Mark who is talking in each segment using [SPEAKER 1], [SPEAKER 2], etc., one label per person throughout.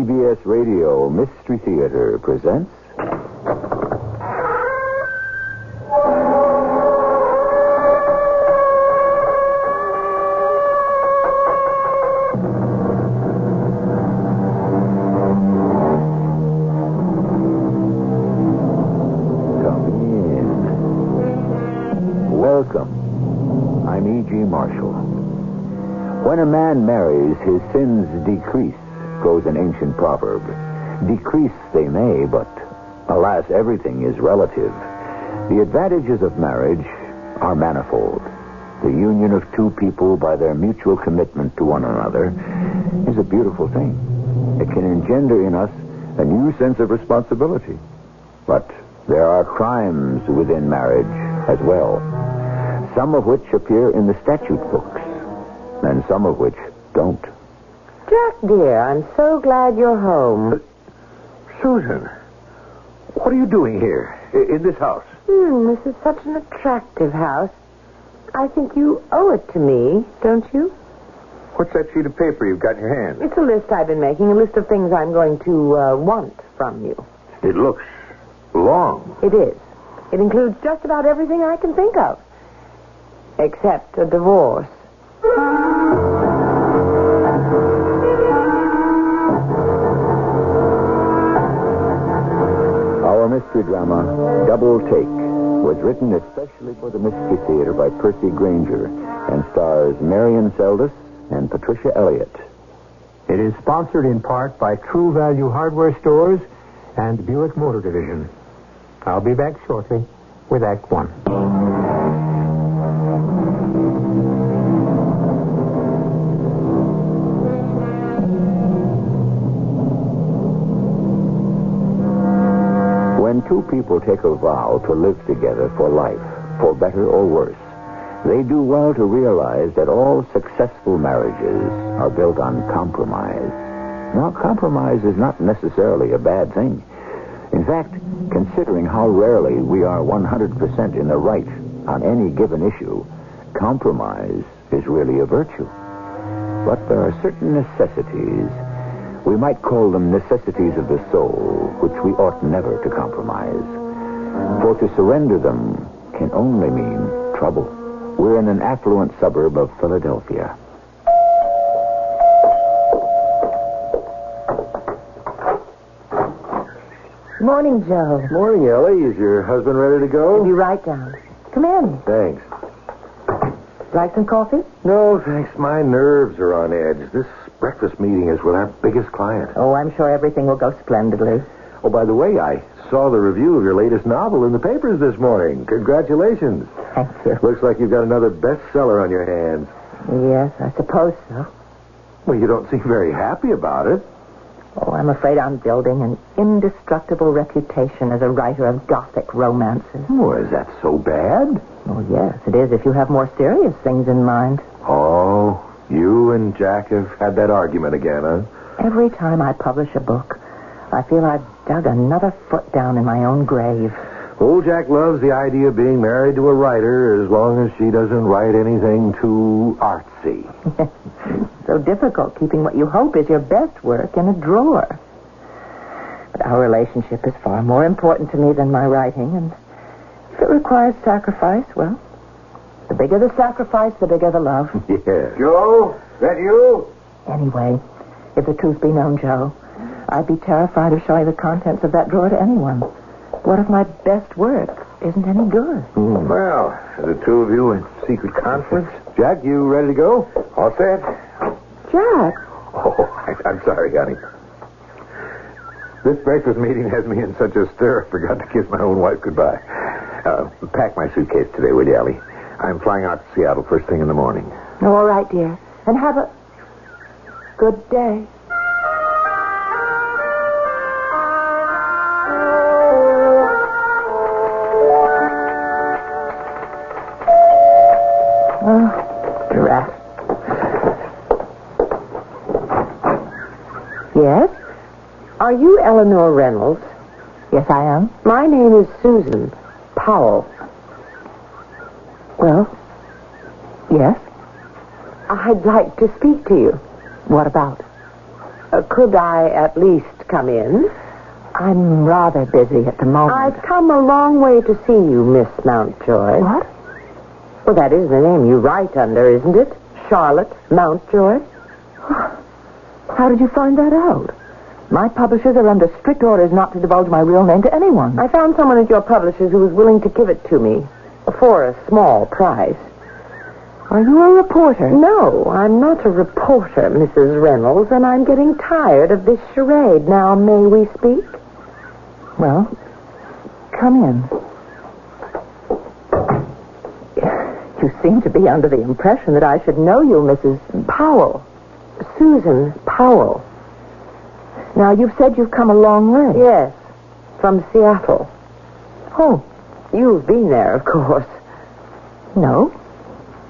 [SPEAKER 1] CBS Radio Mystery Theater presents... Come in. Welcome. I'm E.G. Marshall. When a man marries, his sins decrease, goes an ancient proverb. Decrease they may, but alas, everything is relative. The advantages of marriage are manifold. The union of two people by their mutual commitment to one another is a beautiful thing. It can engender in us a new sense of responsibility. But there are crimes within marriage as well, some of which appear in the statute books, and some of which don't.
[SPEAKER 2] Jack, dear, I'm so glad you're home.
[SPEAKER 3] Susan, what are you doing here, in this house?
[SPEAKER 2] This is such an attractive house. I think you owe it to me, don't you?
[SPEAKER 3] What's that sheet of paper you've got in your hand?
[SPEAKER 2] It's a list I've been making, a list of things I'm going to want from you.
[SPEAKER 3] It looks long.
[SPEAKER 2] It is. It includes just about everything I can think of, except a divorce.
[SPEAKER 1] Our mystery drama, Double Take, was written especially for the Mystery Theater by Percy Granger and stars Marion Seldes and Patricia Elliott.
[SPEAKER 4] It is sponsored in part by True Value Hardware Stores and Buick Motor Division. I'll be back shortly with Act One.
[SPEAKER 1] When two people take a vow to live together for life, for better or worse, they do well to realize that all successful marriages are built on compromise. Now, compromise is not necessarily a bad thing. In fact, considering how rarely we are 100% in the right on any given issue, compromise is really a virtue. But there are certain necessities. We might call them necessities of the soul, which we ought never to compromise. For to surrender them can only mean trouble. We're in an affluent suburb of Philadelphia.
[SPEAKER 2] Morning, Joe.
[SPEAKER 3] Morning, Ellie. Is your husband ready to go?
[SPEAKER 2] You write down. Come in.
[SPEAKER 3] Thanks.
[SPEAKER 2] Like some coffee?
[SPEAKER 3] No, thanks. My nerves are on edge. This breakfast meeting is with our biggest client.
[SPEAKER 2] Oh, I'm sure everything will go splendidly.
[SPEAKER 3] Oh, by the way, I saw the review of your latest novel in the papers this morning. Congratulations.
[SPEAKER 2] Thank you.
[SPEAKER 3] Looks like you've got another bestseller on your hands.
[SPEAKER 2] Yes, I suppose so.
[SPEAKER 3] Well, you don't seem very happy about it.
[SPEAKER 2] Oh, I'm afraid I'm building an indestructible reputation as a writer of Gothic romances.
[SPEAKER 3] Oh, is that so bad?
[SPEAKER 2] Oh, yes, it is if you have more serious things in mind.
[SPEAKER 3] Oh, you and Jack have had that argument again, huh?
[SPEAKER 2] Every time I publish a book, I feel I've dug another foot down in my own grave.
[SPEAKER 3] Old Jack loves the idea of being married to a writer as long as she doesn't write anything too artsy.
[SPEAKER 2] So difficult keeping what you hope is your best work in a drawer. But our relationship is far more important to me than my writing, and if it requires sacrifice, well, the bigger the sacrifice, the bigger the love.
[SPEAKER 3] Yeah. Joe, that you?
[SPEAKER 2] Anyway, if the truth be known, Joe, I'd be terrified of showing the contents of that drawer to anyone. What if my best work isn't any good?
[SPEAKER 3] Well, the two of you in secret conference. Jack, you ready to go? All set?
[SPEAKER 2] Jack?
[SPEAKER 3] Oh, I'm sorry, honey. This breakfast meeting has me in such a stir, I forgot to kiss my own wife goodbye. Pack my suitcase today, will you, Ellie? I'm flying out to Seattle first thing in the morning.
[SPEAKER 2] Oh, all right, dear. And have a good day. Oh, drat. Yes? Are you Eleanor Reynolds? Yes, I am. My name is Susan Powell. Well, yes? I'd like to speak to you. What about? Could I at least come in?
[SPEAKER 5] I'm rather busy at the moment.
[SPEAKER 2] I've come a long way to see you, Miss Mountjoy.
[SPEAKER 5] What?
[SPEAKER 2] Well, that is the name you write under, isn't it? Charlotte Mountjoy.
[SPEAKER 5] How did you find that out? My publishers are under strict orders not to divulge my real name to anyone.
[SPEAKER 2] I found someone at your publishers who was willing to give it to me for a small price.
[SPEAKER 5] Are you a reporter?
[SPEAKER 2] No, I'm not a reporter, Mrs. Reynolds, and I'm getting tired of this charade. Now, may we speak?
[SPEAKER 5] Well, come in. You seem to be under the impression that I should know you, Mrs.
[SPEAKER 2] Powell. Susan Powell.
[SPEAKER 5] Now, you've said you've come a long way.
[SPEAKER 2] Yes, from Seattle.
[SPEAKER 5] Oh.
[SPEAKER 2] You've been there, of course.
[SPEAKER 5] No,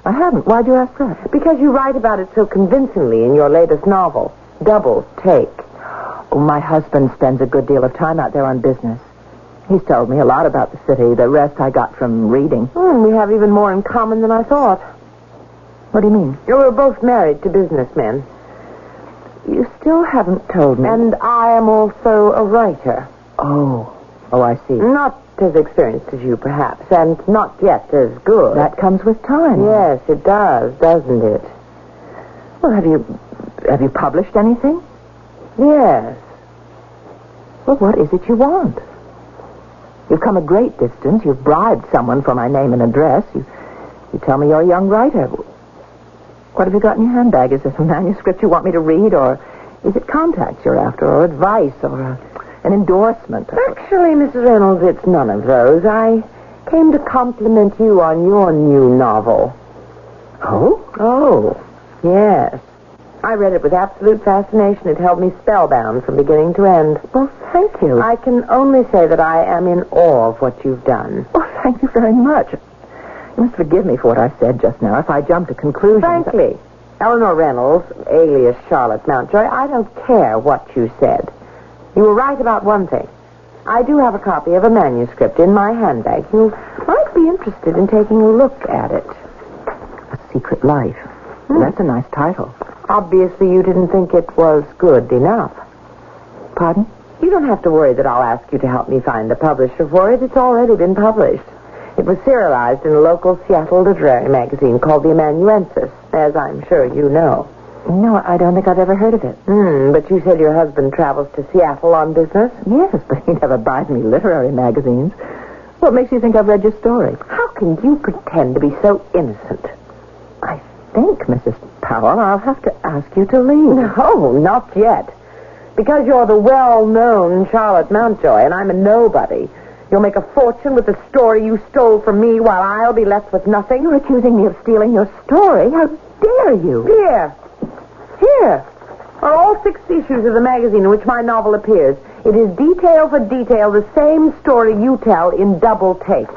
[SPEAKER 5] I haven't. Why'd you ask that?
[SPEAKER 2] Because you write about it so convincingly in your latest novel, Double Take.
[SPEAKER 5] Oh, my husband spends a good deal of time out there on business. He's told me a lot about the city. The rest I got from reading.
[SPEAKER 2] We have even more in common than I thought.
[SPEAKER 5] What do you mean?
[SPEAKER 2] We're both married to businessmen.
[SPEAKER 5] You still haven't told me.
[SPEAKER 2] And I am also a writer.
[SPEAKER 5] Oh, I see.
[SPEAKER 2] Not as experienced as you, perhaps, and not yet as good.
[SPEAKER 5] That comes with time.
[SPEAKER 2] Yes, it does, doesn't it?
[SPEAKER 5] Well, have you published anything?
[SPEAKER 2] Yes.
[SPEAKER 5] Well, what is it you want? You've come a great distance. You've bribed someone for my name and address. You tell me you're a young writer. What have you got in your handbag? Is this a manuscript you want me to read, or is it contacts you're after, or advice, or an endorsement?
[SPEAKER 2] Actually, Mrs. Reynolds, it's none of those. I came to compliment you on your new novel.
[SPEAKER 5] Oh?
[SPEAKER 2] Oh, yes. I read it with absolute fascination. It held me spellbound from beginning to end.
[SPEAKER 5] Well, thank you.
[SPEAKER 2] I can only say that I am in awe of what you've done.
[SPEAKER 5] Oh, thank you very much. You must forgive me for what I said just now if I jumped to conclusions.
[SPEAKER 2] Frankly, Eleanor Reynolds, alias Charlotte Mountjoy, I don't care what you said. You were right about one thing. I do have a copy of a manuscript in my handbag. You might be interested in taking a look at it.
[SPEAKER 5] A Secret Life. That's a nice title.
[SPEAKER 2] Obviously, you didn't think it was good enough.
[SPEAKER 5] Pardon?
[SPEAKER 2] You don't have to worry that I'll ask you to help me find a publisher for it. It's already been published. It was serialized in a local Seattle literary magazine called the Amanuensis, as I'm sure you know.
[SPEAKER 5] No, I don't think I've ever heard of it.
[SPEAKER 2] But you said your husband travels to Seattle on business?
[SPEAKER 5] Yes, but he never buys me literary magazines. What makes you think I've read your story?
[SPEAKER 2] How can you pretend to be so innocent?
[SPEAKER 5] I think, Mrs. Powell, I'll have to ask you to leave.
[SPEAKER 2] No, not yet. Because you're the well-known Charlotte Mountjoy, and I'm a nobody. You'll make a fortune with the story you stole from me while I'll be left with nothing.
[SPEAKER 5] You're accusing me of stealing your story? How dare you?
[SPEAKER 2] Here are all 6 issues of the magazine in which my novel appears. It is detail for detail the same story you tell in Double Take.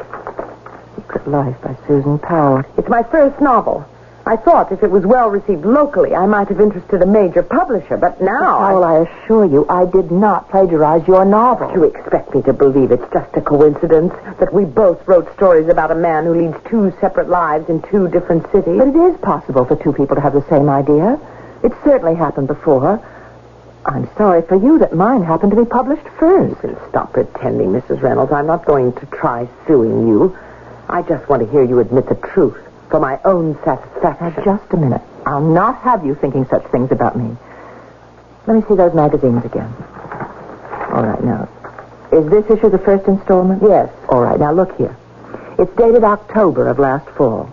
[SPEAKER 5] Secret Life by Susan Powell.
[SPEAKER 2] It's my first novel. I thought if it was well received locally, I might have interested a major publisher, but now...
[SPEAKER 5] Powell, I assure you, I did not plagiarize your novel.
[SPEAKER 2] You expect me to believe it's just a coincidence that we both wrote stories about a man who leads 2 separate lives in 2 different cities?
[SPEAKER 5] But it is possible for 2 people to have the same idea. It certainly happened before. I'm sorry for you that mine happened to be published first.
[SPEAKER 2] Stop pretending, Mrs. Reynolds. I'm not going to try suing you. I just want to hear you admit the truth. For my own satisfaction.
[SPEAKER 5] Now, just a minute. I'll not have you thinking such things about me. Let me see those magazines again. All right, now. Is this issue the first installment?
[SPEAKER 2] Yes.
[SPEAKER 5] All right, now look here. It's dated October of last fall.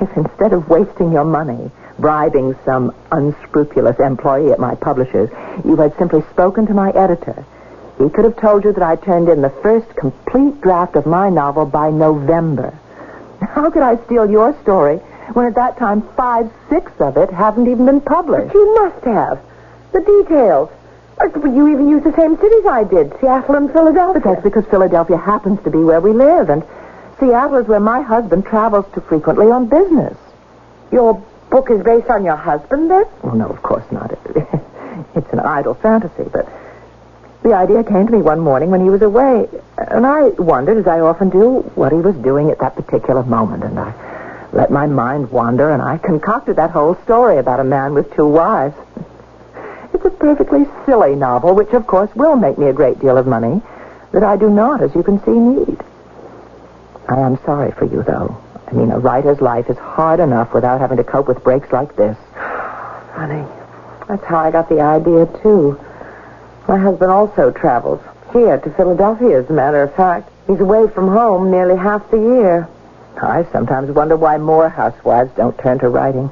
[SPEAKER 5] If instead of wasting your money bribing some unscrupulous employee at my publisher's, you had simply spoken to my editor, he could have told you that I turned in the first complete draft of my novel by November. How could I steal your story when at that time 5, 6 of it haven't even been published?
[SPEAKER 2] But you must have. The details. You even used the same cities I did, Seattle and Philadelphia.
[SPEAKER 5] But that's because Philadelphia happens to be where we live, and Seattle is where my husband travels to frequently on business.
[SPEAKER 2] Your book is based on your husband, then?
[SPEAKER 5] Well, no, of course not. It's an idle fantasy, but the idea came to me one morning when he was away, and I wondered, as I often do, what he was doing at that particular moment, and I let my mind wander, and I concocted that whole story about a man with 2 wives. It's a perfectly silly novel, which of course will make me a great deal of money, that I do not, as you can see, need. I am sorry for you, though. I mean, a writer's life is hard enough without having to cope with breaks like this.
[SPEAKER 2] Honey, that's how I got the idea, too. My husband also travels. Here, to Philadelphia, as a matter of fact. He's away from home nearly half the year.
[SPEAKER 5] I sometimes wonder why more housewives don't turn to writing.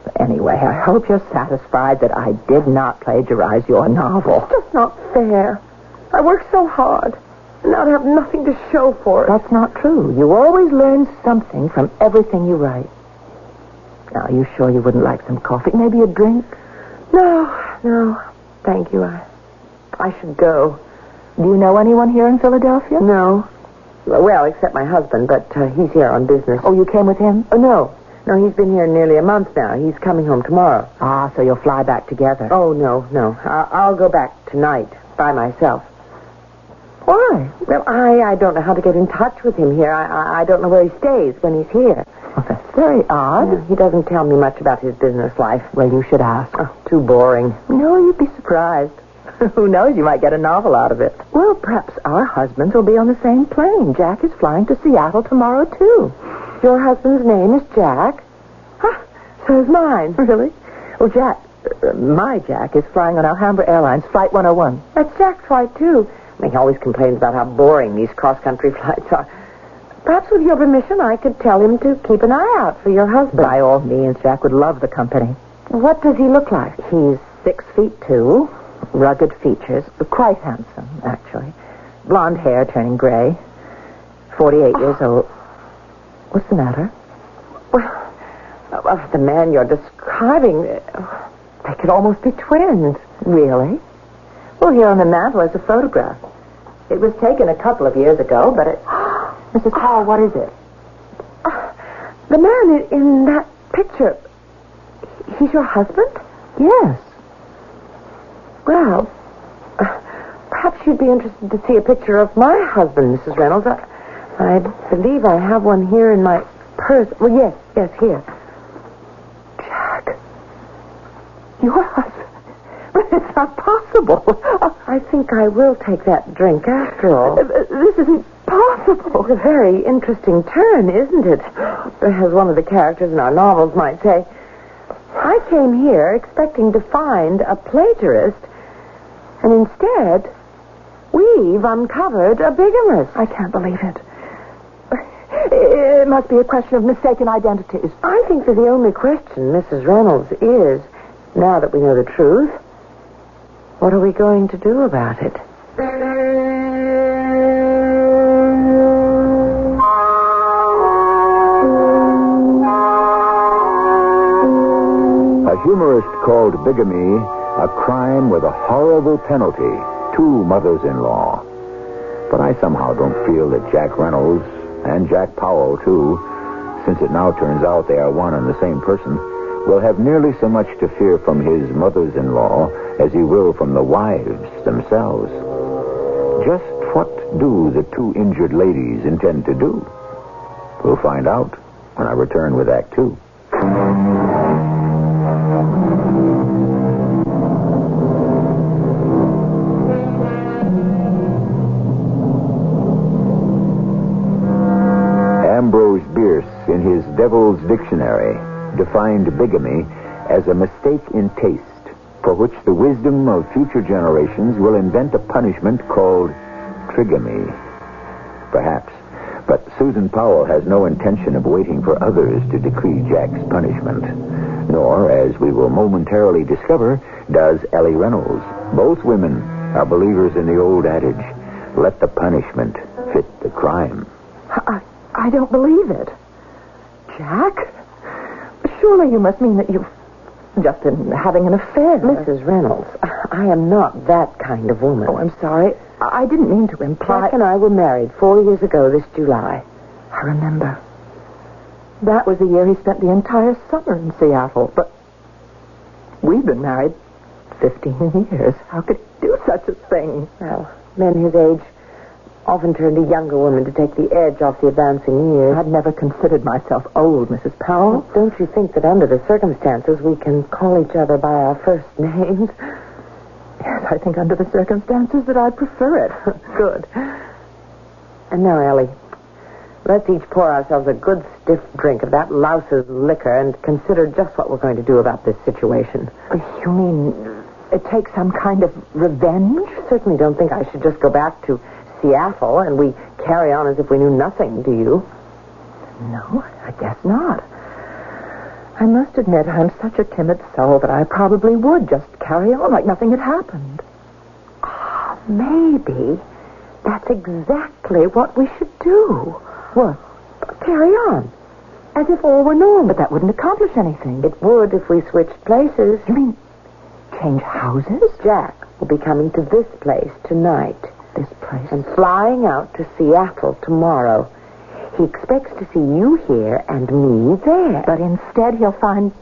[SPEAKER 5] But anyway, I hope you're satisfied that I did not plagiarize your novel.
[SPEAKER 2] It's just not fair. I worked so hard, and now I have nothing to show for it.
[SPEAKER 5] That's not true. You always learn something from everything you write. Now, are you sure you wouldn't like some coffee? Maybe a drink?
[SPEAKER 2] No. Thank you. I should go.
[SPEAKER 5] Do you know anyone here in Philadelphia?
[SPEAKER 2] No. Well, except my husband, but he's here on business.
[SPEAKER 5] Oh, you came with him?
[SPEAKER 2] Oh, no. No, he's been here nearly a month now. He's coming home tomorrow.
[SPEAKER 5] Ah, so you'll fly back together.
[SPEAKER 2] Oh, no. I'll go back tonight by myself.
[SPEAKER 5] Why?
[SPEAKER 2] Well, I don't know how to get in touch with him here. I don't know where he stays when he's here.
[SPEAKER 5] Well, that's very odd.
[SPEAKER 2] Yeah, he doesn't tell me much about his business life.
[SPEAKER 5] Well, you should ask.
[SPEAKER 2] Oh, too boring.
[SPEAKER 5] No, you'd be surprised. Who knows? You might get a novel out of it. Well, perhaps our husbands will be on the same plane. Jack is flying to Seattle tomorrow, too.
[SPEAKER 2] Your husband's name is Jack? Huh, so's mine.
[SPEAKER 5] Really? Well, Jack, my Jack is flying on Alhambra Airlines, Flight 101.
[SPEAKER 2] That's Jack's flight, too. I mean, he always complains about how boring these cross-country flights are. Perhaps with your permission, I could tell him to keep an eye out for your husband.
[SPEAKER 5] By all means, Jack would love the company.
[SPEAKER 2] What does he look like?
[SPEAKER 5] He's 6'2", rugged features, quite handsome, actually. Blonde hair turning gray, 48 years old. What's the matter?
[SPEAKER 2] Well, of the man you're describing, they could almost be twins.
[SPEAKER 5] Really? Well, here on the mantel is a photograph. It was taken a couple of years ago, but it... Mrs. Hall, what is it?
[SPEAKER 2] The man in that picture, he's your husband?
[SPEAKER 5] Yes.
[SPEAKER 2] Well, perhaps you'd be interested to see a picture of my husband, Mrs. Reynolds. I believe I have one here in my purse. Well, yes, here.
[SPEAKER 5] Jack. Your husband. But it's not possible.
[SPEAKER 2] I think I will take that drink after all.
[SPEAKER 5] This isn't possible.
[SPEAKER 2] It's a very interesting turn, isn't it? As one of the characters in our novels might say. I came here expecting to find a plagiarist, and instead, we've uncovered a bigamist.
[SPEAKER 5] I can't believe it. It must be a question of mistaken identities.
[SPEAKER 2] I think that the only question, Mrs. Reynolds, is, now that we know the truth, what are we going to do about it?
[SPEAKER 1] A humorist called bigamy a crime with a horrible penalty, 2 mothers-in-law. But I somehow don't feel that Jack Reynolds, and Jack Powell, too, since it now turns out they are one and the same person, will have nearly so much to fear from his mothers-in-law as he will from the wives themselves. Just what do the 2 injured ladies intend to do? We'll find out when I return with Act 2. Ambrose Bierce, in his Devil's Dictionary, defined bigamy as a mistake in taste for which the wisdom of future generations will invent a punishment called trigamy. Perhaps. But Susan Powell has no intention of waiting for others to decree Jack's punishment. Nor, as we will momentarily discover, does Ellie Reynolds. Both women are believers in the old adage, let the punishment fit the crime.
[SPEAKER 5] I don't believe it. Jack? Surely you must mean that you've just been having an affair.
[SPEAKER 2] Mrs. Reynolds, I am not that kind of woman.
[SPEAKER 5] Oh, I'm sorry. I didn't mean to imply...
[SPEAKER 2] Jack and I were married 4 years ago this July.
[SPEAKER 5] I remember. That was the year he spent the entire summer in Seattle. But we've been married 15 years. How could he do such a thing?
[SPEAKER 2] Well, men his age
[SPEAKER 6] often turned a younger woman to take the edge off the advancing years.
[SPEAKER 5] I'd never considered myself old, Mrs. Powell.
[SPEAKER 6] Don't you think that under the circumstances we can call each other by our first names?
[SPEAKER 5] Yes, I think under the circumstances that I'd prefer it.
[SPEAKER 6] Good. And now, Ellie, let's each pour ourselves a good stiff drink of that louse's liquor and consider just what we're going to do about this situation.
[SPEAKER 5] You mean take some kind of revenge?
[SPEAKER 6] I certainly don't think I should just go back to Seattle and we carry on as if we knew nothing, do you?
[SPEAKER 5] No, I guess not. I must admit I'm such a timid soul that I probably would just carry on like nothing had happened.
[SPEAKER 6] Oh, maybe that's exactly what we should do.
[SPEAKER 5] What?
[SPEAKER 6] Carry on. As if all were normal.
[SPEAKER 5] But that wouldn't accomplish anything.
[SPEAKER 6] It would if we switched places.
[SPEAKER 5] You mean change houses?
[SPEAKER 6] Jack will be coming to this place tonight.
[SPEAKER 5] This place?
[SPEAKER 6] And flying out to Seattle tomorrow. He expects to see you here and me there.
[SPEAKER 5] But instead he'll find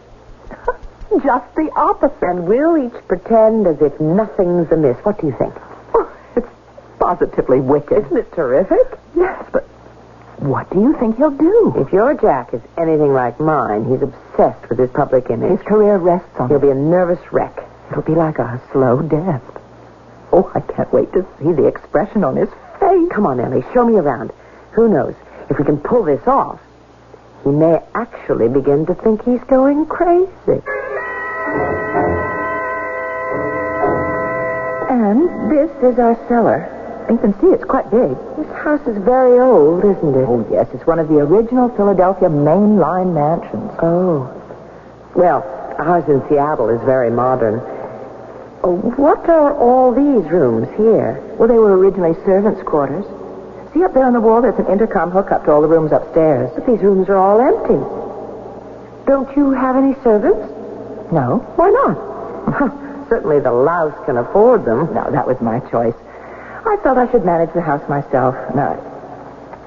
[SPEAKER 5] just the opposite.
[SPEAKER 6] And we'll each pretend as if nothing's amiss. What do you think?
[SPEAKER 5] Oh, it's positively wicked.
[SPEAKER 6] Isn't it terrific?
[SPEAKER 5] Yes, but what do you think he'll do?
[SPEAKER 6] If your Jack is anything like mine, he's obsessed with his public image.
[SPEAKER 5] His career rests on
[SPEAKER 6] He'll be a nervous wreck.
[SPEAKER 5] It'll be like a slow death. Oh, I can't wait to see the expression on his face.
[SPEAKER 6] Come on, Ellie, show me around. Who knows? If we can pull this off, he may actually begin to think he's going crazy.
[SPEAKER 5] And this is our cellar. You can see it's quite big.
[SPEAKER 6] This house is very old, isn't it?
[SPEAKER 5] Oh, yes. It's one of the original Philadelphia mainline mansions.
[SPEAKER 6] Oh. Well, ours in Seattle is very modern. Oh, what are all these rooms here?
[SPEAKER 5] Well, they were originally servants' quarters. See up there on the wall, there's an intercom hookup to all the rooms upstairs.
[SPEAKER 6] But these rooms are all empty. Don't you have any servants?
[SPEAKER 5] No.
[SPEAKER 6] Why not? Certainly the louse can afford them.
[SPEAKER 5] No, that was my choice. I felt I should manage the house myself. No,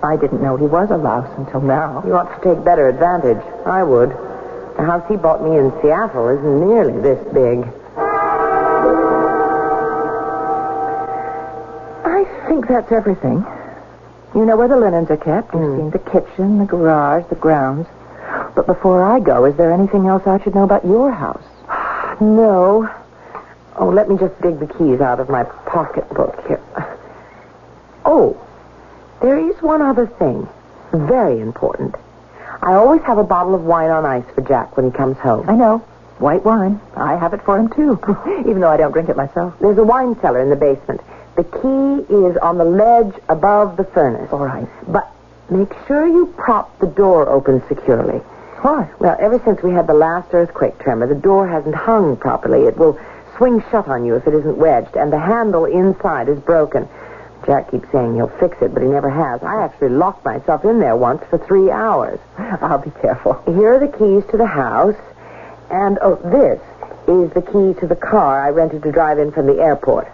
[SPEAKER 5] I didn't know he was a louse until now.
[SPEAKER 6] You ought to take better advantage. I would. The house he bought me in Seattle isn't nearly this big.
[SPEAKER 5] I think that's everything. You know where the linens are kept. You've seen the kitchen, the garage, the grounds. But before I go, is there anything else I should know about your house?
[SPEAKER 6] No. Oh, let me just dig the keys out of my pocketbook here. Oh, there is one other thing. Very important. I always have a bottle of wine on ice for Jack when he comes home.
[SPEAKER 5] I know. White wine. I have it for him, too. Even though I don't drink it myself.
[SPEAKER 6] There's a wine cellar in the basement. The key is on the ledge above the furnace.
[SPEAKER 5] All right.
[SPEAKER 6] But make sure you prop the door open securely.
[SPEAKER 5] Why?
[SPEAKER 6] Well, ever since we had the last earthquake tremor, the door hasn't hung properly. It will swing shut on you if it isn't wedged, and the handle inside is broken. Jack keeps saying he'll fix it, but he never has. I actually locked myself in there once for 3 hours.
[SPEAKER 5] I'll be careful.
[SPEAKER 6] Here are the keys to the house, and, this is the key to the car I rented to drive in from the airport.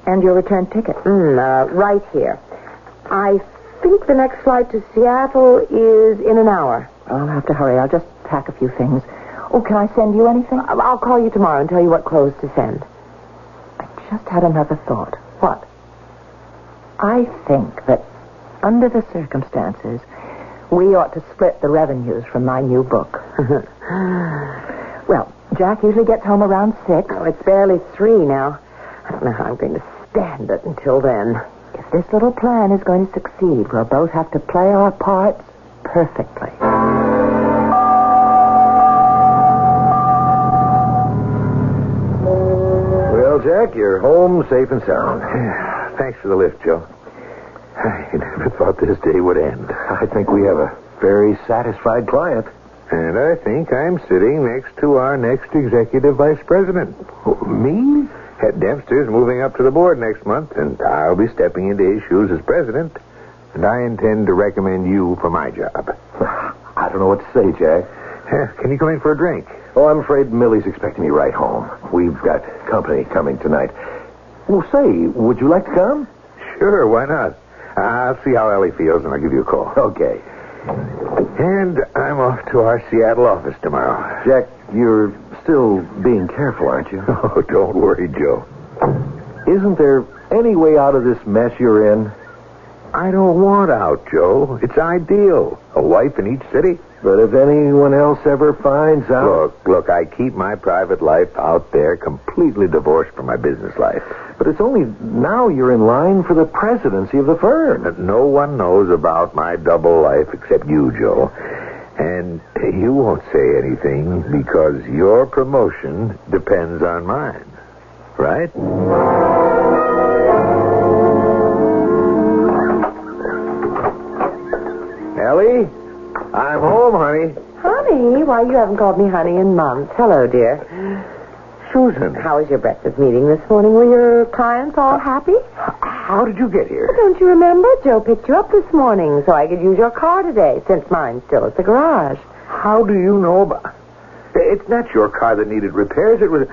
[SPEAKER 5] And your return ticket?
[SPEAKER 6] Right here. I think the next flight to Seattle is in an hour.
[SPEAKER 5] I'll have to hurry. I'll just pack a few things. Oh, can I send you anything?
[SPEAKER 6] I'll call you tomorrow and tell you what clothes to send.
[SPEAKER 5] I just had another thought.
[SPEAKER 6] What?
[SPEAKER 5] I think that under the circumstances, we ought to split the revenues from my new book. Well, Jack usually gets home around 6.
[SPEAKER 6] Oh, it's barely 3 now. I don't know how I'm going to stand it until then.
[SPEAKER 5] If this little plan is going to succeed, we'll both have to play our parts perfectly.
[SPEAKER 3] Well, Jack, you're home safe and sound. Thanks for the lift, Joe. I never thought this day would end. I think we have a very satisfied client. And I think I'm sitting next to our next executive vice president. Me? Head Dempster's moving up to the board next month, and I'll be stepping into his shoes as president. And I intend to recommend you for my job. I don't know what to say, Jack. Can you come in for a drink? Oh, I'm afraid Millie's expecting me right home. We've got company coming tonight. Well, say, would you like to come? Sure, why not? I'll see how Ellie feels, and I'll give you a call. Okay. And I'm off to our Seattle office tomorrow. Jack, you're still being careful, aren't you? Oh, don't worry, Joe. Isn't there any way out of this mess you're in? I don't want out, Joe. It's ideal. A wife in each city.
[SPEAKER 7] But if anyone else ever finds out...
[SPEAKER 3] Look, I keep my private life out there completely divorced from my business life.
[SPEAKER 7] But it's only now you're in line for the presidency of the firm.
[SPEAKER 3] No one knows about my double life except you, Joe. And you won't say anything because your promotion depends on mine. Right? Ellie? I'm home, honey.
[SPEAKER 6] Honey? Why, you haven't called me honey in months. Hello, dear.
[SPEAKER 3] Susan.
[SPEAKER 6] How was your breakfast meeting this morning? Were your clients all happy?
[SPEAKER 3] How did you get here?
[SPEAKER 6] Don't you remember? Joe picked you up this morning so I could use your car today, since mine's still at the garage.
[SPEAKER 3] How do you know about... It's not your car that needed repairs. It was...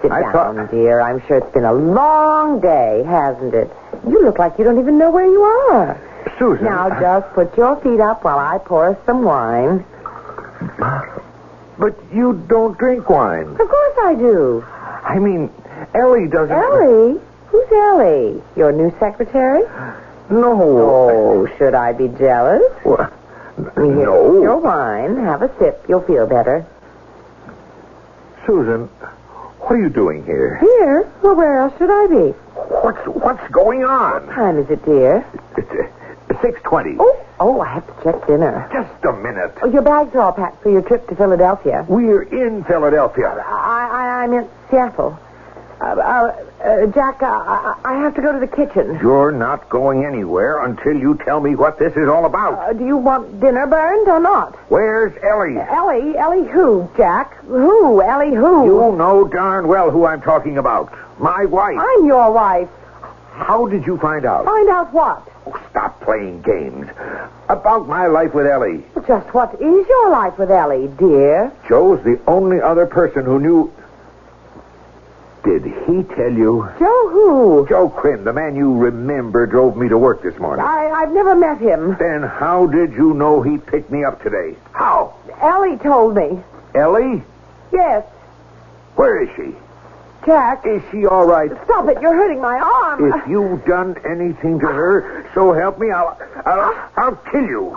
[SPEAKER 6] Sit down, dear. I'm sure it's been a long day, hasn't it? You look like you don't even know where you are.
[SPEAKER 3] Susan...
[SPEAKER 6] Now, just put your feet up while I pour us some wine.
[SPEAKER 3] But you don't drink wine.
[SPEAKER 6] Of course I do.
[SPEAKER 3] I mean, Ellie doesn't...
[SPEAKER 6] Ellie? Who's Ellie? Your new secretary?
[SPEAKER 3] No.
[SPEAKER 6] Oh, should I be jealous?
[SPEAKER 3] Well,
[SPEAKER 6] Here's
[SPEAKER 3] no.
[SPEAKER 6] your wine. Have a sip. You'll feel better.
[SPEAKER 3] Susan, what are you doing here?
[SPEAKER 6] Here? Well, where else should I be?
[SPEAKER 3] What's going on?
[SPEAKER 6] What time is it, dear?
[SPEAKER 3] It's 6:20.
[SPEAKER 6] Oh, I have to check dinner.
[SPEAKER 3] Just a minute.
[SPEAKER 6] Oh, your bags are all packed for your trip to Philadelphia.
[SPEAKER 3] We're in Philadelphia.
[SPEAKER 6] I meant Seattle. Jack, I have to go to the kitchen.
[SPEAKER 3] You're not going anywhere until you tell me what this is all about.
[SPEAKER 6] Do you want dinner burned or not?
[SPEAKER 3] Where's Ellie?
[SPEAKER 6] Ellie? Ellie who, Jack? Who? Ellie who?
[SPEAKER 3] You know darn well who I'm talking about. My wife.
[SPEAKER 6] I'm your wife.
[SPEAKER 3] How did you find out?
[SPEAKER 6] Find out what?
[SPEAKER 3] Oh, stop playing games. About my life with Ellie.
[SPEAKER 6] Just what is your life with Ellie, dear?
[SPEAKER 3] Joe's the only other person who knew... Did he tell you?
[SPEAKER 6] Joe who?
[SPEAKER 3] Joe Quinn, the man you remember drove me to work this morning.
[SPEAKER 6] I've never met him.
[SPEAKER 3] Then how did you know he picked me up today? How?
[SPEAKER 6] Ellie told me.
[SPEAKER 3] Ellie?
[SPEAKER 6] Yes.
[SPEAKER 3] Where is she?
[SPEAKER 6] Jack.
[SPEAKER 3] Is she all right?
[SPEAKER 6] Stop it. You're hurting my arm.
[SPEAKER 3] If you've done anything to her, so help me, I'll kill you.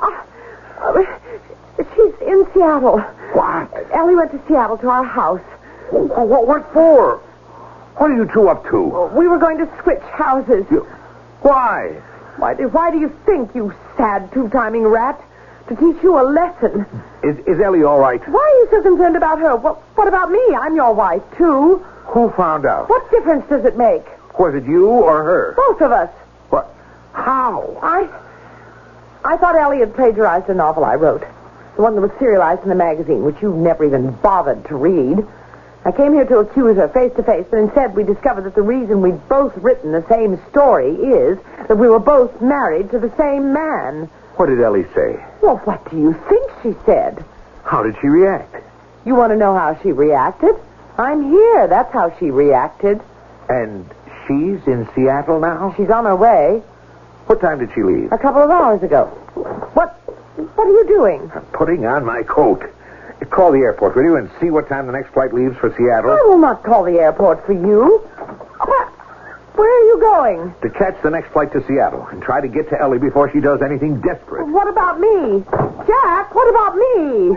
[SPEAKER 6] She's in Seattle.
[SPEAKER 3] What?
[SPEAKER 6] Ellie went to Seattle to our house.
[SPEAKER 3] What for? What are you two up to?
[SPEAKER 6] We were going to switch houses.
[SPEAKER 3] Why?
[SPEAKER 6] Why do you think, you sad two-timing rat? To teach you a lesson.
[SPEAKER 3] Is Ellie all right?
[SPEAKER 6] Why are you so concerned about her? What about me? I'm your wife, too.
[SPEAKER 3] Who found out?
[SPEAKER 6] What difference does it make?
[SPEAKER 3] Was it you or her?
[SPEAKER 6] Both of us.
[SPEAKER 3] What? How?
[SPEAKER 6] I thought Ellie had plagiarized a novel I wrote. The one that was serialized in the magazine, which you never even bothered to read. I came here to accuse her face to face, but instead we discovered that the reason we'd both written the same story is that we were both married to the same man.
[SPEAKER 3] What did Ellie say?
[SPEAKER 6] Well, what do you think she said?
[SPEAKER 3] How did she react?
[SPEAKER 6] You want to know how she reacted? I'm here. That's how she reacted.
[SPEAKER 3] And she's in Seattle now?
[SPEAKER 6] She's on her way.
[SPEAKER 3] What time did she leave?
[SPEAKER 6] A couple of hours ago. What are you doing?
[SPEAKER 3] I'm putting on my coat. Call the airport, will you, and see what time the next flight leaves for Seattle?
[SPEAKER 6] I will not call the airport for you. Where are you going?
[SPEAKER 3] To catch the next flight to Seattle and try to get to Ellie before she does anything desperate.
[SPEAKER 6] What about me? Jack, what about me?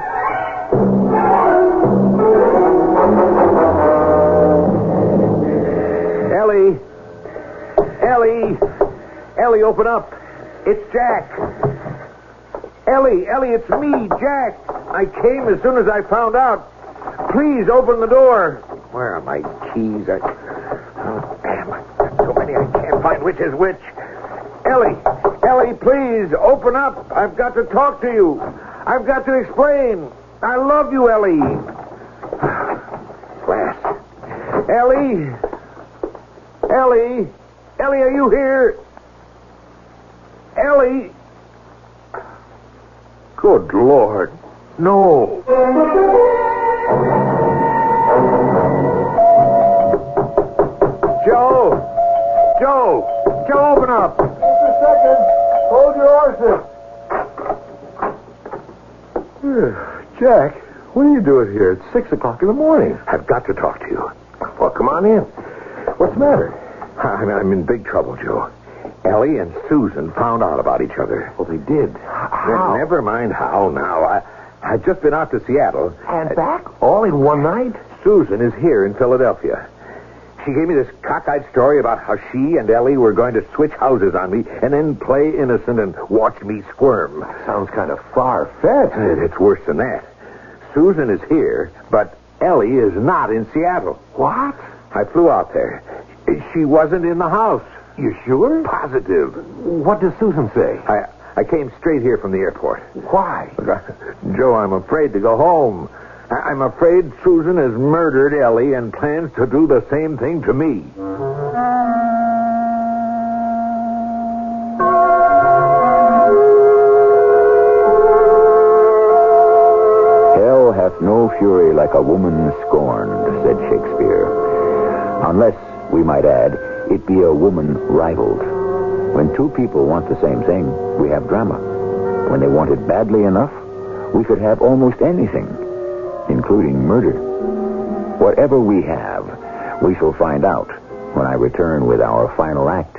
[SPEAKER 3] Ellie! Ellie, open up. It's Jack. Ellie, it's me, Jack. I came as soon as I found out. Please open the door. Where are my keys? Oh, damn. I've got so many I can't find which is which. Ellie, please, open up. I've got to talk to you. I've got to explain. I love you, Ellie. Glass. Ellie, are you here? Ellie. Good Lord. No. Joe, open up.
[SPEAKER 7] Just a second. Hold your horses. Jack, what are you doing here? It's 6 o'clock in the morning.
[SPEAKER 3] I've got to talk to you.
[SPEAKER 7] Well, come on in. What's the matter?
[SPEAKER 3] I'm in big trouble, Joe. Ellie and Susan found out about each other.
[SPEAKER 7] Oh, they did. How?
[SPEAKER 3] Never mind how now. I've just been out to Seattle.
[SPEAKER 7] And back? All in one night?
[SPEAKER 3] Susan is here in Philadelphia. She gave me this cockeyed story about how she and Ellie were going to switch houses on me and then play innocent and watch me squirm.
[SPEAKER 7] Sounds kind of far-fetched.
[SPEAKER 3] It's worse than that. Susan is here, but Ellie is not in Seattle.
[SPEAKER 7] What?
[SPEAKER 3] I flew out there. She wasn't in the house.
[SPEAKER 7] You sure?
[SPEAKER 3] Positive.
[SPEAKER 7] What does Susan say?
[SPEAKER 3] I came straight here from the airport.
[SPEAKER 7] Why?
[SPEAKER 3] Joe, I'm afraid to go home. I'm afraid Susan has murdered Ellie and plans to do the same thing to me.
[SPEAKER 1] Hell hath no fury like a woman scorned, said Shakespeare. Unless, we might add, it be a woman rivaled. When two people want the same thing, we have drama. When they want it badly enough, we could have almost anything, including murder. Whatever we have, we shall find out when I return with our final act.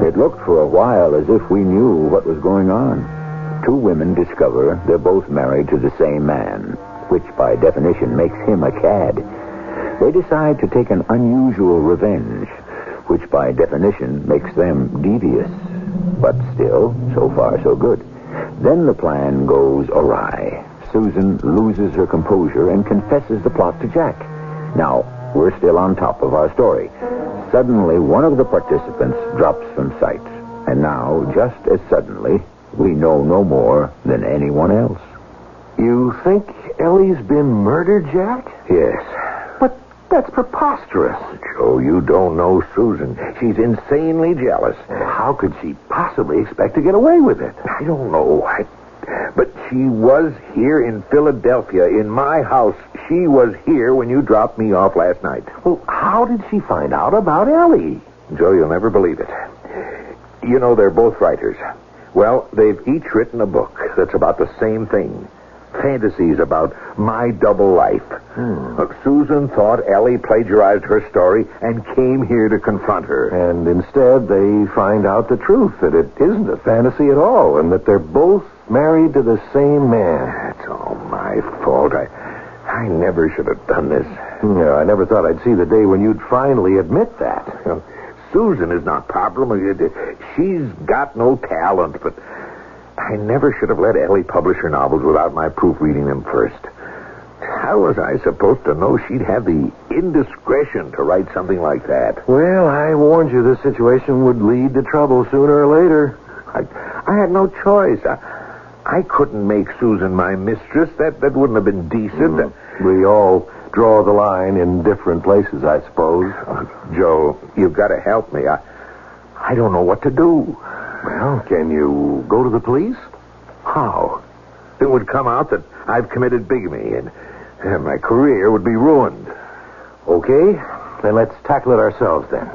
[SPEAKER 1] It looked for a while as if we knew what was going on. Two women discover they're both married to the same man, which by definition makes him a cad. They decide to take an unusual revenge, which by definition makes them devious. But still, so far so good. Then the plan goes awry. Susan loses her composure and confesses the plot to Jack. Now, we're still on top of our story. Suddenly, one of the participants drops from sight. And now, just as suddenly, we know no more than anyone else.
[SPEAKER 7] You think Ellie's been murdered, Jack?
[SPEAKER 3] Yes.
[SPEAKER 7] But that's preposterous.
[SPEAKER 3] Joe, you don't know Susan. She's insanely jealous.
[SPEAKER 7] How could she possibly expect to get away with it?
[SPEAKER 3] I don't know. But she was here in Philadelphia, in my house. She was here when you dropped me off last night.
[SPEAKER 7] Well, how did she find out about Ellie?
[SPEAKER 3] Joe, you'll never believe it. You know, they're both writers. Well, they've each written a book that's about the same thing. Fantasies about my double life. Susan thought Ellie plagiarized her story and came here to confront her.
[SPEAKER 7] And instead, they find out the truth, that it isn't a fantasy at all, and that they're both married to the same man.
[SPEAKER 3] That's all my fault. I never should have done this.
[SPEAKER 7] Yeah, I never thought I'd see the day when you'd finally admit that.
[SPEAKER 3] Susan is not problem. She's got no talent, but I never should have let Ellie publish her novels without my proofreading them first. How was I supposed to know she'd have the indiscretion to write something like that?
[SPEAKER 7] Well, I warned you this situation would lead to trouble sooner or later.
[SPEAKER 3] I had no choice. I couldn't make Susan my mistress. That wouldn't have been decent.
[SPEAKER 7] We all draw the line in different places, I suppose.
[SPEAKER 3] Joe, you've got to help me. I don't know what to do.
[SPEAKER 7] Well, can you go to the police?
[SPEAKER 3] How? It would come out that I've committed bigamy, and my career would be ruined.
[SPEAKER 7] Okay, then let's tackle it ourselves then.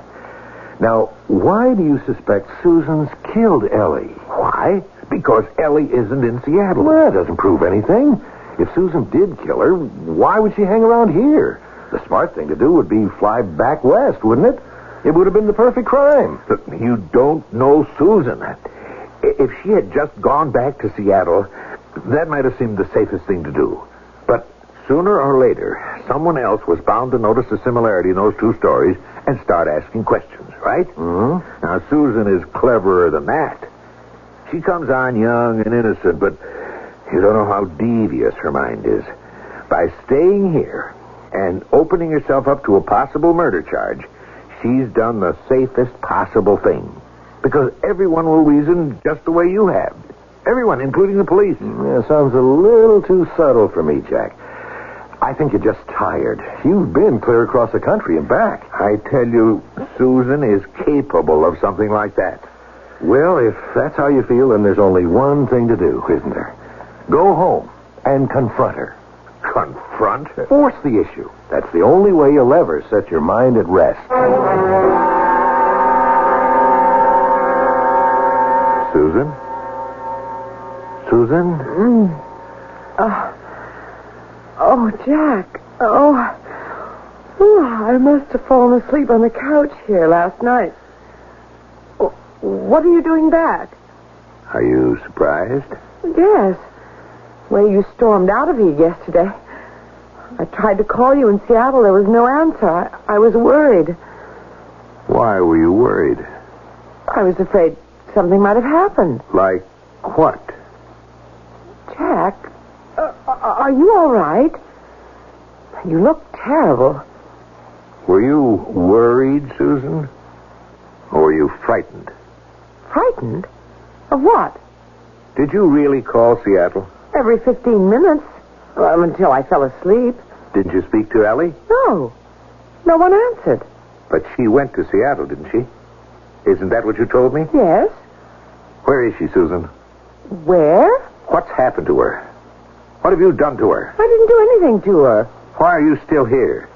[SPEAKER 7] Now, why do you suspect Susan's killed Ellie?
[SPEAKER 3] Why? Because Ellie isn't in Seattle.
[SPEAKER 7] Well, that doesn't prove anything. If Susan did kill her, why would she hang around here? The smart thing to do would be fly back west, wouldn't it? It would have been the perfect crime.
[SPEAKER 3] But you don't know Susan. If she had just gone back to Seattle, that might have seemed the safest thing to do. But sooner or later, someone else was bound to notice the similarity in those two stories and start asking questions, right?
[SPEAKER 7] Mm-hmm.
[SPEAKER 3] Now, Susan is cleverer than that. She comes on young and innocent, but you don't know how devious her mind is. By staying here and opening herself up to a possible murder charge, she's done the safest possible thing. Because everyone will reason just the way you have. Everyone, including the police.
[SPEAKER 7] Yeah, sounds a little too subtle for me, Jack. I think you're just tired. You've been clear across the country and back.
[SPEAKER 3] I tell you, Susan is capable of something like that.
[SPEAKER 7] Well, if that's how you feel, then there's only one thing to do, isn't there? Go home and confront her.
[SPEAKER 3] Confront?
[SPEAKER 7] Force the issue. That's the only way you'll ever set your mind at rest.
[SPEAKER 6] Jack. I must have fallen asleep on the couch here last night. What are you doing back?
[SPEAKER 3] Are you surprised?
[SPEAKER 6] Yes. Well, you stormed out of here yesterday. I tried to call you in Seattle. There was no answer. I was worried.
[SPEAKER 3] Why were you worried?
[SPEAKER 6] I was afraid something might have happened.
[SPEAKER 3] Like what?
[SPEAKER 6] Jack, are you all right? You look terrible.
[SPEAKER 3] Were you worried, Susan? Or were you frightened?
[SPEAKER 6] Frightened? Of what?
[SPEAKER 3] Did you really call Seattle?
[SPEAKER 6] Every 15 minutes. Until I fell asleep.
[SPEAKER 3] Didn't you speak to Ellie?
[SPEAKER 6] No. No one answered.
[SPEAKER 3] But she went to Seattle, didn't she? Isn't that what you told me?
[SPEAKER 6] Yes.
[SPEAKER 3] Where is she, Susan?
[SPEAKER 6] Where?
[SPEAKER 3] What's happened to her? What have you done to her?
[SPEAKER 6] I didn't do anything to her.
[SPEAKER 3] Why are you still here?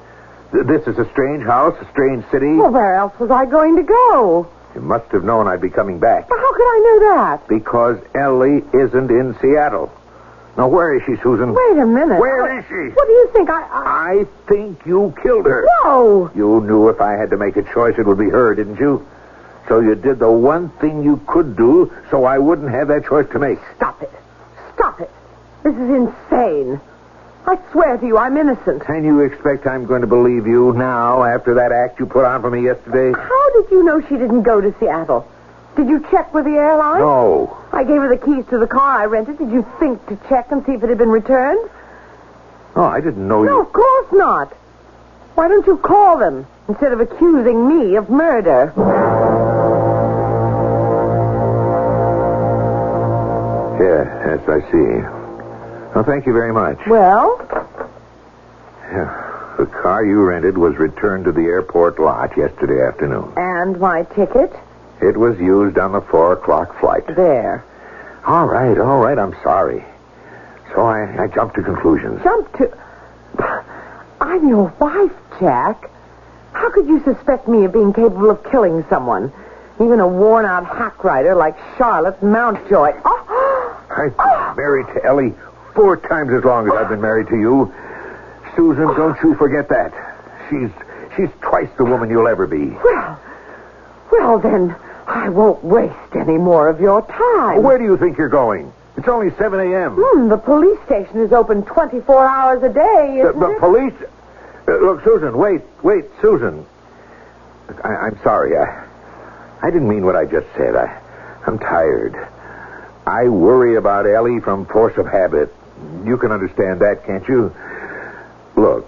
[SPEAKER 3] This is a strange house, a strange city.
[SPEAKER 6] Well, where else was I going to go?
[SPEAKER 3] You must have known I'd be coming back.
[SPEAKER 6] But how could I know that?
[SPEAKER 3] Because Ellie isn't in Seattle. Now, where is she, Susan?
[SPEAKER 6] Wait a minute.
[SPEAKER 3] Where is she?
[SPEAKER 6] What do you think?
[SPEAKER 3] I think you killed her.
[SPEAKER 6] No.
[SPEAKER 3] You knew if I had to make a choice, it would be her, didn't you? So you did the one thing you could do so I wouldn't have that choice to make.
[SPEAKER 6] Stop it. Stop it. This is insane. I swear to you, I'm innocent.
[SPEAKER 3] And you expect I'm going to believe you now after that act you put on for me yesterday?
[SPEAKER 6] How did you know she didn't go to Seattle? Did you check with the airline?
[SPEAKER 3] No.
[SPEAKER 6] I gave her the keys to the car I rented. Did you think to check and see if it had been returned?
[SPEAKER 3] Oh, I didn't know you...
[SPEAKER 6] No, of course not. Why don't you call them instead of accusing me of murder?
[SPEAKER 3] Yes, I see. Well, thank you very much.
[SPEAKER 6] Well?
[SPEAKER 3] Yeah. The car you rented was returned to the airport lot yesterday afternoon.
[SPEAKER 6] And my ticket?
[SPEAKER 3] It was used on the 4 o'clock flight.
[SPEAKER 6] There.
[SPEAKER 3] All right, I'm sorry. So I jumped to conclusions.
[SPEAKER 6] Jumped to... I'm your wife, Jack. How could you suspect me of being capable of killing someone? Even a worn-out hack rider like Charlotte Mountjoy.
[SPEAKER 3] I've been married to Ellie 4 times as long as I've been married to you. Susan, don't you forget that. She's twice the woman you'll ever be.
[SPEAKER 6] Well, then, I won't waste any more of your time.
[SPEAKER 3] Where do you think you're going? It's only 7 a.m.
[SPEAKER 6] The police station is open 24 hours a day, isn't
[SPEAKER 3] The
[SPEAKER 6] it?
[SPEAKER 3] police... look, Susan, wait, Susan. I'm sorry. I didn't mean what I just said. I'm tired. I worry about Ellie from force of habit. You can understand that, can't you? Look,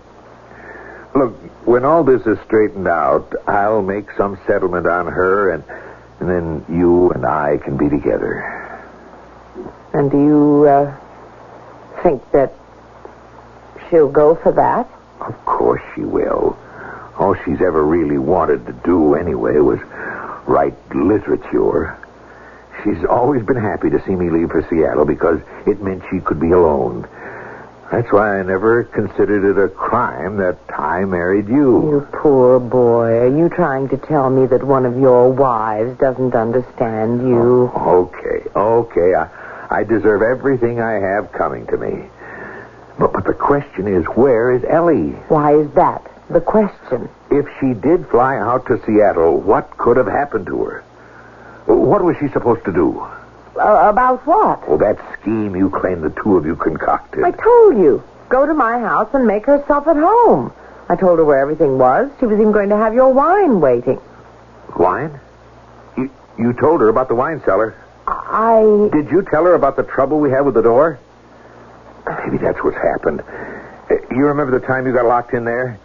[SPEAKER 3] when all this is straightened out, I'll make some settlement on her, and then you and I can be together.
[SPEAKER 6] And do you think that she'll go for that?
[SPEAKER 3] Of course she will. All she's ever really wanted to do anyway was write literature. She's always been happy to see me leave for Seattle because it meant she could be alone. That's why I never considered it a crime that I married you.
[SPEAKER 6] You poor boy. Are you trying to tell me that one of your wives doesn't understand you?
[SPEAKER 3] Okay. I deserve everything I have coming to me. But the question is, where is Ellie?
[SPEAKER 6] Why is that the question?
[SPEAKER 3] If she did fly out to Seattle, what could have happened to her? What was she supposed to do?
[SPEAKER 6] About what?
[SPEAKER 3] Oh, that scheme you claim the two of you concocted.
[SPEAKER 6] I told you. Go to my house and make herself at home. I told her where everything was. She was even going to have your wine waiting.
[SPEAKER 3] Wine? You told her about the wine cellar. Did you tell her about the trouble we had with the door? Maybe that's what's happened. You remember the time you got locked in there?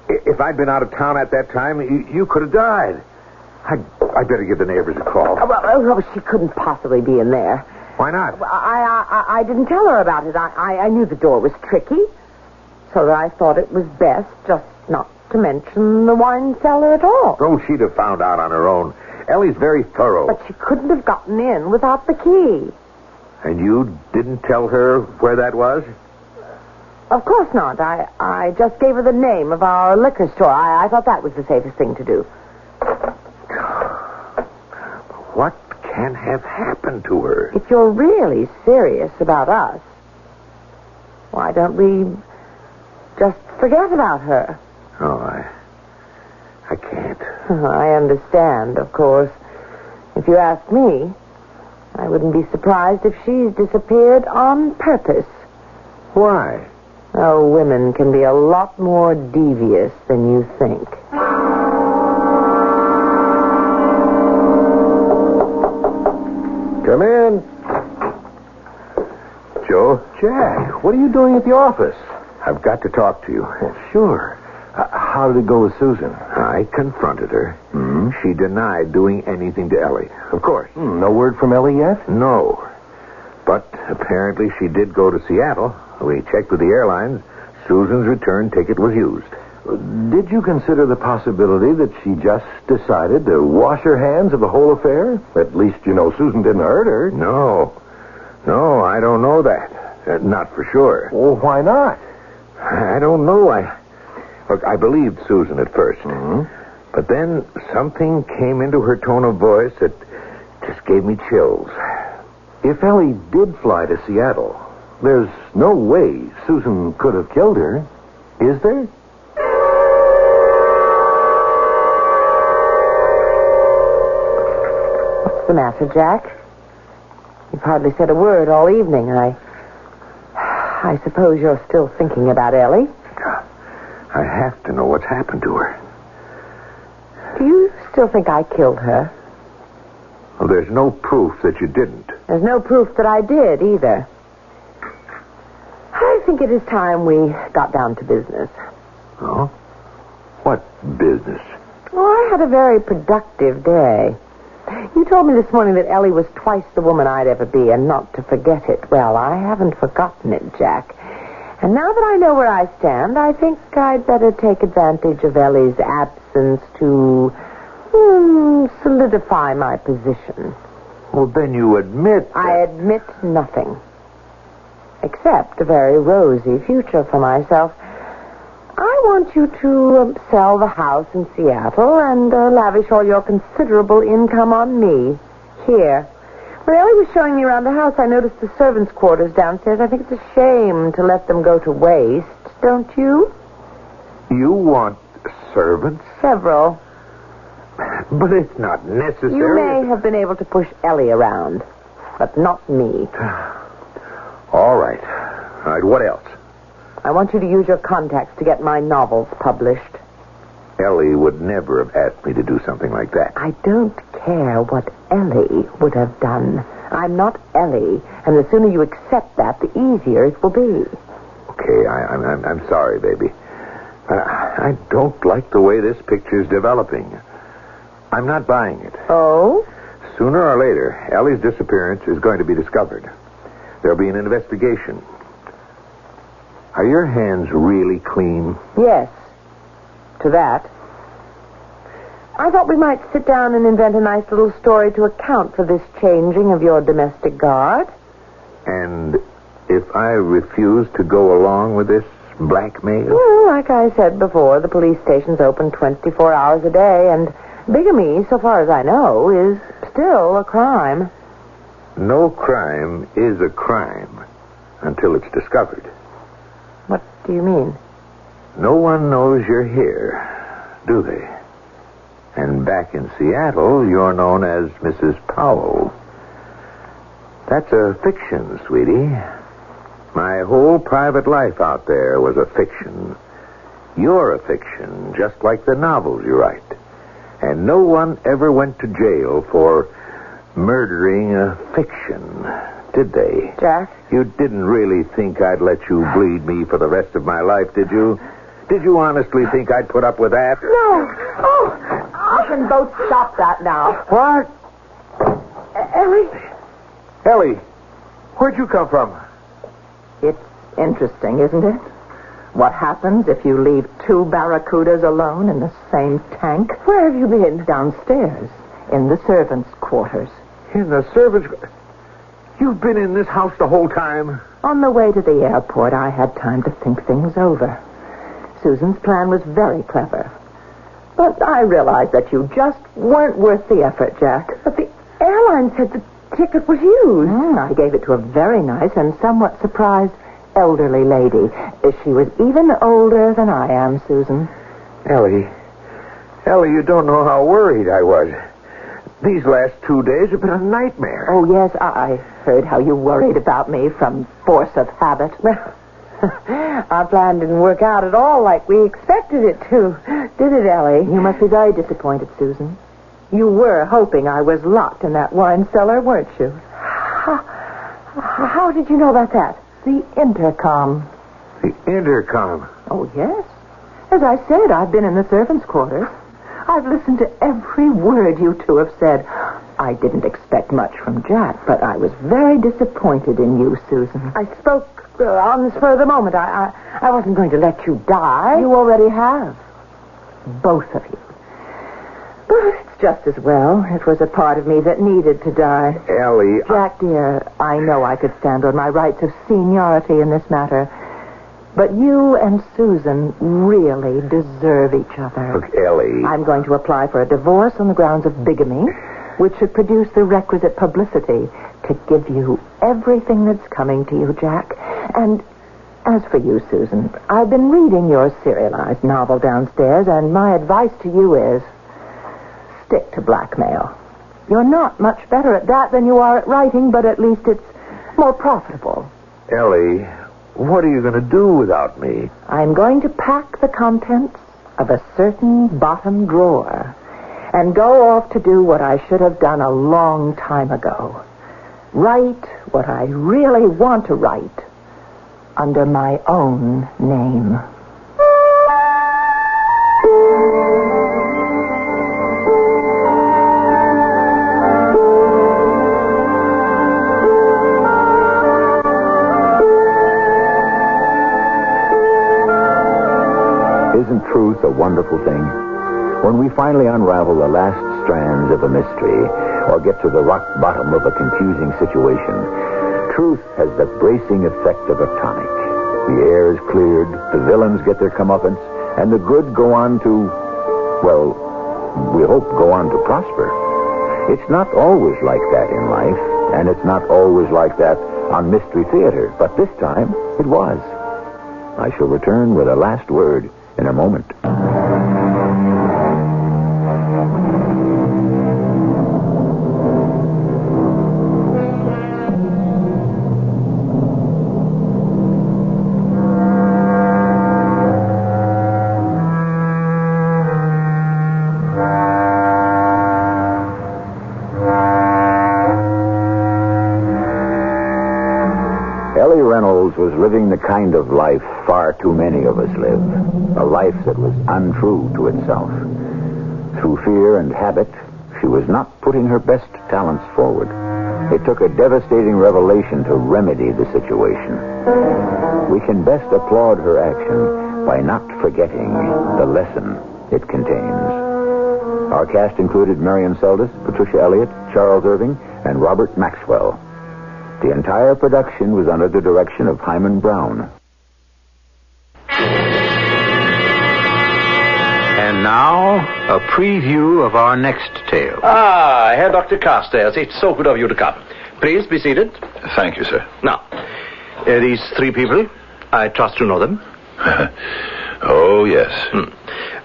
[SPEAKER 3] If I'd been out of town at that time, you could have died. I'd better give the neighbors a call.
[SPEAKER 6] Well, she couldn't possibly be in there.
[SPEAKER 3] Why not?
[SPEAKER 6] I didn't tell her about it. I knew the door was tricky, so that I thought it was best just not to mention the wine cellar at all.
[SPEAKER 3] Oh, she'd have found out on her own. Ellie's very thorough.
[SPEAKER 6] But she couldn't have gotten in without the key.
[SPEAKER 3] And you didn't tell her where that was?
[SPEAKER 6] Of course not. I just gave her the name of our liquor store. I thought that was the safest thing to do.
[SPEAKER 3] What can have happened to her?
[SPEAKER 6] If you're really serious about us, why don't we Forget about her.
[SPEAKER 3] Oh, I can't.
[SPEAKER 6] I understand, of course. If you ask me, I wouldn't be surprised if she's disappeared on purpose.
[SPEAKER 3] Why?
[SPEAKER 6] Oh, women can be a lot more devious than you think.
[SPEAKER 3] Come in. Joe?
[SPEAKER 7] Jack, what are you doing at the office?
[SPEAKER 3] I've got to talk to you.
[SPEAKER 7] Sure. How did it go with Susan?
[SPEAKER 3] I confronted her.
[SPEAKER 7] Hmm?
[SPEAKER 3] She denied doing anything to Ellie. Of course.
[SPEAKER 7] No word from Ellie yet?
[SPEAKER 3] No. But apparently she did go to Seattle. We checked with the airlines. Susan's return ticket was used.
[SPEAKER 7] Did you consider the possibility that she just decided to wash her hands of the whole affair? At least you know Susan didn't hurt her.
[SPEAKER 3] No, I don't know that. Not for sure.
[SPEAKER 7] Well, why not?
[SPEAKER 3] I don't know. Look, I believed Susan at first.
[SPEAKER 7] Mm-hmm.
[SPEAKER 3] But then something came into her tone of voice that just gave me chills.
[SPEAKER 7] If Ellie did fly to Seattle, there's no way Susan could have killed her. Is there?
[SPEAKER 6] What's the matter, Jack? You've hardly said a word all evening. I suppose you're still thinking about Ellie.
[SPEAKER 3] I have to know what's happened to her.
[SPEAKER 6] Do you still think I killed her?
[SPEAKER 3] Well, there's no proof that you didn't.
[SPEAKER 6] There's no proof that I did, either. I think it is time we got down to business.
[SPEAKER 3] Oh? What business?
[SPEAKER 6] Well, I had a very productive day. You told me this morning that Ellie was twice the woman I'd ever be and not to forget it. Well, I haven't forgotten it, Jack. And now that I know where I stand, I think I'd better take advantage of Ellie's absence to solidify my position.
[SPEAKER 3] Well, then you admit that...
[SPEAKER 6] I admit nothing. Except a very rosy future for myself. I want you to sell the house in Seattle and lavish all your considerable income on me. Here. When Ellie was showing me around the house, I noticed the servants' quarters downstairs. I think it's a shame to let them go to waste, don't you?
[SPEAKER 3] You want servants?
[SPEAKER 6] Several.
[SPEAKER 3] But it's not necessary.
[SPEAKER 6] You may have been able to push Ellie around, but not me.
[SPEAKER 3] All right. What else?
[SPEAKER 6] I want you to use your contacts to get my novels published.
[SPEAKER 3] Ellie would never have asked me to do something like that.
[SPEAKER 6] I don't care what Ellie would have done. I'm not Ellie, and the sooner you accept that, the easier it will be.
[SPEAKER 3] Okay, I'm sorry, baby. I don't like the way this picture's developing. I'm not buying it.
[SPEAKER 6] Oh?
[SPEAKER 3] Sooner or later, Ellie's disappearance is going to be discovered. There'll be an investigation. Are your hands really clean?
[SPEAKER 6] Yes. To that. I thought we might sit down and invent a nice little story to account for this changing of your domestic guard.
[SPEAKER 3] And if I refuse to go along with this blackmail?
[SPEAKER 6] Well, like I said before, the police station's open 24 hours a day, and bigamy, so far as I know, is still a crime.
[SPEAKER 3] No crime is a crime until it's discovered.
[SPEAKER 6] What do you mean?
[SPEAKER 3] No one knows you're here, do they? And back in Seattle, you're known as Mrs. Powell. That's a fiction, sweetie. My whole private life out there was a fiction. You're a fiction, just like the novels you write. And no one ever went to jail for murdering a fiction, did they?
[SPEAKER 6] Jack?
[SPEAKER 3] You didn't really think I'd let you bleed me for the rest of my life, did you? Did you honestly think I'd put up with that?
[SPEAKER 6] No. Oh, you can both stop that now.
[SPEAKER 3] What?
[SPEAKER 6] Ellie?
[SPEAKER 3] Ellie, where'd you come from?
[SPEAKER 2] It's interesting, isn't it? What happens if you leave two barracudas alone in the same tank?
[SPEAKER 6] Where have you been?
[SPEAKER 2] Downstairs, in the servants' quarters.
[SPEAKER 3] In the servants... You've been in this house the whole time?
[SPEAKER 2] On the way to the airport, I had time to think things over. Susan's plan was very clever. But I realized that you just weren't worth the effort, Jack.
[SPEAKER 6] But the airline said the ticket was used.
[SPEAKER 2] I gave it to a very nice and somewhat surprised elderly lady. She was even older than I am, Susan.
[SPEAKER 3] Ellie, you don't know how worried I was. These last 2 days have been a nightmare.
[SPEAKER 2] Oh, yes, I heard how you worried about me from force of habit.
[SPEAKER 6] Our plan didn't work out at all like we expected it to. Did it, Ellie?
[SPEAKER 2] You must be very disappointed, Susan. You were hoping I was locked in that wine cellar, weren't you?
[SPEAKER 6] How did you know about that?
[SPEAKER 2] The intercom.
[SPEAKER 3] The intercom?
[SPEAKER 2] Oh, yes. As I said, I've been in the servants' quarters. I've listened to every word you two have said. I didn't expect much from Jack, but I was very disappointed in you, Susan.
[SPEAKER 6] I spoke on the spur of the moment. I wasn't going to let you die.
[SPEAKER 2] You already have. Both of you. But it's just as well. It was a part of me that needed to die.
[SPEAKER 3] Ellie...
[SPEAKER 2] Jack, dear, I know I could stand on my rights of seniority in this matter. But you and Susan really deserve each other.
[SPEAKER 3] Look, Ellie...
[SPEAKER 2] I'm going to apply for a divorce on the grounds of bigamy, which should produce the requisite publicity to give you everything that's coming to you, Jack. And as for you, Susan, I've been reading your serialized novel downstairs, and my advice to you is stick to blackmail. You're not much better at that than you are at writing, but at least it's more profitable.
[SPEAKER 3] Ellie, what are you going to do without me?
[SPEAKER 2] I'm going to pack the contents of a certain bottom drawer and go off to do what I should have done a long time ago. Write what I really want to write under my own name.
[SPEAKER 1] Isn't truth a wonderful thing? When we finally unravel the last strands of a mystery or get to the rock bottom of a confusing situation, truth has the bracing effect of a tonic. The air is cleared, the villains get their comeuppance, and the good go on to, well, we hope go on to prosper. It's not always like that in life, and it's not always like that on Mystery Theater, but this time it was. I shall return with a last word in a moment. Ellie Reynolds was living the kind of life far too many of us live. A life that was untrue to itself. Through fear and habit, she was not putting her best talents forward. It took a devastating revelation to remedy the situation. We can best applaud her action by not forgetting the lesson it contains. Our cast included Marion Seldes, Patricia Elliott, Charles Irving, and Robert Maxwell. The entire production was under the direction of Hyman Brown.
[SPEAKER 8] And now, a preview of our next tale.
[SPEAKER 9] Ah, Herr Dr. Carstairs, it's so good of you to come. Please be seated.
[SPEAKER 7] Thank you, sir.
[SPEAKER 9] Now, these three people, I trust you know them.
[SPEAKER 7] Oh, yes.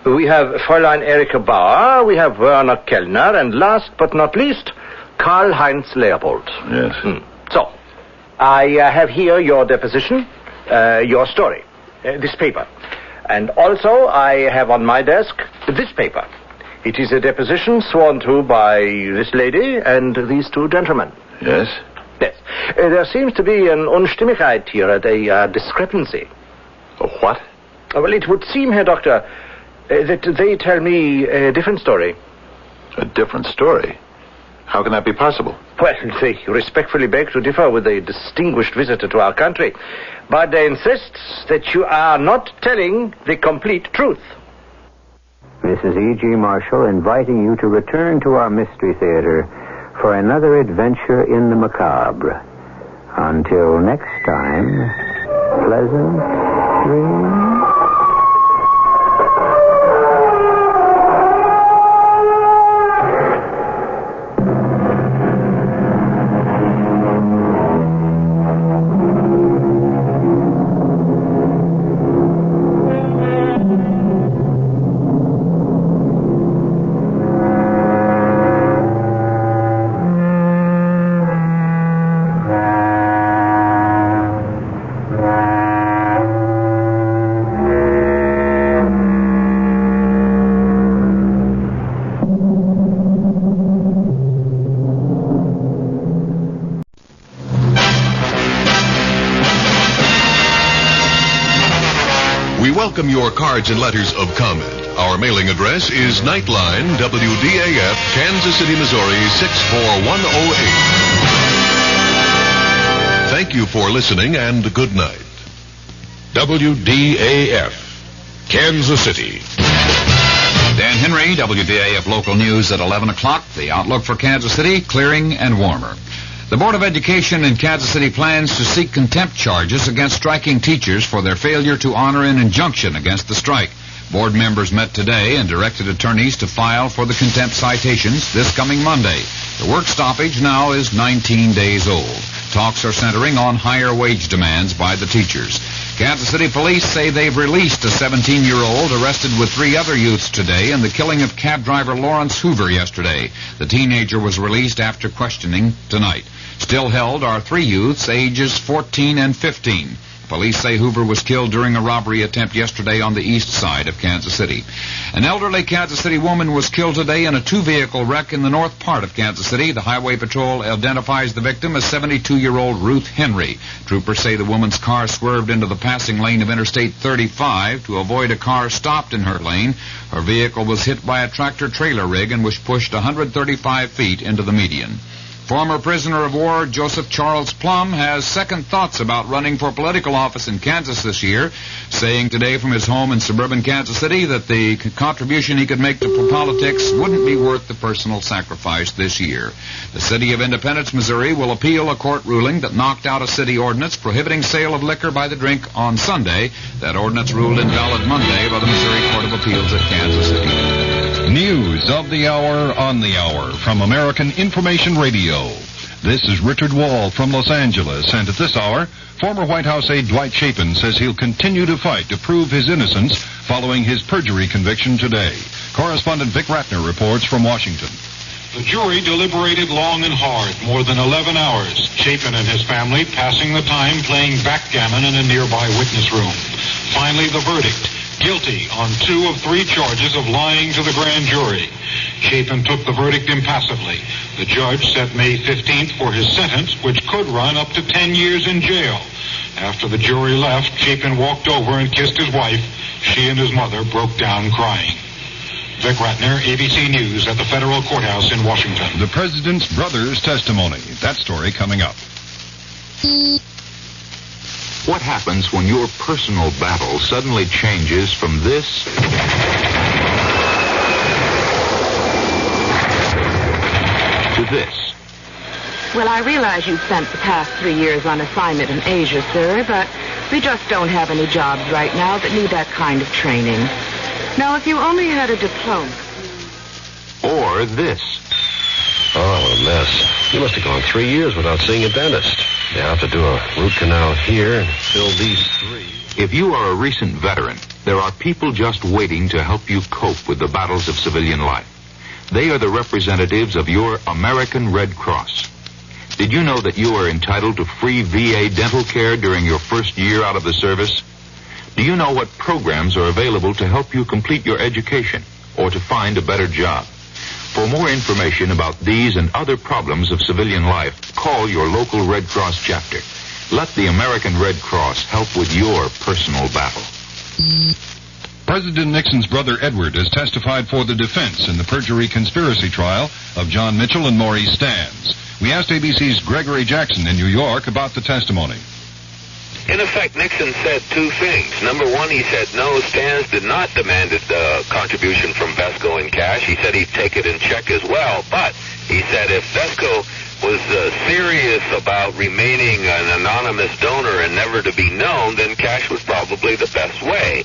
[SPEAKER 9] We have Fräulein Erika Bauer, we have Werner Kellner, and last but not least, Karl-Heinz Leopold.
[SPEAKER 7] Yes.
[SPEAKER 9] So, I have here your deposition, your story, this paper. And also, I have on my desk this paper. It is a deposition sworn to by this lady and these two gentlemen.
[SPEAKER 7] Yes?
[SPEAKER 9] Yes. There seems to be an Unstimmigkeit here, a discrepancy.
[SPEAKER 7] A what?
[SPEAKER 9] Well, it would seem, Herr Doctor, that they tell me a different story.
[SPEAKER 7] A different story? How can that be possible?
[SPEAKER 9] Well, they respectfully beg to differ with a distinguished visitor to our country. But they insist that you are not telling the complete truth.
[SPEAKER 8] This is E.G. Marshall inviting you to return to our Mystery Theater for another adventure in the macabre. Until next time, pleasant dreams.
[SPEAKER 10] welcome your cards and letters of comment. Our mailing address is Nightline, WDAF, Kansas City, Missouri, 64108. Thank you for listening, and good night.
[SPEAKER 11] WDAF, Kansas City.
[SPEAKER 12] Dan Henry, WDAF Local News at 11 o'clock. The outlook for Kansas City, clearing and warmer. The Board of Education in Kansas City plans to seek contempt charges against striking teachers for their failure to honor an injunction against the strike. Board members met today and directed attorneys to file for the contempt citations this coming Monday. The work stoppage now is 19 days old. Talks are centering on higher wage demands by the teachers. Kansas City police say they've released a 17-year-old arrested with 3 other youths today in the killing of cab driver Lawrence Hoover yesterday. The teenager was released after questioning tonight. Still held are 3 youths, ages 14 and 15. Police say Hoover was killed during a robbery attempt yesterday on the east side of Kansas City. An elderly Kansas City woman was killed today in a 2-vehicle wreck in the north part of Kansas City. The Highway Patrol identifies the victim as 72-year-old Ruth Henry. Troopers say the woman's car swerved into the passing lane of Interstate 35 to avoid a car stopped in her lane. Her vehicle was hit by a tractor-trailer rig and was pushed 135 feet into the median. Former prisoner of war Joseph Charles Plum has second thoughts about running for political office in Kansas this year, saying today from his home in suburban Kansas City that the contribution he could make to politics wouldn't be worth the personal sacrifice this year. The city of Independence, Missouri, will appeal a court ruling that knocked out a city ordinance prohibiting sale of liquor by the drink on Sunday. That ordinance ruled invalid Monday by the Missouri Court of Appeals at Kansas City.
[SPEAKER 11] News of the hour on the hour from American Information Radio. This is Richard Wall from Los Angeles, and at this hour, former White House aide Dwight Chapin says he'll continue to fight to prove his innocence following his perjury conviction today. Correspondent Vic Ratner reports from Washington.
[SPEAKER 13] The jury deliberated long and hard, more than 11 hours. Chapin and his family passing the time playing backgammon in a nearby witness room. Finally, the verdict. Guilty on 2 of 3 charges of lying to the grand jury. Chapin took the verdict impassively. The judge set May 15th for his sentence, which could run up to 10 years in jail. After the jury left, Chapin walked over and kissed his wife. She and his mother broke down crying. Vic Ratner, ABC News at the federal courthouse in Washington.
[SPEAKER 11] The president's brother's testimony. That story coming up.
[SPEAKER 12] What happens when your personal battle suddenly changes from this to this?
[SPEAKER 14] Well, I realize you've spent the past 3 years on assignment in Asia, sir, but we just don't have any jobs right now that need that kind of training. Now, if you only had a diploma.
[SPEAKER 12] Or this.
[SPEAKER 7] Oh, what a mess. You must have gone 3 years without seeing a dentist. You have to do a root canal here and fill these 3.
[SPEAKER 12] If you are a recent veteran, there are people just waiting to help you cope with the battles of civilian life. They are the representatives of your American Red Cross. Did you know that you are entitled to free VA dental care during your first year out of the service? Do you know what programs are available to help you complete your education or to find a better job? For more information about these and other problems of civilian life, call your local Red Cross chapter. Let the American Red Cross help with your personal battle.
[SPEAKER 11] President Nixon's brother Edward has testified for the defense in the perjury conspiracy trial of John Mitchell and Maurice Stans. We asked ABC's Gregory Jackson in New York about the testimony.
[SPEAKER 15] In effect, Nixon said 2 things. Number one, he said no, Stans did not demand a contribution from Vesco in cash. He said he'd take it in check as well. But he said if Vesco was serious about remaining an anonymous donor and never to be known, then cash was probably the best way.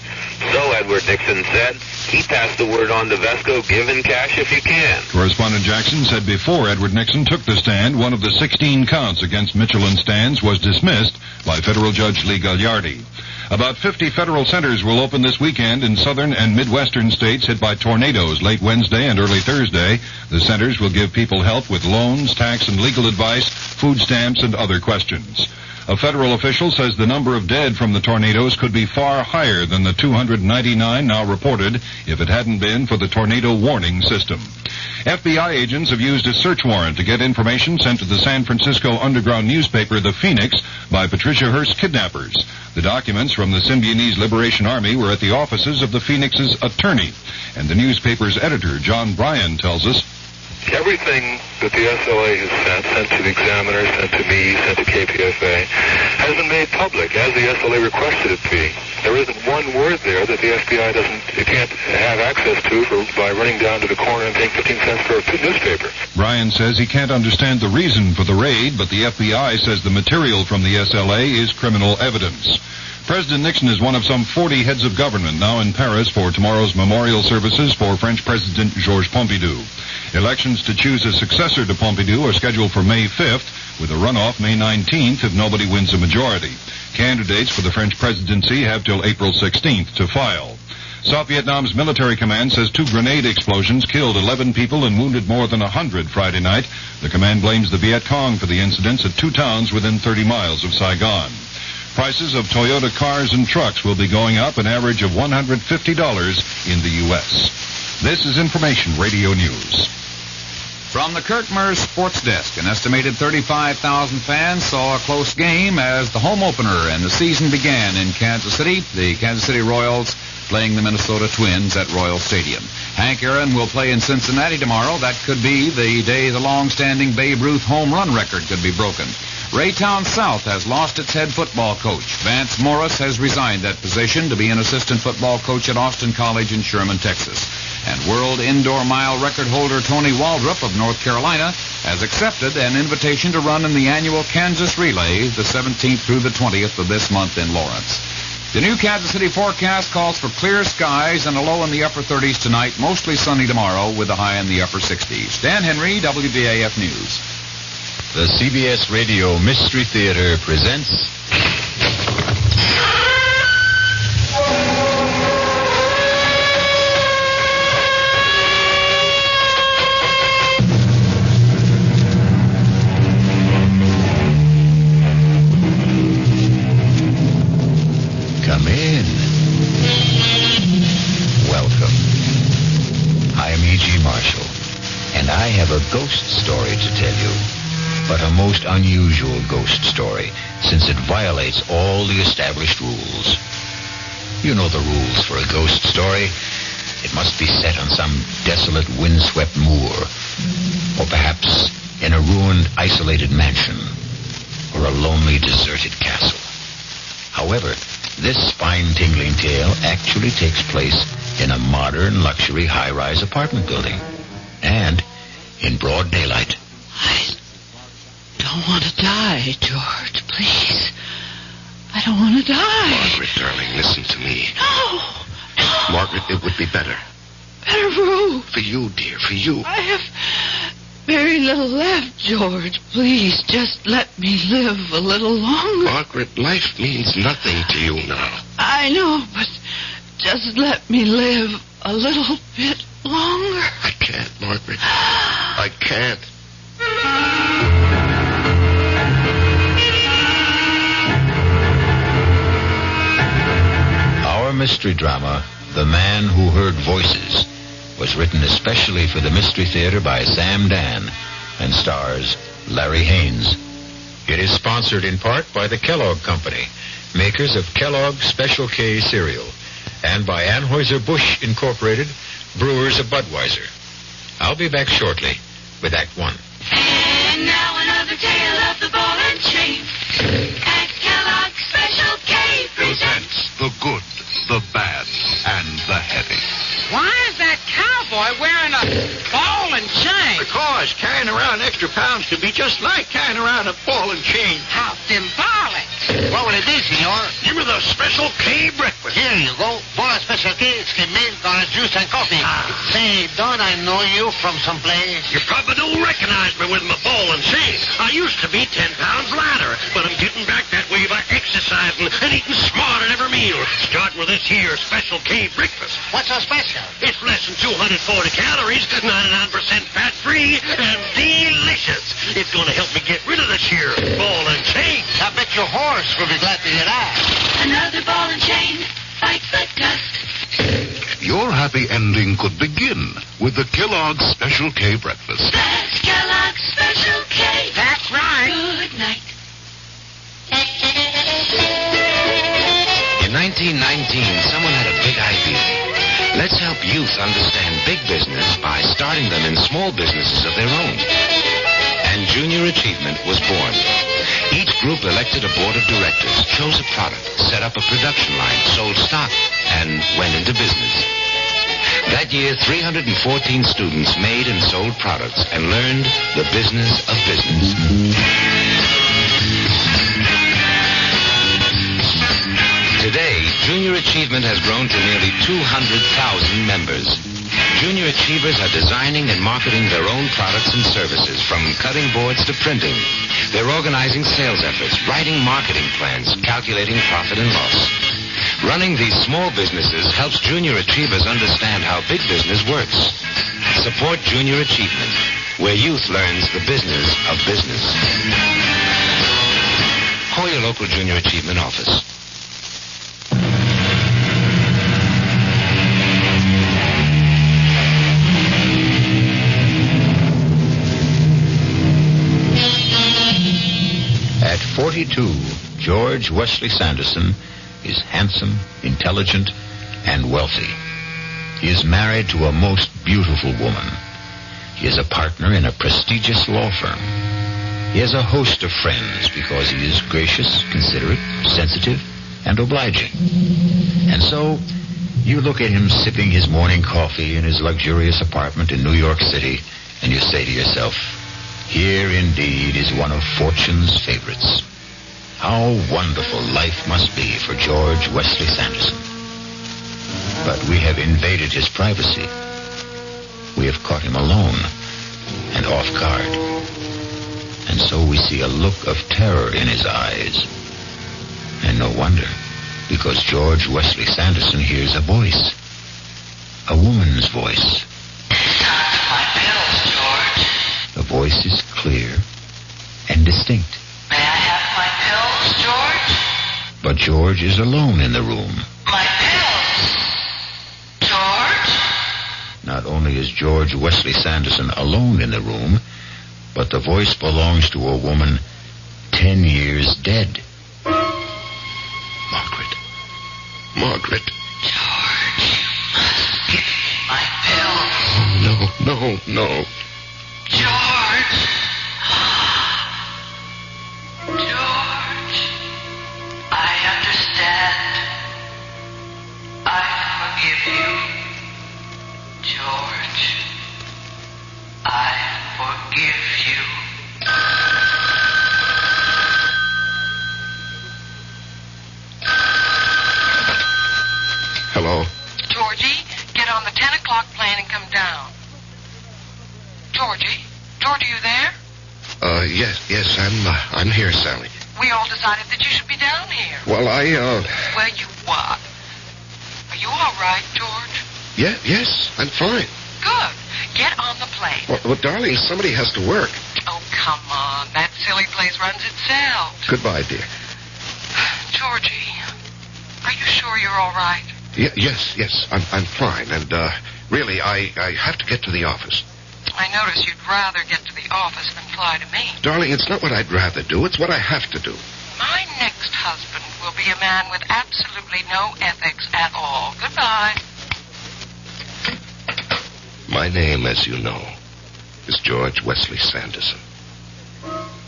[SPEAKER 15] So, Edward Nixon said, he passed the word on to Vesco, give in cash if you can.
[SPEAKER 11] Correspondent Jackson said before Edward Nixon took the stand, one of the 16 counts against Mitchell and Stans was dismissed by federal Judge Lee Gagliardi. About 50 federal centers will open this weekend in southern and midwestern states hit by tornadoes late Wednesday and early Thursday. The centers will give people help with loans, tax and legal advice, food stamps, and other questions. A federal official says the number of dead from the tornadoes could be far higher than the 299 now reported if it hadn't been for the tornado warning system. FBI agents have used a search warrant to get information sent to the San Francisco underground newspaper The Phoenix by Patricia Hearst's kidnappers. The documents from the Symbionese Liberation Army were at the offices of the Phoenix's attorney. And the newspaper's editor, John Bryan, tells us,
[SPEAKER 15] everything that the SLA has sent to the Examiner, sent to me, sent to KPFA, has been made public as the SLA requested it to be. There isn't one word there that the FBI can't have access to by running down to the corner and paying 15 cents for a newspaper.
[SPEAKER 11] Bryan says he can't understand the reason for the raid, but the FBI says the material from the SLA is criminal evidence. President Nixon is one of some 40 heads of government now in Paris for tomorrow's memorial services for French President Georges Pompidou. Elections to choose a successor to Pompidou are scheduled for May 5th, with a runoff May 19th if nobody wins a majority. Candidates for the French presidency have till April 16th to file. South Vietnam's military command says 2 grenade explosions killed 11 people and wounded more than 100 Friday night. The command blames the Viet Cong for the incidents at 2 towns within 30 miles of Saigon. Prices of Toyota cars and trucks will be going up an average of $150 in the U.S. This is Information Radio News.
[SPEAKER 12] From the Kurt Murs Sports Desk, an estimated 35,000 fans saw a close game as the home opener and the season began in Kansas City. The Kansas City Royals playing the Minnesota Twins at Royal Stadium. Hank Aaron will play in Cincinnati tomorrow. That could be the day the long-standing Babe Ruth home run record could be broken. Raytown South has lost its head football coach. Vance Morris has resigned that position to be an assistant football coach at Austin College in Sherman, Texas. And world indoor mile record holder Tony Waldrop of North Carolina has accepted an invitation to run in the annual Kansas Relay the 17th through the 20th of this month in Lawrence. The new Kansas City forecast calls for clear skies and a low in the upper 30s tonight, mostly sunny tomorrow with a high in the upper 60s. Dan Henry, WDAF News.
[SPEAKER 16] The CBS Radio Mystery Theater presents... Come in. Welcome. I am E.G. Marshall, and I have a ghost story to tell you. But a most unusual ghost story, since it violates all the established rules. You know the rules for a ghost story. It must be set on some desolate, windswept moor, or perhaps in a ruined, isolated mansion, or a lonely, deserted castle. However, this spine-tingling tale actually takes place in a modern, luxury, high-rise apartment building, and in broad daylight.
[SPEAKER 17] I don't want to die, George. Please. I don't want to die.
[SPEAKER 18] Margaret, darling, listen to me.
[SPEAKER 17] No.
[SPEAKER 18] Margaret, it would be better.
[SPEAKER 17] Better for who?
[SPEAKER 18] For you, dear, for you.
[SPEAKER 17] I have very little left, George. Please, just let me live a little longer.
[SPEAKER 18] Margaret, life means nothing to you now.
[SPEAKER 17] I know, but just let me live a little bit longer.
[SPEAKER 18] I can't, Margaret. I can't.
[SPEAKER 16] Our mystery drama, The Man Who Heard Voices, was written especially for the Mystery Theater by Sam Dan and stars Larry Haynes. It is sponsored in part by the Kellogg Company, makers of Kellogg's Special K cereal, and by Anheuser-Busch Incorporated, brewers of Budweiser. I'll be back shortly with Act One.
[SPEAKER 19] And now another tale of the ball and chain. At Kellogg's Special K presents
[SPEAKER 10] The good, the bad, and the heavy.
[SPEAKER 20] Why is that cowboy wearing a ball and chain?
[SPEAKER 21] Because carrying around extra pounds can be just like carrying around a ball and chain.
[SPEAKER 20] How symbolic.
[SPEAKER 21] What will it be, senor?
[SPEAKER 18] Give me the Special K breakfast.
[SPEAKER 21] Here you go. Bon Special K, it's milk on juice and coffee. Say, don't I know you from someplace?
[SPEAKER 18] You probably don't recognize me with my ball and chain. I used to be 10 pounds lighter, but I'm getting back that way by exercising and eating smart at every meal. Start with this here Special K breakfast.
[SPEAKER 21] What's so special?
[SPEAKER 18] It's less than 240 calories, 99% fat-free, and delicious. It's going to help me get rid of this here ball and chain.
[SPEAKER 21] I bet your horse will be glad to hear that.
[SPEAKER 19] another ball and chain fights the dust.
[SPEAKER 18] Your
[SPEAKER 10] happy ending could begin with the Kellogg's Special K breakfast.
[SPEAKER 19] That's Kellogg's Special K.
[SPEAKER 20] That's right.
[SPEAKER 19] Good night.
[SPEAKER 4] In 1919, someone had a big idea. Let's help youth understand big business by starting them in small businesses of their own. And Junior Achievement was born. Each group elected a board of directors, chose a product, set up a production line, sold stock, and went into business. That year, 314 students made and sold products and learned the business of business. Today, Junior Achievement has grown to nearly 200,000 members. Junior Achievers are designing and marketing their own products and services, from cutting boards to printing. They're organizing sales efforts, writing marketing plans, calculating profit and loss. Running these small businesses helps Junior Achievers understand how big business works. Support Junior Achievement, where youth learns the business of business. Call your local Junior Achievement office.
[SPEAKER 16] At 42, George Wesley Sanderson is handsome, intelligent, and wealthy. He is married to a most beautiful woman. He is a partner in a prestigious law firm. He has a host of friends because he is gracious, considerate, sensitive, and obliging. And so, you look at him sipping his morning coffee in his luxurious apartment in New York City, and you say to yourself, here indeed is one of fortune's favorites. How wonderful life must be for George Wesley Sanderson. But we have invaded his privacy. We have caught him alone and off guard. And so we see a look of terror in his eyes. And no wonder, because George Wesley Sanderson hears a voice. A woman's voice.
[SPEAKER 19] My pills, George.
[SPEAKER 16] The voice is clear and distinct.
[SPEAKER 19] May I have my pills, George?
[SPEAKER 16] But George is alone in the room.
[SPEAKER 19] My pills. George?
[SPEAKER 16] Not only is George Wesley Sanderson alone in the room, but the voice belongs to a woman 10 years dead. Margaret. Margaret.
[SPEAKER 19] George, you must give me my pills.
[SPEAKER 16] No.
[SPEAKER 19] George. George, I understand. I forgive you. George, I forgive you.
[SPEAKER 16] Hello?
[SPEAKER 20] Georgie, get on the 10 o'clock plane and come down. Georgie, are you there?
[SPEAKER 22] Yes, I'm here, Sally.
[SPEAKER 20] We all decided that you should be down here.
[SPEAKER 22] Well,
[SPEAKER 20] Well, you what? Are you all right, George?
[SPEAKER 22] Yes, I'm fine.
[SPEAKER 20] Good. Get on the plane.
[SPEAKER 22] Well, darling, somebody has to work.
[SPEAKER 20] Oh, come on. That silly place runs itself.
[SPEAKER 22] Goodbye, dear.
[SPEAKER 20] Georgie, are you sure you're all right?
[SPEAKER 22] Yes, I'm fine. And, really, I have to get to the office.
[SPEAKER 20] I notice you'd rather get to the office than fly to me.
[SPEAKER 22] Darling, it's not what I'd rather do. It's what I have to do.
[SPEAKER 20] My next husband will be a man with absolutely no ethics at all. Goodbye.
[SPEAKER 22] My name, as you know, is George Wesley Sanderson.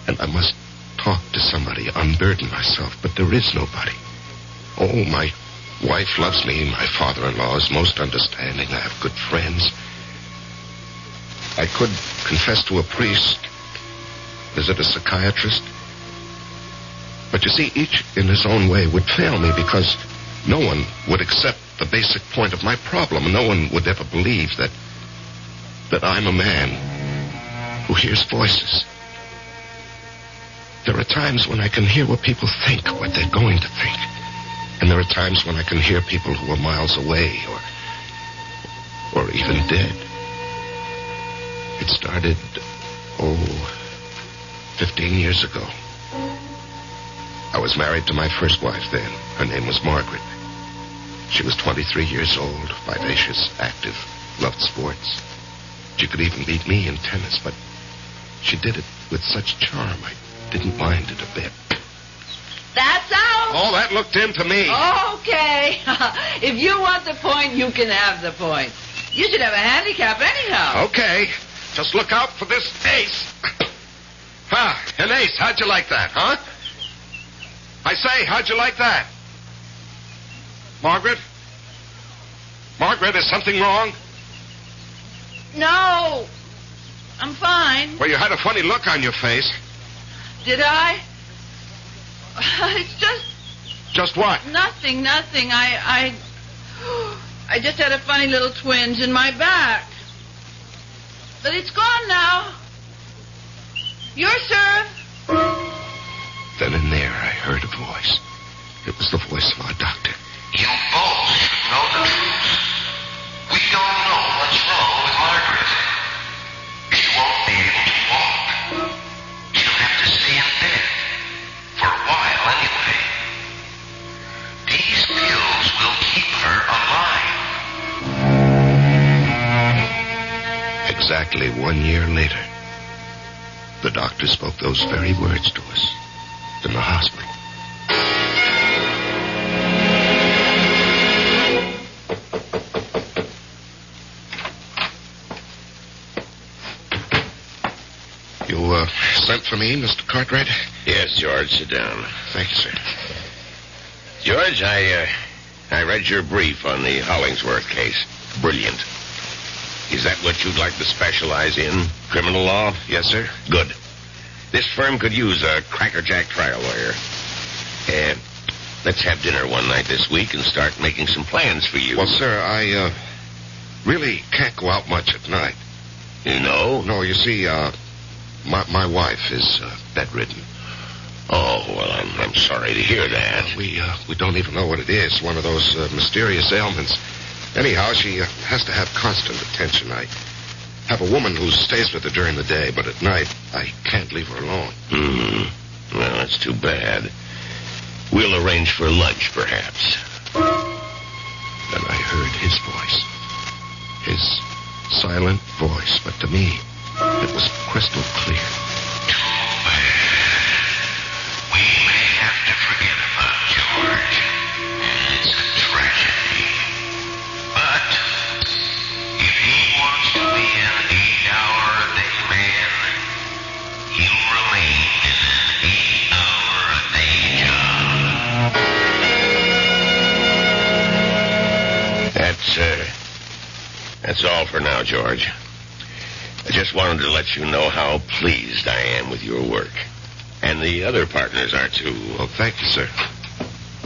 [SPEAKER 22] And I must talk to somebody, unburden myself, but there is nobody. Oh, my wife loves me. My father-in-law is most understanding. I have good friends. I could confess to a priest, visit a psychiatrist. But you see, each in his own way would fail me because no one would accept the basic point of my problem. No one would ever believe that I'm a man who hears voices. There are times when I can hear what people think, what they're going to think. And there are times when I can hear people who are miles away or even dead. It started, 15 years ago. I was married to my first wife then. Her name was Margaret. She was 23 years old, vivacious, active, loved sports. She could even beat me in tennis, but she did it with such charm, I didn't mind it a bit.
[SPEAKER 5] That's out.
[SPEAKER 22] Oh, that looked into me.
[SPEAKER 5] Okay. If you want the point, you can have the point. You should have a handicap anyhow.
[SPEAKER 22] Okay. Just look out for this ace. An ace. How'd you like that, huh? I say, how'd you like that? Margaret? Margaret, is something wrong?
[SPEAKER 5] No. I'm fine.
[SPEAKER 22] Well, you had a funny look on your face.
[SPEAKER 5] Did I? It's just...
[SPEAKER 22] Just what?
[SPEAKER 5] Nothing. I just had a funny little twinge in my back. But it's gone now. Your serve.
[SPEAKER 22] Then and there, I heard a voice. It was the voice of our doctor.
[SPEAKER 18] You both know the truth. We don't know what's wrong with Margaret. She won't be able to walk. She'll have to stay in bed. For a while, anyway. These pills will keep her alive.
[SPEAKER 22] Exactly 1 year later, the doctor spoke those very words to us in the hospital. You sent for me, Mr. Cartwright?
[SPEAKER 15] Yes, George, sit down.
[SPEAKER 22] Thank you, sir.
[SPEAKER 15] George, I read your brief on the Hollingsworth case. Brilliant. Is that what you'd like to specialize in? Criminal law?
[SPEAKER 22] Yes, sir.
[SPEAKER 15] Good. This firm could use a crackerjack trial lawyer. Let's have dinner one night this week and start making some plans for you.
[SPEAKER 22] Well, sir, I really can't go out much at night.
[SPEAKER 15] You know?
[SPEAKER 22] No, you see, my wife is bedridden.
[SPEAKER 15] Oh, well, I'm sorry to hear that.
[SPEAKER 22] We don't even know what it is. One of those mysterious ailments. Anyhow, she has to have constant attention. I have a woman who stays with her during the day, but at night I can't leave her alone.
[SPEAKER 15] Well, that's too bad. We'll arrange for lunch, perhaps.
[SPEAKER 22] Then I heard his voice. His silent voice, but to me, it was crystal clear.
[SPEAKER 18] We may have to forget about George. It's a tragedy. But if he wants to be an 8-hour-a-day man, he'll remain in an 8-hour-a-day job.
[SPEAKER 15] That's all for now, George. I just wanted to let you know how pleased I am with your work. And the other partners are too.
[SPEAKER 22] Well, thank you, sir.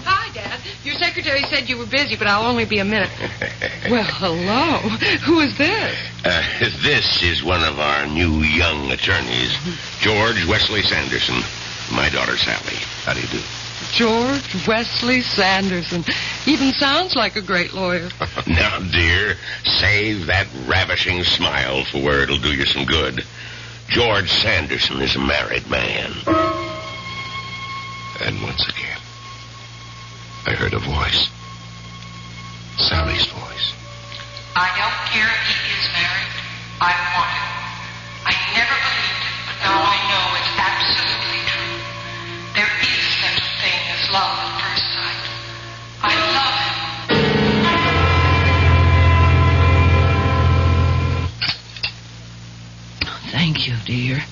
[SPEAKER 20] Hi, Dad. Your secretary said you were busy, but I'll only be a minute. Well, hello. Who is this?
[SPEAKER 15] This is one of our new young attorneys, George Wesley Sanderson. My daughter, Sally. How do you do?
[SPEAKER 20] George Wesley Sanderson. Even sounds like a great lawyer.
[SPEAKER 15] Now, dear, save that ravishing smile for where it'll do you some good. George Sanderson is a married man.
[SPEAKER 22] And once again, I heard a voice. Sally's voice.
[SPEAKER 20] I don't care if he is married. I want him. I never believed it, but now I know it's absolutely true. There is such a thing as love at first sight. I love him.
[SPEAKER 17] Thank you, dear.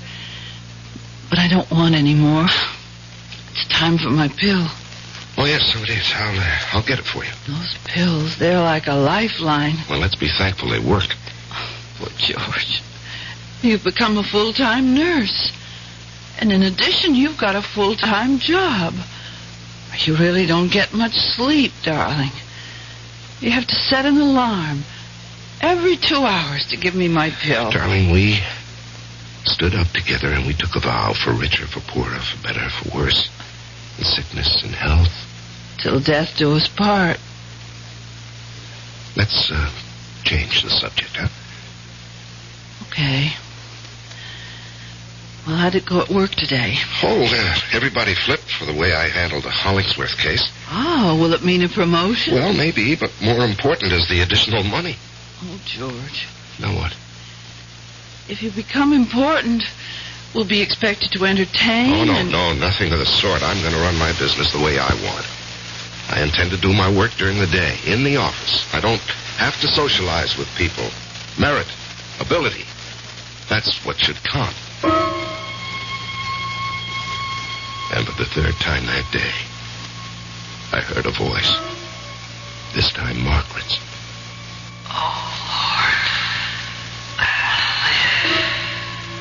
[SPEAKER 17] But I don't want any more. It's time for my pill.
[SPEAKER 22] Oh, yes, so it is. I'll get it for you.
[SPEAKER 17] Those pills, they're like a lifeline.
[SPEAKER 22] Well, let's be thankful they work.
[SPEAKER 17] Well, George, you've become a full-time nurse. And in addition, you've got a full-time job. You really don't get much sleep, darling. You have to set an alarm every 2 hours to give me my pill.
[SPEAKER 22] Darling, we stood up together and we took a vow for richer, for poorer, for better, for worse, in sickness and health.
[SPEAKER 17] Till death do us part.
[SPEAKER 22] Let's change the subject, huh?
[SPEAKER 17] Okay. Well, how'd it go at work today?
[SPEAKER 22] Everybody flipped for the way I handled the Hollingsworth case.
[SPEAKER 17] Oh, will it mean a promotion?
[SPEAKER 22] Well, maybe, but more important is the additional money.
[SPEAKER 17] Oh, George.
[SPEAKER 22] Now what?
[SPEAKER 17] If you become important, we'll be expected to entertain.
[SPEAKER 22] No, nothing of the sort. I'm going to run my business the way I want. I intend to do my work during the day, in the office. I don't have to socialize with people. Merit, ability, that's what should count. And for the third time that day, I heard a voice. This time Margaret's.
[SPEAKER 20] Oh, Lord. I want to live.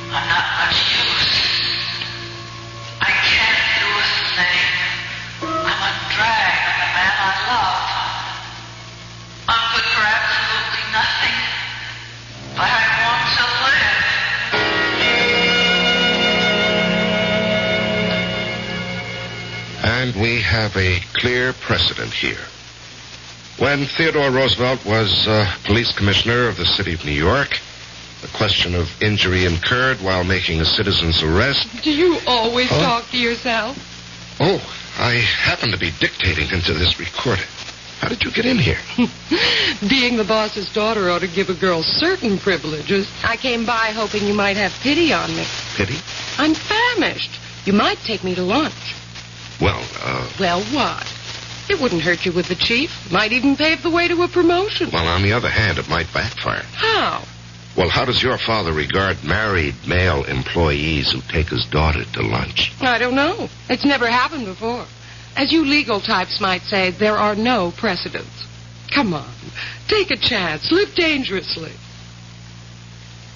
[SPEAKER 20] I'm not much use. I can't do a thing. I'm a drag on the man I love. I'm good for absolutely nothing. But I want to live.
[SPEAKER 22] And we have a clear precedent here. When Theodore Roosevelt was police commissioner of the city of New York, the question of injury incurred while making a citizen's arrest...
[SPEAKER 3] Do you always talk to yourself?
[SPEAKER 22] Oh, I happen to be dictating into this recorder. How did you get in here?
[SPEAKER 3] Being the boss's daughter ought to give a girl certain privileges. I came by hoping you might have pity on me.
[SPEAKER 22] Pity?
[SPEAKER 3] I'm famished. You might take me to lunch.
[SPEAKER 22] Well,
[SPEAKER 3] Well, what? It wouldn't hurt you with the chief. Might even pave the way to a promotion.
[SPEAKER 22] Well, on the other hand, it might backfire.
[SPEAKER 3] How?
[SPEAKER 22] Well, how does your father regard married male employees who take his daughter to lunch?
[SPEAKER 3] I don't know. It's never happened before. As you legal types might say, there are no precedents. Come on. Take a chance. Live dangerously.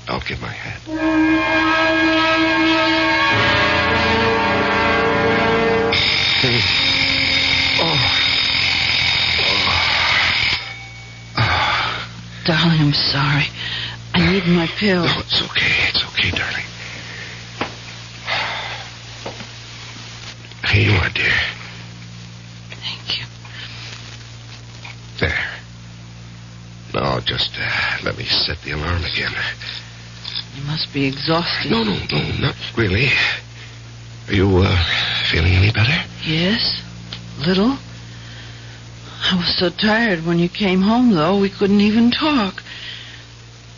[SPEAKER 22] I'll give my hat.
[SPEAKER 17] Darling, I'm sorry. I need my pill.
[SPEAKER 22] No, it's okay. It's okay, darling. Here you are, dear.
[SPEAKER 17] Thank you.
[SPEAKER 22] There. Now, just let me set the alarm again.
[SPEAKER 17] You must be exhausted.
[SPEAKER 22] No, not really. Are you feeling any better?
[SPEAKER 17] Yes, little. I was so tired when you came home, though, we couldn't even talk.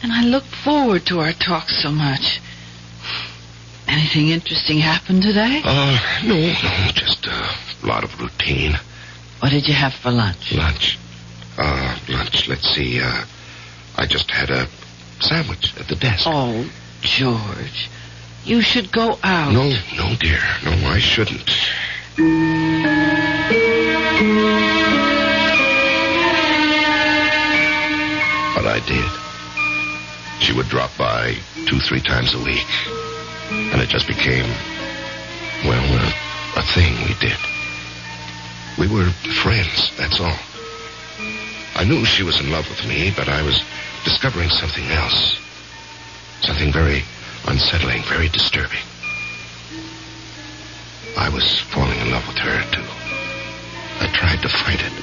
[SPEAKER 17] And I looked forward to our talk so much. Anything interesting happened today?
[SPEAKER 22] No, just a lot of routine.
[SPEAKER 17] What did you have for lunch?
[SPEAKER 22] Lunch. Let's see, I just had a sandwich at the desk.
[SPEAKER 17] Oh, George, you should go out.
[SPEAKER 22] No, dear. No, I shouldn't. But I did. She would drop by 2-3 times a week. And it just became, well, a thing we did. We were friends, that's all. I knew she was in love with me, but I was discovering something else. Something very unsettling, very disturbing. I was falling in love with her, too. I tried to fight it.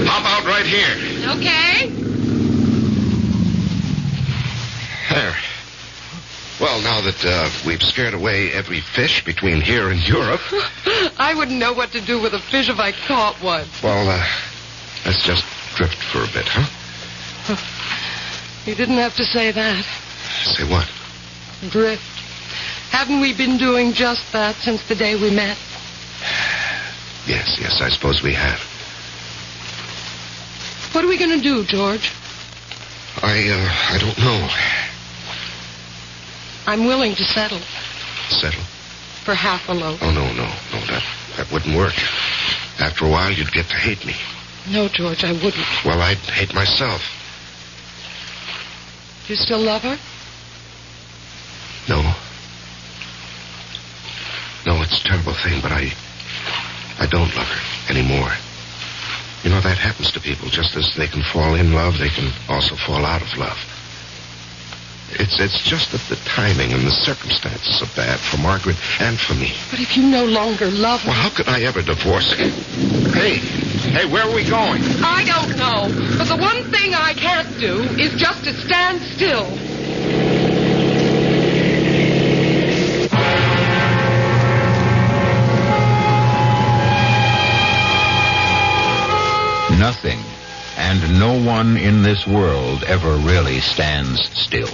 [SPEAKER 22] How about right here?
[SPEAKER 3] Okay.
[SPEAKER 22] There. Well, now that we've scared away every fish between here and Europe...
[SPEAKER 3] I wouldn't know what to do with a fish if I caught one.
[SPEAKER 22] Well, let's just drift for a bit, huh?
[SPEAKER 3] You didn't have to say that.
[SPEAKER 22] Say what?
[SPEAKER 3] Drift. Haven't we been doing just that since the day we met?
[SPEAKER 22] Yes, I suppose we have.
[SPEAKER 3] What are we going to do, George?
[SPEAKER 22] I don't know.
[SPEAKER 3] I'm willing to settle.
[SPEAKER 22] Settle?
[SPEAKER 3] For half a loaf.
[SPEAKER 22] Oh, no, that wouldn't work. After a while, you'd get to hate me.
[SPEAKER 3] No, George, I wouldn't.
[SPEAKER 22] Well, I'd hate myself.
[SPEAKER 3] You still love her?
[SPEAKER 22] No. No, it's a terrible thing, but I don't love her anymore. You know, that happens to people. Just as they can fall in love, they can also fall out of love. It's just that the timing and the circumstances are bad for Margaret and for me.
[SPEAKER 3] But if you no longer love her...
[SPEAKER 22] Well, how could I ever divorce her? Hey, where are we going?
[SPEAKER 3] I don't know. But the one thing I can't do is just to stand still.
[SPEAKER 16] no one in this world ever really stands still.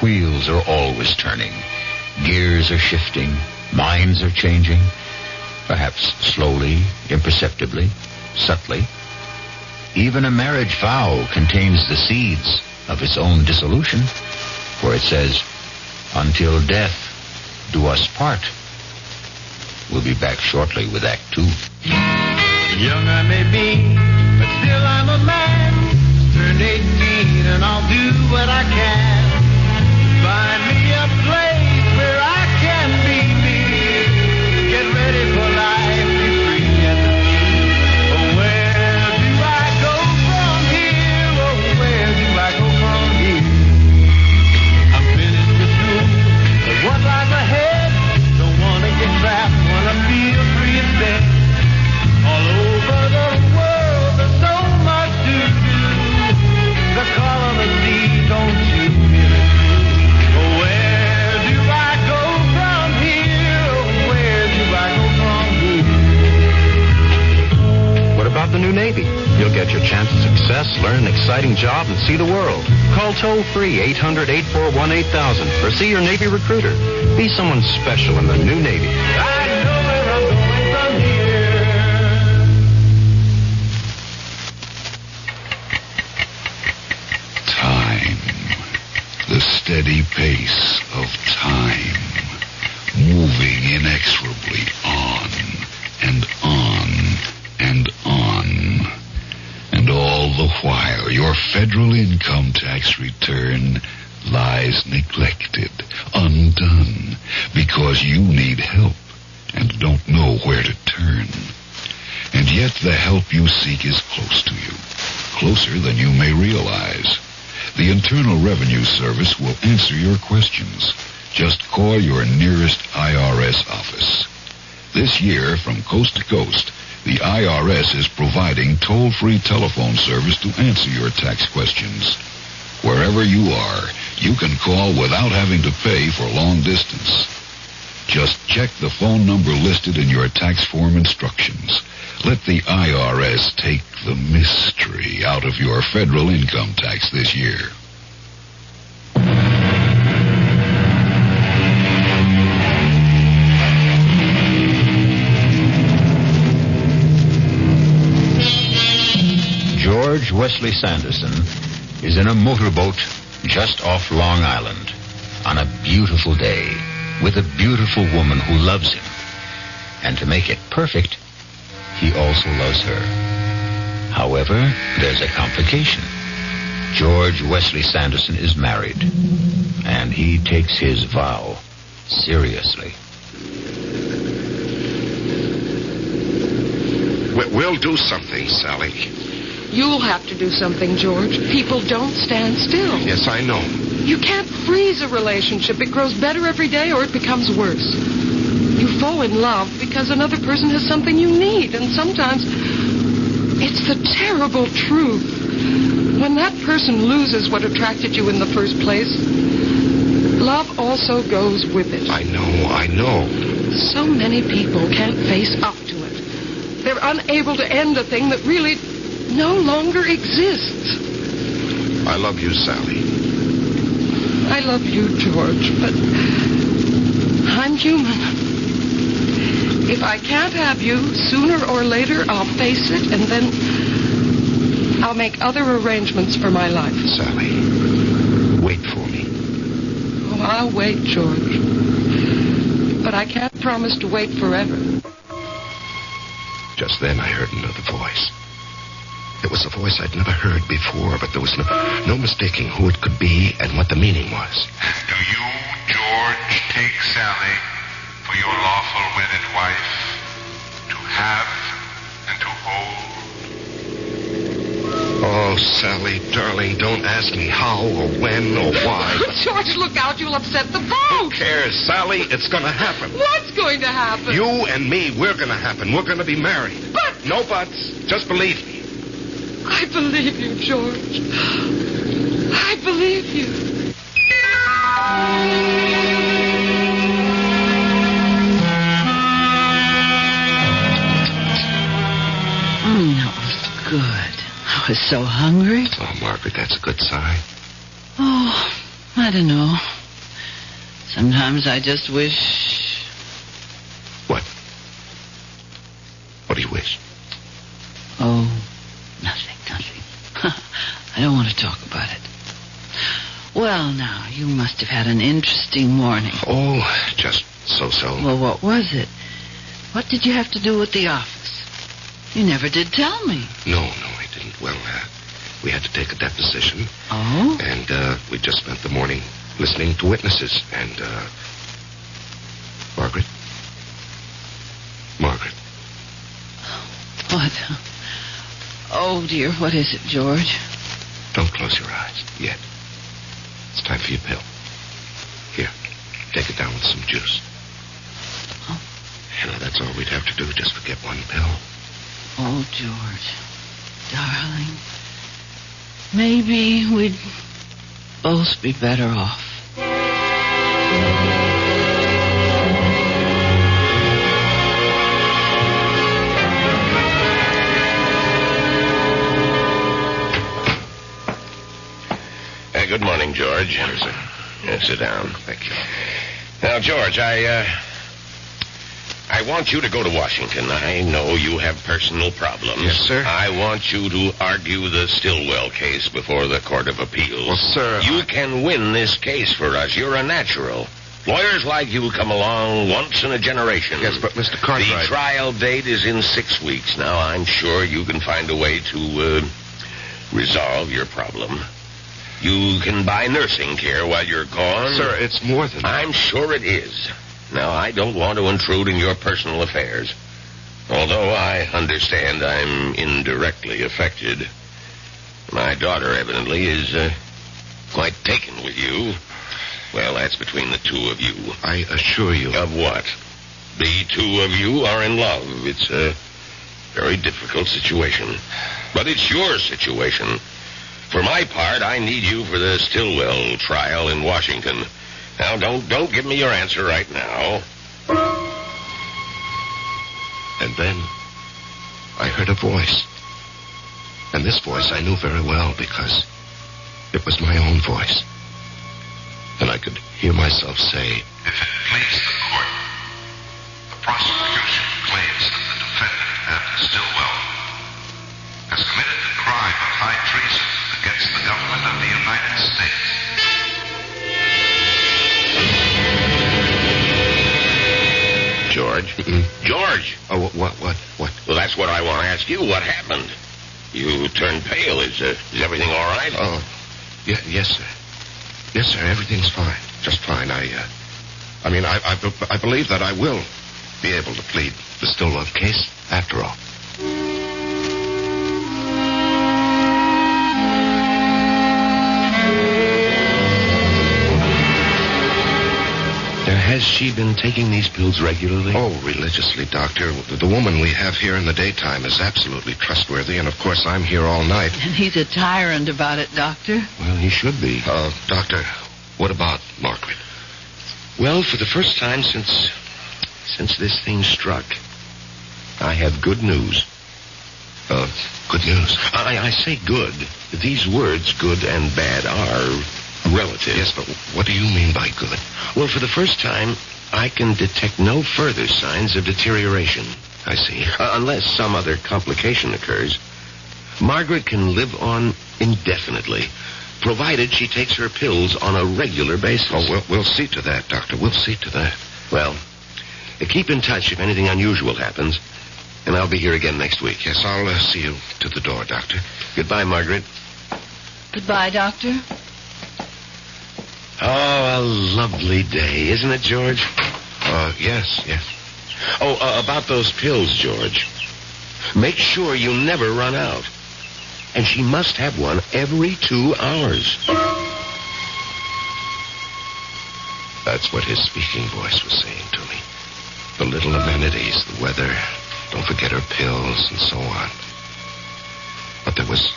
[SPEAKER 16] Wheels are always turning. Gears are shifting. Minds are changing. Perhaps slowly, imperceptibly, subtly. Even a marriage vow contains the seeds of its own dissolution, for it says, "Until death do us part." We'll be back shortly with Act 2.
[SPEAKER 2] Young I may be, but still I'm a man. Turned 18 and I'll do what I can. Find me a place where I can be me. Get ready for life, be free and free. Oh, where do I go from here? Oh, where do I go from here? I'm finished with school, but what lies ahead? Don't wanna get trapped, wanna feel free instead. All over the world, there's so much to do. The call of the sea, don't you hear it? Oh, where do I go from here? Oh, where do I go from here?
[SPEAKER 6] What about the new Navy? You'll get your chance at success, learn an exciting job, and see the world. Call toll-free 800-841-8000 or see your Navy recruiter. Be someone special in the new Navy.
[SPEAKER 2] I know where I'm going from here.
[SPEAKER 23] Time. The steady pace of time. Moving inexorably on and on and on. And all the while, your federal income tax return lies neglected, undone, because you need help and don't know where to turn. And yet the help you seek is close to you, closer than you may realize. The Internal Revenue Service will answer your questions. Just call your nearest IRS office. This year, from coast to coast, the IRS is providing toll-free telephone service to answer your tax questions. Wherever you are, you can call without having to pay for long distance. Just check the phone number listed in your tax form instructions. Let the IRS take the mystery out of your federal income tax this year.
[SPEAKER 16] George Wesley Sanderson is in a motorboat just off Long Island on a beautiful day with a beautiful woman who loves him. And to make it perfect, he also loves her. However, there's a complication. George Wesley Sanderson is married, and he takes his vow seriously.
[SPEAKER 22] We'll do something, Sally.
[SPEAKER 3] You'll have to do something, George. People don't stand still.
[SPEAKER 22] Yes, I know.
[SPEAKER 3] You can't freeze a relationship. It grows better every day or it becomes worse. You fall in love because another person has something you need, and sometimes it's the terrible truth. When that person loses what attracted you in the first place, love also goes with it.
[SPEAKER 22] I know.
[SPEAKER 3] So many people can't face up to it. They're unable to end a thing that really no longer exists.
[SPEAKER 22] I love you, Sally.
[SPEAKER 3] I love you, George, but I'm human. If I can't have you, sooner or later I'll face it, and then I'll make other arrangements for my life.
[SPEAKER 22] Sally, wait for me.
[SPEAKER 3] Oh, I'll wait, George. But I can't promise to wait forever.
[SPEAKER 22] Just then I heard another voice. It was a voice I'd never heard before, but there was no mistaking who it could be and what the meaning was.
[SPEAKER 24] Do you, George, take Sally for your lawful wedded wife, to have and to hold?
[SPEAKER 22] Oh, Sally, darling, don't ask me how or when or why.
[SPEAKER 3] George, look out. You'll upset the boat.
[SPEAKER 22] Who cares, Sally? It's going to happen.
[SPEAKER 3] What's going to happen?
[SPEAKER 22] You and me, we're going to happen. We're going to be married.
[SPEAKER 3] But...
[SPEAKER 22] No buts. Just believe me.
[SPEAKER 3] I believe you, George. I believe you.
[SPEAKER 17] That was good. I was so hungry.
[SPEAKER 22] Oh, Margaret, that's a good sign.
[SPEAKER 17] Oh, I don't know. Sometimes I just wish...
[SPEAKER 22] What? What do you wish?
[SPEAKER 17] Oh, nothing. I don't want to talk about it. Well, now, you must have had an interesting morning.
[SPEAKER 22] Oh, just so-so.
[SPEAKER 17] Well, what was it? What did you have to do with the office? You never did tell me.
[SPEAKER 22] No, I didn't. Well, we had to take a deposition.
[SPEAKER 17] Oh?
[SPEAKER 22] And we just spent the morning listening to witnesses. And, Margaret?
[SPEAKER 17] What? Oh, dear, what is it, George?
[SPEAKER 22] Don't close your eyes yet. It's time for your pill. Here, take it down with some juice.
[SPEAKER 17] Oh.
[SPEAKER 22] You know, that's all we'd have to do, just forget one pill.
[SPEAKER 17] Oh, George, darling, maybe we'd both be better off.
[SPEAKER 1] Good morning, George.
[SPEAKER 22] Morning, sir.
[SPEAKER 1] Yeah, sit down.
[SPEAKER 22] Thank you.
[SPEAKER 1] Now, George, I want you to go to Washington. I know you have personal problems.
[SPEAKER 22] Yes, sir.
[SPEAKER 1] I want you to argue the Stillwell case before the Court of Appeals.
[SPEAKER 22] Well, sir,
[SPEAKER 1] you can win this case for us. You're a natural. Lawyers like you come along once in a generation.
[SPEAKER 22] Yes, but Mr. Cartwright...
[SPEAKER 1] The trial date is in 6 weeks. Now, I'm sure you can find a way to resolve your problem. You can buy nursing care while you're gone.
[SPEAKER 22] Sir, it's more than that.
[SPEAKER 1] I'm sure it is. Now, I don't want to intrude in your personal affairs. Although I understand I'm indirectly affected. My daughter, evidently, is quite taken with you. Well, that's between the two of you.
[SPEAKER 22] I assure you.
[SPEAKER 1] Of what? The two of you are in love. It's a very difficult situation. But it's your situation. For my part, I need you for the Stillwell trial in Washington. Now, don't give me your answer right now.
[SPEAKER 22] And then I heard a voice. And this voice I knew very well because it was my own voice. And I could hear myself say,
[SPEAKER 24] If it please the court, the prosecution claims that the defendant, Edmund Stillwell, has committed the crime of high treason against the government of the United States.
[SPEAKER 1] George? George!
[SPEAKER 22] Oh, what?
[SPEAKER 1] Well, that's what I want to ask you. What happened? You turned pale. Is everything all right?
[SPEAKER 22] Oh, yes, sir. Yes, sir, everything's fine. Just fine. I believe that I will be able to plead the Stillwell case after all.
[SPEAKER 1] Has she been taking these pills regularly?
[SPEAKER 22] Oh, religiously, Doctor. The woman we have here in the daytime is absolutely trustworthy, and of course I'm here all night.
[SPEAKER 17] And he's a tyrant about it, Doctor.
[SPEAKER 1] Well, he should be.
[SPEAKER 22] Doctor, what about Margaret?
[SPEAKER 1] Well, for the first time since this thing struck, I have good news.
[SPEAKER 22] Good news?
[SPEAKER 1] I say good. These words, good and bad, are relative.
[SPEAKER 22] Yes, but what do you mean by good?
[SPEAKER 1] Well, for the first time, I can detect no further signs of deterioration.
[SPEAKER 22] I see.
[SPEAKER 1] Unless some other complication occurs. Margaret can live on indefinitely, provided she takes her pills on a regular basis.
[SPEAKER 22] Oh, we'll see to that, Doctor. We'll see to that.
[SPEAKER 1] Well, keep in touch if anything unusual happens, and I'll be here again next week.
[SPEAKER 22] Yes, I'll see you to the door, Doctor.
[SPEAKER 1] Goodbye, Margaret.
[SPEAKER 17] Goodbye, Doctor.
[SPEAKER 1] Oh, a lovely day, isn't it, George?
[SPEAKER 22] Yes.
[SPEAKER 1] Oh, about those pills, George. Make sure you never run out. And she must have one every 2 hours.
[SPEAKER 22] That's what his speaking voice was saying to me. The little amenities, the weather, don't forget her pills, and so on. But there was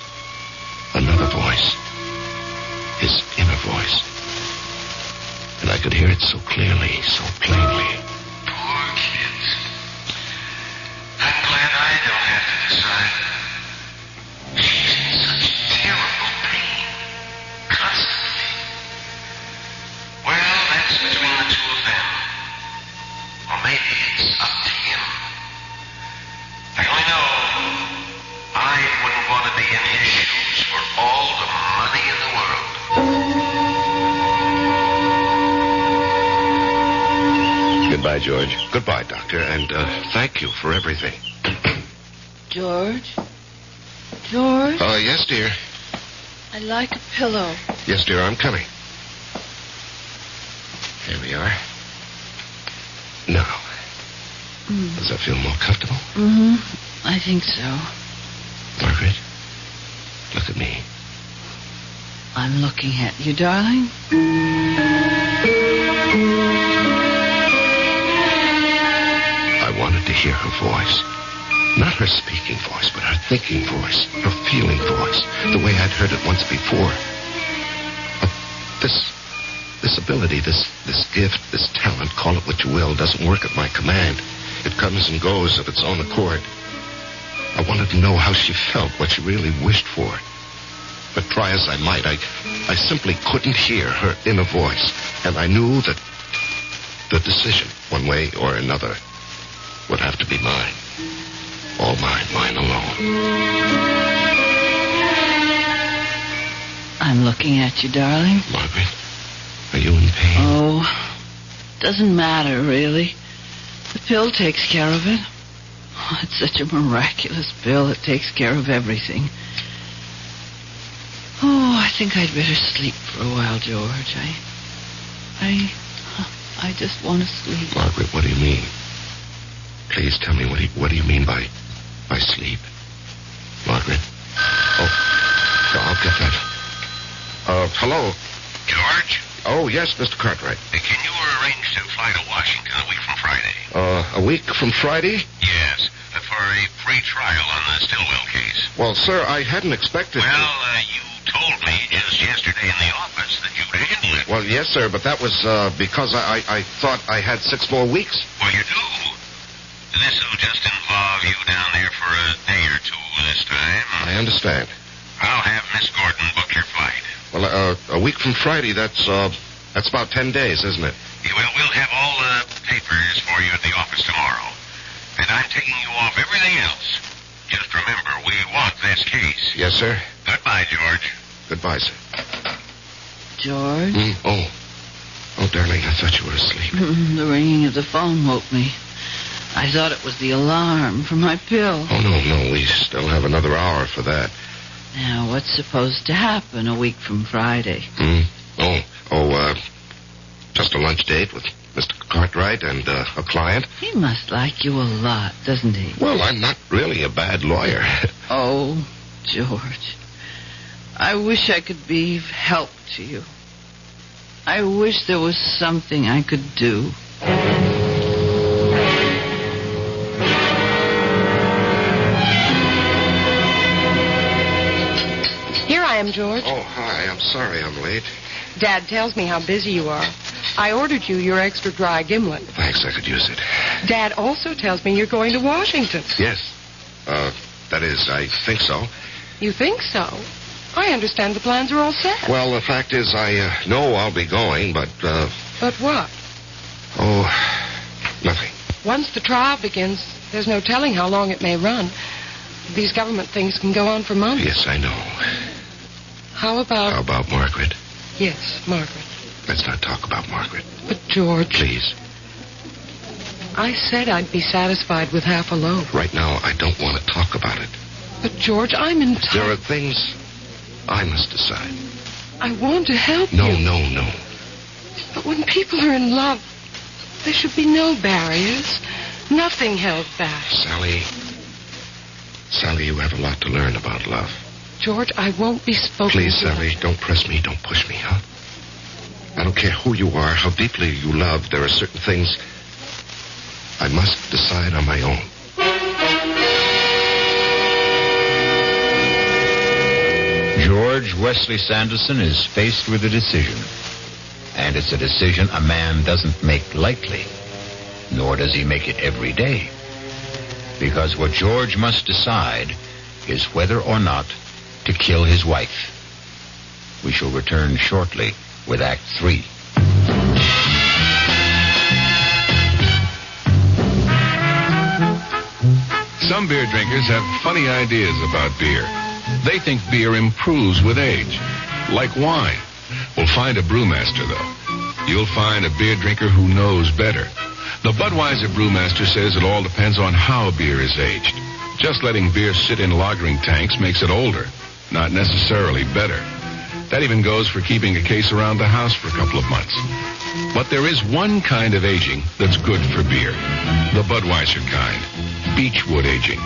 [SPEAKER 22] another voice. His inner voice. And I could hear it so clearly, so plainly.
[SPEAKER 24] Poor kids. I'm glad I don't have to decide. She's in such
[SPEAKER 22] Goodbye, George. Goodbye, Doctor, and thank you for everything.
[SPEAKER 17] George? George?
[SPEAKER 22] Yes, dear.
[SPEAKER 17] I'd like a pillow.
[SPEAKER 22] Yes, dear, I'm coming. Here we are. Now, does that feel more comfortable?
[SPEAKER 17] Mm-hmm. I think so.
[SPEAKER 22] Margaret, look at me.
[SPEAKER 17] I'm looking at you, darling.
[SPEAKER 22] I wanted to hear her voice. Not her speaking voice, but her thinking voice, her feeling voice, the way I'd heard it once before. This ability, this gift, this talent, call it what you will, doesn't work at my command. It comes and goes of its own accord. I wanted to know how she felt, what she really wished for. But try as I might, I simply couldn't hear her inner voice. And I knew that the decision, one way or another, would have to be mine. All mine alone.
[SPEAKER 17] I'm looking at you, darling.
[SPEAKER 22] Margaret, are you in pain?
[SPEAKER 17] Oh, doesn't matter, really. The pill takes care of it. Oh, it's such a miraculous pill. It takes care of everything. Oh, I think I'd better sleep for a while, George. I just want to sleep.
[SPEAKER 22] Margaret, what do you mean? Please tell me, what do you mean by sleep? Margaret? Oh, I'll get that. Hello?
[SPEAKER 1] George?
[SPEAKER 22] Oh, yes, Mr. Cartwright.
[SPEAKER 1] Can you arrange to fly to Washington a week from Friday?
[SPEAKER 22] A week from Friday?
[SPEAKER 1] Yes, for a pre-trial on the Stillwell case.
[SPEAKER 22] Well, sir, I hadn't expected
[SPEAKER 1] you told me just yesterday in the office that you'd handle it.
[SPEAKER 22] Well, yes, sir, but that was because I thought I had 6 more weeks.
[SPEAKER 1] Well, you do. This will just involve you down there for a day or two this time.
[SPEAKER 22] I understand.
[SPEAKER 1] I'll have Miss Gordon book your flight.
[SPEAKER 22] Well, a week from Friday, that's about 10 days, isn't it?
[SPEAKER 1] Yeah, well, we'll have all the papers for you at the office tomorrow. And I'm taking you off everything else. Just remember, we want this case.
[SPEAKER 22] Yes, sir.
[SPEAKER 1] Goodbye, George.
[SPEAKER 22] Goodbye, sir.
[SPEAKER 17] George?
[SPEAKER 22] Oh, darling, I thought you were asleep.
[SPEAKER 17] The ringing of the phone woke me. I thought it was the alarm for my pill.
[SPEAKER 22] Oh, no, we still have another hour for that.
[SPEAKER 17] Now, what's supposed to happen a week from Friday?
[SPEAKER 22] Just a lunch date with Mr. Cartwright and a client.
[SPEAKER 17] He must like you a lot, doesn't he?
[SPEAKER 22] Well, I'm not really a bad lawyer.
[SPEAKER 17] Oh, George. I wish I could be of help to you. I wish there was something I could do.
[SPEAKER 3] Here I am, George.
[SPEAKER 22] Oh, hi. I'm sorry I'm late.
[SPEAKER 3] Dad tells me how busy you are. I ordered you your extra dry gimlet.
[SPEAKER 22] Thanks, I could use it.
[SPEAKER 3] Dad also tells me you're going to Washington.
[SPEAKER 22] Yes. That is, I think so.
[SPEAKER 3] You think so? I understand the plans are all set.
[SPEAKER 22] Well, the fact is, I know I'll be going, but,
[SPEAKER 3] But what?
[SPEAKER 22] Oh, nothing.
[SPEAKER 3] Once the trial begins, there's no telling how long it may run. These government things can go on for months.
[SPEAKER 22] Yes, I know.
[SPEAKER 3] How about...
[SPEAKER 22] How about Margaret?
[SPEAKER 3] Yes, Margaret.
[SPEAKER 22] Let's not talk about Margaret.
[SPEAKER 3] But, George...
[SPEAKER 22] Please.
[SPEAKER 3] I said I'd be satisfied with half a loaf.
[SPEAKER 22] Right now, I don't want to talk about it.
[SPEAKER 3] But, George, I'm entitled...
[SPEAKER 22] There are things I must decide.
[SPEAKER 3] I want to help
[SPEAKER 22] No.
[SPEAKER 3] you. But when people are in love, there should be no barriers. Nothing held back.
[SPEAKER 22] Sally, you have a lot to learn about love.
[SPEAKER 3] George, I won't be spoken
[SPEAKER 22] Please,
[SPEAKER 3] to.
[SPEAKER 22] Sally, don't press me. Don't push me, huh? I don't care who you are, how deeply you love. There are certain things I must decide on my own.
[SPEAKER 16] George Wesley Sanderson is faced with a decision. And it's a decision a man doesn't make lightly. Nor does he make it every day. Because what George must decide is whether or not to kill his wife. We shall return shortly with Act 3.
[SPEAKER 11] Some beer drinkers have funny ideas about beer. They think beer improves with age, like wine. Well, find a brewmaster, though. You'll find a beer drinker who knows better. The Budweiser brewmaster says it all depends on how beer is aged. Just letting beer sit in lagering tanks makes it older, not necessarily better. That even goes for keeping a case around the house for a couple of months. But there is one kind of aging that's good for beer. The Budweiser kind. Beechwood aging.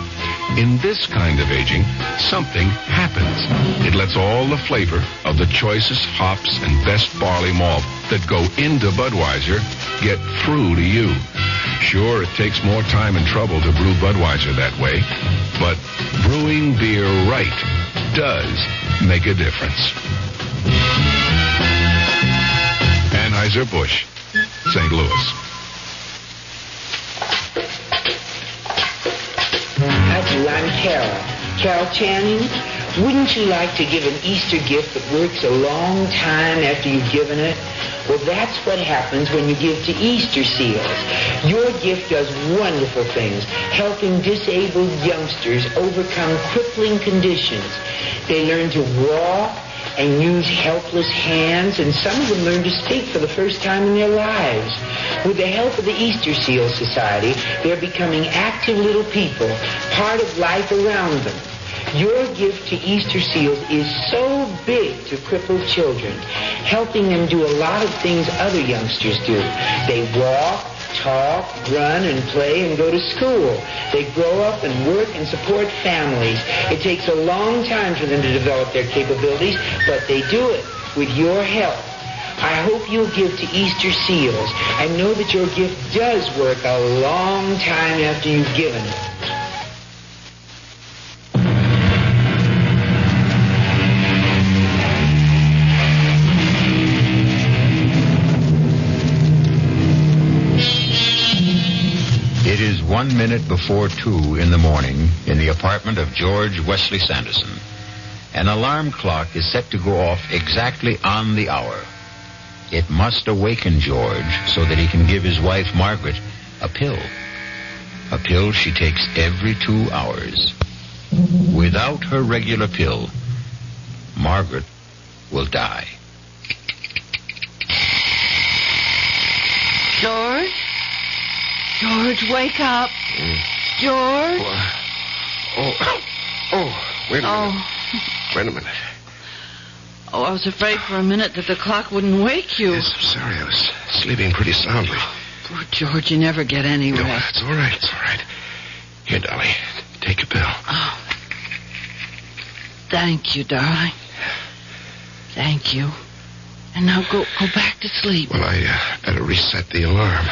[SPEAKER 11] In this kind of aging, something happens. It lets all the flavor of the choicest hops and best barley malt that go into Budweiser get through to you. Sure, it takes more time and trouble to brew Budweiser that way, but brewing beer right does make a difference. Anheuser-Busch, St. Louis.
[SPEAKER 8] Hi, I'm Carol. Carol Channing. Wouldn't you like to give an Easter gift that works a long time after you've given it? Well, that's what happens when you give to Easter Seals. Your gift does wonderful things, helping disabled youngsters overcome crippling conditions. They learn to walk and use helpless hands, and some of them learn to speak for the first time in their lives. With the help of the Easter Seal Society, they're becoming active little people, part of life around them. Your gift to Easter Seals is so big to crippled children, helping them do a lot of things other youngsters do. They walk, talk, run, and play, and go to school. They grow up and work and support families. It takes a long time for them to develop their capabilities, but they do it with your help. I hope you'll give to Easter Seals and know that your gift does work a long time after you've given it.
[SPEAKER 16] It is 1 minute before 2 in the morning in the apartment of George Wesley Sanderson. An alarm clock is set to go off exactly on the hour. It must awaken George so that he can give his wife, Margaret, a pill. A pill she takes every 2 hours. Without her regular pill, Margaret will die.
[SPEAKER 17] George? George, wake up. George?
[SPEAKER 22] Wait a minute. Wait a minute.
[SPEAKER 17] Oh, I was afraid for a minute that the clock wouldn't wake you.
[SPEAKER 22] Yes, I'm sorry. I was sleeping pretty soundly.
[SPEAKER 17] Poor George, you never get any
[SPEAKER 22] No,
[SPEAKER 17] rest.
[SPEAKER 22] it's all right. It's all right. Here, Dolly, take your pill.
[SPEAKER 17] Oh. Thank you, darling. Thank you. And now go back to sleep.
[SPEAKER 22] Well, I better reset the alarm.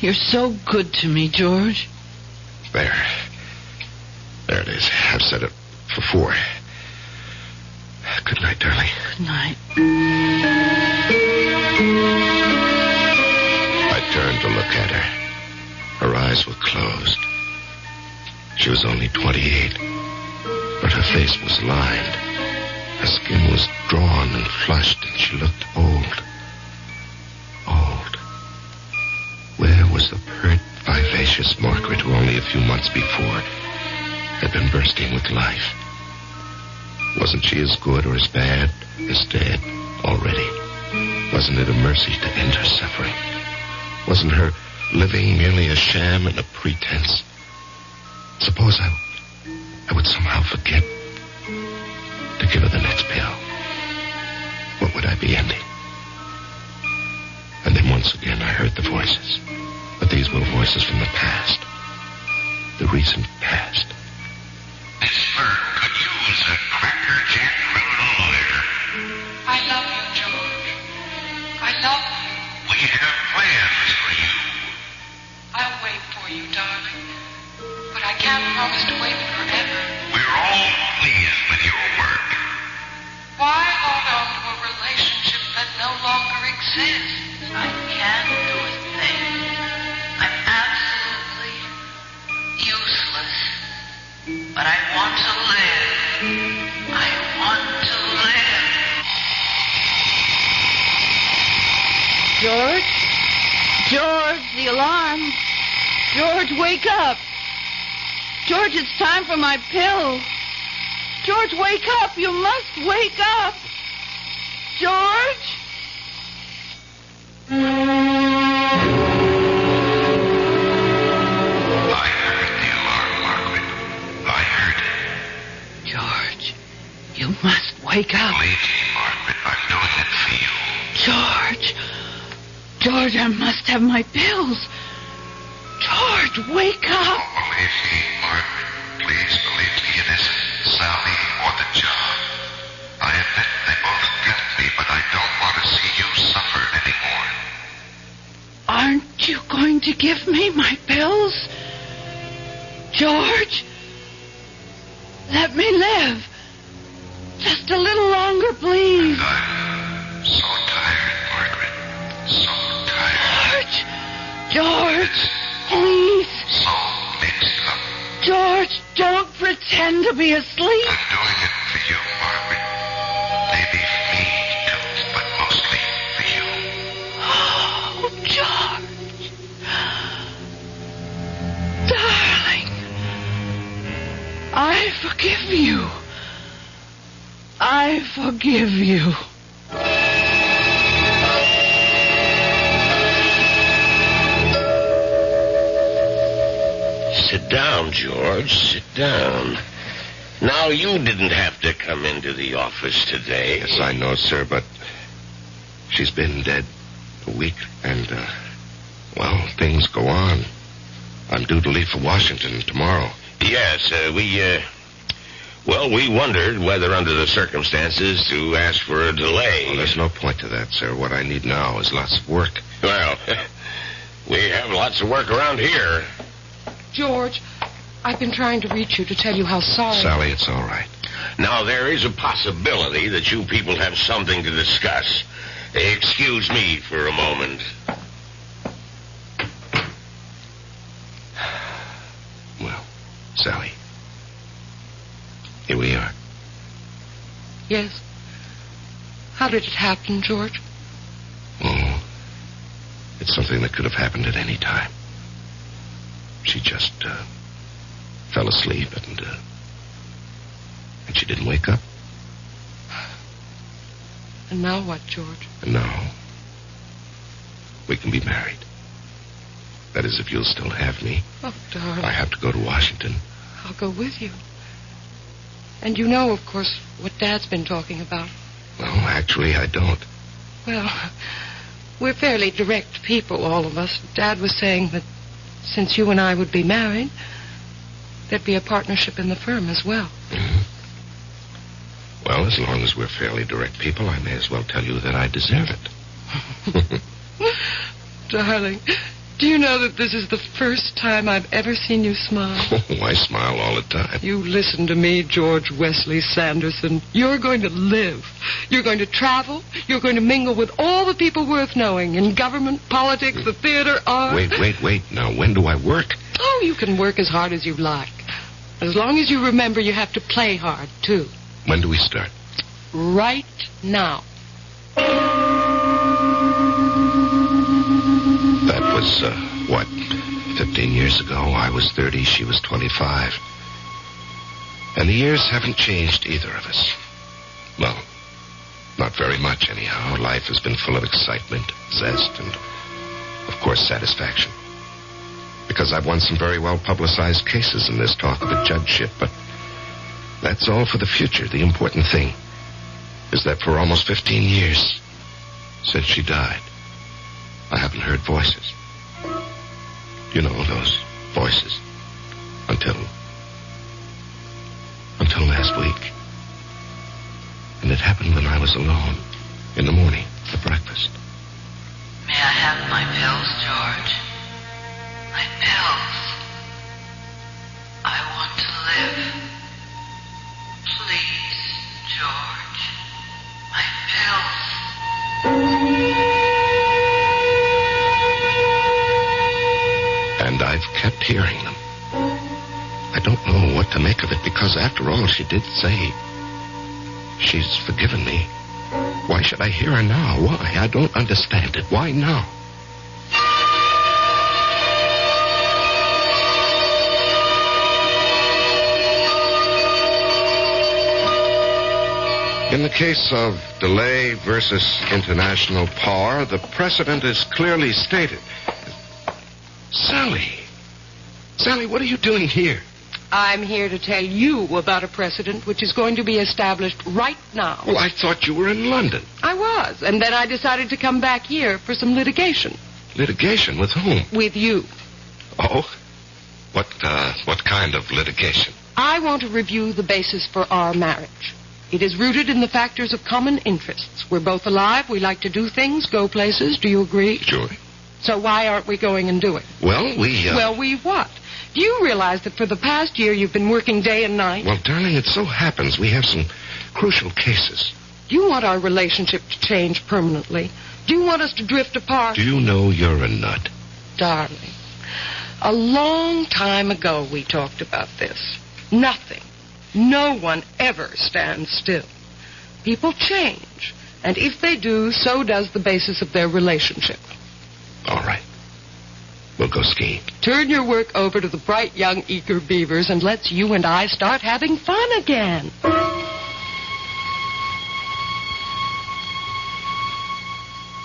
[SPEAKER 17] You're so good to me, George.
[SPEAKER 22] There. There it is. I've set it for 4. Good night, darling.
[SPEAKER 17] Good night.
[SPEAKER 22] I turned to look at her. Her eyes were closed. She was only 28, but her face was lined. Her skin was drawn and flushed, and she looked old. Old. Where was the pert, vivacious Margaret who only a few months before had been bursting with life? Wasn't she as good or as bad as dead already? Wasn't it a mercy to end her suffering? Wasn't her living merely a sham and a pretense? Suppose I would somehow forget to give her the next pill. What would I be ending? And then once again I heard the voices. But these were voices from the past. The recent past.
[SPEAKER 18] This firm could use a crackerjack criminal lawyer.
[SPEAKER 20] I love you, George. I love you.
[SPEAKER 18] We have plans for you.
[SPEAKER 20] I'll wait for you, darling. But I can't promise to wait forever.
[SPEAKER 18] We're all pleased with your work.
[SPEAKER 20] Why hold on to a relationship that no longer exists?
[SPEAKER 5] I can't do a thing. I'm absolutely useless. But I want to live. I want to live.
[SPEAKER 17] George? George, the alarm. George, wake up. George, it's time for my pill. George, wake up. You must wake up. George? George, I must have my pills. George, wake up.
[SPEAKER 18] Believe me, Margaret. Please believe me, it isn't Sally or the job. I admit they both get me, but I don't want to see you suffer anymore.
[SPEAKER 17] Aren't you going to give me my pills? George, let me live. Just a little longer, please.
[SPEAKER 18] I'm so tired, Margaret. So tired.
[SPEAKER 17] George, please.
[SPEAKER 18] So mixed up.
[SPEAKER 17] George, don't pretend to be asleep.
[SPEAKER 18] I'm doing it for you, Margaret. Maybe for me, too, but mostly for you.
[SPEAKER 17] Oh, George. Darling. I forgive you. I forgive you.
[SPEAKER 1] Sit down, George. Sit down. Now, you didn't have to come into the office today.
[SPEAKER 22] Yes, I know, sir, but she's been dead a week, and, well, things go on. I'm due to leave for Washington tomorrow.
[SPEAKER 1] Yes, we wondered whether, under the circumstances, to ask for a delay.
[SPEAKER 22] Well, there's no point to that, sir. What I need now is lots of work.
[SPEAKER 1] Well, we have lots of work around here.
[SPEAKER 3] George, I've been trying to reach you to tell you how sorry...
[SPEAKER 22] Sally, it's all right.
[SPEAKER 1] Now, there is a possibility that you people have something to discuss. Excuse me for a moment.
[SPEAKER 22] Well, Sally, here we are.
[SPEAKER 3] Yes. How did it happen, George?
[SPEAKER 22] Oh, it's something that could have happened at any time. She just fell asleep and she didn't wake up.
[SPEAKER 3] And now what, George?
[SPEAKER 22] And now we can be married. That is, if you'll still have me.
[SPEAKER 3] Oh, darling.
[SPEAKER 22] I have to go to Washington.
[SPEAKER 3] I'll go with you. And you know, of course, what Dad's been talking about.
[SPEAKER 22] Well, actually, I don't.
[SPEAKER 3] Well, we're fairly direct people, all of us. Dad was saying that since you and I would be married, there'd be a partnership in the firm as well.
[SPEAKER 22] Mm-hmm. Well, as long as we're fairly direct people, I may as well tell you that I deserve it.
[SPEAKER 3] Darling, do you know that this is the first time I've ever seen you smile?
[SPEAKER 22] Oh, I smile all the time.
[SPEAKER 3] You listen to me, George Wesley Sanderson. You're going to live. You're going to travel. You're going to mingle with all the people worth knowing in government, politics, the theater, art.
[SPEAKER 22] Wait. Now, when do I work?
[SPEAKER 3] Oh, you can work as hard as you like. As long as you remember you have to play hard, too.
[SPEAKER 22] When do we start?
[SPEAKER 3] Right now.
[SPEAKER 22] That was, 15 years ago. I was 30, she was 25. And the years haven't changed either of us. Well, not very much, anyhow. Life has been full of excitement, zest, and, of course, satisfaction. Because I've won some very well-publicized cases in this talk of a judgeship, but that's all for the future. The important thing is that for almost 15 years since she died, I haven't heard voices. You know, those voices. Until last week. And it happened when I was alone in the morning for breakfast.
[SPEAKER 20] May I have my pills, George? My pills. I want to live. Please, George. My pills.
[SPEAKER 22] And I've kept hearing them. I don't know what to make of it, because after all, she did say she's forgiven me. Why should I hear her now? Why? I don't understand it. Why now? In the case of delay versus international power, the precedent is clearly stated. Sally, what are you doing here?
[SPEAKER 3] I'm here to tell you about a precedent which is going to be established right now.
[SPEAKER 22] Well, I thought you were in London.
[SPEAKER 3] I was, and then I decided to come back here for some litigation.
[SPEAKER 22] Litigation? With whom?
[SPEAKER 3] With you.
[SPEAKER 22] Oh? What kind of litigation?
[SPEAKER 3] I want to review the basis for our marriage. It is rooted in the factors of common interests. We're both alive. We like to do things, go places. Do you agree?
[SPEAKER 22] Sure.
[SPEAKER 3] So why aren't we going and doing?
[SPEAKER 22] Well, we...
[SPEAKER 3] Well, we what? Do you realize that for the past year you've been working day and night?
[SPEAKER 22] Well, darling, it so happens we have some crucial cases.
[SPEAKER 3] Do you want our relationship to change permanently? Do you want us to drift apart?
[SPEAKER 22] Do you know you're a nut?
[SPEAKER 3] Darling, a long time ago we talked about this. Nothing, no one ever stands still. People change, and if they do, so does the basis of their relationship.
[SPEAKER 22] All right. We'll go skiing.
[SPEAKER 3] Turn your work over to the bright young eager beavers and let's you and I start having fun again.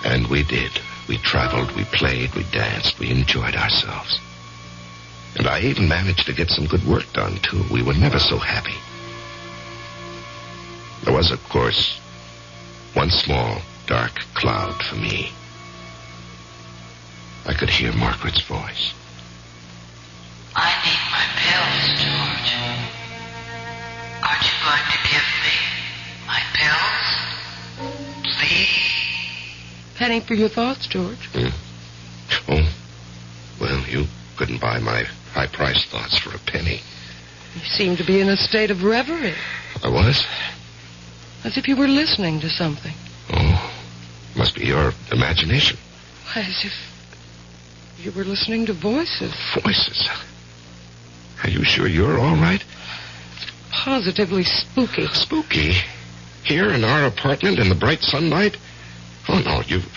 [SPEAKER 22] And we did. We traveled, we played, we danced, we enjoyed ourselves. And I even managed to get some good work done, too. We were never so happy. There was, of course, one small, dark cloud for me. I could hear Margaret's voice.
[SPEAKER 20] I need my pills, George. Aren't you going to give me my pills? Please?
[SPEAKER 3] Penny for your thoughts, George.
[SPEAKER 22] Oh, well, you couldn't buy my high-priced thoughts for a penny.
[SPEAKER 3] You seem to be in a state of reverie.
[SPEAKER 22] I was?
[SPEAKER 3] As if you were listening to something.
[SPEAKER 22] Oh, must be your imagination.
[SPEAKER 3] As if you were listening to voices.
[SPEAKER 22] Voices? Are you sure you're all right?
[SPEAKER 3] Positively spooky.
[SPEAKER 22] Spooky? Here in our apartment in the bright sunlight? Oh, no, you've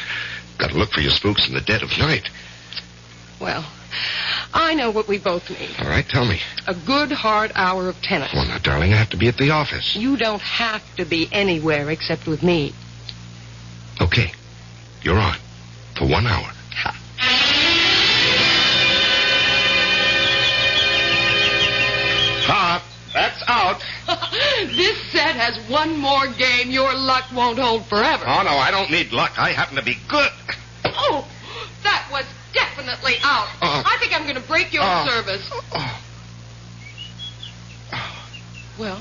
[SPEAKER 22] got to look for your spooks in the dead of night.
[SPEAKER 3] Well, I know what we both need.
[SPEAKER 22] All right, tell me.
[SPEAKER 3] A good hard hour of tennis.
[SPEAKER 22] Well, now, darling, I have to be at the office.
[SPEAKER 3] You don't have to be anywhere except with me.
[SPEAKER 22] Okay. You're on. For 1 hour.
[SPEAKER 21] Pop, that's out.
[SPEAKER 3] This set has one more game. Your luck won't hold forever.
[SPEAKER 21] Oh, no, I don't need luck. I happen to be good.
[SPEAKER 3] Oh, that was definitely out. I think I'm going to break your service. Well?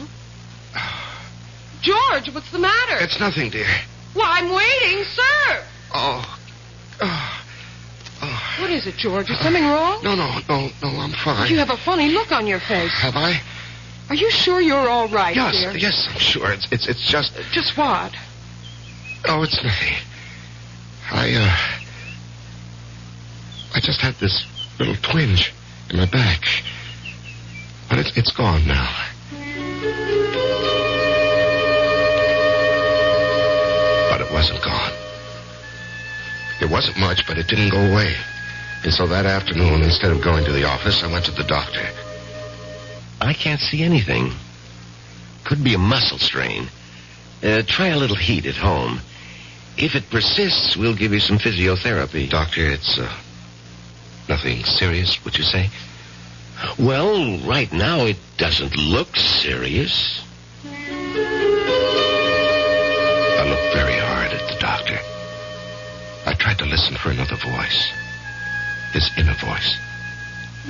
[SPEAKER 3] George, what's the matter?
[SPEAKER 22] It's nothing, dear.
[SPEAKER 3] Well, I'm waiting. Serve.
[SPEAKER 22] Oh.
[SPEAKER 3] What is it, George? Is something wrong?
[SPEAKER 22] No, I'm fine.
[SPEAKER 3] You have a funny look on your face.
[SPEAKER 22] Have I?
[SPEAKER 3] Are you sure you're all right,
[SPEAKER 22] yes,
[SPEAKER 3] dear?
[SPEAKER 22] Yes, I'm sure. It's just...
[SPEAKER 3] Just what?
[SPEAKER 22] Oh, it's nothing. I just had this little twinge in my back. But it's gone now. But it wasn't gone. It wasn't much, but it didn't go away. And so that afternoon, instead of going to the office, I went to the doctor.
[SPEAKER 1] I can't see anything. Could be a muscle strain. Try a little heat at home. If it persists, we'll give you some physiotherapy.
[SPEAKER 22] Doctor, it's nothing serious, would you say?
[SPEAKER 1] Well, right now it doesn't look serious.
[SPEAKER 22] I looked very hard at the doctor. I tried to listen for another voice. His inner voice.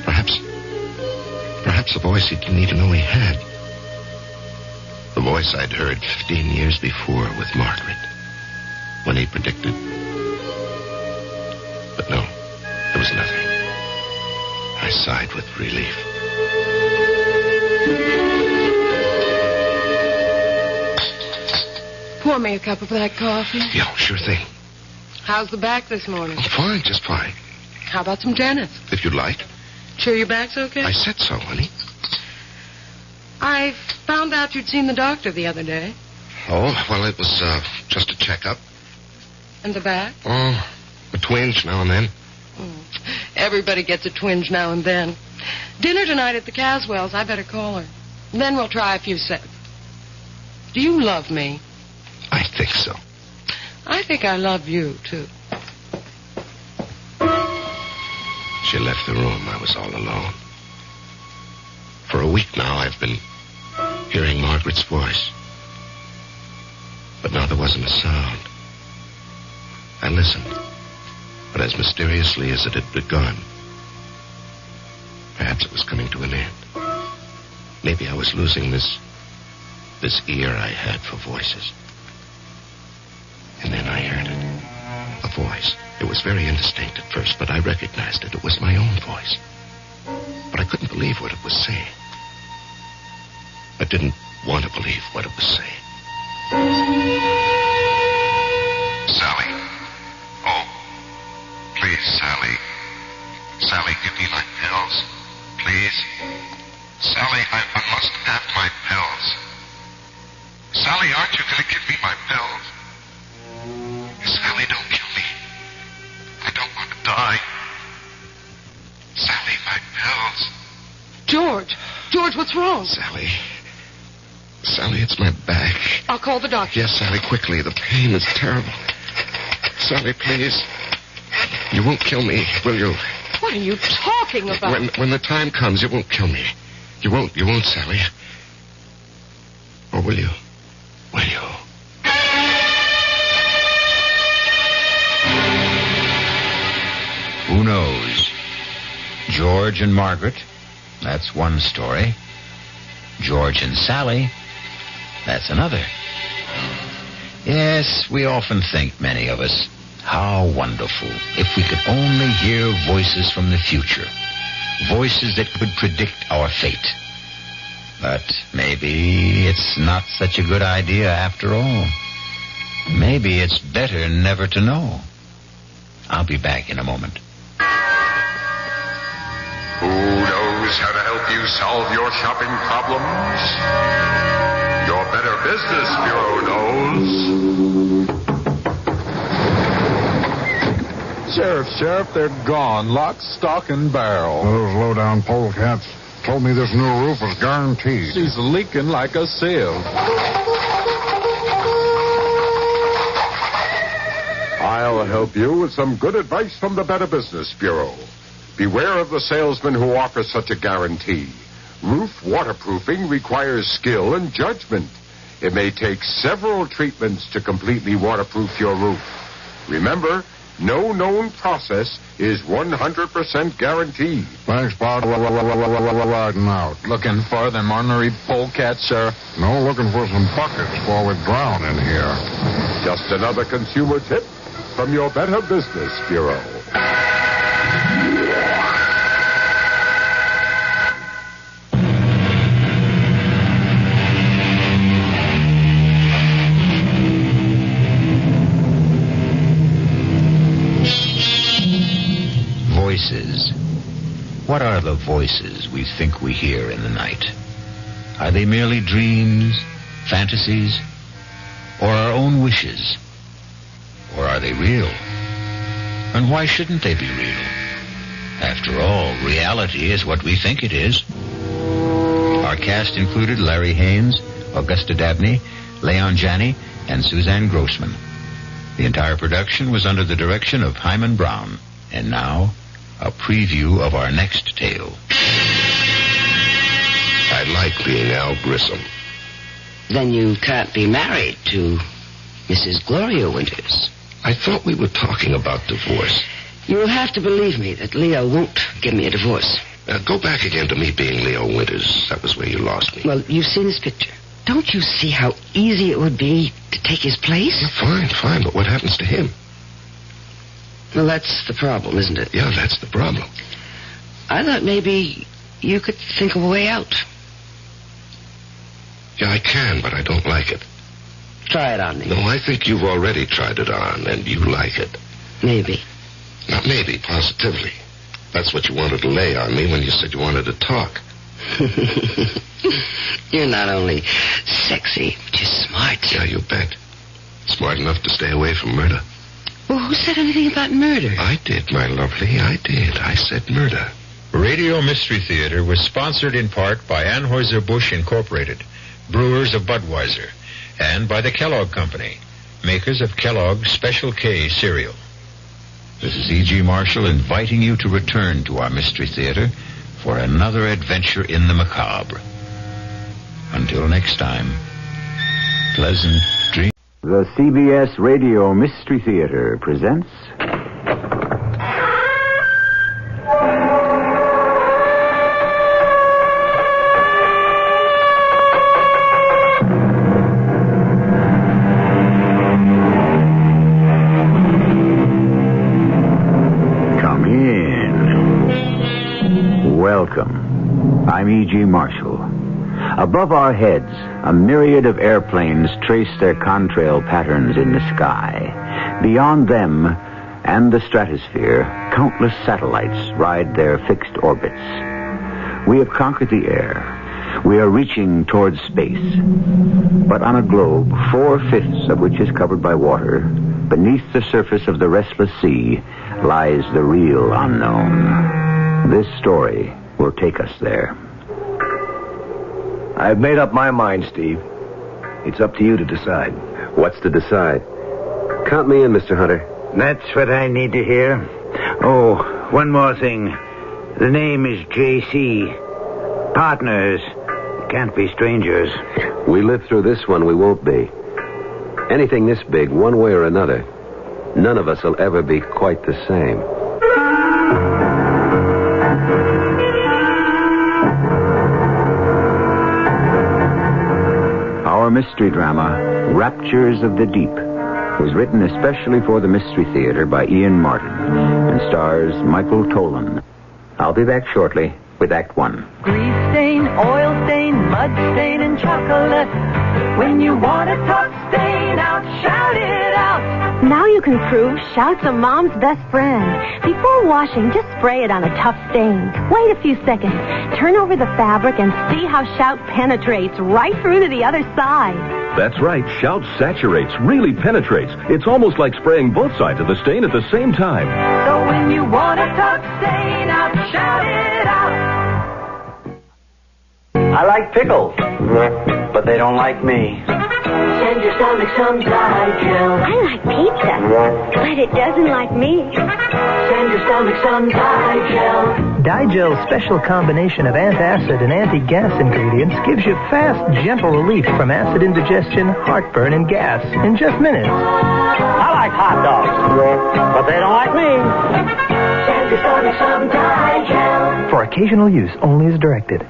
[SPEAKER 22] Perhaps a voice he didn't even know he had. The voice I'd heard 15 years before with Margaret, when he predicted. But no, there was nothing. I sighed with relief.
[SPEAKER 3] Pour me a cup of that coffee.
[SPEAKER 22] Yeah, sure thing.
[SPEAKER 3] How's the back this morning?
[SPEAKER 22] I'm fine, just fine.
[SPEAKER 3] How about some tennis?
[SPEAKER 22] If you'd like.
[SPEAKER 3] Sure your back's okay?
[SPEAKER 22] I said so, honey.
[SPEAKER 3] I found out you'd seen the doctor the other day.
[SPEAKER 22] Oh, well, it was just a checkup.
[SPEAKER 3] And the back?
[SPEAKER 22] Oh, a twinge now and then.
[SPEAKER 3] Everybody gets a twinge now and then. Dinner tonight at the Caswells. I better call her. Then we'll try a few sets. Do you love me?
[SPEAKER 22] I think so.
[SPEAKER 3] I think I love you, too.
[SPEAKER 22] She left the room. I was all alone. For a week now, I've been hearing Margaret's voice. But now there wasn't a sound. I listened, but as mysteriously as it had begun, perhaps it was coming to an end. Maybe I was losing this ear I had for voices. And then I heard it. A voice. It was very indistinct at first, but I recognized it. It was my own voice. But I couldn't believe what it was saying. I didn't want to believe what it was saying.
[SPEAKER 18] Sally. Oh, please, Sally. Sally, give me my pills. Please. Sally, I must have my pills. Sally, aren't you going to give me my pills? Sally, don't kill me. I don't want to die. Sally, my pills.
[SPEAKER 3] George, what's wrong?
[SPEAKER 22] Sally, it's my back.
[SPEAKER 3] I'll call the doctor.
[SPEAKER 22] Yes, Sally, quickly. The pain is terrible. Sally, please. You won't kill me, will you?
[SPEAKER 3] What are you talking about?
[SPEAKER 22] When the time comes, you won't kill me. You won't, Sally. Or will you? Will you?
[SPEAKER 16] Who knows? George and Margaret, that's one story. George and Sally, that's another. Yes, we often think, many of us, how wonderful if we could only hear voices from the future. Voices that could predict our fate. But maybe it's not such a good idea after all. Maybe it's better never to know. I'll be back in a moment.
[SPEAKER 7] Who knows how to help you solve your shopping problems? Your Better Business Bureau knows.
[SPEAKER 9] Sheriff, they're gone. Lock, stock, and barrel.
[SPEAKER 13] Those low-down polecats told me this new roof was guaranteed.
[SPEAKER 9] She's leaking like a sieve.
[SPEAKER 7] I'll help you with some good advice from the Better Business Bureau. Beware of the salesman who offers such a guarantee. Roof waterproofing requires skill and judgment. It may take several treatments to completely waterproof your roof. Remember, no known process is 100% guaranteed.
[SPEAKER 13] Thanks, Bob. Riding out.
[SPEAKER 9] Looking for them ornery polecats, Sheriff?
[SPEAKER 13] No, looking for some buckets before we drown in here.
[SPEAKER 7] Just another consumer tip from your Better Business Bureau.
[SPEAKER 16] Voices. What are the voices we think we hear in the night? Are they merely dreams, fantasies, or our own wishes? Or are they real? And why shouldn't they be real? After all, reality is what we think it is. Our cast included Larry Haynes, Augusta Dabney, Leon Janney, and Suzanne Grossman. The entire production was under the direction of Hyman Brown. And now, a preview of our next tale.
[SPEAKER 22] I like being Al Grissom.
[SPEAKER 14] Then you can't be married to Mrs. Gloria Winters.
[SPEAKER 22] I thought we were talking about divorce.
[SPEAKER 14] You will have to believe me that Leo won't give me a divorce.
[SPEAKER 22] Go back again to me being Leo Winters. That was where you lost me.
[SPEAKER 14] Well, you've seen his picture. Don't you see how easy it would be to take his place?
[SPEAKER 22] Yeah, fine, but what happens to him?
[SPEAKER 14] Well, that's the problem, isn't it?
[SPEAKER 22] Yeah, that's the problem.
[SPEAKER 14] I thought maybe you could think of a way out.
[SPEAKER 22] Yeah, I can, but I don't like it.
[SPEAKER 14] Try it on me.
[SPEAKER 22] No, I think you've already tried it on, and you like it.
[SPEAKER 14] Maybe.
[SPEAKER 22] Not maybe, positively. That's what you wanted to lay on me when you said you wanted to talk.
[SPEAKER 14] You're not only sexy, but you're smart.
[SPEAKER 22] Yeah, you bet. Smart enough to stay away from murder.
[SPEAKER 14] Well, who said anything about murder?
[SPEAKER 22] I did, my lovely, I did. I said murder.
[SPEAKER 25] Radio Mystery Theater was sponsored in part by Anheuser-Busch Incorporated, brewers of Budweiser, and by the Kellogg Company, makers of Kellogg's Special K cereal.
[SPEAKER 16] This is E.G. Marshall inviting you to return to our Mystery Theater for another adventure in the macabre. Until next time, pleasant dreams.
[SPEAKER 4] The CBS Radio Mystery Theater presents... Come in. Welcome. I'm E.G. Marshall. Above our heads, a myriad of airplanes trace their contrail patterns in the sky. Beyond them and the stratosphere, countless satellites ride their fixed orbits. We have conquered the air. We are reaching towards space. But on a globe, 4/5 of which is covered by water, beneath the surface of the restless sea lies the real unknown. This story will take us there.
[SPEAKER 10] I've made up my mind, Steve. It's up to you to decide.
[SPEAKER 12] What's to decide? Count me in, Mr. Hunter.
[SPEAKER 15] That's what I need to hear. Oh, one more thing. The name is J.C. Partners. Can't be strangers.
[SPEAKER 12] We live through this one, we won't be. Anything this big, one way or another, none of us will ever be quite the same.
[SPEAKER 4] Our mystery drama, Raptures of the Deep, was written especially for the Mystery Theater by Ian Martin and stars Michael Tolan. I'll be back shortly with Act One.
[SPEAKER 19] Grease stain, oil stain, mud stain, and chocolate. When you want a tough stain out, shout it out.
[SPEAKER 26] Now you can prove Shout's a mom's best friend. Before washing, just spray it on a tough stain. Wait a few seconds. Turn over the fabric and see how Shout penetrates right through to the other side.
[SPEAKER 27] That's right. Shout saturates, really penetrates. It's almost like spraying both sides of the stain at the same time.
[SPEAKER 19] So when you want a tough stain out, shout it out.
[SPEAKER 28] I like pickles, but they don't like me.
[SPEAKER 19] Send your stomach some Digel.
[SPEAKER 26] I like pizza, but it doesn't like me.
[SPEAKER 19] Send your stomach some Digel.
[SPEAKER 29] Digel's special combination of antacid and anti-gas ingredients gives you fast, gentle relief from acid indigestion, heartburn, and gas in just minutes.
[SPEAKER 28] I like hot dogs, but they don't like me.
[SPEAKER 19] Send your stomach some Digel.
[SPEAKER 29] For occasional use only as directed.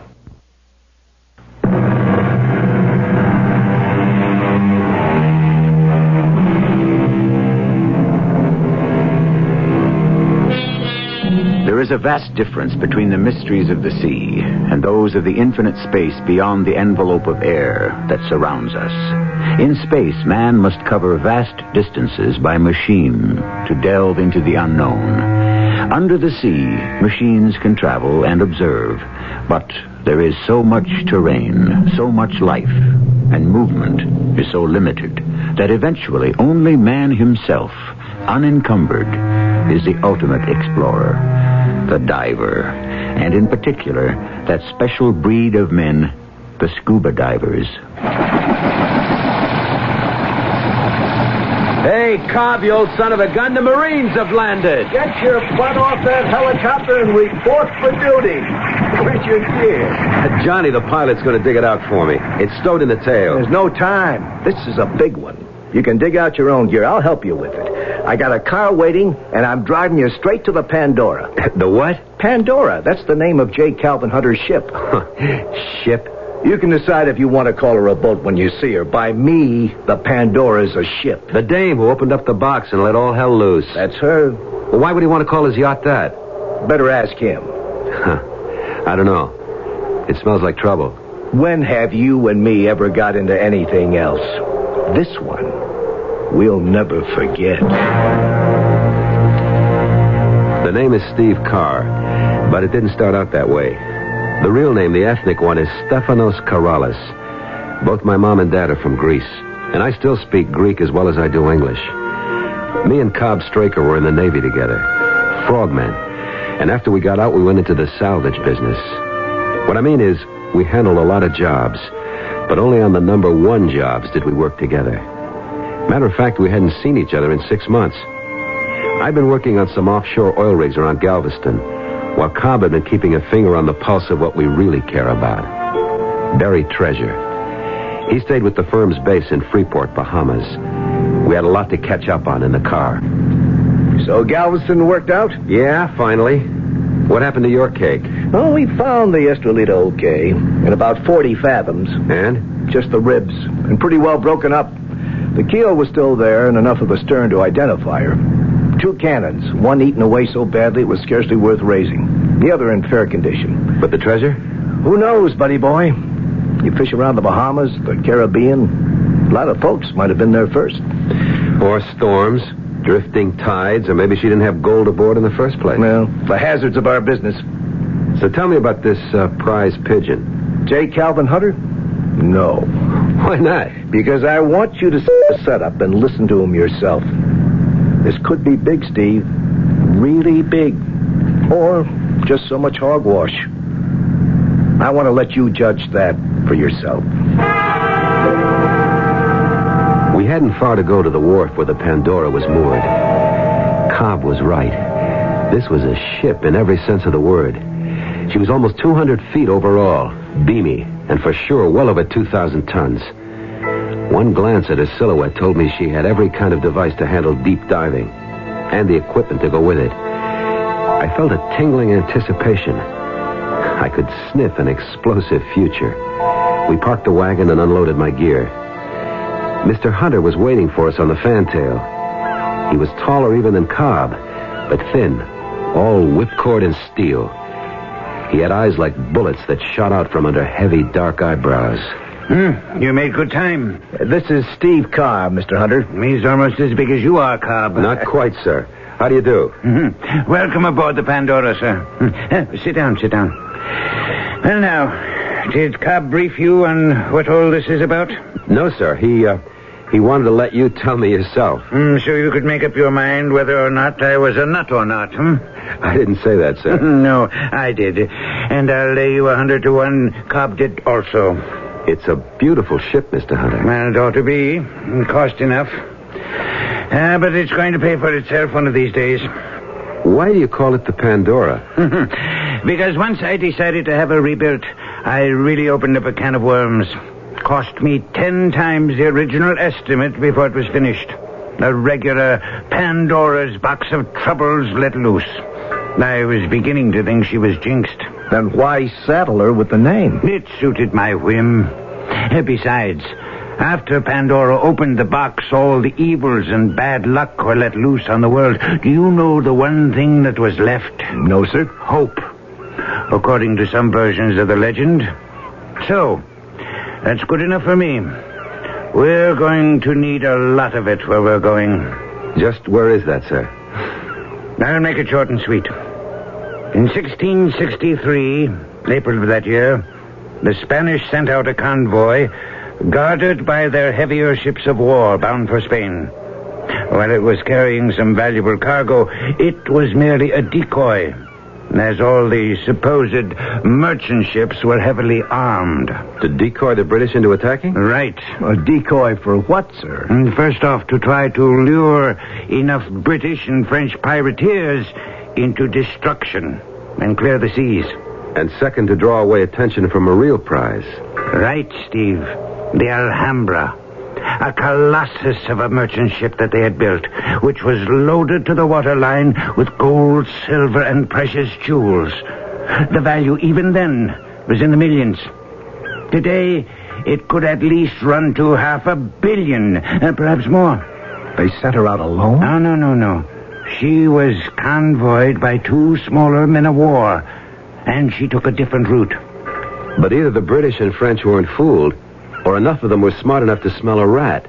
[SPEAKER 4] There is a vast difference between the mysteries of the sea and those of the infinite space beyond the envelope of air that surrounds us. In space, man must cover vast distances by machine to delve into the unknown. Under the sea, machines can travel and observe, but there is so much terrain, so much life, and movement is so limited that eventually only man himself, unencumbered, is the ultimate explorer. The diver, and in particular, that special breed of men, the scuba divers.
[SPEAKER 30] Hey, Cobb, you old son of a gun, the Marines have landed.
[SPEAKER 10] Get your butt off that helicopter and report for duty. Where's your gear?
[SPEAKER 12] Johnny, the pilot's going to dig it out for me. It's stowed in the tail.
[SPEAKER 10] There's no time. This is a big one. You can dig out your own gear. I'll help you with it. I got a car waiting, and I'm driving you straight to the Pandora.
[SPEAKER 12] The what?
[SPEAKER 10] Pandora. That's the name of J. Calvin Hunter's ship.
[SPEAKER 12] Ship?
[SPEAKER 10] You can decide if you want to call her a boat when you see her. By me, the Pandora's a ship.
[SPEAKER 12] The dame who opened up the box and let all hell loose.
[SPEAKER 10] That's her.
[SPEAKER 12] Well, why would he want to call his yacht that?
[SPEAKER 10] Better ask him.
[SPEAKER 12] I don't know. It smells like trouble.
[SPEAKER 10] When have you and me ever got into anything else? This one, we'll never forget.
[SPEAKER 12] The name is Steve Carr, but it didn't start out that way. The real name, the ethnic one, is Stefanos Karalis. Both my mom and dad are from Greece, and I still speak Greek as well as I do English. Me and Cobb Straker were in the Navy together, frogmen, and after we got out, we went into the salvage business. What I mean is, we handled a lot of jobs, but only on the number one jobs did we work together. Matter of fact, we hadn't seen each other in 6 months. I'd been working on some offshore oil rigs around Galveston, while Cobb had been keeping a finger on the pulse of what we really care about. Buried treasure. He stayed with the firm's base in Freeport, Bahamas. We had a lot to catch up on in the car.
[SPEAKER 10] So Galveston worked out?
[SPEAKER 12] Yeah, finally. What happened to your cake?
[SPEAKER 10] Oh, we found the Estrelita okay, in about 40 fathoms.
[SPEAKER 12] And?
[SPEAKER 10] Just the ribs, and pretty well broken up. The keel was still there, and enough of the stern to identify her. 2 cannons, one eaten away so badly it was scarcely worth raising. The other in fair condition.
[SPEAKER 12] But the treasure?
[SPEAKER 10] Who knows, buddy boy? You fish around the Bahamas, the Caribbean. A lot of folks might have been there first.
[SPEAKER 12] Or storms, drifting tides, or maybe she didn't have gold aboard in the first place.
[SPEAKER 10] Well, the hazards of our business.
[SPEAKER 12] So tell me about this prize pigeon.
[SPEAKER 10] J. Calvin Hunter? No.
[SPEAKER 12] Why not?
[SPEAKER 10] Because I want you to set up and listen to him yourself. This could be big, Steve. Really big. Or just so much hogwash. I want to let you judge that for yourself.
[SPEAKER 12] We hadn't far to go to the wharf where the Pandora was moored. Cobb was right. This was a ship in every sense of the word. She was almost 200 feet overall, beamy, and for sure well over 2,000 tons. One glance at her silhouette told me she had every kind of device to handle deep diving, and the equipment to go with it. I felt a tingling anticipation. I could sniff an explosive future. We parked the wagon and unloaded my gear. Mr. Hunter was waiting for us on the fantail. He was taller even than Cobb, but thin, all whipcord and steel. He had eyes like bullets that shot out from under heavy, dark eyebrows.
[SPEAKER 15] You made good time.
[SPEAKER 10] This is Steve Carr, Mr. Hunter.
[SPEAKER 15] He's almost as big as you are, Cobb.
[SPEAKER 12] Not quite, sir. How do you do?
[SPEAKER 15] Welcome aboard the Pandora, sir. Sit down. Well, now, did Cobb brief you on what all this is about?
[SPEAKER 12] No, sir. He wanted to let you tell me yourself.
[SPEAKER 15] So you could make up your mind whether or not I was a nut or not,
[SPEAKER 12] I didn't say that, sir.
[SPEAKER 15] No, I did. And I'll lay you 100 to 1. Cobb did also.
[SPEAKER 12] It's a beautiful ship, Mr. Hunter.
[SPEAKER 15] Well, it ought to be. Cost enough. But it's going to pay for itself one of these days.
[SPEAKER 12] Why do you call it the Pandora?
[SPEAKER 15] Because once I decided to have her rebuilt, I really opened up a can of worms. Cost me 10 times the original estimate before it was finished. A regular Pandora's box of troubles let loose. I was beginning to think she was jinxed.
[SPEAKER 10] Then why saddle her with the name?
[SPEAKER 15] It suited my whim. Besides, after Pandora opened the box, all the evils and bad luck were let loose on the world. Do you know the one thing that was left?
[SPEAKER 10] No, sir.
[SPEAKER 15] Hope, according to some versions of the legend. So, that's good enough for me. We're going to need a lot of it where we're going.
[SPEAKER 12] Just where is that, sir?
[SPEAKER 15] I'll make it short and sweet. In 1663, April of that year, the Spanish sent out a convoy guarded by their heavier ships of war bound for Spain. While it was carrying some valuable cargo, it was merely a decoy, as all the supposed merchant ships were heavily armed.
[SPEAKER 12] To decoy the British into attacking?
[SPEAKER 15] Right.
[SPEAKER 10] A decoy for what, sir?
[SPEAKER 15] First off, to try to lure enough British and French privateers into destruction and clear the seas.
[SPEAKER 12] And second, to draw away attention from a real prize.
[SPEAKER 15] Right, Steve. The Alhambra. A colossus of a merchant ship that they had built, which was loaded to the waterline with gold, silver, and precious jewels. The value even then was in the millions. Today, it could at least run to $500 million, perhaps more.
[SPEAKER 10] They sent her out alone?
[SPEAKER 15] No. She was convoyed by 2 smaller men of war, and she took a different route.
[SPEAKER 12] But either the British and French weren't fooled, or enough of them were smart enough to smell a rat.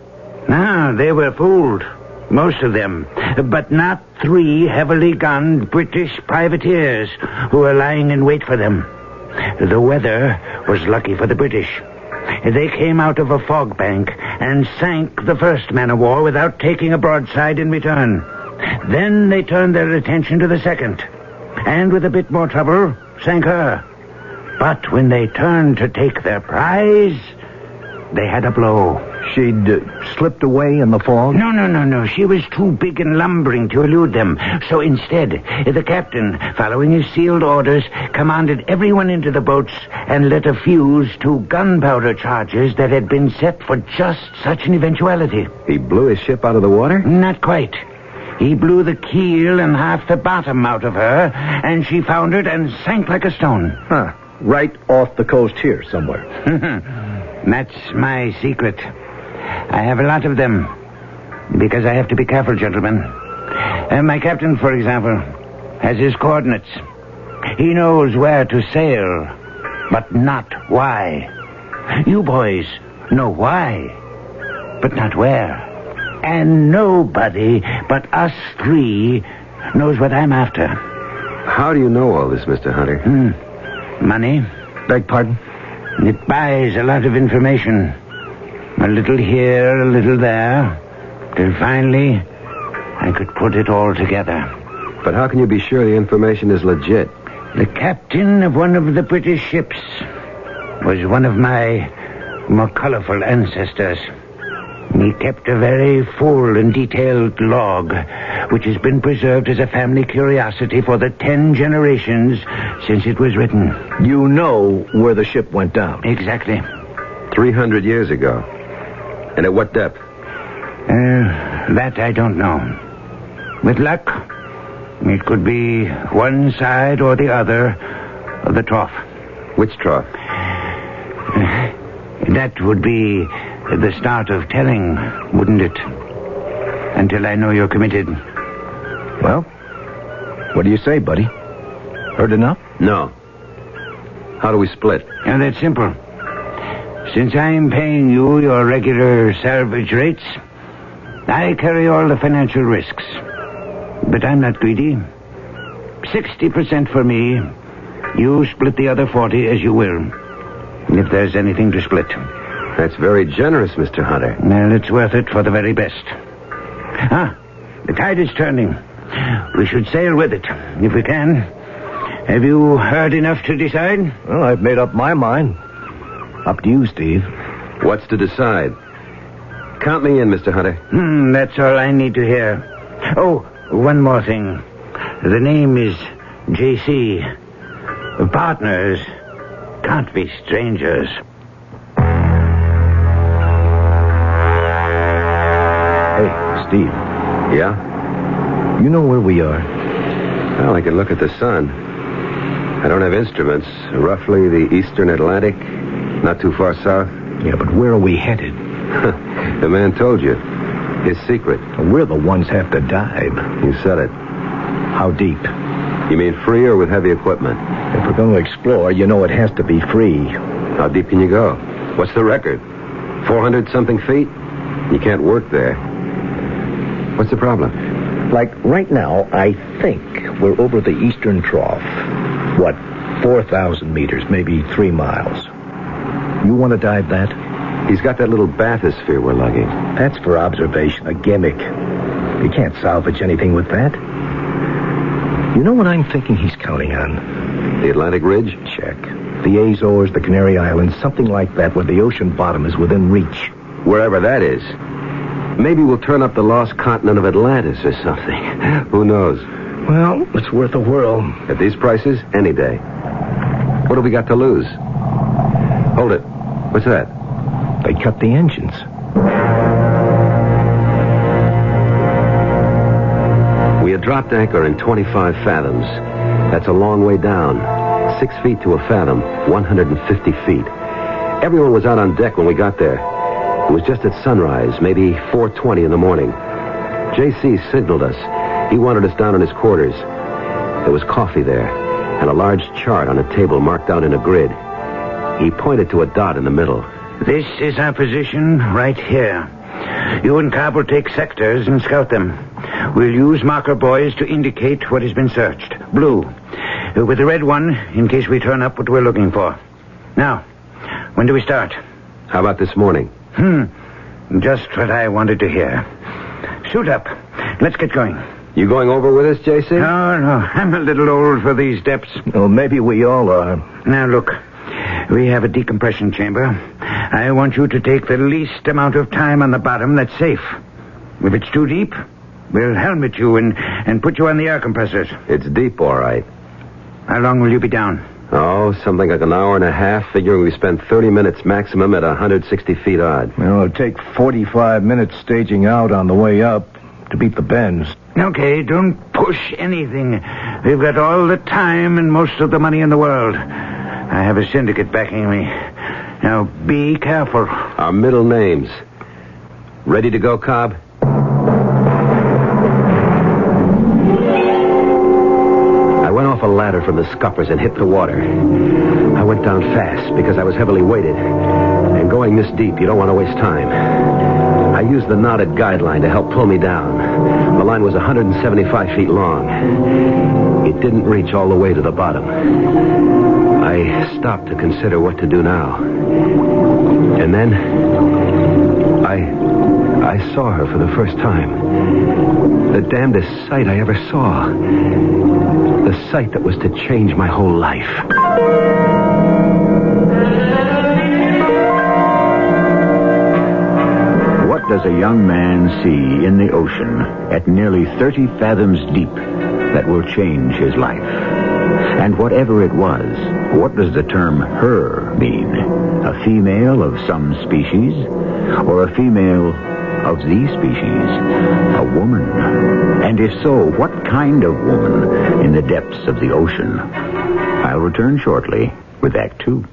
[SPEAKER 15] No, they were fooled. Most of them. But not 3 heavily gunned British privateers who were lying in wait for them. The weather was lucky for the British. They came out of a fog bank and sank the first man of war without taking a broadside in return. Then they turned their attention to the second, and with a bit more trouble, sank her. But when they turned to take their prize, they had a blow.
[SPEAKER 10] She'd slipped away in the fog?
[SPEAKER 15] No. She was too big and lumbering to elude them. So instead, the captain, following his sealed orders, commanded everyone into the boats and lit a fuse to gunpowder charges that had been set for just such an eventuality.
[SPEAKER 12] He blew his ship out of the water?
[SPEAKER 15] Not quite. He blew the keel and half the bottom out of her, and she foundered and sank like a stone.
[SPEAKER 10] Huh. Right off the coast here somewhere.
[SPEAKER 15] That's my secret. I have a lot of them, because I have to be careful, gentlemen. My captain, for example, has his coordinates. He knows where to sail, but not why. You boys know why, but not where. And nobody but us three knows what I'm after.
[SPEAKER 12] How do you know all this, Mr. Hunter?
[SPEAKER 15] Money.
[SPEAKER 10] Beg pardon?
[SPEAKER 15] It buys a lot of information. A little here, a little there. Till finally, I could put it all together.
[SPEAKER 12] But how can you be sure the information is legit?
[SPEAKER 15] The captain of one of the British ships was one of my more colorful ancestors. He kept a very full and detailed log, which has been preserved as a family curiosity for the 10 generations since it was written.
[SPEAKER 10] You know where the ship went down?
[SPEAKER 15] Exactly.
[SPEAKER 12] 300 years ago. And at what depth?
[SPEAKER 15] That I don't know. With luck, it could be one side or the other of the trough.
[SPEAKER 12] Which trough?
[SPEAKER 15] That would be the start of telling, wouldn't it? Until I know you're committed.
[SPEAKER 10] Well, what do you say, buddy? Heard enough?
[SPEAKER 12] No. How do we split?
[SPEAKER 15] That's simple. Since I'm paying you your regular salvage rates, I carry all the financial risks. But I'm not greedy. 60% for me. You split the other 40 as you will. If there's anything to split.
[SPEAKER 12] That's very generous, Mr. Hunter.
[SPEAKER 15] Well, it's worth it for the very best. The tide is turning. We should sail with it, if we can. Have you heard enough to decide?
[SPEAKER 10] Well, I've made up my mind. Up to you, Steve.
[SPEAKER 12] What's to decide? Count me in, Mr. Hunter.
[SPEAKER 15] That's all I need to hear. Oh, one more thing. The name is J.C. Partners can't be strangers.
[SPEAKER 10] Hey, Steve.
[SPEAKER 12] Yeah?
[SPEAKER 10] You know where we are?
[SPEAKER 12] Well, I can look at the sun. I don't have instruments. Roughly the eastern Atlantic, not too far south.
[SPEAKER 10] Yeah, but where are we headed?
[SPEAKER 12] The man told you. His secret.
[SPEAKER 10] We're the ones have to dive.
[SPEAKER 12] You said it.
[SPEAKER 10] How deep?
[SPEAKER 12] You mean free or with heavy equipment?
[SPEAKER 10] If we're going to explore, you know it has to be free.
[SPEAKER 12] How deep can you go? What's the record? 400-something feet? You can't work there. What's the problem?
[SPEAKER 10] Like right now, I think we're over the eastern trough. What, 4,000 meters, maybe 3 miles. You want to dive that?
[SPEAKER 12] He's got that little bathysphere we're lugging.
[SPEAKER 10] That's for observation, a gimmick. You can't salvage anything with that. You know what I'm thinking he's counting on?
[SPEAKER 12] The Atlantic Ridge?
[SPEAKER 10] Check. The Azores, the Canary Islands, something like that where the ocean bottom is within reach.
[SPEAKER 12] Wherever that is. Maybe we'll turn up the lost continent of Atlantis or something. Who knows?
[SPEAKER 10] Well, it's worth a whirl.
[SPEAKER 12] At these prices, any day. What have we got to lose? Hold it. What's that?
[SPEAKER 10] They cut the engines.
[SPEAKER 12] We had dropped anchor in 25 fathoms. That's a long way down. 6 feet to a fathom, 150 feet. Everyone was out on deck when we got there. It was just at sunrise, maybe 4:20 in the morning. J.C. signaled us. He wanted us down in his quarters. There was coffee there, and a large chart on a table marked out in a grid. He pointed to a dot in the middle.
[SPEAKER 15] This is our position right here. You and Cobb will take sectors and scout them. We'll use marker buoys to indicate what has been searched. Blue. With the red one, in case we turn up what we're looking for. Now, when do we start?
[SPEAKER 12] How about this morning?
[SPEAKER 15] Just what I wanted to hear. Suit up. Let's get going.
[SPEAKER 12] You going over with us, J.C.?
[SPEAKER 15] No. I'm a little old for these depths.
[SPEAKER 10] Well, maybe we all are.
[SPEAKER 15] Now, look. We have a decompression chamber. I want you to take the least amount of time on the bottom that's safe. If it's too deep, we'll helmet you and put you on the air compressors.
[SPEAKER 12] It's deep, all right.
[SPEAKER 15] How long will you be down?
[SPEAKER 12] Oh, something like an hour and a half, figuring we spend 30 minutes maximum at 160 feet odd.
[SPEAKER 10] Well, it'll take 45 minutes staging out on the way up to beat the bends.
[SPEAKER 15] Okay, don't push anything. We've got all the time and most of the money in the world. I have a syndicate backing me. Now, be careful.
[SPEAKER 12] Our middle names. Ready to go, Cobb? I went off a ladder from the scuppers and hit the water. I went down fast because I was heavily weighted. And going this deep, you don't want to waste time. I used the knotted guideline to help pull me down. The line was 175 feet long. It didn't reach all the way to the bottom. I stopped to consider what to do now. And then I saw her for the first time. The damnedest sight I ever saw. The sight that was to change my whole life.
[SPEAKER 4] What does a young man see in the ocean at nearly 30 fathoms deep that will change his life? And whatever it was, what does the term her mean? A female of some species? Or a female of the species? A woman? And if so, what kind of woman in the depths of the ocean? I'll return shortly with Act 2.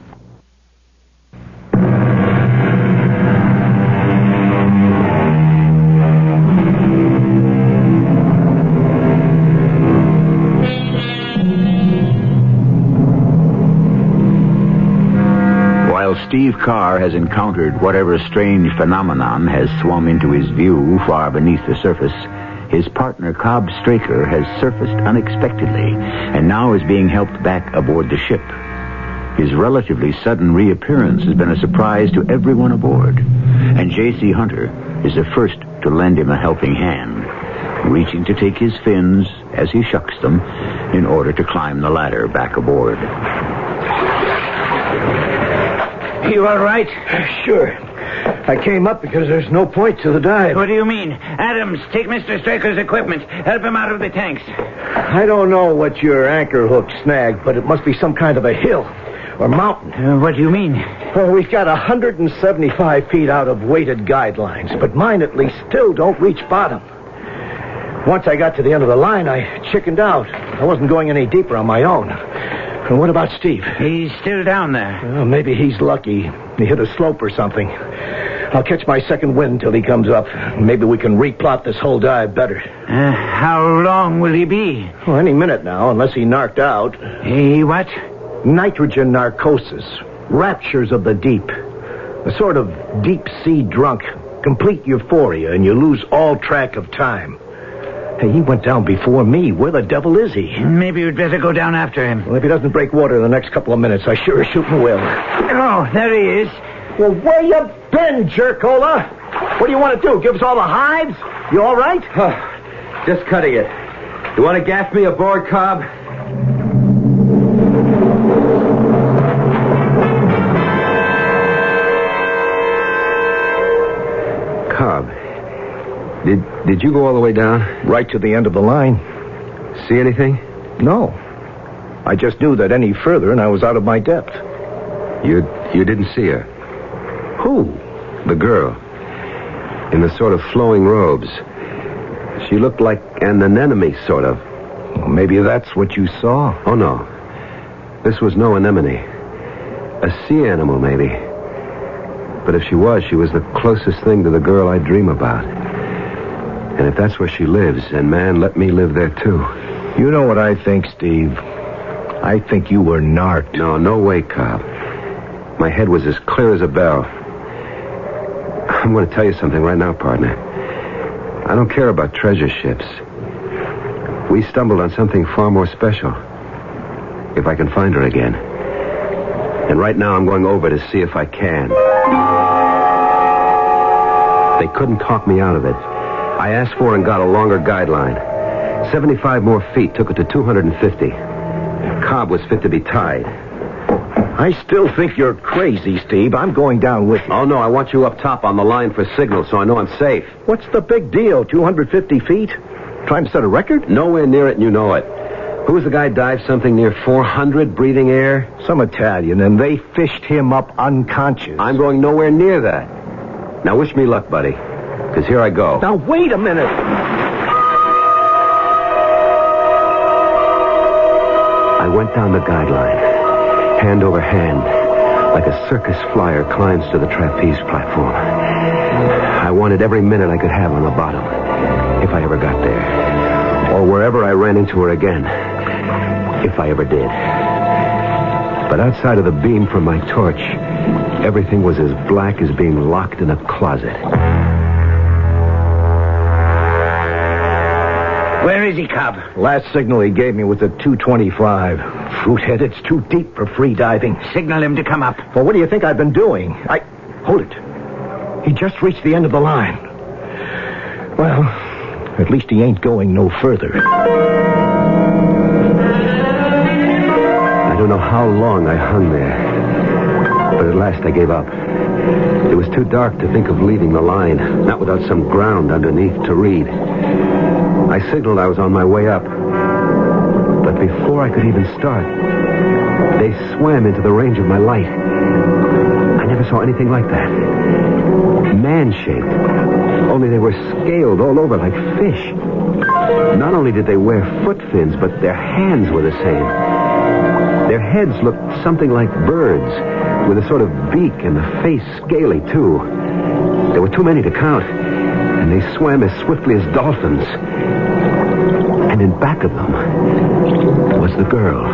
[SPEAKER 4] Steve Carr has encountered whatever strange phenomenon has swum into his view far beneath the surface. His partner, Cobb Straker, has surfaced unexpectedly and now is being helped back aboard the ship. His relatively sudden reappearance has been a surprise to everyone aboard, and J.C. Hunter is the first to lend him a helping hand, reaching to take his fins as he shucks them in order to climb the ladder back aboard.
[SPEAKER 10] You all right? Sure. I came up because there's no point to the dive.
[SPEAKER 15] What do you mean? Adams, take Mr. Straker's equipment. Help him out of the tanks.
[SPEAKER 10] I don't know what your anchor hook snagged, but it must be some kind of a hill or mountain.
[SPEAKER 15] What do you mean?
[SPEAKER 10] Well, we've got 175 feet out of weighted guidelines, but mine at least still don't reach bottom. Once I got to the end of the line, I chickened out. I wasn't going any deeper on my own. And what about Steve?
[SPEAKER 15] He's still down there.
[SPEAKER 10] Well, maybe he's lucky. He hit a slope or something. I'll catch my second wind till he comes up. Maybe we can replot this whole dive better.
[SPEAKER 15] How long will he be?
[SPEAKER 10] Well, any minute now, unless he narked out.
[SPEAKER 15] He what?
[SPEAKER 10] Nitrogen narcosis. Raptures of the deep. A sort of deep-sea drunk. Complete euphoria, and you lose all track of time. Hey, he went down before me. Where the devil is he?
[SPEAKER 15] Maybe you'd better go down after him.
[SPEAKER 10] Well, if he doesn't break water in the next couple of minutes, I sure as shooting will.
[SPEAKER 15] Oh, there he is.
[SPEAKER 10] Well, where you been, jerkola? What do you want to do? Give us all the hives? You all right?
[SPEAKER 12] Just cutting it. You want to gas me aboard, Cobb? Cobb, did you go all the way down?
[SPEAKER 10] Right to the end of the line.
[SPEAKER 12] See anything?
[SPEAKER 10] No. I just knew that any further and I was out of my depth.
[SPEAKER 12] You didn't see her?
[SPEAKER 10] Who?
[SPEAKER 12] The girl. In the sort of flowing robes. She looked like an anemone, sort of.
[SPEAKER 10] Well, maybe that's what you saw.
[SPEAKER 12] Oh, no. This was no anemone. A sea animal, maybe. But if she was the closest thing to the girl I dream about. And if that's where she lives, and man, let me live there, too.
[SPEAKER 10] You know what I think, Steve? I think you were narked.
[SPEAKER 12] No way, Cobb. My head was as clear as a bell. I'm going to tell you something right now, partner. I don't care about treasure ships. We stumbled on something far more special. If I can find her again. And right now I'm going over to see if I can. They couldn't talk me out of it. I asked for and got a longer guideline. 75 more feet took it to 250. Cobb was fit to be tied.
[SPEAKER 10] I still think you're crazy, Steve. I'm going down with you.
[SPEAKER 12] Oh, no, I want you up top on the line for signal so I know I'm safe.
[SPEAKER 10] What's the big deal? 250 feet? Trying to set a record?
[SPEAKER 12] Nowhere near it, and you know it. Who was the guy dive something near 400 breathing air?
[SPEAKER 10] Some Italian, and they fished him up unconscious.
[SPEAKER 12] I'm going nowhere near that. Now, wish me luck, buddy, because here I go.
[SPEAKER 10] Now, wait a minute.
[SPEAKER 12] I went down the guideline, hand over hand, like a circus flyer climbs to the trapeze platform. I wanted every minute I could have on the bottom, if I ever got there, or wherever I ran into her again, if I ever did. But outside of the beam from my torch, everything was as black as being locked in a closet.
[SPEAKER 10] Where is he, Cobb? Last signal he gave me was at 225. Fruithead, it's too deep for free diving.
[SPEAKER 15] Signal him to come up.
[SPEAKER 10] Well, what do you think I've been doing? Hold it. He just reached the end of the line. Well, at least he ain't going no further.
[SPEAKER 12] I don't know how long I hung there, but at last I gave up. It was too dark to think of leaving the line, not without some ground underneath to read. I signaled I was on my way up, but before I could even start, they swam into the range of my light. I never saw anything like that. Man-shaped, only they were scaled all over like fish. Not only did they wear foot fins, but their hands were the same. Their heads looked something like birds, with a sort of beak and the face scaly, too. There were too many to count, and they swam as swiftly as dolphins. And in back of them was the girl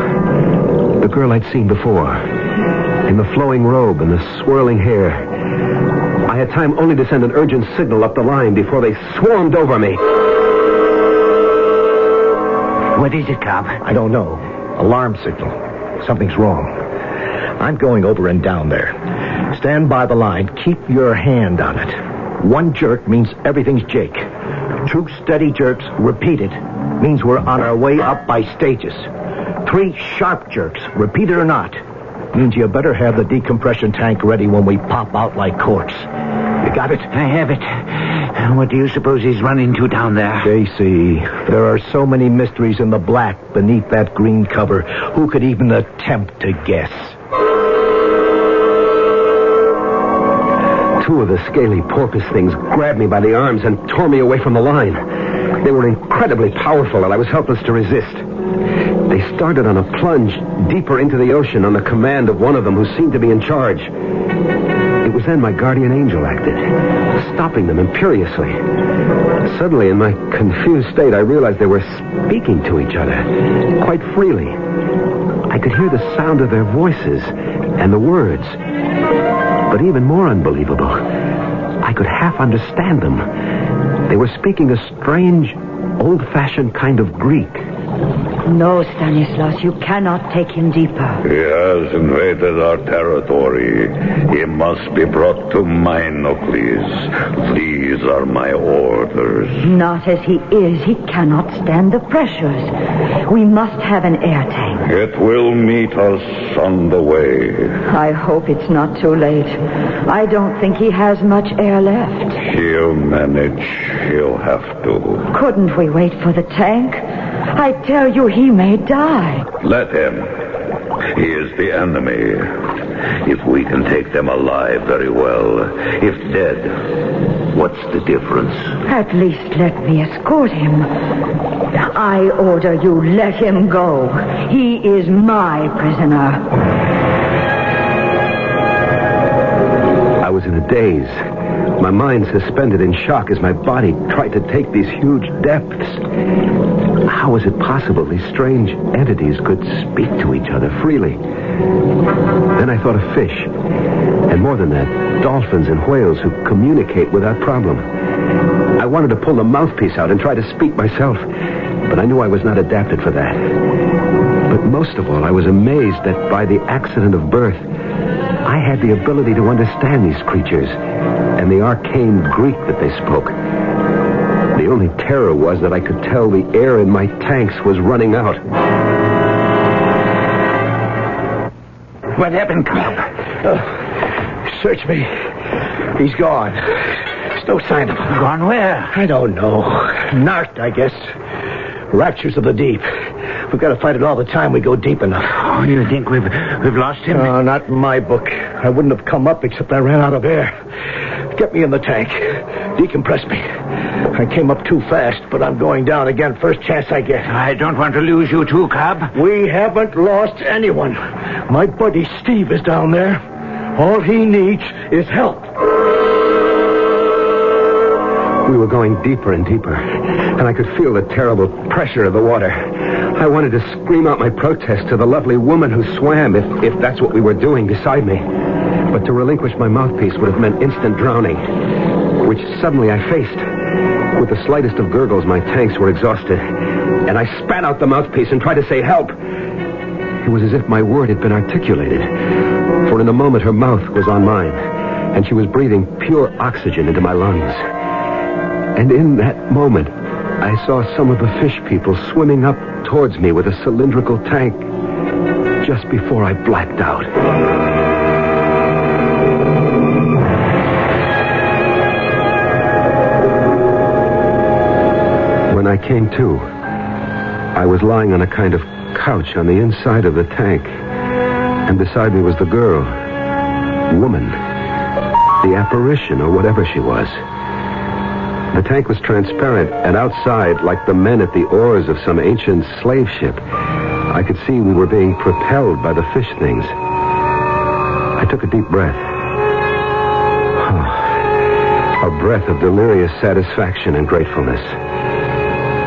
[SPEAKER 12] I'd seen before, in the flowing robe and the swirling hair. I had time only to send an urgent signal up the line before they swarmed over me.
[SPEAKER 15] What is it, Cobb?
[SPEAKER 10] I don't know. Alarm signal. Something's wrong. I'm going over and down there. Stand by the line. Keep your hand on it. One jerk means everything's Jake. 2 steady jerks, repeated, means we're on our way up by stages. 3 sharp jerks, repeated or not, means you better have the decompression tank ready when we pop out like corks. You got it?
[SPEAKER 15] I have it. What do you suppose he's run into down there?
[SPEAKER 10] JC, there are so many mysteries in the black beneath that green cover. Who could even attempt to guess?
[SPEAKER 12] 2 of the scaly porpoise things grabbed me by the arms and tore me away from the line. They were incredibly powerful, and I was helpless to resist. They started on a plunge deeper into the ocean on the command of one of them who seemed to be in charge. It was then my guardian angel acted, stopping them imperiously. Suddenly, in my confused state, I realized they were speaking to each other, quite freely. I could hear the sound of their voices and the words. But even more unbelievable, I could half understand them. They were speaking a strange, old-fashioned kind of Greek.
[SPEAKER 2] No, Stanislaus, you cannot take him deeper.
[SPEAKER 5] He has invaded our territory. He must be brought to mine, Nucleus. These are my orders.
[SPEAKER 2] Not as he is. He cannot stand the pressures. We must have an air tank.
[SPEAKER 5] It will meet us on the way.
[SPEAKER 2] I hope it's not too late. I don't think he has much air left.
[SPEAKER 5] He'll manage. He'll have to.
[SPEAKER 2] Couldn't we wait for the tank? I tell you, he may die.
[SPEAKER 5] Let him. He is the enemy. If we can take them alive, very well. If dead, what's the difference?
[SPEAKER 2] At least let me escort him. I order you, let him go. He is my prisoner.
[SPEAKER 12] I was in a daze, my mind suspended in shock as my body tried to take these huge depths. How was it possible these strange entities could speak to each other freely? Then I thought of fish, and more than that, dolphins and whales who communicate without problem. I wanted to pull the mouthpiece out and try to speak myself, but I knew I was not adapted for that. But most of all, I was amazed that by the accident of birth, I had the ability to understand these creatures and the arcane Greek that they spoke. The only terror was that I could tell the air in my tanks was running out.
[SPEAKER 15] What happened, Cobb?
[SPEAKER 10] Search me. He's gone. There's no sign of him.
[SPEAKER 15] Gone where?
[SPEAKER 10] I don't know. Narked, I guess. Raptures of the deep. We've got to fight it all the time we go deep enough.
[SPEAKER 15] Oh, you think we've lost him?
[SPEAKER 10] No, not in my book. I wouldn't have come up except I ran out of air. Get me in the tank. Decompress me. I came up too fast, but I'm going down again first chance I get.
[SPEAKER 15] I don't want to lose you too, Cobb.
[SPEAKER 10] We haven't lost anyone. My buddy Steve is down there. All he needs is help.
[SPEAKER 12] We were going deeper and deeper, and I could feel the terrible pressure of the water. I wanted to scream out my protest to the lovely woman who swam, if that's what we were doing beside me. But to relinquish my mouthpiece would have meant instant drowning, which suddenly I faced. With the slightest of gurgles, my tanks were exhausted, and I spat out the mouthpiece and tried to say help. It was as if my word had been articulated, for in a moment her mouth was on mine, and she was breathing pure oxygen into my lungs. And in that moment, I saw some of the fish people swimming up towards me with a cylindrical tank just before I blacked out. When I came to, I was lying on a kind of couch on the inside of the tank, and beside me was the girl, woman, the apparition or whatever she was. The tank was transparent, and outside, like the men at the oars of some ancient slave ship, I could see we were being propelled by the fish things. I took a deep breath. A breath of delirious satisfaction and gratefulness.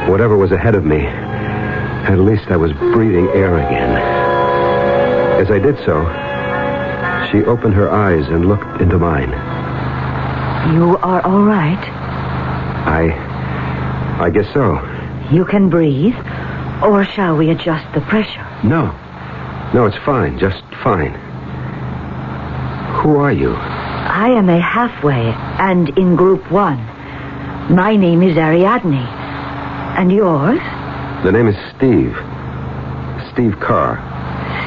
[SPEAKER 12] Whatever was ahead of me, at least I was breathing air again. As I did so, she opened her eyes and looked into mine.
[SPEAKER 2] You are all right?
[SPEAKER 12] I guess so.
[SPEAKER 2] You can breathe? Or shall we adjust the pressure?
[SPEAKER 12] No, it's fine, just fine. Who are you?
[SPEAKER 2] I am a halfway and in Group 1. My name is Ariadne. And yours?
[SPEAKER 12] The name is Steve. Steve Carr.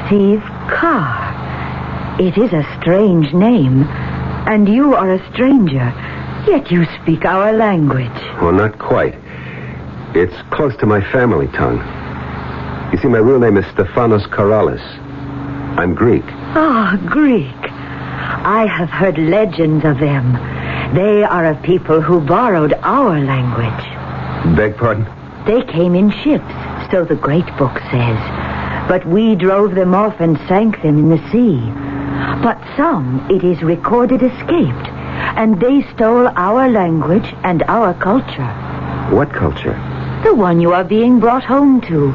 [SPEAKER 2] Steve Carr. It is a strange name. And you are a stranger. Yet you speak our language.
[SPEAKER 12] Well, not quite. It's close to my family tongue. You see, my real name is Stephanos Karalis. I'm Greek.
[SPEAKER 2] Ah, Greek. I have heard legends of them. They are a people who borrowed our language.
[SPEAKER 12] Beg pardon?
[SPEAKER 2] They came in ships, so the great book says. But we drove them off and sank them in the sea. But some, it is recorded, escaped. And they stole our language and our culture.
[SPEAKER 12] What culture?
[SPEAKER 2] The one you are being brought home to.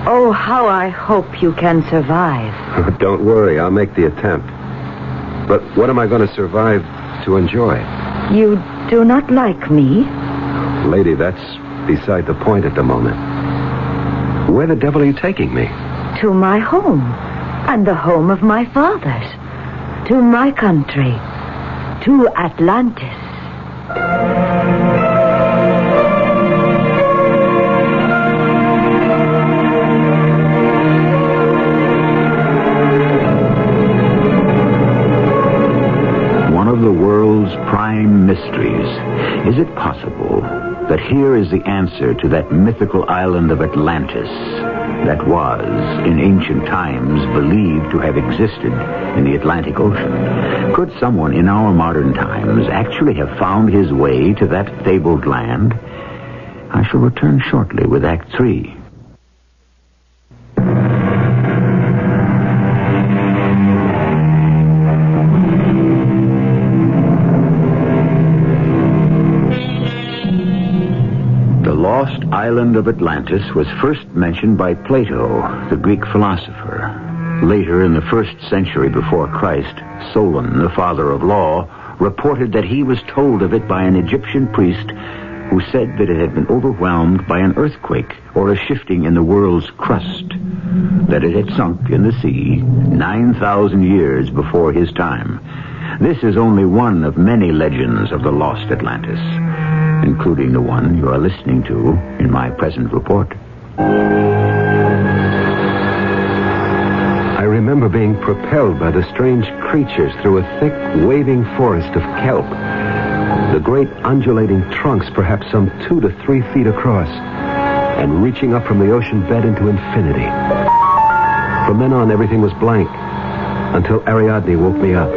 [SPEAKER 2] Oh, how I hope you can survive.
[SPEAKER 12] Don't worry, I'll make the attempt. But what am I going to survive to enjoy?
[SPEAKER 2] You do not like me?
[SPEAKER 12] Lady, that's beside the point at the moment. Where the devil are you taking me?
[SPEAKER 2] To my home. And the home of my fathers. To my country. To Atlantis.
[SPEAKER 4] One of the world's prime mysteries. Is it possible that here is the answer to that mythical island of Atlantis that was, in ancient times, believed to have existed in the Atlantic Ocean? Could someone in our modern times actually have found his way to that fabled land? I shall return shortly with Act 3. The lost island of Atlantis was first mentioned by Plato, the Greek philosopher. Later, in the 1st century before Christ, Solon, the father of law, reported that he was told of it by an Egyptian priest who said that it had been overwhelmed by an earthquake or a shifting in the world's crust, that it had sunk in the sea 9,000 years before his time. This is only one of many legends of the lost Atlantis, including the one you are listening to in my present report.
[SPEAKER 12] I remember being propelled by the strange creatures through a thick, waving forest of kelp. The great undulating trunks perhaps some 2 to 3 feet across, and reaching up from the ocean bed into infinity. From then on, everything was blank, until Ariadne woke me up.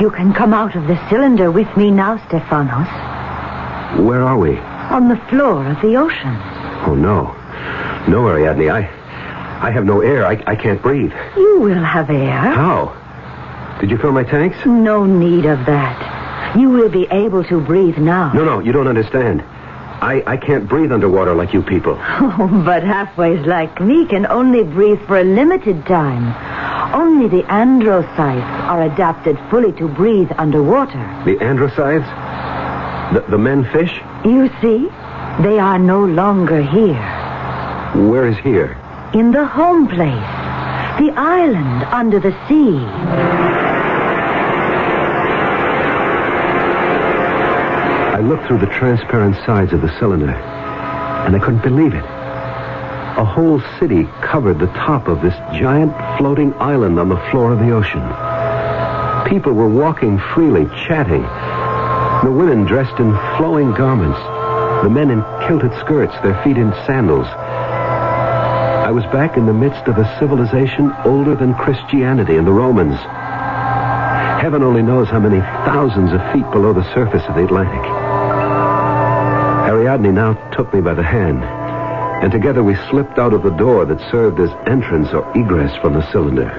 [SPEAKER 2] You can come out of the cylinder with me now, Stephanos.
[SPEAKER 12] Where are we?
[SPEAKER 2] On the floor of the ocean.
[SPEAKER 12] Oh, no. No, Ariadne, I have no air. I can't breathe.
[SPEAKER 2] You will have air.
[SPEAKER 12] How? Did you fill my tanks?
[SPEAKER 2] No need of that. You will be able to breathe now.
[SPEAKER 12] No, you don't understand. I can't breathe underwater like you people.
[SPEAKER 2] Oh, but halfways like me can only breathe for a limited time. Only the androcytes are adapted fully to breathe underwater.
[SPEAKER 12] The androcytes? The men fish?
[SPEAKER 2] You see, they are no longer here.
[SPEAKER 12] Where is here?
[SPEAKER 2] In the home place. The island under the sea.
[SPEAKER 12] I looked through the transparent sides of the cylinder, and I couldn't believe it. A whole city covered the top of this giant floating island on the floor of the ocean. People were walking freely, chatting. The women dressed in flowing garments. The men in kilted skirts, their feet in sandals. I was back in the midst of a civilization older than Christianity and the Romans. Heaven only knows how many thousands of feet below the surface of the Atlantic. Ariadne now took me by the hand, and together we slipped out of the door that served as entrance or egress from the cylinder.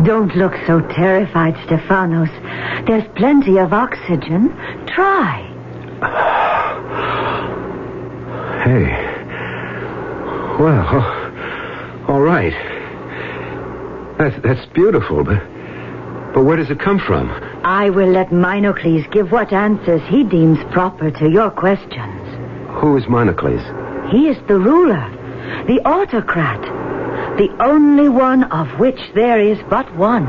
[SPEAKER 2] Don't look so terrified, Stephanos. There's plenty of oxygen. Try.
[SPEAKER 12] Hey. Well, all right. That's beautiful, but where does it come from?
[SPEAKER 2] I will let Minocles give what answers he deems proper to your questions.
[SPEAKER 12] Who is Minocles?
[SPEAKER 2] He is the ruler, the autocrat, the only one of which there is but one.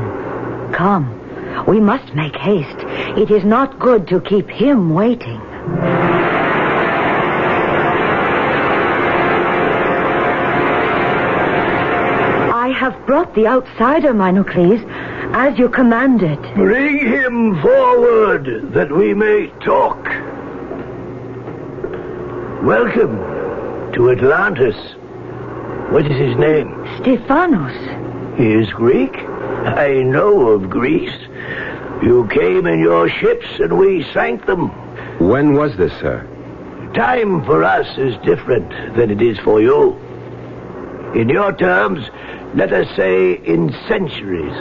[SPEAKER 2] Come, we must make haste. It is not good to keep him waiting. I have brought the outsider, Minocles, as you commanded.
[SPEAKER 10] Bring him forward, that we may talk. Welcome to Atlantis. What is his name?
[SPEAKER 2] Stephanos.
[SPEAKER 10] He is Greek? I know of Greece. You came in your ships and we sank them.
[SPEAKER 12] When was this, sir?
[SPEAKER 10] Time for us is different than it is for you. In your terms, let us say in centuries.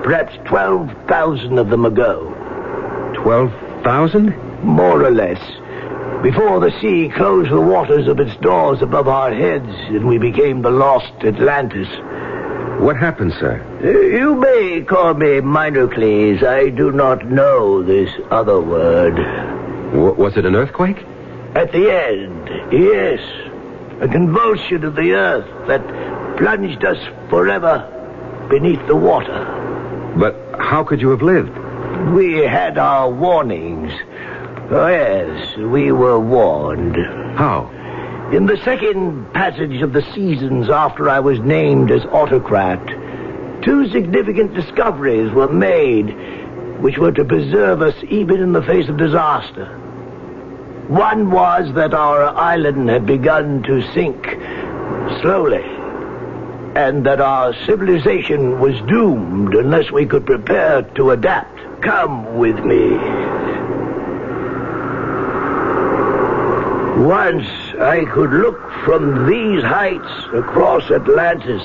[SPEAKER 10] Perhaps 12,000 of them ago.
[SPEAKER 12] 12,000?
[SPEAKER 10] More or less. Before the sea closed the waters of its doors above our heads and we became the lost Atlantis.
[SPEAKER 12] What happened, sir?
[SPEAKER 10] You may call me Minocles. I do not know this other word.
[SPEAKER 12] Was it an earthquake?
[SPEAKER 10] At the end, yes. A convulsion of the earth that plunged us forever beneath the water.
[SPEAKER 12] But how could you have lived?
[SPEAKER 10] We had our warnings. Oh, yes, we were warned.
[SPEAKER 12] How?
[SPEAKER 10] In the second passage of the seasons after I was named as autocrat, 2 significant discoveries were made which were to preserve us even in the face of disaster. One was that our island had begun to sink slowly, and that our civilization was doomed unless we could prepare to adapt. Come with me. Once I could look from these heights across Atlantis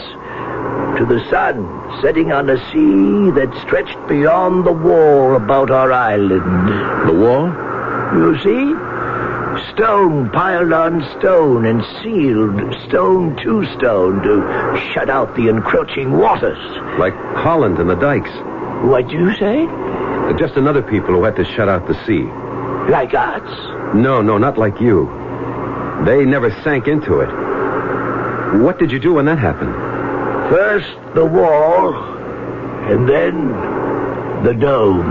[SPEAKER 10] to the sun setting on a sea that stretched beyond the wall about our island.
[SPEAKER 12] The wall?
[SPEAKER 10] You see? Stone piled on stone and sealed stone to stone to shut out the encroaching waters.
[SPEAKER 12] Like Holland and the dikes.
[SPEAKER 10] What'd you say?
[SPEAKER 12] Just another people who had to shut out the sea.
[SPEAKER 10] Like us?
[SPEAKER 12] No, not like you. They never sank into it. What did you do when that happened?
[SPEAKER 10] First the wall, and then the dome.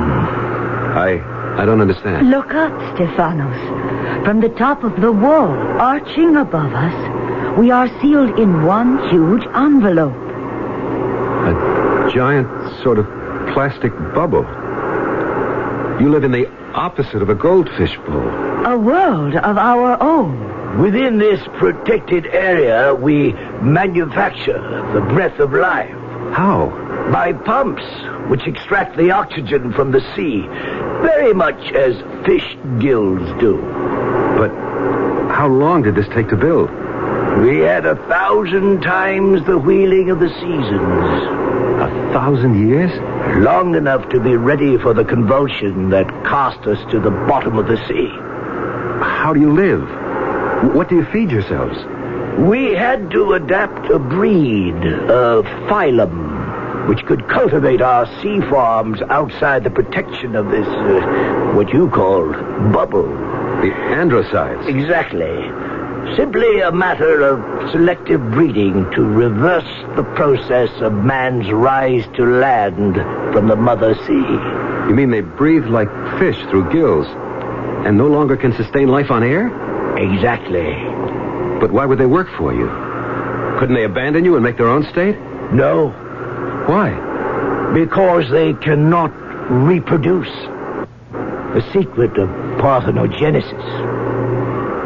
[SPEAKER 12] I don't understand.
[SPEAKER 2] Look up, Stephanos. From the top of the wall, arching above us, we are sealed in one huge envelope.
[SPEAKER 12] A giant sort of plastic bubble. You live in the opposite of a goldfish bowl.
[SPEAKER 2] A world of our own.
[SPEAKER 10] Within this protected area, we manufacture the breath of life.
[SPEAKER 12] How?
[SPEAKER 10] By pumps, which extract the oxygen from the sea, very much as fish gills do.
[SPEAKER 12] But how long did this take to build?
[SPEAKER 10] We had 1,000 times the wheeling of the seasons.
[SPEAKER 12] 1,000 years?
[SPEAKER 10] Long enough to be ready for the convulsion that cast us to the bottom of the sea.
[SPEAKER 12] How do you live? What do you feed yourselves?
[SPEAKER 10] We had to adapt a breed, a phylum, which could cultivate our sea farms outside the protection of this, what you call, bubble.
[SPEAKER 12] The androcides?
[SPEAKER 10] Exactly. Simply a matter of selective breeding to reverse the process of man's rise to land from the mother sea.
[SPEAKER 12] You mean they breathe like fish through gills and no longer can sustain life on air?
[SPEAKER 10] Exactly.
[SPEAKER 12] But why would they work for you? Couldn't they abandon you and make their own state?
[SPEAKER 10] No.
[SPEAKER 12] Why?
[SPEAKER 10] Because they cannot reproduce. The secret of parthenogenesis.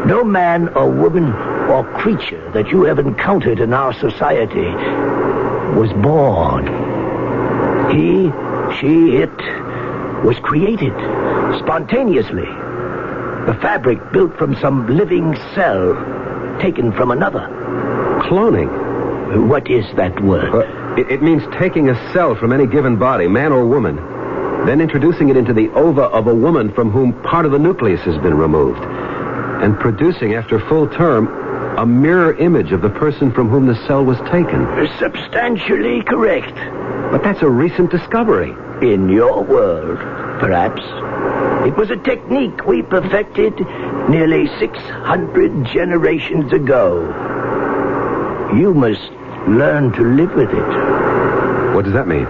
[SPEAKER 10] No man or woman or creature that you have encountered in our society was born. He, she, it was created spontaneously. The fabric built from some living cell taken from another.
[SPEAKER 12] Cloning?
[SPEAKER 10] What is that word?
[SPEAKER 12] It means taking a cell from any given body, man or woman, then introducing it into the ova of a woman from whom part of the nucleus has been removed, and producing, after full term, a mirror image of the person from whom the cell was taken.
[SPEAKER 10] Substantially correct.
[SPEAKER 12] But that's a recent discovery.
[SPEAKER 10] In your world, perhaps. It was a technique we perfected nearly 600 generations ago. You must learn to live with it.
[SPEAKER 12] What does that mean?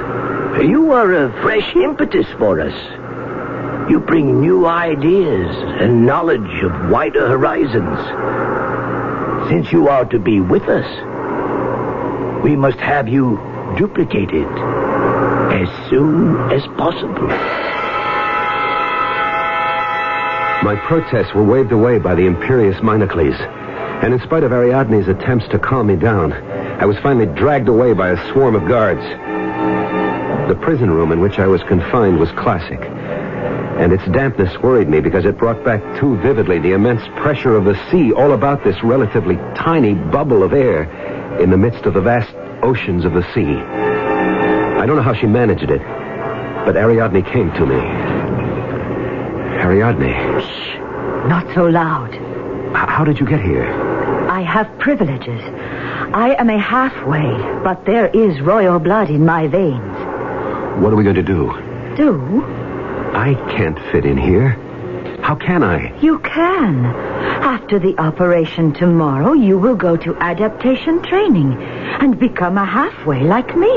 [SPEAKER 10] You are a fresh impetus for us. You bring new ideas and knowledge of wider horizons. Since you are to be with us, we must have you duplicated as soon as possible.
[SPEAKER 12] My protests were waved away by the imperious Minocles, and in spite of Ariadne's attempts to calm me down, I was finally dragged away by a swarm of guards. The prison room in which I was confined was classic, and its dampness worried me because it brought back too vividly the immense pressure of the sea all about this relatively tiny bubble of air in the midst of the vast oceans of the sea. I don't know how she managed it, but Ariadne came to me. Ariadne.
[SPEAKER 2] Shh. Not so loud.
[SPEAKER 12] How did you get here?
[SPEAKER 2] I have privileges. I am a halfway, but there is royal blood in my veins.
[SPEAKER 12] What are we going to do?
[SPEAKER 2] Do?
[SPEAKER 12] I can't fit in here. How can I?
[SPEAKER 2] You can. After the operation tomorrow, you will go to adaptation training and become a halfway like me.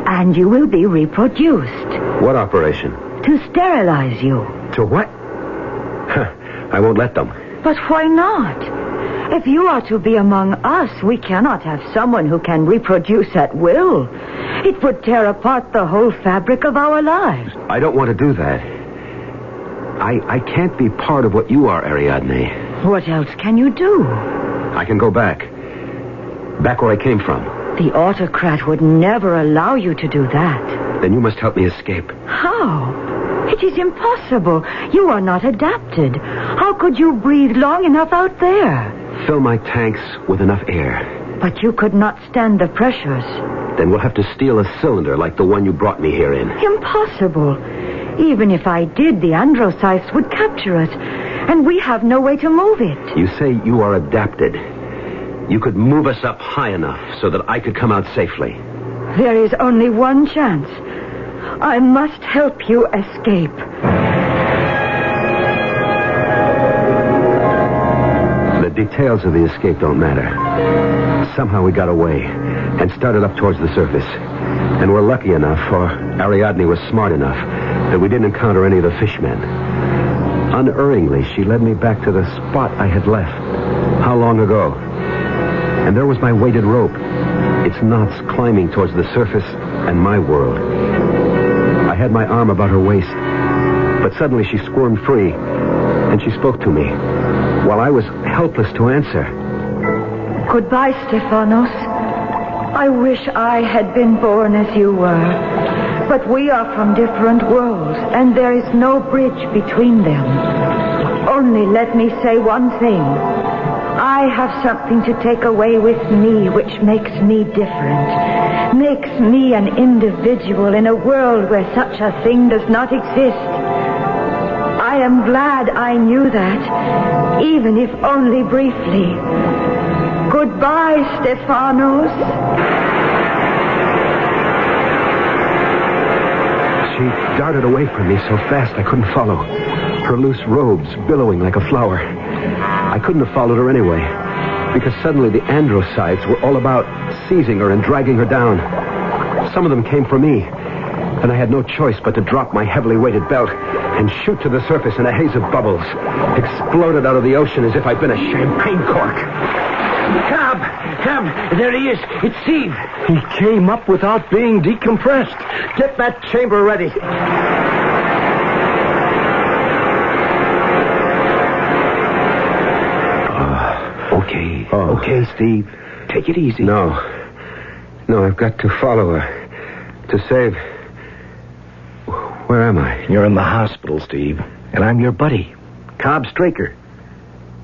[SPEAKER 2] And you will be reproduced.
[SPEAKER 12] What operation?
[SPEAKER 2] To sterilize you.
[SPEAKER 12] To what? I won't let them.
[SPEAKER 2] But why not? If you are to be among us, we cannot have someone who can reproduce at will. It would tear apart the whole fabric of our lives.
[SPEAKER 12] I don't want to do that. I can't be part of what you are, Ariadne.
[SPEAKER 2] What else can you do?
[SPEAKER 12] I can go back. Back where I came from.
[SPEAKER 2] The autocrat would never allow you to do that.
[SPEAKER 12] Then you must help me escape.
[SPEAKER 2] How? It is impossible. You are not adapted. How could you breathe long enough out there?
[SPEAKER 12] Fill my tanks with enough air.
[SPEAKER 2] But you could not stand the pressures.
[SPEAKER 12] Then we'll have to steal a cylinder like the one you brought me here in.
[SPEAKER 2] Impossible. Even if I did, the androcytes would capture us, and we have no way to move it.
[SPEAKER 12] You say you are adapted. You could move us up high enough so that I could come out safely.
[SPEAKER 2] There is only one chance. I must help you escape.
[SPEAKER 12] The details of the escape don't matter. Somehow we got away and started up towards the surface. And we're lucky enough, or Ariadne was smart enough, that we didn't encounter any of the fishmen. Unerringly, she led me back to the spot I had left. How long ago? And there was my weighted rope, its knots climbing towards the surface and my world. I had my arm about her waist, but suddenly she squirmed free, and she spoke to me, while I was helpless to answer.
[SPEAKER 2] Goodbye, Stephanos. I wish I had been born as you were. But we are from different worlds, and there is no bridge between them. Only let me say one thing. I have something to take away with me which makes me different. Makes me an individual in a world where such a thing does not exist. I am glad I knew that, even if only briefly. Goodbye, Stephanos.
[SPEAKER 12] She darted away from me so fast I couldn't follow, her loose robes billowing like a flower. I couldn't have followed her anyway, because suddenly the androcytes were all about, seizing her and dragging her down. Some of them came for me, and I had no choice but to drop my heavily weighted belt and shoot to the surface in a haze of bubbles, exploded out of the ocean as if I'd been a champagne cork.
[SPEAKER 15] Cobb, there he is. It's Steve.
[SPEAKER 10] He came up without being decompressed. Get that chamber ready.
[SPEAKER 12] Okay.
[SPEAKER 10] Okay, Steve. Take it easy.
[SPEAKER 12] No, I've got to follow her. To save... Where am I?
[SPEAKER 10] You're in the hospital, Steve. And I'm your buddy, Cobb Straker.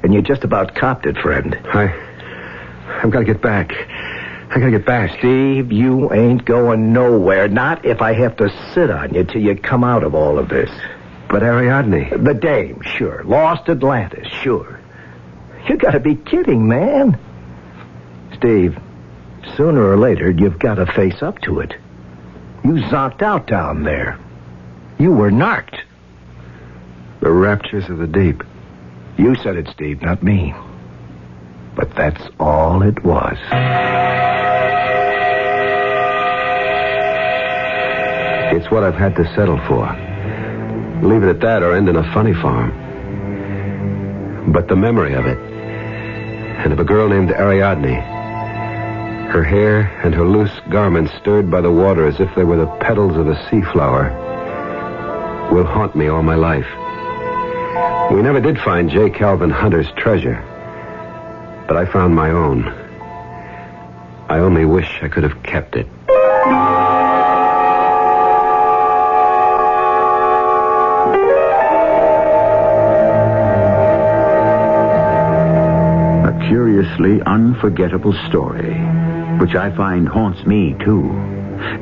[SPEAKER 10] And you just about copped it, friend.
[SPEAKER 12] I've got to get back.
[SPEAKER 10] Steve, you ain't going nowhere. Not if I have to sit on you till you come out of all of this.
[SPEAKER 12] But Ariadne...
[SPEAKER 10] The dame, sure. Lost Atlantis, sure. You gotta be kidding, man. Steve, sooner or later, you've got to face up to it. You zonked out down there. You were narked.
[SPEAKER 12] The Raptures of the deep.
[SPEAKER 10] You said it, Steve, not me. But that's all it was.
[SPEAKER 12] It's what I've had to settle for. Leave it at that or end in a funny farm. But the memory of it, and of a girl named Ariadne, her hair and her loose garments stirred by the water as if they were the petals of a sea flower, will haunt me all my life. We never did find J. Calvin Hunter's treasure, but I found my own. I only wish I could have kept it.
[SPEAKER 4] A curiously unforgettable story, which I find haunts me, too.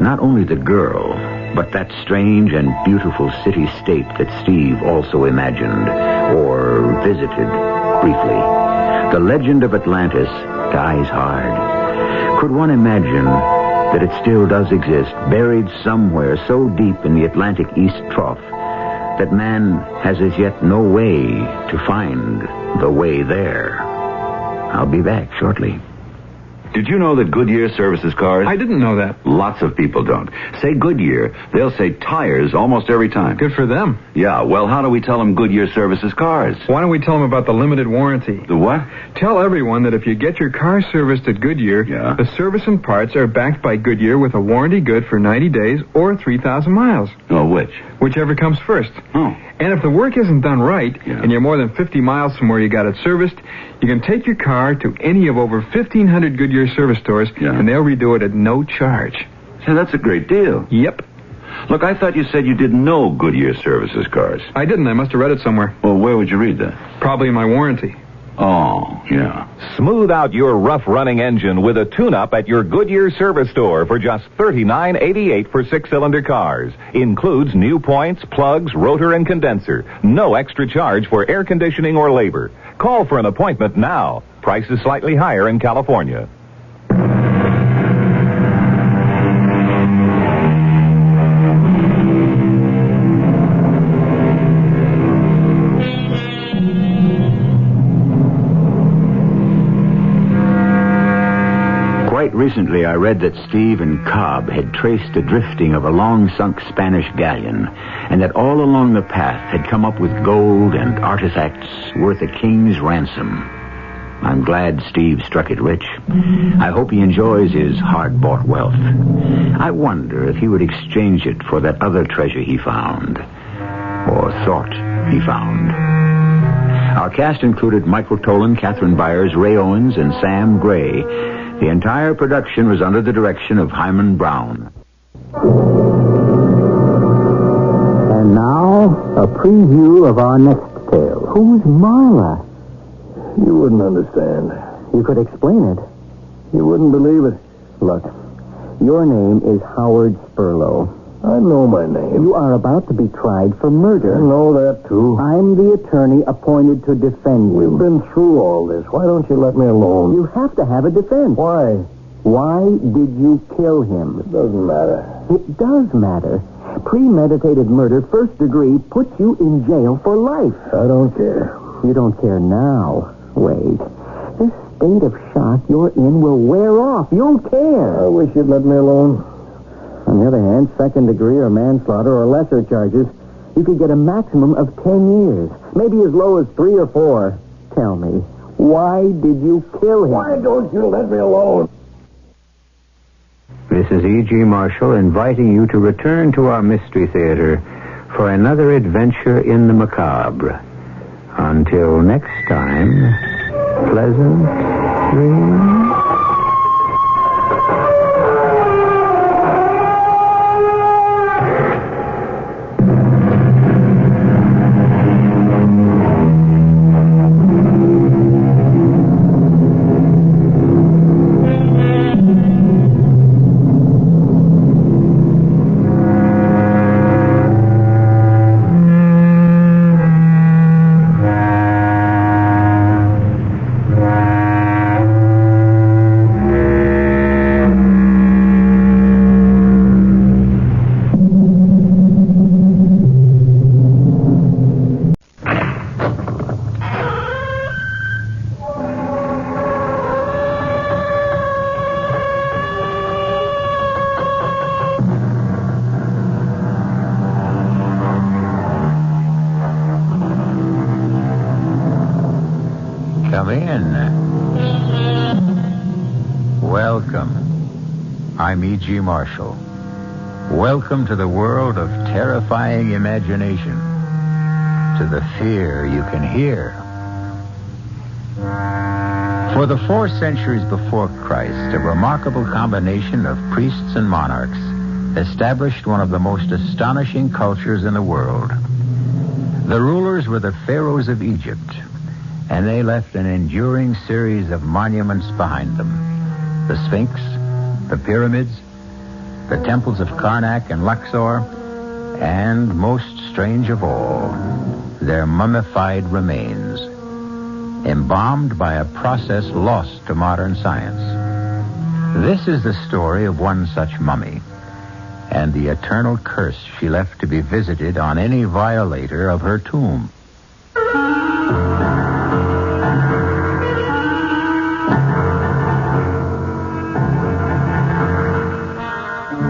[SPEAKER 4] Not only the girl, but that strange and beautiful city-state that Steve also imagined, or visited briefly. The legend of Atlantis dies hard. Could one imagine that it still does exist, buried somewhere so deep in the Atlantic East Trough that man has as yet no way to find the way there? I'll be back shortly.
[SPEAKER 1] Did you know that Goodyear services cars?
[SPEAKER 6] I didn't know that.
[SPEAKER 1] Lots of people don't. Say Goodyear, they'll say tires almost every time.
[SPEAKER 6] Good for them.
[SPEAKER 1] Yeah, well, how do we tell them Goodyear services cars?
[SPEAKER 6] Why don't we tell them about the limited warranty?
[SPEAKER 1] The what?
[SPEAKER 6] Tell everyone that if you get your car serviced at Goodyear, the service and parts are backed by Goodyear with a warranty good for 90 days or 3,000 miles.
[SPEAKER 1] Oh, which?
[SPEAKER 6] Whichever comes first.
[SPEAKER 1] Oh.
[SPEAKER 6] And if the work isn't done right, and you're more than 50 miles from where you got it serviced, you can take your car to any of over 1,500 Goodyear service stores, and they'll redo it at no charge.
[SPEAKER 1] Say, that's a great deal.
[SPEAKER 6] Yep.
[SPEAKER 1] Look, I thought you said you didn't know Goodyear services cars.
[SPEAKER 6] I didn't. I must have read it somewhere.
[SPEAKER 1] Well, where would you read that?
[SPEAKER 6] Probably in my warranty.
[SPEAKER 1] Oh, yeah.
[SPEAKER 8] Smooth out your rough-running engine with a tune-up at your Goodyear service store for just $39.88 for six-cylinder cars. Includes new points, plugs, rotor, and condenser. No extra charge for air conditioning or labor. Call for an appointment now. Price is slightly higher in California.
[SPEAKER 4] Recently, I read that Steve and Cobb had traced the drifting of a long-sunk Spanish galleon, and that all along the path had come up with gold and artifacts worth a king's ransom. I'm glad Steve struck it rich. I hope he enjoys his hard-bought wealth. I wonder if he would exchange it for that other treasure he found, or thought he found. Our cast included Michael Tolan, Catherine Byers, Ray Owens, and Sam Gray. The entire production was under the direction of Hyman Brown.
[SPEAKER 3] And now, a preview of our next tale. Who's Marla?
[SPEAKER 10] You wouldn't understand.
[SPEAKER 3] You could explain it.
[SPEAKER 10] You wouldn't believe it.
[SPEAKER 3] Look, your name is Howard Spurlow.
[SPEAKER 10] I know my name.
[SPEAKER 3] You are about to be tried for murder.
[SPEAKER 10] I know that, too.
[SPEAKER 3] I'm the attorney appointed to defend you.
[SPEAKER 10] We've been through all this. Why don't you let me alone?
[SPEAKER 3] You have to have a defense.
[SPEAKER 10] Why?
[SPEAKER 3] Why did you kill him?
[SPEAKER 10] It doesn't matter.
[SPEAKER 3] It does matter. Premeditated murder, first degree, puts you in jail for life.
[SPEAKER 10] I don't care.
[SPEAKER 3] You don't care now. Wait. This state of shock you're in will wear off. You'll care.
[SPEAKER 10] I wish you'd let me alone.
[SPEAKER 3] On the other hand, second degree or manslaughter or lesser charges, you could get a maximum of 10 years. Maybe as low as 3 or 4. Tell me, why did you kill him?
[SPEAKER 10] Why don't you let me alone?
[SPEAKER 4] This is E.G. Marshall inviting you to return to our Mystery Theater for another adventure in the macabre. Until next time, pleasant dreams. Come in. Welcome. I'm E.G. Marshall. Welcome to the world of terrifying imagination, to the fear you can hear. For the 4 centuries before Christ, a remarkable combination of priests and monarchs established one of the most astonishing cultures in the world. The rulers were the pharaohs of Egypt, and they left an enduring series of monuments behind them. The Sphinx, the pyramids, the temples of Karnak and Luxor, and, most strange of all, their mummified remains, embalmed by a process lost to modern science. This is the story of one such mummy, and the eternal curse she left to be visited on any violator of her tomb.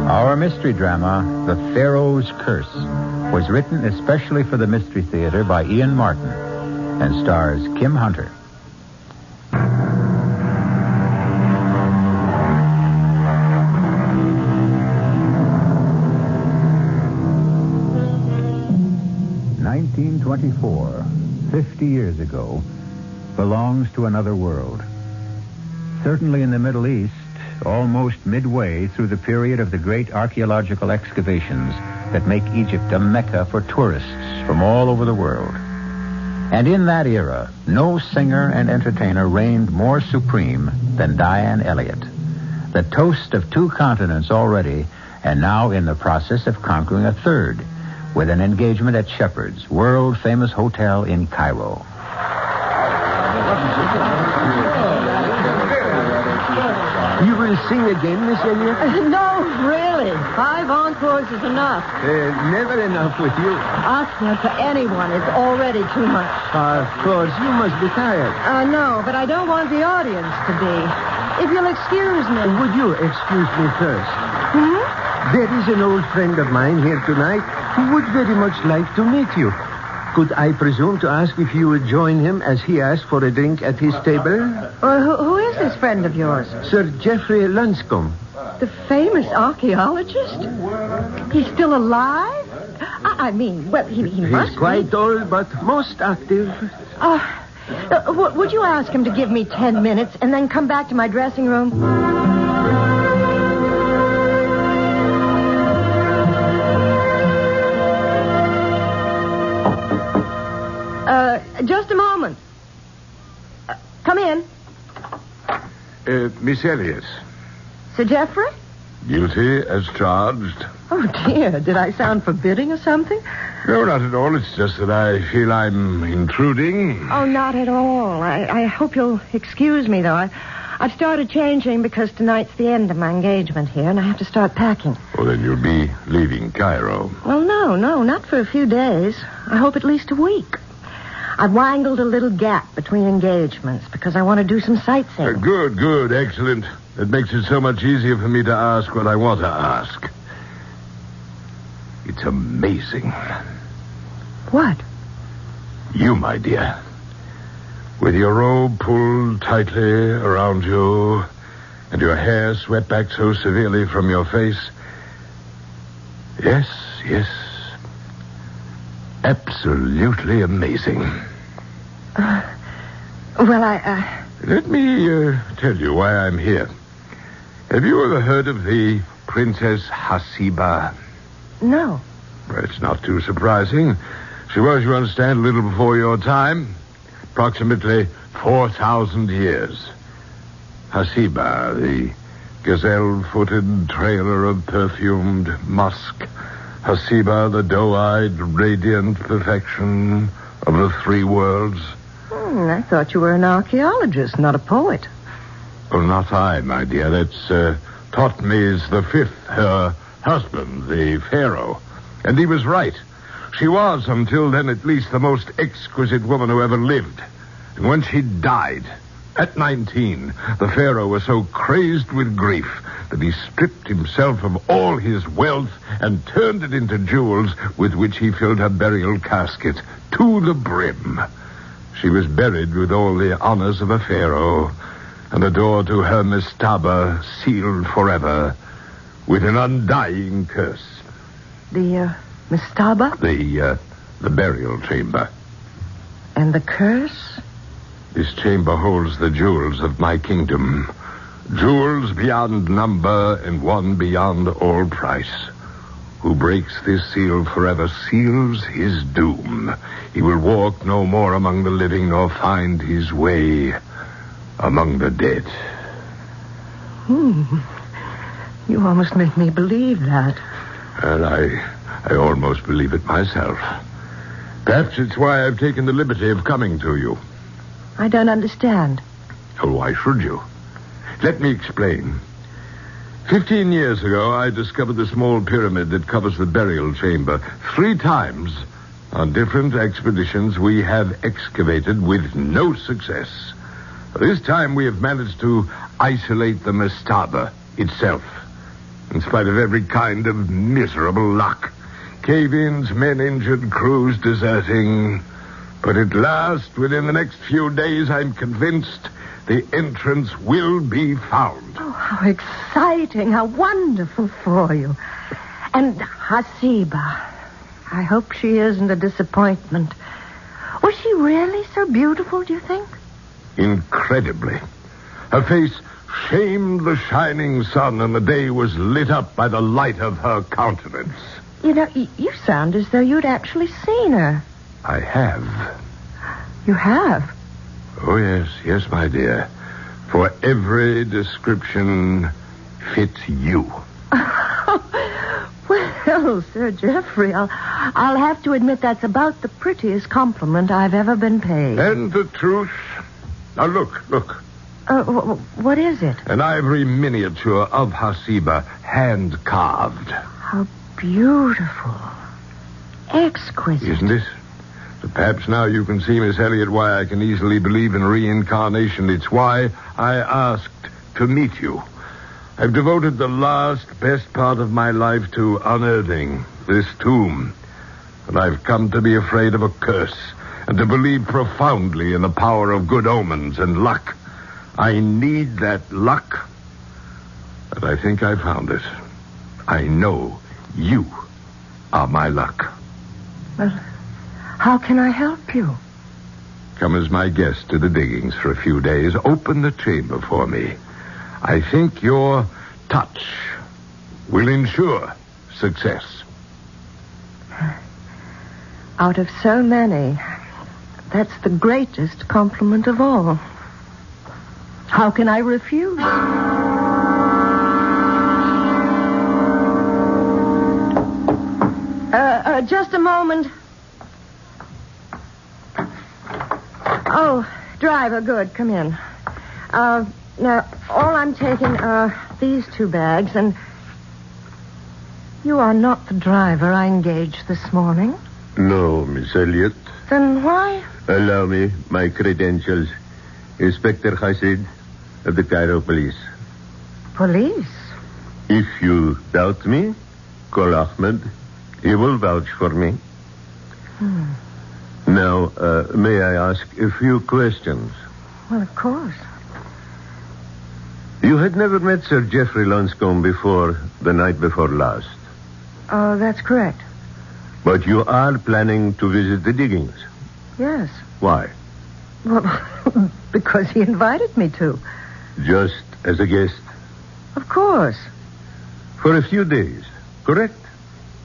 [SPEAKER 4] Our mystery drama, The Pharaoh's Curse, was written especially for the Mystery Theater by Ian Martin and stars Kim Hunter. "1924, 50 years ago, belongs to another world. Certainly in the Middle East, almost midway through the period of the great archaeological excavations that make Egypt a mecca for tourists from all over the world. And in that era, no singer and entertainer reigned more supreme than Diane Elliott, the toast of 2 continents already, and now in the process of conquering a 3rd, with an engagement at Shepherd's, world-famous hotel in Cairo.
[SPEAKER 10] You will sing again, Miss Elliott?
[SPEAKER 9] No, really. 5 encores is enough.
[SPEAKER 10] Never enough with you.
[SPEAKER 9] Asking for anyone is already too much.
[SPEAKER 10] Of course, you must be tired.
[SPEAKER 9] No, but I don't want the audience to be. If you'll excuse me.
[SPEAKER 10] Would you excuse me first?
[SPEAKER 9] Hmm?
[SPEAKER 10] There is an old friend of mine here tonight who would very much like to meet you.
[SPEAKER 7] Could I presume to ask if you would join him as he asked for a drink at his table?
[SPEAKER 9] Who is this friend of yours?
[SPEAKER 7] Sir Geoffrey Lunscombe.
[SPEAKER 9] The famous archaeologist? He's still alive? I mean, well, he must
[SPEAKER 7] He's quite old, but most active.
[SPEAKER 9] Would you ask him to give me 10 minutes and then come back to my dressing room? Just a moment. Come in.
[SPEAKER 11] Miss Elliot.
[SPEAKER 9] Sir Geoffrey?
[SPEAKER 11] Guilty as charged.
[SPEAKER 9] Oh, dear. Did I sound forbidding or something?
[SPEAKER 11] No, not at all. It's just that I feel I'm intruding.
[SPEAKER 9] Oh, not at all. I hope you'll excuse me, though. I've started changing because tonight's the end of my engagement here, and I have to start packing.
[SPEAKER 11] Well, then you'll be leaving Cairo.
[SPEAKER 9] Well, no, not for a few days. I hope at least a week. I've wangled a little gap between engagements because I want to do some sightseeing.
[SPEAKER 11] Good, excellent. It makes it so much easier for me to ask what I want to ask. It's amazing.
[SPEAKER 9] What?
[SPEAKER 11] You, my dear. With your robe pulled tightly around you and your hair swept back so severely from your face. Yes. Absolutely amazing. Let me tell you why I'm here. Have you ever heard of the Princess Hasiba?
[SPEAKER 9] No.
[SPEAKER 11] Well, it's not too surprising. She was, you understand, a little before your time. Approximately 4,000 years. Hasiba, the gazelle-footed trailer of perfumed musk. Hasiba, the doe-eyed, radiant perfection of the three worlds.
[SPEAKER 9] I thought you were an archaeologist, not a poet.
[SPEAKER 11] Well, not I, my dear. That's Thotmes the Fifth, her husband, the Pharaoh. And he was right. She was, until then at least, the most exquisite woman who ever lived. And when she died, at 19, the Pharaoh was so crazed with grief that he stripped himself of all his wealth and turned it into jewels with which he filled her burial casket to the brim. She was buried with all the honors of a Pharaoh, and the door to her mastaba sealed forever with an undying curse.
[SPEAKER 9] The mastaba?
[SPEAKER 11] The burial chamber.
[SPEAKER 9] And the curse?
[SPEAKER 11] This chamber holds the jewels of my kingdom. Jewels beyond number and one beyond all price. Who breaks this seal forever seals his doom. He will walk no more among the living nor find his way among the dead.
[SPEAKER 9] You almost make me believe that.
[SPEAKER 11] And I almost believe it myself. Perhaps it's why I've taken the liberty of coming to you.
[SPEAKER 9] I don't understand.
[SPEAKER 11] Oh, why should you? Let me explain. 15 years ago, I discovered the small pyramid that covers the burial chamber. 3 times, on different expeditions, we have excavated with no success. This time, we have managed to isolate the mastaba itself, in spite of every kind of miserable luck. Cave-ins, men injured, crews deserting. But at last, within the next few days, I'm convinced the entrance will be found.
[SPEAKER 9] Oh, how exciting, how wonderful for you. And Hasiba, I hope she isn't a disappointment. Was she really so beautiful, do you think?
[SPEAKER 11] Incredibly. Her face shamed the shining sun, and the day was lit up by the light of her countenance.
[SPEAKER 9] You know, you sound as though you'd actually seen her.
[SPEAKER 11] I have.
[SPEAKER 9] You have?
[SPEAKER 11] Oh, yes, my dear. For every description fits you.
[SPEAKER 9] Well, Sir Geoffrey, I'll have to admit that's about the prettiest compliment I've ever been paid.
[SPEAKER 11] And the truth. Now, look.
[SPEAKER 9] What is it?
[SPEAKER 11] An ivory miniature of Hasiba, hand-carved.
[SPEAKER 9] How beautiful. Exquisite.
[SPEAKER 11] Isn't it? Perhaps now you can see, Miss Elliot, why I can easily believe in reincarnation. It's why I asked to meet you. I've devoted the best part of my life to unearthing this tomb. and I've come to be afraid of a curse and to believe profoundly in the power of good omens and luck. I need that luck, and I think I found it. I know you are my luck.
[SPEAKER 9] Well, how can I help you?
[SPEAKER 11] Come as my guest to the diggings for a few days. Open the chamber for me. I think your touch will ensure success.
[SPEAKER 9] Out of so many, that's the greatest compliment of all. How can I refuse? Just a moment. Oh, driver, good. Come in. Now, all I'm taking are these 2 bags, and you are not the driver I engaged this morning.
[SPEAKER 13] No, Miss Elliot.
[SPEAKER 9] Then why?
[SPEAKER 13] Allow me my credentials. Inspector Hasid of the Cairo Police.
[SPEAKER 9] Police?
[SPEAKER 13] If you doubt me, call Ahmed. He will vouch for me. Now, may I ask a few questions?
[SPEAKER 9] Well, of course.
[SPEAKER 13] You had never met Sir Geoffrey Lonscombe before the night before last.
[SPEAKER 9] Oh, that's correct.
[SPEAKER 13] But you are planning to visit the diggings.
[SPEAKER 9] Yes.
[SPEAKER 13] Why?
[SPEAKER 9] Well, because he invited me to.
[SPEAKER 13] Just as a guest?
[SPEAKER 9] Of course.
[SPEAKER 13] For a few days, correct?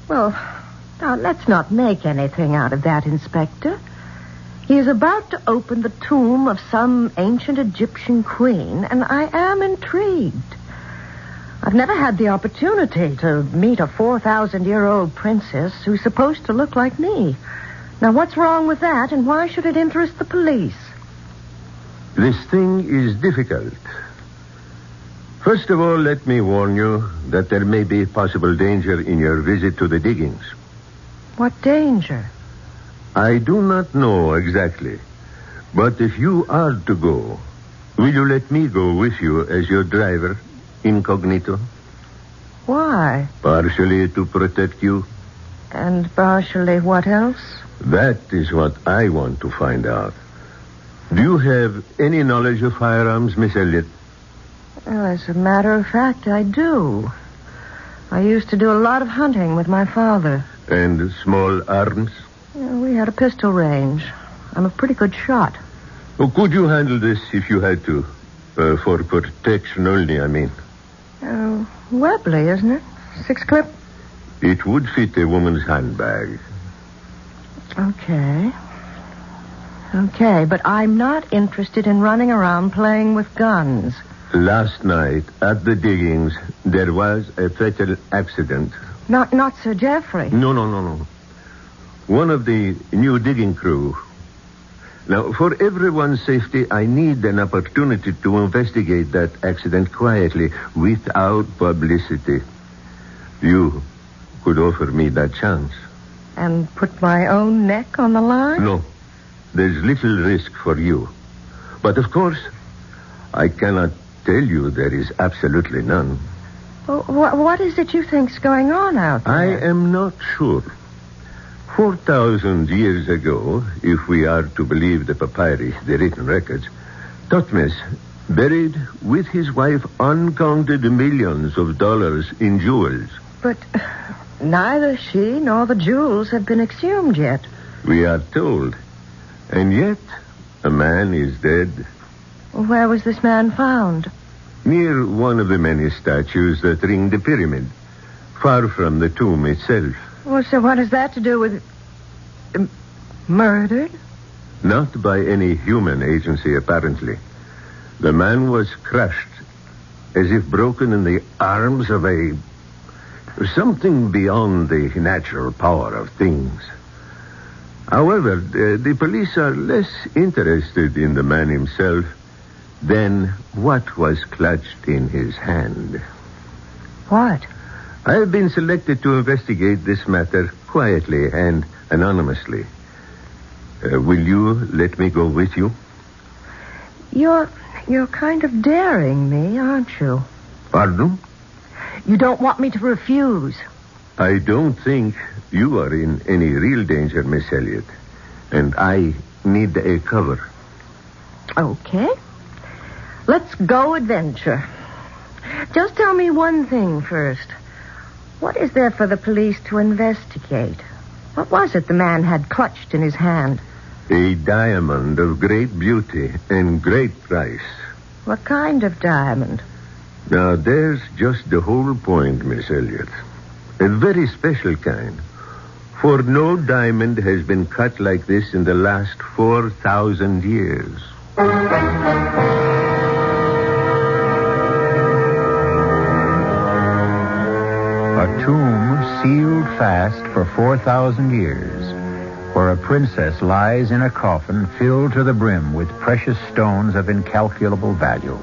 [SPEAKER 9] Well, now, let's not make anything out of that, Inspector. He is about to open the tomb of some ancient Egyptian queen, and I am intrigued. I've never had the opportunity to meet a 4,000-year-old princess who's supposed to look like me. Now, what's wrong with that, and why should it interest the police?
[SPEAKER 13] This thing is difficult. First of all, let me warn you that there may be possible danger in your visit to the diggings.
[SPEAKER 9] What danger?
[SPEAKER 13] I do not know exactly. But if you are to go, will you let me go with you as your driver, incognito?
[SPEAKER 9] Why?
[SPEAKER 13] Partially to protect you.
[SPEAKER 9] And partially what else?
[SPEAKER 13] That is what I want to find out. Do you have any knowledge of firearms, Miss Elliot?
[SPEAKER 9] Well, as a matter of fact, I do. I used to do a lot of hunting with my father.
[SPEAKER 13] And small arms?
[SPEAKER 9] Yeah, we had a pistol range. I'm a pretty good shot.
[SPEAKER 13] Oh, could you handle this if you had to? For protection only, I mean.
[SPEAKER 9] Webley, isn't it? 6-clip?
[SPEAKER 13] It would fit a woman's handbag.
[SPEAKER 9] Okay. Okay, but I'm not interested in running around playing with guns.
[SPEAKER 13] Last night, at the diggings, there was a fatal accident.
[SPEAKER 9] Not Sir Geoffrey.
[SPEAKER 13] No. One of the new digging crew. Now, for everyone's safety, I need an opportunity to investigate that accident quietly, without publicity. You could offer me that chance.
[SPEAKER 9] And put my own neck on the line?
[SPEAKER 13] No. There's little risk for you. But, of course, I cannot tell you there is absolutely none.
[SPEAKER 9] Well, what is it you think's going on out there?
[SPEAKER 13] I am not sure. 4,000 years ago, if we are to believe the papyri, the written records, Thutmose buried with his wife uncounted millions of dollars in jewels.
[SPEAKER 9] But neither she nor the jewels have been exhumed yet.
[SPEAKER 13] We are told. And yet, a man is dead.
[SPEAKER 9] Where was this man found?
[SPEAKER 13] Near one of the many statues that ring the pyramid, far from the tomb itself.
[SPEAKER 9] Well, so what has that to do with... murdered?
[SPEAKER 13] Not by any human agency, apparently. The man was crushed, as if broken in the arms of something beyond the natural power of things. However, the police are less interested in the man himself than what was clutched in his hand.
[SPEAKER 9] What?
[SPEAKER 13] I have been selected to investigate this matter quietly and anonymously. Will you let me go with you?
[SPEAKER 9] You're kind of daring me, aren't you?
[SPEAKER 13] Pardon?
[SPEAKER 9] You don't want me to refuse.
[SPEAKER 13] I don't think you are in any real danger, Miss Elliot. And I need a cover.
[SPEAKER 9] Okay. Let's go adventure. Just tell me one thing first. What is there for the police to investigate? What was it the man had clutched in his hand?
[SPEAKER 13] A diamond of great beauty and great price.
[SPEAKER 9] What kind of diamond?
[SPEAKER 13] Now, there's just the whole point, Miss Elliot. A very special kind. For no diamond has been cut like this in the last 4,000 years.
[SPEAKER 14] A tomb sealed fast for 4,000 years, where a princess lies in a coffin filled to the brim with precious stones of incalculable value.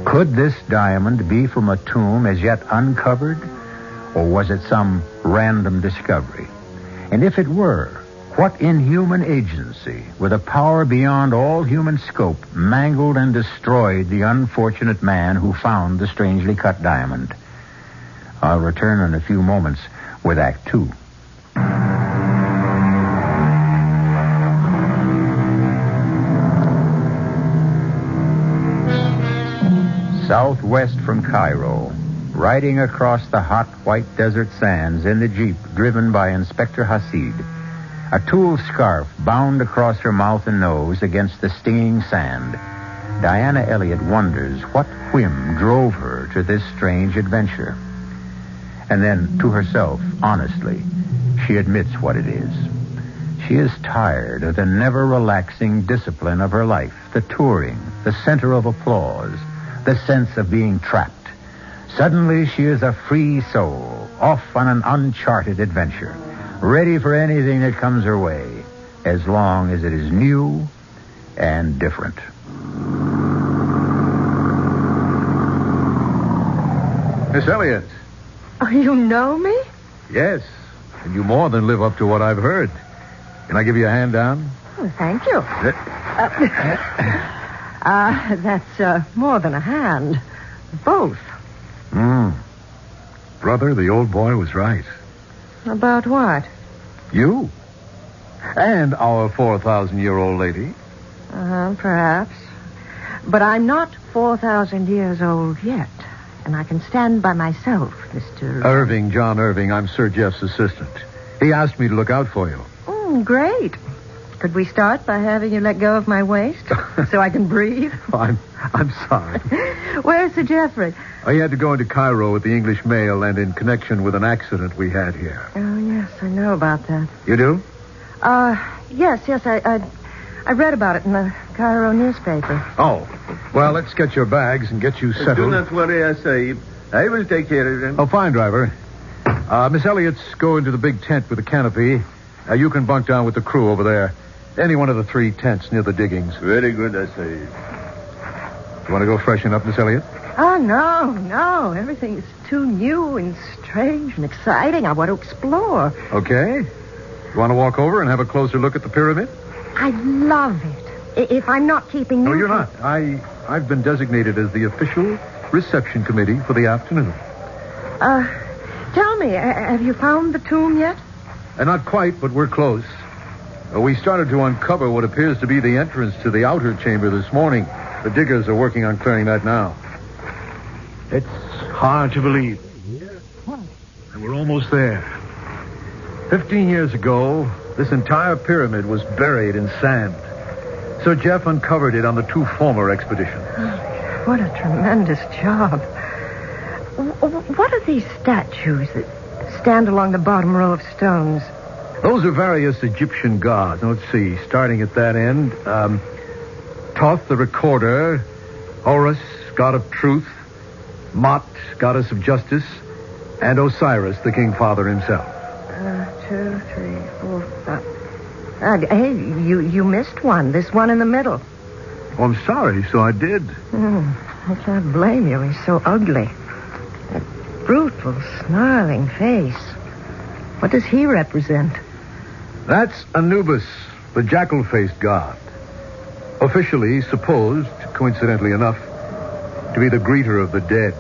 [SPEAKER 14] Could this diamond be from a tomb as yet uncovered, or was it some random discovery? And if it were, what inhuman agency, with a power beyond all human scope, mangled and destroyed the unfortunate man who found the strangely cut diamond? I'll return in a few moments with Act 2. Southwest from Cairo, riding across the hot white desert sands in the Jeep driven by Inspector Hasid, a tulle scarf bound across her mouth and nose against the stinging sand, Diana Elliott wonders what whim drove her to this strange adventure. And then, to herself, honestly, she admits what it is. She is tired of the never-relaxing discipline of her life, the touring, the center of applause, the sense of being trapped. Suddenly, she is a free soul, off on an uncharted adventure, ready for anything that comes her way, as long as it is new and different.
[SPEAKER 11] Miss Elliott.
[SPEAKER 9] Oh, you know me?
[SPEAKER 11] Yes, and you more than live up to what I've heard. Can I give you a hand down?
[SPEAKER 9] Oh, thank you. That's more than a hand. Both.
[SPEAKER 11] Brother, the old boy was right.
[SPEAKER 9] About what?
[SPEAKER 11] You. And our 4,000-year-old lady.
[SPEAKER 9] Perhaps. But I'm not 4,000 years old yet. And I can stand by myself, Mr.
[SPEAKER 11] Irving, John Irving. I'm Sir Jeff's assistant. He asked me to look out for you.
[SPEAKER 9] Great. Could we start by having you let go of my waist so I can breathe?
[SPEAKER 11] I'm sorry.
[SPEAKER 9] Where's Sir Geoffrey?
[SPEAKER 11] He had to go into Cairo with the English mail and in connection with an accident we had here.
[SPEAKER 9] Oh, yes, I know about that.
[SPEAKER 11] You do?
[SPEAKER 9] Yes, I read about it in the Cairo newspaper.
[SPEAKER 11] Oh. Well, let's get your bags and get you settled.
[SPEAKER 13] Do not worry, Sahib. I will take care of them.
[SPEAKER 11] Oh, fine, driver. Miss Elliott's go into the big tent with the canopy. You can bunk down with the crew over there. Any one of the 3 tents near the diggings.
[SPEAKER 13] Very good, Sahib.
[SPEAKER 11] You want to go freshen up, Miss Elliott?
[SPEAKER 9] Oh, no. Everything is too new and strange and exciting. I want to explore.
[SPEAKER 11] Okay. You want to walk over and have a closer look at the pyramid?
[SPEAKER 9] I love it. If I'm not keeping you...
[SPEAKER 11] No, you're not. I've been designated as the official reception committee for the afternoon.
[SPEAKER 9] Tell me, have you found the tomb yet?
[SPEAKER 11] Not quite, but we're close. We started to uncover what appears to be the entrance to the outer chamber this morning. The diggers are working on clearing that now. It's hard to believe. And we're almost there. 15 years ago, this entire pyramid was buried in sand. Sir Jeff uncovered it on the 2 former expeditions.
[SPEAKER 9] What a tremendous job. What are these statues that stand along the bottom row of stones?
[SPEAKER 11] Those are various Egyptian gods. Now, let's see. Starting at that end, Thoth, the recorder, Horus, god of truth, Mot, goddess of justice, and Osiris, the king father himself.
[SPEAKER 9] 2, 3, 4, 5. Hey, you missed one. This one in the middle.
[SPEAKER 11] Oh, I'm sorry. So I did.
[SPEAKER 9] I can't blame you. He's so ugly. That brutal, snarling face. What does he represent?
[SPEAKER 11] That's Anubis, the jackal-faced god. Officially supposed, coincidentally enough, to be the greeter of the dead.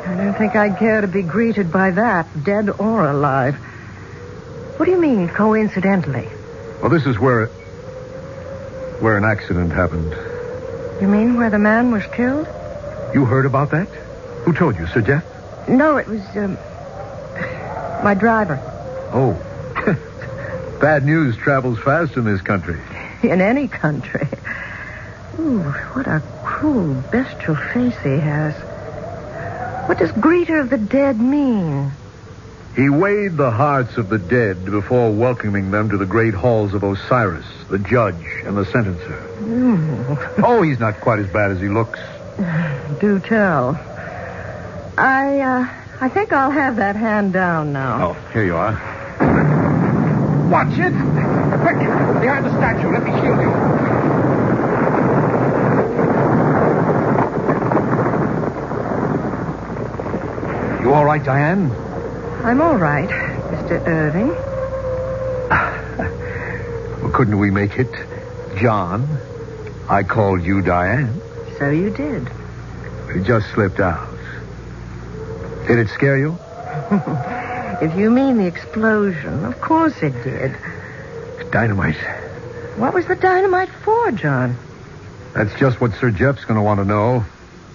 [SPEAKER 9] I don't think I'd care to be greeted by that, dead or alive. What do you mean, coincidentally?
[SPEAKER 16] Well, this is where an accident happened.
[SPEAKER 9] You mean where the man was killed?
[SPEAKER 16] You heard about that? Who told you, Sir Jeff?
[SPEAKER 9] No, it was, my driver.
[SPEAKER 16] Oh. Bad news travels fast in this country.
[SPEAKER 9] In any country. Ooh, what a cruel, bestial face he has. What does greeter of the dead mean?
[SPEAKER 16] He weighed the hearts of the dead before welcoming them to the great halls of Osiris, the judge and the sentencer. Oh, he's not quite as bad as he looks.
[SPEAKER 9] Do tell. I think I'll have that hand down now.
[SPEAKER 16] Oh, here you are.
[SPEAKER 17] Watch it! Quick! Behind the statue. Let me shield you.
[SPEAKER 16] You all right, Diane?
[SPEAKER 9] I'm all right, Mr. Irving.
[SPEAKER 16] Well, couldn't we make it John? I called you Diane.
[SPEAKER 9] So you did.
[SPEAKER 16] It just slipped out. Did it scare you?
[SPEAKER 9] If you mean the explosion, of course it did.
[SPEAKER 16] Dynamite.
[SPEAKER 9] What was the dynamite for, John?
[SPEAKER 16] That's just what Sir Jeff's going to want to know.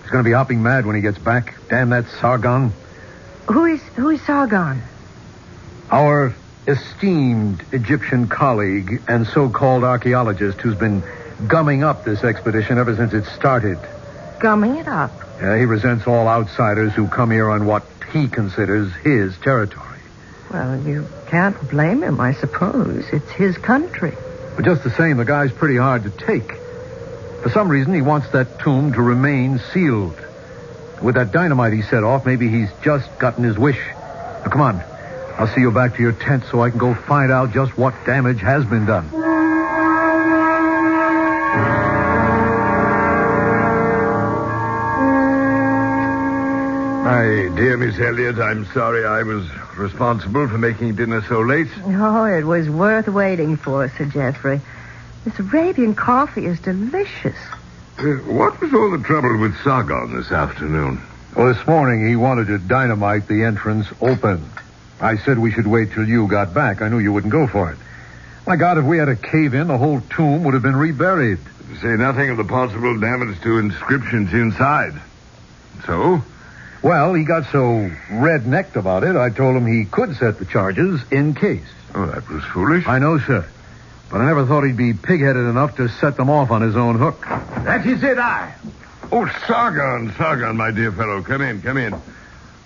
[SPEAKER 16] He's going to be hopping mad when he gets back. Damn that Sargon.
[SPEAKER 9] Who is Sargon?
[SPEAKER 16] Our esteemed Egyptian colleague and so-called archaeologist who's been gumming up this expedition ever since it started.
[SPEAKER 9] Gumming it up?
[SPEAKER 16] Yeah, he resents all outsiders who come here on what he considers his territory.
[SPEAKER 9] Well, you can't blame him, I suppose. It's his country.
[SPEAKER 16] But just the same, the guy's pretty hard to take. For some reason, he wants that tomb to remain sealed. With that dynamite he set off, maybe he's just gotten his wish. Now, come on. I'll see you back to your tent so I can go find out just what damage has been done.
[SPEAKER 11] My dear Miss Elliot, I'm sorry I was responsible for making dinner so late.
[SPEAKER 9] Oh, it was worth waiting for, Sir Geoffrey. This Arabian coffee is delicious.
[SPEAKER 11] What was all the trouble with Sargon this afternoon?
[SPEAKER 16] Well, this morning he wanted to dynamite the entrance open. I said we should wait till you got back. I knew you wouldn't go for it. My God, if we had a cave-in, the whole tomb would have been reburied.
[SPEAKER 11] To say nothing of the possible damage to inscriptions inside. So?
[SPEAKER 16] Well, he got so red-necked about it, I told him he could set the charges in case.
[SPEAKER 11] Oh, that was foolish.
[SPEAKER 16] I know, sir. But I never thought he'd be pig-headed enough to set them off on his own hook.
[SPEAKER 17] That is it,
[SPEAKER 11] Oh, Sargon, my dear fellow. Come in.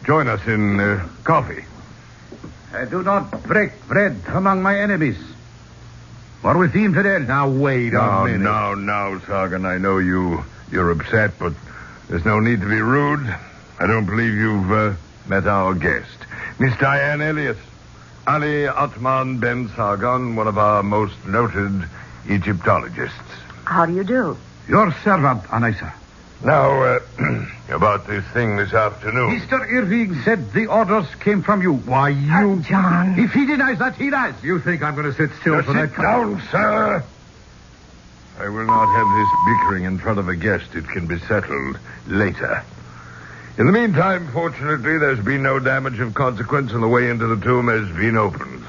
[SPEAKER 11] Join us in coffee.
[SPEAKER 17] I do not break bread among my enemies. Or with the infidel.
[SPEAKER 16] Now, wait a minute.
[SPEAKER 11] No, Sargon. I know you're upset, but there's no need to be rude. I don't believe you've met our guest, Miss Diane Elliot. Ali Atman Ben Sargon, one of our most noted Egyptologists.
[SPEAKER 9] How do you do?
[SPEAKER 17] Your servant, Anissa.
[SPEAKER 11] Now, about this thing this afternoon.
[SPEAKER 17] Mr. Irving said the orders came from you.
[SPEAKER 16] Why, you...
[SPEAKER 9] John.
[SPEAKER 17] If he denies that, he lies.
[SPEAKER 16] You think I'm going to sit still for that...
[SPEAKER 11] Sit down, sir. I will not have this bickering in front of a guest. It can be settled later. In the meantime, fortunately, there's been no damage of consequence, and the way into the tomb has been opened.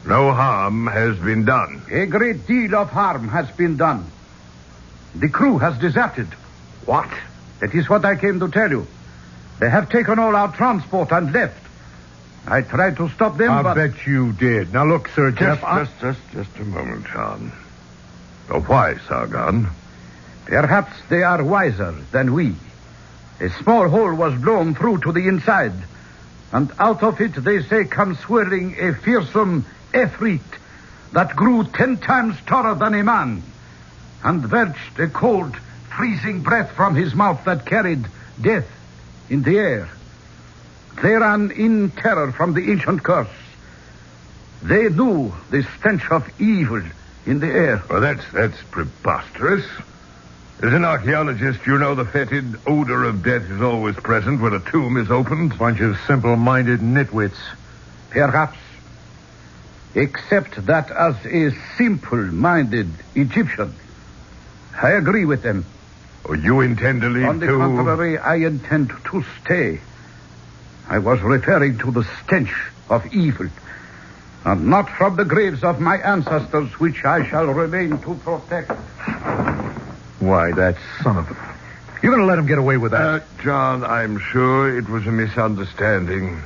[SPEAKER 11] No harm has been done.
[SPEAKER 17] A great deal of harm has been done. The crew has deserted.
[SPEAKER 11] What?
[SPEAKER 17] That is what I came to tell you. They have taken all our transport and left. I tried to stop them,
[SPEAKER 16] I bet you did. Now, look, Sir Jeff...
[SPEAKER 11] Just a moment, John. Oh, why, Sargon?
[SPEAKER 17] Perhaps they are wiser than we. A small hole was blown through to the inside, and out of it, they say, comes swirling a fearsome Efreet that grew 10 times taller than a man, and belched a cold, freezing breath from his mouth that carried death in the air. They ran in terror from the ancient curse. They knew the stench of evil in the air.
[SPEAKER 11] Well, that's preposterous. As an archaeologist, you know the fetid odor of death is always present when a tomb is opened.
[SPEAKER 16] Bunch of simple-minded nitwits.
[SPEAKER 17] Perhaps. Except that as a simple-minded Egyptian, I agree with them.
[SPEAKER 11] Oh, you intend to leave
[SPEAKER 17] On the contrary, I intend to stay I was referring to the stench of evil, and not from the graves of my ancestors, which I shall remain to protect.
[SPEAKER 16] Why, that son of a... You're going to let him get away with that?
[SPEAKER 11] John, I'm sure it was a misunderstanding.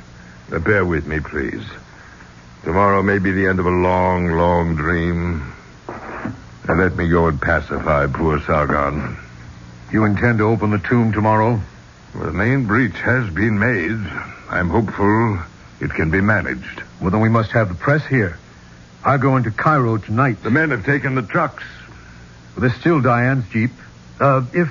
[SPEAKER 11] Bear with me, please. Tomorrow may be the end of a long, long dream. Now let me go and pacify poor Sargon.
[SPEAKER 16] You intend to open the tomb tomorrow?
[SPEAKER 11] Well, the main breach has been made. I'm hopeful it can be managed.
[SPEAKER 16] Well, then we must have the press here. I'll go into Cairo tonight.
[SPEAKER 11] The men have taken the trucks.
[SPEAKER 16] Well, there's still Diane's Jeep. If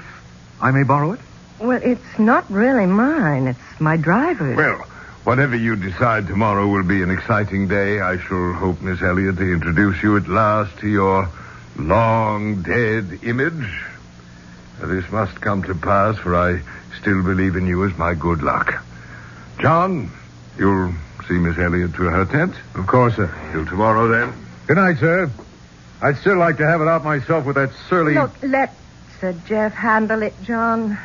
[SPEAKER 16] I may borrow it?
[SPEAKER 9] Well, it's not really mine. It's my driver's.
[SPEAKER 11] Well, whatever you decide tomorrow will be an exciting day. I shall hope, Miss Elliot, to introduce you at last to your long-dead image. This must come to pass, for I still believe in you as my good luck. John, you'll see Miss Elliot to her tent?
[SPEAKER 16] Of course, sir.
[SPEAKER 11] Till tomorrow, then.
[SPEAKER 16] Good night, sir. I'd still like to have it out myself with that surly...
[SPEAKER 9] Look, let Sir Jeff handle it, John.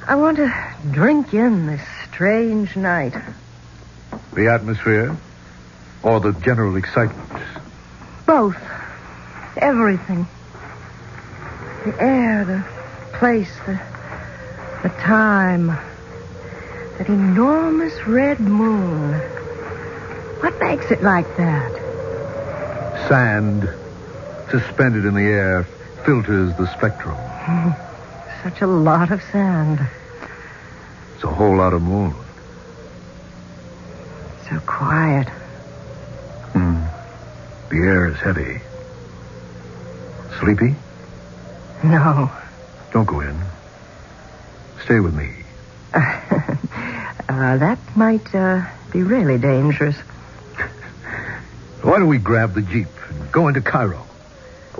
[SPEAKER 9] I want to drink in this strange night.
[SPEAKER 16] The atmosphere? Or the general excitement?
[SPEAKER 9] Both. Everything. The air, the place, the time. That enormous red moon. What makes it like that?
[SPEAKER 16] Sand, suspended in the air, filters the spectrum.
[SPEAKER 9] Such a lot of sand.
[SPEAKER 16] It's a whole lot of moon.
[SPEAKER 9] So quiet.
[SPEAKER 16] The air is heavy. Sleepy?
[SPEAKER 9] No.
[SPEAKER 16] Don't go in. Stay with me.
[SPEAKER 9] That might be really dangerous.
[SPEAKER 16] Why don't we grab the Jeep and go into Cairo?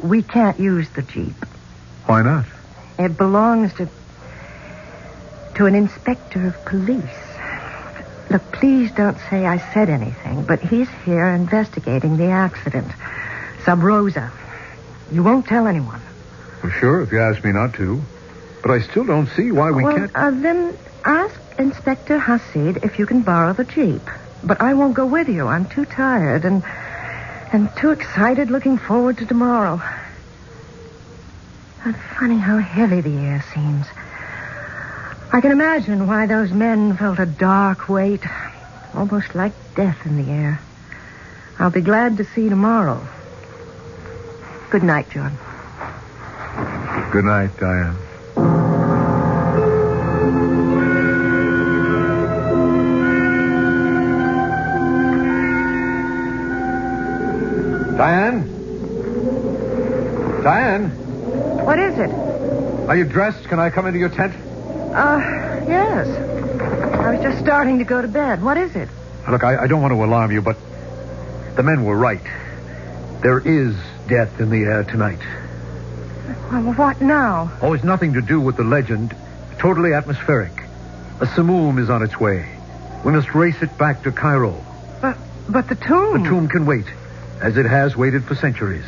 [SPEAKER 9] We can't use the Jeep.
[SPEAKER 16] Why not?
[SPEAKER 9] It belongs to an inspector of police. Look, please don't say I said anything, but he's here investigating the accident. Sub Rosa. You won't tell anyone.
[SPEAKER 16] Well, sure, if you ask me not to. But I still don't see why we can't...
[SPEAKER 9] Then ask Inspector Hasid if you can borrow the Jeep. But I won't go with you. I'm too tired and too excited looking forward to tomorrow. It's funny how heavy the air seems. I can imagine why those men felt a dark weight, almost like death in the air. I'll be glad to see tomorrow. Good night, John.
[SPEAKER 16] Good night, Diane. Diane? Diane?
[SPEAKER 9] What is it?
[SPEAKER 16] Are you dressed? Can I come into your tent?
[SPEAKER 9] Yes. I was just starting to go to bed. What is it?
[SPEAKER 16] Look, I don't want to alarm you, but the men were right. There is death in the air tonight.
[SPEAKER 9] Well, what now?
[SPEAKER 16] Oh, it's nothing to do with the legend. Totally atmospheric. A simoom is on its way. We must race it back to Cairo.
[SPEAKER 9] But the tomb...
[SPEAKER 16] The tomb can wait, as it has waited for centuries.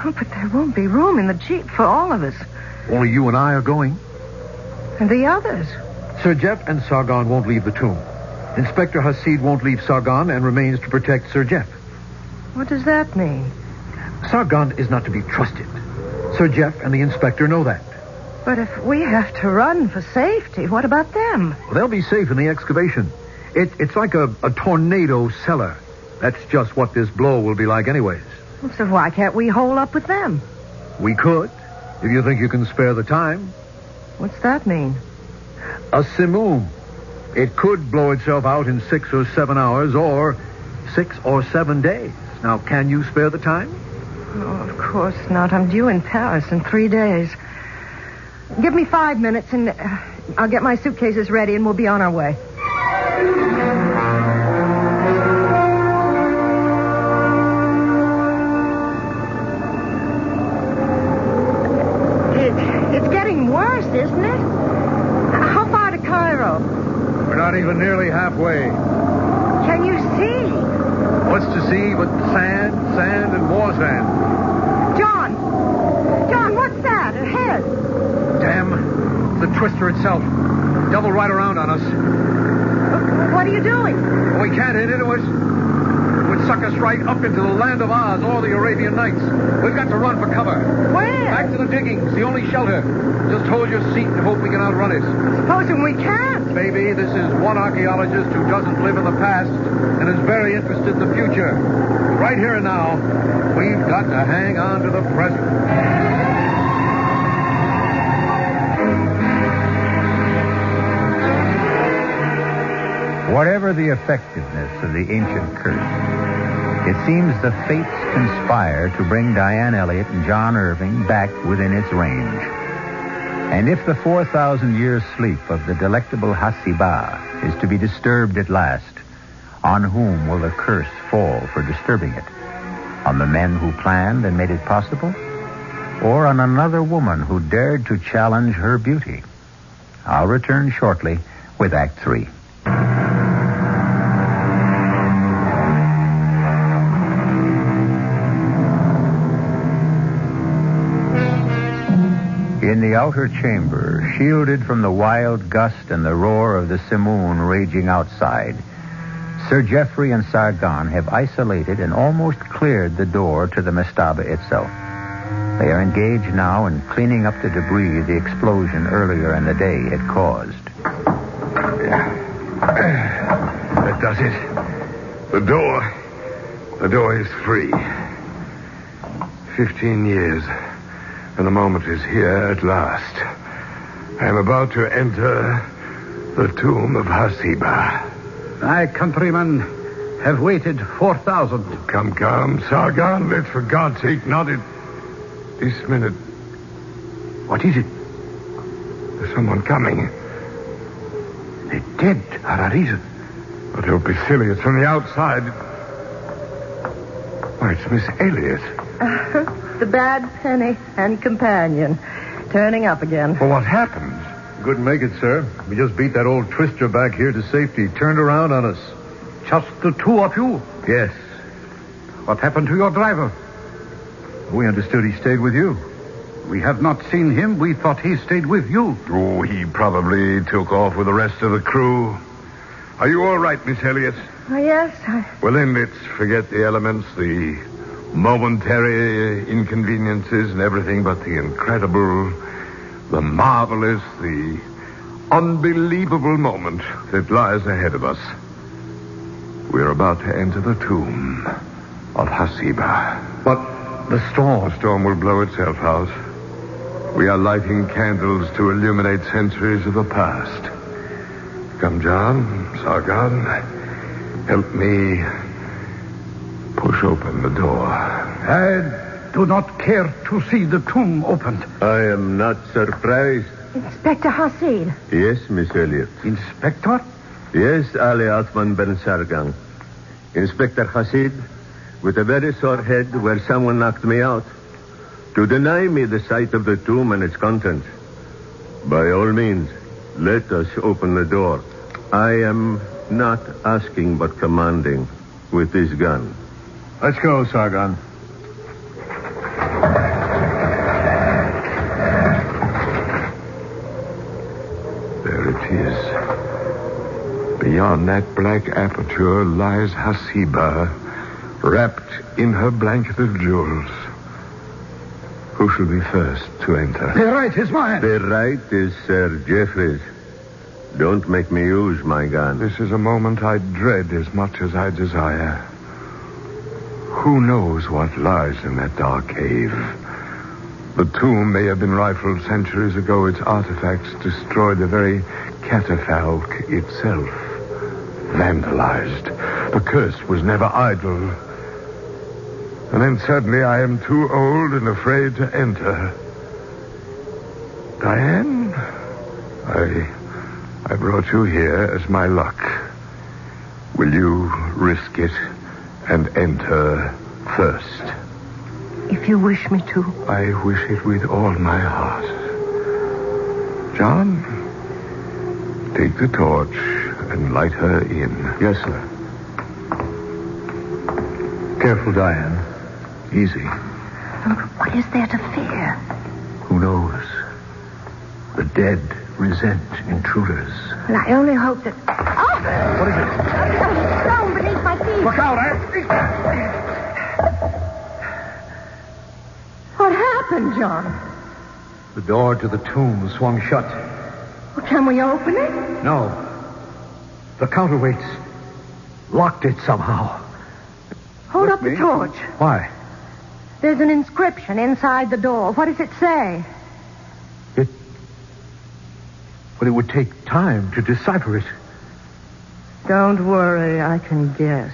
[SPEAKER 9] Oh, but there won't be room in the Jeep for all of us.
[SPEAKER 16] Only you and I are going.
[SPEAKER 9] And the others?
[SPEAKER 16] Sir Jeff and Sargon won't leave the tomb. Inspector Hasid won't leave Sargon and remains to protect Sir Jeff.
[SPEAKER 9] What does that mean?
[SPEAKER 16] Sargon is not to be trusted. Sir Jeff and the inspector know that.
[SPEAKER 9] But if we have to run for safety, what about them?
[SPEAKER 16] Well, they'll be safe in the excavation. It's like a tornado cellar. That's just what this blow will be like anyways.
[SPEAKER 9] So why can't we hole up with them?
[SPEAKER 16] We could, if you think you can spare the time.
[SPEAKER 9] What's that mean?
[SPEAKER 16] A simoom. It could blow itself out in 6 or 7 hours or 6 or 7 days. Now, can you spare the time?
[SPEAKER 9] Oh, of course not. I'm due in Paris in 3 days. Give me 5 minutes and I'll get my suitcases ready and we'll be on our way. It's getting worse, isn't it? How far to Cairo?
[SPEAKER 16] We're not even nearly halfway.
[SPEAKER 9] Can you see?
[SPEAKER 16] What's to see but sand, sand, and more sand?
[SPEAKER 9] John, what's that? Ahead.
[SPEAKER 16] Damn. It's the twister itself. Double right around on us.
[SPEAKER 9] What you doing?
[SPEAKER 16] We can't hit into it. It would suck us right up into the land of Oz or the Arabian Nights. We've got to run for cover.
[SPEAKER 9] Where?
[SPEAKER 16] Back to the diggings, the only shelter. Just hold your seat and hope we can outrun it.
[SPEAKER 9] Supposing we can't.
[SPEAKER 16] Baby, this is one archaeologist who doesn't live in the past and is very interested in the future. Right here and now, we've got to hang on to the present.
[SPEAKER 14] Whatever the effectiveness of the ancient curse, it seems the fates conspire to bring Diane Elliott and John Irving back within its range. And if the 4,000-year sleep of the delectable Hasiba is to be disturbed at last, on whom will the curse fall for disturbing it? On the men who planned and made it possible? Or on another woman who dared to challenge her beauty? I'll return shortly with Act 3. In the outer chamber, shielded from the wild gust and the roar of the simoon raging outside, Sir Geoffrey and Sargon have isolated and almost cleared the door to the mastaba itself. They are engaged now in cleaning up the debris the explosion earlier in the day had caused.
[SPEAKER 11] That does it. The door is free. 15 years. And the moment is here at last. I am about to enter the tomb of Hasiba.
[SPEAKER 17] My countrymen have waited 4,000.
[SPEAKER 11] Come, Sargon. Let's for God's sake not at this minute.
[SPEAKER 17] What is it?
[SPEAKER 11] There's someone coming.
[SPEAKER 17] The dead are arisen.
[SPEAKER 11] But it'll be silly. It's from the outside. Why, it's Miss Elliott.
[SPEAKER 9] The bad penny and companion. Turning up again.
[SPEAKER 11] Well, what happened?
[SPEAKER 16] Couldn't make it, sir. We just beat that old twister back here to safety. Turned around on us.
[SPEAKER 17] Just the two of you?
[SPEAKER 16] Yes.
[SPEAKER 17] What happened to your driver?
[SPEAKER 16] We understood he stayed with you.
[SPEAKER 17] We have not seen him. We thought he stayed with you.
[SPEAKER 11] Oh, he probably took off with the rest of the crew. Are you all right, Miss Elliott?
[SPEAKER 9] Oh, yes.
[SPEAKER 11] Well, then let's forget the elements, the momentary inconveniences and everything but the incredible, the marvelous, the unbelievable moment that lies ahead of us. We're about to enter the tomb of Hasiba.
[SPEAKER 17] But the storm...
[SPEAKER 11] The storm will blow itself out. We are lighting candles to illuminate centuries of the past. Come, John, Sargon, help me push open the door.
[SPEAKER 17] I do not care to see the tomb opened.
[SPEAKER 13] I am not surprised.
[SPEAKER 9] Inspector Hasid.
[SPEAKER 13] Yes, Miss Elliott.
[SPEAKER 17] Inspector?
[SPEAKER 13] Yes, Ali Athman Ben Sargan. Inspector Hasid, with a very sore head where someone knocked me out. To deny me the sight of the tomb and its contents. By all means, let us open the door. I am not asking but commanding with this gun.
[SPEAKER 16] Let's go, Sargon.
[SPEAKER 11] There it is. Beyond that black aperture lies Hasiba, wrapped in her blanket of jewels. Who shall be first to enter?
[SPEAKER 17] The right is mine.
[SPEAKER 13] The right is Sir Geoffrey's. Don't make me use my gun.
[SPEAKER 11] This is a moment I dread as much as I desire. Who knows what lies in that dark cave? The tomb may have been rifled centuries ago. Its artifacts destroyed the very catafalque itself. Vandalized. The curse was never idle. And then suddenly I am too old and afraid to enter. Diane? I brought you here as my luck. Will you risk it and enter first?
[SPEAKER 9] If you wish me to.
[SPEAKER 11] I wish it with all my heart. John, take the torch and light her in.
[SPEAKER 16] Yes, sir. Careful, Diane. Easy.
[SPEAKER 9] What is there to fear?
[SPEAKER 16] Who knows? The dead resent intruders.
[SPEAKER 9] Well, I only hope that... Oh!
[SPEAKER 16] What is it?
[SPEAKER 9] A stone beneath my feet.
[SPEAKER 16] Look out,
[SPEAKER 9] What happened, John?
[SPEAKER 16] The door to the tomb swung shut.
[SPEAKER 9] Well, can we open it?
[SPEAKER 16] No. The counterweights locked it somehow.
[SPEAKER 9] Hold up the torch.
[SPEAKER 16] Why?
[SPEAKER 9] There's an inscription inside the door. What does it say?
[SPEAKER 16] But it would take time to decipher it.
[SPEAKER 9] Don't worry, I can guess.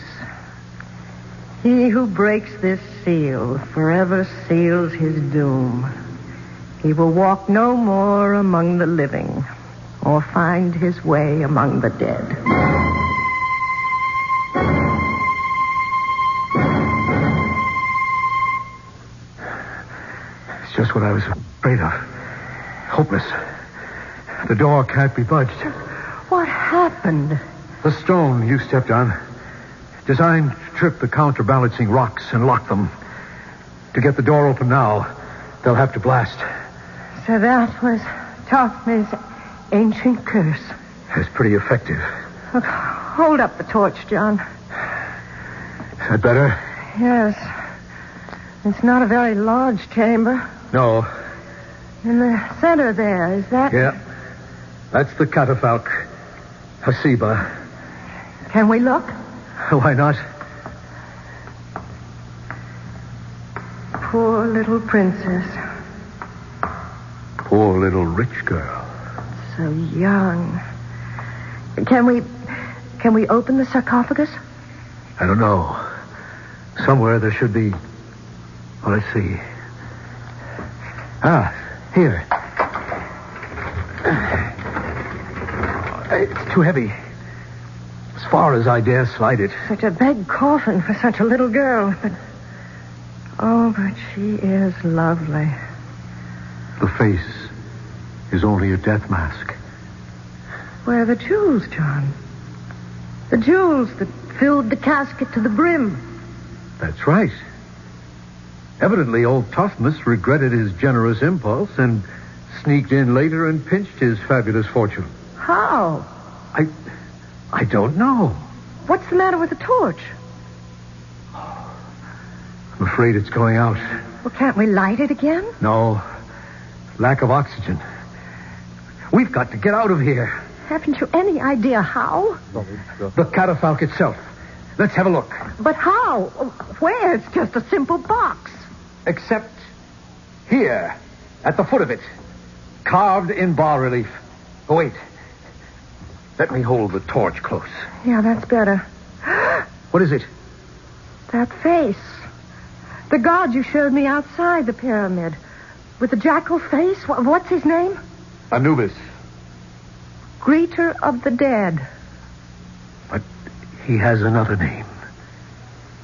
[SPEAKER 9] He who breaks this seal forever seals his doom. He will walk no more among the living or find his way among the dead.
[SPEAKER 16] It's just what I was afraid of. Hopeless. The door can't be budged.
[SPEAKER 9] What happened?
[SPEAKER 16] The stone you stepped on, designed to trip the counterbalancing rocks and lock them. To get the door open now, they'll have to blast.
[SPEAKER 9] So that was Tophne's ancient curse.
[SPEAKER 16] It's pretty effective.
[SPEAKER 9] Look, hold up the torch, John.
[SPEAKER 16] Is that better?
[SPEAKER 9] Yes. It's not a very large chamber.
[SPEAKER 16] No.
[SPEAKER 9] In the center there, is that?
[SPEAKER 16] Yeah. That's the catafalque. Hasiba.
[SPEAKER 9] Can we look?
[SPEAKER 16] Why not?
[SPEAKER 9] Poor little princess.
[SPEAKER 16] Poor little rich girl.
[SPEAKER 9] So young. Can we open the sarcophagus?
[SPEAKER 16] I don't know. Somewhere there should be... Well, let's see. Ah, here. It's too heavy. As far as I dare slide it.
[SPEAKER 9] Such a big coffin for such a little girl. But she is lovely.
[SPEAKER 16] The face is only a death mask.
[SPEAKER 9] Where are the jewels, John? The jewels that filled the casket to the brim.
[SPEAKER 16] That's right. Evidently, old Tophmus regretted his generous impulse and sneaked in later and pinched his fabulous fortune.
[SPEAKER 9] How?
[SPEAKER 16] I don't know.
[SPEAKER 9] What's the matter with the torch?
[SPEAKER 16] I'm afraid it's going out.
[SPEAKER 9] Well, can't we light it again?
[SPEAKER 16] No. Lack of oxygen. We've got to get out of here.
[SPEAKER 9] Haven't you any idea how?
[SPEAKER 16] The catafalque itself. Let's have a look.
[SPEAKER 9] But how? Where? It's just a simple box.
[SPEAKER 16] Except here, at the foot of it. Carved in bas-relief. Oh, wait. Let me hold the torch close.
[SPEAKER 9] Yeah, that's better.
[SPEAKER 16] What is it?
[SPEAKER 9] That face. The god you showed me outside the pyramid. With the jackal face. What's his name?
[SPEAKER 16] Anubis.
[SPEAKER 9] Greeter of the dead.
[SPEAKER 16] But he has another name.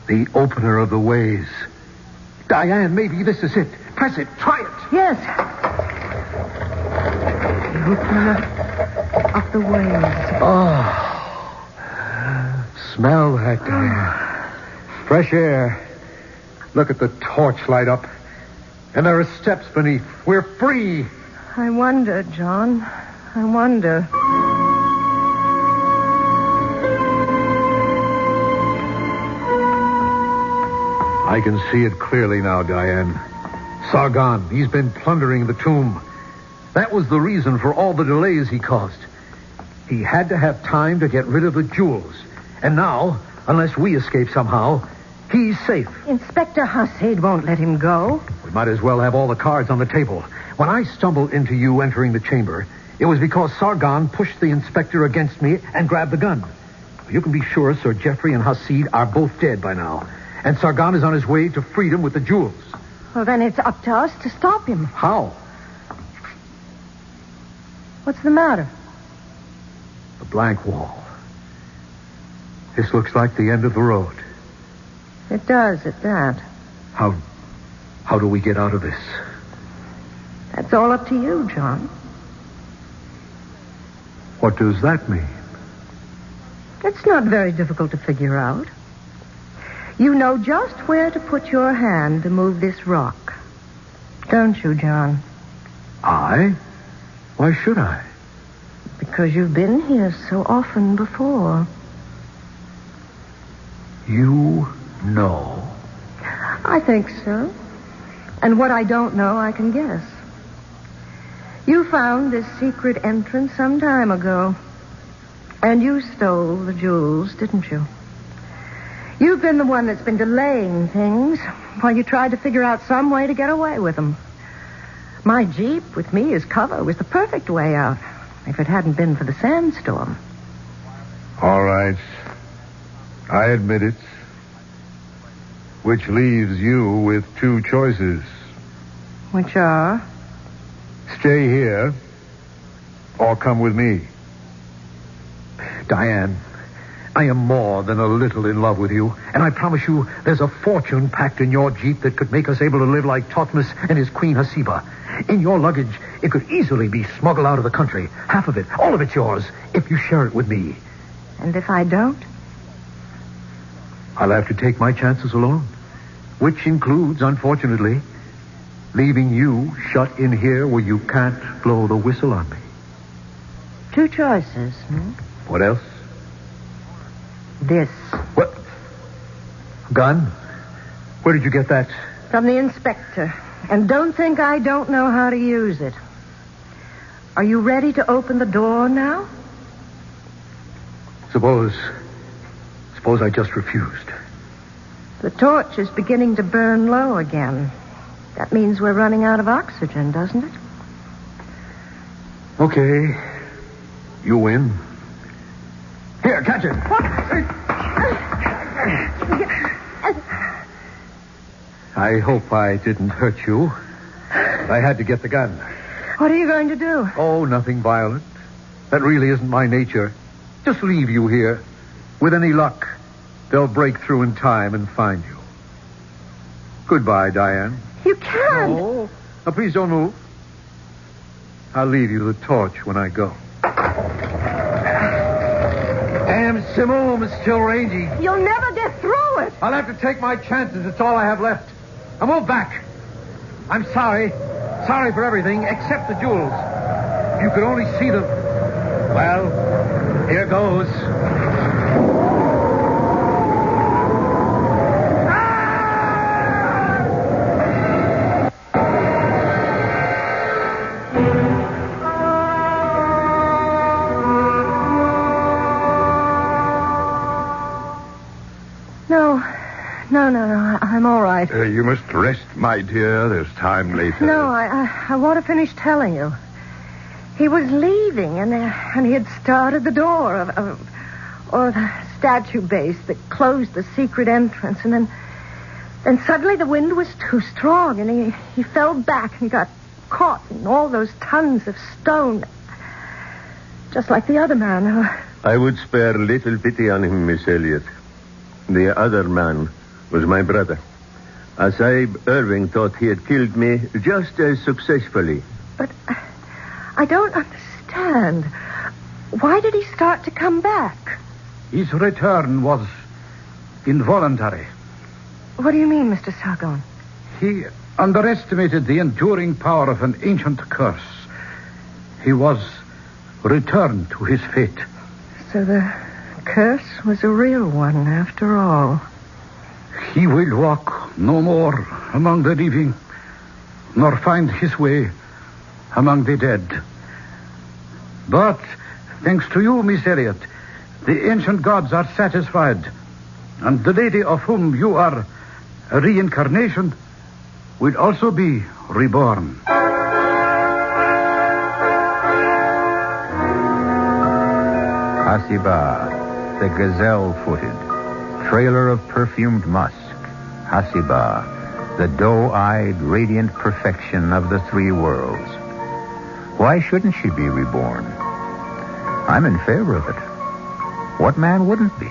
[SPEAKER 16] The opener of the ways. Diane, maybe this is it. Press it. Try it.
[SPEAKER 9] Yes. The opener of the ways.
[SPEAKER 16] Oh. Smell that, Diane. Fresh air. Look at the torch light up. And there are steps beneath. We're free.
[SPEAKER 9] I wonder, John. I wonder.
[SPEAKER 16] I can see it clearly now, Diane. Sargon, he's been plundering the tomb. That was the reason for all the delays he caused. He had to have time to get rid of the jewels. And now, unless we escape somehow, he's safe.
[SPEAKER 9] Inspector Hasid won't let him go.
[SPEAKER 16] We might as well have all the cards on the table. When I stumbled into you entering the chamber, it was because Sargon pushed the inspector against me and grabbed the gun. You can be sure Sir Geoffrey and Hasid are both dead by now. And Sargon is on his way to freedom with the jewels.
[SPEAKER 9] Well, then it's up to us to stop him.
[SPEAKER 16] How?
[SPEAKER 9] What's the matter?
[SPEAKER 16] A blank wall. This looks like the end of the road.
[SPEAKER 9] It does, at that.
[SPEAKER 16] How do we get out of this?
[SPEAKER 9] That's all up to you, John.
[SPEAKER 16] What does that mean?
[SPEAKER 9] It's not very difficult to figure out. You know just where to put your hand to move this rock. Don't you, John?
[SPEAKER 16] I? Why should I?
[SPEAKER 9] because you've been here so often before.
[SPEAKER 16] You know.
[SPEAKER 9] I think so. And what I don't know, I can guess. You found this secret entrance some time ago. And you stole the jewels, didn't you? You've been the one that's been delaying things while you tried to figure out some way to get away with them. My Jeep with me as cover was the perfect way out, if it hadn't been for the sandstorm.
[SPEAKER 11] All right. I admit it. Which leaves you with two choices.
[SPEAKER 9] Which are?
[SPEAKER 11] Stay here or come with me.
[SPEAKER 16] Diane, I am more than a little in love with you, and I promise you there's a fortune packed in your Jeep that could make us able to live like Thutmose and his queen Hasiba. In your luggage, it could easily be smuggled out of the country. Half of it, all of it's yours, if you share it with me.
[SPEAKER 9] And if I don't?
[SPEAKER 16] I'll have to take my chances alone, which includes, unfortunately, leaving you shut in here where you can't blow the whistle on me.
[SPEAKER 9] Two choices,
[SPEAKER 16] What else?
[SPEAKER 9] This.
[SPEAKER 16] What? Gun? Where did you get that?
[SPEAKER 9] From the inspector. And don't think I don't know how to use it. Are you ready to open the door now?
[SPEAKER 16] Suppose I just refused.
[SPEAKER 9] The torch is beginning to burn low again. That means we're running out of oxygen, doesn't it?
[SPEAKER 16] Okay. You win. Here, catch it. I hope I didn't hurt you. I had to get the gun.
[SPEAKER 9] What are you going to do?
[SPEAKER 16] Oh, nothing violent. That really isn't my nature. Just leave you here. With any luck, they'll break through in time and find you. Goodbye, Diane.
[SPEAKER 9] You can't.
[SPEAKER 16] Oh, now please don't move. I'll leave you the torch when I go. Damn Simone is still rangy.
[SPEAKER 9] You'll never get through it.
[SPEAKER 16] I'll have to take my chances. It's all I have left. Now move back. I'm sorry. Sorry for everything except the jewels. If you could only see them. Well, here goes.
[SPEAKER 9] No, I'm all right.
[SPEAKER 11] You must rest, my dear. There's time later.
[SPEAKER 9] No, I want to finish telling you. He was leaving, and he had started the door or the statue base that closed the secret entrance, and then suddenly the wind was too strong, and he fell back and got caught in all those tons of stone, just like the other man.
[SPEAKER 13] I would spare little pity on him, Miss Elliot. The other man was my brother. Asaib Irving thought he had killed me just as successfully.
[SPEAKER 9] But I don't understand. Why did he start to come back?
[SPEAKER 17] His return was involuntary.
[SPEAKER 9] What do you mean, Mr. Sargon?
[SPEAKER 17] He underestimated the enduring power of an ancient curse. He was returned to his fate.
[SPEAKER 9] So the curse was a real one, after all.
[SPEAKER 17] He will walk no more among the living, nor find his way among the dead. But, thanks to you, Miss Elliot, the ancient gods are satisfied, and the lady of whom you are a reincarnation will also be reborn.
[SPEAKER 14] Hasiba, the gazelle-footed, trailer of perfumed musk. Hasiba, the doe-eyed, radiant perfection of the three worlds. Why shouldn't she be reborn? I'm in favor of it. What man wouldn't be?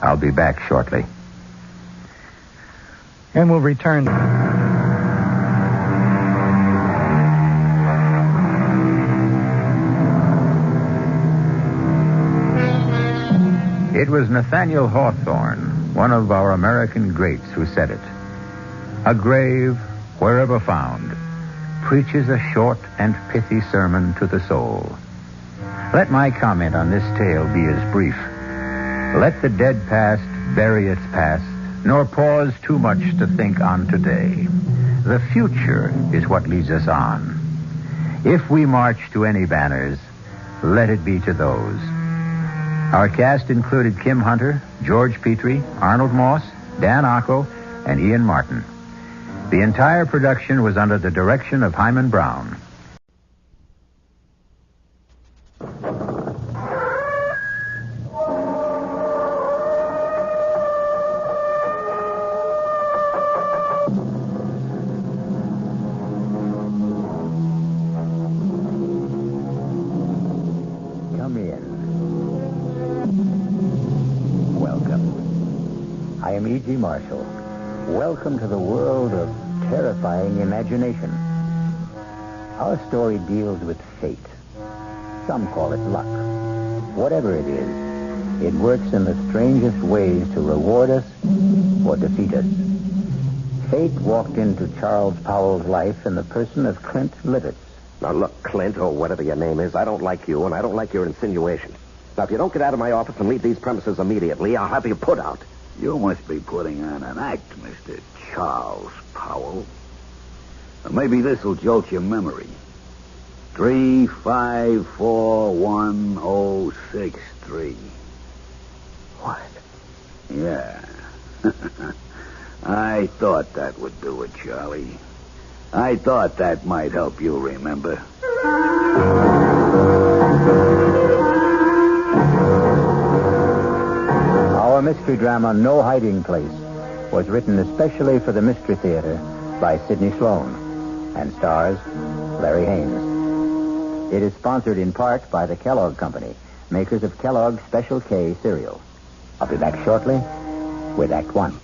[SPEAKER 14] I'll be back shortly.
[SPEAKER 29] And we'll return.
[SPEAKER 14] It was Nathaniel Hawthorne, one of our American greats, who said it. A grave, wherever found, preaches a short and pithy sermon to the soul. Let my comment on this tale be as brief. Let the dead past bury its past, nor pause too much to think on today. The future is what leads us on. If we march to any banners, let it be to those. Our cast included Kim Hunter, George Petrie, Arnold Moss, Dan Ocko, and Ian Martin. The entire production was under the direction of Hyman Brown.
[SPEAKER 18] Come in. Welcome. I am E.G. Marshall. Welcome to the world of terrifying imagination. Our story deals with fate. Some call it luck. Whatever it is, it works in the strangest ways to reward us or defeat us. Fate walked into Charles Powell's life in the person of Clint Livitz.
[SPEAKER 3] Now, look, Clint, or whatever your name is, I don't like you, and I don't like your insinuations. Now, if you don't get out of my office and leave these premises immediately, I'll have you put out.
[SPEAKER 5] You must be putting on an act, Mr. Charles Powell. Or maybe this'll jolt your memory. 3541063.
[SPEAKER 3] What?
[SPEAKER 5] Yeah. I thought that would do it, Charlie. I thought that might help you remember.
[SPEAKER 18] Our mystery drama, No Hiding Place, was written especially for the Mystery Theater by Sidney Sloan and stars Larry Haynes. It is sponsored in part by the Kellogg Company, makers of Kellogg's Special K cereal. I'll be back shortly with Act One.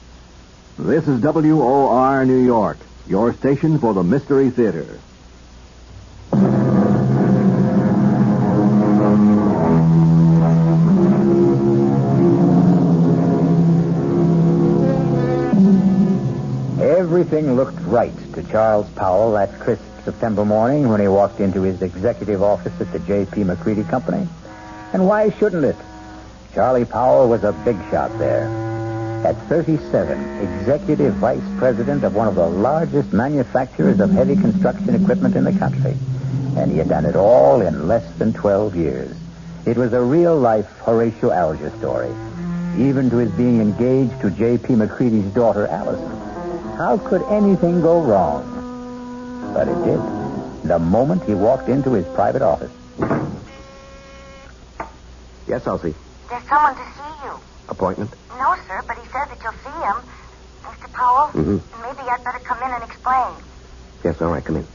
[SPEAKER 20] This is WOR New York, your station for the Mystery Theater.
[SPEAKER 18] Everything looked right to Charles Powell that crisp September morning when he walked into his executive office at the J.P. McCready Company. And why shouldn't it? Charlie Powell was a big shot there. At 37, executive vice president of one of the largest manufacturers of heavy construction equipment in the country. And he had done it all in less than 12 years. It was a real-life Horatio Alger story, even to his being engaged to J.P. McCready's daughter, Allison. How could anything go wrong? But it did, the moment he walked into his private office.
[SPEAKER 3] Yes, Elsie.
[SPEAKER 21] There's someone to see you.
[SPEAKER 3] Appointment?
[SPEAKER 21] No, sir, but he says that you'll see him. Mr. Powell,
[SPEAKER 3] Mm-hmm.
[SPEAKER 21] maybe I'd better come in and explain.
[SPEAKER 3] Yes, all right, come in.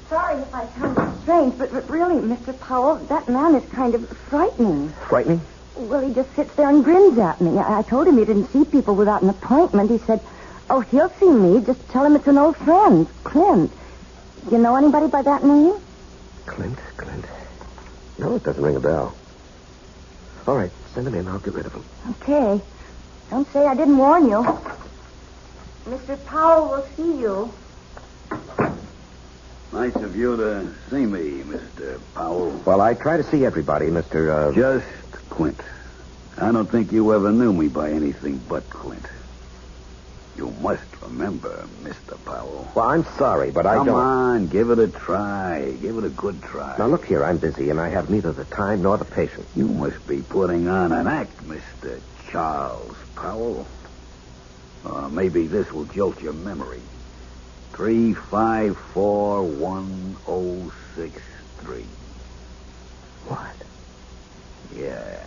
[SPEAKER 21] Sorry if I sound strange, but really, Mr. Powell, that man is kind of frightening.
[SPEAKER 3] Frightening?
[SPEAKER 21] Well, he just sits there and grins at me. I told him he didn't see people without an appointment. He said, oh, he'll see me. Just tell him it's an old friend, Clint. You know anybody by that name?
[SPEAKER 3] Clint. No, it doesn't ring a bell. All right, send him in. I'll get rid of him.
[SPEAKER 21] Okay. Don't say I didn't warn you. Mr. Powell will see you.
[SPEAKER 5] Nice of you to see me, Mr. Powell.
[SPEAKER 3] Well, I try to see everybody, Mr.
[SPEAKER 5] Just Clint. I don't think you ever knew me by anything but Clint. You must remember, Mr. Powell.
[SPEAKER 3] Well, I'm sorry, but I don't...
[SPEAKER 5] Come on, give it a try. Give it a good try.
[SPEAKER 3] Now, look here, I'm busy, and I have neither the time nor the patience.
[SPEAKER 5] You must be putting on an act, Mr. Charles Powell. Or maybe this will jolt your memory. 3541063.
[SPEAKER 3] What?
[SPEAKER 5] Yeah.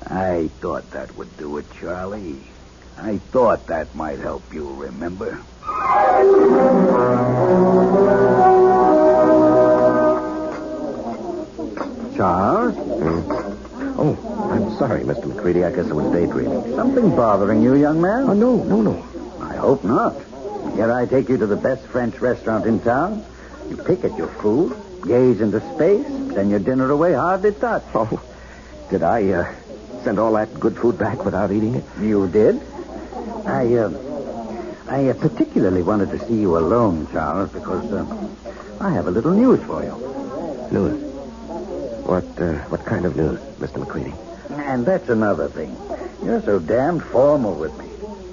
[SPEAKER 5] I thought that would do it, Charlie. I thought that might help you remember.
[SPEAKER 20] Charles?
[SPEAKER 3] Oh, I'm sorry, Mr. McCready. I guess I was daydreaming.
[SPEAKER 18] Something bothering you, young man?
[SPEAKER 3] Oh, no.
[SPEAKER 18] I hope not. Here I take you to the best French restaurant in town. You pick at your food, gaze into space, send your dinner away hardly touched.
[SPEAKER 3] Oh, did I send all that good food back without eating it?
[SPEAKER 18] You did? I particularly wanted to see you alone, Charles, because, I have a little news for you.
[SPEAKER 2] News? What kind of news, Mr. McCready?
[SPEAKER 18] And that's another thing. You're so damned formal with me.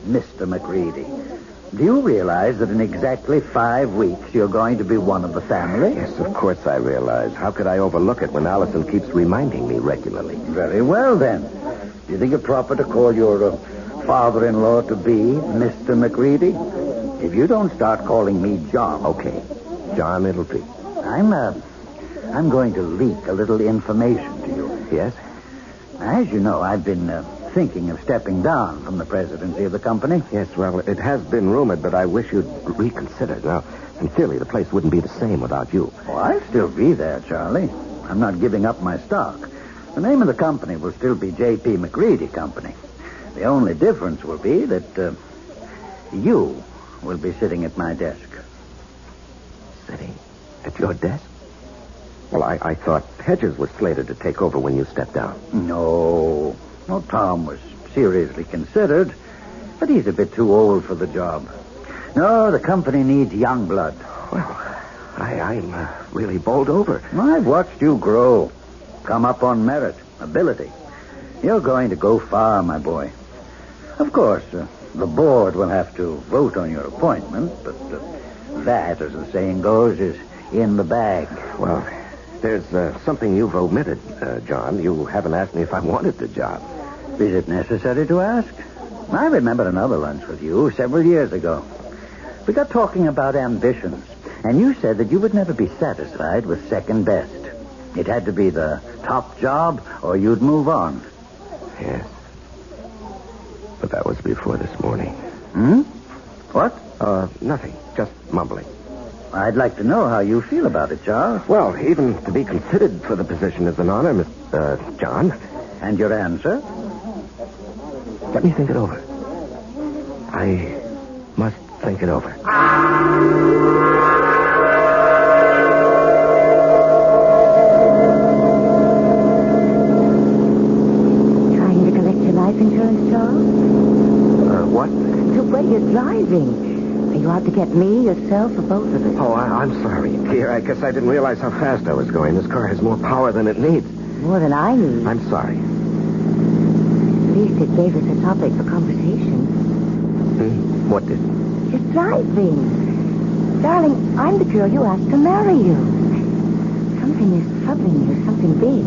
[SPEAKER 18] Mr. McCready. Do you realize that in exactly 5 weeks you're going to be one of the family?
[SPEAKER 2] Yes, of course I realize. How could I overlook it when Allison keeps reminding me regularly?
[SPEAKER 18] Very well, then. Do you think it proper to call your father-in-law to be Mr. McCready? If you don't start calling me John...
[SPEAKER 2] Okay. John, it'll be.
[SPEAKER 18] I'm going to leak a little information to you.
[SPEAKER 2] Yes?
[SPEAKER 18] As you know, I've been thinking of stepping down from the presidency of the company.
[SPEAKER 2] Yes, well, it has been rumored, but I wish you'd reconsider. Now, sincerely, the place wouldn't be the same without you.
[SPEAKER 18] Oh, I'll still be there, Charlie. I'm not giving up my stock. The name of the company will still be J.P. McCready Company. The only difference will be that you will be sitting at my desk.
[SPEAKER 2] Sitting at your desk? Well, I thought Hedges was slated to take over when you stepped down.
[SPEAKER 18] No. Well, Tom was seriously considered, but he's a bit too old for the job. No, the company needs young blood.
[SPEAKER 2] Well, I'm really bowled over.
[SPEAKER 18] I've watched you grow. Come up on merit, ability. You're going to go far, my boy. Of course, the board will have to vote on your appointment, but that, as the saying goes, is in the bag.
[SPEAKER 2] Well, there's something you've omitted, John. You haven't asked me if I wanted the job.
[SPEAKER 18] Is it necessary to ask? I remember another lunch with you several years ago. We got talking about ambitions, and you said that you would never be satisfied with second best. It had to be the top job, or you'd move on.
[SPEAKER 2] Yes. But that was before this morning.
[SPEAKER 18] What?
[SPEAKER 2] Nothing. Just mumbling.
[SPEAKER 18] I'd like to know how you feel about it, Charles.
[SPEAKER 2] Well, even to be considered for the position is an honor, Miss John.
[SPEAKER 18] And your answer?
[SPEAKER 2] Let me think it over. I must think it over.
[SPEAKER 21] Trying to collect your life insurance, Charles?
[SPEAKER 2] What?
[SPEAKER 21] The way you're driving. Are you out to get me, yourself, or both of us?
[SPEAKER 2] Oh, I'm sorry, dear. I guess I didn't realize how fast I was going. This car has more power than it needs.
[SPEAKER 21] More than I need.
[SPEAKER 2] I'm sorry.
[SPEAKER 21] At least it gave us a topic for conversation.
[SPEAKER 2] What did?
[SPEAKER 21] You're driving. Darling, I'm the girl you asked to marry you. Something is troubling you, something big.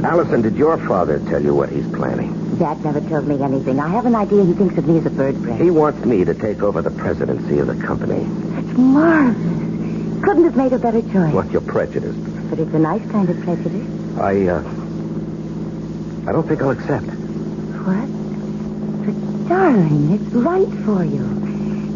[SPEAKER 2] Allison, did your father tell you what he's planning?
[SPEAKER 21] Dad never told me anything. I have an idea he thinks of me as a bird brain.
[SPEAKER 2] He wants me to take over the presidency of the company.
[SPEAKER 21] That's marvelous. Couldn't have made a better choice.
[SPEAKER 2] Well, you're prejudiced.
[SPEAKER 21] But it's a nice kind of prejudice.
[SPEAKER 2] I don't think I'll accept.
[SPEAKER 21] What? But, darling, it's right for you.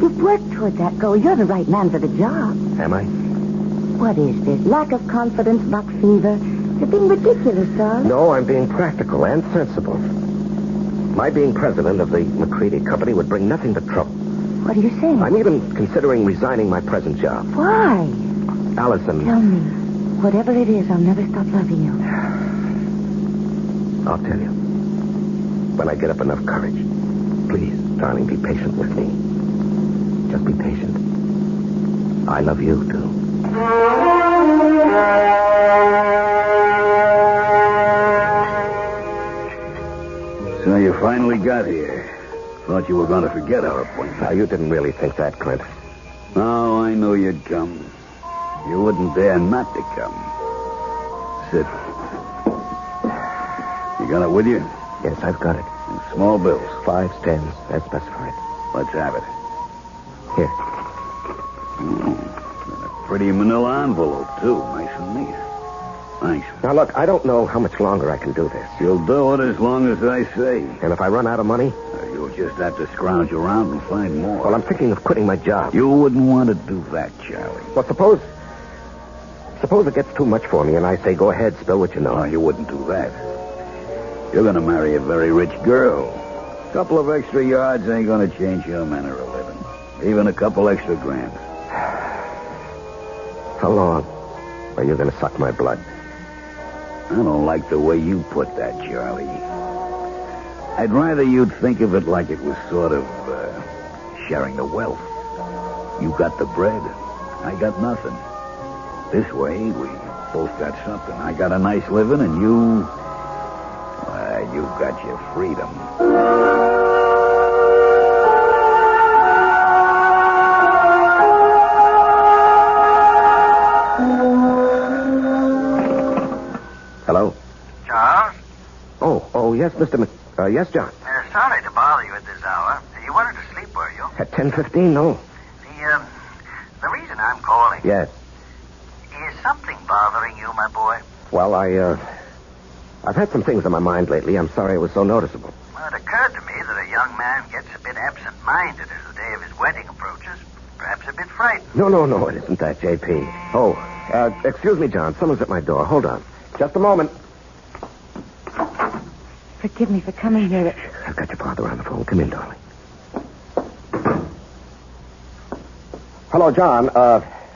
[SPEAKER 21] You've worked toward that goal. You're the right man for the job.
[SPEAKER 2] Am I?
[SPEAKER 21] What is this? Lack of confidence, buck fever? You're being ridiculous, darling.
[SPEAKER 2] No, I'm being practical and sensible. My being president of the McCready Company would bring nothing but trouble.
[SPEAKER 21] What are you saying?
[SPEAKER 2] I'm even considering resigning my present job.
[SPEAKER 21] Why?
[SPEAKER 2] Allison.
[SPEAKER 21] Tell me. Whatever it is, I'll never stop loving you.
[SPEAKER 2] I'll tell you. When I get up enough courage. Please, darling, be patient with me. Just be patient. I love you, too.
[SPEAKER 1] So you finally got here. Thought you were going to forget our appointment.
[SPEAKER 2] Now, you didn't really think that, Clint.
[SPEAKER 1] Oh, I knew you'd come. You wouldn't dare not to come. Sit. You got it with you?
[SPEAKER 2] Yes, I've got it.
[SPEAKER 1] And small bills.
[SPEAKER 2] 5s, 10s, as specified.
[SPEAKER 1] Let's have it.
[SPEAKER 2] Here.
[SPEAKER 1] And a pretty manila envelope, too. Nice and neat. Thanks.
[SPEAKER 2] Now, look, I don't know how much longer I can do this.
[SPEAKER 1] You'll do it as long as I say.
[SPEAKER 2] And if I run out of money?
[SPEAKER 1] You'll just have to scrounge around and find more.
[SPEAKER 2] Well, I'm thinking of quitting my job.
[SPEAKER 1] You wouldn't want to do that, Charlie.
[SPEAKER 2] Well, suppose it gets too much for me and I say, go ahead, spill what you know.
[SPEAKER 1] No, you wouldn't do that. You're going to marry a very rich girl. A couple of extra yards ain't going to change your manner of living. Even a couple extra grand.
[SPEAKER 2] How long are you going to suck my blood?
[SPEAKER 1] I don't like the way you put that, Charlie. I'd rather you'd think of it like it was sort of sharing the wealth. You got the bread, I got nothing. This way, we both got something. I got a nice living, and you got your freedom.
[SPEAKER 2] Hello?
[SPEAKER 15] Charles?
[SPEAKER 2] Oh, yes, Mr. yes, John.
[SPEAKER 15] Sorry to bother you at this hour. You wanted to sleep, were you?
[SPEAKER 2] At 10:15, no.
[SPEAKER 15] The reason I'm calling...
[SPEAKER 2] Yes.
[SPEAKER 15] Is something bothering you, my boy?
[SPEAKER 2] Well, I've had some things on my mind lately. I'm sorry it was so noticeable.
[SPEAKER 15] Well, it occurred to me that a young man gets a bit absent-minded as the day of his wedding approaches. Perhaps a bit frightened.
[SPEAKER 2] No, it isn't that, J.P. Oh, excuse me, John. Someone's at my door. Hold on. Just a moment.
[SPEAKER 21] Forgive me for coming here.
[SPEAKER 2] I've got your father on the phone. Come in, darling. Hello, John.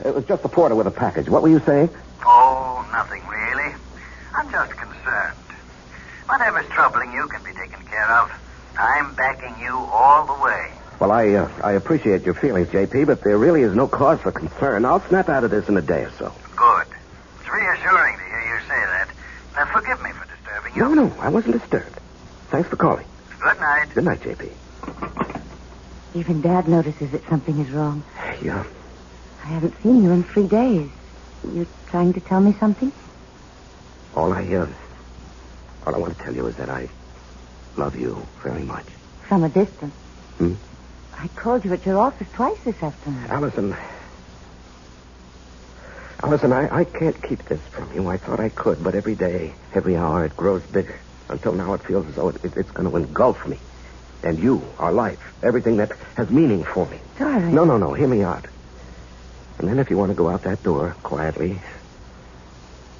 [SPEAKER 2] It was just the porter with a package. What were you saying?
[SPEAKER 15] Oh, nothing really. I'm just concerned. Whatever's troubling you can be taken care of. I'm backing you all the way.
[SPEAKER 2] Well, I appreciate your feelings, J.P., but there really is no cause for concern. I'll snap out of this in a day or so.
[SPEAKER 15] Good. It's reassuring to hear you say that. Now, forgive me for disturbing you.
[SPEAKER 2] No, I wasn't disturbed. Thanks for calling.
[SPEAKER 15] Good night.
[SPEAKER 2] Good night, J.P.
[SPEAKER 21] Even Dad notices that something is wrong.
[SPEAKER 2] Yeah.
[SPEAKER 21] I haven't seen you in 3 days. You trying to tell me something?
[SPEAKER 2] All I want to tell you is that I love you very much.
[SPEAKER 21] From a distance.
[SPEAKER 2] Hmm?
[SPEAKER 21] I called you at your office twice this afternoon.
[SPEAKER 2] Allison, I can't keep this from you. I thought I could, but every day, every hour, it grows bigger. Until now, it feels as though it's going to engulf me. And you, our life, everything that has meaning for me.
[SPEAKER 21] Darling.
[SPEAKER 2] No, hear me out. And then if you want to go out that door quietly,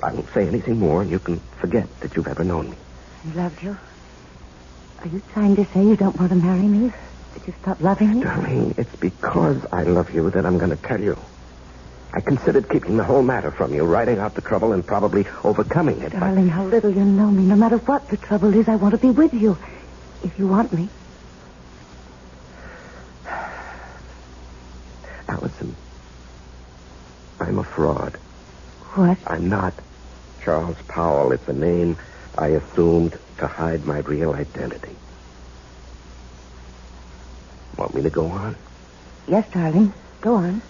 [SPEAKER 2] I won't say anything more, and you can forget that you've ever known me.
[SPEAKER 21] I love you. Are you trying to say you don't want to marry me? That you stop loving me?
[SPEAKER 2] Darling, it's because I love you that I'm going to tell you. I considered keeping the whole matter from you, writing out the trouble and probably overcoming it.
[SPEAKER 21] Darling, how little you know me. No matter what the trouble is, I want to be with you. If you want me.
[SPEAKER 2] Allison, I'm a fraud.
[SPEAKER 21] What?
[SPEAKER 2] I'm not Charles Powell. It's a name I assumed to hide my real identity. Want me to go on?
[SPEAKER 21] Yes, darling. Go on.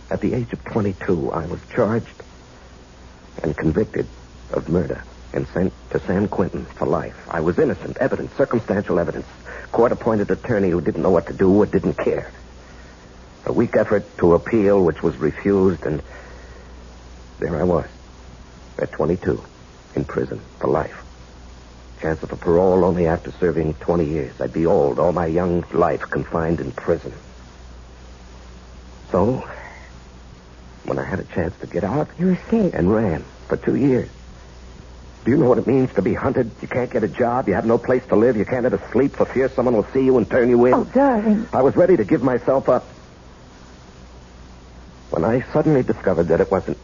[SPEAKER 2] At the age of 22, I was charged and convicted of murder and sent to San Quentin for life. I was innocent, evidence, circumstantial evidence. Court-appointed attorney who didn't know what to do or didn't care. A weak effort to appeal, which was refused, and there I was, at 22, in prison for life. Chance of a parole only after serving 20 years. I'd be old, all my young life confined in prison. So, when I had a chance to get out...
[SPEAKER 21] You escaped.
[SPEAKER 2] And ran for 2 years. Do you know what it means to be hunted? You can't get a job. You have no place to live. You can't ever sleep for fear someone will see you and turn you in.
[SPEAKER 21] Oh, darling.
[SPEAKER 2] I was ready to give myself up. When I suddenly discovered that it wasn't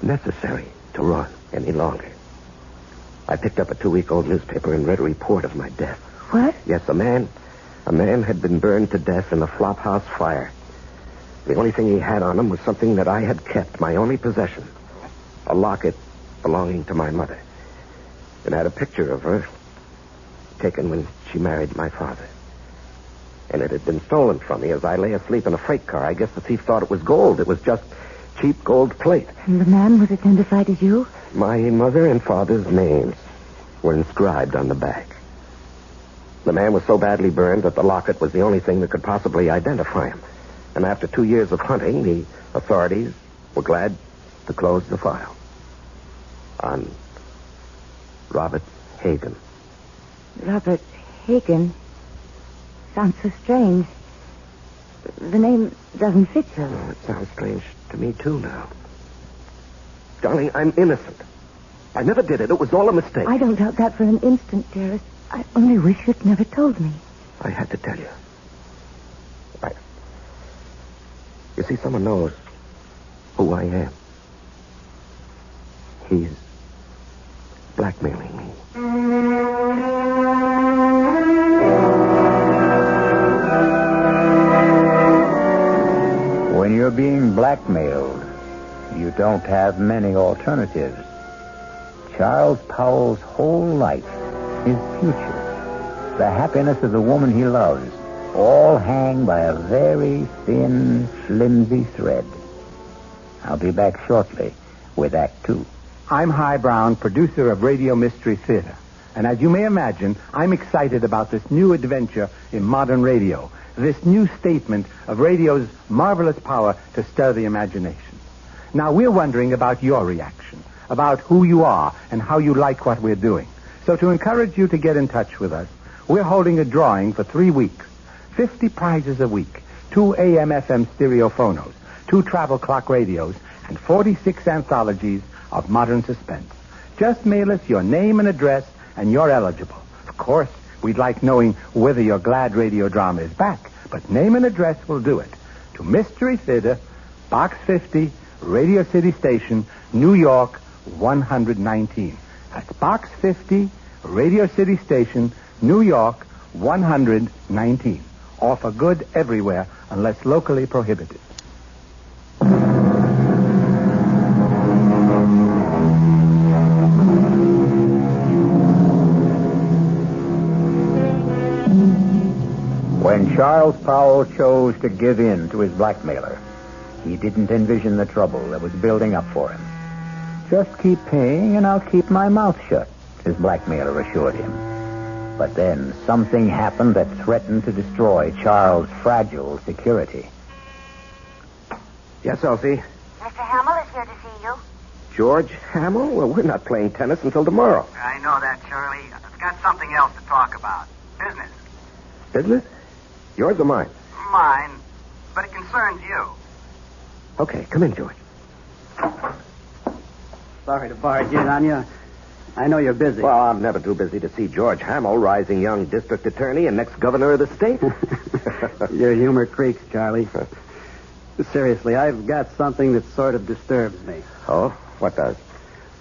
[SPEAKER 2] necessary to run any longer. I picked up a 2-week-old newspaper and read a report of my death.
[SPEAKER 21] What?
[SPEAKER 2] Yes, a man had been burned to death in a flophouse fire. The only thing he had on him was something that I had kept, my only possession. A locket belonging to my mother. It had a picture of her taken when she married my father. And it had been stolen from me as I lay asleep in a freight car. I guess the thief thought it was gold. It was just cheap gold plate.
[SPEAKER 21] And the man was identified as you?
[SPEAKER 2] My mother and father's names were inscribed on the back. The man was so badly burned that the locket was the only thing that could possibly identify him. And after 2 years of hunting, the authorities were glad to close the file on Robert Hagen.
[SPEAKER 21] Robert Hagen? Sounds so strange. The name doesn't fit you.
[SPEAKER 2] Oh, it sounds strange to me, too, now. Darling, I'm innocent. I never did it. It was all a mistake.
[SPEAKER 21] I don't doubt that for an instant, dearest. I only wish you'd never told me.
[SPEAKER 2] I had to tell you. You see, someone knows who I am. He's blackmailing me.
[SPEAKER 18] When blackmailed, you don't have many alternatives. Charles Powell's whole life, his future, the happiness of the woman he loves, all hang by a very thin, flimsy thread. I'll be back shortly with Act Two.
[SPEAKER 12] I'm High Brown, producer of Radio Mystery Theater. And as you may imagine, I'm excited about this new adventure in modern radio, this new statement of radio's marvelous power to stir the imagination. Now, we're wondering about your reaction, about who you are and how you like what we're doing. So to encourage you to get in touch with us, we're holding a drawing for 3 weeks. 50 prizes a week, 2 AM/FM stereophonos, 2 travel clock radios, and 46 anthologies of modern suspense. Just mail us your name and address, and you're eligible. Of course, we'd like knowing whether your glad radio drama is back, but name and address will do it. To Mystery Theater, Box 50, Radio City Station, New York, 119. That's Box 50, Radio City Station, New York, 119. All for good everywhere, unless locally prohibited.
[SPEAKER 18] When Charles Powell chose to give in to his blackmailer, he didn't envision the trouble that was building up for him. Just keep paying and I'll keep my mouth shut, his blackmailer assured him. But then something happened that threatened to destroy Charles' fragile security.
[SPEAKER 2] Yes, Elsie.
[SPEAKER 19] Mr. Hamill is here to see you.
[SPEAKER 2] George Hamill? Well, we're not playing tennis until tomorrow.
[SPEAKER 15] I know that, Charlie. I've got something else to talk about. Business.
[SPEAKER 2] Business? Yours or mine?
[SPEAKER 15] Mine, but it concerns you.
[SPEAKER 2] Okay, come in, George.
[SPEAKER 22] Sorry to barge in on you. I know you're busy.
[SPEAKER 2] Well, I'm never too busy to see George Hamill, rising young district attorney and next governor of the state.
[SPEAKER 22] Your humor creaks, Charlie. Seriously, I've got something that sort of disturbs me.
[SPEAKER 2] Oh? What does?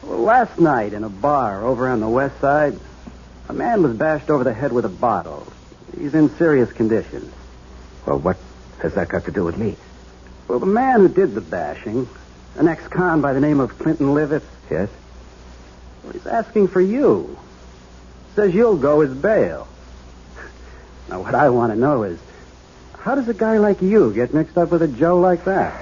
[SPEAKER 22] Well, last night in a bar over on the west side, a man was bashed over the head with a bottle. He's in serious condition.
[SPEAKER 2] Well, what has that got to do with me?
[SPEAKER 22] Well, the man who did the bashing, an ex-con by the name of Clinton Livett.
[SPEAKER 2] Yes?
[SPEAKER 22] Well, he's asking for you. Says you'll go as bail. Now, what I want to know is, how does a guy like you get mixed up with a Joe like that?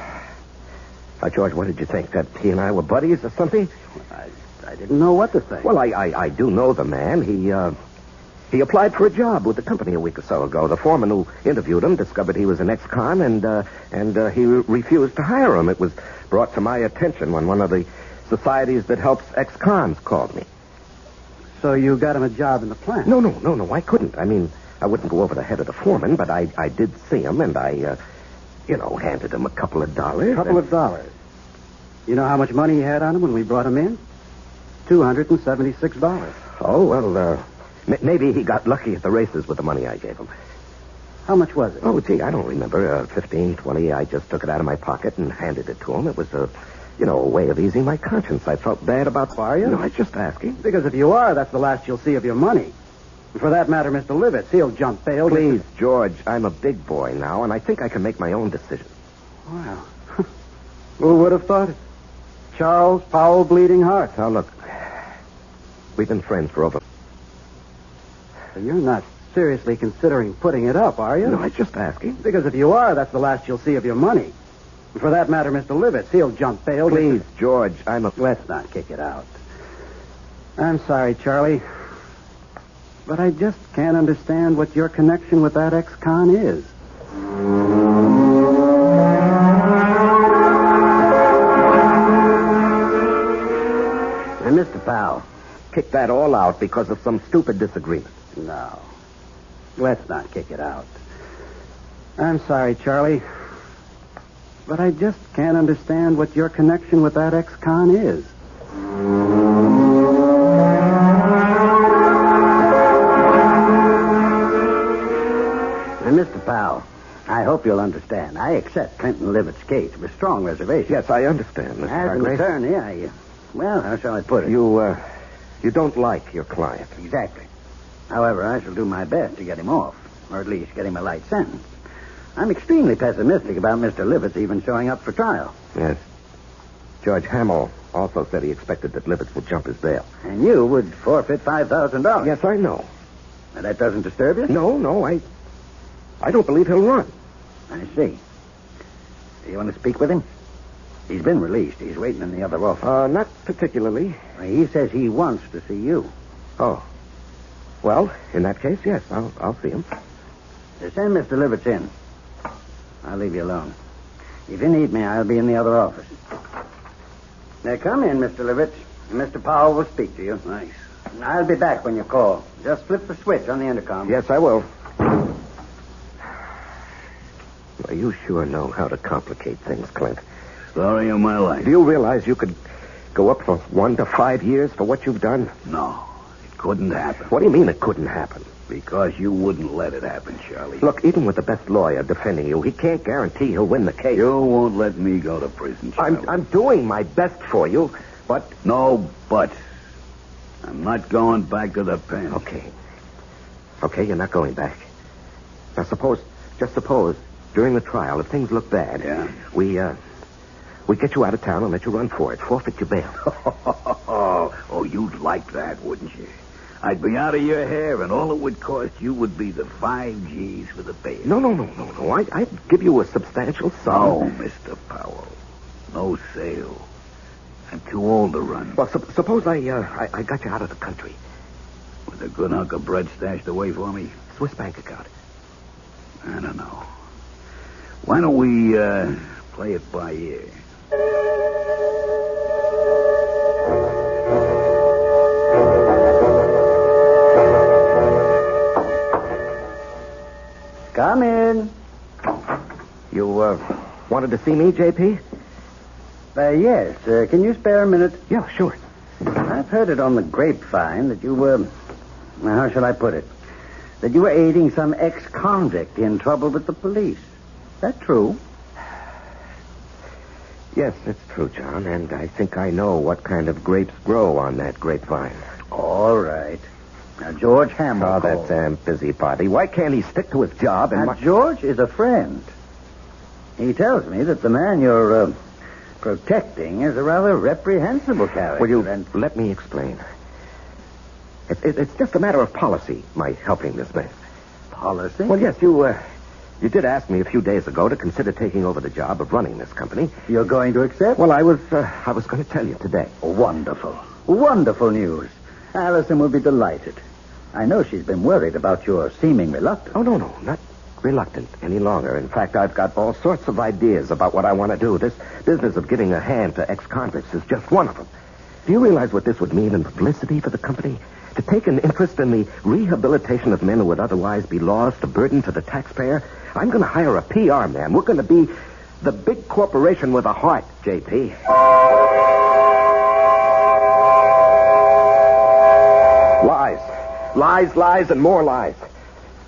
[SPEAKER 2] Now, George, what did you think? That he and I were buddies or something?
[SPEAKER 22] I didn't know what to think.
[SPEAKER 2] Well, I do know the man. He applied for a job with the company a week or so ago. The foreman who interviewed him discovered he was an ex-con, and he refused to hire him. It was brought to my attention when one of the societies that helps ex-cons called me.
[SPEAKER 22] So you got him a job in the plant?
[SPEAKER 2] No, I couldn't. I mean, I wouldn't go over the head of the foreman, but I did see him, and I handed him a couple of dollars.
[SPEAKER 22] A couple of dollars? You know how much money he had on him when we brought him in? $276.
[SPEAKER 2] Oh, well, maybe he got lucky at the races with the money I gave him.
[SPEAKER 22] How much was it?
[SPEAKER 2] Oh, gee, I don't remember. 15, 20. I just took it out of my pocket and handed it to him. It was a way of easing my conscience. I felt bad about...
[SPEAKER 22] Are you?
[SPEAKER 2] No, I was just asking.
[SPEAKER 22] Because if you are, that's the last you'll see of your money. And for that matter, Mr. Livett, he'll jump bail.
[SPEAKER 2] Please, George, I'm a big boy now, and I think I can make my own decision.
[SPEAKER 22] Wow. Who would have thought it? Charles Powell Bleeding Heart.
[SPEAKER 2] Now, look, we've been friends for over...
[SPEAKER 22] So you're not seriously considering putting it up, are you?
[SPEAKER 2] No, I was just asking.
[SPEAKER 22] Because if you are, that's the last you'll see of your money. And for that matter, Mr. Livett, he'll jump bail.
[SPEAKER 2] Please, George,
[SPEAKER 22] Let's not kick it out. I'm sorry, Charlie. But I just can't understand what your connection with that ex-con is. And Mr. Powell,
[SPEAKER 2] kick that all out because of some stupid disagreement.
[SPEAKER 22] No. Let's not kick it out. I'm sorry, Charlie. But I just can't understand what your connection with that ex-con is. And Mr. Powell, I hope you'll understand. I accept Clinton Livett's case with strong reservations.
[SPEAKER 2] Yes, I understand, Mr.
[SPEAKER 22] As an
[SPEAKER 2] Hargrave.
[SPEAKER 22] attorney, how shall I put it?
[SPEAKER 2] You don't like your client.
[SPEAKER 22] Exactly. However, I shall do my best to get him off, or at least get him a light sentence. I'm extremely pessimistic about Mr. Livitz even showing up for trial.
[SPEAKER 2] Yes. Judge Hamill also said he expected that Livitz would jump his bail.
[SPEAKER 22] And you would forfeit $5,000.
[SPEAKER 2] Yes, I know.
[SPEAKER 22] Now, that doesn't disturb you?
[SPEAKER 2] No, I don't believe he'll run.
[SPEAKER 22] I see. Do you want to speak with him? He's been released. He's waiting in the other office.
[SPEAKER 2] Not particularly.
[SPEAKER 22] He says he wants to see you.
[SPEAKER 2] Oh. Well, in that case, yes, I'll see him.
[SPEAKER 22] Send Mr. Livitz in. I'll leave you alone. If you need me, I'll be in the other office. Now, come in, Mr. Livitz. Mr. Powell will speak to you.
[SPEAKER 1] Nice.
[SPEAKER 22] I'll be back when you call. Just flip the switch on the intercom.
[SPEAKER 2] Yes, I will. Well, you sure know how to complicate things, Clint.
[SPEAKER 1] Story of my life.
[SPEAKER 2] Do you realize you could go up from 1 to 5 years for what you've done?
[SPEAKER 1] No, it couldn't happen.
[SPEAKER 2] What do you mean it couldn't happen?
[SPEAKER 1] Because you wouldn't let it happen, Charlie.
[SPEAKER 2] Look, even with the best lawyer defending you, he can't guarantee he'll win the case.
[SPEAKER 1] You won't let me go to prison, Charlie.
[SPEAKER 2] I'm doing my best for you, but...
[SPEAKER 1] No buts. I'm not going back to the pen.
[SPEAKER 2] Okay, you're not going back. Now, suppose, during the trial, if things look bad, we get you out of town and let you run for it. Forfeit your bail.
[SPEAKER 1] Oh, you'd like that, wouldn't you? I'd be out of your hair, and all it would cost you would be the 5 G's for the bail.
[SPEAKER 2] No. I'd give you a substantial sum.
[SPEAKER 1] Oh, Mr. Powell. No sale. I'm too old to run.
[SPEAKER 2] Well, suppose I got you out of the country.
[SPEAKER 1] With a good hunk of bread stashed away for me?
[SPEAKER 2] Swiss bank account.
[SPEAKER 1] I don't know. Why don't we play it by ear?
[SPEAKER 22] Come in.
[SPEAKER 2] You wanted to see me, J.P.?
[SPEAKER 22] Yes. Can you spare a minute?
[SPEAKER 2] Yeah, sure.
[SPEAKER 22] I've heard it on the grapevine that you were... how shall I put it? That you were aiding some ex-convict in trouble with the police. Is that true?
[SPEAKER 2] Yes, it's true, John, and I think I know what kind of grapes grow on that grapevine.
[SPEAKER 22] All right. Now, George Hamill.
[SPEAKER 2] Oh, that damn busybody. Why can't he stick to his job and...
[SPEAKER 22] Now, George is a friend. He tells me that the man you're protecting is a rather reprehensible character.
[SPEAKER 2] Will you let me explain? It's just a matter of policy, my helping this man.
[SPEAKER 22] Policy?
[SPEAKER 2] Well, yes, you did ask me a few days ago to consider taking over the job of running this company.
[SPEAKER 22] You're going to accept?
[SPEAKER 2] Well, I was going to tell you today.
[SPEAKER 22] Wonderful. Wonderful news. Allison will be delighted. I know she's been worried about your seeming reluctance.
[SPEAKER 2] Oh, no, not reluctant any longer. In fact, I've got all sorts of ideas about what I want to do. This business of giving a hand to ex-convicts is just one of them. Do you realize what this would mean in publicity for the company? To take an interest in the rehabilitation of men who would otherwise be lost, a burden to the taxpayer? I'm going to hire a PR man. We're going to be the big corporation with a heart, J.P. Lies, and more lies.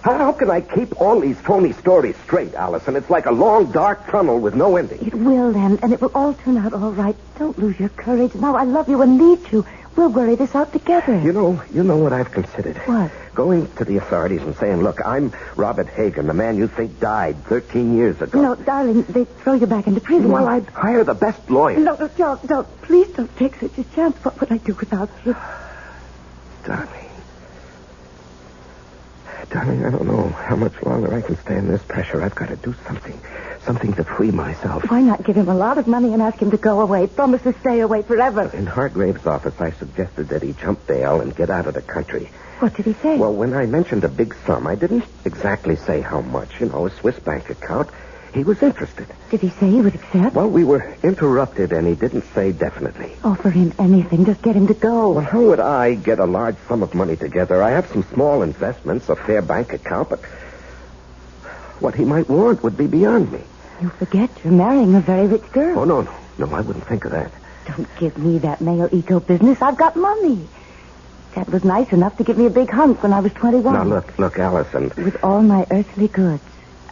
[SPEAKER 2] How can I keep all these phony stories straight, Allison? It's like a long, dark tunnel with no ending.
[SPEAKER 21] It will end, and it will all turn out all right. Don't lose your courage. Now I love you and need you. We'll worry this out together.
[SPEAKER 2] You know what I've considered?
[SPEAKER 21] What?
[SPEAKER 2] Going to the authorities and saying, look, I'm Robert Hagen, the man you think died 13 years ago.
[SPEAKER 21] No, darling, they'd throw you back into prison.
[SPEAKER 2] Well, I'd hire the best lawyer.
[SPEAKER 21] No, don't. Please don't take such a chance. What would I do without you?
[SPEAKER 2] Darling, I don't know how much longer I can stand this pressure. I've got to do something to free myself.
[SPEAKER 21] Why not give him a lot of money and ask him to go away? Promise to stay away forever.
[SPEAKER 2] In Hargrave's office, I suggested that he jump bail and get out of the country.
[SPEAKER 21] What did he say?
[SPEAKER 2] Well, when I mentioned a big sum, I didn't exactly say how much. A Swiss bank account. He was interested.
[SPEAKER 21] Did he say he would accept?
[SPEAKER 2] Well, we were interrupted, and he didn't say definitely.
[SPEAKER 21] Offer him anything. Just get him to go.
[SPEAKER 2] Well, how would I get a large sum of money together? I have some small investments, a fair bank account, but what he might want would be beyond me.
[SPEAKER 21] You forget you're marrying a very rich girl.
[SPEAKER 2] Oh, no, I wouldn't think of that.
[SPEAKER 21] Don't give me that male ego business. I've got money. Dad was nice enough to give me a big hunk when I was 21.
[SPEAKER 2] Now, look, Allison.
[SPEAKER 21] With all my earthly goods,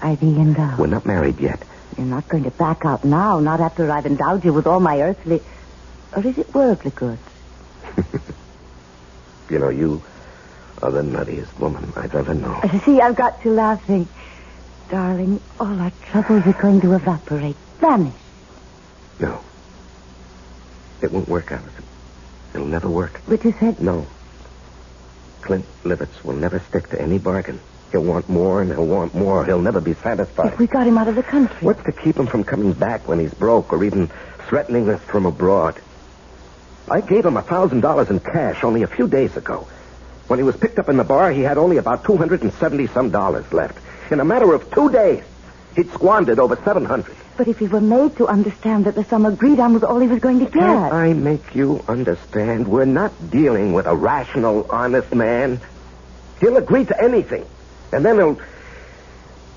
[SPEAKER 21] I be endowed.
[SPEAKER 2] We're not married yet.
[SPEAKER 21] You're not going to back out now, not after I've endowed you with all my earthly... Or is it worldly goods?
[SPEAKER 2] You are the nuttiest woman I've ever known.
[SPEAKER 21] See, I've got you laughing. darling, all our troubles are going to evaporate, vanish.
[SPEAKER 2] No. It won't work, Allison. It'll never work.
[SPEAKER 21] But you said...
[SPEAKER 2] No. Clint Livitz will never stick to any bargain. He'll want more and he'll want more. He'll never be satisfied.
[SPEAKER 21] If we got him out of the country.
[SPEAKER 2] What's to keep him from coming back when he's broke or even threatening us from abroad? I gave him $1,000 in cash only a few days ago. When he was picked up in the bar, he had only about $270 left. In a matter of 2 days, he'd squandered over $700.
[SPEAKER 21] But if he were made to understand that the sum agreed on was all he was going to get...
[SPEAKER 2] Can't I make you understand? We're not dealing with a rational, honest man. He'll agree to anything. And then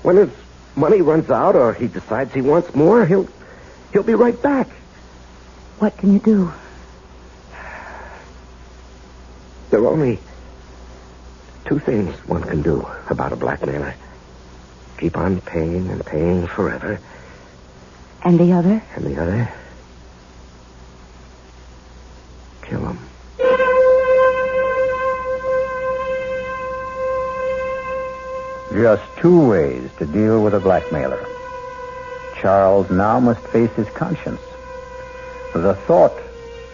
[SPEAKER 2] when his money runs out or he decides he wants more, he'll be right back.
[SPEAKER 21] What can you do?
[SPEAKER 2] There are only 2 things one can do about a blackmailer. Keep on paying and paying forever.
[SPEAKER 21] And the other?
[SPEAKER 2] And the other? Kill him.
[SPEAKER 18] Just 2 ways to deal with a blackmailer. Charles now must face his conscience. The thought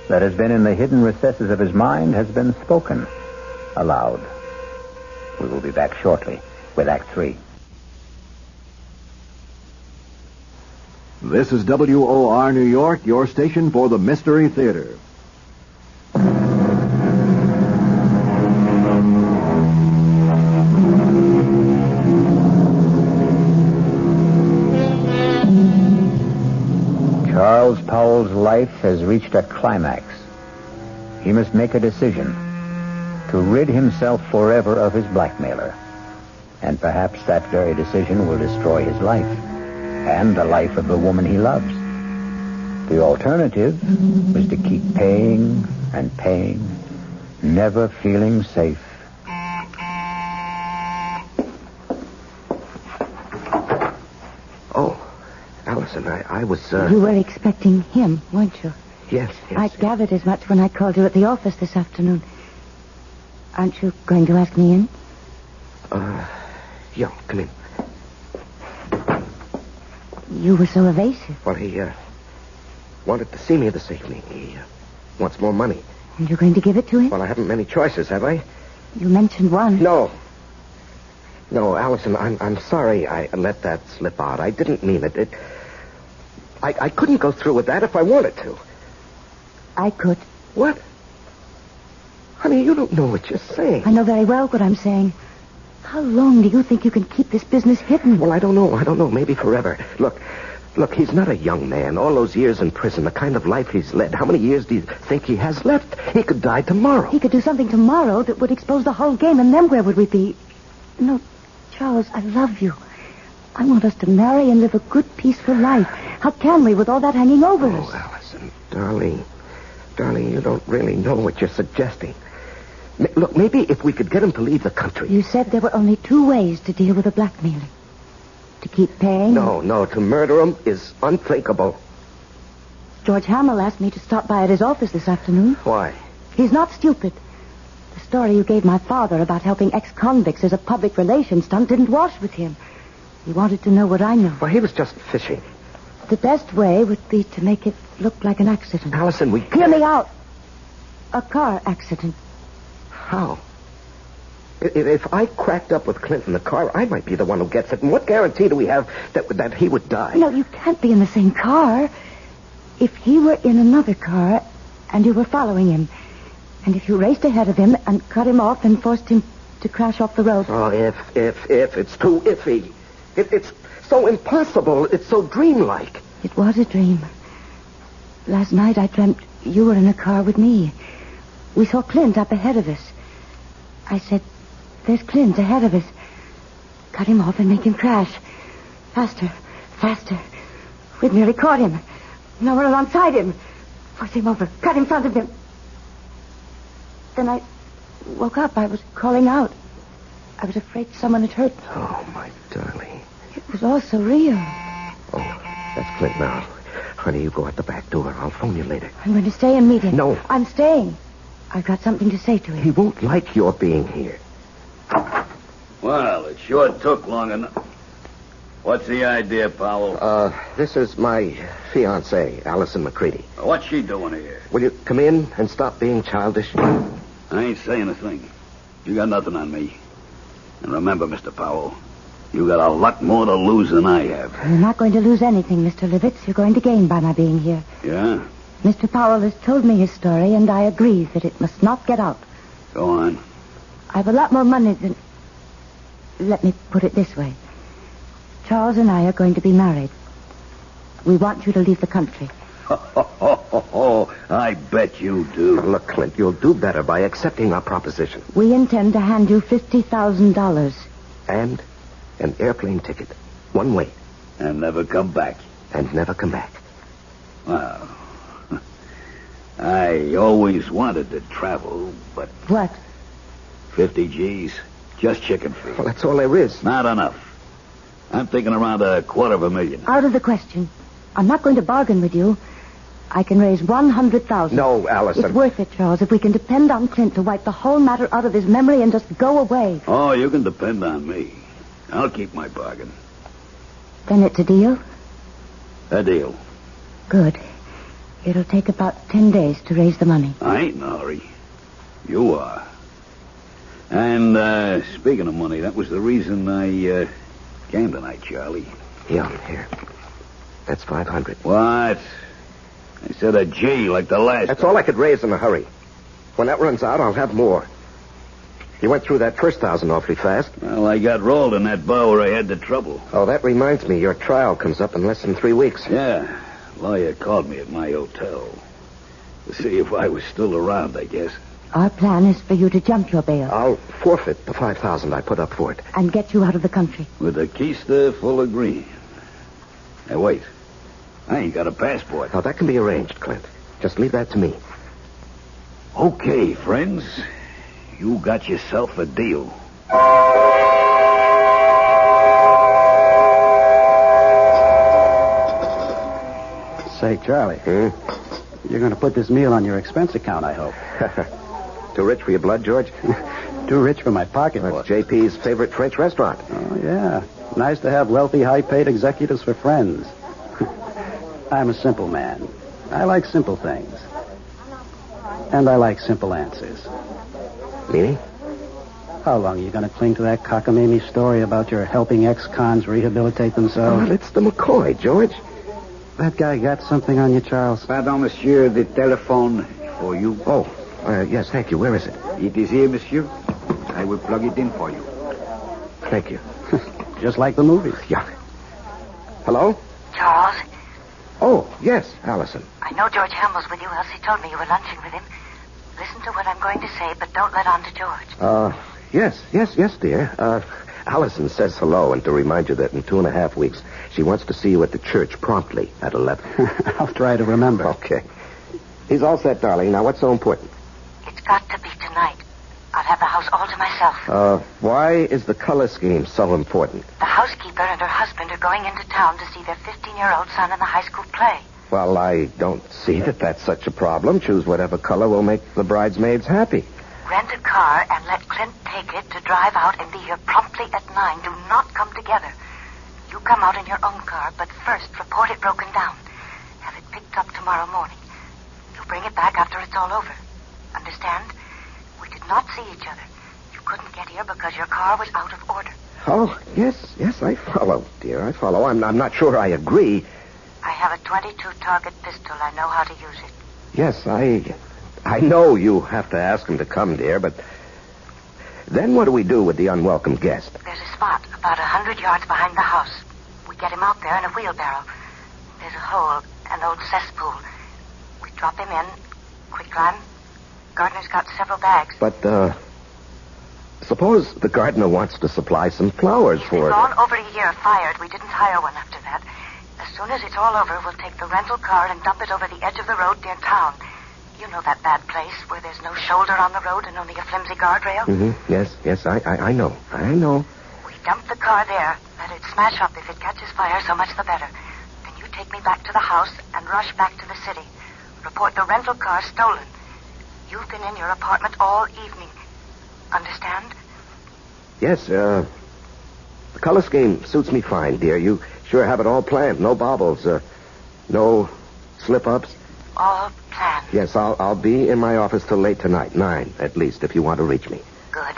[SPEAKER 18] that has been in the hidden recesses of his mind has been spoken aloud. We will be back shortly with Act 3.
[SPEAKER 20] This is WOR New York, your station for the Mystery Theater.
[SPEAKER 18] Charles Powell's life has reached a climax. He must make a decision to rid himself forever of his blackmailer. And perhaps that very decision will destroy his life and the life of the woman he loves. The alternative is to keep paying and paying, never feeling safe.
[SPEAKER 2] Oh, Allison, I was,
[SPEAKER 21] You were expecting him, weren't you?
[SPEAKER 2] Yes.
[SPEAKER 21] I gathered as much when I called you at the office this afternoon. Aren't you going to ask me in?
[SPEAKER 2] Yeah, come in.
[SPEAKER 21] You were so evasive.
[SPEAKER 2] Well, he, wanted to see me this evening. He, wants more money.
[SPEAKER 21] And you're going to give it to him?
[SPEAKER 2] Well, I haven't many choices, have I?
[SPEAKER 21] You mentioned one.
[SPEAKER 2] No, Allison, I'm sorry I let that slip out. I didn't mean it. I couldn't go through with that if I wanted to.
[SPEAKER 21] I could.
[SPEAKER 2] What? Honey, you don't know what you're saying.
[SPEAKER 21] I know very well what I'm saying. How long do you think you can keep this business hidden?
[SPEAKER 2] Well, I don't know. Maybe forever. Look, he's not a young man. All those years in prison, the kind of life he's led. How many years do you think he has left? He could die tomorrow.
[SPEAKER 21] He could do something tomorrow that would expose the whole game, and then where would we be? No, Charles, I love you. I want us to marry and live a good, peaceful life. How can we with all that hanging over us?
[SPEAKER 2] Oh, Allison, darling, you don't really know what you're suggesting. Look, maybe if we could get him to leave the country.
[SPEAKER 21] You said there were only 2 ways to deal with a blackmailer. To keep paying?
[SPEAKER 2] No, to murder him is unthinkable.
[SPEAKER 21] George Hamill asked me to stop by at his office this afternoon.
[SPEAKER 2] Why?
[SPEAKER 21] He's not stupid. The story you gave my father about helping ex-convicts as a public relations stunt didn't wash with him. He wanted to know what I know.
[SPEAKER 2] Well, he was just fishing.
[SPEAKER 21] The best way would be to make it look like an accident.
[SPEAKER 2] Allison,
[SPEAKER 21] Hear me out. A car accident.
[SPEAKER 2] How? If I cracked up with Clint in the car, I might be the one who gets it. And what guarantee do we have that he would die?
[SPEAKER 21] No, you can't be in the same car. If he were in another car and you were following him, and if you raced ahead of him and cut him off and forced him to crash off the road.
[SPEAKER 2] Oh, if. It's too iffy. It's so impossible. It's so dreamlike.
[SPEAKER 21] It was a dream. Last night I dreamt you were in a car with me. We saw Clint up ahead of us. I said, there's Clint ahead of us. Cut him off and make him crash. Faster. We'd nearly caught him. Now we're alongside him. Force him over. Cut in front of him. Then I woke up. I was calling out. I was afraid someone had hurt me.
[SPEAKER 2] Oh, my darling.
[SPEAKER 21] It was all so real.
[SPEAKER 2] Oh, that's Clint now. Honey, you go out the back door. I'll phone you later.
[SPEAKER 21] I'm going to stay and meet him.
[SPEAKER 2] No.
[SPEAKER 21] I'm staying. I've got something to say to him.
[SPEAKER 2] He won't like your being here.
[SPEAKER 1] Well, it sure took long enough. What's the idea, Powell?
[SPEAKER 2] This is my fiancée, Allison McCready.
[SPEAKER 1] What's she doing here?
[SPEAKER 2] Will you come in and stop being childish?
[SPEAKER 1] I ain't saying a thing. You got nothing on me. And remember, Mr. Powell, you got a lot more to lose than I have.
[SPEAKER 21] You're not going to lose anything, Mr. Livitz. You're going to gain by my being here.
[SPEAKER 1] Yeah?
[SPEAKER 21] Mr. Powell has told me his story, and I agree that it must not get out.
[SPEAKER 1] Go on.
[SPEAKER 21] I've a lot more money than... Let me put it this way. Charles and I are going to be married. We want you to leave the country.
[SPEAKER 1] I bet you do.
[SPEAKER 2] Look, Clint, you'll do better by accepting our proposition.
[SPEAKER 21] We intend to hand you $50,000.
[SPEAKER 2] And an airplane ticket. One way.
[SPEAKER 1] And never come back.
[SPEAKER 2] And never come back.
[SPEAKER 1] Well, I always wanted to travel, but...
[SPEAKER 21] What?
[SPEAKER 1] 50 G's. Just chicken feed.
[SPEAKER 2] Well, that's all there is.
[SPEAKER 1] Not enough. I'm thinking around $250,000.
[SPEAKER 21] Out of the question. I'm not going to bargain with you. I can raise $100,000.
[SPEAKER 2] No, Allison.
[SPEAKER 21] It's worth it, Charles, if we can depend on Clint to wipe the whole matter out of his memory and just go away.
[SPEAKER 1] Oh, you can depend on me. I'll keep my bargain.
[SPEAKER 21] Then it's a deal?
[SPEAKER 1] A deal.
[SPEAKER 21] Good. It'll take about 10 days to raise the money.
[SPEAKER 1] I ain't in a hurry. You are. And, speaking of money, that was the reason I, came tonight, Charlie.
[SPEAKER 2] Yeah, here. That's $500.
[SPEAKER 1] What? I said a G like the last
[SPEAKER 2] That's all I could raise in a hurry. When that runs out, I'll have more. You went through that first 1,000 awfully fast.
[SPEAKER 1] Well, I got rolled in that bar where I had the trouble.
[SPEAKER 2] Oh, that reminds me. Your trial comes up in less than 3 weeks.
[SPEAKER 1] Yeah. Lawyer called me at my hotel to see if I was still around, I guess.
[SPEAKER 21] Our plan is for you to jump your bail.
[SPEAKER 2] I'll forfeit the $5,000 I put up for it.
[SPEAKER 21] And get you out of the country.
[SPEAKER 1] With a keister full of green. Hey, wait. I ain't got a passport.
[SPEAKER 2] Now, that can be arranged, Clint. Just leave that to me.
[SPEAKER 1] Okay, friends. You got yourself a deal.
[SPEAKER 22] Say, Charlie. You're going to put this meal on your expense account, I hope.
[SPEAKER 2] Too rich for your blood, George?
[SPEAKER 22] Too rich for my pocketbook.
[SPEAKER 2] That's JP's favorite French restaurant.
[SPEAKER 22] Oh, yeah. Nice to have wealthy, high-paid executives for friends. I'm a simple man. I like simple things. And I like simple answers.
[SPEAKER 2] Meaning?
[SPEAKER 22] How long are you going to cling to that cockamamie story about your helping ex-cons rehabilitate themselves?
[SPEAKER 2] Oh, it's the McCoy, George.
[SPEAKER 22] That guy got something on you, Charles?
[SPEAKER 1] Pardon, monsieur, the telephone for you.
[SPEAKER 2] Oh, yes, thank you. Where is it?
[SPEAKER 1] It is here, monsieur. I will plug it in for you.
[SPEAKER 2] Thank you.
[SPEAKER 22] Just like the movies.
[SPEAKER 2] Yeah. Hello?
[SPEAKER 19] Charles?
[SPEAKER 2] Oh, yes, Allison.
[SPEAKER 19] I know George Hamill's with you, else he told me you were lunching with him. Listen to what I'm going to say, but don't let on to George.
[SPEAKER 2] Yes, dear. Allison says hello, and to remind you that in 2.5 weeks, she wants to see you at the church promptly at 11.
[SPEAKER 22] I'll try to remember.
[SPEAKER 2] Okay. He's all set, darling. Now, what's so important?
[SPEAKER 19] It's got to be tonight. I'll have the house all to myself.
[SPEAKER 2] Why is the color scheme so important?
[SPEAKER 19] The housekeeper and her husband are going into town to see their 15-year-old son in the high school play.
[SPEAKER 2] Well, I don't see that that's such a problem. Choose whatever color will make the bridesmaids happy.
[SPEAKER 19] Rent a car and let Clint take it to drive out and be here promptly at 9. Do not come together. You come out in your own car, but first report it broken down. Have it picked up tomorrow morning. You bring it back after it's all over. Understand? We did not see each other. You couldn't get here because your car was out of order.
[SPEAKER 2] Oh, yes, I follow, dear. I follow. I'm not sure I agree.
[SPEAKER 19] I have a .22 target pistol. I know how to use it.
[SPEAKER 2] Yes, I know you have to ask him to come, dear, but then what do we do with the unwelcome guest?
[SPEAKER 19] There's a spot about 100 yards behind the house. We get him out there in a wheelbarrow. There's a hole, an old cesspool. We drop him in, quick climb. Gardner's got several bags.
[SPEAKER 2] But, suppose the gardener wants to supply some flowers for it.
[SPEAKER 19] It's gone over a year fired. We didn't hire one after that. As soon as it's all over, we'll take the rental car and dump it over the edge of the road near town. You know that bad place where there's no shoulder on the road and only a flimsy guardrail?
[SPEAKER 2] Mm-hmm. Yes, I know.
[SPEAKER 19] We dump the car there. Let it smash up. If it catches fire, so much the better. Then you take me back to the house and rush back to the city. Report the rental car stolen. You've been in your apartment all evening. Understand?
[SPEAKER 2] Yes, the color scheme suits me fine, dear. You sure have it all planned. No bobbles, no slip-ups.
[SPEAKER 19] All planned.
[SPEAKER 2] Yes, I'll be in my office till late tonight, 9 at least, if you want to reach me.
[SPEAKER 19] Good.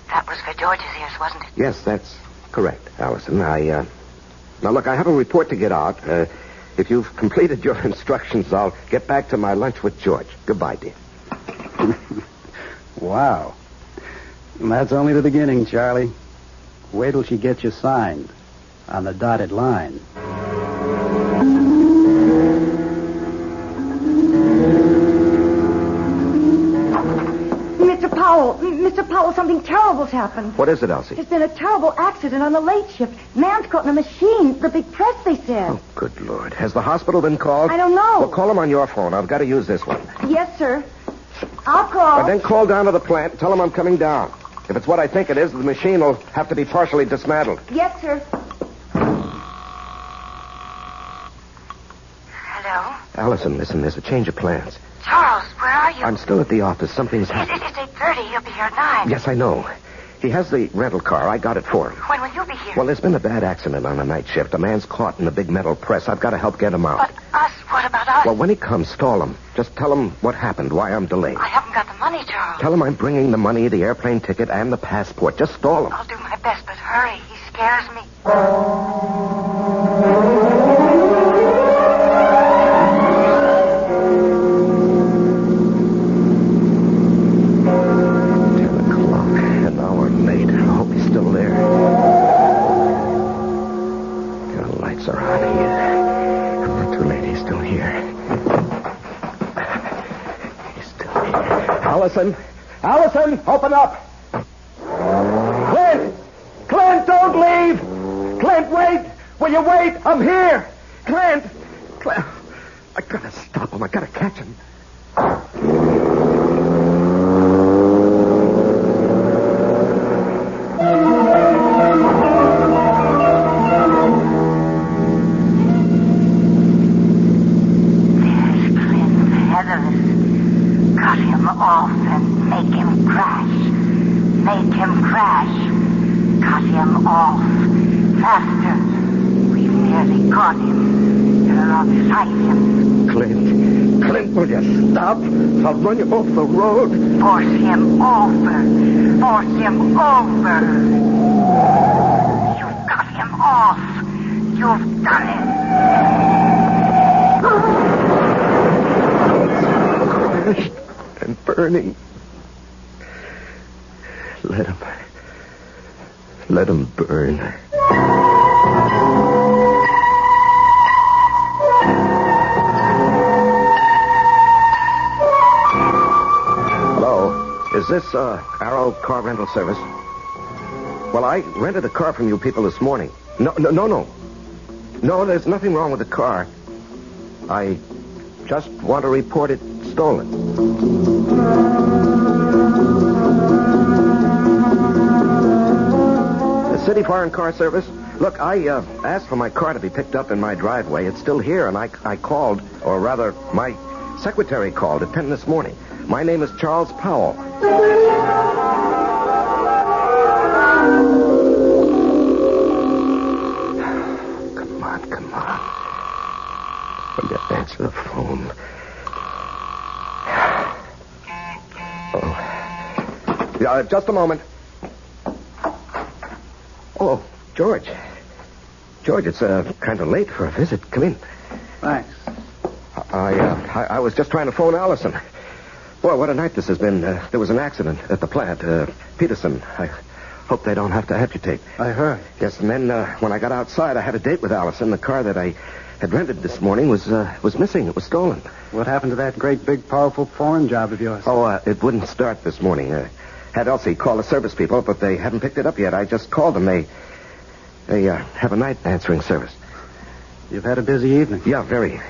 [SPEAKER 19] That was for George's ears, wasn't it?
[SPEAKER 2] Yes, that's correct, Allison. Now, look, I have a report to get out. If you've completed your instructions, I'll get back to my lunch with George. Goodbye, dear.
[SPEAKER 22] Wow. And that's only the beginning, Charlie. Wait till she gets you signed on the dotted line.
[SPEAKER 21] Mr. Powell, something terrible's happened.
[SPEAKER 2] What is it, Elsie?
[SPEAKER 21] There's been a terrible accident on the late shift. Man's caught in a machine. The big press, they said.
[SPEAKER 2] Oh, good Lord. Has the hospital been called?
[SPEAKER 21] I don't know.
[SPEAKER 2] Well, call them on your phone. I've got to use this one.
[SPEAKER 21] Yes, sir. I'll call.
[SPEAKER 2] And then call down to the plant and tell them I'm coming down. If it's what I think it is, the machine will have to be partially dismantled.
[SPEAKER 21] Yes, sir.
[SPEAKER 19] Hello?
[SPEAKER 2] Allison, listen, there's a change of plans.
[SPEAKER 19] Charles, where are you?
[SPEAKER 2] I'm still at the office. Something's happened.
[SPEAKER 19] It's 8:30. He'll be here at 9.
[SPEAKER 2] Yes, I know. He has the rental car. I got it for him.
[SPEAKER 19] When will you be here?
[SPEAKER 2] Well, there's been a bad accident on the night shift. A man's caught in the big metal press. I've got to help get him out.
[SPEAKER 19] But us? What about us?
[SPEAKER 2] Well, when he comes, stall him. Just tell him what happened, why I'm delayed.
[SPEAKER 19] I haven't got the money, Charles.
[SPEAKER 2] Tell him I'm bringing the money, the airplane ticket, and the passport. Just stall him.
[SPEAKER 19] I'll do my best, but hurry. He scares me.
[SPEAKER 2] Allison, open up. Clint! Clint, don't leave! Clint, wait! Will you wait? I'm here! Clint! I gotta stop him. I gotta catch him. I'll run you off the road.
[SPEAKER 19] Force him over. Force him over. You've got him off. You've done it.
[SPEAKER 2] Crushed and burning. Let him burn. Is this, Arrow Car Rental Service? Well, I rented a car from you people this morning. No. No, there's nothing wrong with the car. I just want to report it stolen. The City Foreign Car Service? Look, I asked for my car to be picked up in my driveway. It's still here, and I called, or rather, my secretary called at 10 this morning. My name is Charles Powell. Come on. Will you answer the phone? Oh. Yeah, just a moment. Oh, George. George, it's kind of late for a visit. Come in.
[SPEAKER 22] Thanks.
[SPEAKER 2] I was just trying to phone Allison. Boy, what a night this has been. There was an accident at the plant. Peterson. I hope they don't have to amputate.
[SPEAKER 22] I heard.
[SPEAKER 2] Yes, and then when I got outside, I had a date with Allison. The car that I had rented this morning was missing. It was stolen.
[SPEAKER 22] What happened to that great, big, powerful foreign job of yours?
[SPEAKER 2] Oh, it wouldn't start this morning. Had Elsie call the service people, but they hadn't picked it up yet. I just called them. They have a night answering service.
[SPEAKER 22] You've had a busy evening.
[SPEAKER 2] Yeah, very.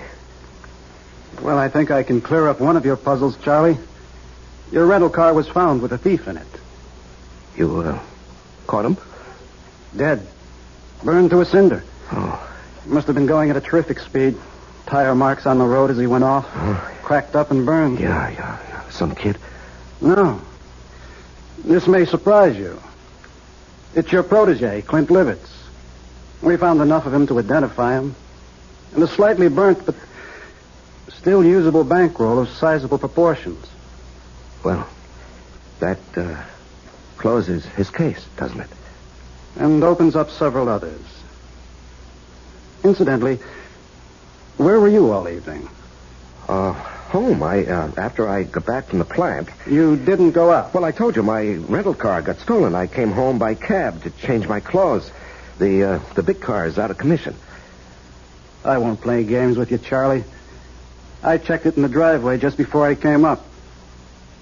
[SPEAKER 22] Well, I think I can clear up one of your puzzles, Charlie. Your rental car was found with a thief in it.
[SPEAKER 2] You, caught him?
[SPEAKER 22] Dead. Burned to a cinder.
[SPEAKER 2] Oh.
[SPEAKER 22] Must have been going at a terrific speed. Tire marks on the road as he went off. Cracked up and burned.
[SPEAKER 2] Yeah. Some kid?
[SPEAKER 22] No. This may surprise you. It's your protege, Clint Livitz. We found enough of him to identify him. And a slightly burnt, but still usable bankroll of sizable proportions.
[SPEAKER 2] Well, that closes his case, doesn't it?
[SPEAKER 22] And opens up several others. Incidentally, where were you all evening?
[SPEAKER 2] Home. After I got back from the plant.
[SPEAKER 22] You didn't go out?
[SPEAKER 2] Well, I told you my rental car got stolen. I came home by cab to change my clothes. The big car is out of commission.
[SPEAKER 22] I won't play games with you, Charlie. I checked it in the driveway just before I came up.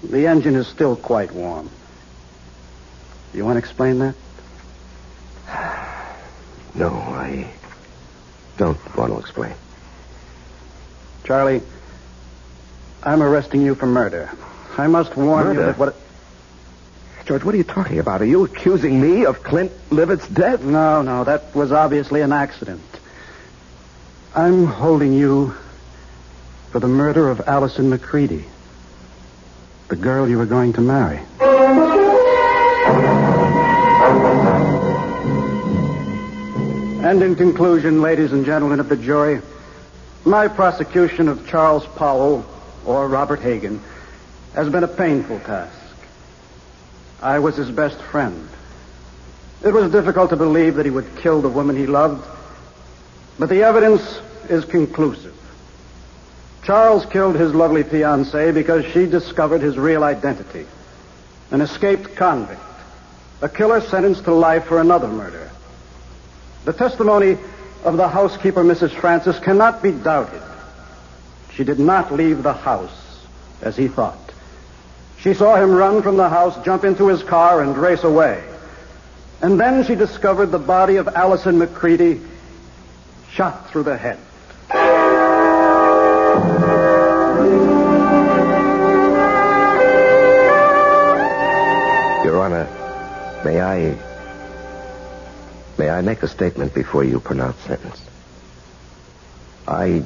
[SPEAKER 22] The engine is still quite warm. You want to explain that?
[SPEAKER 2] No, I don't want to explain.
[SPEAKER 22] Charlie, I'm arresting you for murder. I must warn you that
[SPEAKER 2] George, what are you talking about? Are you accusing me of Clint Livitz's death?
[SPEAKER 22] No, that was obviously an accident. I'm holding you for the murder of Allison McCready, the girl you were going to marry. And in conclusion, ladies and gentlemen of the jury, my prosecution of Charles Powell, or Robert Hagan, has been a painful task. I was his best friend. It was difficult to believe that he would kill the woman he loved, but the evidence is conclusive. Charles killed his lovely fiancée because she discovered his real identity. An escaped convict, a killer sentenced to life for another murder. The testimony of the housekeeper, Mrs. Francis, cannot be doubted. She did not leave the house as he thought. She saw him run from the house, jump into his car, and race away. And then she discovered the body of Allison McCready shot through the head.
[SPEAKER 2] Your Honor, may I make a statement before you pronounce sentence? I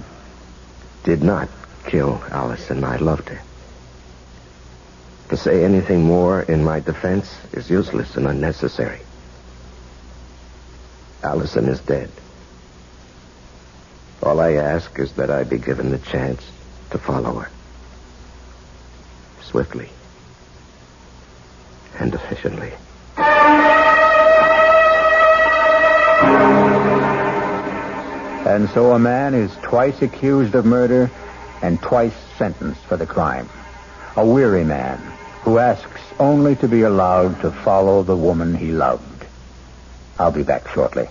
[SPEAKER 2] did not kill Allison. I loved her. To say anything more in my defense is useless and unnecessary. Allison is dead. All I ask is that I be given the chance to follow her. Swiftly. And efficiently.
[SPEAKER 18] And so a man is twice accused of murder and twice sentenced for the crime. A weary man who asks only to be allowed to follow the woman he loved. I'll be back shortly.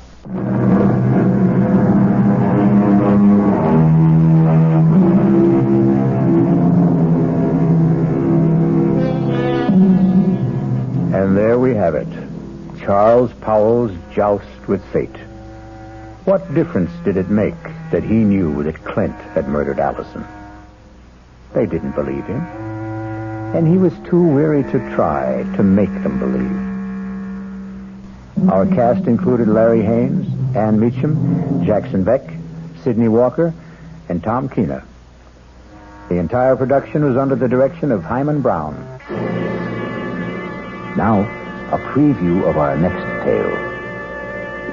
[SPEAKER 18] And there we have it. Charles Powell's joust with fate. What difference did it make that he knew that Clint had murdered Allison? They didn't believe him. And he was too weary to try to make them believe. Our cast included Larry Haynes, Ann Meacham, Jackson Beck, Sidney Walker, and Tom Keena. The entire production was under the direction of Hyman Brown. Now, a preview of our next tale.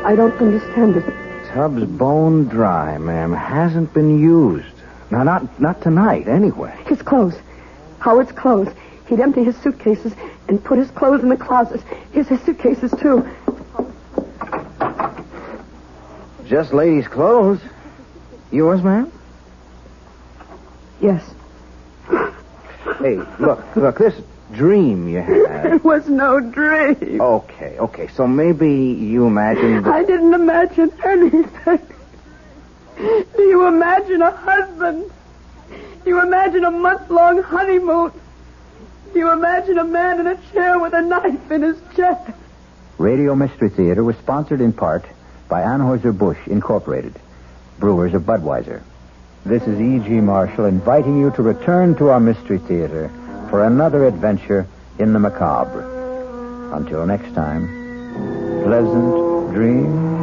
[SPEAKER 4] I don't understand it.
[SPEAKER 3] Tub's bone dry, ma'am. Hasn't been used. Now, not tonight, anyway.
[SPEAKER 4] His clothes. Howard's clothes. He'd empty his suitcases and put his clothes in the closet. Here's his suitcases, too.
[SPEAKER 3] Just ladies' clothes. Yours, ma'am?
[SPEAKER 4] Yes.
[SPEAKER 3] Hey, look, this dream you had.
[SPEAKER 4] It was no dream.
[SPEAKER 3] Okay. So maybe you imagined...
[SPEAKER 4] I didn't imagine anything. Do you imagine a husband? Do you imagine a month-long honeymoon? Do you imagine a man in a chair with a knife in his chest?
[SPEAKER 18] Radio Mystery Theater was sponsored in part by Anheuser-Busch Incorporated, brewers of Budweiser. This is E.G. Marshall inviting you to return to our Mystery Theater for another adventure in the macabre. Until next time, pleasant dreams.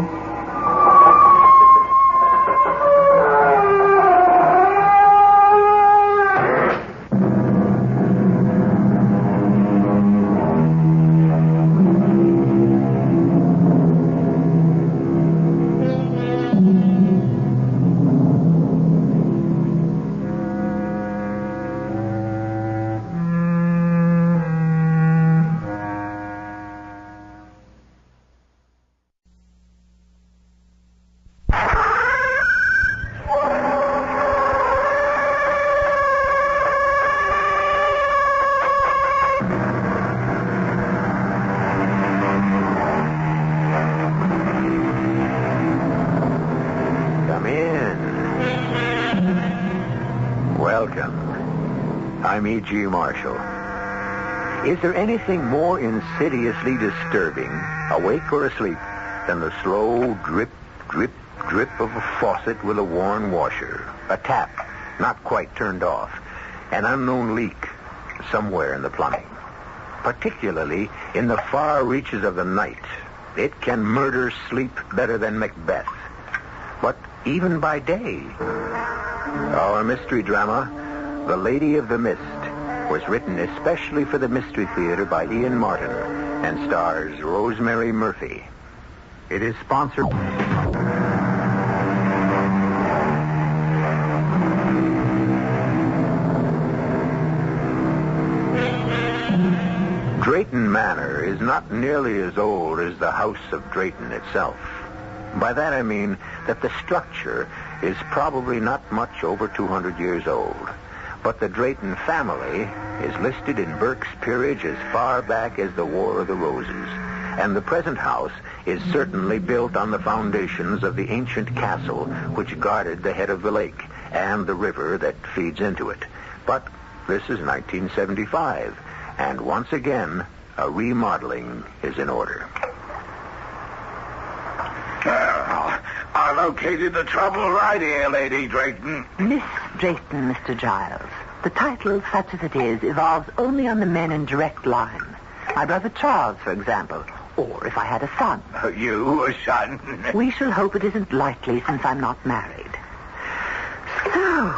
[SPEAKER 6] I'm E.G. Marshall. Is there anything more insidiously disturbing, awake or asleep, than the slow drip, drip, drip of a faucet with a worn washer? A tap, not quite turned off. An unknown leak somewhere in the plumbing. Particularly in the far reaches of the night. It can murder sleep better than Macbeth. But even by day. Our mystery drama, The Lady of the Mist, was written especially for the Mystery Theater by Ian Martin and stars Rosemary Murphy. It is sponsored... Drayton Manor is not nearly as old as the House of Drayton itself. By that I mean that the structure is probably not much over 200 years old. But the Drayton family is listed in Burke's Peerage as far back as the War of the Roses. And the present house is certainly built on the foundations of the ancient castle which guarded the head of the lake and the river that feeds into it. But this is 1975, and once again, a remodeling is in order.
[SPEAKER 5] I located the trouble right here, Lady Drayton.
[SPEAKER 8] Miss Drayton, Mr. Giles. The title, such as it is, evolves only on the men in direct line. My brother Charles, for example. Or if I had a son.
[SPEAKER 5] You, a son?
[SPEAKER 8] We shall hope it isn't likely since I'm not married. So,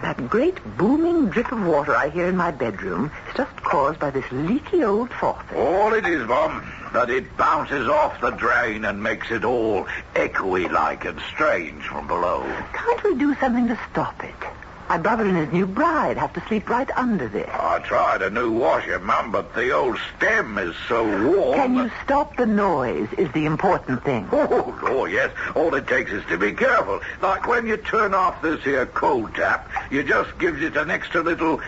[SPEAKER 8] that great booming drip of water I hear in my bedroom is just caused by this leaky old faucet.
[SPEAKER 5] All it is, Mom, that it bounces off the drain and makes it all echoey-like and strange from below.
[SPEAKER 8] Can't we do something to stop it? My brother and his new bride have to sleep right under this.
[SPEAKER 5] I tried a new washer, Mum, but the old stem is so warm.
[SPEAKER 8] Can you stop the noise is the important thing.
[SPEAKER 5] Oh, yes. All it takes is to be careful. Like when you turn off this here cold tap, you just gives it an extra little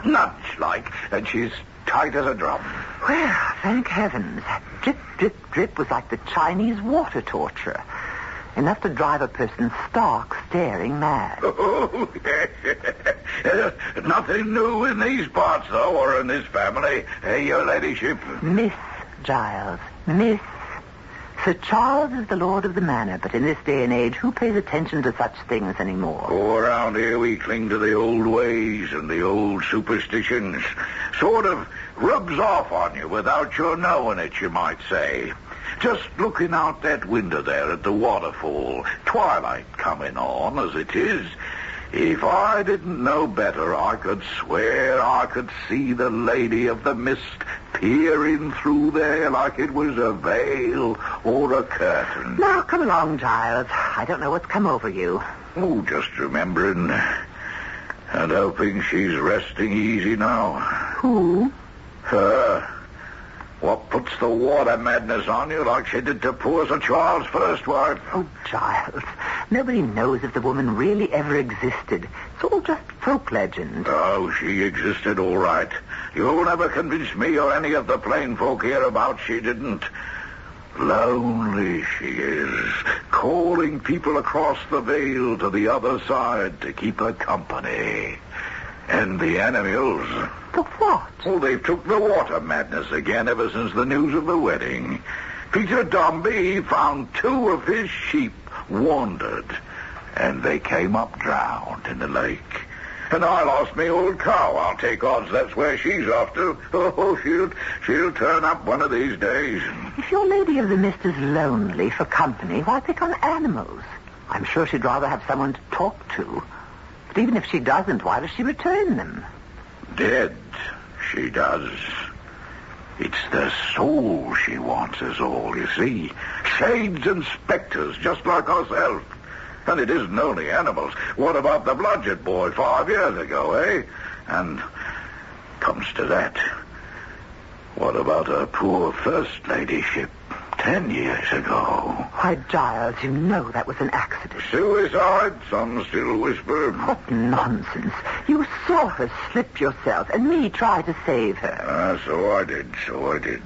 [SPEAKER 5] nudge, like, and she's tight as a drum.
[SPEAKER 8] Well, thank heavens. That drip, drip, drip was like the Chinese water torture. Enough to drive a person stark, staring mad.
[SPEAKER 5] Oh, nothing new in these parts, though, or in this family. Hey, your ladyship.
[SPEAKER 8] Miss Giles. Miss. Sir Charles is the lord of the manor, but in this day and age, who pays attention to such things anymore?
[SPEAKER 5] Oh, around here we cling to the old ways and the old superstitions. Sort of rubs off on you without your knowing it, you might say. Just looking out that window there at the waterfall, twilight coming on as it is. If I didn't know better, I could swear I could see the Lady of the Mist peering through there like it was a veil or a curtain.
[SPEAKER 8] Now, come along, Giles. I don't know what's come over you.
[SPEAKER 5] Oh, just remembering and hoping she's resting easy now.
[SPEAKER 8] Who?
[SPEAKER 5] Her. What puts the water madness on you like she did to poor Sir Charles' first wife?
[SPEAKER 8] Oh, Giles, nobody knows if the woman really ever existed. It's all just folk legend.
[SPEAKER 5] Oh, she existed all right. You'll never convince me or any of the plain folk hereabouts she didn't. Lonely she is, calling people across the veil to the other side to keep her company. And the animals.
[SPEAKER 8] The what?
[SPEAKER 5] Well, they've took the water madness again ever since the news of the wedding. Peter Dombey found 2 of his sheep wandered, and they came up drowned in the lake. And I lost me old cow. I'll take odds that's where she's off to. Oh, she'll turn up one of these days.
[SPEAKER 8] If your Lady of the Mist is lonely for company, why pick on animals? I'm sure she'd rather have someone to talk to. But even if she doesn't, why does she return them?
[SPEAKER 5] Dead, she does. It's their soul she wants is all, you see. Shades and specters, just like ourselves. And it isn't only animals. What about the Blodgett boy 5 years ago, eh? And comes to that, what about her poor first ladyship 10 years ago?
[SPEAKER 8] Why, Giles, you know that was an accident.
[SPEAKER 5] Suicide, some still whisper.
[SPEAKER 8] What nonsense. You saw her slip yourself, and me try to save her.
[SPEAKER 5] So I did.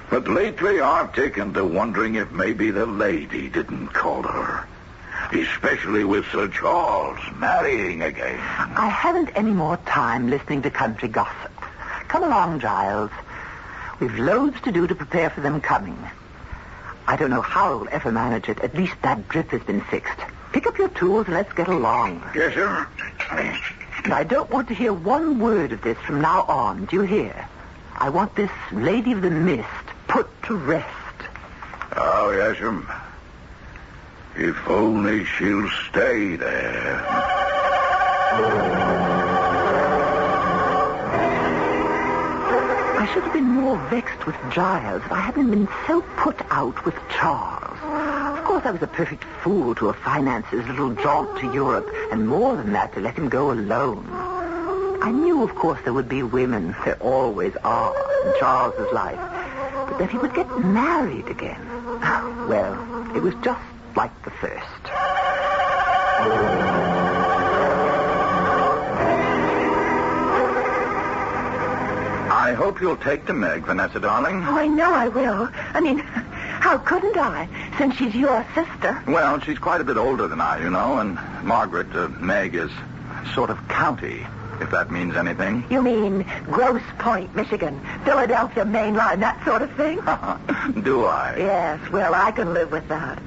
[SPEAKER 5] But lately I've taken to wondering if maybe the lady didn't call her. Especially with Sir Charles marrying again.
[SPEAKER 8] I haven't any more time listening to country gossip. Come along, Giles. We've loads to do to prepare for them coming. I don't know how I'll ever manage it. At least that drip has been fixed. Pick up your tools and let's get along.
[SPEAKER 5] Yes, sir.
[SPEAKER 8] And I don't want to hear one word of this from now on. Do you hear? I want this Lady of the Mist put to rest.
[SPEAKER 5] Oh, yes, sir. If only she'll stay there.
[SPEAKER 8] I should have been more vexed with Giles if I hadn't been so put out with Charles. Of course, I was a perfect fool to have financed his little jaunt to Europe, and more than that, to let him go alone. I knew, of course, there would be women. There always are in Charles's life. But that he would get married again. Well, it was just like the first.
[SPEAKER 5] I hope you'll take to Meg, Vanessa, darling.
[SPEAKER 8] Oh, I know I will. I mean, how couldn't I, since she's your sister?
[SPEAKER 5] Well, she's quite a bit older than I, and Margaret, Meg, is sort of county, if that means anything.
[SPEAKER 8] You mean Grosse Pointe, Michigan, Philadelphia Main Line, that sort of thing?
[SPEAKER 5] Do I?
[SPEAKER 8] Yes, well, I can live with that.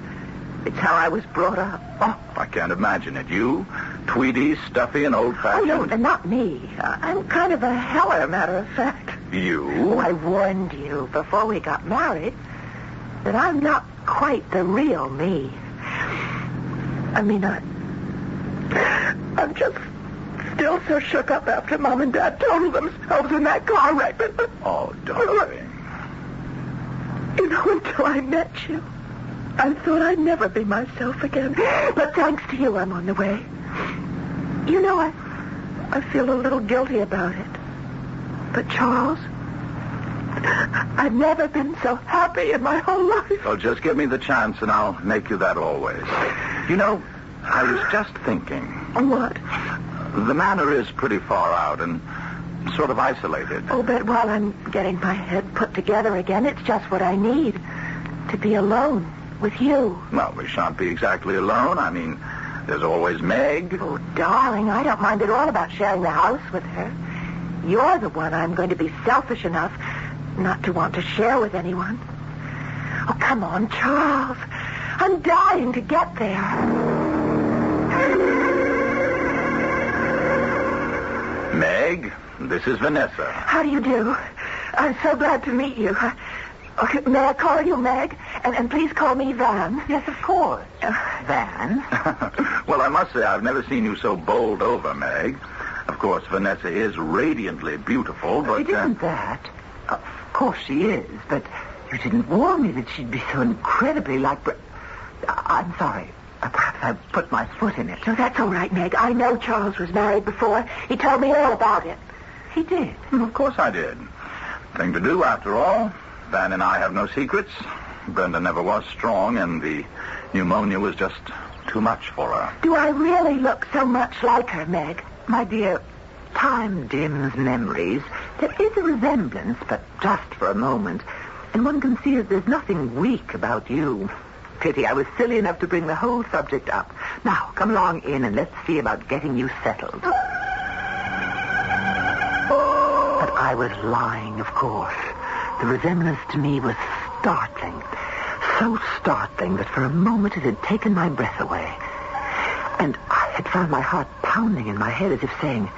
[SPEAKER 8] It's how I was brought up.
[SPEAKER 5] Oh, I can't imagine it. You, Tweedy, stuffy, and old-fashioned.
[SPEAKER 8] Oh, no, not me. I'm kind of a heller, matter of fact.
[SPEAKER 5] You?
[SPEAKER 8] Oh, I warned you before we got married that I'm not quite the real me. I mean, I'm just still so shook up after Mom and Dad totaled themselves in that car wreck.
[SPEAKER 5] Oh, darling.
[SPEAKER 8] Until I met you, I thought I'd never be myself again. But thanks to you, I'm on the way. I feel a little guilty about it. But, Charles, I've never been so happy in my whole life.
[SPEAKER 5] Well, just give me the chance, and I'll make you that always. I was just thinking.
[SPEAKER 8] What?
[SPEAKER 5] The manor is pretty far out and sort of isolated.
[SPEAKER 8] Oh, but while I'm getting my head put together again, it's just what I need. To be alone with you.
[SPEAKER 5] Well, we shan't be exactly alone. I mean, there's always Meg.
[SPEAKER 8] Oh, darling, I don't mind at all about sharing the house with her. You're the one I'm going to be selfish enough not to want to share with anyone. Oh, come on, Charles. I'm dying to get there.
[SPEAKER 5] Meg, this is Vanessa.
[SPEAKER 8] How do you do? I'm so glad to meet you. Okay, may I call you Meg? And please call me Van.
[SPEAKER 7] Yes, of course. Van?
[SPEAKER 5] Well, I must say I've never seen you so bowled over, Meg. Of course, Vanessa is radiantly beautiful, but...
[SPEAKER 7] It isn't that. Of course she is, but you didn't warn me that she'd be so incredibly like... I'm sorry. Perhaps I put my foot in it.
[SPEAKER 8] No, that's all right, Meg. I know Charles was married before. He told me all about it.
[SPEAKER 7] He did?
[SPEAKER 5] Of course I did. Thing to do, after all. Van and I have no secrets. Brenda never was strong, and the pneumonia was just too much for her.
[SPEAKER 8] Do I really look so much like her, Meg?
[SPEAKER 7] My dear, time dims memories. There is a resemblance, but just for a moment. And one can see that there's nothing weak about you. Pity I was silly enough to bring the whole subject up. Now, come along in and let's see about getting you settled. But I was lying, of course. The resemblance to me was startling. So startling that for a moment it had taken my breath away. And I had found my heart pounding in my head as if saying,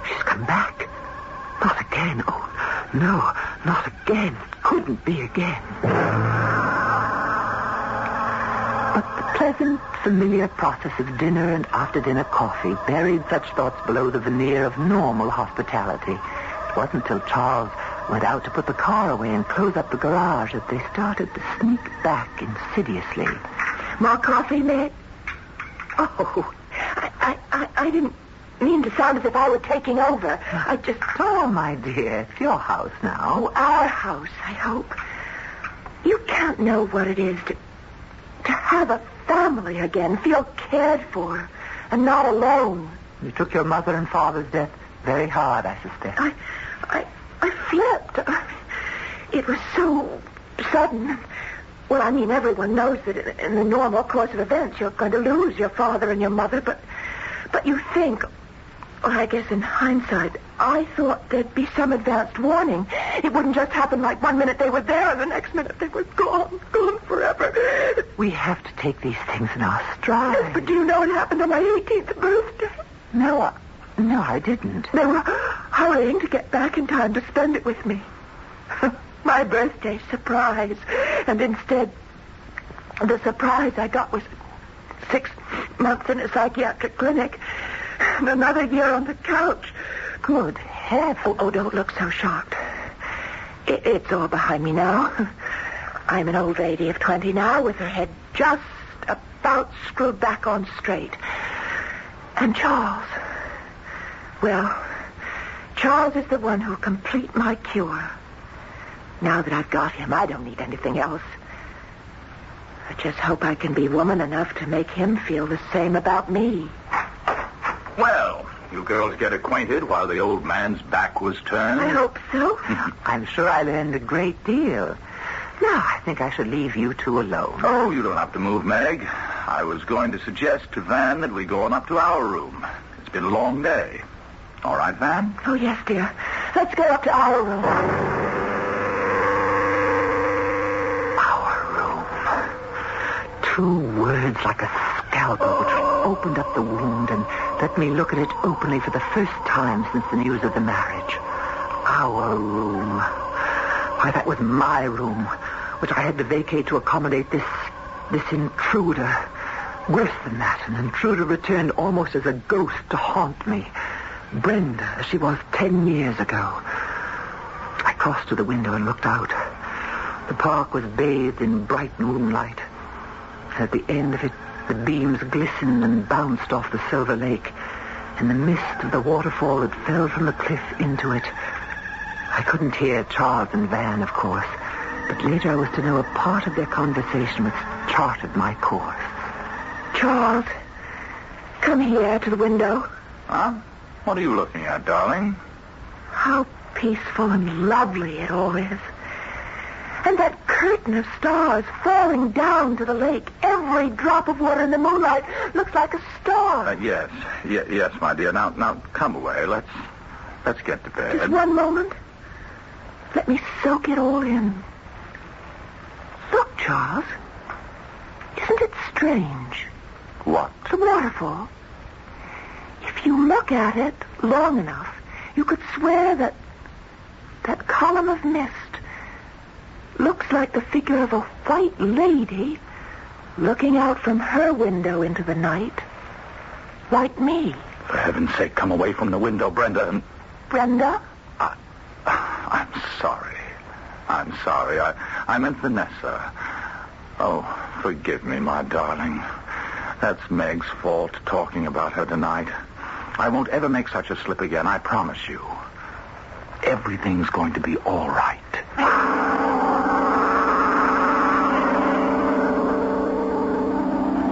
[SPEAKER 7] she's come back. Not again. Oh, no, not again. It couldn't be again. But the pleasant, familiar process of dinner and after-dinner coffee buried such thoughts below the veneer of normal hospitality. It wasn't till Charles went out to put the car away and close up the garage that they started to sneak back insidiously.
[SPEAKER 8] More coffee, Meg? Oh, I didn't mean to sound as if I were taking over. I just...
[SPEAKER 7] Oh, my dear, it's your house now.
[SPEAKER 8] Oh, our house, I hope. You can't know what it is to have a family again, feel cared for, and not alone.
[SPEAKER 7] You took your mother and father's death very hard, I suspect.
[SPEAKER 8] I flipped. It was so sudden. Well, I mean, everyone knows that in the normal course of events, you're going to lose your father and your mother, but you think, or I guess in hindsight, I thought there'd be some advanced warning. It wouldn't just happen like one minute they were there and the next minute they were gone forever. We have to take these things in our stride. Yes, but do you know what happened on my 18th birthday? No, I didn't. They were hurrying to get back in time to spend it with me. My birthday surprise. And instead, the surprise I got was 6 months in a psychiatric clinic and another year on the couch. Good heavens. Oh, don't look so shocked. It's all behind me now. I'm an old lady of 20 now with her head just about screwed back on straight. And Charles. Well, Charles is the one who'll complete my cure. Now that I've got him, I don't need anything else. I just hope I can be woman enough to make him feel the same about me.
[SPEAKER 5] Well, you girls get acquainted while the old man's back was turned.
[SPEAKER 8] I hope so. I'm sure I learned a great deal. Now, I think I should leave you two alone.
[SPEAKER 5] Oh, you don't have to move, Meg. I was going to suggest to Van that we go on up to our room. It's been a long day. All right, Van?
[SPEAKER 8] Oh, yes, dear. Let's go up to our room. Our room. 2 words like a scalpel which opened up the wound and let me look at it openly for the first time since the news of the marriage. Our room. Why, that was my room, which I had to vacate to accommodate this intruder. Worse than that, an intruder returned almost as a ghost to haunt me. Brenda, as she was 10 years ago. I crossed to the window and looked out. The park was bathed in bright moonlight. At the end of it, the beams glistened and bounced off the silver lake, and the mist of the waterfall that fell from the cliff into it. I couldn't hear Charles and Van, of course, but later I was to know a part of their conversation which charted my course. Charles, come here to the window.
[SPEAKER 5] Huh? What are you looking at, darling?
[SPEAKER 8] How peaceful and lovely it all is. And that curtain of stars falling down to the lake. Every drop of water in the moonlight looks like a star.
[SPEAKER 5] Yes, my dear. Now, come away. Let's get to bed.
[SPEAKER 8] Just one moment. Let me soak it all in. Look, Charles. Isn't it strange?
[SPEAKER 5] What?
[SPEAKER 8] The waterfall. If you look at it long enough, you could swear that column of mist looks like the figure of a white lady looking out from her window into the night, like me.
[SPEAKER 5] For heaven's sake, come away from the window, Brenda.
[SPEAKER 8] Brenda?
[SPEAKER 5] I'm sorry. I meant Vanessa. Oh, forgive me, my darling. That's Meg's fault, talking about her tonight. I won't ever make such a slip again, I promise you. Everything's going to be all right.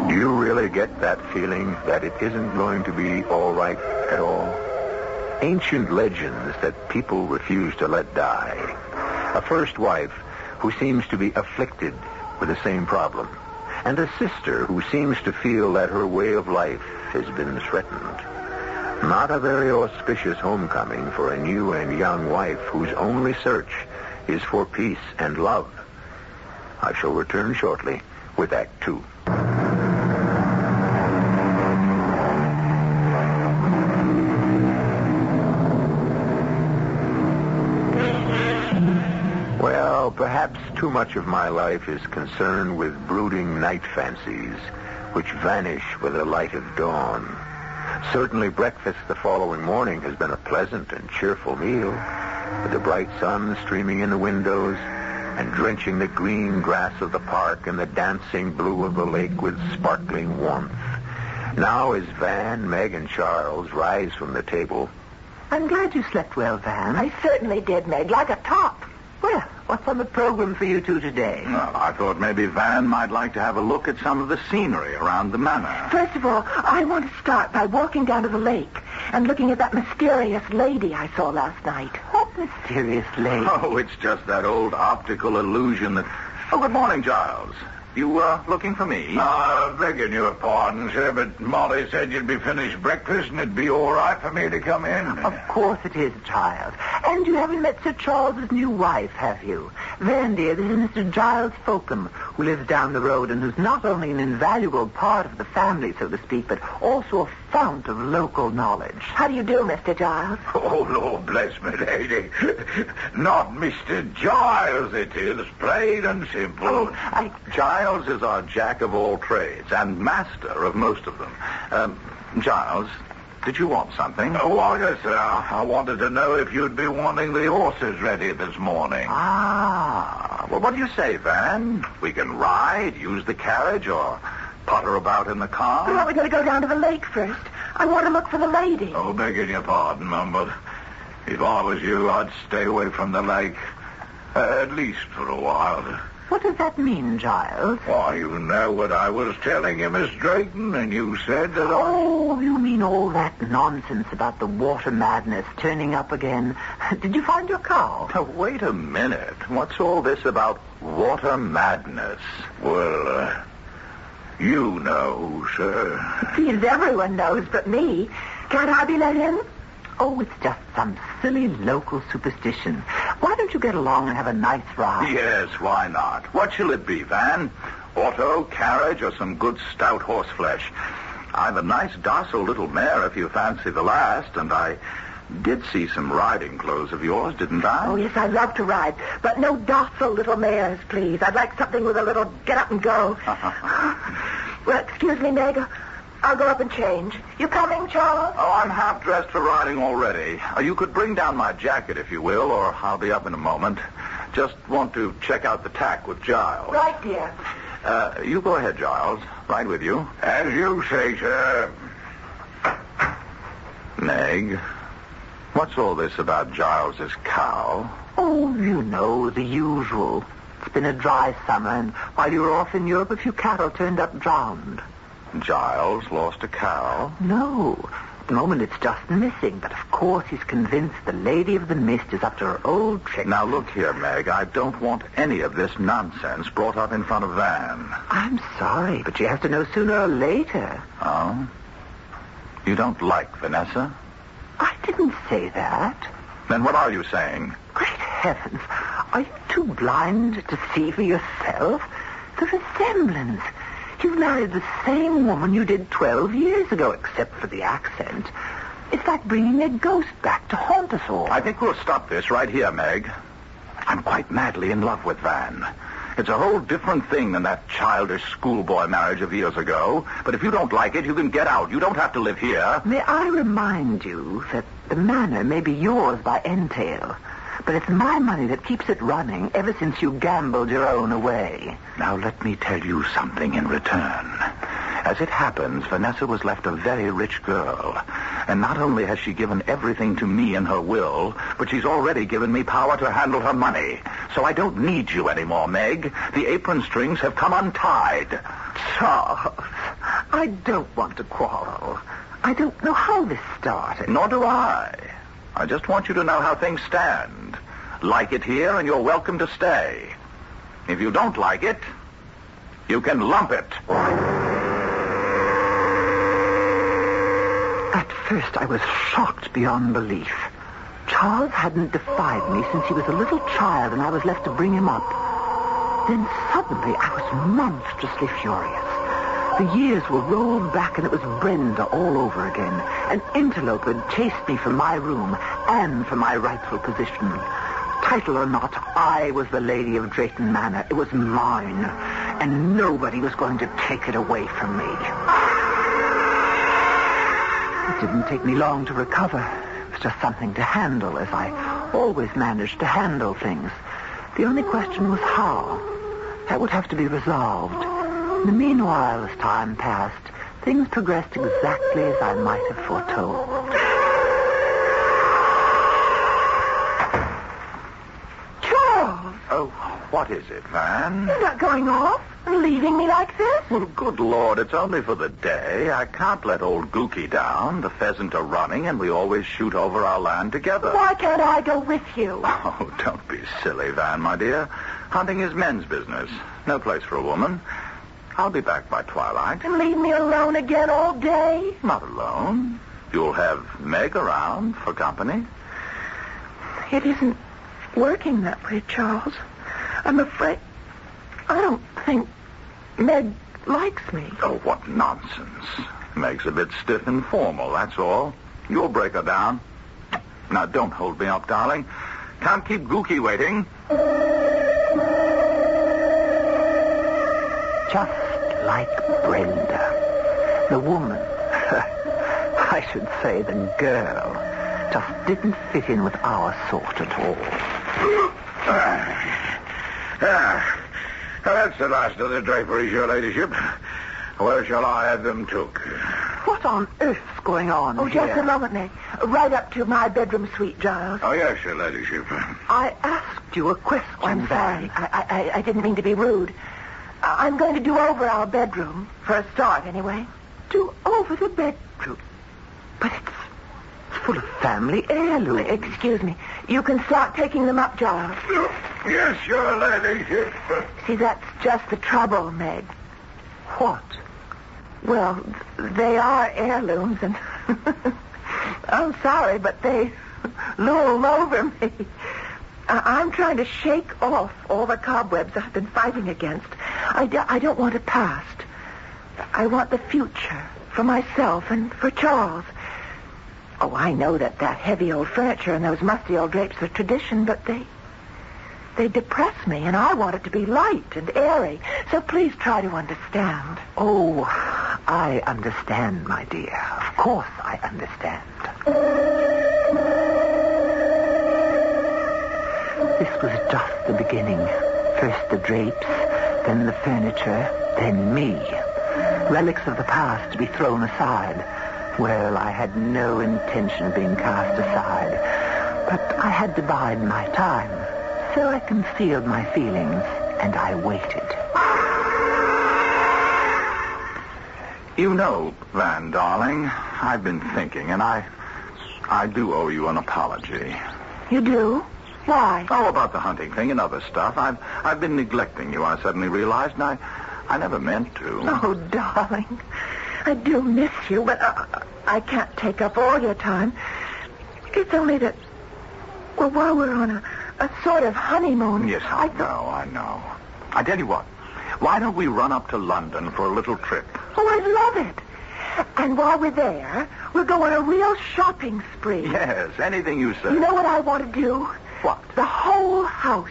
[SPEAKER 6] Do you really get that feeling that it isn't going to be all right at all? Ancient legends that people refuse to let die. A first wife who seems to be afflicted with the same problem. And a sister who seems to feel that her way of life has been threatened. Not a very auspicious homecoming for a new and young wife whose only search is for peace and love. I shall return shortly with Act 2. Well, perhaps too much of my life is concerned with brooding night fancies, which vanish with the light of dawn. Certainly breakfast the following morning has been a pleasant and cheerful meal, with the bright sun streaming in the windows and drenching the green grass of the park and the dancing blue of the lake with sparkling warmth. Now as Van, Meg, and Charles rise from the table...
[SPEAKER 8] I'm glad you slept well, Van. I certainly did, Meg, like a top. Well, what's on the program for you two today?
[SPEAKER 5] Well, I thought maybe Van might like to have a look at some of the scenery around the manor.
[SPEAKER 8] First of all, I want to start by walking down to the lake and looking at that mysterious lady I saw last night. What mysterious lady?
[SPEAKER 5] Oh, it's just that old optical illusion that Oh, good morning, Giles. You, looking for me? Begging your pardon, sir, but Molly said you'd be finished breakfast and it'd be all right for me to come in.
[SPEAKER 8] Of course it is, child. And you haven't met Sir Charles's new wife, have you? Van, dear, this is Mr. Giles Folkham, who lives down the road and who's not only an invaluable part of the family, so to speak, but also a fount of local knowledge. How do you do, Mr. Giles?
[SPEAKER 5] Oh, Lord bless me, lady. Not Mr. Giles, it is, plain and simple.
[SPEAKER 8] Oh,
[SPEAKER 5] Giles is our jack of all trades and master of most of them. Giles, did you want something? Oh, well, yes, sir. I wanted to know if you'd be wanting the horses ready this morning. Well, what do you say, Van? We can ride, use the carriage, or potter about in the car?
[SPEAKER 8] Well, we're going to go down to the lake first. I want to look for the lady.
[SPEAKER 5] Oh, begging your pardon, Mum, but if I was you, I'd stay away from the lake, at least for a while.
[SPEAKER 8] What does that mean, Giles?
[SPEAKER 5] Why, you know what I was telling you, Miss Drayton, and you said that
[SPEAKER 8] Oh, you mean all that nonsense about the water madness turning up again. Did you find your cow?
[SPEAKER 5] Now, wait a minute. What's all this about water madness? Well, you know, sir.
[SPEAKER 8] Please, everyone knows but me. Can't I be let in? Oh, it's just some silly local superstition. Why don't you get along and have a nice ride?
[SPEAKER 5] Yes, why not? What shall it be, Van? Auto, carriage, or some good stout horse flesh? I've a nice docile little mare if you fancy the last, and I did see some riding clothes of yours, didn't I?
[SPEAKER 8] Oh, yes, I'd love to ride, but no docile little mares, please. I'd like something with a little get up and go. Well, excuse me, Meg. I'll go up and change. You coming, Charles?
[SPEAKER 5] Oh, I'm half dressed for riding already. You could bring down my jacket, if you will, or I'll be up in a moment. Just want to check out the tack with Giles.
[SPEAKER 8] Right, dear.
[SPEAKER 5] You go ahead, Giles. Right with you. As you say, sir. Meg, what's all this about Giles's cow?
[SPEAKER 8] Oh, you know, the usual. It's been a dry summer, and while you were off in Europe, a few cattle turned up drowned.
[SPEAKER 5] Giles lost a cow?
[SPEAKER 8] No. At the moment, it's just missing. But, of course, he's convinced the Lady of the Mist is up to her old trick.
[SPEAKER 5] Now, look here, Meg. I don't want any of this nonsense brought up in front of Van.
[SPEAKER 8] I'm sorry, but you have to know sooner or later.
[SPEAKER 5] Oh? You don't like Vanessa?
[SPEAKER 8] I didn't say that.
[SPEAKER 5] Then what are you saying?
[SPEAKER 8] Great heavens. Are you too blind to see for yourself? The resemblance. You married the same woman you did 12 years ago, except for the accent. It's like bringing a ghost back to haunt us all.
[SPEAKER 5] I think we'll stop this right here, Meg. I'm quite madly in love with Van. It's a whole different thing than that childish schoolboy marriage of years ago. But if you don't like it, you can get out. You don't have to live here.
[SPEAKER 8] May I remind you that the manor may be yours by entail, but it's my money that keeps it running ever since you gambled your own away.
[SPEAKER 5] Now, let me tell you something in return. As it happens, Vanessa was left a very rich girl. And not only has she given everything to me in her will, but she's already given me power to handle her money. So I don't need you anymore, Meg. The apron strings have come untied.
[SPEAKER 8] Charles, I don't want to quarrel. I don't know how this started.
[SPEAKER 5] Nor do I. I just want you to know how things stand. Like it here, and you're welcome to stay. If you don't like it, you can lump it.
[SPEAKER 8] At first, I was shocked beyond belief. Charles hadn't defied me since he was a little child, and I was left to bring him up. Then suddenly, I was monstrously furious. The years were rolled back, and it was Brenda all over again. An interloper had chased me from my room and from my rightful position. Title or not, I was the Lady of Drayton Manor. It was mine, and nobody was going to take it away from me. It didn't take me long to recover. It was just something to handle, as I always managed to handle things. The only question was how. That would have to be resolved. In the meanwhile, as time passed, things progressed exactly as I might have foretold. Charles!
[SPEAKER 5] Oh, what is it, Van?
[SPEAKER 8] You're not going off and leaving me like this?
[SPEAKER 5] Well, good Lord, it's only for the day. I can't let old Gookie down. The pheasant are running, and we always shoot over our land together.
[SPEAKER 8] Why can't I go with you?
[SPEAKER 5] Oh, don't be silly, Van, my dear. Hunting is men's business. No place for a woman. I'll be back by twilight.
[SPEAKER 8] And leave me alone again all day?
[SPEAKER 5] Not alone. You'll have Meg around for company.
[SPEAKER 8] It isn't working that way, Charles. I'm afraid... I don't think Meg likes me.
[SPEAKER 5] Oh, what nonsense. Meg's a bit stiff and formal, that's all. You'll break her down. Now, don't hold me up, darling. Can't keep Gookie waiting.
[SPEAKER 7] Just like Brenda. The woman, I should say the girl, just didn't fit in with our sort at all.
[SPEAKER 5] That's the last of the draperies, your ladyship. Where shall I have them took?
[SPEAKER 8] What on earth's going on here? Just a moment, Meg. Right up to my bedroom suite, Giles.
[SPEAKER 5] Oh, yes, your ladyship.
[SPEAKER 8] I asked you a question. I'm sorry. I didn't mean to be rude. I'm going to do over our bedroom, for a start, anyway. Do over the bedroom? But it's full of family heirlooms. Excuse me. You can start taking them up, Giles.
[SPEAKER 5] Yes, your ladyship.
[SPEAKER 8] See, that's just the trouble, Meg.
[SPEAKER 7] What?
[SPEAKER 8] Well, they are heirlooms, and I'm sorry, but they loom over me. I'm trying to shake off all the cobwebs I've been fighting against. I don't want a past. I want the future for myself and for Charles. Oh, I know that heavy old furniture and those musty old drapes are tradition, but they depress me, and I want it to be light and airy. So please try to understand.
[SPEAKER 7] Oh, I understand, my dear. Of course I understand. This was just the beginning. First the drapes, then the furniture, then me. Relics of the past to be thrown aside. Well, I had no intention of being cast aside, but I had to bide my time. So I concealed my feelings, and I waited.
[SPEAKER 5] You know, Van, darling, I've been thinking, and I do owe you an apology.
[SPEAKER 8] You do? Why?
[SPEAKER 5] Oh, about the hunting thing and other stuff. I've been neglecting you, I suddenly realized, and I never meant to.
[SPEAKER 8] Oh, darling, I do miss you, but I can't take up all your time. It's only that, well, while we're on a sort of honeymoon...
[SPEAKER 5] Yes, I know. I tell you what, why don't we run up to London for a little trip?
[SPEAKER 8] Oh, I'd love it. And while we're there, we'll go on a real shopping spree.
[SPEAKER 5] Yes, anything you say.
[SPEAKER 8] You know what I want to do?
[SPEAKER 5] What?
[SPEAKER 8] The whole house.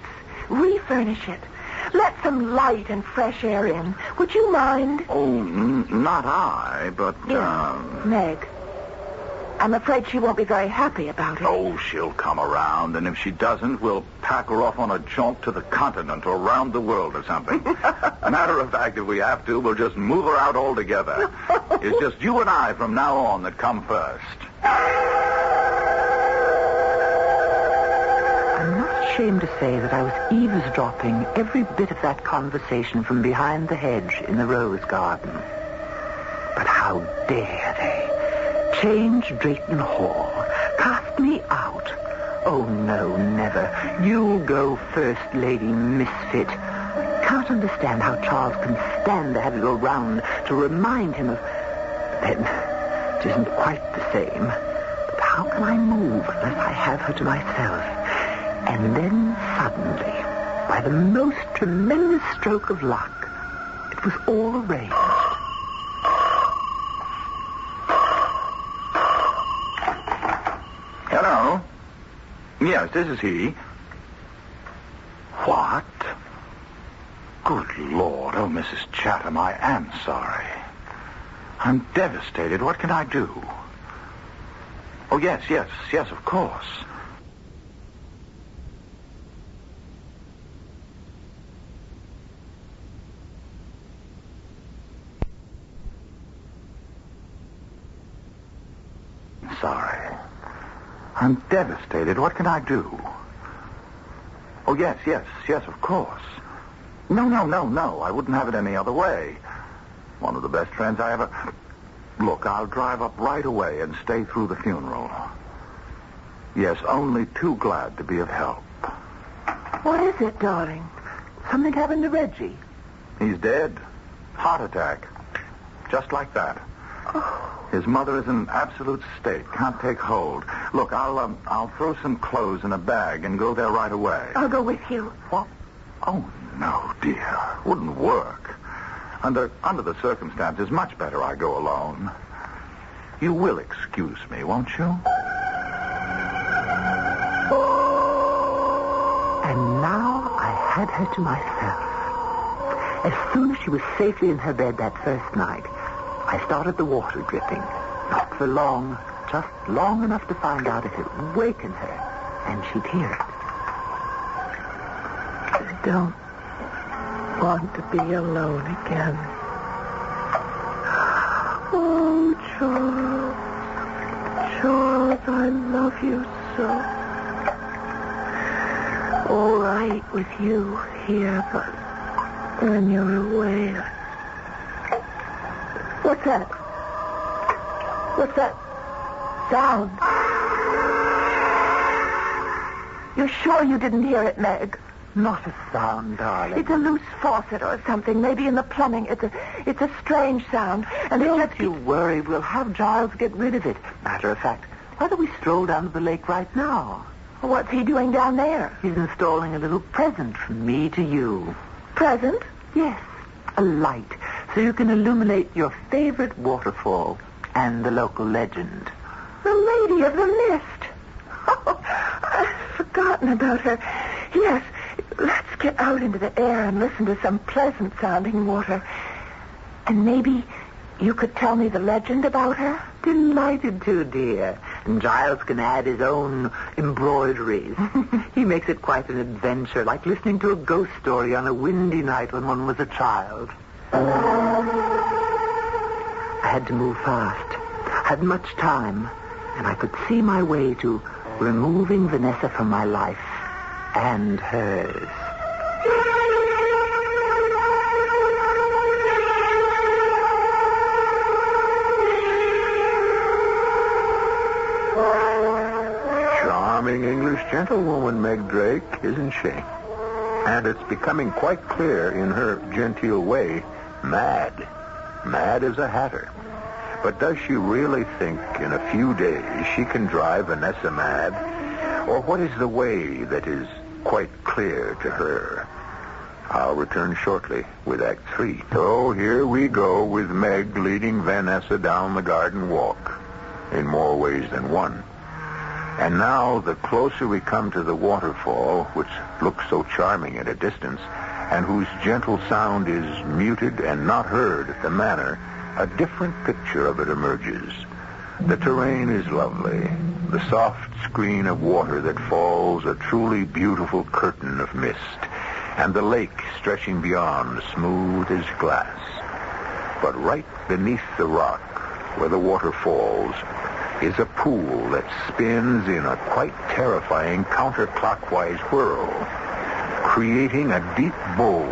[SPEAKER 8] Refurnish it. Let some light and fresh air in. Would you mind?
[SPEAKER 5] Oh, not I, but...
[SPEAKER 8] Yes, Meg. I'm afraid she won't be very happy about it.
[SPEAKER 5] Oh, she'll come around, and if she doesn't, we'll pack her off on a jaunt to the continent or around the world or something. Matter of fact, if we have to, we'll just move her out altogether. It's just you and I from now on that come first.
[SPEAKER 7] I'm not ashamed to say that I was eavesdropping every bit of that conversation from behind the hedge in the rose garden. But how dare they? Change Drayton Hall. Cast me out. Oh, no, never. You go first, Lady Misfit. Can't understand how Charles can stand to have you around to remind him of... Then, it isn't quite the same. But how can I move unless I have her to myself? And then, suddenly, by the most tremendous stroke of luck, it was all arranged.
[SPEAKER 5] Hello? Yes, this is he. What? Good Lord. Oh, Mrs. Chatham, I am sorry. I'm devastated. What can I do? Oh, yes, of course. Sorry. I'm devastated. What can I do? Oh, yes, of course. No. I wouldn't have it any other way. One of the best friends I ever... Look, I'll drive up right away and stay through the funeral. Yes, only too glad to be of help.
[SPEAKER 8] What is it, darling?
[SPEAKER 6] something happened to Reggie?
[SPEAKER 10] He's dead. Heart attack. Just like that. His mother is in an absolute state. Can't take hold. Look, I'll throw some clothes in a bag and go there right away.
[SPEAKER 8] I'll go with you.
[SPEAKER 10] What? Oh, no, dear. Wouldn't work. Under the circumstances, much better I go alone. You will excuse me, won't you?
[SPEAKER 7] And now I had her to myself. As soon as she was safely in her bed that first night, I started the water dripping. Not for long, just long enough to find out if it would waken her, and she'd hear it.
[SPEAKER 8] I don't want to be alone again. Oh, Charles. Charles, I love you so. All right with you here, but when you're away... What's that? What's that sound?
[SPEAKER 7] You're sure you didn't hear it, Meg?
[SPEAKER 6] Not a sound, darling.
[SPEAKER 8] It's a loose faucet or something, maybe in the plumbing. It's a strange sound. And
[SPEAKER 7] Don't you worry. We'll have Giles get rid of it. Matter of fact, why don't we stroll down to the lake right now?
[SPEAKER 8] What's he doing down there?
[SPEAKER 7] He's installing a little present from me to you.
[SPEAKER 8] Present?
[SPEAKER 7] Yes, a light, so you can illuminate your favorite waterfall and the local legend.
[SPEAKER 8] The Lady of the Mist. Oh, I've forgotten about her. Yes, let's get out into the air and listen to some pleasant-sounding water. And maybe you could tell me the legend about her?
[SPEAKER 7] Delighted to, dear. And Giles can add his own embroideries. He makes it quite an adventure, like listening to a ghost story on a windy night when one was a child. I had to move fast. I had much time, and I could see my way to removing Vanessa from my life and hers.
[SPEAKER 6] Charming English gentlewoman, Meg Drake, isn't she? And it's becoming quite clear in her genteel way, mad. Mad as a hatter. But does she really think in a few days she can drive Vanessa mad? Or what is the way that is quite clear to her? I'll return shortly with Act 3. So here we go with Meg leading Vanessa down the garden walk, in more ways than one. And now, the closer we come to the waterfall, which looks so charming at a distance, and whose gentle sound is muted and not heard at the manor, a different picture of it emerges. The terrain is lovely. The soft screen of water that falls, a truly beautiful curtain of mist, and the lake stretching beyond, smooth as glass. But right beneath the rock, where the water falls, is a pool that spins in a quite terrifying counterclockwise whirl, creating a deep bowl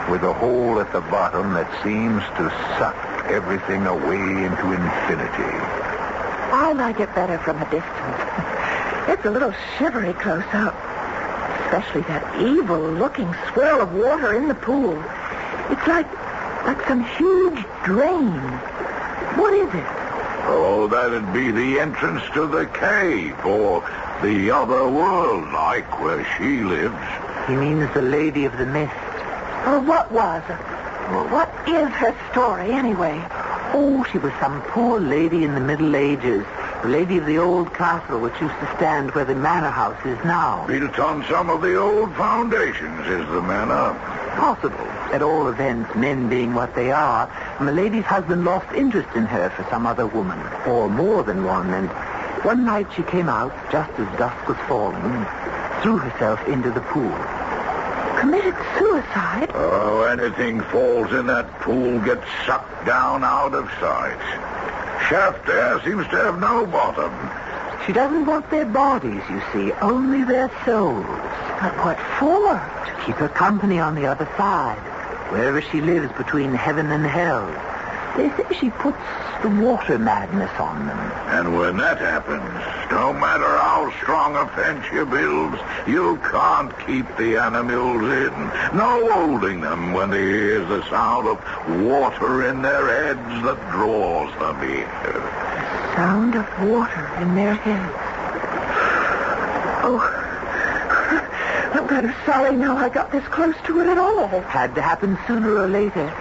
[SPEAKER 6] with a hole at the bottom that seems to suck everything away into infinity.
[SPEAKER 8] I like it better from a distance. It's a little shivery close up. Especially that evil-looking swirl of water in the pool. It's like some huge drain. What is it?
[SPEAKER 5] Oh, that'd be the entrance to the cave, or the other world, like where she lives.
[SPEAKER 7] He means the Lady of the Mist.
[SPEAKER 8] Or what was it? What is her story, anyway?
[SPEAKER 7] Oh, she was some poor lady in the Middle Ages. The lady of the old castle which used to stand where the manor house is now.
[SPEAKER 5] Built on some of the old foundations is the manor.
[SPEAKER 7] Possible. At all events, men being what they are, my lady's husband lost interest in her for some other woman, or more than one, and one night she came out, just as dusk was falling, and threw herself into the pool.
[SPEAKER 8] Committed suicide?
[SPEAKER 5] Oh, anything falls in that pool gets sucked down out of sight. Shaft there seems to have no bottom.
[SPEAKER 7] She doesn't want their bodies, you see, only their souls.
[SPEAKER 8] But what for?
[SPEAKER 7] To keep her company on the other side, wherever she lives between heaven and hell.
[SPEAKER 8] They say she puts the water madness on them.
[SPEAKER 5] And when that happens, no matter how strong a fence you build, you can't keep the animals in. No holding them when they hear the sound of water in their heads that draws them in.
[SPEAKER 8] Sound of water in their heads. Oh, I'm kind of sorry now I got this close to it at all. Had to happen sooner or later.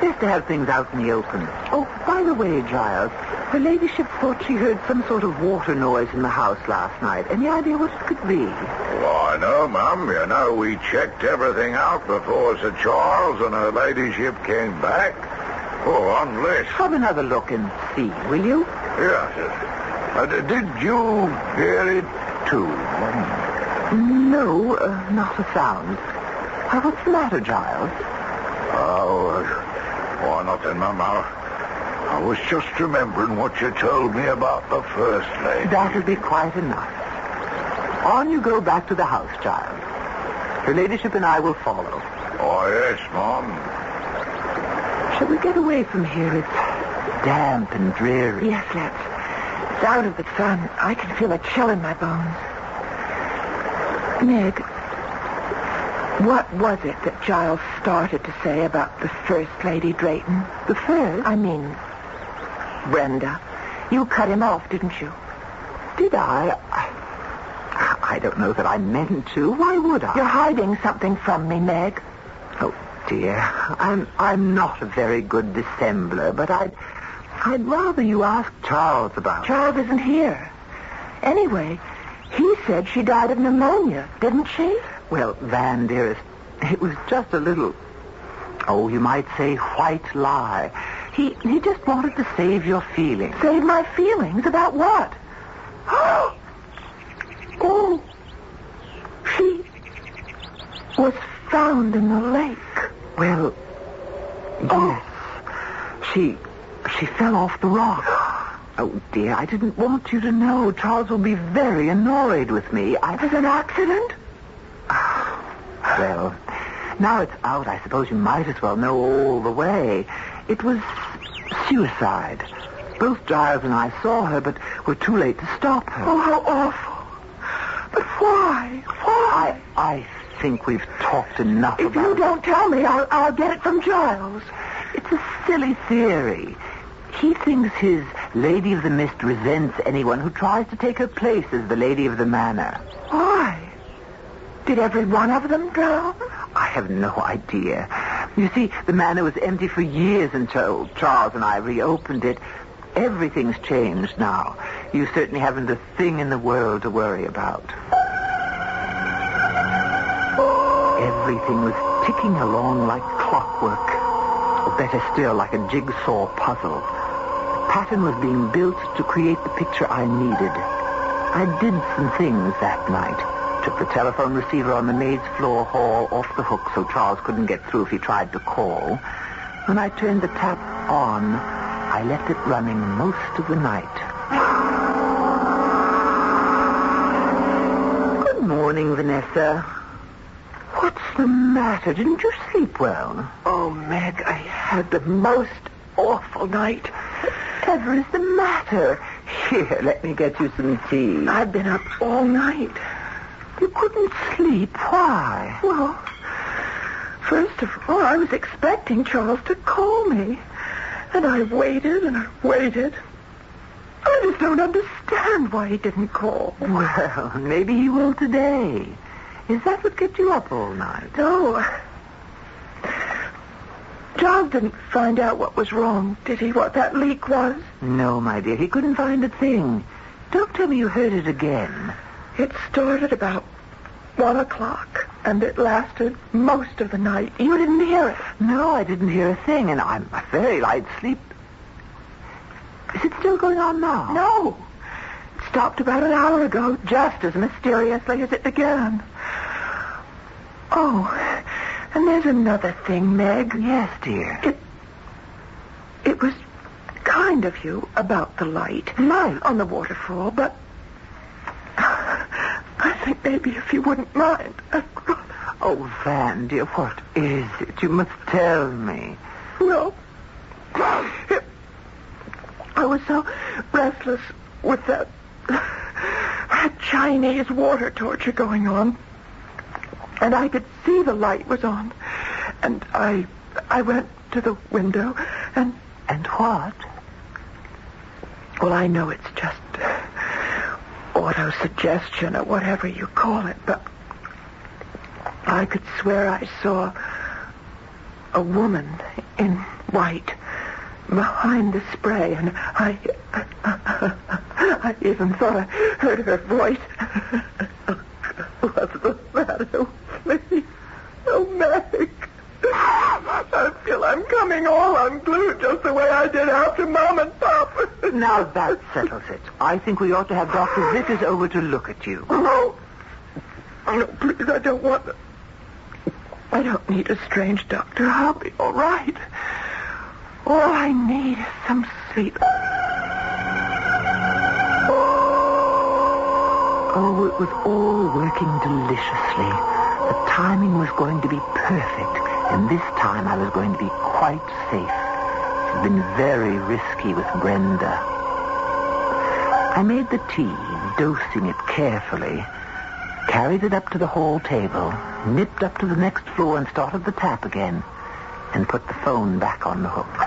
[SPEAKER 8] Best to have things out in the open. Oh, by the way, Giles, her ladyship thought she heard some sort of water noise in the house last night. Any idea what it could be?
[SPEAKER 5] Why, no, Mum. You know, we checked everything out before Sir Charles and her ladyship came back. Oh, unless...
[SPEAKER 8] Have another look and see, will you?
[SPEAKER 5] Yes. Did you hear it, too, Mum?
[SPEAKER 8] No, not a sound. What's the matter, Giles?
[SPEAKER 5] Oh, nothing, Mum. I was just remembering what you told me about the First Lady.
[SPEAKER 8] That'll be quite enough. On you go back to the house, Giles. Her ladyship and I will follow.
[SPEAKER 5] Oh, yes, Mum.
[SPEAKER 8] Shall we get away from here? It's damp and dreary. Yes, let's. It's out of the sun. I can feel a chill in my bones. Meg, what was it that Giles started to say about the First Lady Drayton? The first? I mean, Brenda. You cut him off, didn't you? Did I? I don't know that I meant to. Why would I? You're hiding something from me, Meg. Oh, dear. I'm not a very good dissembler, but I'd rather you ask Charles about it. Charles isn't here. Anyway, he said she died of pneumonia, didn't she? Well, Van, dearest, it was just a little, you might say white lie. He just wanted to save your feelings. Save my feelings? About what? Oh, she was found in the lake. Well, yes. She fell off the rock. Oh, dear, I didn't want you to know. Charles will be very annoyed with me. It was an accident? Well, now it's out, I suppose you might as well know all the way. It was suicide. Both Giles and I saw her, but were too late to stop her. Oh, how awful. But why? Why? I think we've talked enough about it. If you don't tell me, I'll get it from Giles. It's a silly theory. He thinks his Lady of the Mist resents anyone who tries to take her place as the Lady of the Manor. Why? Did every one of them drown? I have no idea. You see, the manor was empty for years until Charles and I reopened it. Everything's changed now. You certainly haven't a thing in the world to worry about. Everything was ticking along like clockwork. Or better still, like a jigsaw puzzle. The pattern was being built to create the picture I needed. I did some things that night. Took the telephone receiver on the maid's floor hall off the hook so Charles couldn't get through if he tried to call. When I turned the tap on, I left it running most of the night. Good morning, Vanessa. What's the matter? Didn't you sleep well? Oh, Meg, I had the most awful night. Whatever is the matter? Here, let me get you some tea. I've been up all night. You couldn't sleep. Why? Well, first of all, I was expecting Charles to call me. And I waited and I waited. I just don't understand why he didn't call. Well, maybe he will today. Is that what kept you up all night? No. Charles didn't find out what was wrong, did he? What that leak was? No, my dear. He couldn't find a thing. Don't tell me you heard it again. It started about 1 o'clock, and it lasted most of the night. You didn't hear it? No, I didn't hear a thing, and I'm a very light sleep. Is it still going on now? No. It stopped about an hour ago, just as mysteriously as it began. Oh, and there's another thing, Meg. Yes, dear. It was kind of you about the light. Light? On the waterfall, but I think maybe if you wouldn't mind. Oh, Van, dear, what is it? You must tell me. Well, I was so restless with that Chinese water torture going on. And I could see the light was on. And I went to the window and...
[SPEAKER 7] And what?
[SPEAKER 8] Well, I know it's just autosuggestion or whatever you call it, but I could swear I saw a woman in white behind the spray, and I even thought I heard her voice. What's the matter with me? Oh, Meg. I feel I'm coming all unglued just the way I did after Mom and Pop.
[SPEAKER 7] Now that settles it. I think we ought to have Dr. Vickers over to look at you.
[SPEAKER 8] No, please, I don't want to. I don't need a strange doctor. I'll be all right. All I need is some sleep.
[SPEAKER 7] Oh, it was all working deliciously. The timing was going to be perfect, and this time I was going to be quite safe. She'd been very risky with Brenda. I made the tea, dosing it carefully, carried it up to the hall table, nipped up to the next floor and started the tap again, and put the phone back on the hook.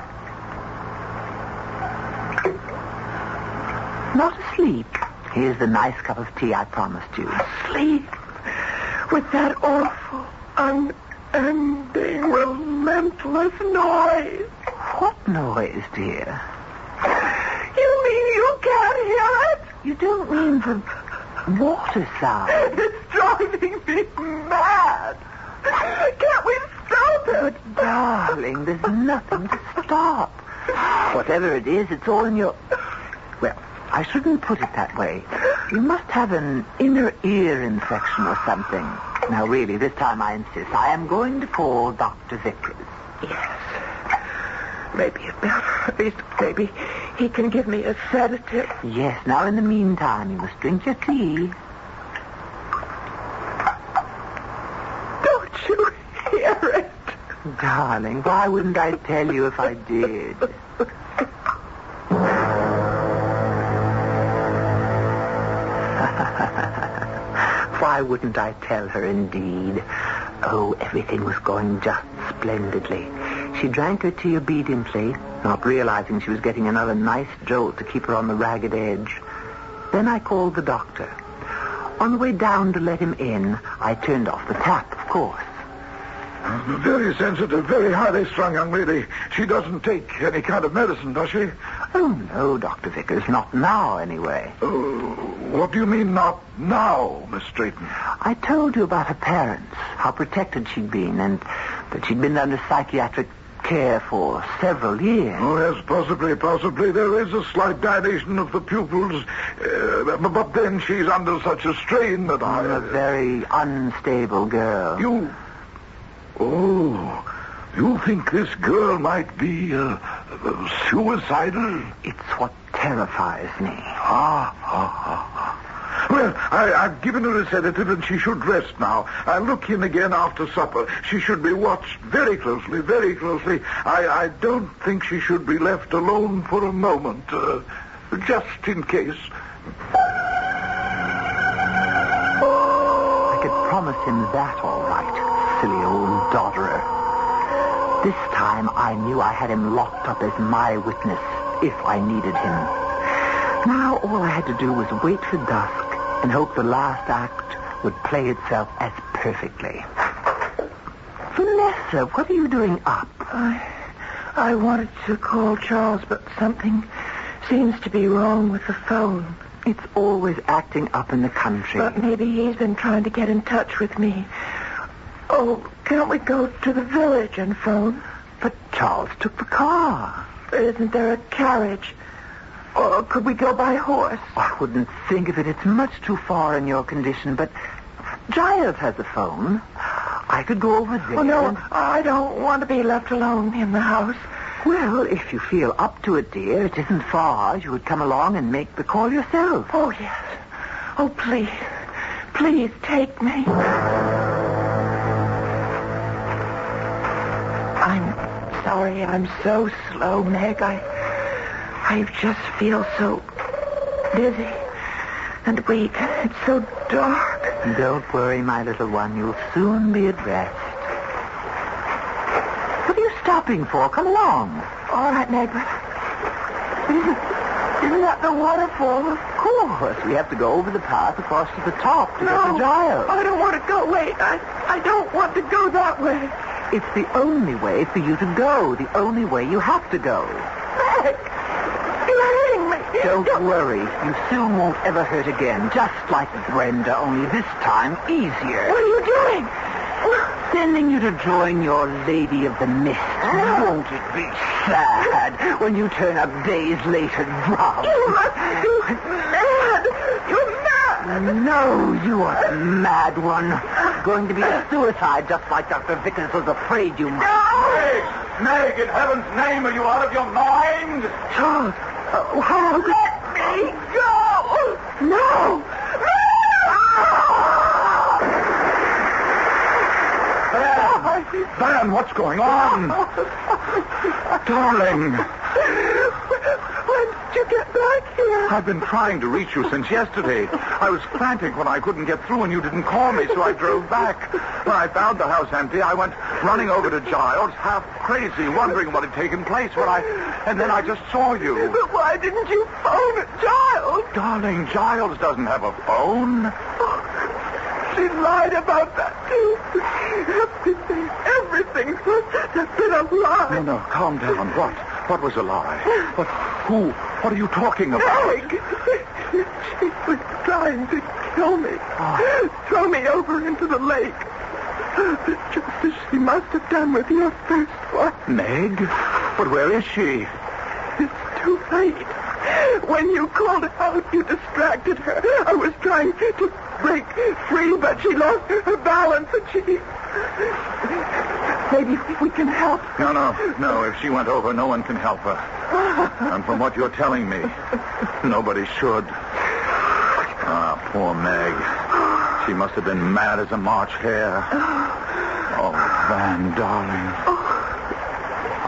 [SPEAKER 7] Not asleep. Here's the nice cup of tea I promised you.
[SPEAKER 8] Sleep with that awful, unending, relentless noise.
[SPEAKER 7] What noise, dear?
[SPEAKER 8] You mean you can't hear it?
[SPEAKER 7] You don't mean the water sound?
[SPEAKER 8] It's driving me mad. Can't we stop it?
[SPEAKER 7] But, darling, there's nothing to stop. Whatever it is, it's all in your... Well, I shouldn't put it that way. You must have an inner ear infection or something. Now, really, this time I insist. I am going to call Dr. Vickers.
[SPEAKER 8] Yes. Maybe it better. At least, maybe he can give me a sedative.
[SPEAKER 7] Yes, now in the meantime, you must drink your tea.
[SPEAKER 8] Don't you hear it?
[SPEAKER 7] Darling, why wouldn't I tell you if I did? Why wouldn't I tell her, indeed? Oh, everything was going just splendidly. She drank her tea obediently, not realizing she was getting another nice jolt to keep her on the ragged edge. Then I called the doctor. On the way down to let him in, I turned off the tap, of course.
[SPEAKER 5] Very sensitive, very highly strung young lady. She doesn't take any kind of medicine, does she?
[SPEAKER 7] Oh, no, Dr. Vickers. Not now, anyway.
[SPEAKER 5] What do you mean, not now, Miss Strayton?
[SPEAKER 7] I told you about her parents, how protected she'd been, and that she'd been under psychiatric care for several years.
[SPEAKER 5] Oh, yes, possibly. There is a slight dilation of the pupils, but then she's under such a strain that I...
[SPEAKER 7] A very unstable girl.
[SPEAKER 5] You think this girl might be suicidal?
[SPEAKER 7] It's what terrifies me.
[SPEAKER 5] Well, I've given her a sedative and she should rest now. I'll look in again after supper. She should be watched very closely, very closely. I don't think she should be left alone for a moment, just in case.
[SPEAKER 7] I could promise him that, all right. Silly old dodderer. This time I knew I had him locked up as my witness if I needed him. Now all I had to do was wait for dusk and hope the last act would play itself as perfectly. Vanessa, what are you doing up?
[SPEAKER 8] I wanted to call Charles, but something seems to be wrong with the phone.
[SPEAKER 7] It's always acting up in the country.
[SPEAKER 8] But maybe he's been trying to get in touch with me. Oh, can't we go to the village and phone?
[SPEAKER 7] But Charles took the car.
[SPEAKER 8] Isn't there a carriage? Or could we go by horse?
[SPEAKER 7] I wouldn't think of it. It's much too far in your condition, but Giles has a phone. I could go over there.
[SPEAKER 8] Oh, no, I don't want to be left alone in the house.
[SPEAKER 7] Well, if you feel up to it, dear, it isn't far. You would come along and make the call yourself.
[SPEAKER 8] Oh, yes. Oh, please. Please take me. I'm sorry I'm so slow, Meg. I just feel so dizzy and weak. It's so dark. Don't worry, my little one. You'll soon be at rest. What are you stopping for? Come along. All right, Meg. Isn't that the waterfall? Of course. We have to go over the path across to the top to get to Giles.
[SPEAKER 4] I don't want to go. Wait, I don't want to go that way.
[SPEAKER 8] It's the only way for you to go. The only way you have to go.
[SPEAKER 4] Meg, you're hurting me.
[SPEAKER 8] Don't worry. You soon won't ever hurt again. Just like Brenda, only this time easier.
[SPEAKER 4] What are you doing?
[SPEAKER 8] Sending you to join your Lady of the Mist. Won't it be sad when you turn up days later drunk?
[SPEAKER 4] You must be mad. You're mad.
[SPEAKER 8] No, you are the mad one. Going to be a suicide just like Dr. Vickers was afraid you might.
[SPEAKER 10] No! Meg, in heaven's name, are you out of your mind?
[SPEAKER 8] Charles, how?
[SPEAKER 4] Let me go.
[SPEAKER 8] No!
[SPEAKER 10] Van, what's going on? Darling.
[SPEAKER 4] When did you get back here?
[SPEAKER 10] I've been trying to reach you since yesterday. I was frantic when I couldn't get through and you didn't call me, so I drove back. When I found the house empty, I went running over to Giles, half crazy, wondering what had taken place. And then I just saw you.
[SPEAKER 4] But why didn't you phone Giles?
[SPEAKER 10] Darling, Giles doesn't have a phone.
[SPEAKER 4] She lied about that, too. Everything must have been a lie.
[SPEAKER 10] No, calm down. What was a lie? Who? What are you talking about?
[SPEAKER 4] Meg! She was trying to kill me. Throw me over into the lake. Just as she must have done with your first wife.
[SPEAKER 10] Meg? But where is she?
[SPEAKER 4] It's too late. When you called out, you distracted her. I was trying to break free, but she lost her balance and she... Maybe we can help.
[SPEAKER 10] No. If she went over, no one can help her. And from what you're telling me, nobody should. Ah, poor Meg. She must have been mad as a March hare. Oh, Van, darling.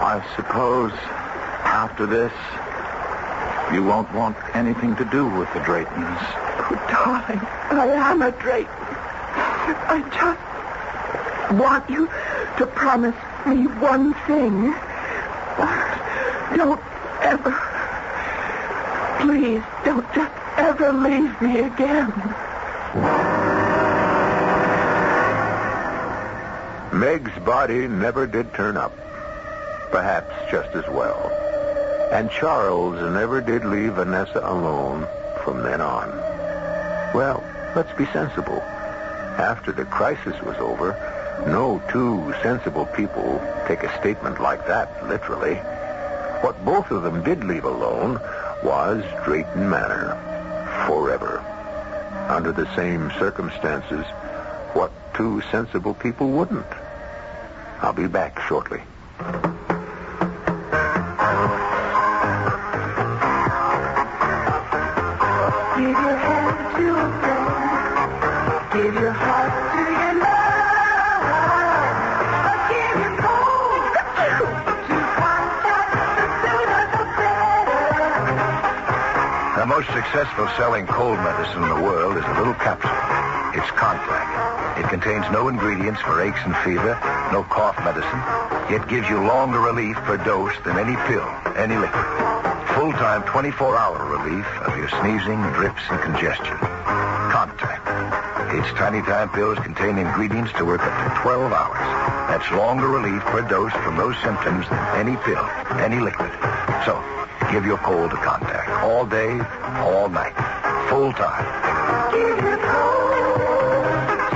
[SPEAKER 10] I suppose after this, you won't want anything to do with the Draytons.
[SPEAKER 4] Oh, darling, I am a Drayton. I just want you to promise me one thing.
[SPEAKER 10] What?
[SPEAKER 4] Don't ever, please, don't just ever leave me again.
[SPEAKER 6] Meg's body never did turn up. Perhaps just as well. And Charles never did leave Vanessa alone from then on. Well, let's be sensible. After the crisis was over, no two sensible people take a statement like that literally. What both of them did leave alone was Drayton Manor. Forever. Under the same circumstances, what two sensible people wouldn't? I'll be back shortly.
[SPEAKER 4] Give your hand to a friend. Give your heart to your love. Give your cold to contact. The sooner the better.
[SPEAKER 5] The most successful selling cold medicine in the world is a little capsule. It's Contact. It contains no ingredients for aches and fever, no cough medicine, yet gives you longer relief per dose than any pill, any liquid. Full-time 24-hour relief of your sneezing, drips, and congestion. Contact. Its tiny-time pills contain ingredients to work up to 12 hours. That's longer relief per dose from those symptoms than any pill, any liquid. So, give your cold to Contact. All day, all night. Full-time.
[SPEAKER 4] Give your cold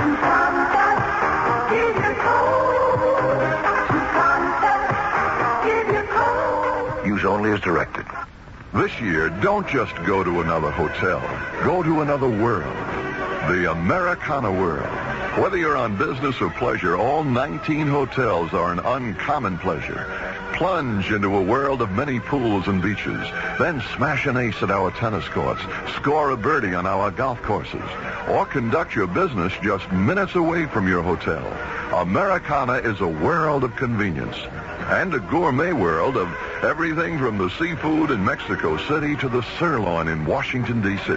[SPEAKER 4] to Contact. Give your cold to Contact. Give your cold.
[SPEAKER 5] Use only as directed.
[SPEAKER 11] This year, don't just go to another hotel. Go to another world. The Americana world. Whether you're on business or pleasure, all 19 hotels are an uncommon pleasure. Plunge into a world of many pools and beaches. Then smash an ace at our tennis courts. Score a birdie on our golf courses. Or conduct your business just minutes away from your hotel. Americana is a world of convenience. And a gourmet world of Everything from the seafood in Mexico City to the sirloin in Washington, D.C.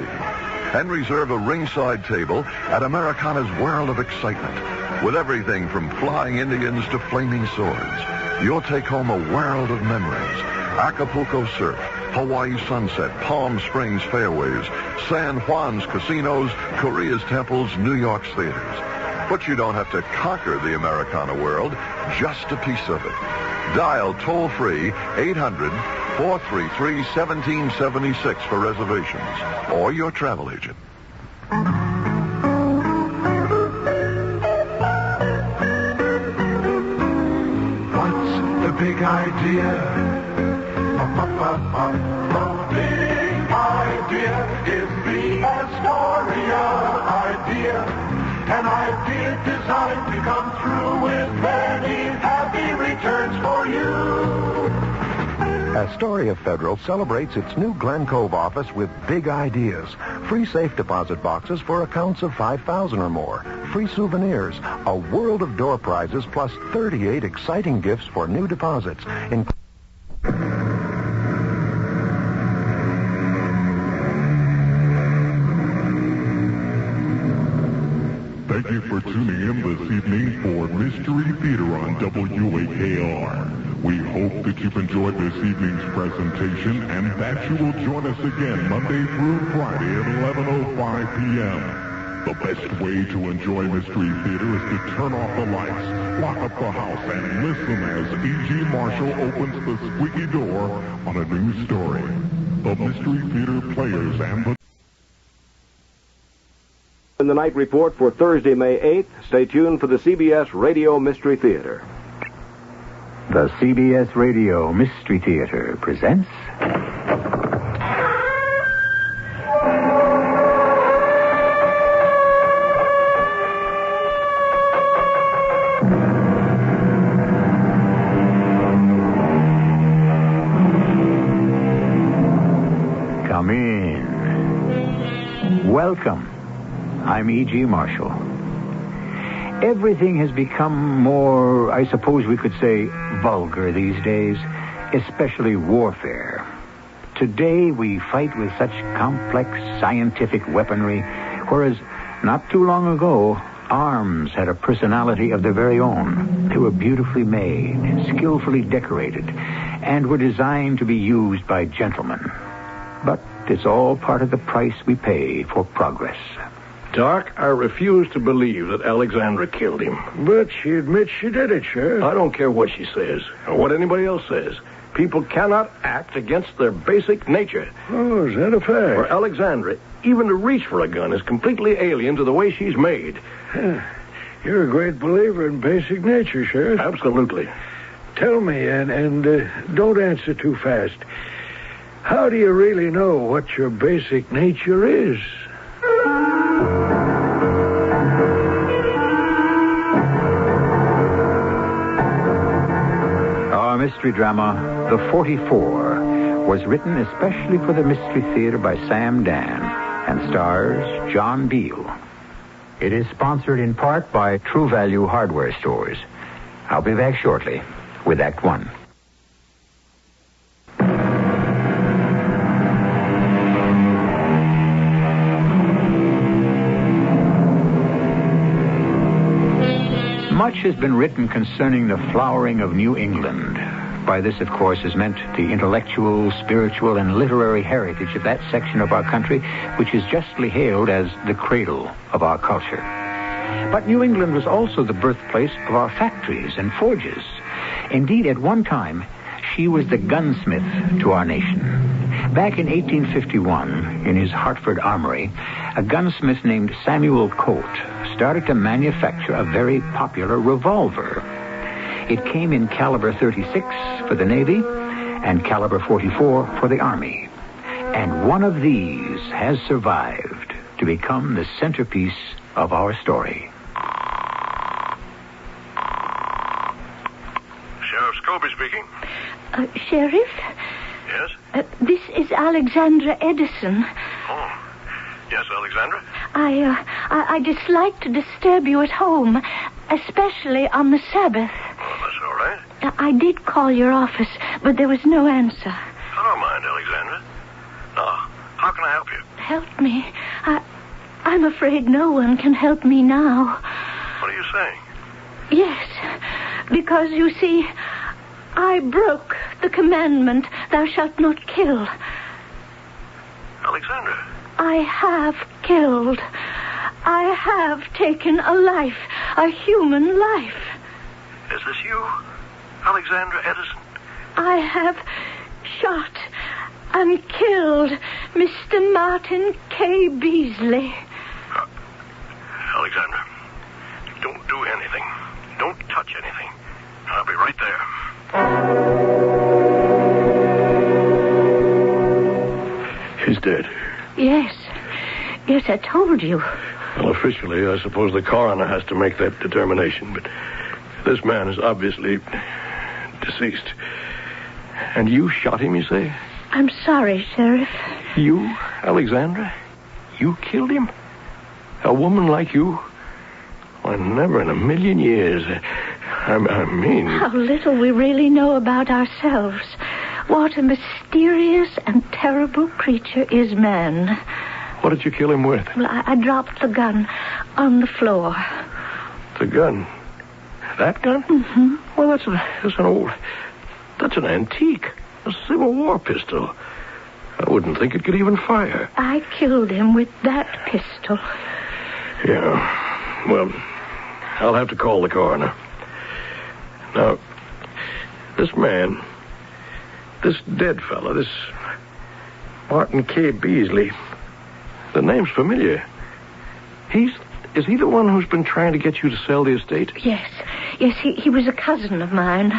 [SPEAKER 11] And reserve a ringside table at Americana's World of Excitement. With everything from flying Indians to flaming swords, you'll take home a world of memories. Acapulco surf, Hawaii sunset, Palm Springs fairways, San Juan's casinos, Korea's temples, New York's theaters. But you don't have to conquer the Americana world, just a piece of it. Dial toll-free 800-433-1776 for reservations or your travel agent.
[SPEAKER 9] What's the big idea? The big idea is the Astoria idea. An idea designed to come through with many happy returns for you.
[SPEAKER 13] Astoria Federal celebrates its new Glen Cove office with big ideas. Free safe deposit boxes for accounts of $5,000 or more. Free souvenirs. A world of door prizes plus 38 exciting gifts for new deposits.
[SPEAKER 9] Thank you for tuning in this evening for Mystery Theater on WAKR. We hope that you've enjoyed this evening's presentation and that you will join us again Monday through Friday at 11:05 p.m. The best way to enjoy Mystery Theater is to turn off the lights, lock up the house, and listen as E.G. Marshall opens the squeaky door on a new story. The Mystery Theater players and the...
[SPEAKER 20] In the night report for Thursday, May 8th, stay tuned for the CBS Radio Mystery Theater.
[SPEAKER 14] The CBS Radio Mystery Theater presents... Come in. Welcome. I'm E.G. Marshall. Everything has become more, I suppose we could say, vulgar these days, especially warfare. Today we fight with such complex scientific weaponry, whereas not too long ago, arms had a personality of their very own. They were beautifully made, skillfully decorated, and were designed to be used by gentlemen. But it's all part of the price we pay for progress.
[SPEAKER 16] Doc, I refuse to believe that Alexandra killed him. But she admits she did it, Sheriff. I don't care what she says, or what anybody else says. People cannot act against their basic nature. Oh, is that a fact? For Alexandra, even to reach for a gun is completely alien to the way she's made. You're a great believer in basic nature, Sheriff. Absolutely. Tell me, and don't answer too fast. How do you really know what your basic nature is?
[SPEAKER 14] Our mystery drama, The 44, was written especially for the Mystery Theater by Sam Dan and stars John Beal. It is sponsored in part by True Value Hardware Stores. I'll be back shortly with Act One. Much has been written concerning the flowering of New England. By this, of course, is meant the intellectual, spiritual, and literary heritage of that section of our country, which is justly hailed as the cradle of our culture. But New England was also the birthplace of our factories and forges. Indeed, at one time, she was the gunsmith to our nation. Back in 1851, in his Hartford armory, a gunsmith named Samuel Colt started to manufacture a very popular revolver. It came in caliber 36 for the Navy and caliber 44 for the Army. And one of these has survived to become the centerpiece of our story.
[SPEAKER 16] Sheriff Scobie speaking.
[SPEAKER 23] Sheriff?
[SPEAKER 16] Yes?
[SPEAKER 23] This is Alexandra Edison.
[SPEAKER 16] Oh. Yes, Alexandra?
[SPEAKER 23] I dislike to disturb you at home, especially on the Sabbath.
[SPEAKER 16] Oh, that's all right.
[SPEAKER 23] I did call your office, but there was no answer.
[SPEAKER 16] I don't mind, Alexandra. Now, how can I help you?
[SPEAKER 23] Help me. I'm afraid no one can help me now.
[SPEAKER 16] What are you saying?
[SPEAKER 23] Yes, because, you see, I broke the commandment, thou shalt not kill.
[SPEAKER 16] Alexandra.
[SPEAKER 23] I have killed. I have taken a life, a human life.
[SPEAKER 16] Is this you, Alexandra Edison?
[SPEAKER 23] I have shot and killed Mr. Martin K. Beasley.
[SPEAKER 16] Alexandra, don't do anything. Don't touch anything. I'll be right there. He's dead.
[SPEAKER 23] Yes. Yes, I told you.
[SPEAKER 16] Well, officially, I suppose the coroner has to make that determination, but this man is obviously deceased. And you shot him, you say?
[SPEAKER 23] I'm sorry, Sheriff.
[SPEAKER 16] You, Alexandra? You killed him? A woman like you? Why, never in a million years. I mean...
[SPEAKER 23] How little we really know about ourselves. What a mysterious and terrible creature is man.
[SPEAKER 16] What did you kill him with?
[SPEAKER 23] Well, I dropped the gun on the floor.
[SPEAKER 16] The gun? That gun?
[SPEAKER 23] Mm-hmm.
[SPEAKER 16] Well, that's an old... That's an antique. A Civil War pistol. I wouldn't think it could even fire.
[SPEAKER 23] I killed him with that pistol.
[SPEAKER 16] Yeah. Well, I'll have to call the coroner. Now, this man, this dead fella, this Martin K. Beasley, the name's familiar. Is he the one who's been trying to get you to sell the estate?
[SPEAKER 23] Yes. Yes, he was a cousin of mine.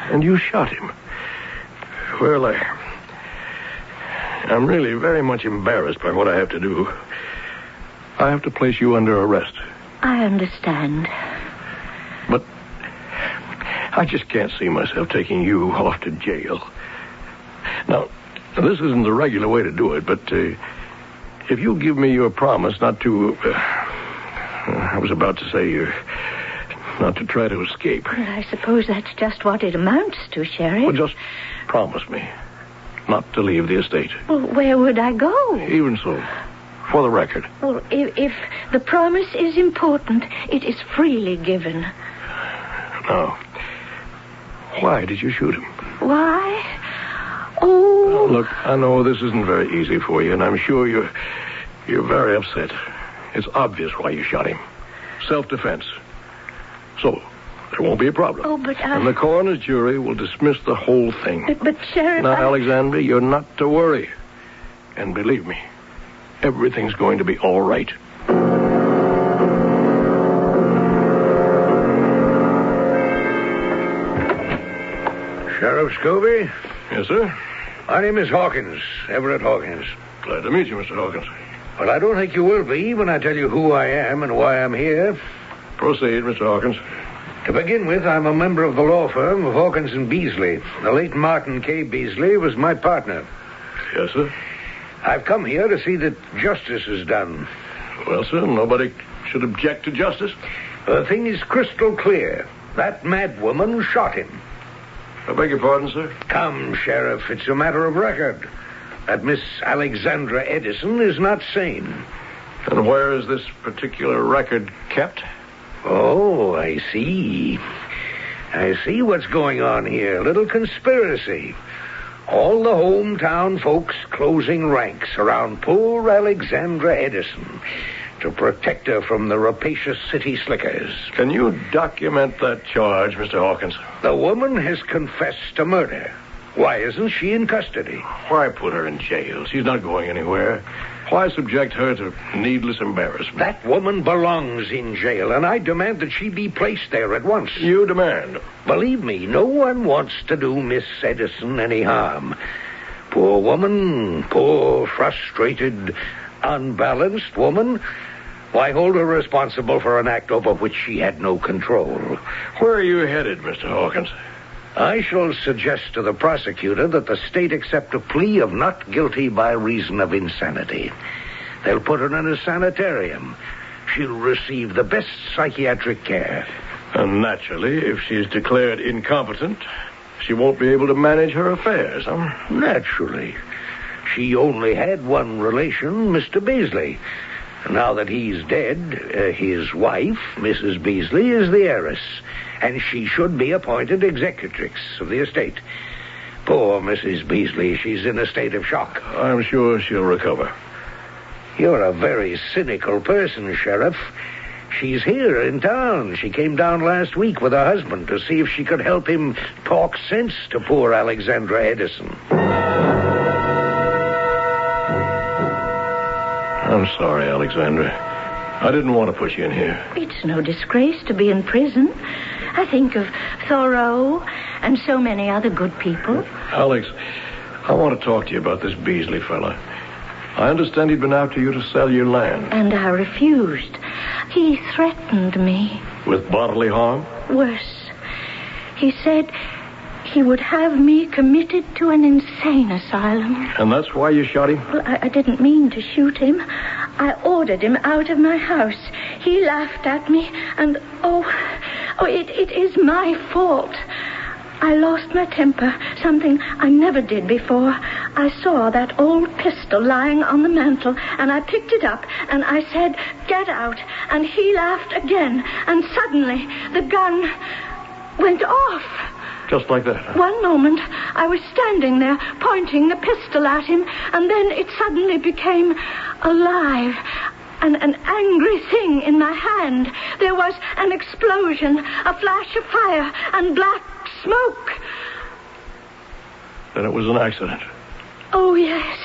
[SPEAKER 16] And you shot him. Well, I'm really very much embarrassed by what I have to do. I have to place you under arrest.
[SPEAKER 23] I understand.
[SPEAKER 16] But I just can't see myself taking you off to jail. Now, this isn't the regular way to do it, but if you'll give me your promise not to... I was about to say not to try to escape.
[SPEAKER 23] Well, I suppose that's just what it amounts to, Sheriff.
[SPEAKER 16] Well, just promise me not to leave the estate.
[SPEAKER 23] Well, where would I go?
[SPEAKER 16] Even so, for the record.
[SPEAKER 23] Well, if the promise is important, it is freely given.
[SPEAKER 16] Now, why did you shoot him?
[SPEAKER 23] Why? Oh...
[SPEAKER 16] Look, I know this isn't very easy for you, and I'm sure you're very upset. It's obvious why you shot him. Self-defense. So, there won't be a problem.
[SPEAKER 23] Oh, but
[SPEAKER 16] And the coroner's jury will dismiss the whole thing.
[SPEAKER 23] But Sheriff...
[SPEAKER 16] Now, Alexandra, you're not to worry. And believe me, everything's going to be all right.
[SPEAKER 12] Sheriff Scobie?
[SPEAKER 16] Yes, sir?
[SPEAKER 12] My name is Hawkins, Everett Hawkins.
[SPEAKER 16] Glad to meet you, Mr. Hawkins.
[SPEAKER 12] Well, I don't think you will be when I tell you who I am and why I'm here.
[SPEAKER 16] Proceed, Mr. Hawkins.
[SPEAKER 12] To begin with, I'm a member of the law firm of Hawkins and Beasley. The late Martin K. Beasley was my partner.
[SPEAKER 16] Yes, sir?
[SPEAKER 12] I've come here to see that justice is done.
[SPEAKER 16] Well, sir, nobody should object to justice.
[SPEAKER 12] The thing is crystal clear. That mad woman shot him.
[SPEAKER 16] I beg your pardon, sir?
[SPEAKER 12] Come, Sheriff, it's a matter of record. That Miss Alexandra Edison is not sane.
[SPEAKER 16] And where is this particular record kept?
[SPEAKER 12] Oh, I see. I see what's going on here. A little conspiracy. All the hometown folks closing ranks around poor Alexandra Edison to protect her from the rapacious city slickers.
[SPEAKER 16] Can you document that charge, Mr. Hawkins?
[SPEAKER 12] The woman has confessed to murder. Why isn't she in custody?
[SPEAKER 16] Why put her in jail? She's not going anywhere. Why subject her to needless embarrassment?
[SPEAKER 12] That woman belongs in jail, and I demand that she be placed there at once.
[SPEAKER 16] You demand?
[SPEAKER 12] Believe me, no one wants to do Miss Edison any harm. Poor woman, poor, frustrated, unbalanced woman. Why hold her responsible for an act over which she had no control?
[SPEAKER 16] Where are you headed, Mr. Hawkins?
[SPEAKER 12] I shall suggest to the prosecutor that the state accept a plea of not guilty by reason of insanity. They'll put her in a sanitarium. She'll receive the best psychiatric care.
[SPEAKER 16] And naturally, if she's declared incompetent, she won't be able to manage her affairs, huh?
[SPEAKER 12] Naturally. She only had one relation, Mr. Beasley. Now that he's dead, his wife, Mrs. Beasley, is the heiress, and she should be appointed executrix of the estate. Poor Mrs. Beasley, she's in a state of shock.
[SPEAKER 16] I'm sure she'll recover.
[SPEAKER 12] You're a very cynical person, Sheriff. She's here in town. She came down last week with her husband to see if she could help him talk sense to poor Alexandra Edison.
[SPEAKER 16] I'm sorry, Alexandra. I didn't want to put you in here.
[SPEAKER 23] It's no disgrace to be in prison. I think of Pharaoh and so many other good people.
[SPEAKER 16] Alex, I want to talk to you about this Beasley fella. I understand he'd been after you to sell your land.
[SPEAKER 23] And I refused. He threatened me.
[SPEAKER 16] With bodily harm?
[SPEAKER 23] Worse. He said he would have me committed to an insane asylum.
[SPEAKER 16] And that's why you shot him?
[SPEAKER 23] Well, I didn't mean to shoot him. I ordered him out of my house. He laughed at me, and it is my fault. I lost my temper, something I never did before. I saw that old pistol lying on the mantel, and I picked it up, and I said, "Get out," and he laughed again, and suddenly the gun went off.
[SPEAKER 16] Just like that?
[SPEAKER 23] One moment, I was standing there, pointing the pistol at him, and then it suddenly became alive. An angry thing in my hand. There was an explosion, a flash of fire, and black smoke.
[SPEAKER 16] Then it was an accident.
[SPEAKER 23] Oh, yes.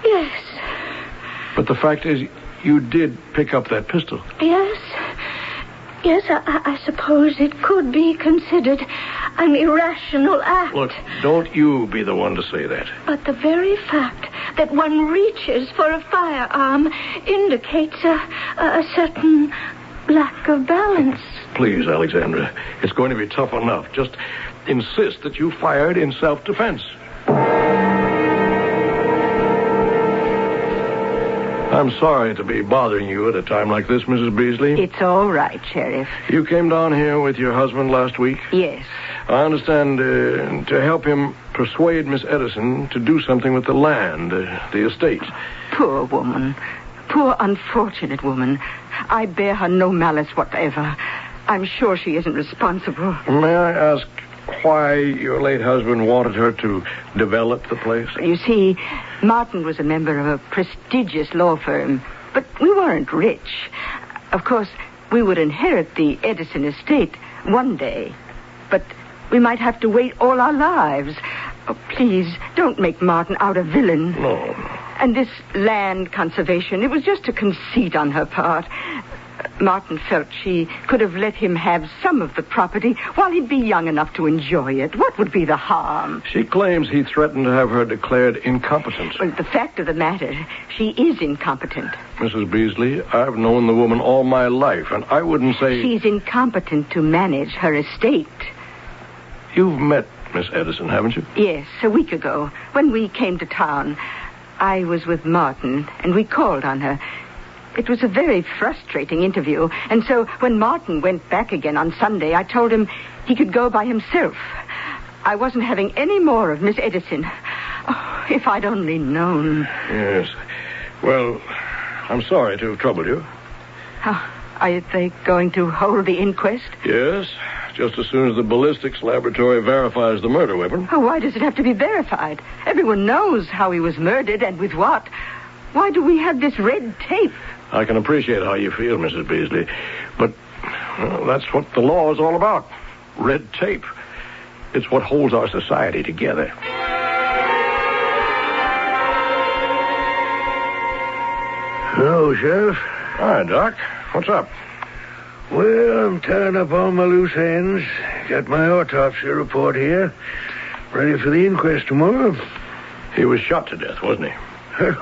[SPEAKER 23] Yes.
[SPEAKER 16] But the fact is, you did pick up that pistol.
[SPEAKER 23] Yes. Yes, I suppose it could be considered an irrational act.
[SPEAKER 16] Look, don't you be the one to say that.
[SPEAKER 23] But the very fact that one reaches for a firearm indicates a certain lack of balance.
[SPEAKER 16] Please, Alexandra, it's going to be tough enough. Just insist that you fired in self-defense. I'm sorry to be bothering you at a time like this, Mrs. Beasley.
[SPEAKER 8] It's all right, Sheriff.
[SPEAKER 16] You came down here with your husband last week?
[SPEAKER 8] Yes.
[SPEAKER 16] I understand to help him persuade Miss Edison to do something with the land, the estate.
[SPEAKER 8] Poor woman. Poor unfortunate woman. I bear her no malice whatever. I'm sure she isn't responsible.
[SPEAKER 16] May I ask why your late husband wanted her to develop the place?
[SPEAKER 8] You see, Martin was a member of a prestigious law firm, but we weren't rich. Of course, we would inherit the Edison estate one day, but we might have to wait all our lives. Oh, please, don't make Martin out a villain.
[SPEAKER 16] No.
[SPEAKER 8] And this land conservation, it was just a conceit on her part. Martin felt she could have let him have some of the property while he'd be young enough to enjoy it. What would be the harm?
[SPEAKER 16] She claims he threatened to have her declared incompetent.
[SPEAKER 8] Well, the fact of the matter, she is incompetent.
[SPEAKER 16] Mrs. Beasley, I've known the woman all my life, and I wouldn't say...
[SPEAKER 8] She's incompetent to manage her estate.
[SPEAKER 16] You've met Miss Edison, haven't you?
[SPEAKER 8] Yes, a week ago, when we came to town. I was with Martin, and we called on her. It was a very frustrating interview, and so when Martin went back again on Sunday, I told him he could go by himself. I wasn't having any more of Miss Edison. Oh, if I'd only known.
[SPEAKER 16] Yes. Well, I'm sorry to have troubled you.
[SPEAKER 8] Oh, are they going to hold the inquest?
[SPEAKER 16] Yes, just as soon as the ballistics laboratory verifies the murder weapon.
[SPEAKER 8] Oh, why does it have to be verified? Everyone knows how he was murdered and with what. Why do we have this red tape?
[SPEAKER 16] I can appreciate how you feel, Mrs. Beasley, but that's what the law is all about. Red tape. It's what holds our society together.
[SPEAKER 12] Hello, Sheriff.
[SPEAKER 16] Hi, Doc. What's up?
[SPEAKER 12] Well, I'm tying up all my loose ends. Got my autopsy report here. Ready for the inquest tomorrow.
[SPEAKER 16] He was shot to death, wasn't he?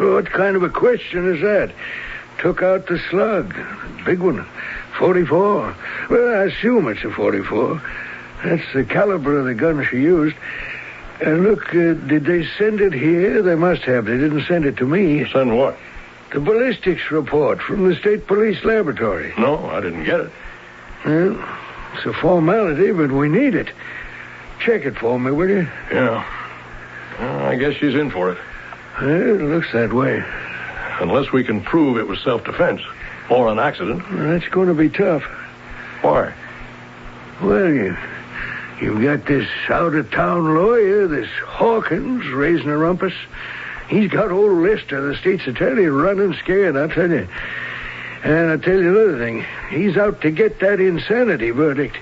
[SPEAKER 12] What kind of a question is that? Took out the slug. Big one. 44. Well, I assume it's a 44. That's the caliber of the gun she used. Look, did they send it here? They must have. They didn't send it to me.
[SPEAKER 16] Send what?
[SPEAKER 12] The ballistics report from the State Police Laboratory.
[SPEAKER 16] No, I didn't get it.
[SPEAKER 12] Well, it's a formality, but we need it.
[SPEAKER 1] check it for me, will you?
[SPEAKER 16] Yeah. I guess she's in for it.
[SPEAKER 1] It looks that way.
[SPEAKER 16] Unless we can prove it was self-defense or an accident.
[SPEAKER 1] Well, that's going to be tough.
[SPEAKER 16] Why?
[SPEAKER 1] Well, you've got this out-of-town lawyer, this Hawkins, raising a rumpus. He's got old Lester, the state's attorney, running scared, I'll tell you. And I'll tell you another thing. He's out to get that insanity verdict.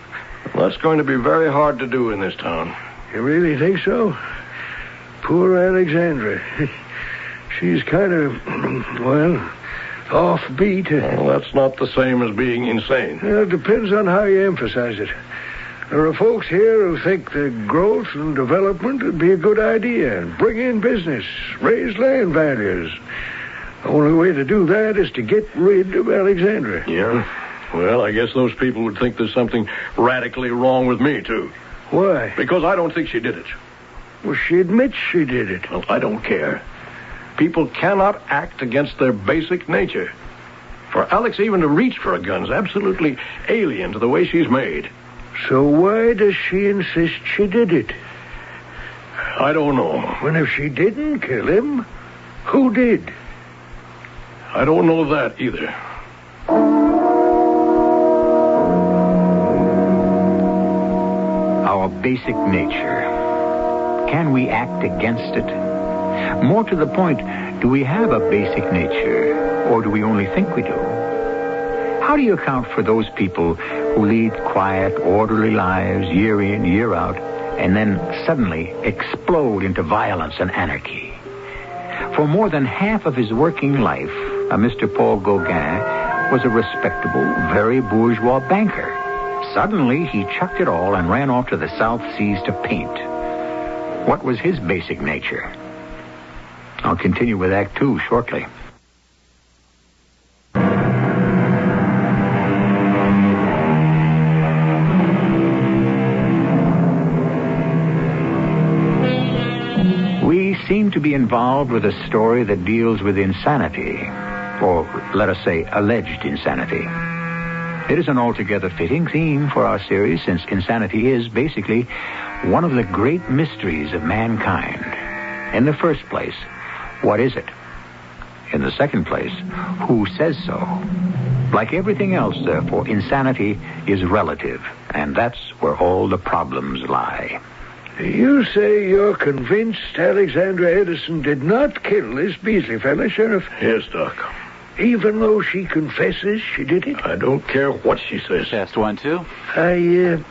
[SPEAKER 16] Well, that's going to be very hard to do in this town.
[SPEAKER 1] You really think so? Poor Alexandra. She's kind of, well, offbeat.
[SPEAKER 16] Well, that's not the same as being insane.
[SPEAKER 1] Well, it depends on how you emphasize it. There are folks here who think that growth and development would be a good idea. Bring in business, raise land values. The only way to do that is to get rid of Alexandra.
[SPEAKER 16] Yeah? Well, I guess those people would think there's something radically wrong with me, too.
[SPEAKER 1] Why?
[SPEAKER 16] Because I don't think she did it.
[SPEAKER 1] Well, she admits she did it.
[SPEAKER 16] Well, I don't care. People cannot act against their basic nature. For Alex even to reach for a gun is absolutely alien to the way she's made.
[SPEAKER 1] So why does she insist she did it?
[SPEAKER 16] I don't know.
[SPEAKER 1] Well, if she didn't kill him, who did?
[SPEAKER 16] I don't know that either.
[SPEAKER 14] Our basic nature. Can we act against it? More to the point, do we have a basic nature, or do we only think we do? How do you account for those people who lead quiet, orderly lives year in, year out, and then suddenly explode into violence and anarchy? For more than half of his working life, a Mr. Paul Gauguin was a respectable, very bourgeois banker. Suddenly, he chucked it all and ran off to the South Seas to paint. What was his basic nature? I'll continue with Act 2 shortly. We seem to be involved with a story that deals with insanity, or let us say alleged insanity. It is an altogether fitting theme for our series, since insanity is basically one of the great mysteries of mankind. In the first place, what is it? In the second place, who says so? Like everything else, therefore, insanity is relative, and that's where all the problems lie.
[SPEAKER 1] You say you're convinced Alexandra Edison did not kill this Beasley fella, Sheriff?
[SPEAKER 16] Yes, Doc.
[SPEAKER 1] Even though she confesses she did it?
[SPEAKER 16] I don't care what she says.
[SPEAKER 15] Test 1, 2.
[SPEAKER 1] Test 1, 2,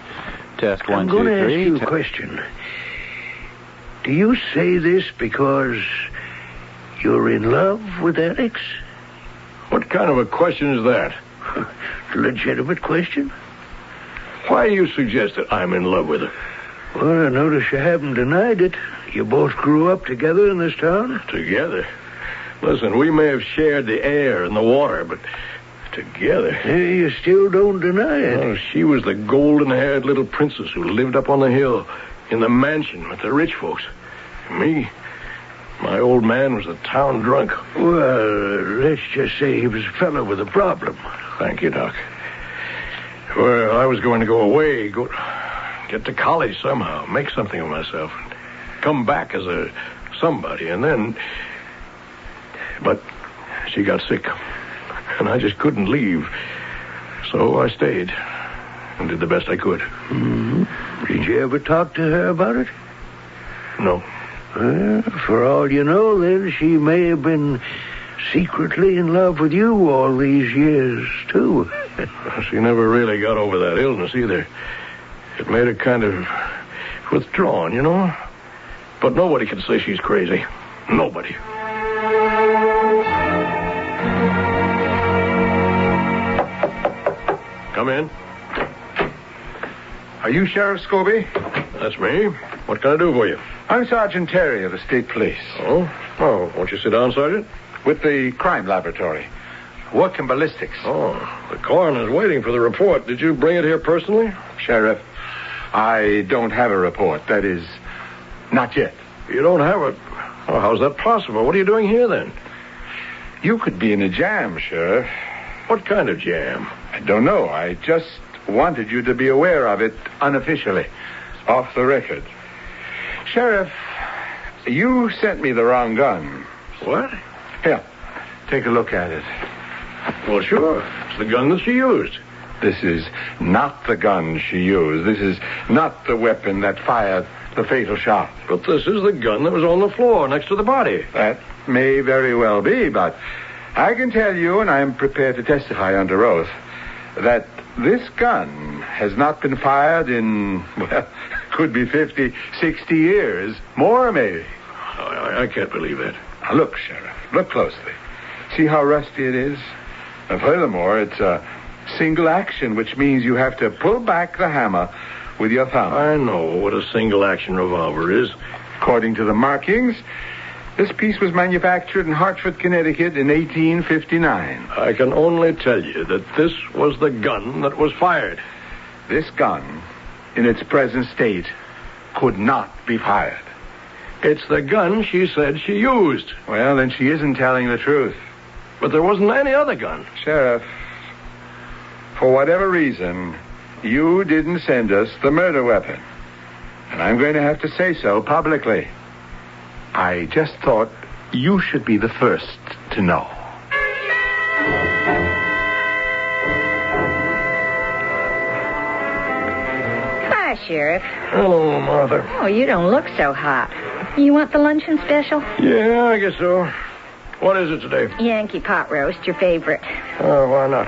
[SPEAKER 1] 3. I'm going to ask you a question. Do you say this because you're in love with Alex?
[SPEAKER 16] What kind of a question is that?
[SPEAKER 1] Legitimate question.
[SPEAKER 16] Why do you suggest that I'm in love with her?
[SPEAKER 1] Well, I notice you haven't denied it. You both grew up together in this town?
[SPEAKER 16] Together? Listen, we may have shared the air and the water, but together...
[SPEAKER 1] Hey, you still don't deny it.
[SPEAKER 16] Oh, she was the golden-haired little princess who lived up on the hill in the mansion with the rich folks. Me, my old man was a town drunk.
[SPEAKER 1] Well, let's just say he was a fellow with a problem.
[SPEAKER 16] Thank you, Doc. Well, I was going to go away, get to college somehow, make something of myself, come back as a somebody, and then... But she got sick, and I just couldn't leave. So I stayed and did the best I could.
[SPEAKER 1] Mm-hmm. Did you ever talk to her about it?
[SPEAKER 16] No.
[SPEAKER 1] Well, for all you know, then, she may have been secretly in love with you all these years, too.
[SPEAKER 16] She never really got over that illness, either. It made her kind of withdrawn, you know? But nobody can say she's crazy. Nobody. Come in.
[SPEAKER 17] Are you Sheriff Scobie?
[SPEAKER 16] That's me. What can I do for you?
[SPEAKER 17] I'm Sergeant Terry of the State Police.
[SPEAKER 16] Oh, won't you sit down, Sergeant?
[SPEAKER 17] With the crime laboratory. Work in ballistics.
[SPEAKER 16] Oh, the coroner's waiting for the report. Did you bring it here personally?
[SPEAKER 17] Sheriff, I don't have a report. That is, not yet.
[SPEAKER 16] You don't have a... Oh, how's that possible? What are you doing here, then?
[SPEAKER 17] You could be in a jam, Sheriff.
[SPEAKER 16] What kind of jam?
[SPEAKER 17] I don't know. I just wanted you to be aware of it unofficially. off the record. Sheriff, you sent me the wrong gun.
[SPEAKER 16] What?
[SPEAKER 17] Here, take a look at it.
[SPEAKER 16] Well, sure. It's the gun that she used.
[SPEAKER 17] This is not the gun she used. This is not the weapon that fired the fatal shot.
[SPEAKER 16] But this is the gun that was on the floor next to the body.
[SPEAKER 17] That may very well be, but I can tell you, and I am prepared to testify under oath, that this gun has not been fired in, well, could be 50, 60 years. More, maybe.
[SPEAKER 16] I can't believe that.
[SPEAKER 17] Now, look, Sheriff. Look closely. See how rusty it is? And furthermore, it's a single action, which means you have to pull back the hammer with your thumb.
[SPEAKER 16] I know what a single-action revolver is.
[SPEAKER 17] According to the markings, this piece was manufactured in Hartford, Connecticut in 1859.
[SPEAKER 16] I can only tell you that this was the gun that was fired.
[SPEAKER 17] This gun, in its present state, could not be fired.
[SPEAKER 16] It's the gun she said she used.
[SPEAKER 17] Well, then she isn't telling the truth.
[SPEAKER 16] But there wasn't any other gun.
[SPEAKER 17] Sheriff, for whatever reason, you didn't send us the murder weapon. And I'm going to have to say so publicly. I just thought you should be the first to know.
[SPEAKER 8] Hi, Sheriff.
[SPEAKER 16] Hello, Martha.
[SPEAKER 8] Oh, you don't look so hot. You want the luncheon special?
[SPEAKER 16] Yeah, I guess so. What is it today?
[SPEAKER 8] Yankee pot roast, your favorite.
[SPEAKER 16] Oh, why not?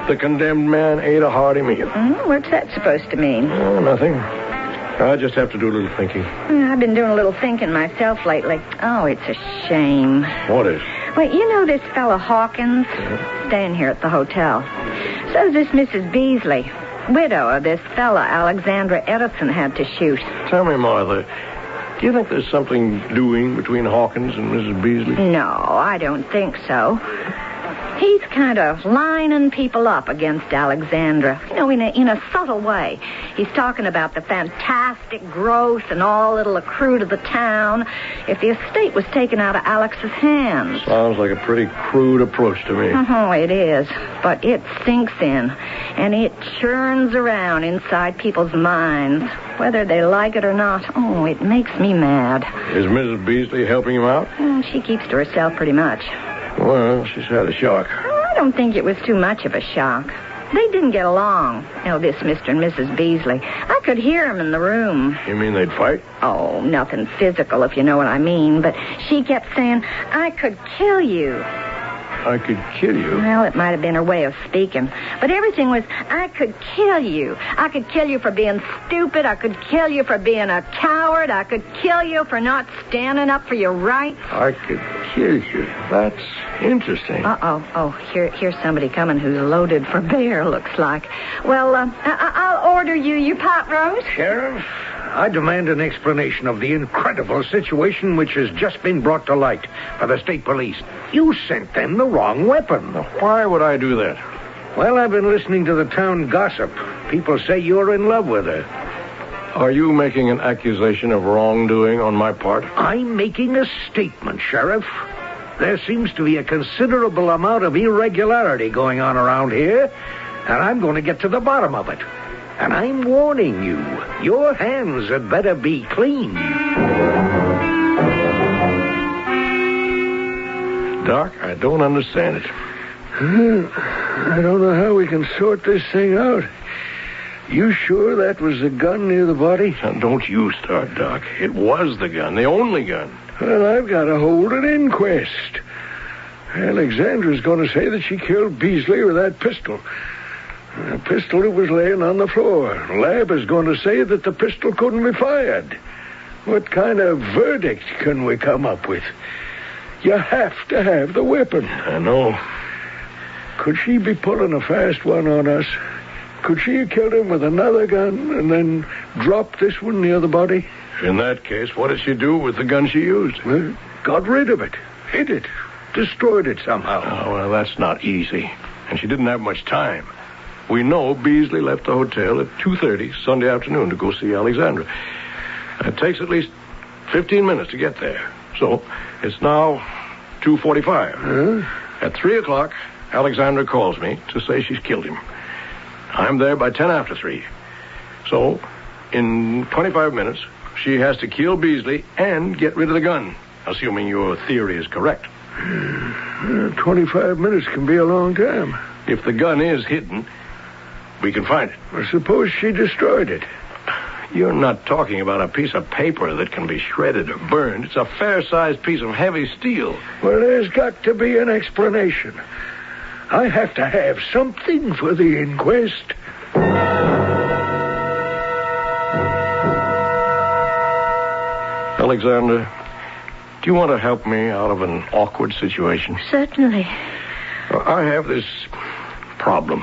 [SPEAKER 16] The condemned man ate a hearty meal.
[SPEAKER 8] What's that supposed to mean?
[SPEAKER 16] Oh, nothing. I just have to do a little thinking.
[SPEAKER 8] I've been doing a little thinking myself lately. Oh, it's a shame.
[SPEAKER 16] What is?
[SPEAKER 8] Well, you know this fellow Hawkins? Staying here at the hotel. So's this Mrs. Beasley, widow of this fella Alexandra Edison had to shoot.
[SPEAKER 16] Tell me, Martha, do you think there's something doing between Hawkins and Mrs. Beasley?
[SPEAKER 8] No, I don't think so. He's kind of lining people up against Alexandra, you know, in a subtle way. He's talking about the fantastic growth and all it'll accrue to the town if the estate was taken out of Alex's hands.
[SPEAKER 16] Sounds like a pretty crude approach to me.
[SPEAKER 8] Oh, it is. But it sinks in, and it churns around inside people's minds, whether they like it or not. Oh, it makes me mad.
[SPEAKER 16] Is Mrs. Beasley helping him out?
[SPEAKER 8] She keeps to herself pretty much.
[SPEAKER 16] Well, she's had a shock.
[SPEAKER 8] I don't think it was too much of a shock. They didn't get along, this Mr. and Mrs. Beasley. I could hear them in the room.
[SPEAKER 16] You mean they'd fight?
[SPEAKER 8] Oh, nothing physical, if you know what I mean. But she kept saying, I could kill you.
[SPEAKER 16] I could kill you?
[SPEAKER 8] Well, it might have been her way of speaking. But everything was, I could kill you. I could kill you for being stupid. I could kill you for being a coward. I could kill you for not standing up for your rights.
[SPEAKER 16] I could kill you. That's interesting.
[SPEAKER 8] Uh-oh. Oh, here's somebody coming who's loaded for bear, looks like. Well, I'll order you your pot roast.
[SPEAKER 12] Sheriff, I demand an explanation of the incredible situation which has just been brought to light by the state police. You sent them the wrong weapon.
[SPEAKER 16] Now, why would I do that?
[SPEAKER 12] Well, I've been listening to the town gossip. People say you're in love with her.
[SPEAKER 16] Are you making an accusation of wrongdoing on my part?
[SPEAKER 12] I'm making a statement, Sheriff. There seems to be a considerable amount of irregularity going on around here, and I'm going to get to the bottom of it. And I'm warning you, your hands had better be clean.
[SPEAKER 16] Doc, I don't understand it.
[SPEAKER 1] I don't know how we can sort this thing out. You sure that was the gun near the body?
[SPEAKER 16] Now, don't you start, Doc. It was the gun, the only gun.
[SPEAKER 1] Well, I've got to hold an inquest. Alexandra's going to say that she killed Beasley with that pistol. A pistol that was laying on the floor. Lab is going to say that the pistol couldn't be fired. What kind of verdict can we come up with? You have to have the weapon.
[SPEAKER 16] I know.
[SPEAKER 1] Could she be pulling a fast one on us? Could she have killed him with another gun and then dropped this one near the body?
[SPEAKER 16] In that case, what did she do with the gun she used?
[SPEAKER 1] Well, got rid of it. Hid it. Destroyed it somehow.
[SPEAKER 16] Oh, well, that's not easy. And she didn't have much time. We know Beasley left the hotel at 2:30 Sunday afternoon to go see Alexandra. It takes at least 15 minutes to get there. So it's now 2:45. At 3 o'clock, Alexandra calls me to say she's killed him. I'm there by 10 after 3. So in 25 minutes, she has to kill Beasley and get rid of the gun, assuming your theory is correct.
[SPEAKER 1] 25 minutes can be a long time.
[SPEAKER 16] If the gun is hidden, we can find it.
[SPEAKER 1] Well, suppose she destroyed it.
[SPEAKER 16] You're not talking about a piece of paper that can be shredded or burned. It's a fair-sized piece of heavy steel.
[SPEAKER 1] Well, there's got to be an explanation. I have to have something for the inquest.
[SPEAKER 16] Alexander, do you want to help me out of an awkward situation?
[SPEAKER 23] Certainly.
[SPEAKER 16] I have this problem.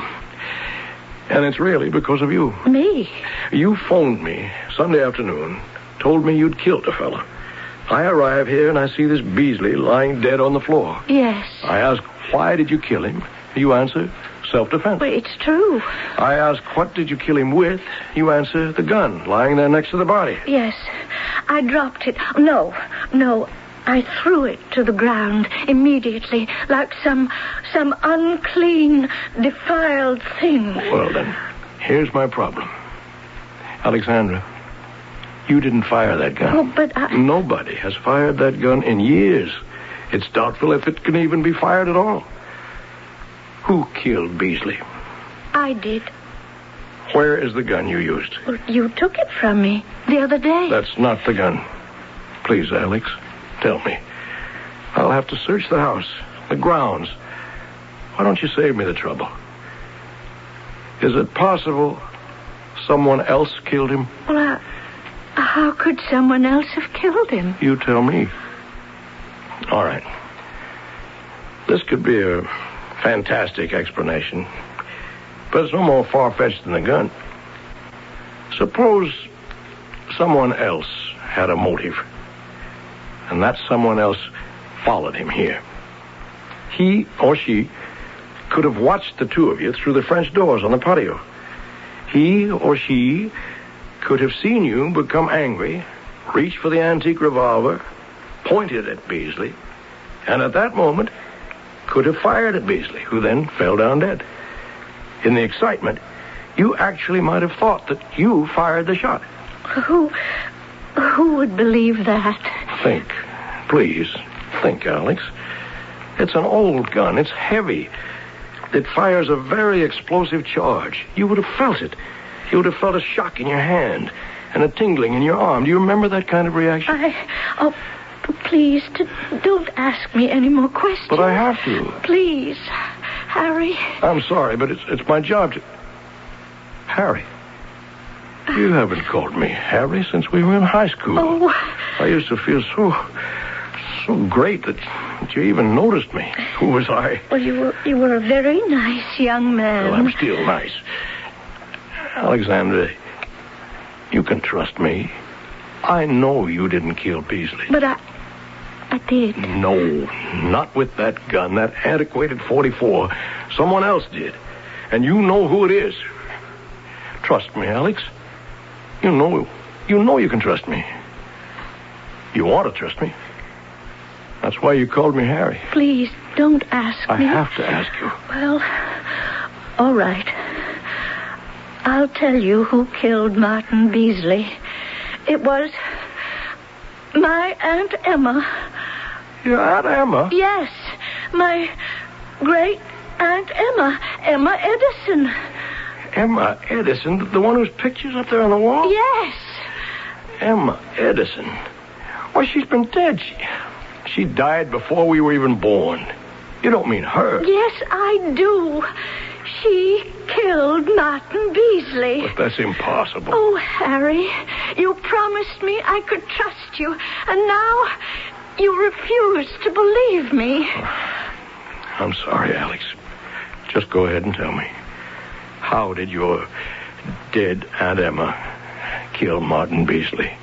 [SPEAKER 16] And it's really because of you.
[SPEAKER 23] Me?
[SPEAKER 16] You phoned me Sunday afternoon, told me you'd killed a fella. I arrive here and I see this Beasley lying dead on the floor.
[SPEAKER 23] Yes.
[SPEAKER 16] I ask, why did you kill him? You answer, self-defense.
[SPEAKER 23] Well, it's true.
[SPEAKER 16] I ask, what did you kill him with? You answer, the gun, lying there next to the body.
[SPEAKER 23] Yes. I dropped it. No. I threw it to the ground immediately, like some unclean, defiled thing.
[SPEAKER 16] Well, then, here's my problem. Alexandra, you didn't fire that gun.
[SPEAKER 23] Oh, but
[SPEAKER 16] Nobody has fired that gun in years. It's doubtful if it can even be fired at all. Who killed Beasley?
[SPEAKER 23] I did.
[SPEAKER 16] Where is the gun you used?
[SPEAKER 23] Well, you took it from me the other day.
[SPEAKER 16] That's not the gun. Please, Alex, tell me. I'll have to search the house, the grounds. Why don't you save me the trouble? Is it possible someone else killed him?
[SPEAKER 23] Well, how could someone else have killed him?
[SPEAKER 16] You tell me. All right. This could be a fantastic explanation, but it's no more far-fetched than the gun. Suppose someone else had a motive, and that someone else followed him here. He or she could have watched the two of you through the French doors on the patio. He or she could have seen you become angry, reach for the antique revolver, pointed at Beasley, and at that moment could have fired at Beasley, who then fell down dead. In the excitement, you actually might have thought that you fired the shot.
[SPEAKER 23] Who would believe that?
[SPEAKER 16] Think. Please, think, Alex. It's an old gun. It's heavy. It fires a very explosive charge. You would have felt it. You would have felt a shock in your hand and a tingling in your arm. Do you remember that kind of reaction?
[SPEAKER 23] Please, don't ask me any more questions.
[SPEAKER 16] But I have to.
[SPEAKER 23] Please, Harry.
[SPEAKER 16] I'm sorry, but it's my job to... Harry. You haven't called me Harry since we were in high school.
[SPEAKER 23] Oh.
[SPEAKER 16] I used to feel so great that you even noticed me. Who was I?
[SPEAKER 23] Well, you were a very nice young man.
[SPEAKER 16] Well, I'm still nice. Alexandra, you can trust me. I know you didn't kill Beasley.
[SPEAKER 23] But I did.
[SPEAKER 16] No, not with that gun, that antiquated 44. Someone else did. And you know who it is. Trust me, Alex. You know you can trust me. You want to trust me. That's why you called me Harry.
[SPEAKER 23] Please, don't ask me.
[SPEAKER 16] I have to ask you.
[SPEAKER 23] Well, all right. I'll tell you who killed Martin Beasley. It was my Aunt Emma.
[SPEAKER 16] Your Aunt Emma?
[SPEAKER 23] Yes, my great Aunt Emma. Emma Edison.
[SPEAKER 16] Emma Edison? The one whose picture's up there on the wall?
[SPEAKER 23] Yes.
[SPEAKER 16] Emma Edison. Why, she's been dead. She died before we were even born. You don't mean her.
[SPEAKER 23] Yes, I do. She killed Martin Beasley.
[SPEAKER 16] But that's impossible.
[SPEAKER 23] Oh, Harry, you promised me I could trust you, and now you refuse to believe me.
[SPEAKER 16] I'm sorry, Alex. Just go ahead and tell me. How did your dead Aunt Emma kill Martin Beasley?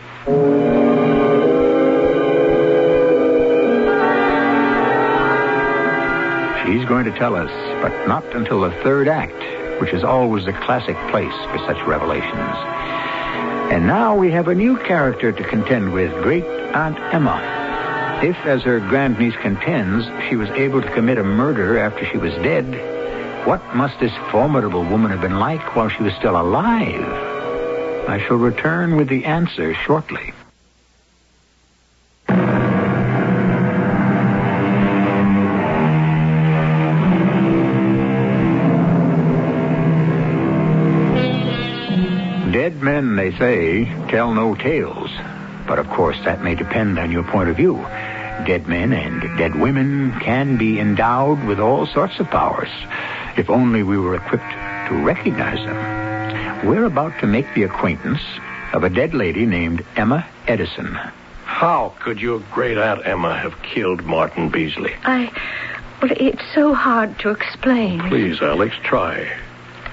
[SPEAKER 14] She's going to tell us, but not until the third act, which is always a classic place for such revelations. And now we have a new character to contend with, Great Aunt Emma. If, as her grandniece contends, she was able to commit a murder after she was dead, what must this formidable woman have been like while she was still alive? I shall return with the answer shortly. Dead men, they say, tell no tales. But of course, that may depend on your point of view. Dead men and dead women can be endowed with all sorts of powers, if only we were equipped to recognize them. We're about to make the acquaintance of a dead lady named Emma Edison.
[SPEAKER 16] How could your great-aunt Emma have killed Martin Beasley?
[SPEAKER 23] Well, it's so hard to explain.
[SPEAKER 16] Please, Alex, try.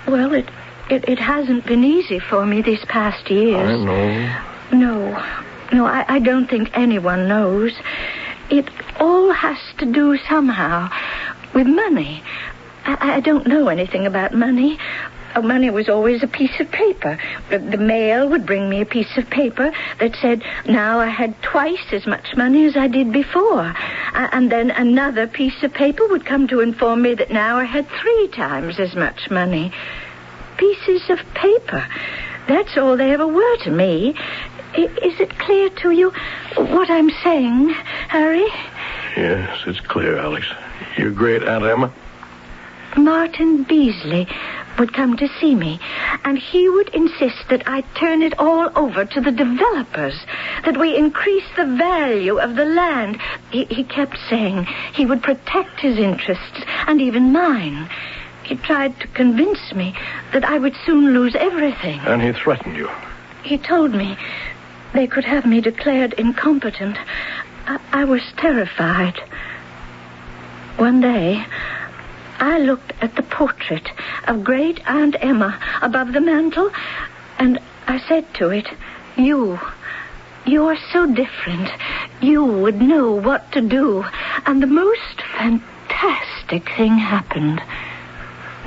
[SPEAKER 23] Well, it hasn't been easy for me these past years.
[SPEAKER 16] I know.
[SPEAKER 23] No, I don't think anyone knows. It all has to do somehow with money. I don't know anything about money. Money was always a piece of paper. The mail would bring me a piece of paper that said now I had twice as much money as I did before. And then another piece of paper would come to inform me that now I had 3 times as much money. Pieces of paper. That's all they ever were to me. Is it clear to you what I'm saying, Harry?
[SPEAKER 16] Yes, it's clear, Alex. Your great-aunt Emma?
[SPEAKER 23] Martin Beasley would come to see me, and he would insist that I turn it all over to the developers, that we increase the value of the land. He kept saying he would protect his interests, and even mine. He tried to convince me that I would soon lose everything.
[SPEAKER 16] And he threatened you?
[SPEAKER 23] He told me they could have me declared incompetent. I was terrified. One day, I looked at the portrait of Great Aunt Emma above the mantel, and I said to it, You are so different. You would know what to do. And the most fantastic thing happened.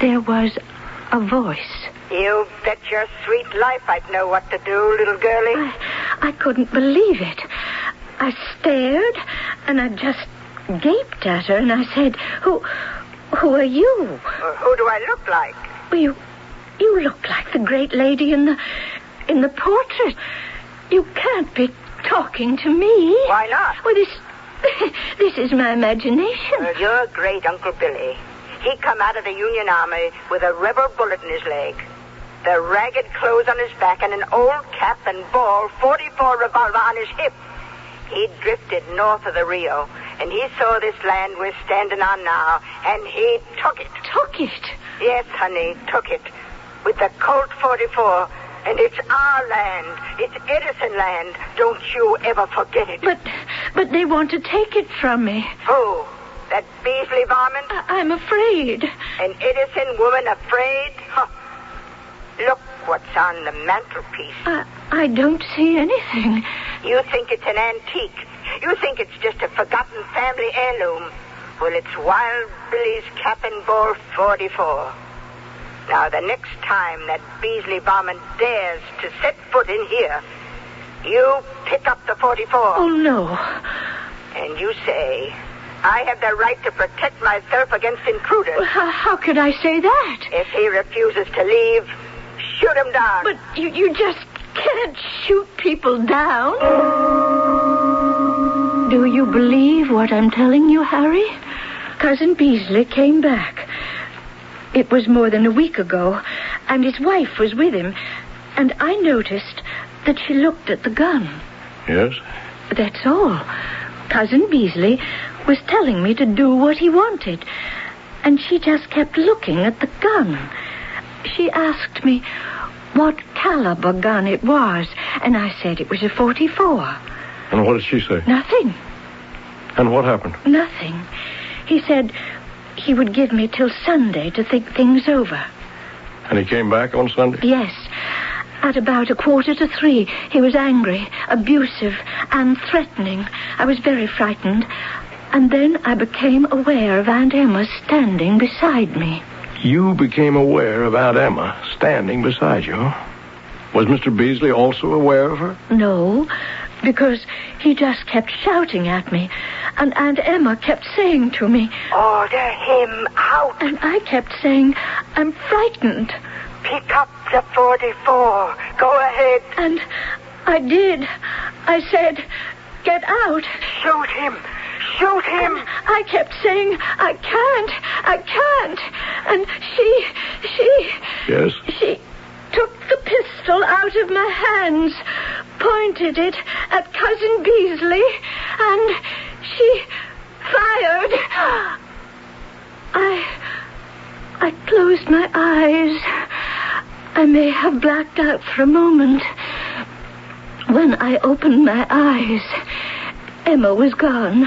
[SPEAKER 23] There was a voice.
[SPEAKER 8] You bet your sweet life I'd know what to do, little girlie.
[SPEAKER 23] I couldn't believe it. I stared, and I just gaped at her, and I said, Who are you?
[SPEAKER 8] Who do I look like?
[SPEAKER 23] Well, you look like the great lady in the portrait. You can't be talking to me.
[SPEAKER 8] Why not?
[SPEAKER 23] Well, this is my imagination.
[SPEAKER 8] Well, your great Uncle Billy. He come out of the Union Army with a rebel bullet in his leg, the ragged clothes on his back, and an old cap and ball 44 revolver on his hip. He drifted north of the Rio, and he saw this land we're standing on now, and he took it.
[SPEAKER 23] Took it?
[SPEAKER 8] Yes, honey, took it. With the Colt 44, and it's our land. It's Edison land. Don't you ever forget it.
[SPEAKER 23] But they want to take it from me.
[SPEAKER 8] Who? That Beasley varmint?
[SPEAKER 23] I'm afraid.
[SPEAKER 8] An Edison woman afraid? Huh. Look what's on the mantelpiece.
[SPEAKER 23] I don't see anything.
[SPEAKER 8] You think it's an antique. You think it's just a forgotten family heirloom. Well, it's Wild Billy's cap and ball 44. Now, the next time that Beasley varmint dares to set foot in here, you pick up the 44.
[SPEAKER 23] Oh, no.
[SPEAKER 8] And you say, I have the right to protect myself against intruders.
[SPEAKER 23] Well, how could I say that?
[SPEAKER 8] If he refuses to leave, shoot him down.
[SPEAKER 23] But you just can't shoot people down. Do you believe what I'm telling you, Harry? Cousin Beasley came back. It was more than a week ago, and his wife was with him, and I noticed that she looked at the gun.
[SPEAKER 16] Yes?
[SPEAKER 23] That's all. Cousin Beasley was telling me to do what he wanted, and she just kept looking at the gun. She asked me what caliber gun it was, and I said it was a 44.
[SPEAKER 16] And what did she say?
[SPEAKER 23] Nothing.
[SPEAKER 16] And what happened?
[SPEAKER 23] Nothing. He said he would give me till Sunday to think things over.
[SPEAKER 16] And he came back on Sunday?
[SPEAKER 23] Yes. At about 2:45, he was angry, abusive, and threatening. I was very frightened. And then I became aware of Aunt Emma standing beside me.
[SPEAKER 16] You became aware of Aunt Emma standing beside you? Was Mr. Beasley also aware of her?
[SPEAKER 23] No, because he just kept shouting at me. And Aunt Emma kept saying to me,
[SPEAKER 8] Order him out.
[SPEAKER 23] And I kept saying, I'm frightened.
[SPEAKER 8] Pick up the 44. Go ahead.
[SPEAKER 23] And I did. I said, get out.
[SPEAKER 8] Shoot him. Shoot him.
[SPEAKER 23] And I kept saying, I can't. And she...
[SPEAKER 16] Yes?
[SPEAKER 23] She took the pistol out of my hands, pointed it at Cousin Beasley, and she fired. I closed my eyes. I may have blacked out for a moment. When I opened my eyes, Emma was gone,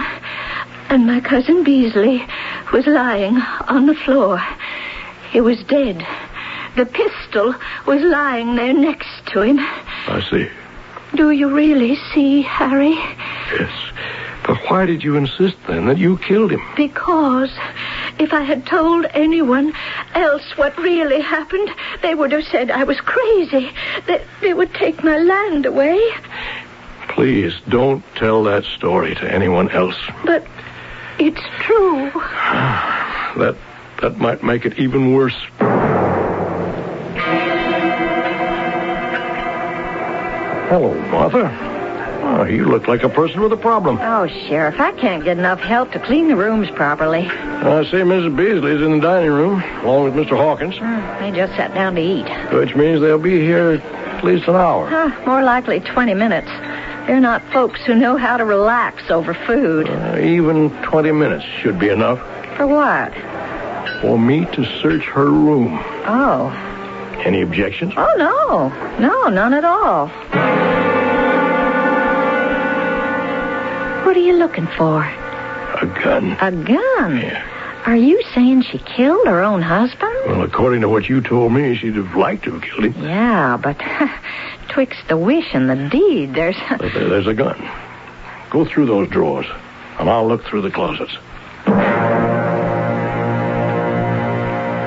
[SPEAKER 23] and my Cousin Beasley was lying on the floor. He was dead. The pistol was lying there next to him.
[SPEAKER 16] I see.
[SPEAKER 23] Do you really see, Harry?
[SPEAKER 16] Yes. But why did you insist, then, that you killed him?
[SPEAKER 23] Because if I had told anyone else what really happened, they would have said I was crazy. They would take my land away.
[SPEAKER 16] Please, don't tell that story to anyone else.
[SPEAKER 23] But it's true.
[SPEAKER 16] That might make it even worse. Hello, Martha. Oh, you look like a person with a problem.
[SPEAKER 15] Oh, Sheriff, I can't get enough help to clean the rooms properly.
[SPEAKER 16] I see Mrs. Beasley's in the dining room, along with Mr. Hawkins.
[SPEAKER 15] They just sat down to eat.
[SPEAKER 16] Which means they'll be here at least an hour.
[SPEAKER 15] More likely 20 minutes. They're not folks who know how to relax over food.
[SPEAKER 16] Even 20 minutes should be enough.
[SPEAKER 15] For what?
[SPEAKER 16] For me to search her room.
[SPEAKER 15] Oh.
[SPEAKER 16] Any objections?
[SPEAKER 15] Oh, no. No, none at all. What are you looking for?
[SPEAKER 16] A gun.
[SPEAKER 15] A gun?
[SPEAKER 16] Yeah.
[SPEAKER 15] Are you saying she killed her own husband?
[SPEAKER 16] Well, according to what you told me, she'd have liked to have killed him.
[SPEAKER 15] Yeah, but twixt the wish and the deed, there's...
[SPEAKER 16] There's a gun. Go through those drawers, and I'll look through the closets.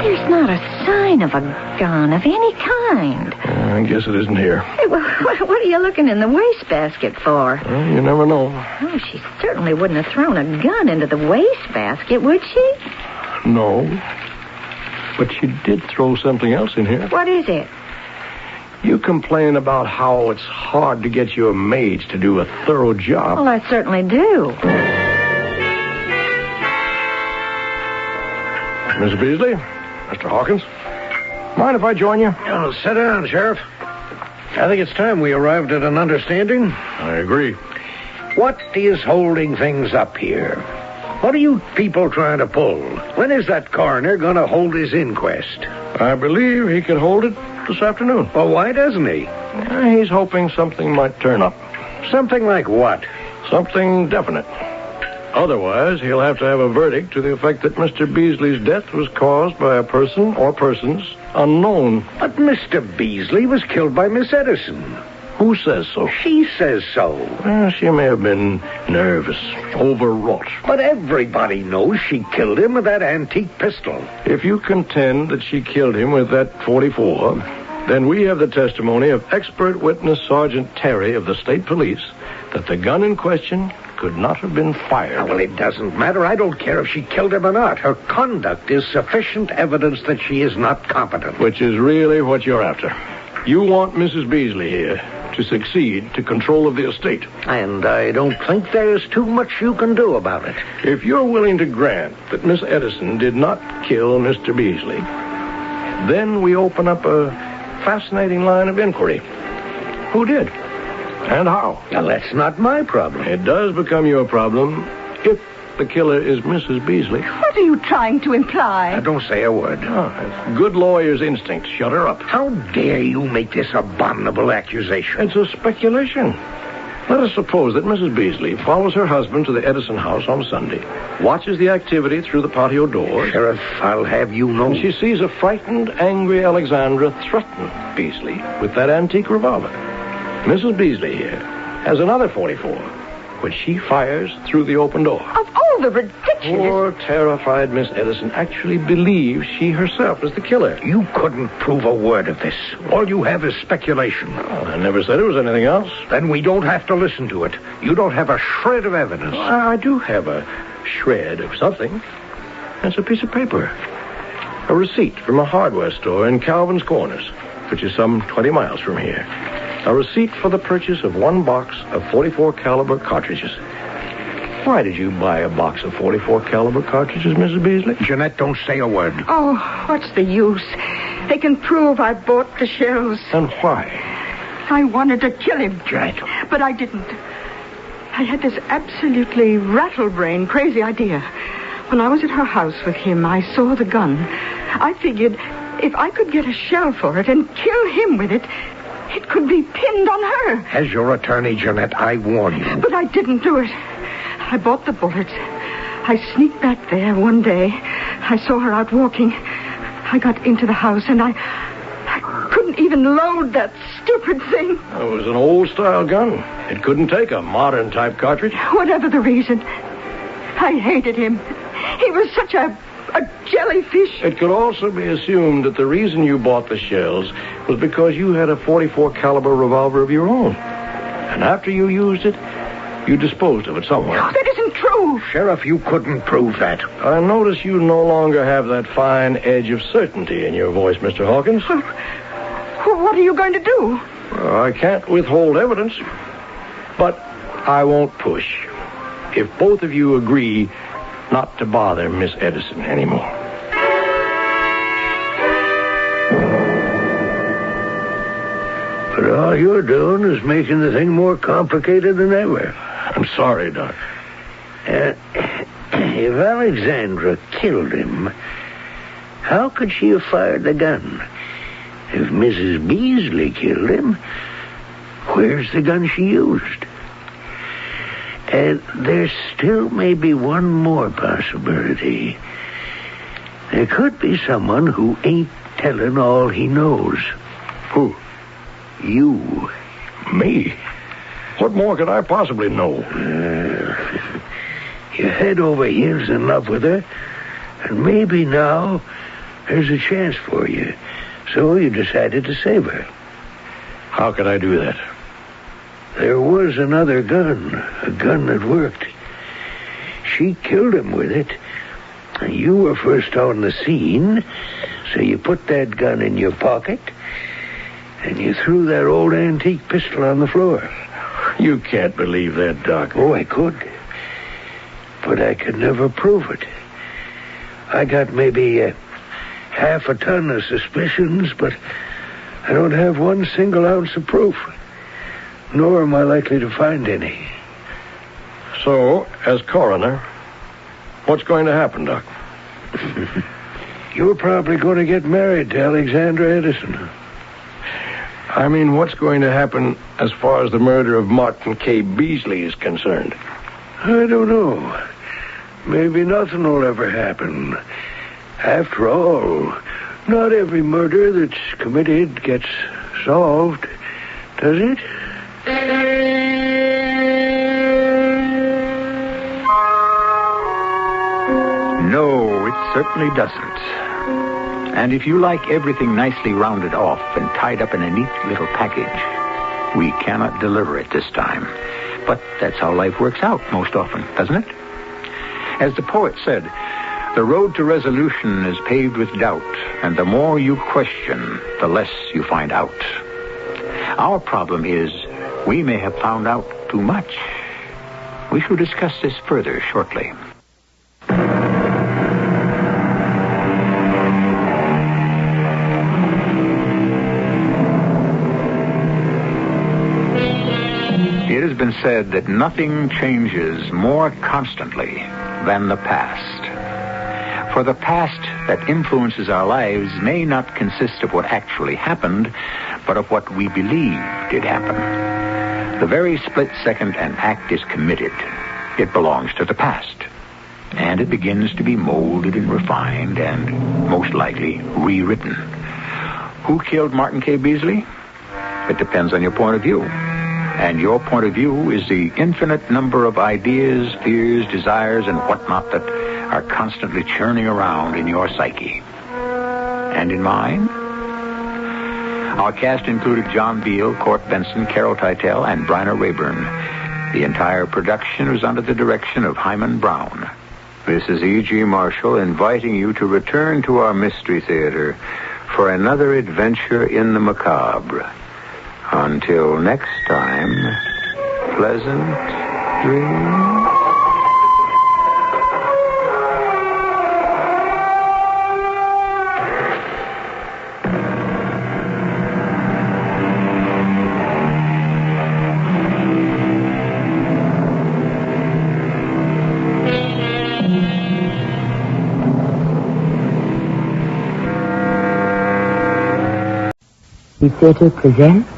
[SPEAKER 15] There's not a sign of a gun of any kind.
[SPEAKER 16] I guess it isn't here.
[SPEAKER 15] Hey, what are you looking in the wastebasket for?
[SPEAKER 16] Well, you never know.
[SPEAKER 15] Oh, she certainly wouldn't have thrown a gun into the wastebasket, would she?
[SPEAKER 16] No. But she did throw something else in here.
[SPEAKER 15] What is it?
[SPEAKER 16] You complain about how it's hard to get your maids to do a thorough job.
[SPEAKER 15] Well, I certainly do.
[SPEAKER 16] Mrs. Beasley? Mr. Hawkins? Mind if I join you?
[SPEAKER 12] Oh, sit down, Sheriff. I think it's time we arrived at an understanding.
[SPEAKER 16] I agree.
[SPEAKER 12] What is holding things up here? What are you people trying to pull? When is that coroner going to hold his inquest?
[SPEAKER 16] I believe he could hold it this afternoon.
[SPEAKER 12] Well, why doesn't he?
[SPEAKER 16] He's hoping something might turn up.
[SPEAKER 12] Something like what?
[SPEAKER 16] Something definite. Otherwise, he'll have to have a verdict to the effect that Mr. Beasley's death was caused by a person or persons unknown.
[SPEAKER 12] But Mr. Beasley was killed by Miss Edison.
[SPEAKER 16] Who says so?
[SPEAKER 12] She says so.
[SPEAKER 16] Well, she may have been nervous, overwrought.
[SPEAKER 12] But everybody knows she killed him with that antique pistol.
[SPEAKER 16] If you contend that she killed him with that .44, then we have the testimony of expert witness Sergeant Terry of the State Police that the gun in question could not have been fired.
[SPEAKER 12] Oh, well, it doesn't matter. I don't care if she killed him or not. Her conduct is sufficient evidence that she is not competent.
[SPEAKER 16] Which is really what you're after. You want Mrs. Beasley here to succeed to control of the estate.
[SPEAKER 12] And I don't think there's too much you can do about it.
[SPEAKER 16] If you're willing to grant that Miss Edison did not kill Mr. Beasley, then we open up a fascinating line of inquiry. Who did? And how?
[SPEAKER 12] Well, that's not my problem.
[SPEAKER 16] It does become your problem if the killer is Mrs. Beasley.
[SPEAKER 4] What are you trying to imply?
[SPEAKER 12] Now, don't say a word.
[SPEAKER 16] It's good lawyer's instinct. Shut her up.
[SPEAKER 12] How dare you make this abominable accusation?
[SPEAKER 16] It's a speculation. Let us suppose that Mrs. Beasley follows her husband to the Edison house on Sunday, watches the activity through the patio door.
[SPEAKER 12] Sheriff, I'll have you know.
[SPEAKER 16] And she sees a frightened, angry Alexandra threaten Beasley with that antique revolver. Mrs. Beasley here has another .44, which she fires through the open door.
[SPEAKER 4] Of all the ridiculous...
[SPEAKER 16] Poor, terrified Miss Edison actually believes she herself is the killer.
[SPEAKER 12] You couldn't prove a word of this. All you have is speculation.
[SPEAKER 16] Well, I never said it was anything else.
[SPEAKER 12] Then we don't have to listen to it. You don't have a shred of evidence.
[SPEAKER 16] Well, I do have a shred of something. It's a piece of paper. A receipt from a hardware store in Calvin's Corners for which is some 20 miles from here. A receipt for the purchase of 1 box of 44 caliber cartridges. Why did you buy a box of 44 caliber cartridges, Mrs. Beasley?
[SPEAKER 12] Jeanette, don't say a word.
[SPEAKER 4] Oh, what's the use? They can prove I bought the shells.
[SPEAKER 16] And why?
[SPEAKER 4] I wanted to kill him.
[SPEAKER 12] Jeanette.
[SPEAKER 4] But I didn't. I had this absolutely rattle-brain, crazy idea. When I was at her house with him, I saw the gun. I figured if I could get a shell for it and kill him with it, it could be pinned on her.
[SPEAKER 12] As your attorney, Jeanette, I warn you.
[SPEAKER 4] But I didn't do it. I bought the bullets. I sneaked back there one day. I saw her out walking. I got into the house, and I couldn't even load that stupid thing.
[SPEAKER 16] It was an old-style gun. It couldn't take a modern-type cartridge.
[SPEAKER 4] Whatever the reason, I hated him. He was such a jellyfish.
[SPEAKER 16] It could also be assumed that the reason you bought the shells was because you had a 44 caliber revolver of your own. And after you used it, you disposed of it somewhere.
[SPEAKER 4] No, that isn't true.
[SPEAKER 12] Sheriff, you couldn't prove that.
[SPEAKER 16] I notice you no longer have that fine edge of certainty in your voice, Mr. Hawkins.
[SPEAKER 4] What are you going to do?
[SPEAKER 16] I can't withhold evidence, but I won't push. If both of you agree not to bother Miss Edison anymore.
[SPEAKER 1] But all you're doing is making the thing more complicated than ever.
[SPEAKER 16] I'm sorry, Doc.
[SPEAKER 1] If Alexandra killed him, how could she have fired the gun? If Mrs. Beasley killed him, where's the gun she used? And there still may be one more possibility. There could be someone who ain't telling all he knows.
[SPEAKER 16] Who?
[SPEAKER 1] You.
[SPEAKER 16] Me? What more could I possibly know?
[SPEAKER 1] You're head over heels in love with her, and maybe now there's a chance for you. So you decided to save her.
[SPEAKER 16] How could I do that?
[SPEAKER 1] There was another gun, a gun that worked. She killed him with it. You were first on the scene, so you put that gun in your pocket, and you threw that old antique pistol on the floor.
[SPEAKER 16] You can't believe that, Doc.
[SPEAKER 1] Oh, I could. But I could never prove it. I got maybe half a ton of suspicions, but I don't have one single ounce of proof. Nor am I likely to find any.
[SPEAKER 16] So, as coroner, what's going to happen, Doc?
[SPEAKER 1] You're probably going to get married to Alexandra Edison.
[SPEAKER 16] I mean, what's going to happen as far as the murder of Martin K. Beasley is concerned?
[SPEAKER 1] I don't know. Maybe nothing will ever happen. After all, not every murder that's committed gets solved, does it?
[SPEAKER 14] No, it certainly doesn't. And if you like everything nicely rounded off and tied up in a neat little package, we cannot deliver it this time. But that's how life works out most often, doesn't it? As the poet said, the road to resolution is paved with doubt, and the more you question, the less you find out. Our problem is we may have found out too much. We shall discuss this further shortly. It has been said that nothing changes more constantly than the past. For the past that influences our lives may not consist of what actually happened, but of what we believe did happen. The very split second an act is committed, it belongs to the past. And it begins to be molded and refined and, most likely, rewritten. Who killed Martin K. Beasley? It depends on your point of view. And your point of view is the infinite number of ideas, fears, desires, and whatnot that are constantly churning around in your psyche. And in mine? Our cast included John Beal, Court Benson, Carol Teitel, and Bryna Rayburn. The entire production was under the direction of Hyman Brown. This is E.G. Marshall inviting you to return to our Mystery Theater for another adventure in the macabre. Until next time, pleasant dreams.
[SPEAKER 7] The theater presents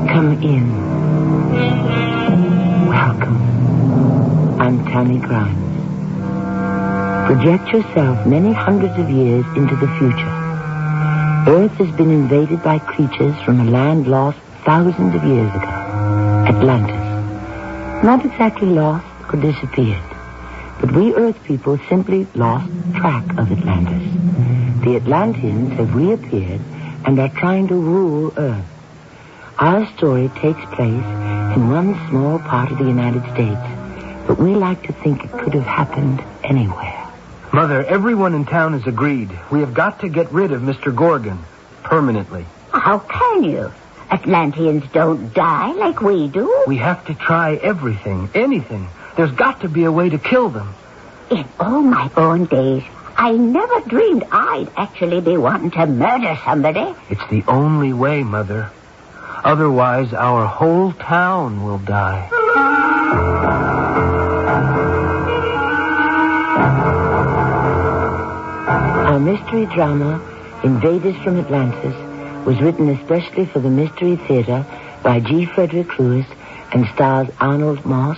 [SPEAKER 7] Come in. Welcome. I'm Tammy Grimes. Project yourself many hundreds of years into the future. Earth has been invaded by creatures from a land lost thousands of years ago, Atlantis. Not exactly lost or disappeared, but we Earth people simply lost track of Atlantis. The Atlanteans have reappeared and are trying to rule Earth. Our story takes place in one small part of the United States, but we like to think it could have happened anywhere.
[SPEAKER 19] Mother, everyone in town has agreed. We have got to get rid of Mr. Gorgon. Permanently.
[SPEAKER 8] How can you? Atlanteans don't die like we do.
[SPEAKER 19] We have to try everything, anything. There's got to be a way to kill them.
[SPEAKER 8] In all my born days, I never dreamed I'd actually be wanting to murder somebody.
[SPEAKER 19] It's the only way, Mother. Otherwise, our whole town will die.
[SPEAKER 7] Our mystery drama, Invaders from Atlantis, was written especially for the Mystery Theater by G. Frederick Lewis and stars Arnold Moss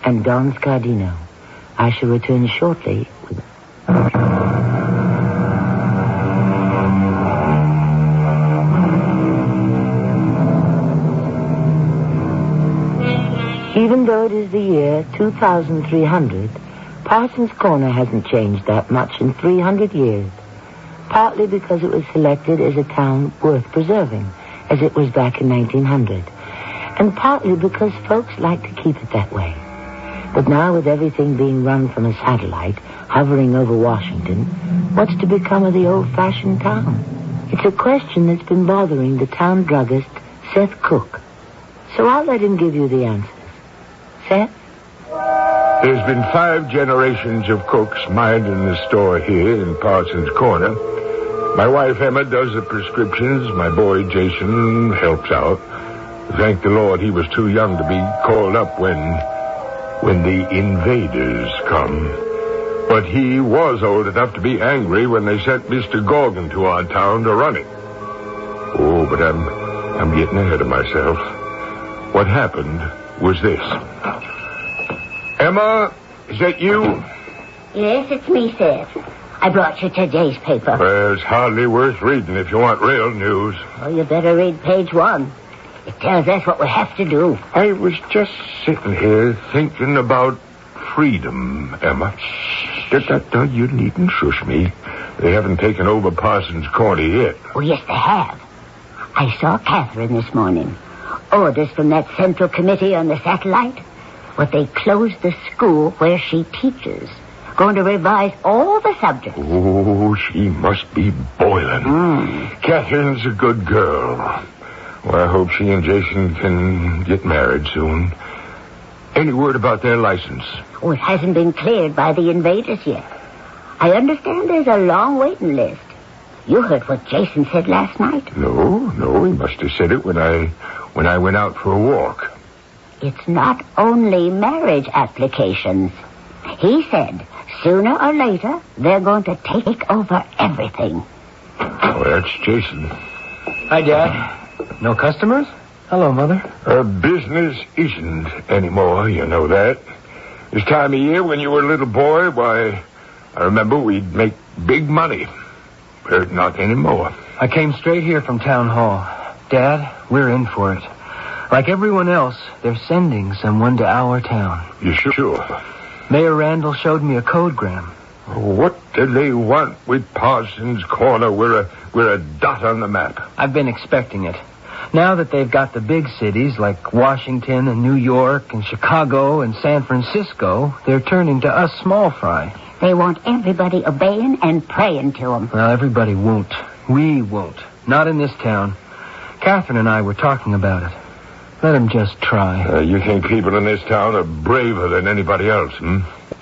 [SPEAKER 7] and Don Scardino. I shall return shortly with... Even though it is the year 2300, Parsons Corner hasn't changed that much in 300 years. Partly because it was selected as a town worth preserving, as it was back in 1900. And partly because folks like to keep it that way. But now with everything being run from a satellite, hovering over Washington, what's to become of the old-fashioned town? It's a question that's been bothering the town druggist, Seth Cook. So I'll let him give you the answers. Seth?
[SPEAKER 12] There's been 5 generations of cooks minding the store here in Parsons Corner. My wife, Emma, does the prescriptions. My boy, Jason, helps out. Thank the Lord he was too young to be called up when the invaders come. But he was old enough to be angry when they sent Mr. Gorgon to our town to run it. Oh, but I'm getting ahead of myself. What happened was this. Emma, is that you?
[SPEAKER 8] Yes, it's me, Seth. I brought you today's paper.
[SPEAKER 12] Well, it's hardly worth reading if you want real news.
[SPEAKER 8] Oh, you better read page 1. It tells us what we have to do.
[SPEAKER 12] I was just sitting here thinking about freedom, Emma. You needn't shush me. They haven't taken over Parsons Corner yet.
[SPEAKER 8] Oh, yes, they have. I saw Catherine this morning. Orders from that Central Committee on the satellite. But they closed the school where she teaches. Going to revise all the subjects.
[SPEAKER 12] Oh, she must be boiling. Catherine's a good girl. Well, I hope she and Jason can get married soon. Any word about their license?
[SPEAKER 8] Oh, it hasn't been cleared by the invaders yet. I understand there's a long waiting list. You heard what Jason said last night?
[SPEAKER 12] No, he must have said it when I went out for a walk.
[SPEAKER 8] It's not only marriage applications. He said sooner or later they're going to take over everything.
[SPEAKER 12] Oh, that's Jason.
[SPEAKER 19] Hi, Dad. No customers? Hello, Mother.
[SPEAKER 12] Business isn't anymore, you know that. This time of year when you were a little boy, why, I remember we'd make big money. But not anymore.
[SPEAKER 19] I came straight here from town hall. Dad, we're in for it. Like everyone else, they're sending someone to our town.
[SPEAKER 12] You sure?
[SPEAKER 19] Mayor Randall showed me a codegram.
[SPEAKER 17] What do they want with Parsons Corner? We're a dot on the map.
[SPEAKER 19] I've been expecting it. Now that they've got the big cities like Washington and New York and Chicago and San Francisco, they're turning to us small fry.
[SPEAKER 8] They want everybody obeying and praying to them.
[SPEAKER 19] Well, everybody won't. We won't. Not in this town. Catherine and I were talking about it. Let them just try.
[SPEAKER 17] You think people in this town are braver than anybody else,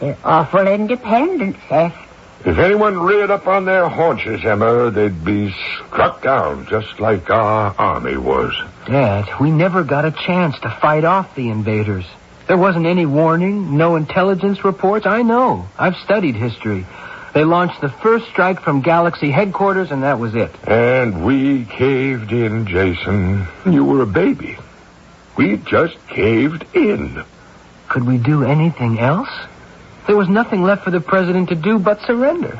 [SPEAKER 8] They're awful independent, Seth.
[SPEAKER 17] If anyone reared up on their haunches, Emma, they'd be struck down just like our army was.
[SPEAKER 19] Dad, we never got a chance to fight off the invaders. There wasn't any warning, no intelligence reports. I know. I've studied history. They launched the first strike from Galaxy headquarters, and that was it.
[SPEAKER 17] And we caved in, Jason. You were a baby. We just caved in.
[SPEAKER 19] Could we do anything else? There was nothing left for the president to do but surrender.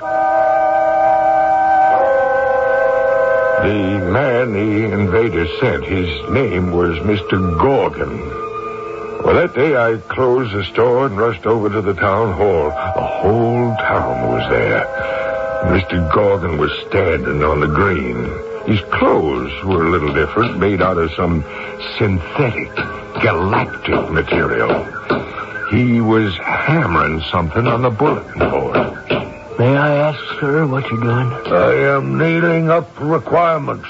[SPEAKER 17] The man the invaders sent, his name was Mr. Gorgon. Well, that day I closed the store and rushed over to the town hall. The whole town was there. Mr. Gorgon was standing on the green. His clothes were a little different, made out of some synthetic, galactic material. He was hammering something on the bulletin board.
[SPEAKER 19] May I ask, sir, what you're doing?
[SPEAKER 1] I am nailing up requirements.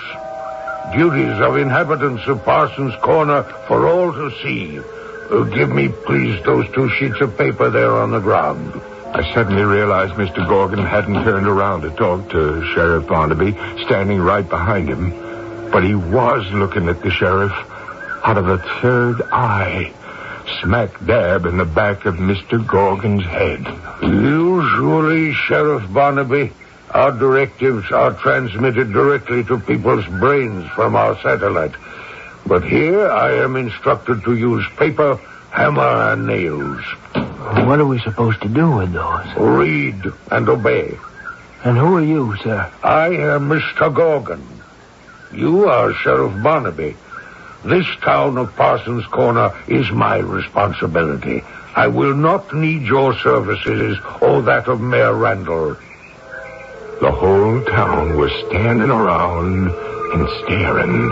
[SPEAKER 1] Duties of inhabitants of Parsons Corner for all to see. Give me, please, those 2 sheets of paper there on the ground.
[SPEAKER 17] I suddenly realized Mr. Gorgon hadn't turned around to talk to Sheriff Barnaby, standing right behind him. But he was looking at the sheriff out of a third eye, smack dab in the back of Mr. Gorgon's head.
[SPEAKER 1] Usually, Sheriff Barnaby, our directives are transmitted directly to people's brains from our satellite. But here I am instructed to use paper, hammer, and nails.
[SPEAKER 19] What are we supposed to do with those?
[SPEAKER 1] Read and obey.
[SPEAKER 19] And who are you, sir?
[SPEAKER 1] I am Mr. Gorgon. You are Sheriff Barnaby. This town of Parsons Corner is my responsibility. I will not need your services or that of Mayor Randall.
[SPEAKER 17] The whole town was standing around and staring.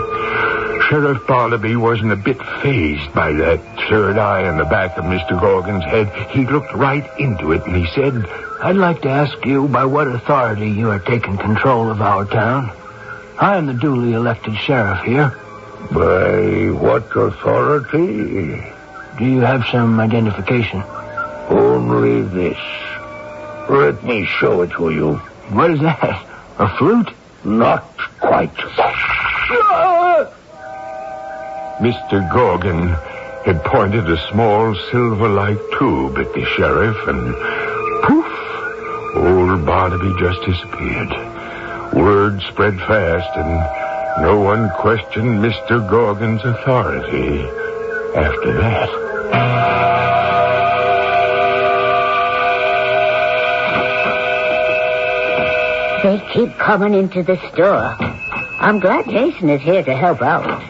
[SPEAKER 17] Sheriff Barnaby wasn't a bit fazed by that third eye in the back of Mr. Gorgon's head. He looked right into it and he said,
[SPEAKER 19] I'd like to ask you by what authority you are taking control of our town. I am the duly elected sheriff here.
[SPEAKER 1] By what authority?
[SPEAKER 19] Do you have some identification?
[SPEAKER 1] Only this. Let me show it to you.
[SPEAKER 19] What is that? A flute?
[SPEAKER 1] Not quite.
[SPEAKER 17] Mr. Gorgon had pointed a small silver-like tube at the sheriff, and poof, old Barnaby just disappeared. Word spread fast, and no one questioned Mr. Gorgon's authority after that.
[SPEAKER 8] They keep coming into the store. I'm glad Jason is here to help out.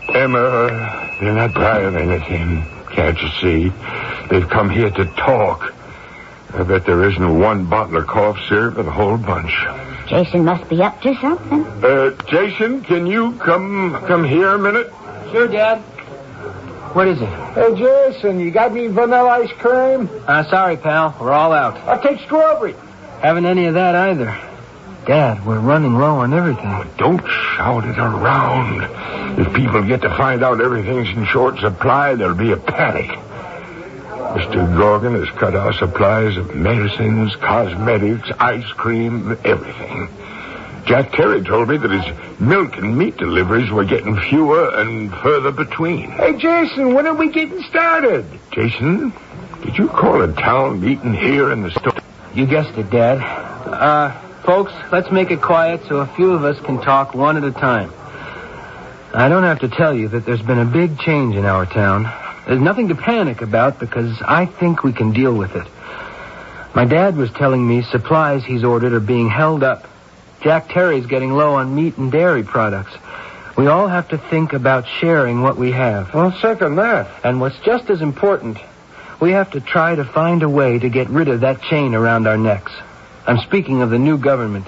[SPEAKER 17] Emma, they're not buying anything. Can't you see? They've come here to talk. I bet there isn't one bottle of cough syrup in the whole bunch.
[SPEAKER 8] Jason must be up to something.
[SPEAKER 17] Jason, can you come here a minute?
[SPEAKER 19] Sure, Dad. What is it?
[SPEAKER 12] Hey, Jason, you got any vanilla ice cream?
[SPEAKER 19] Sorry, pal. We're all out.
[SPEAKER 12] I'll take strawberry.
[SPEAKER 19] Haven't any of that either. Dad, we're running low on everything.
[SPEAKER 17] Don't shout it around. If people get to find out everything's in short supply, there'll be a panic. Mr. Gorgon has cut our supplies of medicines, cosmetics, ice cream, everything. Jack Terry told me that his milk and meat deliveries were getting fewer and further between.
[SPEAKER 12] Hey, Jason, when are we getting started?
[SPEAKER 17] Jason, did you call a town meeting here in the store?
[SPEAKER 19] You guessed it, Dad. Folks, let's make it quiet so a few of us can talk one at a time. I don't have to tell you that there's been a big change in our town. There's nothing to panic about because I think we can deal with it. My dad was telling me supplies he's ordered are being held up. Jack Terry's getting low on meat and dairy products. We all have to think about sharing what we have.
[SPEAKER 12] Well, second that.
[SPEAKER 19] And what's just as important, we have to try to find a way to get rid of that chain around our necks. I'm speaking of the new government.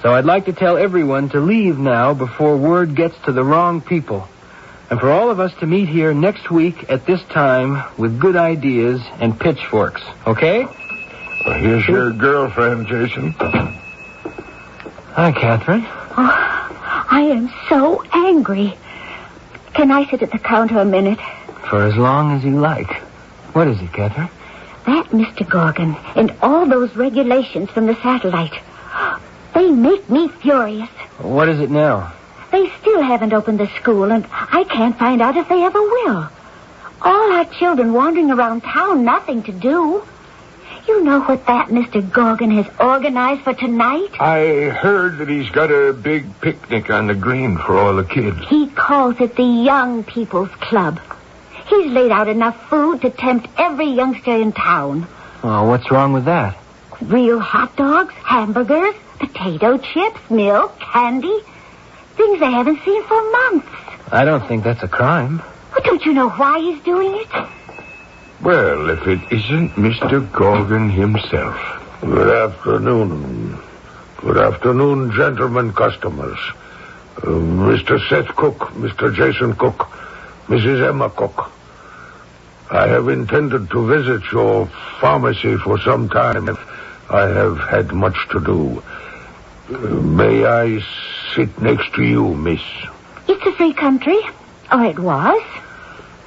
[SPEAKER 19] So I'd like to tell everyone to leave now before word gets to the wrong people. And for all of us to meet here next week at this time with good ideas and pitchforks. Okay?
[SPEAKER 2] Well, here's your girlfriend, Jason.
[SPEAKER 19] Hi, Catherine.
[SPEAKER 23] Oh, I am so angry. Can I sit at the counter a minute?
[SPEAKER 19] For as long as you like. What is it, Catherine?
[SPEAKER 23] That Mr. Gorgon and all those regulations from the satellite. They make me furious.
[SPEAKER 19] What is it now?
[SPEAKER 23] They still haven't opened the school, and I can't find out if they ever will. All our children wandering around town, nothing to do. You know what that Mr. Gorgon has organized for tonight?
[SPEAKER 2] I heard that he's got a big picnic on the green for all the kids.
[SPEAKER 23] He calls it the Young People's Club. He's laid out enough food to tempt every youngster in town.
[SPEAKER 19] Oh, what's wrong with that?
[SPEAKER 23] Real hot dogs, hamburgers, potato chips, milk, candy. Things they haven't seen for months.
[SPEAKER 19] I don't think that's a crime.
[SPEAKER 23] Well, don't you know why he's doing it?
[SPEAKER 2] Well, if it isn't Mr. Gorgon himself.
[SPEAKER 12] Good afternoon. Good afternoon, gentlemen customers. Mr. Seth Cook, Mr. Jason Cook, Mrs. Emma Cook. I have intended to visit your pharmacy for some time. I have had much to do. May I sit next to you, miss?
[SPEAKER 23] It's a free country. Or it was.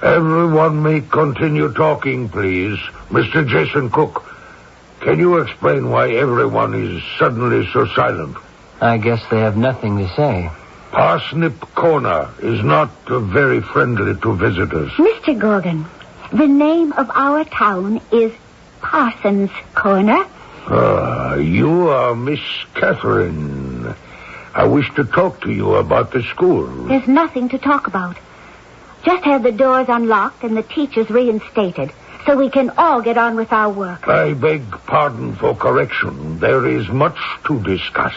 [SPEAKER 12] Everyone may continue talking, please. Mr. Jason Cook, can you explain why everyone is suddenly so silent?
[SPEAKER 19] I guess they have nothing to say.
[SPEAKER 12] Parsnip Corner is not very friendly to visitors.
[SPEAKER 23] Mr. Gorgon, the name of our town is Parsons Corner.
[SPEAKER 12] You are Miss Catherine. I wish to talk to you about the school.
[SPEAKER 23] There's nothing to talk about. Just have the doors unlocked and the teachers reinstated so we can all get on with our work.
[SPEAKER 12] I beg pardon for correction. There is much to discuss.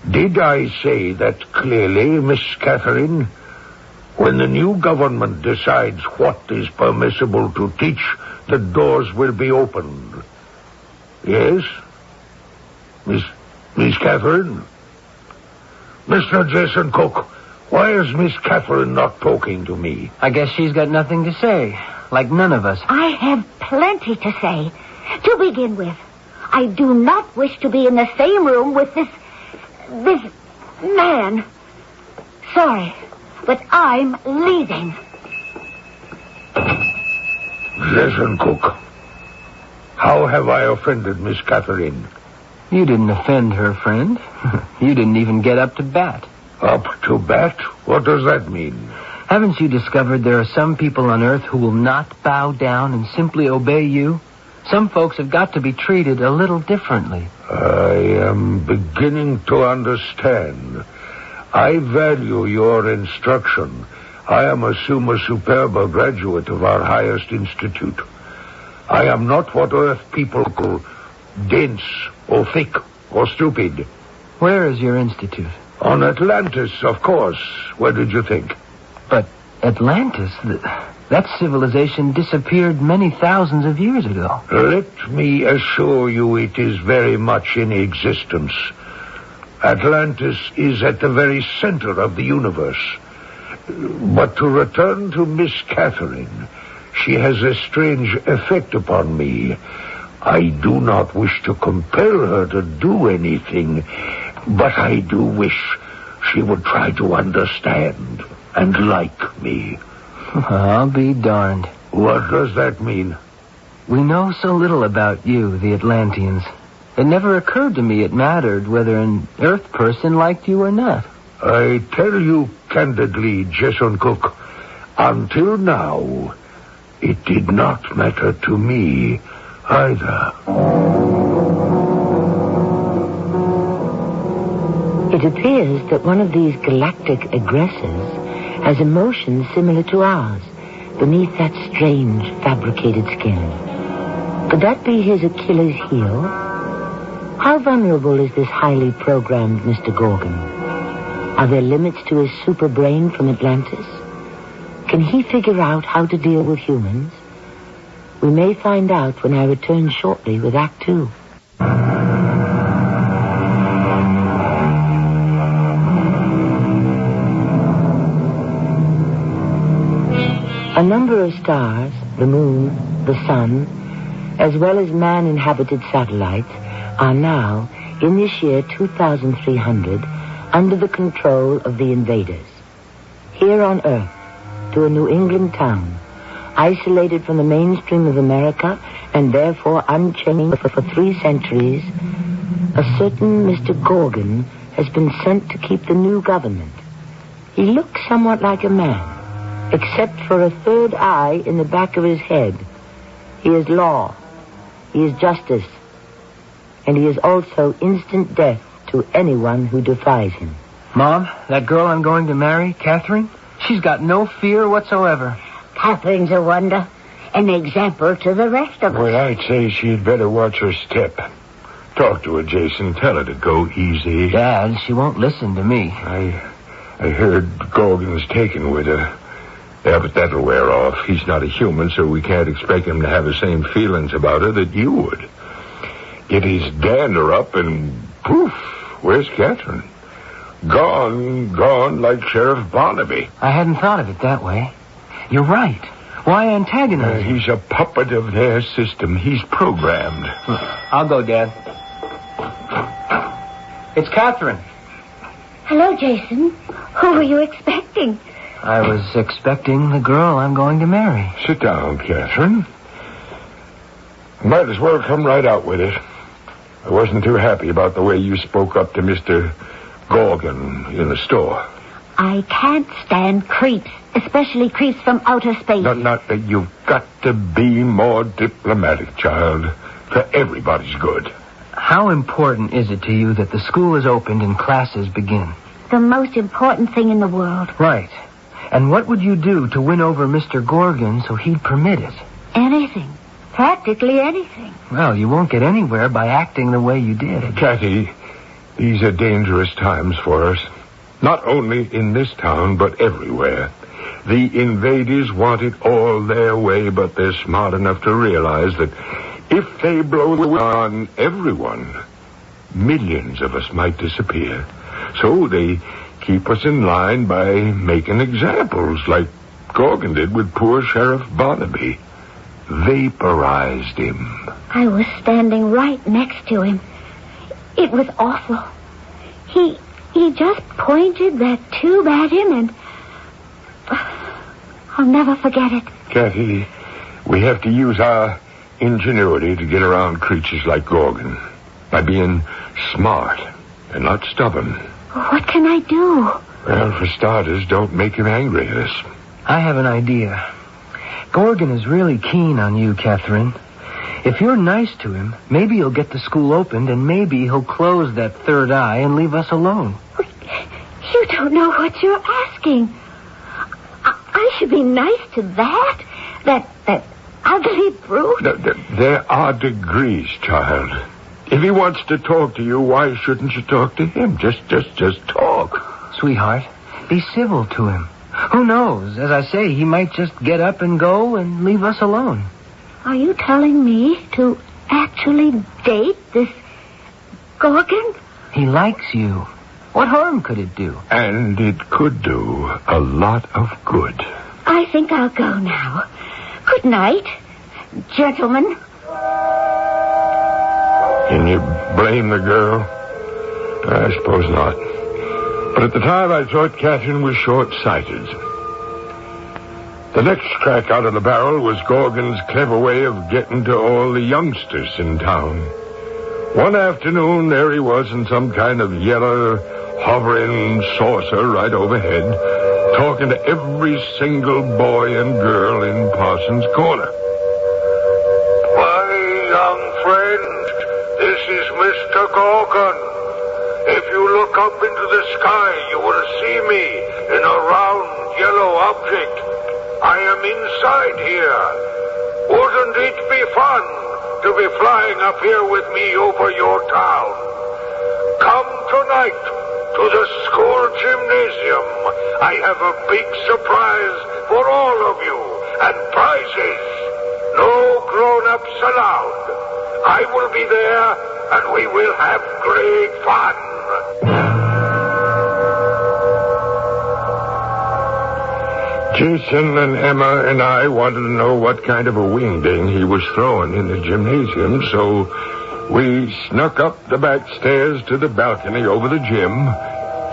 [SPEAKER 12] Did I say that clearly, Miss Catherine? When the new government decides what is permissible to teach, the doors will be opened. Yes? Miss Catherine? Mr. Jason Cook, why is Miss Catherine not talking to me?
[SPEAKER 19] I guess she's got nothing to say, like none of us.
[SPEAKER 23] I have plenty to say. To begin with, I do not wish to be in the same room with this man. Sorry, but I'm leaving.
[SPEAKER 12] Jason Cook, how have I offended Miss Catherine?
[SPEAKER 19] You didn't offend her, friend. You didn't even get up to bat.
[SPEAKER 12] Up to bat? What does that mean?
[SPEAKER 19] Haven't you discovered there are some people on Earth who will not bow down and simply obey you? Some folks have got to be treated a little differently.
[SPEAKER 12] I am beginning to understand. I value your instruction. I am a summa superba graduate of our highest institute. I am not what Earth people call dense or thick or stupid.
[SPEAKER 19] Where is your institute?
[SPEAKER 12] On Atlantis, of course. Where did you think?
[SPEAKER 19] But Atlantis, that civilization disappeared many thousands of years ago.
[SPEAKER 12] Let me assure you it is very much in existence. Atlantis is at the very center of the universe. But to return to Miss Catherine, she has a strange effect upon me. I do not wish to compel her to do anything, but I do wish she would try to understand and like me.
[SPEAKER 19] I'll be darned.
[SPEAKER 12] What does that mean?
[SPEAKER 19] We know so little about you, the Atlanteans. It never occurred to me it mattered whether an Earth person liked you or not.
[SPEAKER 12] I tell you candidly, Jason Cook, until now, it did not matter to me either.
[SPEAKER 8] It appears that one of these galactic aggressors has emotions similar to ours beneath that strange fabricated skin. Could that be his Achilles heel? How vulnerable is this highly programmed Mr. Gorgon? Are there limits to his super brain from Atlantis? Can he figure out how to deal with humans? We may find out when I return shortly with Act 2. A number of stars, the moon, the sun, as well as man-inhabited satellites, are now, in this year 2300, under the control of the invaders. Here on Earth, to a New England town, isolated from the mainstream of America and therefore unchanged for 3 centuries, a certain Mr. Gorgon has been sent to keep the new government. He looks somewhat like a man, except for a third eye in the back of his head. He is law, he is justice, and he is also instant death to anyone who defies him.
[SPEAKER 19] Mom, that girl I'm going to marry, Catherine, she's got no fear whatsoever.
[SPEAKER 3] Catherine's a wonder, an example to the rest of us.
[SPEAKER 2] Well, I'd say she'd better watch her step. Talk to her, Jason. Tell her to go easy.
[SPEAKER 19] Dad, she won't listen to me.
[SPEAKER 2] I heard Gorgon's taken with her. Yeah, but that'll wear off. He's not a human, so we can't expect him to have the same feelings about her that you would. Get his dander up and poof, where's Catherine? Gone like Sheriff Barnaby.
[SPEAKER 19] I hadn't thought of it that way. You're right. Why antagonize him?
[SPEAKER 2] He's a puppet of their system. He's programmed.
[SPEAKER 19] I'll go, Dad. It's Catherine.
[SPEAKER 3] Hello, Jason. Who were you expecting?
[SPEAKER 19] I was expecting the girl I'm going to marry.
[SPEAKER 2] Sit down, Catherine. Might as well come right out with it. I wasn't too happy about the way you spoke up to Mr. Gorgon in the store.
[SPEAKER 3] I can't stand creeps, especially creeps from outer space.
[SPEAKER 2] Not that you've got to be more diplomatic, child, for everybody's good.
[SPEAKER 19] How important is it to you that the school is opened and classes begin?
[SPEAKER 3] The most important thing in the world.
[SPEAKER 19] Right. And what would you do to win over Mr. Gorgon so he'd permit it?
[SPEAKER 3] Anything. Practically anything.
[SPEAKER 19] Well, you won't get anywhere by acting the way you did.
[SPEAKER 2] Cathy, these are dangerous times for us. Not only in this town, but everywhere. The invaders want it all their way, but they're smart enough to realize that if they blow on everyone, millions of us might disappear. So they keep us in line by making examples, like Gorgon did with poor Sheriff Barnaby. Vaporized him.
[SPEAKER 3] I was standing right next to him. It was awful. He just pointed that tube at him and... I'll never forget it.
[SPEAKER 2] Cathy, we have to use our ingenuity to get around creatures like Gorgon by being smart and not stubborn.
[SPEAKER 3] What can I do?
[SPEAKER 2] Well, for starters, don't make him angry at us.
[SPEAKER 19] I have an idea. Gorgon is really keen on you, Catherine. If you're nice to him, maybe he'll get the school opened and maybe he'll close that third eye and leave us alone.
[SPEAKER 3] You don't know what you're asking. I should be nice to that ugly brute.
[SPEAKER 2] There are degrees, child. If he wants to talk to you, why shouldn't you talk to him? Just talk.
[SPEAKER 19] Sweetheart, be civil to him. Who knows? As I say, he might just get up and go and leave us alone.
[SPEAKER 3] Are you telling me to actually date this Gorgon?
[SPEAKER 19] He likes you. What harm could it do?
[SPEAKER 2] And it could do a lot of good.
[SPEAKER 3] I think I'll go now. Good night, gentlemen.
[SPEAKER 2] Can you blame the girl? I suppose not. But at the time, I thought Catherine was short-sighted. The next crack out of the barrel was Gorgon's clever way of getting to all the youngsters in town. One afternoon, there he was in some kind of yellow, hovering saucer right overhead, talking to every single boy and girl in Parsons Corner.
[SPEAKER 5] My young friend, this is Mr. Gorgon. If you look up into the sky, you will see me in a round yellow object. I am inside here. Wouldn't it be fun to be flying up here with me over your town? Come tonight to the school gymnasium. I have a big surprise for all of you and prizes. No grown-ups allowed. I will be there and we will have great fun.
[SPEAKER 2] Jason and Emma and I wanted to know what kind of a wingding he was throwing in the gymnasium, so we snuck up the back stairs to the balcony over the gym,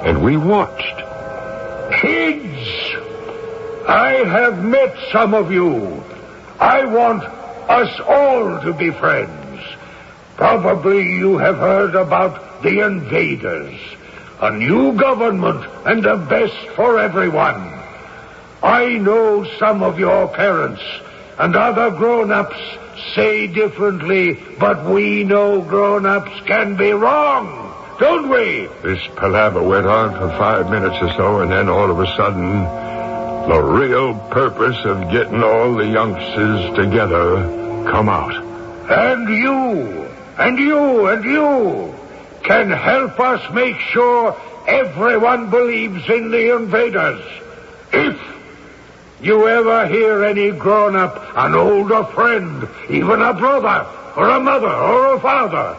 [SPEAKER 2] and we watched.
[SPEAKER 12] Kids, I have met some of you. I want us all to be friends. Probably you have heard about the Invaders, a new government and the best for everyone. I know some of your parents and other grown-ups say differently, but we know grown-ups can be wrong, don't we?
[SPEAKER 2] This palaver went on for 5 minutes or so, and then all of a sudden, the real purpose of getting all the youngsters together come out.
[SPEAKER 12] And you can help us make sure everyone believes in the Invaders. If you ever hear any grown-up, an older friend, even a brother, or a mother, or a father,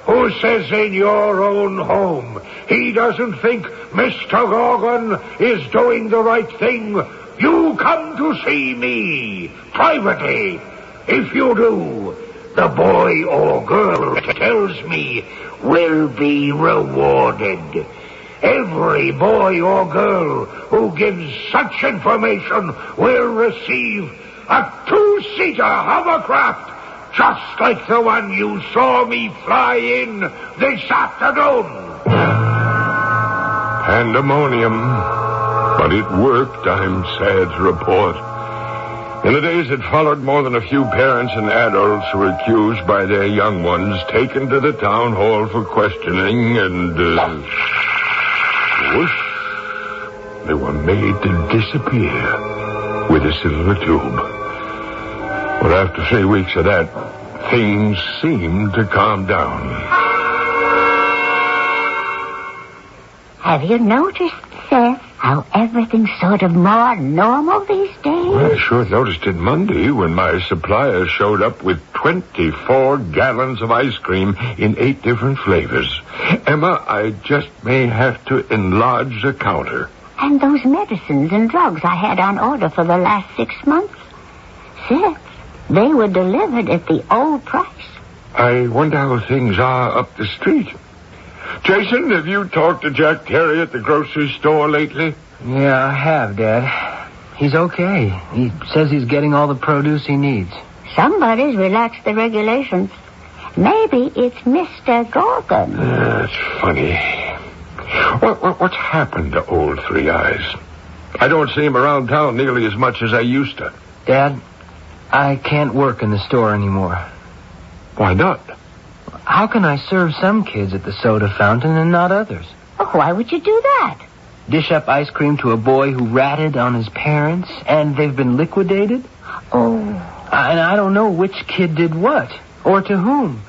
[SPEAKER 12] who says in your own home he doesn't think Mr. Gorgon is doing the right thing, you come to see me, privately. If you do, the boy or girl tells me will be rewarded. Every boy or girl who gives such information will receive a 2-seater hovercraft, just like the one you saw me fly in this afternoon.
[SPEAKER 2] Pandemonium. But it worked, I'm sad to report. In the days that followed, more than a few parents and adults were accused by their young ones, taken to the town hall for questioning, and, whoosh, they were made to disappear with a silver tube. But after 3 weeks of that, things seemed to calm down.
[SPEAKER 3] Have you noticed, Seth, how everything's sort of more normal these days?
[SPEAKER 2] Well, I sure noticed it Monday when my supplier showed up with 24 gallons of ice cream in 8 different flavors. Emma, I just may have to enlarge the counter.
[SPEAKER 3] And those medicines and drugs I had on order for the last 6 months? Seth, they were delivered at the old price.
[SPEAKER 2] I wonder how things are up the street. Jason, have you talked to Jack Terry at the grocery store lately?
[SPEAKER 19] Yeah, I have, Dad. He's okay. He says he's getting all the produce he needs.
[SPEAKER 3] Somebody's relaxed the regulations. Maybe it's Mr. Gorgon.
[SPEAKER 2] That's funny. What's happened to old Three Eyes? I don't see him around town nearly as much as I used to.
[SPEAKER 19] Dad, I can't work in the store anymore.
[SPEAKER 2] Why not?
[SPEAKER 19] How can I serve some kids at the soda fountain and not others?
[SPEAKER 3] Oh, why would you do that?
[SPEAKER 19] Dish up ice cream to a boy who ratted on his parents, and they've been liquidated?
[SPEAKER 3] Oh.
[SPEAKER 19] And I don't know which kid did what, or to whom.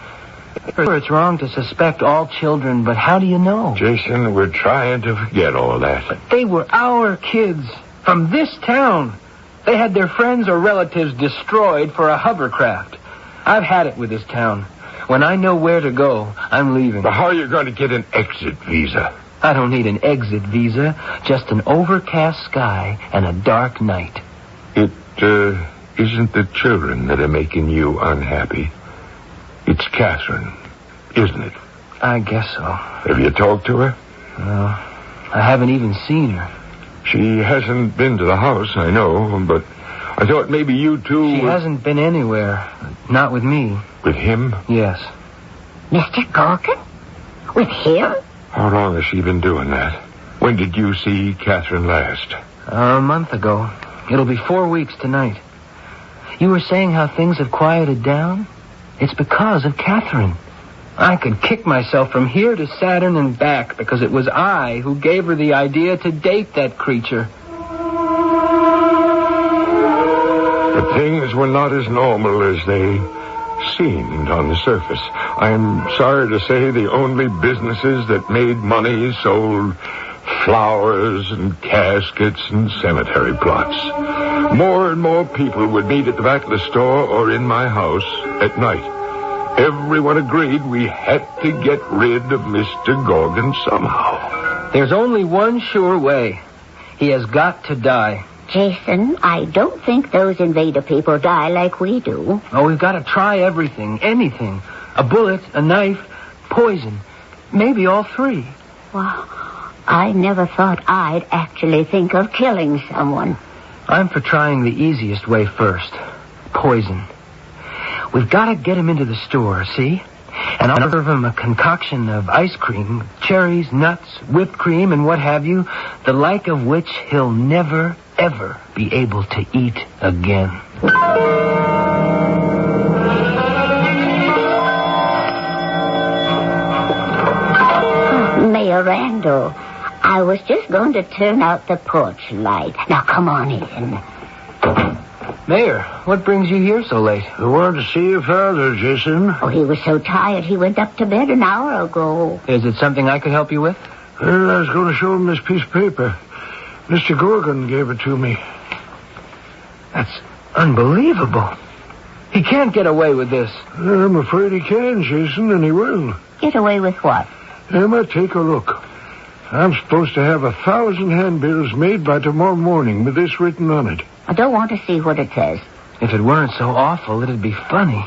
[SPEAKER 19] It's wrong to suspect all children, but how do you know?
[SPEAKER 2] Jason, we're trying to forget all that.
[SPEAKER 19] But they were our kids, from this town. They had their friends or relatives destroyed for a hovercraft. I've had it with this town. When I know where to go, I'm leaving.
[SPEAKER 2] But how are you going to get an exit visa?
[SPEAKER 19] I don't need an exit visa, just an overcast sky and a dark night.
[SPEAKER 2] It isn't the children that are making you unhappy. It's Catherine, isn't it?
[SPEAKER 19] I guess so.
[SPEAKER 2] Have you talked to her?
[SPEAKER 19] No, I haven't even seen her.
[SPEAKER 2] She hasn't been to the house, I know, but I thought maybe you two...
[SPEAKER 19] She hasn't been anywhere. Not with me.
[SPEAKER 2] With him?
[SPEAKER 19] Yes.
[SPEAKER 3] Mr. Gorgon? With him?
[SPEAKER 2] How long has she been doing that? When did you see Catherine last?
[SPEAKER 19] A month ago. It'll be 4 weeks tonight. You were saying how things have quieted down? It's because of Catherine. I could kick myself from here to Saturn and back because it was I who gave her the idea to date that creature.
[SPEAKER 2] But things were not as normal as they seemed on the surface. I'm sorry to say the only businesses that made money sold flowers and caskets and cemetery plots. More and more people would meet at the back of the store or in my house at night. Everyone agreed we had to get rid of Mr. Gorgon somehow.
[SPEAKER 19] There's only one sure way. He has got to die.
[SPEAKER 3] Jason, I don't think those invader people die like we do.
[SPEAKER 19] Oh, we've got to try everything, anything. A bullet, a knife, poison. Maybe all three.
[SPEAKER 3] Well, I never thought I'd actually think of killing someone.
[SPEAKER 19] I'm for trying the easiest way first. Poison. We've got to get him into the store, see? And I'll serve him a concoction of ice cream, cherries, nuts, whipped cream, and what have you, the like of which he'll never, ever be able to eat again.
[SPEAKER 3] Mayor Randall, I was just going to turn out the porch light. Now, come on in.
[SPEAKER 19] Mayor, what brings you here so late?
[SPEAKER 1] I wanted to see your father, Jason.
[SPEAKER 3] Oh, he was so tired he went up to bed an hour ago.
[SPEAKER 19] Is it something I could help you with?
[SPEAKER 1] Well, I was going to show him this piece of paper. Mr. Gorgon gave it to me.
[SPEAKER 19] That's unbelievable. He can't get away with this.
[SPEAKER 1] I'm afraid he can, Jason, and he will.
[SPEAKER 3] Get away with what?
[SPEAKER 1] Emma, take a look. I'm supposed to have 1,000 handbills made by tomorrow morning with this written on it.
[SPEAKER 3] I don't want to see what it says.
[SPEAKER 19] If it weren't so awful, it'd be funny.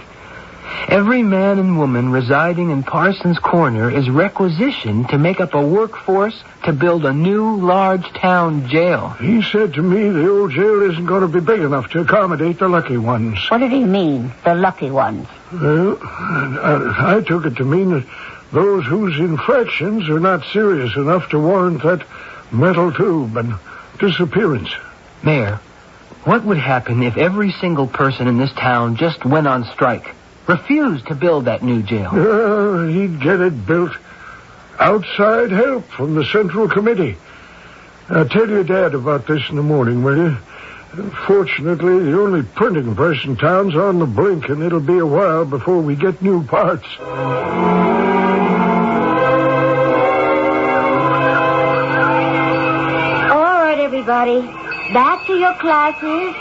[SPEAKER 19] Every man and woman residing in Parsons Corner is requisitioned to make up a workforce to build a new large town jail.
[SPEAKER 1] He said to me the old jail isn't going to be big enough to accommodate the lucky ones.
[SPEAKER 3] What did he mean, the lucky ones?
[SPEAKER 1] Well, I took it to mean that those whose infractions are not serious enough to warrant that metal tube and disappearance.
[SPEAKER 19] Mayor, what would happen if every single person in this town just went on strike? Refused to build that new jail?
[SPEAKER 1] He'd get it built. Outside help from the Central Committee. I'll tell your dad about this in the morning, will you? Fortunately, the only printing press in town's on the blink, and it'll be a while before we get new parts.
[SPEAKER 3] Everybody, back to your classes.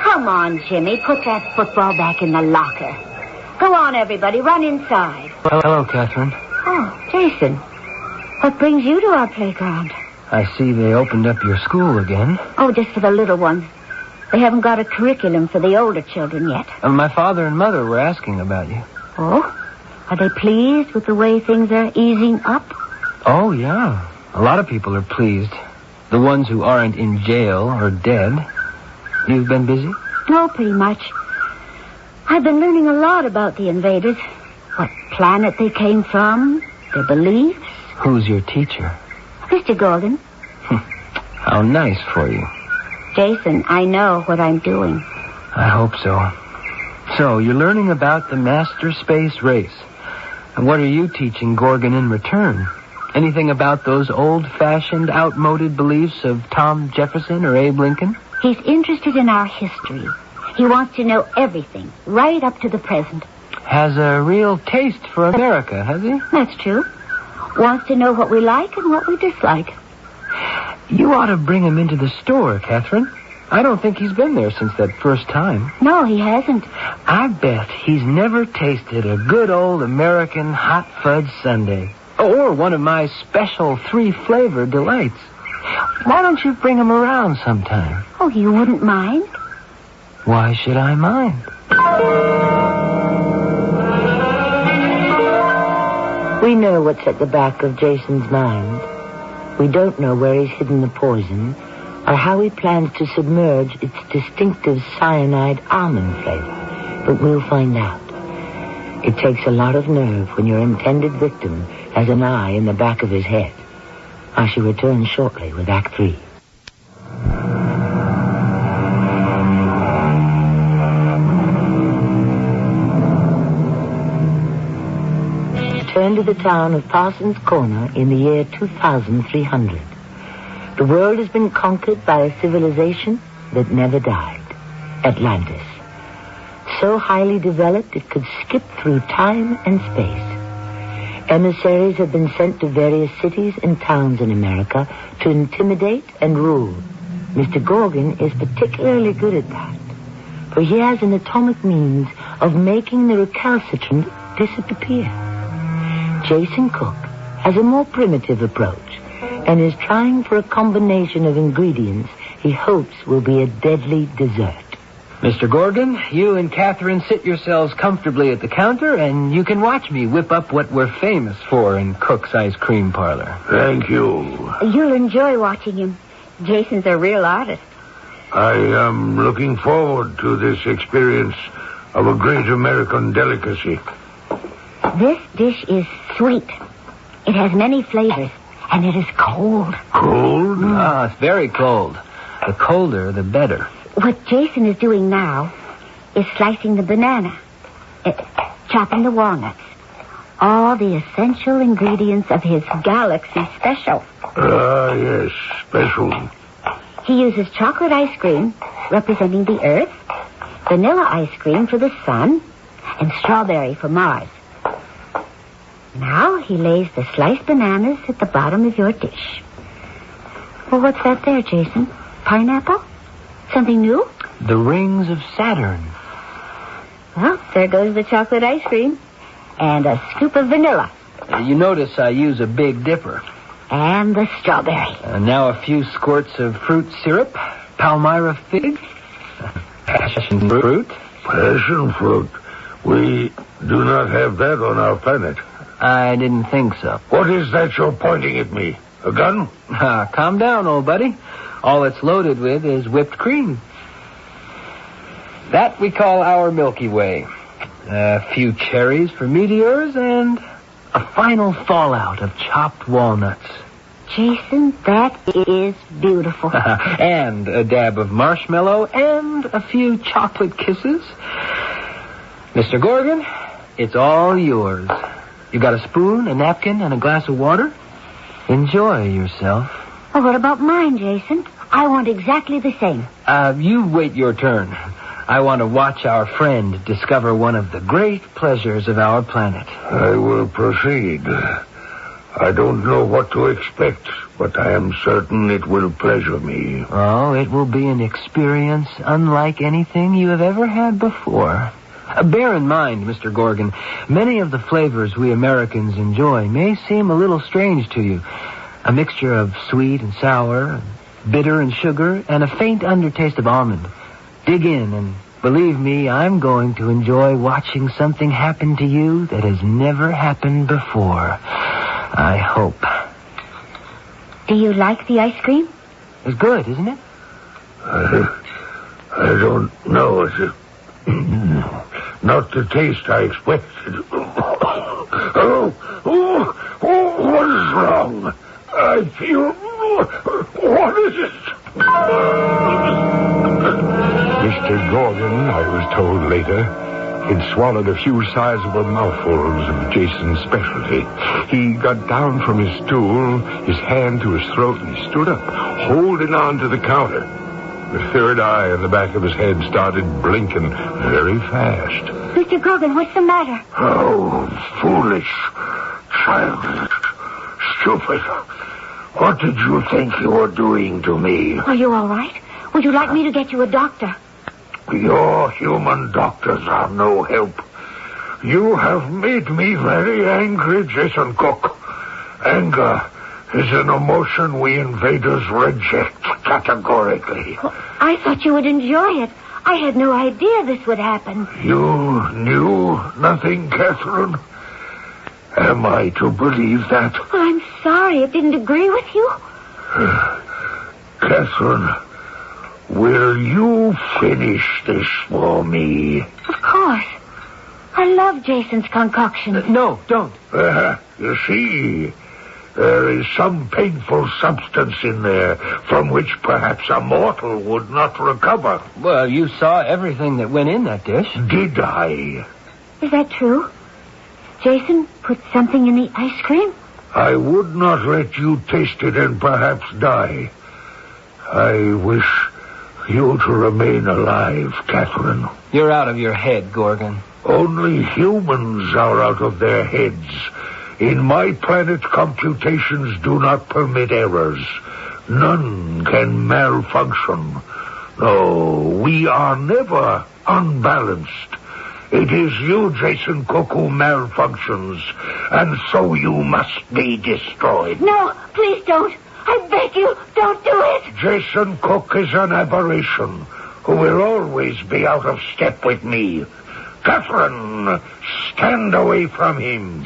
[SPEAKER 3] Come on, Jimmy, put that football back in the locker. Go on, everybody, run inside.
[SPEAKER 19] Hello, Catherine.
[SPEAKER 3] Oh, Jason, what brings you to our playground?
[SPEAKER 19] I see they opened up your school again.
[SPEAKER 3] Oh, just for the little ones. They haven't got a curriculum for the older children yet.
[SPEAKER 19] My father and mother were asking about you.
[SPEAKER 3] Oh? Are they pleased with the way things are easing up?
[SPEAKER 19] Oh, yeah. A lot of people are pleased. The ones who aren't in jail or dead. You've been busy?
[SPEAKER 3] No, pretty much. I've been learning a lot about the invaders. What planet they came from, their beliefs.
[SPEAKER 19] Who's your teacher?
[SPEAKER 3] Mr. Gorgon.
[SPEAKER 19] How nice for you.
[SPEAKER 3] Jason, I know what I'm doing.
[SPEAKER 19] I hope so. So, you're learning about the master space race. And what are you teaching Gorgon in return? Anything about those old-fashioned, outmoded beliefs of Tom Jefferson or Abe Lincoln?
[SPEAKER 3] He's interested in our history. He wants to know everything, right up to the present.
[SPEAKER 19] Has a real taste for America, has he?
[SPEAKER 3] That's true. Wants to know what we like and what we dislike.
[SPEAKER 19] You ought to bring him into the store, Catherine. I don't think he's been there since that first time.
[SPEAKER 3] No, he hasn't.
[SPEAKER 19] I bet he's never tasted a good old American hot fudge sundae. Or one of my special 3-flavor delights. Why don't you bring him around sometime?
[SPEAKER 3] Oh, you wouldn't mind?
[SPEAKER 19] Why should I mind?
[SPEAKER 8] We know what's at the back of Jason's mind. We don't know where he's hidden the poison or how he plans to submerge its distinctive cyanide almond flavor. But we'll find out. It takes a lot of nerve when your intended victim has an eye in the back of his head. I shall return shortly with Act 3. Return to the town of Parsons Corner in the year 2300. The world has been conquered by a civilization that never died. Atlantis. So highly developed it could skip through time and space. Emissaries have been sent to various cities and towns in America to intimidate and rule. Mr. Gorgon is particularly good at that, for he has an atomic means of making the recalcitrant disappear. Jason Cook has a more primitive approach and is trying for a combination of ingredients
[SPEAKER 18] he hopes will be a deadly dessert.
[SPEAKER 19] Mr. Gorgon, you and Catherine sit yourselves comfortably at the counter, and you can watch me whip up what we're famous for in Cook's Ice Cream Parlor.
[SPEAKER 1] Thank you.
[SPEAKER 3] You'll enjoy watching him. Jason's a real artist.
[SPEAKER 1] I am looking forward to this experience of a great American delicacy.
[SPEAKER 3] This dish is sweet. It has many flavors, and it is cold.
[SPEAKER 1] Cold?
[SPEAKER 19] Ah, it's very cold. The colder, the better.
[SPEAKER 3] What Jason is doing now is slicing the banana, chopping the walnuts, all the essential ingredients of his Galaxy Special.
[SPEAKER 1] Yes, special.
[SPEAKER 3] He uses chocolate ice cream, representing the Earth, vanilla ice cream for the Sun, and strawberry for Mars. Now he lays the sliced bananas at the bottom of your dish. Well, what's that there, Jason? Pineapple? Something new?
[SPEAKER 19] The rings of Saturn.
[SPEAKER 3] Well, there goes the chocolate ice cream. And a scoop of vanilla.
[SPEAKER 19] You notice I use a Big Dipper.
[SPEAKER 3] And the strawberry.
[SPEAKER 19] Now a few squirts of fruit syrup, Palmyra fig, passion fruit.
[SPEAKER 1] Passion fruit? We do not have that on our planet.
[SPEAKER 19] I didn't think so.
[SPEAKER 1] What is that you're pointing at me? A gun?
[SPEAKER 19] Calm down, old buddy. All it's loaded with is whipped cream. That we call our Milky Way. A few cherries for meteors and a final fallout of chopped walnuts.
[SPEAKER 3] Jason, that is beautiful.
[SPEAKER 19] And a dab of marshmallow and a few chocolate kisses. Mr. Gorgon, it's all yours. You got a spoon, a napkin, and a glass of water? Enjoy yourself.
[SPEAKER 3] Well, what about mine, Jason? I want exactly the same.
[SPEAKER 19] You wait your turn. I want to watch our friend discover one of the great pleasures of our planet.
[SPEAKER 1] I will proceed. I don't know what to expect, but I am certain it will pleasure me.
[SPEAKER 19] Oh, it will be an experience unlike anything you have ever had before. Bear in mind, Mr. Gorgon, many of the flavors we Americans enjoy may seem a little strange to you. A mixture of sweet and sour, bitter and sugar, and a faint undertaste of almond. Dig in, and believe me, I'm going to enjoy watching something happen to you that has never happened before. I hope.
[SPEAKER 3] Do you like the ice cream?
[SPEAKER 19] It's good, isn't it?
[SPEAKER 1] I don't know. It's not the taste I expected. What is wrong? I feel... What is it?
[SPEAKER 2] Mr. Gorgon, I was told later, had swallowed a few sizable mouthfuls of Jason's specialty. He got down from his stool, his hand to his throat, and he stood up, holding on to the counter. The third eye in the back of his head started blinking very fast.
[SPEAKER 3] Mr. Gorgon, what's the matter?
[SPEAKER 1] Oh, foolish, childish, stupid. What did you think you were doing to me?
[SPEAKER 3] Are you all right? Would you like me to get you a doctor?
[SPEAKER 1] Your human doctors are no help. You have made me very angry, Jason Cook. Anger is an emotion we invaders reject categorically.
[SPEAKER 3] Well, I thought you would enjoy it. I had no idea this would happen.
[SPEAKER 1] You knew nothing, Catherine? Am I to believe that?
[SPEAKER 3] Well, I'm sorry. It didn't agree with you.
[SPEAKER 1] Catherine, will you finish this for me?
[SPEAKER 3] Of course. I love Jason's concoction.
[SPEAKER 19] No, don't.
[SPEAKER 1] You see, there is some painful substance in there from which perhaps a mortal would not recover.
[SPEAKER 19] Well, you saw everything that went in that dish.
[SPEAKER 1] Did I?
[SPEAKER 3] Is that true? Jason put something in the ice cream?
[SPEAKER 1] I would not let you taste it and perhaps die. I wish you to remain alive, Catherine.
[SPEAKER 19] You're out of your head, Gorgon.
[SPEAKER 1] Only humans are out of their heads. In my planet, computations do not permit errors. None can malfunction. No, we are never unbalanced. It is you, Jason Cook, who malfunctions, and so you must be destroyed.
[SPEAKER 3] No, please don't. I beg you, don't do it.
[SPEAKER 12] Jason Cook is an aberration who will always be out of step with me. Catherine, stand away from him.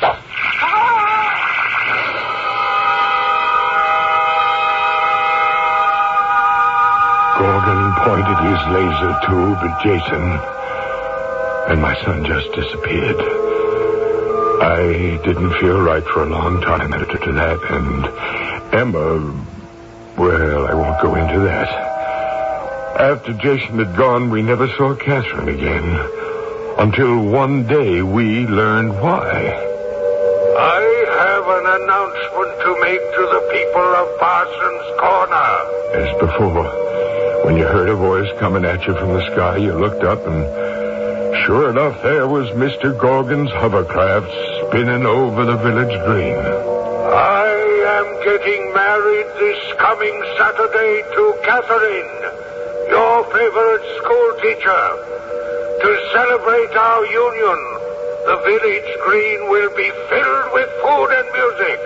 [SPEAKER 2] Gorgon pointed his laser tube at Jason, and my son just disappeared. I didn't feel right for a long time after that, and Emma, well, I won't go into that. After Jason had gone, we never saw Catherine again, until one day we learned why.
[SPEAKER 12] I have an announcement to make to the people of Parsons Corner.
[SPEAKER 2] As before, when you heard a voice coming at you from the sky, you looked up, and sure enough, there was Mr. Gorgon's hovercraft spinning over the village green.
[SPEAKER 12] I am getting married this coming Saturday to Catherine, your favorite school teacher. To celebrate our union, the village green will be filled with food and music.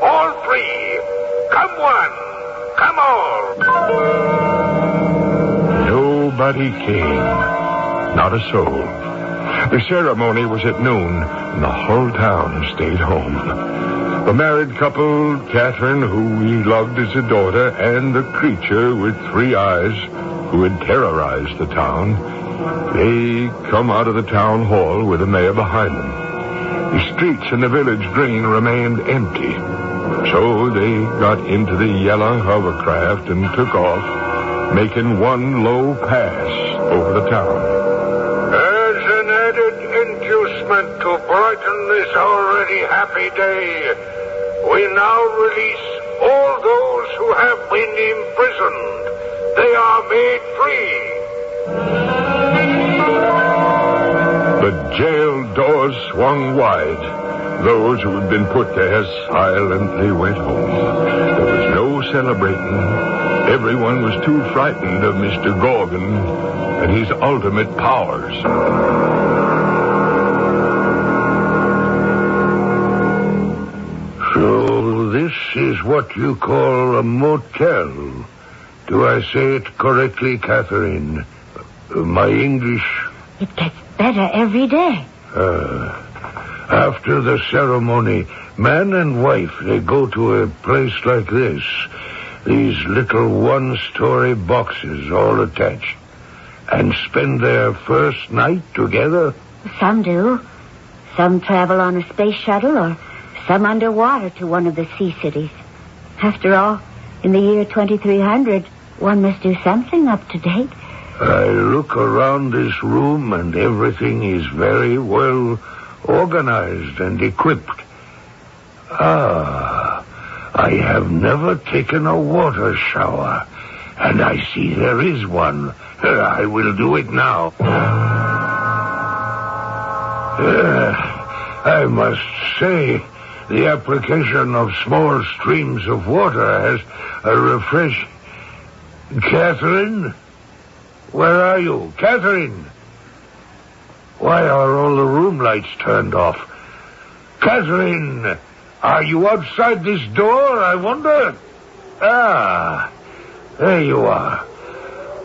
[SPEAKER 12] All free. Come one, come all.
[SPEAKER 2] Nobody came. Not a soul. The ceremony was at noon, and the whole town stayed home. The married couple, Catherine, who we loved as a daughter, and the creature with 3 eyes who had terrorized the town, they come out of the town hall with the mayor behind them. The streets in the village green remained empty, so they got into the yellow hovercraft and took off, making one low pass over the town.
[SPEAKER 12] As an added inducement to brighten this already happy day, we now release all those who have been imprisoned. They are made free.
[SPEAKER 2] The jail doors swung wide. Those who had been put there silently went home. There was no celebrating. Everyone was too frightened of Mr. Gorgon and his ultimate powers.
[SPEAKER 12] So this is what you call a motel. Do I say it correctly, Catherine? My English...
[SPEAKER 3] It gets better every day.
[SPEAKER 12] After the ceremony, man and wife, they go to a place like this. These little one-story boxes all attached. And spend their first night together?
[SPEAKER 3] Some do. Some travel on a space shuttle or some underwater to one of the sea cities. After all, in the year 2300, one must do something up to date.
[SPEAKER 12] I look around this room and everything is very well organized and equipped. I have never taken a water shower, and I see there is one. I will do it now. I must say, the application of small streams of water has a refresh... Catherine? Where are you? Catherine? Why are all the room lights turned off? Catherine, are you outside this door, I wonder? There you are.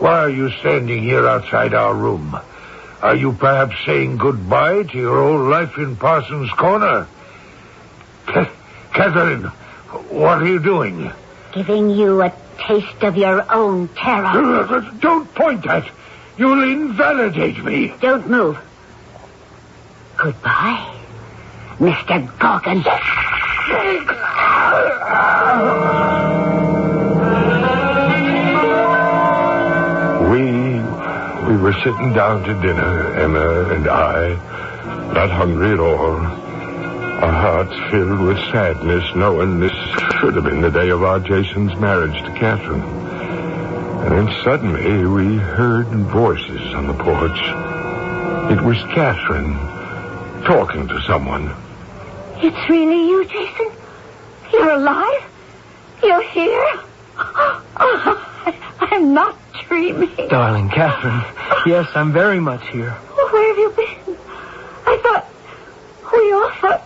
[SPEAKER 12] Why are you standing here outside our room? Are you perhaps saying goodbye to your old life in Parsons Corner? Catherine, what are you doing?
[SPEAKER 3] Giving you a taste of your own terror.
[SPEAKER 12] Don't point at. You'll invalidate me.
[SPEAKER 3] Don't move. Goodbye, Mr. Gorgon.
[SPEAKER 2] We were sitting down to dinner, Emma and I, not hungry at all. Our hearts filled with sadness, knowing this should have been the day of our Jason's marriage to Catherine. And then suddenly we heard voices on the porch. It was Catherine talking to someone.
[SPEAKER 3] It's really you, Jason? You're alive? You're here? I'm not dreaming.
[SPEAKER 19] Darling Catherine, yes, I'm very much here.
[SPEAKER 3] Where have you been? We all thought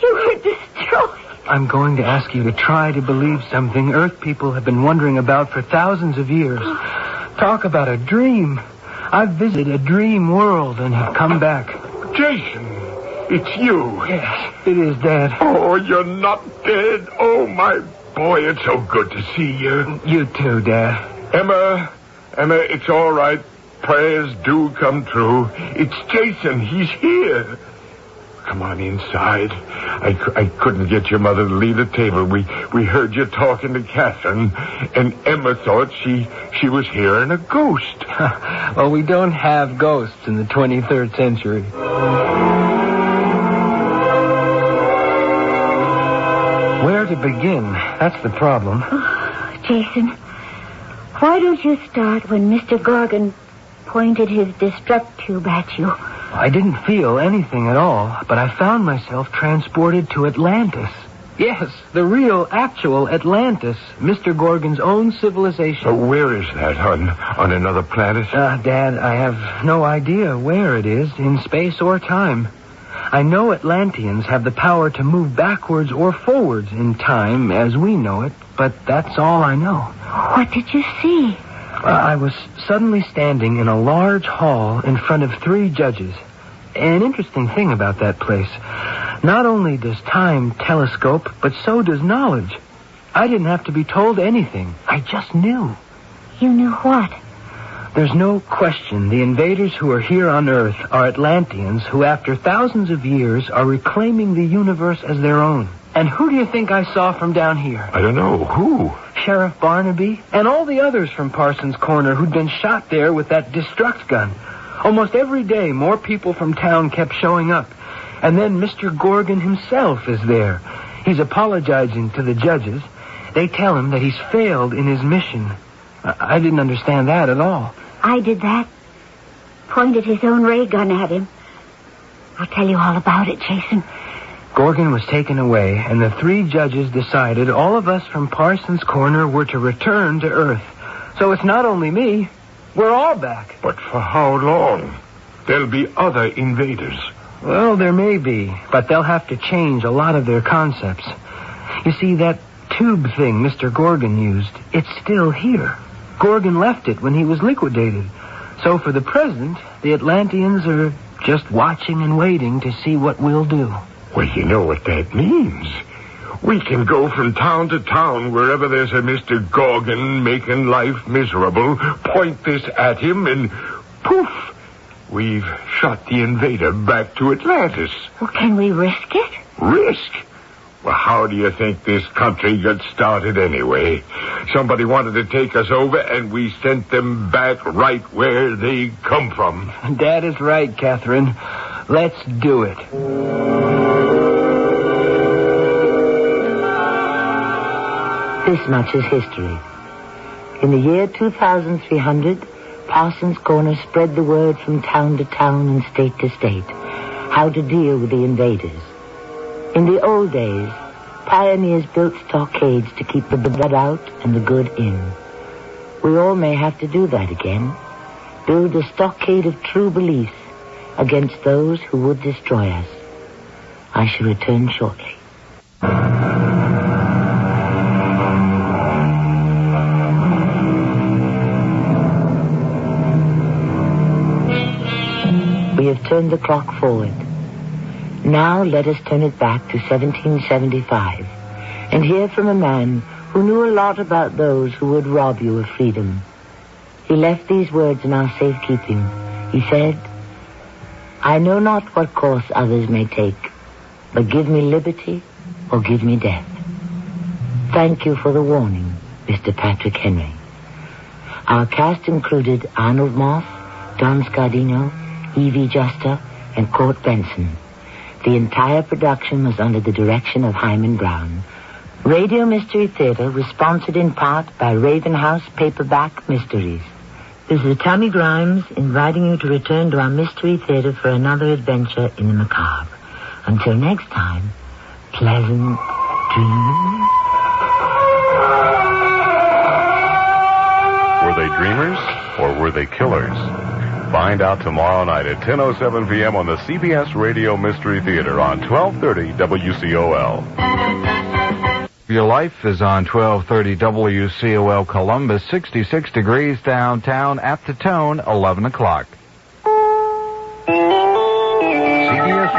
[SPEAKER 3] you were destroyed.
[SPEAKER 19] I'm going to ask you to try to believe something Earth people have been wondering about for thousands of years. Talk about a dream. I've visited a dream world and have come back.
[SPEAKER 2] Jason, it's you.
[SPEAKER 19] Yes, it is, Dad.
[SPEAKER 2] Oh, you're not dead. Oh, my boy, it's so good to see you.
[SPEAKER 19] You too, Dad.
[SPEAKER 2] Emma, it's all right. Prayers do come true. It's Jason. He's here. Come on inside. I couldn't get your mother to leave the table. We heard you talking to Catherine, and Emma thought she was hearing a ghost.
[SPEAKER 19] Well, we don't have ghosts in the 23rd century. Where to begin? That's the problem.
[SPEAKER 3] Oh, Jason, why don't you start when Mr. Gorgon pointed his destruct tube at you?
[SPEAKER 19] I didn't feel anything at all, but I found myself transported to Atlantis. Yes, the real, actual Atlantis, Mr. Gorgon's own civilization.
[SPEAKER 2] Where is that? On another planet?
[SPEAKER 19] Dad, I have no idea where it is, in space or time. I know Atlanteans have the power to move backwards or forwards in time as we know it, but that's all I know.
[SPEAKER 3] What did you see?
[SPEAKER 19] I was suddenly standing in a large hall in front of 3 judges. An interesting thing about that place. Not only does time telescope, but so does knowledge. I didn't have to be told anything. I just knew.
[SPEAKER 3] You knew what?
[SPEAKER 19] There's no question the invaders who are here on Earth are Atlanteans who, after thousands of years, are reclaiming the universe as their own. And who do you think I saw from down here?
[SPEAKER 2] I don't know. Who?
[SPEAKER 19] Sheriff Barnaby and all the others from Parsons Corner who'd been shot there with that destruct gun. Almost every day, more people from town kept showing up. And then Mr. Gorgon himself is there. He's apologizing to the judges. They tell him that he's failed in his mission. I didn't understand that at all.
[SPEAKER 3] I did that. Pointed his own ray gun at him. I'll tell you all about it, Jason.
[SPEAKER 19] Gorgon was taken away, and the 3 judges decided all of us from Parsons Corner were to return to Earth. So it's not only me. We're all back.
[SPEAKER 2] But for how long? There'll be other invaders.
[SPEAKER 19] Well, there may be, but they'll have to change a lot of their concepts. You see, that tube thing Mr. Gorgon used, it's still here. Gorgon left it when he was liquidated. So for the present, the Atlanteans are just watching and waiting to see what we'll do.
[SPEAKER 2] Well, you know what that means. We can go from town to town wherever there's a Mr. Gorgon making life miserable, point this at him, and poof, we've shot the invader back to Atlantis.
[SPEAKER 3] Well, can we risk it?
[SPEAKER 2] Risk? Well, how do you think this country got started anyway? Somebody wanted to take us over, and we sent them back right where they come from.
[SPEAKER 19] Dad is right, Catherine. Let's do it.
[SPEAKER 18] This much is history. In the year 2300, Parsons Corner spread the word from town to town and state to state how to deal with the invaders. In the old days, pioneers built stockades to keep the bad out and the good in. We all may have to do that again. Build a stockade of true beliefs against those who would destroy us. I shall return shortly. We have turned the clock forward. Now let us turn it back to 1775 and hear from a man who knew a lot about those who would rob you of freedom. He left these words in our safekeeping. He said, "I know not what course others may take, but give me liberty or give me death." Thank you for the warning, Mr. Patrick Henry. Our cast included Arnold Moss, Don Scardino, Evie Juster, and Court Benson. The entire production was under the direction of Hyman Brown. Radio Mystery Theater was sponsored in part by Raven House Paperback Mysteries. This is Tammy Grimes inviting you to return to our Mystery Theater for another adventure in the macabre. Until next time, pleasant dreams.
[SPEAKER 10] Were they dreamers or were they killers? Find out tomorrow night at 10:07 p.m. on the CBS Radio Mystery Theater on 1230 WCOL.
[SPEAKER 6] Your Life is on 1230 WCOL Columbus, 66 degrees downtown at the Tone, 11 o'clock.
[SPEAKER 21] CBS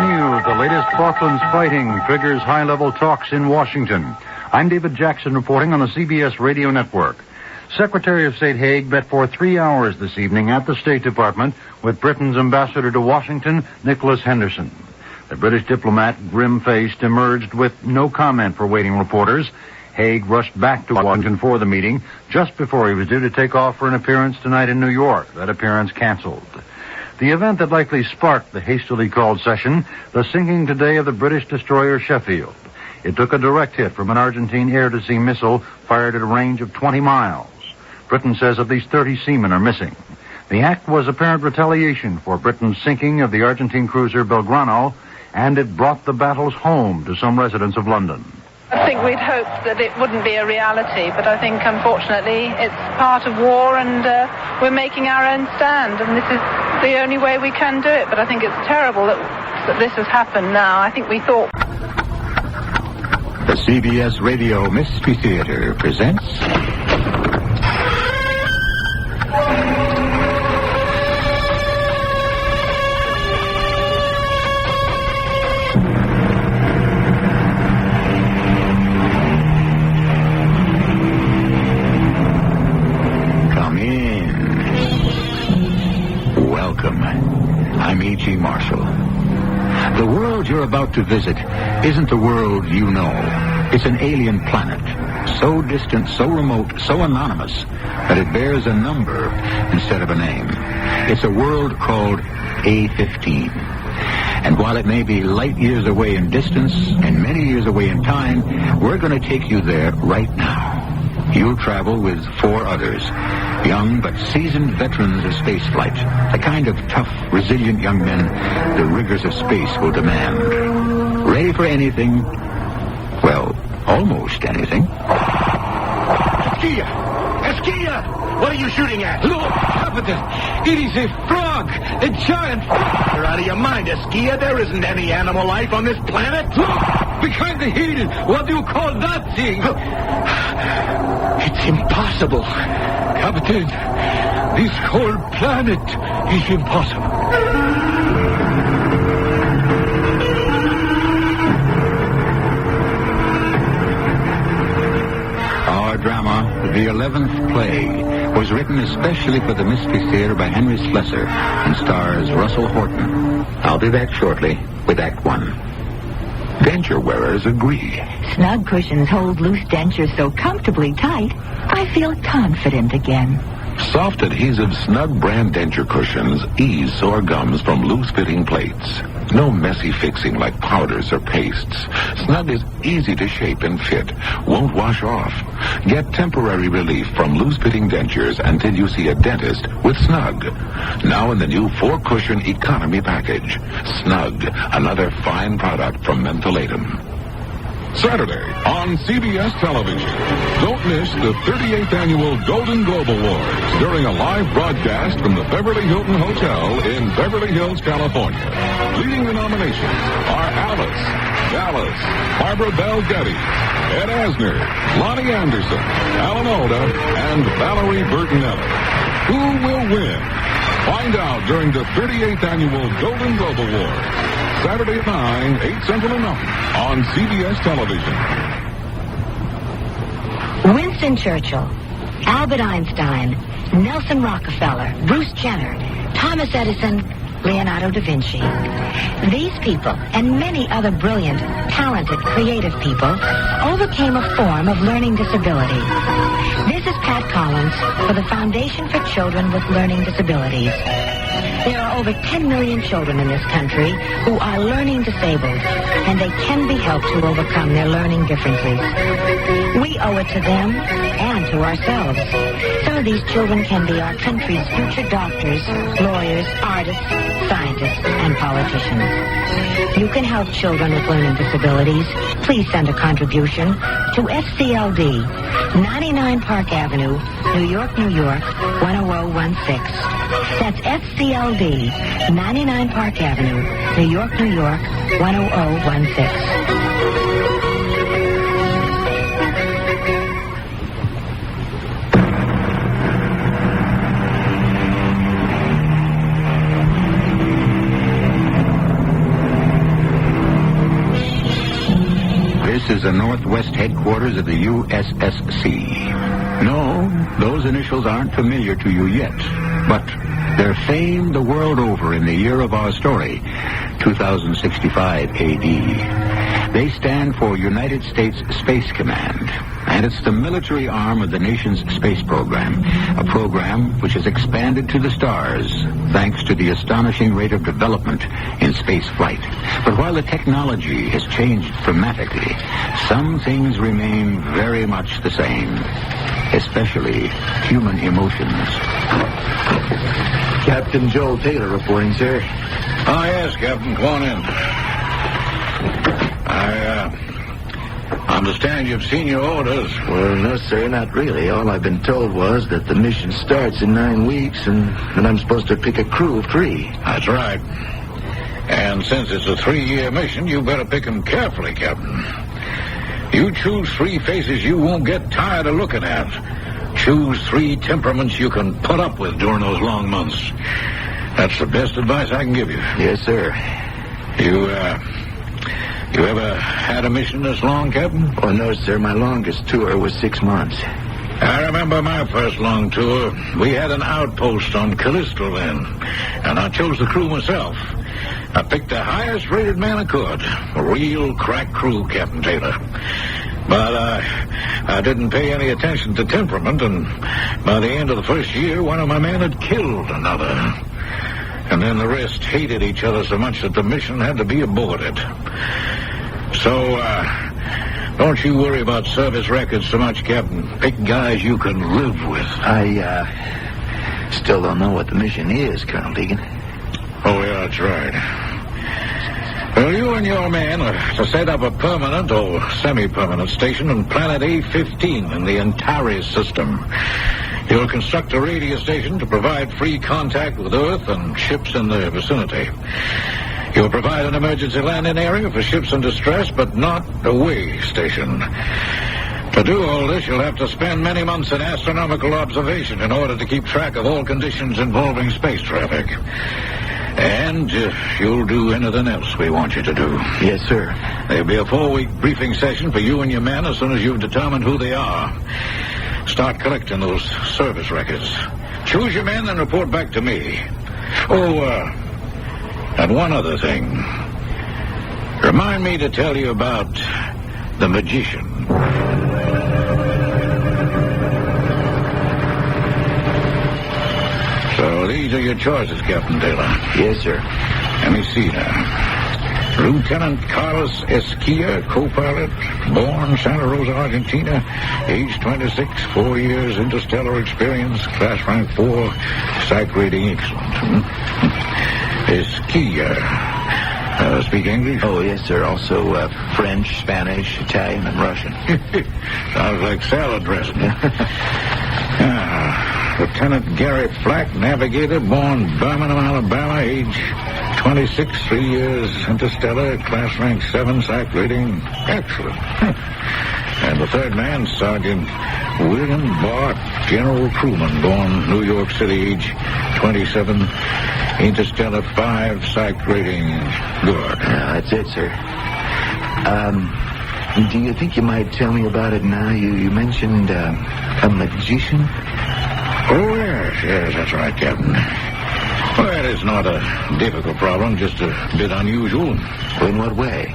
[SPEAKER 21] News, the latest Falklands fighting triggers high-level talks in Washington. I'm David Jackson reporting on the CBS Radio Network. Secretary of State Haig met for 3 hours this evening at the State Department with Britain's ambassador to Washington, Nicholas Henderson. The British diplomat, grim-faced, emerged with no comment for waiting reporters. Haig rushed back to Washington for the meeting just before he was due to take off for an appearance tonight in New York. That appearance canceled. The event that likely sparked the hastily called session, the sinking today of the British destroyer Sheffield. It took a direct hit from an Argentine air-to-sea missile fired at a range of 20 miles. Britain says at least 30 seamen are missing. The act was apparent retaliation for Britain's sinking of the Argentine cruiser Belgrano, and it brought the battles home to some residents of London.
[SPEAKER 22] I think we'd hoped that it wouldn't be a reality, but I think, unfortunately, it's part of war, and we're making our own stand, and this is the only way we can do it. But I think it's terrible that this has happened now. I think we thought...
[SPEAKER 14] The CBS Radio Mystery Theater presents... The world you're about to visit isn't the world you know. It's an alien planet, so distant, so remote, so anonymous, that it bears a number instead of a name. It's a world called A15. And while it may be light years away in distance and many years away in time, we're going to take you there right now. You'll travel with 4 others, young but seasoned veterans of spaceflight, the kind of tough, resilient young men the rigors of space will demand. Ready for anything? Well, almost anything.
[SPEAKER 24] Esquia! Esquia! What are you shooting at? Look, Captain! It is a frog! A giant frog! You're out of your mind, Esquia. There isn't any animal life on this planet. Look! Behind the hill! What do you call that thing? It's impossible. Captain, this whole planet is impossible.
[SPEAKER 14] Our drama, The 11th Plague, was written especially for the Mystery Theater by Henry Slessor and stars Russell Horton. I'll be back shortly with Act 1. Denture wearers agree.
[SPEAKER 25] Snug cushions hold loose dentures so comfortably tight, I feel confident again.
[SPEAKER 11] Soft adhesive Snug brand denture cushions ease sore gums from loose-fitting plates. No messy fixing like powders or pastes. Snug is easy to shape and fit, won't wash off. Get temporary relief from loose-fitting dentures until you see a dentist with Snug. Now in the new 4-cushion economy package. Snug, another fine product from Mentholatum.
[SPEAKER 9] Saturday on CBS television. Don't miss the 38th annual Golden Globe Awards during a live broadcast from the Beverly Hilton Hotel in Beverly Hills, California. Leading the nominations are Alice, Dallas, Barbara Bell Getty, Ed Asner, Lonnie Anderson, Alan Alda, and Valerie Bertinelli. Who will win? Find out during the 38th annual Golden Globe Awards. Saturday at 9, 8 Central and 9 on CBS television.
[SPEAKER 25] Winston Churchill, Albert Einstein, Nelson Rockefeller, Bruce Jenner, Thomas Edison, Leonardo da Vinci. These people, and many other brilliant, talented, creative people, overcame a form of learning disability. This is Pat Collins for the Foundation for Children with Learning Disabilities. There are over 10 million children in this country who are learning disabled, and they can be helped to overcome their learning differences. We owe it to them and to ourselves. Some of these children can be our country's future doctors, lawyers, artists, scientists, and politicians. You can help children with learning disabilities. Please send a contribution to SCLD, 99 Park Avenue, New York, New York, 10016. That's SCLD, 99 Park Avenue, New York, New York, 10016.
[SPEAKER 4] the Northwest headquarters of the USSC. No, those initials aren't familiar to you yet, but they're famed the world over in the year of our story, 2065 AD. They stand for United States Space Command, and it's the military arm of the nation's space program, a program which has expanded to the stars thanks to the astonishing rate of development in space flight. But while the technology has changed dramatically, some things remain very much the same, especially human emotions.
[SPEAKER 13] Captain Joel Taylor reporting, sir.
[SPEAKER 5] Oh, yes, Captain. Come on in. I understand you've seen your orders.
[SPEAKER 13] Well, no, sir, not really. All I've been told was that the mission starts in 9 weeks and that I'm supposed to pick a crew of 3.
[SPEAKER 5] That's right. And since it's a 3-year mission, you better pick them carefully, Captain. You choose 3 faces you won't get tired of looking at. Choose 3 temperaments you can put up with during those long months. That's the best advice I can give you.
[SPEAKER 13] Yes, sir.
[SPEAKER 5] You ever had a mission this long, Captain?
[SPEAKER 13] Oh, no, sir. My longest tour was 6 months.
[SPEAKER 5] I remember my first long tour. We had an outpost on Callisto then, and I chose the crew myself. I picked the highest-rated man I could. A real crack crew, Captain Taylor. But I didn't pay any attention to temperament, and by the end of the first year, one of my men had killed another. And then the rest hated each other so much that the mission had to be aborted. So, don't you worry about service records so much, Captain. Pick guys you can live with.
[SPEAKER 13] I still don't know what the mission is, Colonel Deegan.
[SPEAKER 5] Oh, yeah, that's right. Well, you and your man are to set up a permanent or semi-permanent station on planet A-15 in the Antares system. You'll construct a radio station to provide free contact with Earth and ships in the vicinity. You'll provide an emergency landing area for ships in distress, but not a way station. To do all this, you'll have to spend many months in astronomical observation in order to keep track of all conditions involving space traffic. And you'll do anything else we want you to do.
[SPEAKER 13] Yes, sir.
[SPEAKER 5] There'll be a 4-week briefing session for you and your men as soon as you've determined who they are. Start collecting those service records. Choose your men and report back to me. Oh, and one other thing. Remind me to tell you about the magician. So these are your choices, Captain Taylor.
[SPEAKER 13] Yes, sir.
[SPEAKER 5] Let me see now. Lieutenant Carlos Esquilla, co-pilot, born Santa Rosa, Argentina, age 26, 4 years, interstellar experience, class rank 4, psych rating excellent. Esquilla. Speak English?
[SPEAKER 13] Oh, yes, sir. Also French, Spanish, Italian, and Russian.
[SPEAKER 5] Sounds like salad dressing. Lieutenant Gary Flack, navigator, born Birmingham, Alabama, age 26, 3 years, interstellar, class rank 7, psych rating excellent. And the third man, Sergeant William Bart, general crewman, born New York City, age 27, interstellar 5, psych rating good.
[SPEAKER 13] That's it, sir. Do you think you might tell me about it now? You mentioned a magician?
[SPEAKER 5] Oh, yes, that's right, Captain. Well, it's not a difficult problem, just a bit unusual.
[SPEAKER 13] In what way?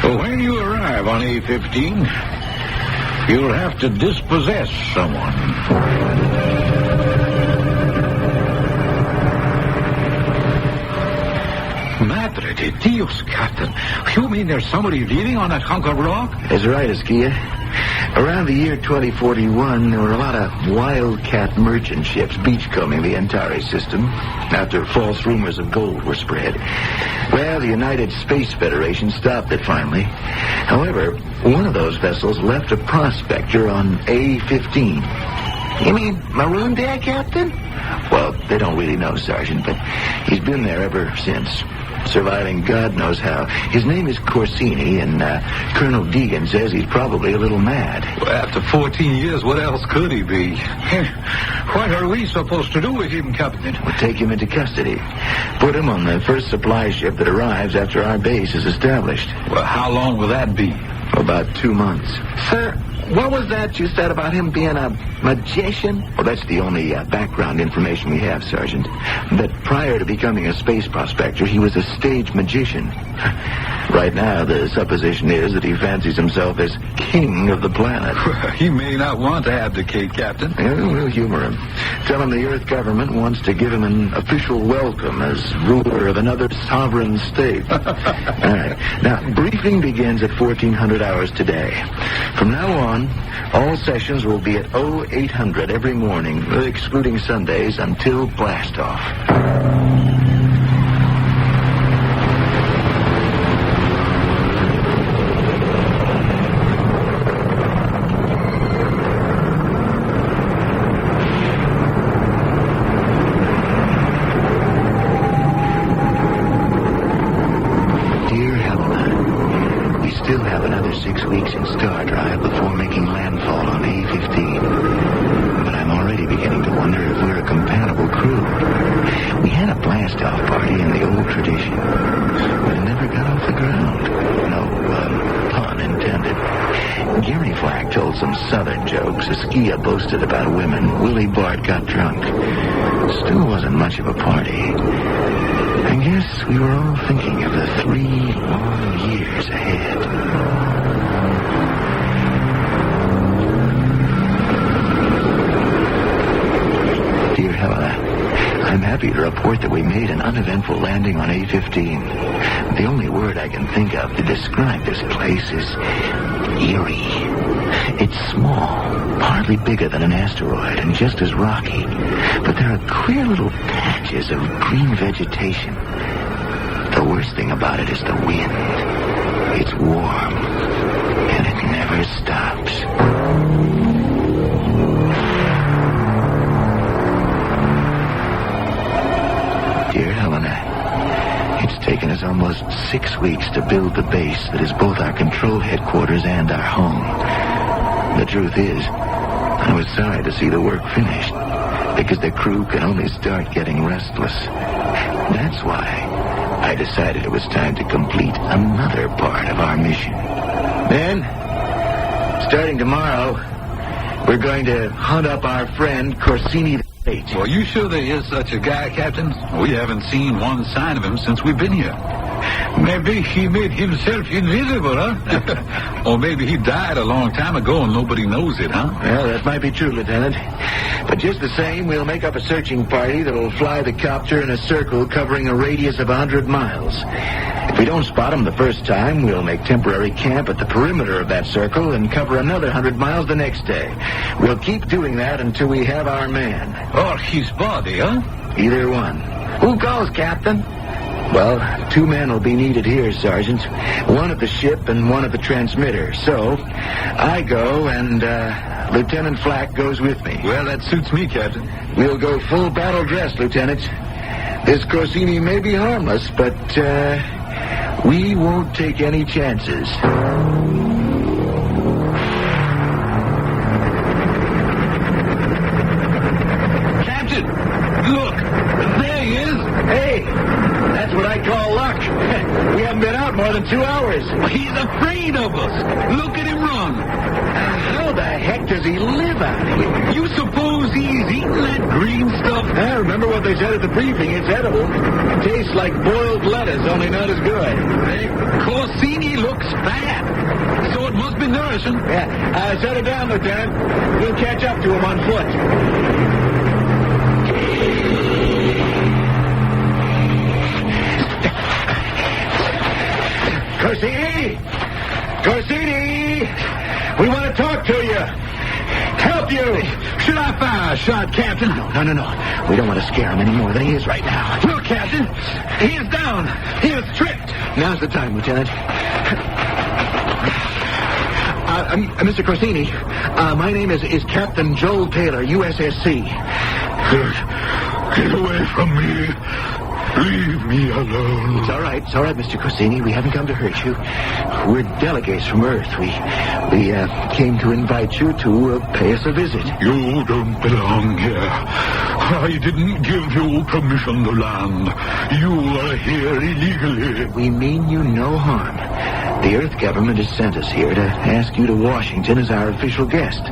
[SPEAKER 5] Well, when you arrive on A-15, you'll have to dispossess someone.
[SPEAKER 13] Madre de Dios, Captain. You mean there's somebody living on that hunk of rock? That's right, Esquilla. Around the year 2041, there were a lot of wildcat merchant ships beachcombing the Antares system after false rumors of gold were spread. Well, the United Space Federation stopped it finally. However, one of those vessels left a prospector on A-15. You mean marooned there, Captain? Well, they don't really know, Sergeant, but he's been there ever since. Surviving God knows how. His name is Corsini, and Colonel Deegan says he's probably a little mad.
[SPEAKER 15] Well, after 14 years, what else could he be? What are we supposed to do with him, Captain?
[SPEAKER 13] We'll take him into custody. Put him on the first supply ship that arrives after our base is established.
[SPEAKER 15] Well, how long will that be?
[SPEAKER 13] About 2 months. Sir, what was that you said about him being a magician? Well, that's the only background information we have, Sergeant. That prior to becoming a space prospector, he was a stage magician. Right now, the supposition is that he fancies himself as king of the planet.
[SPEAKER 15] He may not want to abdicate, Captain.
[SPEAKER 13] Yeah, we'll humor him. Tell him the Earth government wants to give him an official welcome as ruler of another sovereign state. All right. Now, briefing begins at 1400 hours today. From now on, all sessions will be at 0800 every morning, excluding Sundays, until blast-off. Boasted about women. Willie Bart got drunk. Still wasn't much of a party. I guess we were all thinking of the 3 long years ahead. Dear Helena, I'm happy to report that we made an uneventful landing on A-15. The only word I can think of to describe this place is eerie. It's small, hardly bigger than an asteroid, and just as rocky. But there are queer little patches of green vegetation. The worst thing about it is the wind. It's warm, and it never stops. Dear Helena, it's taken us almost 6 weeks to build the base that is both our control headquarters and our home. The truth is, I was sorry to see the work finished, because the crew can only start getting restless. That's why I decided it was time to complete another part of our mission. Then, starting tomorrow, we're going to hunt up our friend Corsini the Great.
[SPEAKER 15] Well, you sure there is such a guy, Captain? We haven't seen one sign of him since we've been here. Maybe he made himself invisible, huh? Or maybe he died a long time ago and nobody knows it, huh?
[SPEAKER 13] Well, that might be true, Lieutenant. But just the same, we'll make up a searching party that'll fly the copter in a circle covering a radius of 100 miles. If we don't spot him the first time, we'll make temporary camp at the perimeter of that circle and cover another 100 miles the next day. We'll keep doing that until we have our man.
[SPEAKER 15] Or his body, huh?
[SPEAKER 13] Either one. Who calls, Captain? Well, 2 men will be needed here, Sergeant. One at the ship and one at the transmitter. So, I go and Lieutenant Flack goes with me.
[SPEAKER 15] Well, that suits me, Captain.
[SPEAKER 13] We'll go full battle dress, Lieutenant. This Corsini may be harmless, but we won't take any chances.
[SPEAKER 15] Captain, look, there he is.
[SPEAKER 13] Hey, that's what I call luck. We haven't been out more than 2 hours.
[SPEAKER 15] He's afraid of us. Look at him run.
[SPEAKER 13] How the heck does he live out here?
[SPEAKER 15] You suppose he's eating that green stuff?
[SPEAKER 13] I remember what they said at the briefing. It's edible. Tastes like boiled lettuce, only not as good.
[SPEAKER 15] Corsini looks fat, so it must be nourishing.
[SPEAKER 13] Yeah, set it down, Lieutenant. We'll catch up to him on foot. Corsini! Corsini! We want to talk to you. Help you!
[SPEAKER 15] Should I fire a shot, Captain?
[SPEAKER 13] No. We don't want to scare him any more than he is right now.
[SPEAKER 15] Look, Captain. He is down. He is tripped.
[SPEAKER 13] Now's the time, Lieutenant. Mr. Corsini, my name is Captain Joel Taylor, USSC.
[SPEAKER 9] Get away from me. Leave me alone.
[SPEAKER 13] It's all right, Mr. Corsini. We haven't come to hurt you. We're delegates from Earth. We came to invite you to pay us a visit.
[SPEAKER 9] You don't belong here. I didn't give you permission to land. You are here illegally.
[SPEAKER 13] We mean you no harm. The Earth government has sent us here to ask you to Washington as our official guest.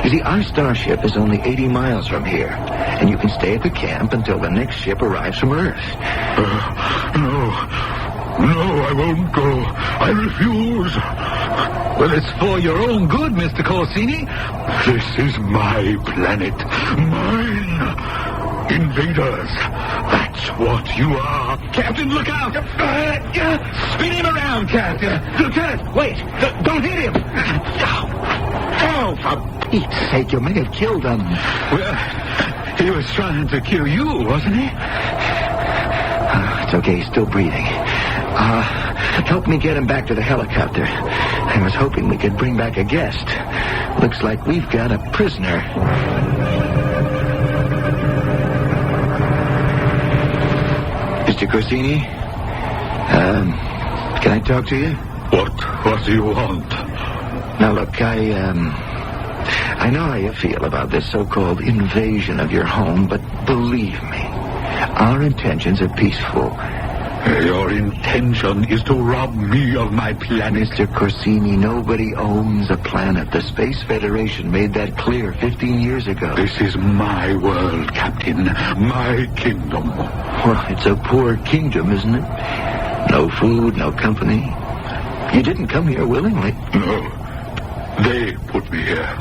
[SPEAKER 13] You see, our starship is only 80 miles from here, and you can stay at the camp until the next ship arrives from Earth.
[SPEAKER 15] No, I won't go. I refuse. Well, it's for your own good, Mr. Corsini. This is my planet. Mine. Invaders. That's what you are. Captain, look out. Spin him around, Captain. Lieutenant, wait. Don't hit him.
[SPEAKER 13] Oh, for Pete's sake, you may have killed him.
[SPEAKER 15] Well, he was trying to kill you, wasn't he?
[SPEAKER 13] It's okay, he's still breathing. Help me get him back to the helicopter. I was hoping we could bring back a guest. Looks like we've got a prisoner. Mr. Corsini? Can I talk to you?
[SPEAKER 15] What do you want?
[SPEAKER 13] Now, look, I know how you feel about this so-called invasion of your home, but believe me, our intentions are peaceful.
[SPEAKER 15] Your intention is to rob me of my planet.
[SPEAKER 13] Mr. Corsini, nobody owns a planet. The Space Federation made that clear 15 years ago.
[SPEAKER 15] This is my world, Captain. My kingdom.
[SPEAKER 13] Well, it's a poor kingdom, isn't it? No food, no company. You didn't come here willingly.
[SPEAKER 15] No. They put me here.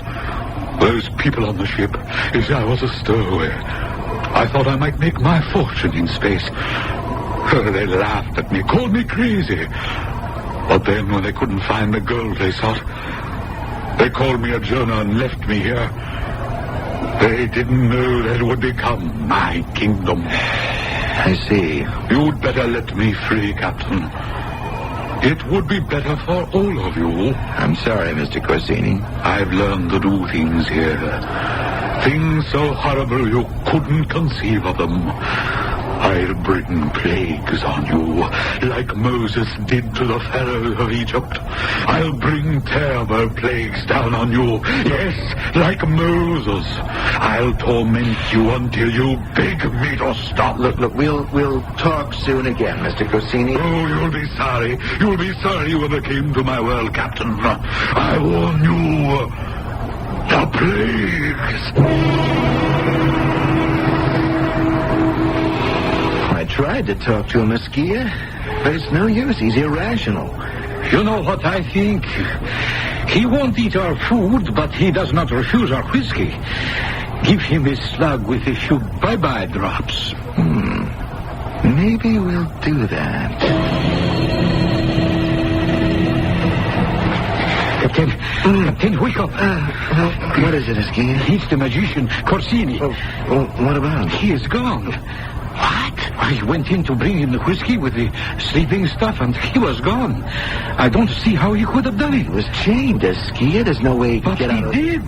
[SPEAKER 15] Those people on the ship, I was a stowaway. I thought I might make my fortune in space. They laughed at me, called me crazy. But then when they couldn't find the gold they sought, they called me a Jonah and left me here. They didn't know that it would become my kingdom.
[SPEAKER 13] I see.
[SPEAKER 15] You'd better let me free, Captain. It would be better for all of you.
[SPEAKER 13] I'm sorry, Mr. Corsini.
[SPEAKER 15] I've learned to do things here. Things so horrible you couldn't conceive of them. I'll bring plagues on you, like Moses did to the Pharaoh of Egypt. I'll bring terrible plagues down on you. Yes, like Moses. I'll torment you until you beg me to stop.
[SPEAKER 13] Look, we'll talk soon again, Mr. Corsini.
[SPEAKER 15] Oh, you'll be sorry. You'll be sorry you ever came to my world, Captain. I warn you. The plagues.
[SPEAKER 13] I tried to talk to him, Askia, but it's no use. He's irrational.
[SPEAKER 7] You know what I think? He won't eat our food, but he does not refuse our whiskey. Give him a slug with a few bye-bye drops.
[SPEAKER 13] Maybe we'll do that.
[SPEAKER 7] Captain, wake up.
[SPEAKER 13] What is it, Askia?
[SPEAKER 7] It's the magician, Corsini.
[SPEAKER 13] Well, what about him?
[SPEAKER 7] He is gone. What? I went in to bring him the whiskey with the sleeping stuff, and he was gone. I don't see how he could have done it.
[SPEAKER 13] He was chained, Askia. There's no way he could get out of it.
[SPEAKER 7] But he did.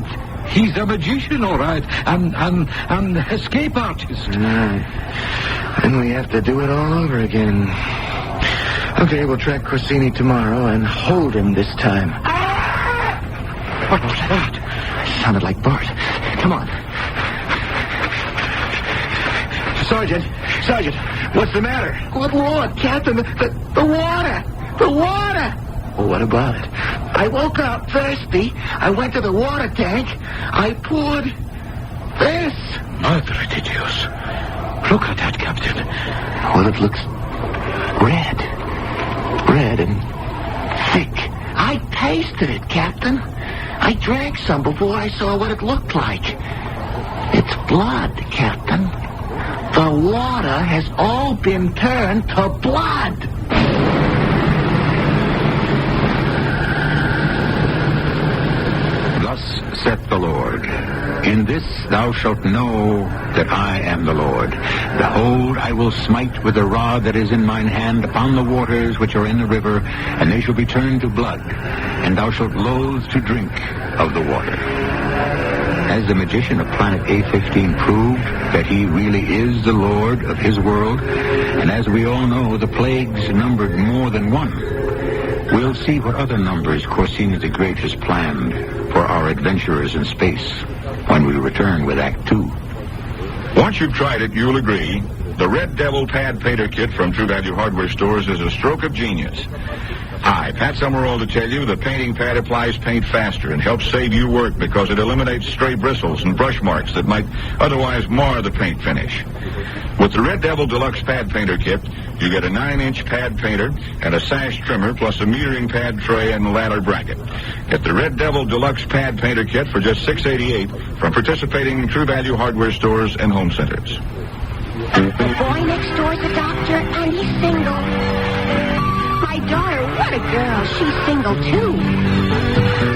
[SPEAKER 7] He's a magician, all right, and escape artist.
[SPEAKER 13] Then we have to do it all over again. Okay, we'll track Corsini tomorrow and hold him this time. What was that? It sounded like Bart. Come on. Sergeant, what's the matter? Good Lord, Captain, the water! The water! Well, what about it? I woke up thirsty. I went to the water tank. I poured this.
[SPEAKER 7] Madre de Dios. Look at that, Captain.
[SPEAKER 13] Well, it looks red. Red and thick. I tasted it, Captain. I drank some before I saw what it looked like. It's blood, Captain. The water has all been turned to blood.
[SPEAKER 4] Thus saith the Lord, in this thou shalt know that I am the Lord. Behold, I will smite with the rod that is in mine hand upon the waters which are in the river, and they shall be turned to blood, and thou shalt loathe to drink of the water. As the magician of planet A15 proved that he really is the Lord of his world, and as we all know, the plagues numbered more than one, we'll see what other numbers Corsini the Great has planned for our adventurers in space when we return with Act 2.
[SPEAKER 10] Once you've tried it, you'll agree the Red Devil Pad Painter Kit from True Value Hardware Stores is a stroke of genius.
[SPEAKER 4] Hi, Pat Summerall to tell you the painting pad applies paint faster and helps save you work because it eliminates stray bristles and brush marks that might otherwise mar the paint finish. With the Red Devil Deluxe Pad Painter Kit, you get a 9-inch pad painter and a sash trimmer plus a metering pad tray and ladder bracket. Get the Red Devil Deluxe Pad Painter Kit for just $6.88 from participating True Value hardware stores and home centers.
[SPEAKER 25] The boy next door's a doctor, and he's single. My daughter, what a girl. She's single, too.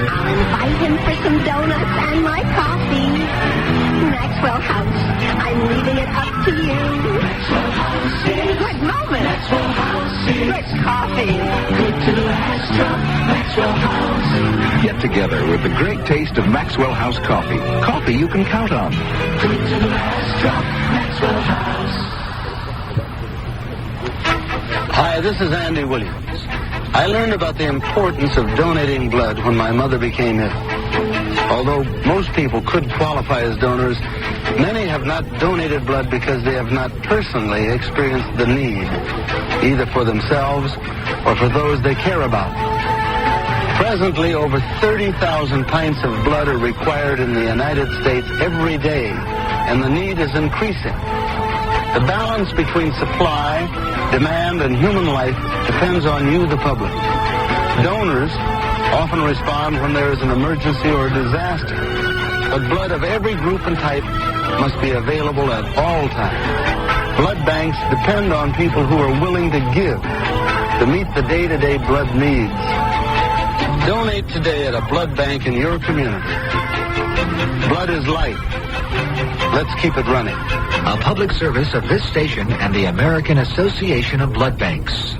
[SPEAKER 25] I'll invite him for some donuts and my coffee. Maxwell House, I'm leaving it up to you. Maxwell House. Good moment. Maxwell House. Good coffee. Good to the last drop. Maxwell House.
[SPEAKER 8] Get together with the great taste of Maxwell House coffee. Coffee you can count on.
[SPEAKER 25] Good to the last drop. Maxwell House.
[SPEAKER 16] Hi, this is Andy Williams. I learned about the importance of donating blood when my mother became ill. Although most people could qualify as donors, many have not donated blood because they have not personally experienced the need, either for themselves or for those they care about. Presently, over 30,000 pints of blood are required in the United States every day, and the need is increasing. The balance between supply, demand, and human life depends on you, the public. Donors often respond when there is an emergency or a disaster, but blood of every group and type must be available at all times. Blood banks depend on people who are willing to give to meet the day-to-day blood needs. Donate today at a blood bank in your community. Blood is life. Let's keep it running.
[SPEAKER 17] A public service of this station and the American Association of Blood Banks.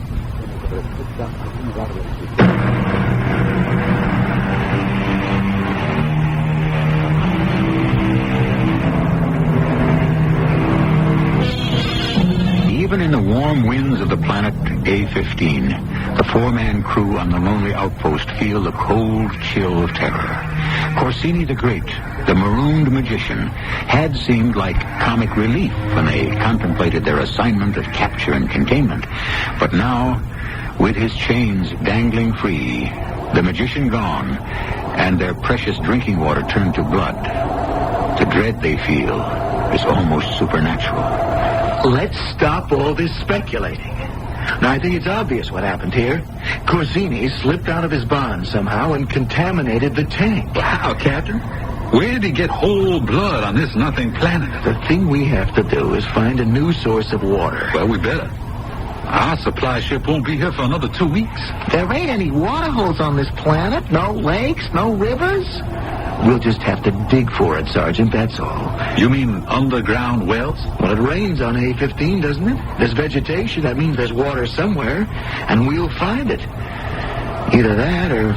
[SPEAKER 4] Even in the warm winds of the planet A-15, the four-man crew on the lonely outpost feel the cold chill of terror. Corsini the Great, the marooned magician, had seemed like comic relief when they contemplated their assignment of capture and containment. But now, with his chains dangling free, the magician gone, and their precious drinking water turned to blood, the dread they feel is almost supernatural.
[SPEAKER 13] Let's stop all this speculating. Now, I think it's obvious what happened here. Corsini slipped out of his bond somehow and contaminated the tank.
[SPEAKER 15] How, Captain? Where did he get whole blood on this nothing planet?
[SPEAKER 13] The thing we have to do is find a new source of water.
[SPEAKER 15] Well, we better. Our supply ship won't be here for another 2 weeks.
[SPEAKER 13] There ain't any water holes on this planet. No lakes, no rivers. We'll just have to dig for it, Sergeant, that's all.
[SPEAKER 15] You mean underground wells?
[SPEAKER 13] Well, it rains on A-15, doesn't it? There's vegetation. That means there's water somewhere, and we'll find it. Either that or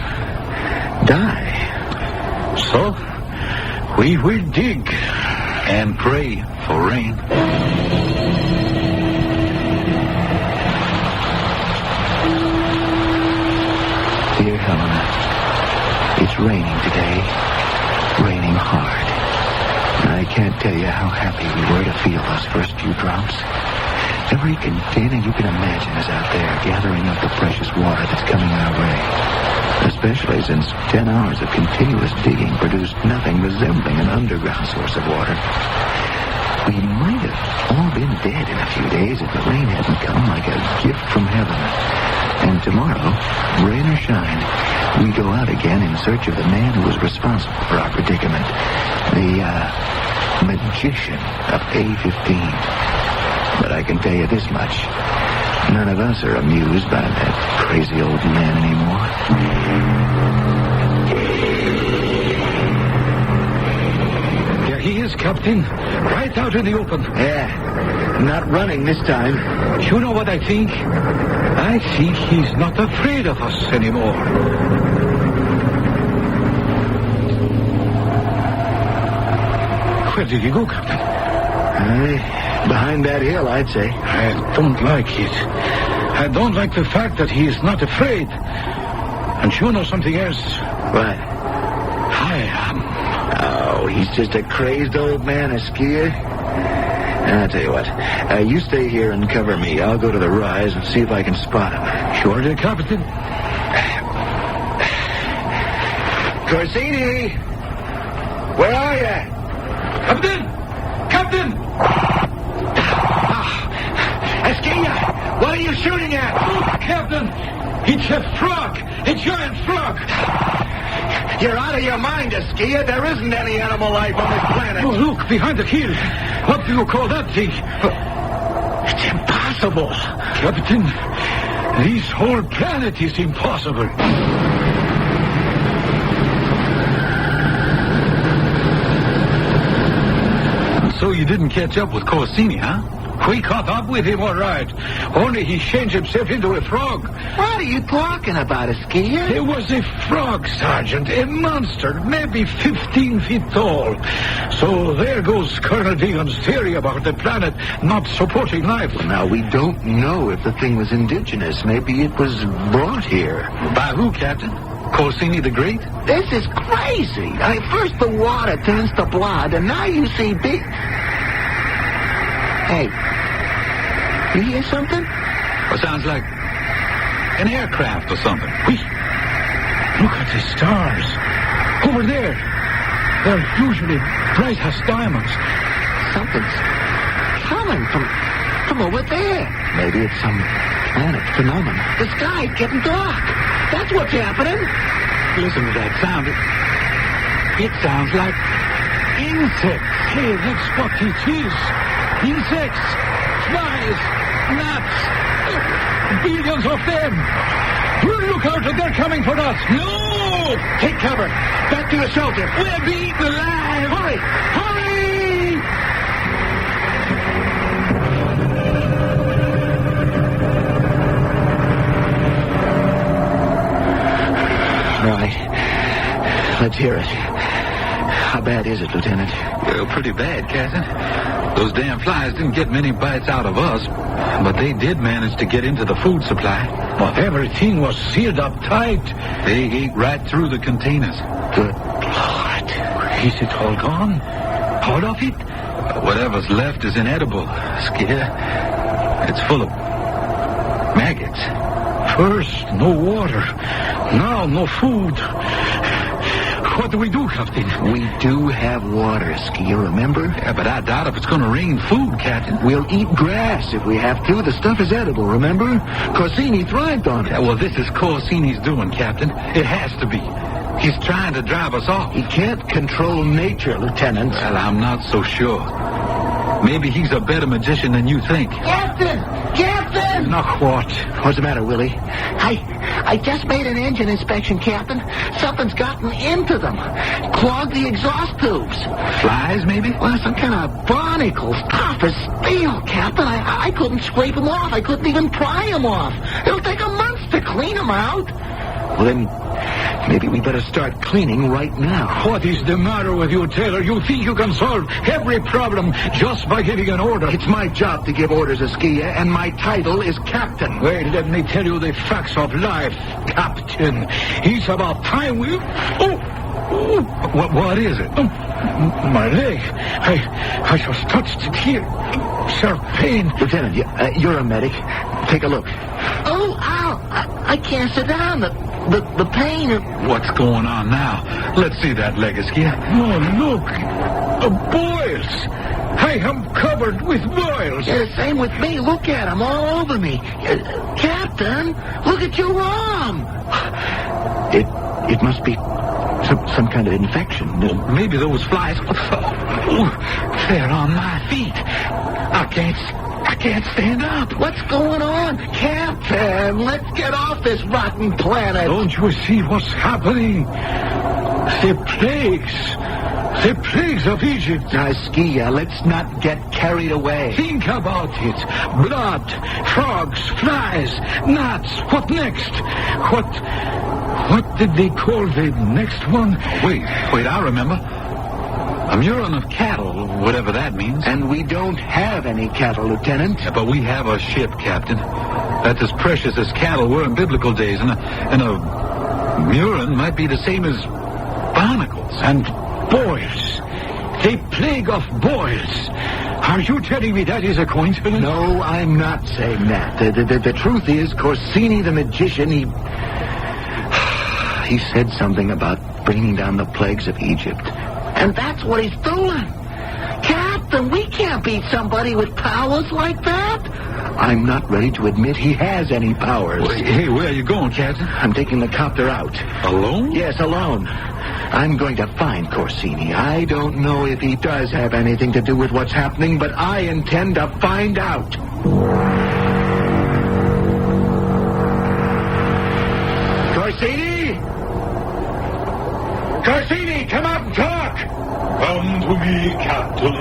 [SPEAKER 13] die.
[SPEAKER 15] So, we will dig and pray for rain.
[SPEAKER 13] Dear Helena, it's raining today. Raining hard. And I can't tell you how happy we were to feel those first few drops. Every container you can imagine is out there gathering up the precious water that's coming our way. Especially since 10 hours of continuous digging produced nothing resembling an underground source of water. We might have all been dead in a few days if the rain hadn't come like a gift from heaven. And tomorrow, rain or shine, we go out again in search of the man who was responsible for our predicament. The, magician of A-15. But I can tell you this much. None of us are amused by that crazy old man anymore.
[SPEAKER 15] There he is, Captain. Right out in the open.
[SPEAKER 13] Yeah, not running this time.
[SPEAKER 15] You know what I think? I think he's not afraid of us anymore. Where did he go, Captain?
[SPEAKER 13] Behind that hill, I'd say.
[SPEAKER 15] I don't like it. I don't like the fact that he is not afraid. And you know something else?
[SPEAKER 13] What?
[SPEAKER 15] I am.
[SPEAKER 13] Oh, he's just a crazed old man, a skier. I'll tell you what. You stay here and cover me. I'll go to the rise and see if I can spot him.
[SPEAKER 15] Sure, dear Captain.
[SPEAKER 13] Corsini! Where are you?
[SPEAKER 7] Captain! Captain!
[SPEAKER 24] Esquilla! What are you shooting at?
[SPEAKER 7] Look, Captain! It's a frog! A giant frog!
[SPEAKER 24] You're out of your mind, Esquilla. There isn't any animal life on this planet.
[SPEAKER 7] Oh, look, behind the hill. What do you call that thing?
[SPEAKER 24] It's impossible.
[SPEAKER 7] Captain, this whole planet is impossible. So you didn't catch up with Corsini, huh? We caught up with him, all right. Only he changed himself into a frog.
[SPEAKER 13] What are you talking about, Esquilla?
[SPEAKER 7] It was a frog, Sergeant. A monster, maybe 15 feet tall. So there goes Colonel Deegan's theory about the planet not supporting life.
[SPEAKER 13] Well, now, we don't know if the thing was indigenous. Maybe it was brought here.
[SPEAKER 7] By who, Captain? Corsini the Great?
[SPEAKER 13] This is crazy. First the water turns to blood, and now you see big... Hey, you hear something?
[SPEAKER 7] Well, sounds like an aircraft or something. Wait, look at the stars. Over there. They're usually bright as diamonds.
[SPEAKER 13] Something's coming from over there. Maybe it's some planet phenomenon. The sky's getting dark. That's what's happening.
[SPEAKER 7] Listen to that sound. It sounds like insects. Hey, that's what it is. Insects, flies, gnats, billions of them. Look out, they're coming for us.
[SPEAKER 24] No! Take cover. Back to the shelter.
[SPEAKER 7] We're being alive.
[SPEAKER 24] Hurry! Hurry!
[SPEAKER 13] Right. Let's hear it. How bad is it, Lieutenant?
[SPEAKER 7] Well, pretty bad, Captain. Those damn flies didn't get many bites out of us, but they did manage to get into the food supply. But everything was sealed up tight. They ate right through the containers.
[SPEAKER 13] Good Lord.
[SPEAKER 7] Is it all gone? All of it? Whatever's left is inedible, Skid. It's full of maggots. First, no water. Now, no food. What do we do, Captain?
[SPEAKER 13] We do have water, Esquilla, remember?
[SPEAKER 7] Yeah, but I doubt if it's going to rain food, Captain.
[SPEAKER 13] We'll eat grass if we have to. The stuff is edible, remember? Corsini thrived on it.
[SPEAKER 7] Yeah, well, this is Corsini's doing, Captain. It has to be. He's trying to drive us off.
[SPEAKER 13] He can't control nature, Lieutenant.
[SPEAKER 7] Well, I'm not so sure. Maybe he's a better magician than you think.
[SPEAKER 13] Captain! Captain!
[SPEAKER 7] Now what?
[SPEAKER 13] What's the matter, Willie? I just made an engine inspection, Captain. Something's gotten into them. Clogged the exhaust tubes.
[SPEAKER 7] Flies, maybe?
[SPEAKER 13] Well, some kind of barnacles. Tough as steel, Captain. I couldn't scrape them off. I couldn't even pry them off. It'll take a month to clean them out. Well, then, maybe we better start cleaning right now.
[SPEAKER 7] What is the matter with you, Taylor? You think you can solve every problem just by giving an order?
[SPEAKER 13] It's my job to give orders, Esquilla, and my title is Captain.
[SPEAKER 7] Well, let me tell you the facts of life, Captain. It's about time we... Oh! What is it? Oh, my leg. I just touched it here. Sharp pain.
[SPEAKER 13] Lieutenant, you're a medic. Take a look. Oh, ow! I can't sit down. The pain.
[SPEAKER 7] What's going on now? Let's see that leg, Esquilla. Oh, look. Boils. I am covered with boils.
[SPEAKER 13] Yeah, same with me. Look at them all over me. Captain, look at your arm. It must be some kind of infection.
[SPEAKER 7] Maybe those flies. They're on my feet. I can't stand up.
[SPEAKER 13] What's going on? Captain, let's get off this rotten planet.
[SPEAKER 7] Don't you see what's happening? The plagues of Egypt.
[SPEAKER 13] Now, Esquilla, let's not get carried away.
[SPEAKER 7] Think about it. Blood, frogs, flies, gnats. What next? What did they call the next one? Wait, I remember. A murrain of cattle, whatever that means.
[SPEAKER 13] And we don't have any cattle, Lieutenant.
[SPEAKER 7] Yeah, but we have a ship, Captain. That's as precious as cattle were in biblical days. And a murrain might be the same as barnacles. And boils. The plague of boils. Are you telling me that is a coincidence?
[SPEAKER 13] No, I'm not saying that. The truth is, Corsini the magician, he said something about bringing down the plagues of Egypt.
[SPEAKER 24] And that's what he's doing. Captain, we can't beat somebody with powers like that.
[SPEAKER 13] I'm not ready to admit he has any powers.
[SPEAKER 15] Hey, where are you going, Captain?
[SPEAKER 13] I'm taking the copter out.
[SPEAKER 15] Alone?
[SPEAKER 13] Yes, alone. I'm going to find Corsini. I don't know if he does have anything to do with what's happening, but I intend to find out. Corsini! Corsini, come out and talk!
[SPEAKER 1] Come to me, Captain.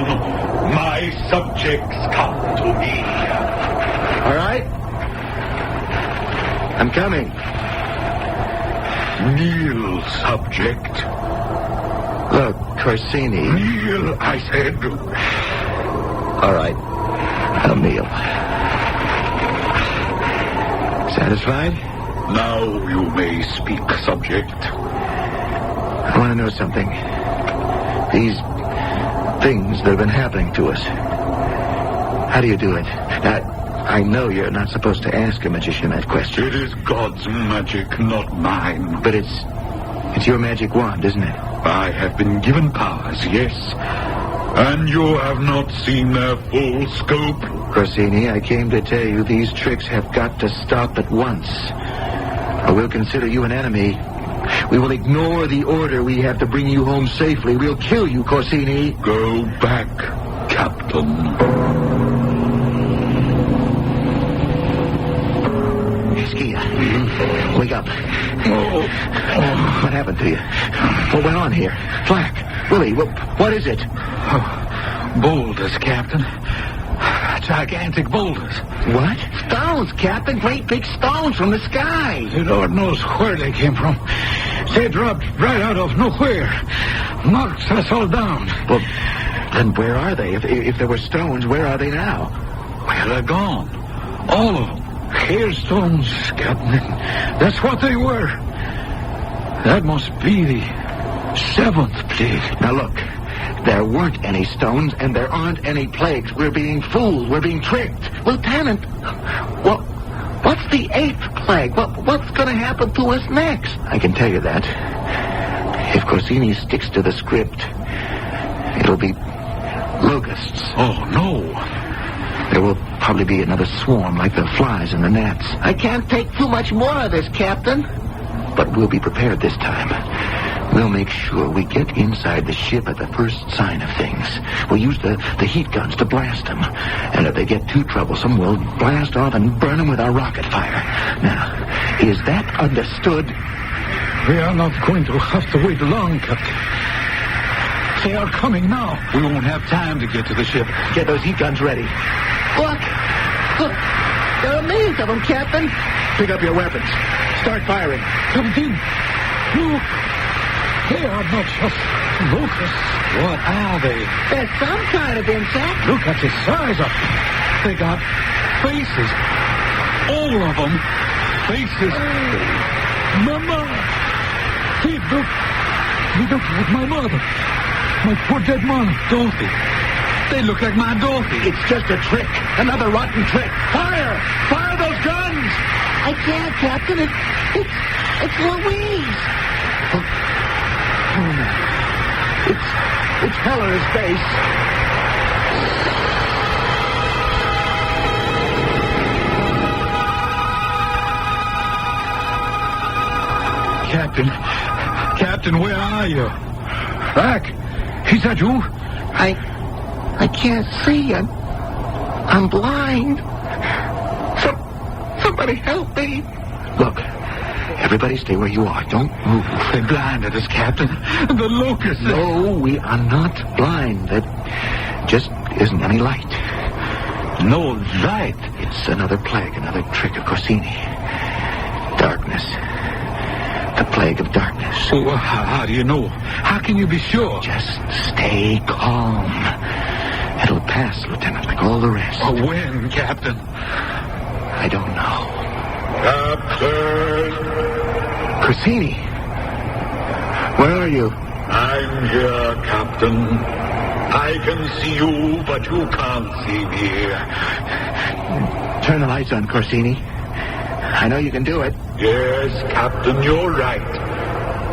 [SPEAKER 1] My subjects come to me.
[SPEAKER 13] All right. I'm coming.
[SPEAKER 1] Kneel, subject.
[SPEAKER 13] Look, Corsini.
[SPEAKER 1] Kneel, I said.
[SPEAKER 13] All right. I'll kneel. Satisfied?
[SPEAKER 1] Now you may speak, subject.
[SPEAKER 13] I want to know something. These things that have been happening to us. How do you do it? I know you're not supposed to ask a magician that question.
[SPEAKER 1] It is God's magic, not mine.
[SPEAKER 13] But it's your magic wand, isn't it?
[SPEAKER 1] I have been given powers, yes. And you have not seen their full scope.
[SPEAKER 13] Corsini, I came to tell you these tricks have got to stop at once. Or we'll consider you an enemy. We will ignore the order we have to bring you home safely. We'll kill you, Corsini.
[SPEAKER 1] Go back, Captain.
[SPEAKER 13] Skia, wake up. Oh. What happened to you? What went on here? Flack, Willie, what is it?
[SPEAKER 15] Boulders, Captain. Gigantic boulders.
[SPEAKER 24] What? Stones, Captain. Great big stones from the sky.
[SPEAKER 15] The Lord knows where they came from. They dropped right out of nowhere. Knocked us all down.
[SPEAKER 13] Well, then where are they? If there were stones, where are they now?
[SPEAKER 15] Well, they're gone. All of them. Hailstones, Captain. That's what they were. That must be the 7th plague.
[SPEAKER 13] Now look, there weren't any stones and there aren't any plagues. We're being fooled. We're being tricked.
[SPEAKER 24] Lieutenant, what's the 8th plague? What's going to happen to us next?
[SPEAKER 13] I can tell you that. If Corsini sticks to the script, it'll be locusts.
[SPEAKER 15] Oh, no.
[SPEAKER 13] There will probably be another swarm like the flies in the gnats.
[SPEAKER 24] I can't take too much more of this, Captain.
[SPEAKER 13] But we'll be prepared this time. We'll make sure we get inside the ship at the first sign of things. We'll use the heat guns to blast them. And if they get too troublesome, we'll blast off and burn them with our rocket fire. Now, is that understood?
[SPEAKER 15] We are not going to have to wait long, Captain. They are coming now. We won't have time to get to the ship.
[SPEAKER 13] Get those heat guns ready.
[SPEAKER 24] Look, there are millions of them, Captain.
[SPEAKER 13] Pick up your weapons. Start firing.
[SPEAKER 15] Captain, look. They are not just locusts. What are they?
[SPEAKER 24] They're some kind of insect.
[SPEAKER 15] Look at the size of them. They got faces. All of them. Faces. Mama. They look like my mother. My poor dead mom, Dorothy. They look like my Dorothy.
[SPEAKER 13] It's just a trick. Another rotten trick. Fire! Fire those guns!
[SPEAKER 24] I can't, Captain. It's Louise.
[SPEAKER 13] Oh, no. It's Heller's base.
[SPEAKER 15] Captain, where are you? Back. Is that you?
[SPEAKER 24] I can't see. I'm blind. Somebody help me.
[SPEAKER 13] Look, everybody stay where you are. Don't move.
[SPEAKER 15] They blinded us, Captain. The locusts.
[SPEAKER 13] No, we are not blind. There just isn't any light.
[SPEAKER 15] No light?
[SPEAKER 13] It's another plague, another trick of Corsini. Darkness. The plague of darkness.
[SPEAKER 15] Oh, how do you know? How can you be sure?
[SPEAKER 13] Just stay calm. It'll pass, Lieutenant, like all the rest.
[SPEAKER 15] Oh, when, Captain?
[SPEAKER 13] I don't know.
[SPEAKER 1] Captain!
[SPEAKER 13] Corsini! Where are you?
[SPEAKER 1] I'm here, Captain. I can see you, but you can't see me.
[SPEAKER 13] Turn the lights on, Corsini. I know you can do it.
[SPEAKER 1] Yes, Captain, you're right.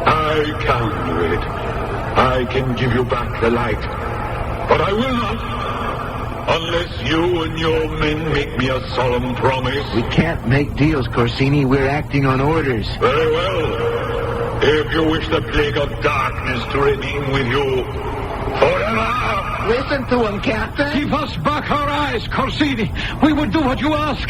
[SPEAKER 1] I I can do it. I can give you back the light. But I will not. Unless you and your men make me a solemn promise.
[SPEAKER 13] We can't make deals, Corsini. We're acting on orders.
[SPEAKER 1] Very well. If you wish the plague of darkness to remain with you forever.
[SPEAKER 13] Listen to him, Captain.
[SPEAKER 7] Give us back our eyes, Corsini. We will do what you ask.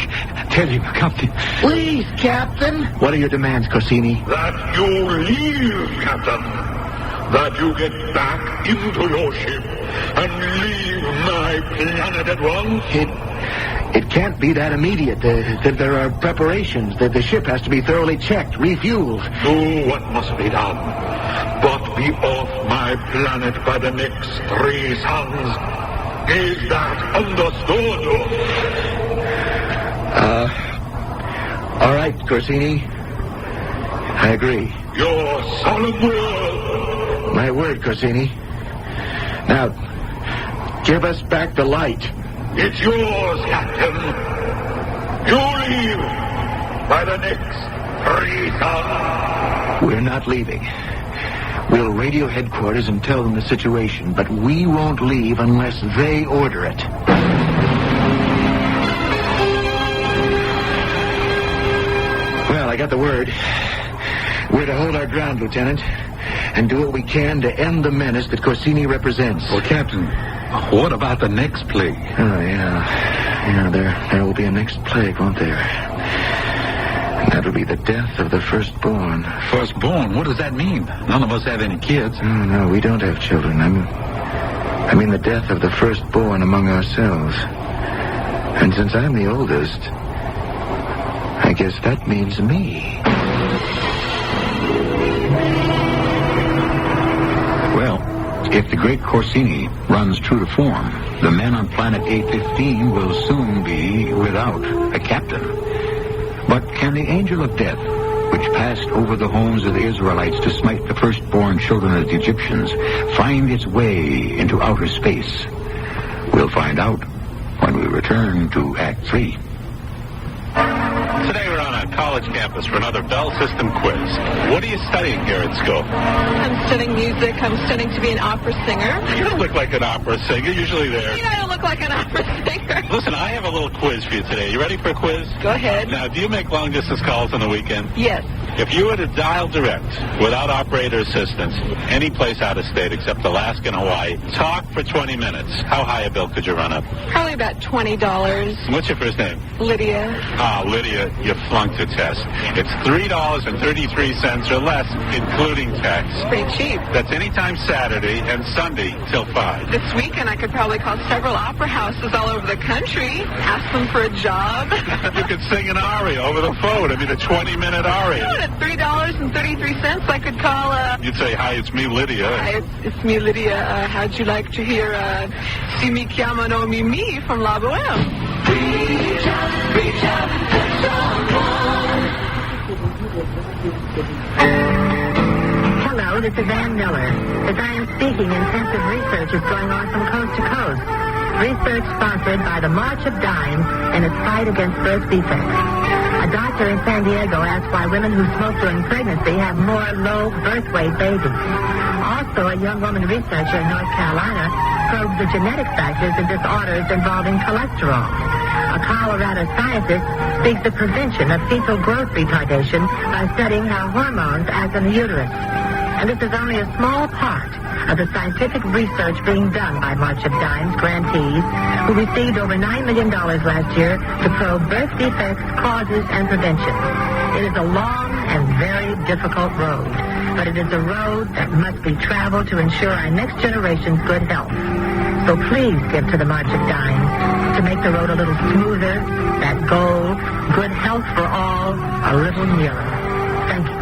[SPEAKER 7] Tell him, Captain.
[SPEAKER 13] Please, Captain. What are your demands, Corsini?
[SPEAKER 1] That you leave, Captain. That you get back into your ship and leave my planet at once.
[SPEAKER 13] It can't be that immediate. There are preparations. The ship has to be thoroughly checked, refueled.
[SPEAKER 1] Do what must be done. But be off my planet by the next 3 suns. Is that understood?
[SPEAKER 13] All right, Corsini. I agree.
[SPEAKER 1] Your solemn word.
[SPEAKER 13] My word, Corsini. Now, give us back the light.
[SPEAKER 1] It's yours, Captain. You leave by the next 3 suns.
[SPEAKER 13] We're not leaving. We'll radio headquarters and tell them the situation, but we won't leave unless they order it. Well, I got the word. We're to hold our ground, Lieutenant, and do what we can to end the menace that Corsini represents.
[SPEAKER 15] Well, Captain, what about the next plague?
[SPEAKER 13] Oh, yeah, there will be a next plague, won't there? And that'll be the death of the firstborn.
[SPEAKER 15] Firstborn? What does that mean? None of us have any kids.
[SPEAKER 13] No, we don't have children. I mean the death of the firstborn among ourselves. And since I'm the oldest, I guess that means me.
[SPEAKER 4] Well, if the great Corsini runs true to form, the men on planet A15 will soon be without a captain. But can the angel of death, which passed over the homes of the Israelites to smite the firstborn children of the Egyptians, find its way into outer space? We'll find out when we return to Act 3.
[SPEAKER 10] Today we're on a college campus for another Bell System quiz. What are you studying here at school?
[SPEAKER 2] I'm studying music. I'm studying to be an opera singer.
[SPEAKER 10] You don't look like an opera singer. Usually there.
[SPEAKER 2] I don't look like an opera singer.
[SPEAKER 10] Listen, I have a little quiz for you today. You ready for a quiz?
[SPEAKER 2] Go ahead.
[SPEAKER 10] Now, do you make long-distance calls on the weekend?
[SPEAKER 2] Yes.
[SPEAKER 10] If you were to dial direct, without operator assistance, any place out of state except Alaska and Hawaii, talk for 20 minutes, how high a bill could you run up?
[SPEAKER 2] Probably about $20.
[SPEAKER 10] What's your first name?
[SPEAKER 2] Lydia.
[SPEAKER 10] Ah, Lydia, you flunked the test. It's $3.33 or less, including tax.
[SPEAKER 2] Pretty cheap.
[SPEAKER 10] That's anytime Saturday and Sunday till 5.
[SPEAKER 2] This weekend I could probably call several opera houses all over the country, ask them for a job.
[SPEAKER 10] You could sing an aria over the phone. I mean, a 20-minute aria.
[SPEAKER 2] You know, at $3.33 I could call,
[SPEAKER 10] You'd say, hi, it's me, Lydia.
[SPEAKER 2] Hi, it's me, Lydia. How'd you like to hear, Si mi chiamano Mimi from La Boheme? Reach out, touch someone.
[SPEAKER 25] Hello, this is Ann Miller. As I am speaking, intensive research is going on from coast to coast. Research sponsored by the March of Dimes in its fight against birth defects. A doctor in San Diego asked why women who smoke during pregnancy have more low birth weight babies. Also, a young woman researcher in North Carolina probes the genetic factors of disorders involving cholesterol. A Colorado scientist seeks the prevention of fetal growth retardation by studying how hormones act in the uterus. And this is only a small part of the scientific research being done by March of Dimes grantees, who received over $9 million last year to probe birth defects, causes, and prevention. It is a long and very difficult road, but it is a road that must be traveled to ensure our next generation's good health. So please give to the March of Dimes to make the road a little smoother, that goal, good health for all, a little nearer. Thank you.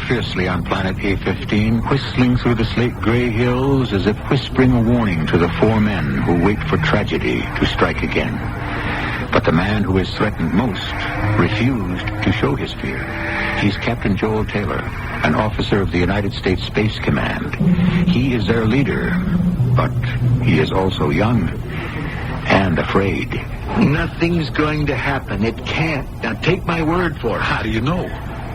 [SPEAKER 4] Fiercely on planet A15, whistling through the slate-gray hills as if whispering a warning to the 4 men who wait for tragedy to strike again. But the man who is threatened most refused to show his fear. He's Captain Joel Taylor, an officer of the United States Space Command. He is their leader, but he is also young and afraid.
[SPEAKER 13] Nothing's going to happen. It can't. Now, take my word for it.
[SPEAKER 15] How do you know?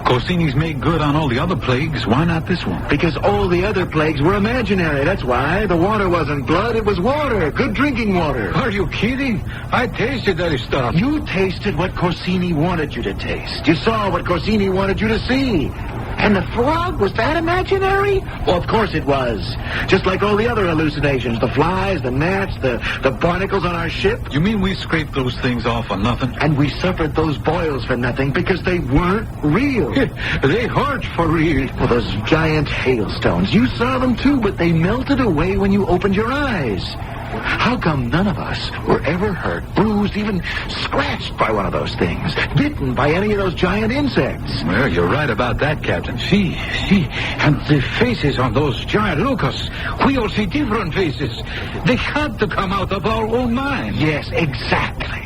[SPEAKER 15] Corsini's made good on all the other plagues. Why not this one?
[SPEAKER 13] Because all the other plagues were imaginary. That's why. The water wasn't blood. It was water. Good drinking water.
[SPEAKER 15] Are you kidding? I tasted that stuff.
[SPEAKER 13] You tasted what Corsini wanted you to taste. You saw what Corsini wanted you to see. And the frog, was that imaginary? Well, of course it was. Just like all the other hallucinations. The flies, the gnats, the barnacles on our ship.
[SPEAKER 15] You mean we scraped those things off for nothing?
[SPEAKER 13] And we suffered those boils for nothing because they weren't real.
[SPEAKER 15] They hurt for real.
[SPEAKER 13] Well, those giant hailstones. You saw them too, but they melted away when you opened your eyes. How come none of us were ever hurt, bruised, even scratched by one of those things? Bitten by any of those giant insects?
[SPEAKER 15] Well, you're right about that, Captain. See, and the faces on those giant locusts. We all see different faces. They had to come out of our own minds.
[SPEAKER 13] Yes, exactly.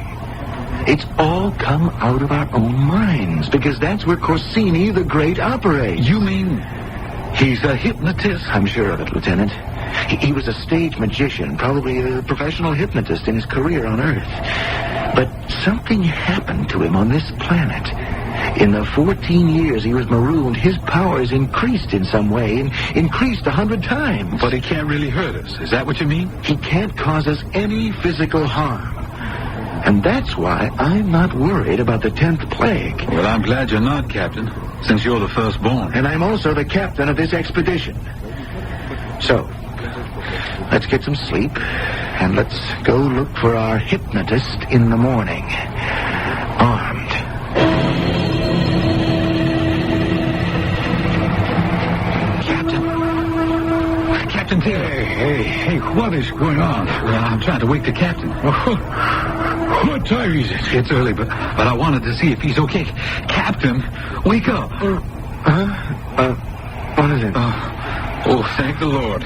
[SPEAKER 13] It's all come out of our own minds, because that's where Corsini the Great operates.
[SPEAKER 15] You mean he's a hypnotist?
[SPEAKER 13] I'm sure of it, Lieutenant. He was a stage magician, probably a professional hypnotist in his career on Earth. But something happened to him on this planet. In the 14 years he was marooned, his powers increased in some way, and increased 100 times.
[SPEAKER 15] But he can't really hurt us. Is that what you mean?
[SPEAKER 13] He can't cause us any physical harm. And that's why I'm not worried about the 10th plague.
[SPEAKER 15] Well, I'm glad you're not, Captain, since you're the firstborn.
[SPEAKER 13] And I'm also the captain of this expedition. So, let's get some sleep, and let's go look for our hypnotist in the morning. Armed.
[SPEAKER 15] Captain Taylor. Hey, what is going on? Well, I'm trying to wake the captain. What time is it? It's early, but I wanted to see if he's okay. Captain, wake up.
[SPEAKER 13] What is it?
[SPEAKER 15] Oh, thank the Lord.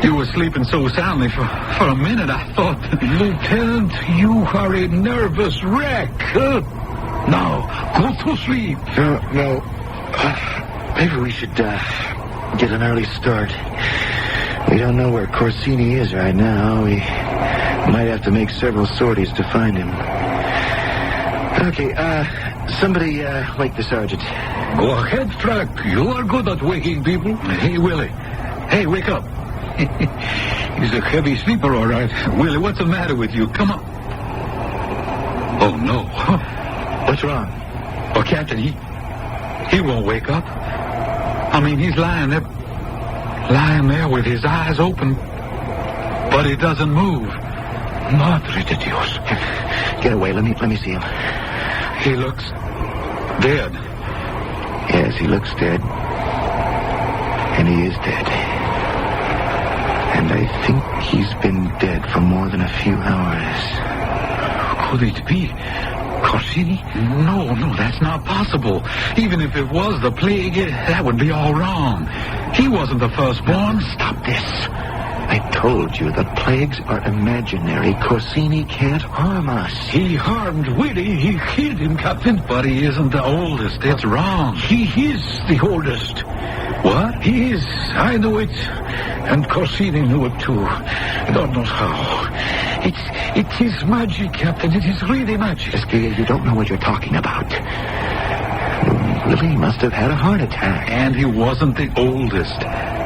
[SPEAKER 15] You were sleeping so soundly for a minute, I thought... Lieutenant, you are a nervous wreck. Now, go to sleep.
[SPEAKER 13] No. Maybe we should get an early start. We don't know where Corsini is right now. We might have to make several sorties to find him. Okay, somebody wake the sergeant.
[SPEAKER 15] Go ahead, Frank. You are good at waking people. Hey, Willie. Hey, wake up. He's a heavy sleeper, all right. Willie, what's the matter with you? Come on. Oh, no.
[SPEAKER 13] What's wrong?
[SPEAKER 15] Oh, Captain, he won't wake up. I mean, he's lying there with his eyes open, but he doesn't move. Madre de Dios.
[SPEAKER 13] Get away. Let me see him.
[SPEAKER 15] He looks dead.
[SPEAKER 13] Yes, he looks dead. And he is dead. And I think he's been dead for more than a few hours.
[SPEAKER 15] Could it be Corsini? No, that's not possible. Even if it was the plague, that would be all wrong. He wasn't the firstborn.
[SPEAKER 13] Stop this. I told you the plagues are imaginary. Corsini can't harm us.
[SPEAKER 15] He harmed Willie. He killed him, Captain. But he isn't the oldest. It's wrong. He is the oldest. What? He is. I know it. And Corsini knew it too. God knows how. It is magic, Captain. It is really magic.
[SPEAKER 13] Esquilla, you don't know what you're talking about. Willie must have had a heart attack.
[SPEAKER 15] And he wasn't the oldest.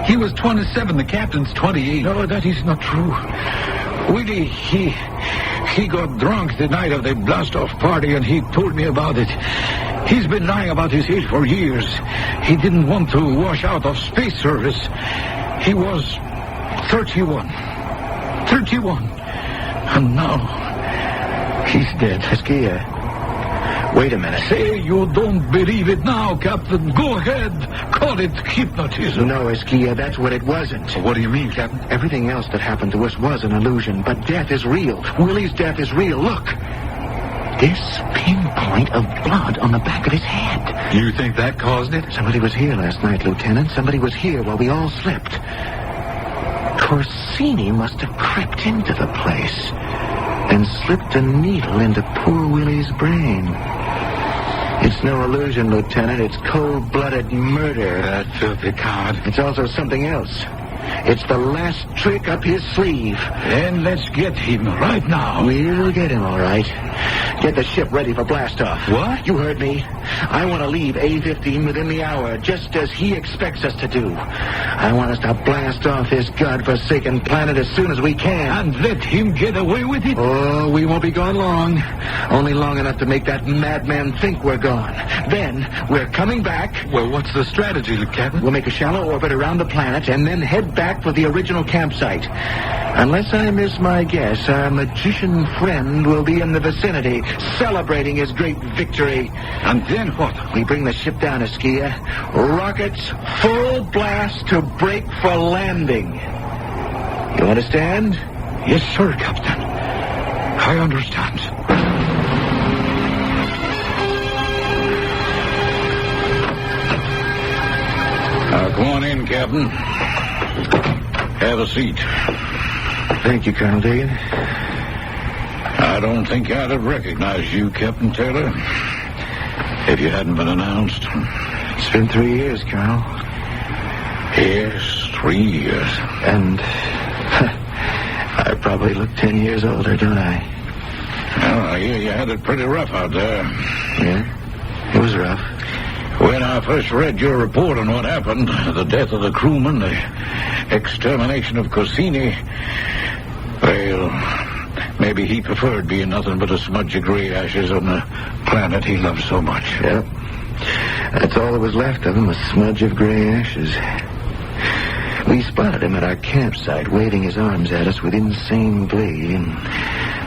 [SPEAKER 15] He was 27. The captain's 28. No, that is not true. Willie, he got drunk the night of the blast-off party, and he told me about it. He's been lying about his age for years. He didn't want to wash out of space service. He was 31. 31. And now, he's dead.
[SPEAKER 13] Esquilla, wait a minute.
[SPEAKER 15] Say you don't believe it now, Captain. Go ahead. Call it hypnotism.
[SPEAKER 13] No, Esquilla, that's what it wasn't.
[SPEAKER 15] What do you mean, Captain?
[SPEAKER 13] Everything else that happened to us was an illusion, but death is real. Willie's death is real. Look. This pinpoint of blood on the back of his head.
[SPEAKER 15] You think that caused it?
[SPEAKER 13] Somebody was here last night, Lieutenant. Somebody was here while we all slept. Corsini must have crept into the place and slipped a needle into poor Willie's brain. It's It's no illusion, Lieutenant. It's cold-blooded murder.
[SPEAKER 15] That filthy coward.
[SPEAKER 13] It's also something else. It's the last trick up his sleeve.
[SPEAKER 15] Then let's get him right now.
[SPEAKER 13] We'll get him, all right. Get the ship ready for blastoff.
[SPEAKER 15] What?
[SPEAKER 13] You heard me. I want to leave A-15 within the hour, just as he expects us to do. I want us to blast off this godforsaken planet as soon as we can.
[SPEAKER 15] And let him get away with it?
[SPEAKER 13] Oh, we won't be gone long. Only long enough to make that madman think we're gone. Then we're coming back.
[SPEAKER 15] Well, what's the strategy, Captain?
[SPEAKER 13] We'll make a shallow orbit around the planet and then head back for the original campsite. Unless I miss my guess, our magician friend will be in the vicinity, celebrating his great victory.
[SPEAKER 15] And then what?
[SPEAKER 13] We bring the ship down, Askia. Rockets, full blast to break for landing. You understand?
[SPEAKER 15] Yes, sir, Captain. I understand. Come on in, Captain. Have a seat.
[SPEAKER 13] Thank you, Colonel Dagan.
[SPEAKER 15] I don't think I'd have recognized you, Captain Taylor, if you hadn't been announced.
[SPEAKER 13] It's been 3 years, Colonel.
[SPEAKER 15] Yes, 3 years.
[SPEAKER 13] And I probably look 10 years older, don't I?
[SPEAKER 15] Well, I hear you had it pretty rough out there.
[SPEAKER 13] Yeah, it was rough.
[SPEAKER 15] When I first read your report on what happened, the death of the crewman, the extermination of Corsini, well, maybe he preferred being nothing but a smudge of gray ashes on the planet he loved so much.
[SPEAKER 13] Yep. That's all that was left of him, a smudge of gray ashes. We spotted him at our campsite, waving his arms at us with insane glee, and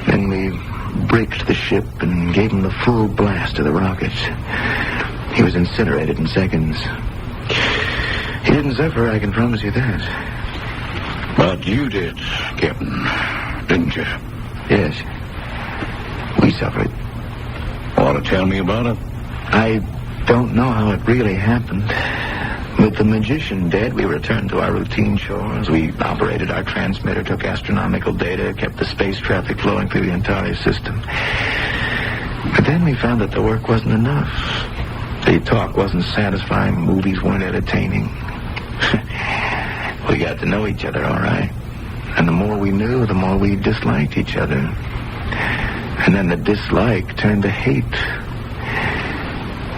[SPEAKER 13] then we braked the ship and gave him the full blast of the rockets. He was incinerated in seconds. He didn't suffer, I can promise you that.
[SPEAKER 15] But you did, Captain, didn't you?
[SPEAKER 13] Yes. We suffered.
[SPEAKER 15] Want to tell me about it?
[SPEAKER 13] I don't know how it really happened. With the magician dead, we returned to our routine chores. We operated our transmitter, took astronomical data, kept the space traffic flowing through the entire system. But then we found that the work wasn't enough. The talk wasn't satisfying. Movies weren't entertaining. We got to know each other, all right. And the more we knew, the more we disliked each other. And then the dislike turned to hate.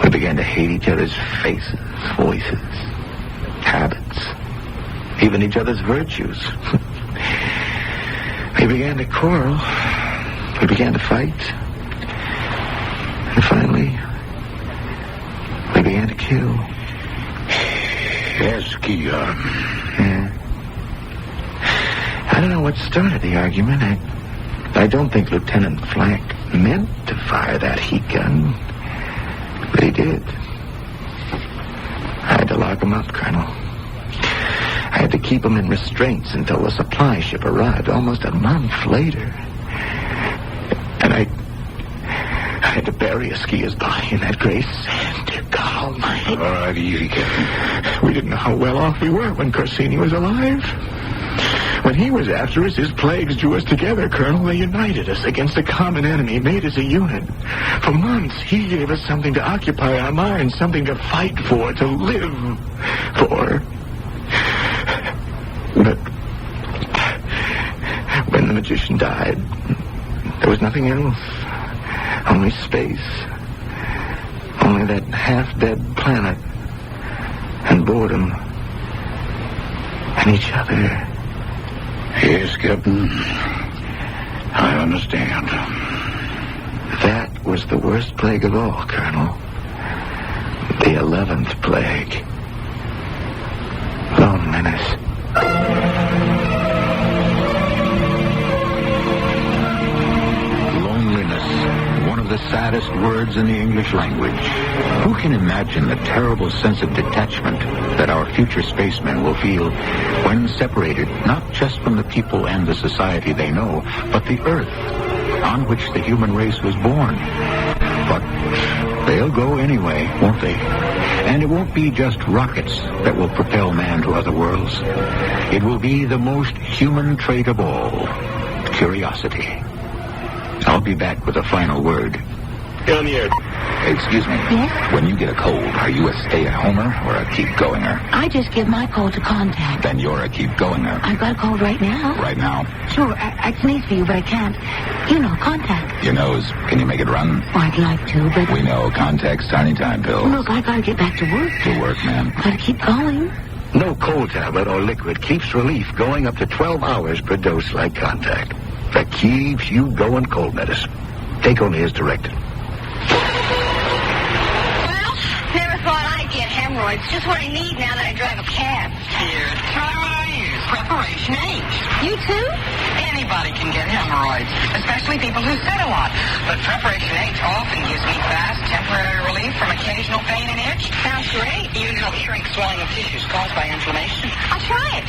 [SPEAKER 13] We began to hate each other's faces, voices, habits, even each other's virtues. We began to quarrel. We began to fight. And finally, we began to kill.
[SPEAKER 15] Askia.
[SPEAKER 13] Yeah. I don't know what started the argument. I don't think Lieutenant Flack meant to fire that heat gun. But he did. I had to lock him up, Colonel. I had to keep him in restraints until the supply ship arrived almost a month later. And I had to bury Askia's body in that gray sand. Dear God Almighty.
[SPEAKER 15] All right, easy, Captain.
[SPEAKER 13] We didn't know how well off we were when Corsini was alive. When he was after us, his plagues drew us together, Colonel. They united us against a common enemy, made us a unit. For months, he gave us something to occupy our minds, something to fight for, to live for. But when the magician died, there was nothing else. Only space. Only that half-dead planet. And boredom. And each other.
[SPEAKER 15] Yes, Captain. I understand.
[SPEAKER 13] That was the worst plague of all, Colonel. The 11th Plague. Loneliness.
[SPEAKER 4] Loneliness. One of the saddest words in the English language. Who can imagine the terrible sense of detachment that our future spacemen will feel when separated not just from the people and the society they know, but the Earth on which the human race was born? But they'll go anyway, won't they? And it won't be just rockets that will propel man to other worlds. It will be the most human trait of all, curiosity. I'll be back with a final word.
[SPEAKER 3] Get on the air.
[SPEAKER 13] Excuse me.
[SPEAKER 25] Yes?
[SPEAKER 13] When you get a cold, are you a stay-at-homer or a keep-goinger?
[SPEAKER 25] I just give my cold to Contact.
[SPEAKER 13] Then you're a keep-goinger.
[SPEAKER 25] I've got a cold right now.
[SPEAKER 13] Right now?
[SPEAKER 25] Sure, I'd sneeze for you, but I can't. You know, Contact.
[SPEAKER 13] Your nose, can you make it run?
[SPEAKER 25] Oh, I'd like to, but...
[SPEAKER 13] We know Contact's tiny time pills.
[SPEAKER 25] Look, I gotta get back to work.
[SPEAKER 13] To work, ma'am.
[SPEAKER 25] Gotta keep going.
[SPEAKER 16] No cold tablet or liquid keeps relief going up to 12 hours per dose like Contact. That keeps you going cold medicine. Take only as directed.
[SPEAKER 25] Never thought I'd get hemorrhoids. Just what I need now that I drive a cab.
[SPEAKER 3] Here, try what I use. Preparation H.
[SPEAKER 25] You too?
[SPEAKER 3] Anybody can get hemorrhoids, especially people who sit a lot. But Preparation H often gives me fast, temporary relief from occasional pain and itch.
[SPEAKER 25] Sounds great.
[SPEAKER 3] Even helps shrink swelling of tissues caused by inflammation.
[SPEAKER 25] I'll try it.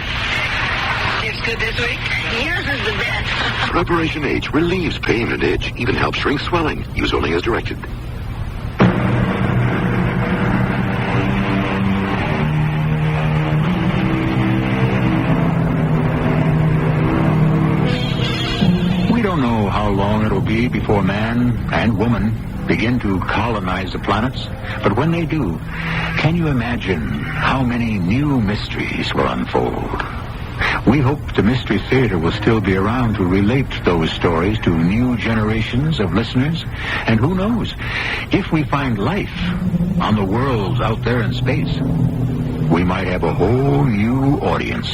[SPEAKER 3] It's good this week.
[SPEAKER 25] Yours is the best.
[SPEAKER 16] Preparation H relieves pain and itch, even helps shrink swelling. Use only as directed.
[SPEAKER 4] We don't know how long it'll be before man and woman begin to colonize the planets, but when they do, can you imagine how many new mysteries will unfold? We hope the Mystery Theater will still be around to relate those stories to new generations of listeners. And who knows, if we find life on the worlds out there in space, we might have a whole new audience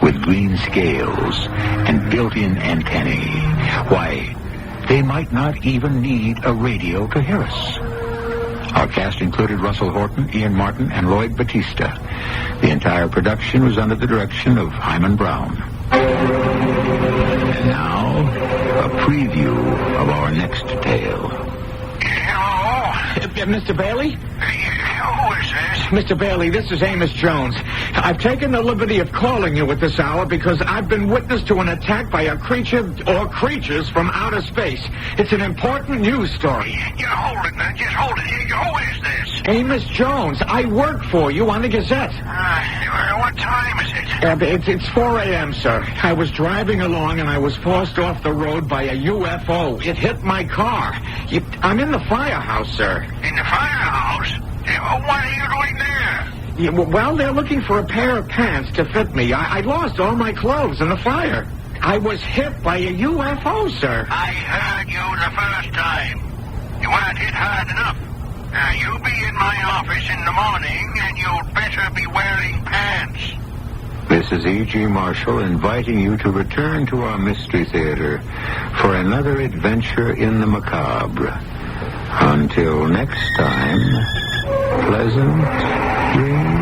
[SPEAKER 4] with green scales and built-in antennae. Why, they might not even need a radio to hear us. Our cast included Russell Horton, Ian Martin, and Lloyd Batista. The entire production was under the direction of Hyman Brown. And now, a preview of our next tale.
[SPEAKER 7] Hello? Mr. Bailey?
[SPEAKER 24] Who is this?
[SPEAKER 7] Mr. Bailey, this is Amos Jones. I've taken the liberty of calling you at this hour because I've been witness to an attack by a creature or creatures from outer space. It's an important news story.
[SPEAKER 24] You hold it, man. Just hold it. Who is this?
[SPEAKER 7] Amos Jones. I work for you on the Gazette.
[SPEAKER 24] What time is it?
[SPEAKER 7] It's 4 a.m., sir. I was driving along and I was forced off the road by a UFO. It hit my car. I'm in the firehouse, sir.
[SPEAKER 24] In the firehouse? What are you doing there?
[SPEAKER 7] Yeah, well, they're looking for a pair of pants to fit me. I lost all my clothes in the fire. I was hit by a UFO, sir.
[SPEAKER 24] I heard you the first time. You weren't hit hard enough. Now, you be in my office in the morning, and you'd better be wearing pants.
[SPEAKER 4] This is E.G. Marshall inviting you to return to our Mystery Theater for another adventure in the macabre. Until next time, pleasant dreams.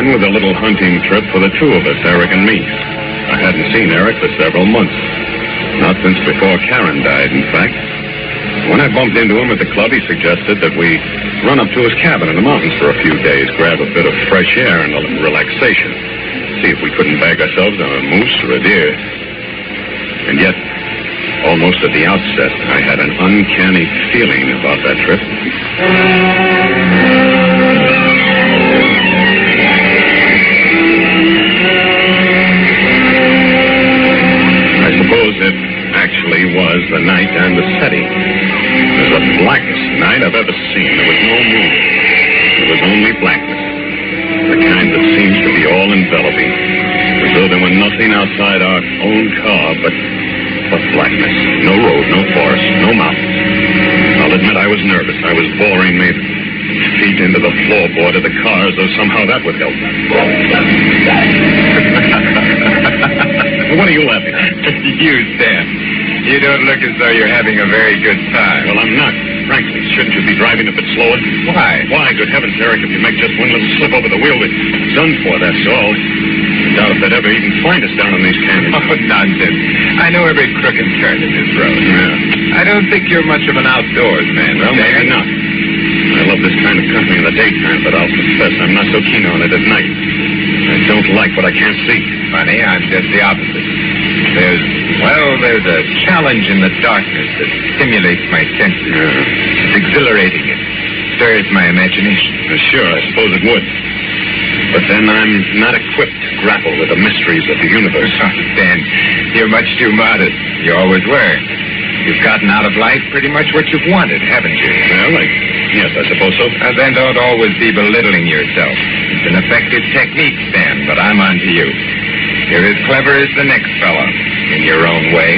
[SPEAKER 12] With a little hunting trip for the two of us, Eric and me. I hadn't seen Eric for several months. Not since before Karen died, in fact. When I bumped into him at the club, he suggested that we run up to his cabin in the mountains for a few days, grab a bit of fresh air and a little relaxation. See if we couldn't bag ourselves on a moose or a deer. And yet, almost at the outset, I had an uncanny feeling about that trip. It actually was the night and the setting. It was the blackest night I've ever seen. There was no moon. There was only blackness. The kind that seems to be all enveloping. As though there were nothing outside our own car but blackness. No road, no forest, no mountains. I'll admit I was nervous. I was boring my feet into the floorboard of the car as though somehow that would help. What are you laughing at?
[SPEAKER 19] You, Sam. You don't look as though you're having a very good time.
[SPEAKER 12] Well, I'm not, frankly, Shouldn't you be driving a bit slower?
[SPEAKER 6] Why?
[SPEAKER 12] Why, good heavens, Eric, if you make just one little slip over the wheel, we're done for, that's all. I doubt if they'd ever even find us down in these canyons.
[SPEAKER 6] Oh, nonsense. I know every crook and turn in this road.
[SPEAKER 12] Yeah.
[SPEAKER 6] I don't think you're much of an outdoors man.
[SPEAKER 12] Well, maybe not. I love this kind of company in the daytime, but I'll confess I'm not so keen on it at night. I don't like what I can't see.
[SPEAKER 6] Funny, I'm just the opposite. There's a challenge in the darkness that stimulates my senses. It's exhilarating. It stirs my imagination.
[SPEAKER 12] Sure, I suppose it would. But then I'm not equipped to grapple with the mysteries of the universe.
[SPEAKER 6] Dan, you're much too modest. You always were. You've gotten out of life pretty much what you've wanted, haven't you?
[SPEAKER 12] Well, yes, I suppose so.
[SPEAKER 6] Then don't always be belittling yourself. It's an effective technique, Stan, but I'm on to you. You're as clever as the next fellow, in your own way.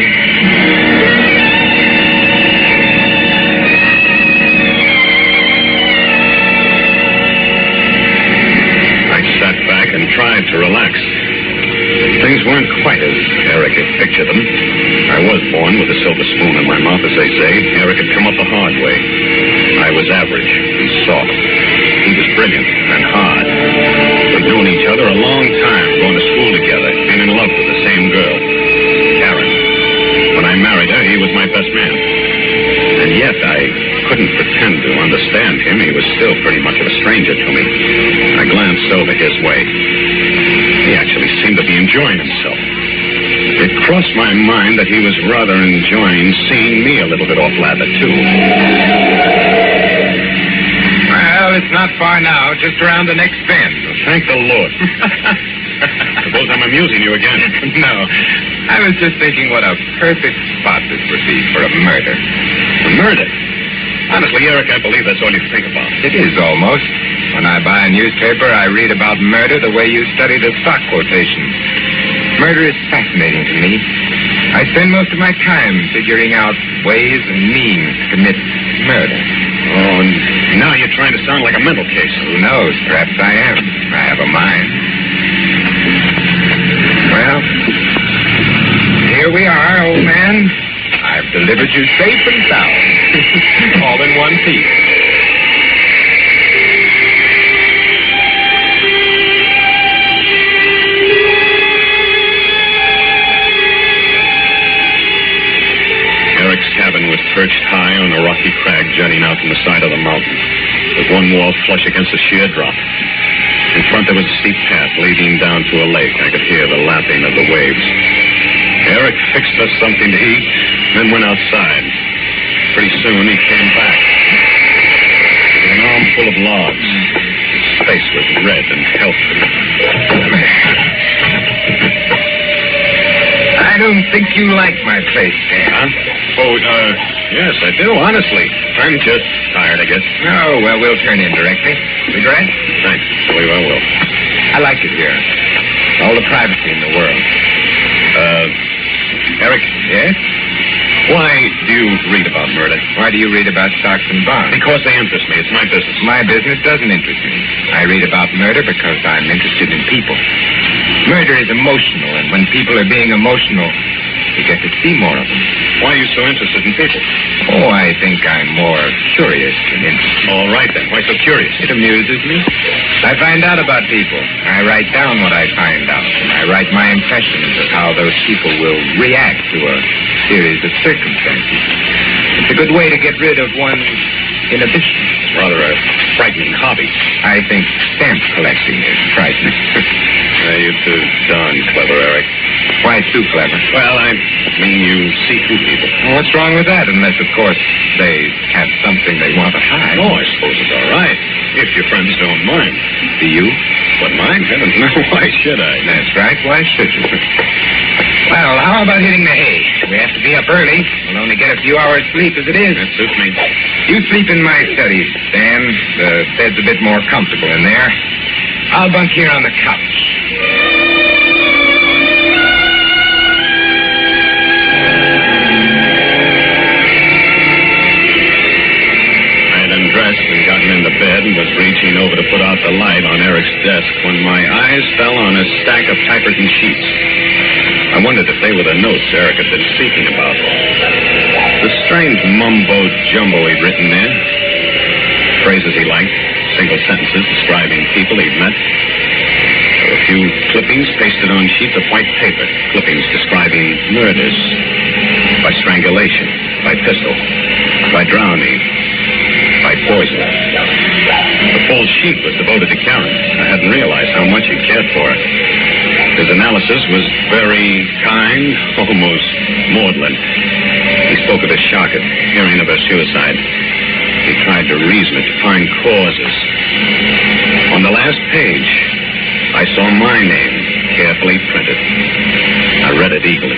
[SPEAKER 12] I sat back and tried to relax. Things weren't quite as Eric had pictured them. I was born with a silver spoon in my mouth, as they say. Eric had come up the hard way. I was average and soft. He was brilliant and hard. We'd known each other a long time, going to school together, been in love with the same girl, Karen. When I married her, he was my best man. And yet I couldn't pretend to understand him. He was still pretty much of a stranger to me. I glanced over his way. He actually seemed to be enjoying himself. It crossed my mind that he was rather enjoying seeing me a little bit off lather, too.
[SPEAKER 6] Well, it's not far now, just around the next bend.
[SPEAKER 12] Thank the Lord. Suppose I'm amusing you again.
[SPEAKER 6] No, I was just thinking what a perfect spot this would be for a murder.
[SPEAKER 12] A murder? Honestly, Eric, I believe that's all you think about.
[SPEAKER 6] It is almost. When I buy a newspaper, I read about murder the way you study the stock quotations. Murder is fascinating to me. I spend most of my time figuring out ways and means to commit murder.
[SPEAKER 12] Oh, and now you're trying to sound like a mental case.
[SPEAKER 6] Who knows? Perhaps I am. I have a mind. Well, here we are, old man. I've delivered you safe and sound. All in one piece.
[SPEAKER 12] Eric's cabin was perched high on a rocky crag jutting out from the side of the mountain, with one wall flush against a sheer drop. In front there was a steep path leading down to a lake. I could hear the lapping of the waves. Eric fixed us something to eat, then went outside. Pretty soon he came back with an armful of logs. His face was red and healthy.
[SPEAKER 6] I don't think you like my place, Dan.
[SPEAKER 12] Huh? Oh, yes, I do, honestly. I'm just tired, I guess.
[SPEAKER 6] Oh, well, we'll turn in directly. Cigarette?
[SPEAKER 12] Thanks. I believe I will.
[SPEAKER 6] I like it here. All the privacy in the world.
[SPEAKER 12] Eric?
[SPEAKER 6] Yes?
[SPEAKER 12] Why do you read about murder?
[SPEAKER 6] Why do you read about stocks and bonds?
[SPEAKER 12] Because they interest me. It's my business.
[SPEAKER 6] My business doesn't interest me. I read about murder because I'm interested in people. Murder is emotional, and when people are being emotional, you get to see more of them.
[SPEAKER 12] Why are you so interested in people?
[SPEAKER 6] Oh, I think I'm more curious than interested.
[SPEAKER 12] All right, then. Why so curious?
[SPEAKER 6] It amuses me. I find out about people. I write down what I find out. And I write my impressions of how those people will react to a series of circumstances. It's a good way to get rid of one's inhibition.
[SPEAKER 12] Rather a frightening hobby.
[SPEAKER 6] I think stamp collecting is frightening.
[SPEAKER 12] You're too darn clever, Eric.
[SPEAKER 6] Why too clever?
[SPEAKER 12] Well, I mean you see through people.
[SPEAKER 6] Well, what's wrong with that? Unless, of course, they have something they want to hide.
[SPEAKER 12] Oh, I suppose it's all right. If your friends don't mind.
[SPEAKER 6] Do you?
[SPEAKER 12] But mind? Heavens, no. Why should I?
[SPEAKER 6] That's right. Why should you? Well, how about hitting the hay? We have to be up early. We'll only get a few hours sleep as it is.
[SPEAKER 12] That suits me.
[SPEAKER 6] You sleep in my study, Stan. The bed's a bit more comfortable in there. I'll bunk here on the couch.
[SPEAKER 12] Dressed and gotten into bed and was reaching over to put out the light on Eric's desk when my eyes fell on a stack of typewritten sheets. I wondered if they were the notes Eric had been speaking about. The strange mumbo-jumbo he'd written there. Phrases he liked, single sentences describing people he'd met. There were a few clippings pasted on sheets of white paper. Clippings describing murders. By strangulation. By pistol. By drowning. By poison. The full sheet was devoted to Karen. I hadn't realized how much he cared for her. His analysis was very kind, almost maudlin. He spoke of his shock at hearing of her suicide. He tried to reason it, to find causes. On the last page, I saw my name carefully printed. I read it eagerly.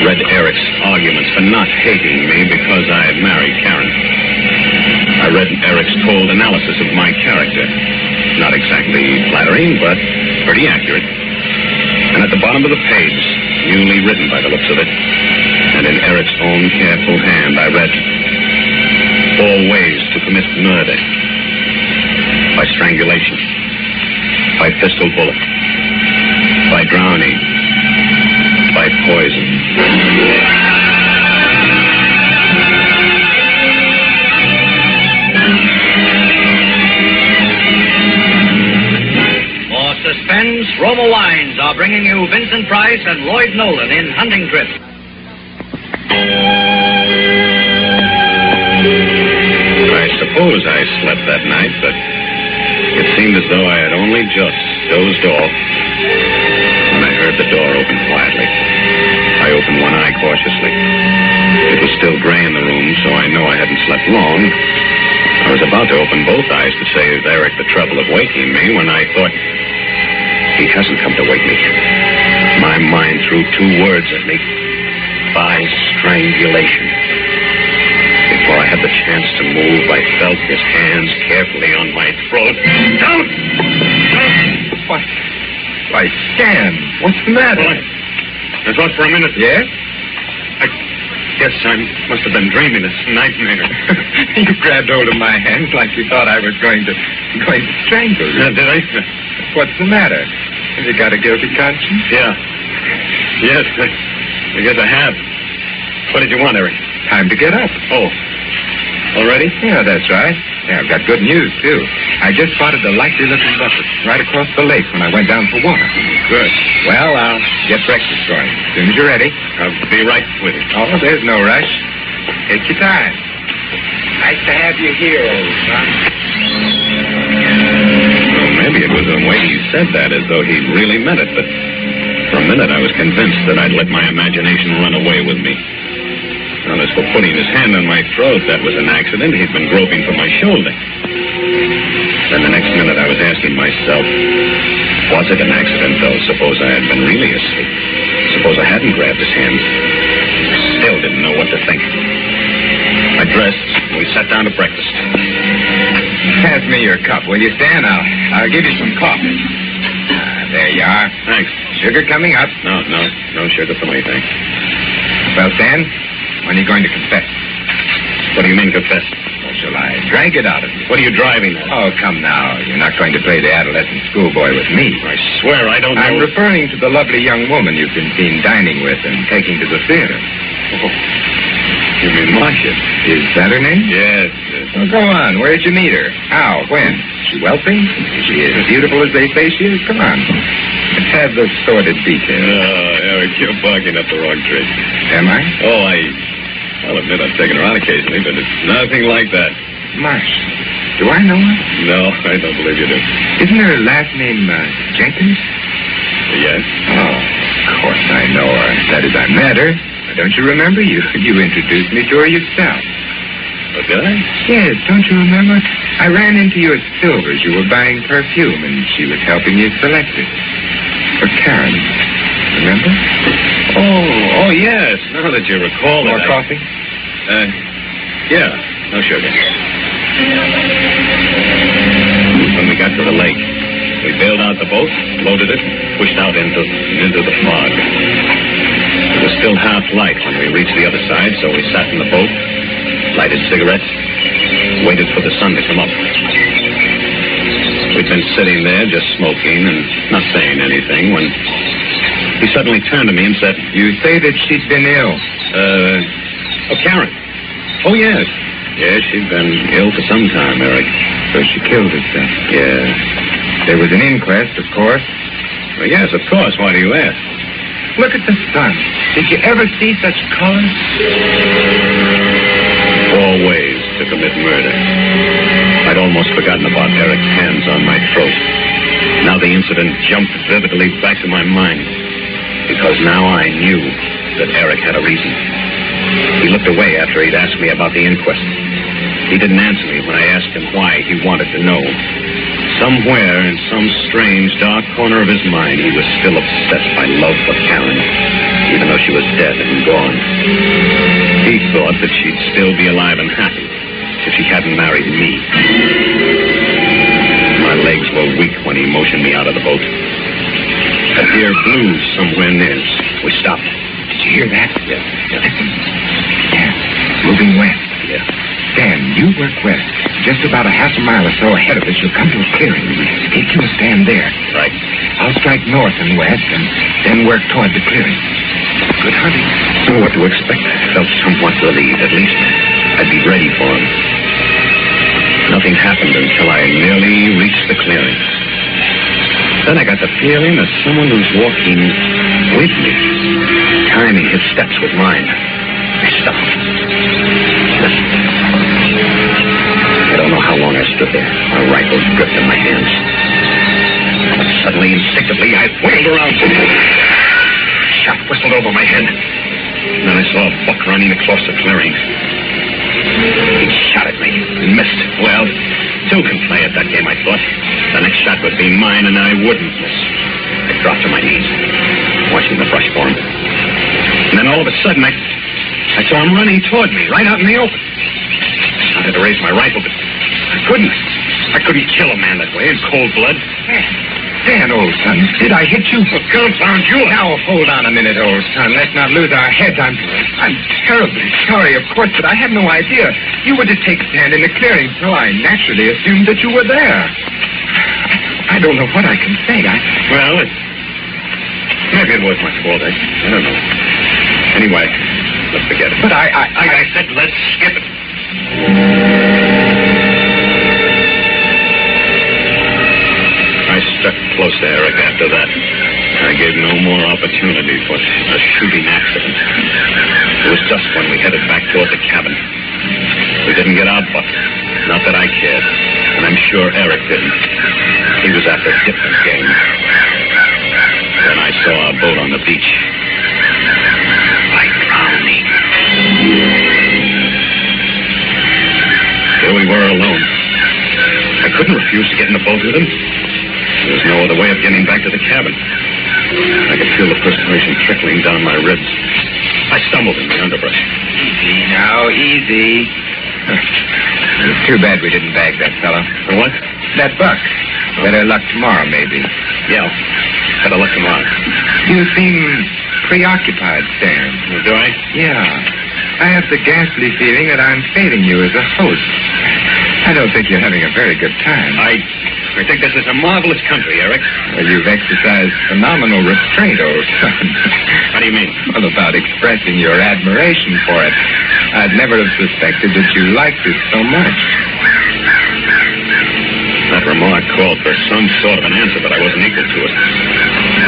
[SPEAKER 12] Read Eric's arguments for not hating me because I had married Karen. I read Eric's cold analysis of my character. Not exactly flattering, but pretty accurate. And at the bottom of the page, newly written by the looks of it, and in Eric's own careful hand, I read 4 ways to commit murder. By strangulation. By pistol bullet. By drowning. By poison.
[SPEAKER 18] Suspense, Roma Wines are bringing you Vincent Price and Lloyd Nolan in Hunting Trip.
[SPEAKER 12] I suppose I slept that night, but it seemed as though I had only just dozed off when I heard the door open quietly. I opened one eye cautiously. It was still gray in the room, so I know I hadn't slept long. I was about to open both eyes to save Eric the trouble of waking me when I thought, he hasn't come to wake me. My mind threw 2 words at me. By strangulation. Before I had the chance to move, I felt his hands carefully on my throat. Don't!
[SPEAKER 6] Why, Stan, what's the matter?
[SPEAKER 12] I thought for a minute.
[SPEAKER 6] Yes?
[SPEAKER 12] I guess I must have been dreaming this nightmare.
[SPEAKER 6] You grabbed hold of my hands like you thought I was going to strangle you.
[SPEAKER 12] Did I?
[SPEAKER 6] What's the matter? Have you got a guilty conscience?
[SPEAKER 12] Yeah. Yes, I guess I have. What did you want, Eric?
[SPEAKER 6] Time to get up.
[SPEAKER 12] Oh. Already?
[SPEAKER 6] Yeah, that's right. Yeah, I've got good news, too. I just spotted a likely-looking vessel right across the lake when I went down for water.
[SPEAKER 12] Good.
[SPEAKER 6] Well, I'll get breakfast going. As soon as you're ready.
[SPEAKER 12] I'll be right with you.
[SPEAKER 6] Oh, there's no rush. Take your time. Nice to have you here, old son.
[SPEAKER 12] Well, maybe it was the way he said that, as though he really meant it, but for a minute I was convinced that I'd let my imagination run away with me. Now, as for putting his hand on my throat, that was an accident. He'd been groping for my shoulder. Then the next minute I was asking myself, was it an accident, though? Suppose I had been really asleep. Suppose I hadn't grabbed his hand. I still didn't know what to think. I dressed, and we sat down to breakfast.
[SPEAKER 6] Pass me your cup, will you, Stan? I'll give you some coffee. There you are.
[SPEAKER 12] Thanks.
[SPEAKER 6] Sugar coming up.
[SPEAKER 12] No sugar for me, thanks.
[SPEAKER 6] Well, Stan, when are you going to confess?
[SPEAKER 12] What do you mean, confess?
[SPEAKER 6] Well, shall I drag it out of you?
[SPEAKER 12] What are you driving at?
[SPEAKER 6] Oh, come now. You're not going to play the adolescent schoolboy with me.
[SPEAKER 12] I swear I don't know.
[SPEAKER 6] I'm referring to the lovely young woman you've been seen dining with and taking to the theater.
[SPEAKER 12] Oh. You mean Marcia?
[SPEAKER 6] Is that her name?
[SPEAKER 12] Yes.
[SPEAKER 6] Well, go on. Where'd you meet her? How? When? Is she wealthy? Is she as beautiful as they say she is? Come on. Let's have the sordid details.
[SPEAKER 12] Eric, you're barking up the wrong tree.
[SPEAKER 6] Am I?
[SPEAKER 12] Oh, I'll admit I've taken her out occasionally, but it's nothing like that.
[SPEAKER 6] Marsh. Do I know her?
[SPEAKER 12] No, I don't believe you do.
[SPEAKER 6] Isn't her last name Jenkins?
[SPEAKER 12] Yes.
[SPEAKER 6] Oh, of course I know her. That is, I met her. Don't you remember? You introduced me to her yourself.
[SPEAKER 12] Oh, did I?
[SPEAKER 6] Yes, don't you remember? I ran into you at Silver's. You were buying perfume, and she was helping you select it. For Karen. Remember?
[SPEAKER 12] Oh, yes. Now that you recall
[SPEAKER 6] More coffee?
[SPEAKER 12] Yeah. No sugar. When we got to the lake, we bailed out the boat, loaded it, pushed out into the fog. It was still half light when we reached the other side, so we sat in the boat, lighted cigarettes, waited for the sun to come up. We'd been sitting there just smoking and not saying anything when he suddenly turned to me and said,
[SPEAKER 6] You say that she'd been ill.
[SPEAKER 12] Oh, Karen. Oh, yes. Yes, she'd been ill for some time, Eric.
[SPEAKER 6] So she killed herself?
[SPEAKER 12] Yes.
[SPEAKER 6] There was an inquest, of course.
[SPEAKER 12] Well, yes, of course. Why do you ask?
[SPEAKER 6] Look at the sun. Did you ever see such colors?
[SPEAKER 12] 4 ways to commit murder. I'd almost forgotten about Eric's hands on my throat. Now the incident jumped vividly back to my mind. Because now I knew that Eric had a reason. He looked away after he'd asked me about the inquest. He didn't answer me when I asked him why he wanted to know. Somewhere in some strange, dark corner of his mind, he was still obsessed by love for Karen, even though she was dead and gone. He thought that she'd still be alive and happy if she hadn't married me. My legs were weak when he motioned me out of the boat. A deer blew somewhere near us. We stopped.
[SPEAKER 6] Did you hear that?
[SPEAKER 12] Yeah.
[SPEAKER 6] Listen. Yeah. Moving west.
[SPEAKER 12] Yeah.
[SPEAKER 6] Dan, you work west. Just about a half a mile or so ahead of us, you'll come to a clearing. Take you a stand there.
[SPEAKER 12] Right.
[SPEAKER 6] I'll strike north and west and then work toward the clearing. Good hunting.
[SPEAKER 12] So what to expect? I felt somewhat relieved. At least I'd be ready for him. Nothing happened until I nearly reached the clearing. Then I got the feeling of someone who's walking with me, timing his steps with mine. I stopped. Listen. I don't know how long I stood there. My rifle gripped in my hands. But suddenly, instinctively, I wheeled around. Shot whistled over my head. And then I saw a buck running across the clearing. He shot at me and missed. Well, 2 can play at that game, I thought. The next shot would be mine, and I wouldn't miss. I dropped to my knees, watching the brush for him. And then all of a sudden, I saw him running toward me, right out in the open. I had to raise my rifle, but I couldn't. I couldn't kill a man that way in cold blood.
[SPEAKER 6] Dan, old son, did I hit you?
[SPEAKER 12] Well, confound you.
[SPEAKER 6] Now, hold on a minute, old son. Let's not lose our heads. I'm terribly sorry, of course, but I had no idea. You were to take a stand in the clearing, so I naturally assumed that you were there. I don't know what I can say.
[SPEAKER 12] Well, maybe it was my fault. I don't know. Anyway, let's forget it.
[SPEAKER 6] But
[SPEAKER 12] I said let's skip it. I stuck close to Eric after that. I gave no more opportunity for a shooting accident. It was dusk when we headed back toward the cabin. We didn't get out, but not that I cared. And I'm sure Eric didn't. He was after different game. Then I saw our boat on the beach. Like drowning. Here we were alone. I couldn't refuse to get in the boat with him. There was no other way of getting back to the cabin. I could feel the perspiration trickling down my ribs. I stumbled in the underbrush.
[SPEAKER 6] Easy now, easy. It's too bad we didn't bag that fellow.
[SPEAKER 12] For what?
[SPEAKER 6] That buck. Better luck tomorrow, maybe.
[SPEAKER 12] Yeah, better luck tomorrow.
[SPEAKER 6] You seem preoccupied, Stan.
[SPEAKER 12] Do I?
[SPEAKER 6] Yeah. I have the ghastly feeling that I'm failing you as a host. I don't think you're having a very good time.
[SPEAKER 12] I think this is a marvelous country, Eric.
[SPEAKER 6] Well, you've exercised phenomenal restraint, old son.
[SPEAKER 12] What do you mean?
[SPEAKER 6] Well, about expressing your admiration for it. I'd never have suspected that you liked it so much.
[SPEAKER 12] That remark called for some sort of an answer, but I wasn't equal to it.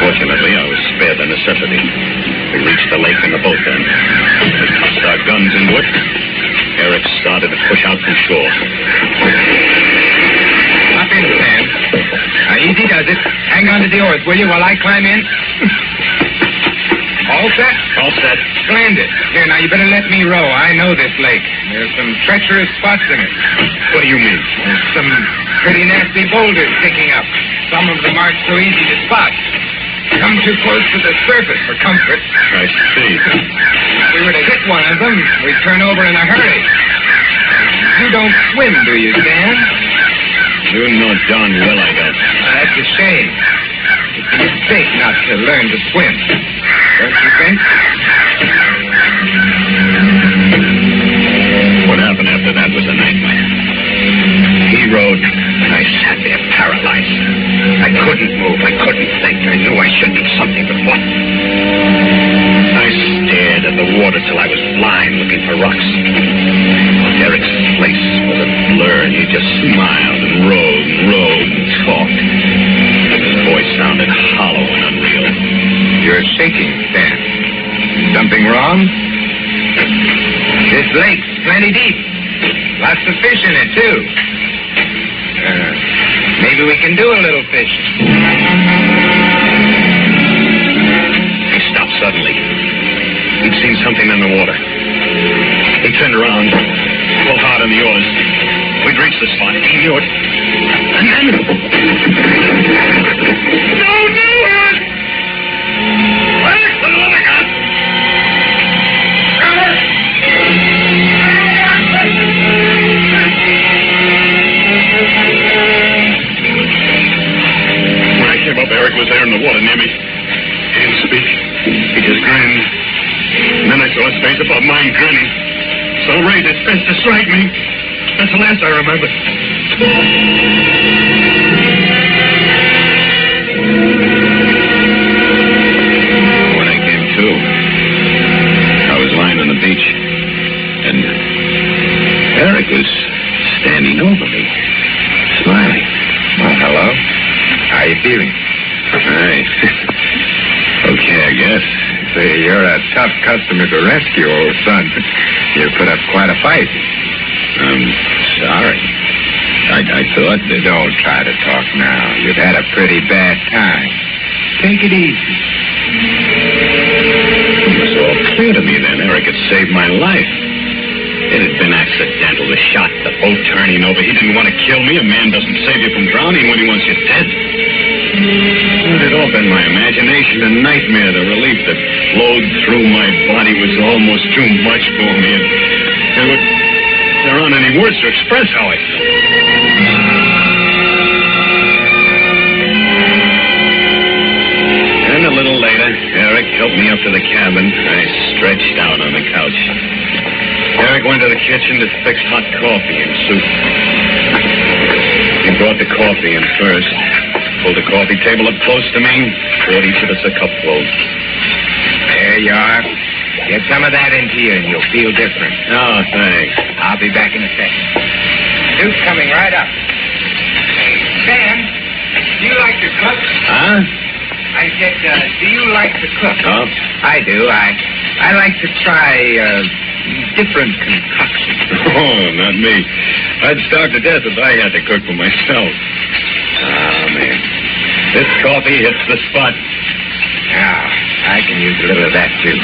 [SPEAKER 12] Fortunately, I was spared the necessity. We reached the lake in the boat then. We tossed our guns into it. Eric started to push out from shore.
[SPEAKER 6] Hop in, Sam. Now, easy does it. Hang on to the oars, will you, while I climb in? All set?
[SPEAKER 12] All set.
[SPEAKER 6] Splendid. Here, now, you better let me row. I know this lake. There's some treacherous spots in it.
[SPEAKER 12] What do you mean?
[SPEAKER 6] There's some pretty nasty boulders sticking up. Some of them aren't so easy to spot. Come too close to the surface for comfort.
[SPEAKER 12] I see.
[SPEAKER 6] If we were to hit one of them, we'd turn over in a hurry. You don't swim, do you, Stan?
[SPEAKER 12] You know darn well I don't.
[SPEAKER 6] That's a shame. It's a mistake not to learn to swim. Don't you think?
[SPEAKER 12] What happened after that was a nightmare. He rode, and I sat there paralyzed. I couldn't move. I couldn't think. I knew I should do something, but what? I stared at the water till I was blind, looking for rocks
[SPEAKER 6] shaking, Stan. Something wrong? This lake's plenty deep. Lots of fish in it, too. Maybe we can do a little fishing.
[SPEAKER 12] He stopped suddenly. He'd seen something in the water. He turned around, pulled hard on the oars. We'd reached the spot. He knew it. And then... Don't do it! Quick, for the love of God! When I came up, Eric was there in the water near me. He didn't speak. He just grinned. And then I saw his face above mine grinning. So raised his fist to strike me. That's the last I remember. When I came to, I was lying on the beach. And Eric was standing over me, smiling.
[SPEAKER 6] Well, hello. How are you feeling?
[SPEAKER 12] Hi. Okay, I guess.
[SPEAKER 6] Say, you're a tough customer to rescue, old son. You put up quite a fight.
[SPEAKER 12] I'm sorry. I thought that...
[SPEAKER 6] Don't try to talk now. You've had a pretty bad time. Take it easy.
[SPEAKER 12] It was all clear to me then. Eric had saved my life. It had been accidental, the shot, the boat turning over. He didn't want to kill me. A man doesn't save you from drowning when he wants you dead. It had all been my imagination, a nightmare. The relief that flowed through my body was almost too much for me. There aren't any words to express how I felt. And a little later, Eric helped me up to the cabin. I stretched out on the couch. Eric went to the kitchen to fix hot coffee and soup. He brought the coffee in first, pulled the coffee table up close to me, poured each of us a cupful.
[SPEAKER 6] There you are. Get some of that into you and you'll feel different.
[SPEAKER 12] Oh, thanks.
[SPEAKER 6] I'll be back in a second. Soup's coming right up. Sam, do you like to cook?
[SPEAKER 12] Huh?
[SPEAKER 6] I said, do you like to cook?
[SPEAKER 12] Oh?
[SPEAKER 6] I do. I like to try, different concoctions.
[SPEAKER 12] Oh, not me. I'd starve to death if I had to cook for myself. Ah, man. This coffee hits the spot.
[SPEAKER 6] Now, I can use a little of that, too.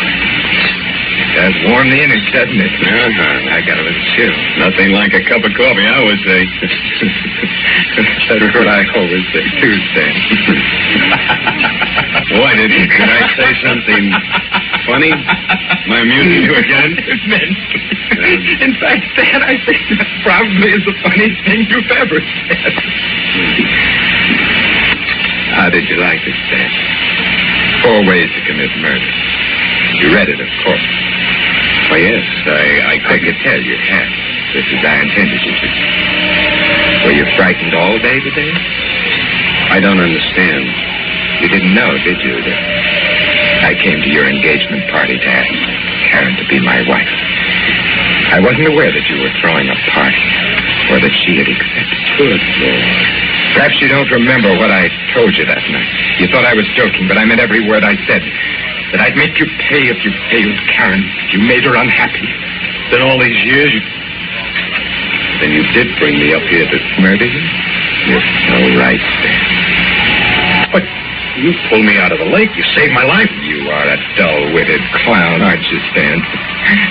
[SPEAKER 6] It does warm the innards, doesn't it? I got a little chill.
[SPEAKER 12] Nothing like a cup of coffee, I would say.
[SPEAKER 6] That's what I always say, too, Stan.
[SPEAKER 12] Why, did I say something funny? Am I amusing you again?
[SPEAKER 6] In fact, Stan, I think that probably is the funniest thing you've ever said. How did you like it, Stan? 4 ways to commit murder. You read it, of course.
[SPEAKER 12] Why, yes,
[SPEAKER 6] I could tell you had, just as I intended you to. Were you frightened all day today?
[SPEAKER 12] I don't understand.
[SPEAKER 6] You didn't know, did you, that I came to your engagement party to ask Karen to be my wife? I wasn't aware that you were throwing a party, or that she had accepted.
[SPEAKER 12] Good Lord.
[SPEAKER 6] Perhaps you don't remember what I told you that night. You thought I was joking, but I meant every word I said. That I'd make you pay if you failed Karen, if you made her unhappy.
[SPEAKER 12] Then all these years,
[SPEAKER 6] Then you did bring me up here to murder you? You're so right, Stan.
[SPEAKER 12] But you pulled me out of the lake. You saved my life.
[SPEAKER 6] You are a dull-witted clown, aren't you, Stan?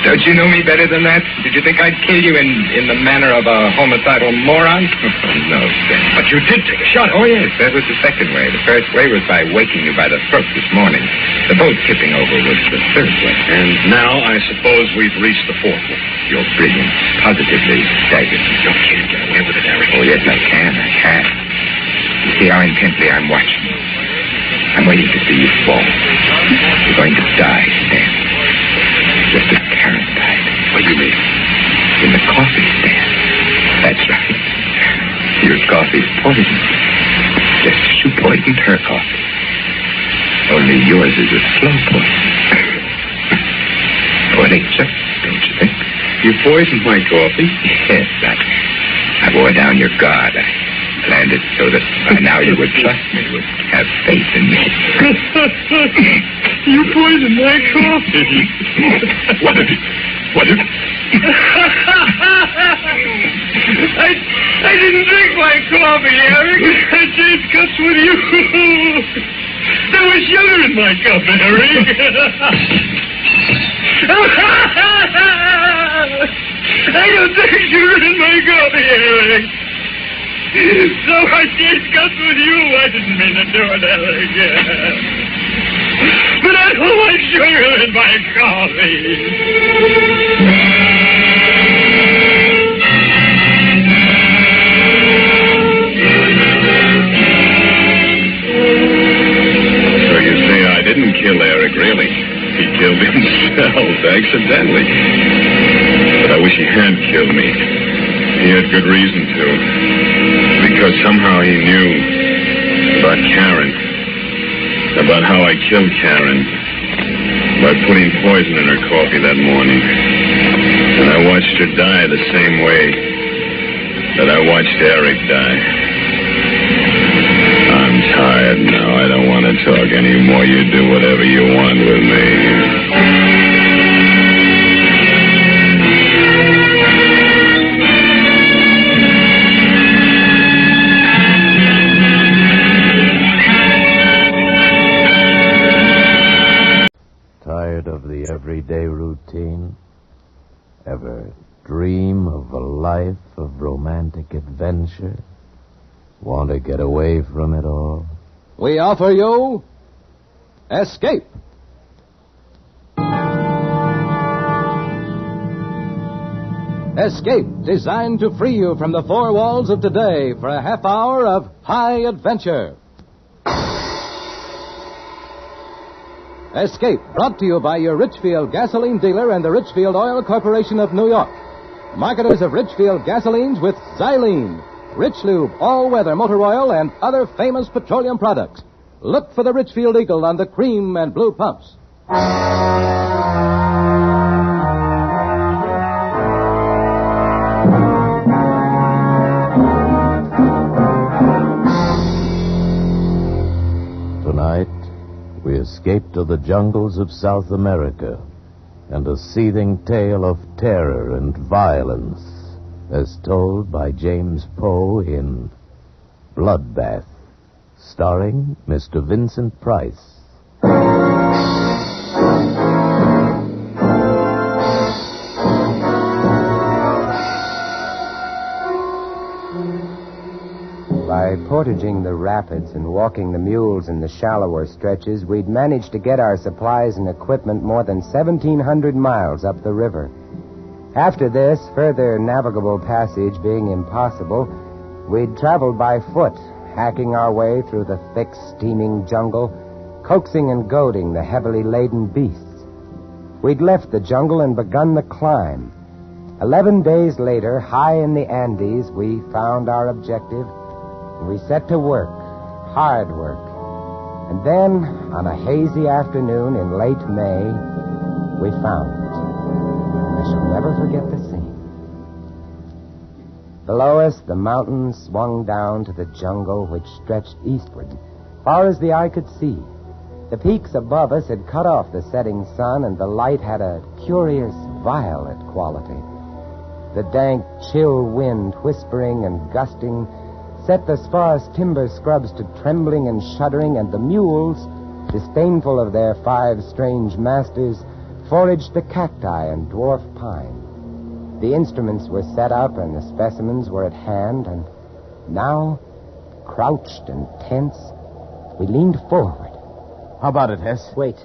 [SPEAKER 6] Don't you know me better than that? Did you think I'd kill you in the manner of a homicidal moron? No, Stan.
[SPEAKER 12] But you did take a shot.
[SPEAKER 6] Oh, yes, that was the second way. The first way was by waking you by the throat this morning. The boat tipping over was the third way.
[SPEAKER 12] And now I suppose we've reached the fourth way.
[SPEAKER 6] Your brilliance positively staggers me.
[SPEAKER 12] You can't get away with it, Eric.
[SPEAKER 6] Oh, yes, I can. I can. You see how intently I'm watching you. I'm waiting to see you fall. You're going to die, Stan. Just as Karen died.
[SPEAKER 12] What do you mean?
[SPEAKER 6] In the coffee, Stan. That's right. Your coffee's poisoned. Just as you poisoned her coffee. Only yours is a slow poison. Oh, it ain't just, don't you think?
[SPEAKER 12] You poisoned my coffee?
[SPEAKER 6] Yes, I wore down your guard. I planned it so that by now you would trust me, would have faith in me.
[SPEAKER 12] You poisoned my coffee.
[SPEAKER 1] What if...
[SPEAKER 12] I didn't drink my coffee, Eric. I changed cups with you. There was sugar in my cup, Eric. I don't take sugar in my coffee, Eric. So I changed cups with you. I didn't mean to do it, Eric. But I don't like sugar in my coffee. So you say I didn't kill Eric, really? He killed himself accidentally. But I wish he had killed me. He had good reason to. Because somehow he knew about Karen. About how I killed Karen. By putting poison in her coffee that morning. And I watched her die the same way that I watched Eric die. I'm tired now. I don't want to talk anymore. You do whatever you want with me.
[SPEAKER 19] Tired of the everyday routine? Ever dream of a life of romantic adventure? Want to get away from it all?
[SPEAKER 20] We offer you Escape. Escape, designed to free you from the four walls of today for a half hour of high adventure. Escape, brought to you by your Richfield gasoline dealer and the Richfield Oil Corporation of New York. Marketers of Richfield gasolines with Xylene, Rich Lube, all-weather motor oil, and other famous petroleum products. Look for the Richfield Eagle on the cream and blue pumps.
[SPEAKER 19] Tonight, we escape to the jungles of South America and a seething tale of terror and violence as told by James Poe in Bloodbath, starring Mr. Vincent Price.
[SPEAKER 21] By portaging the rapids and walking the mules in the shallower stretches, we'd managed to get our supplies and equipment more than 1,700 miles up the river. After this, further navigable passage being impossible, we'd traveled by foot, hacking our way through the thick, steaming jungle, coaxing and goading the heavily laden beasts. We'd left the jungle and begun the climb. 11 days later, high in the Andes, we found our objective. We set to work, hard work. And then, on a hazy afternoon in late May, we found it. I shall never forget the scene. Below us, the mountains swung down to the jungle which stretched eastward, far as the eye could see. The peaks above us had cut off the setting sun, and the light had a curious violet quality. The dank, chill wind, whispering and gusting, set the sparse timber scrubs to trembling and shuddering, and the mules, disdainful of their 5 strange masters, foraged the cacti and dwarf pine. The instruments were set up and the specimens were at hand, and now, crouched and tense, we leaned forward.
[SPEAKER 22] How about it, Hess?
[SPEAKER 23] Wait.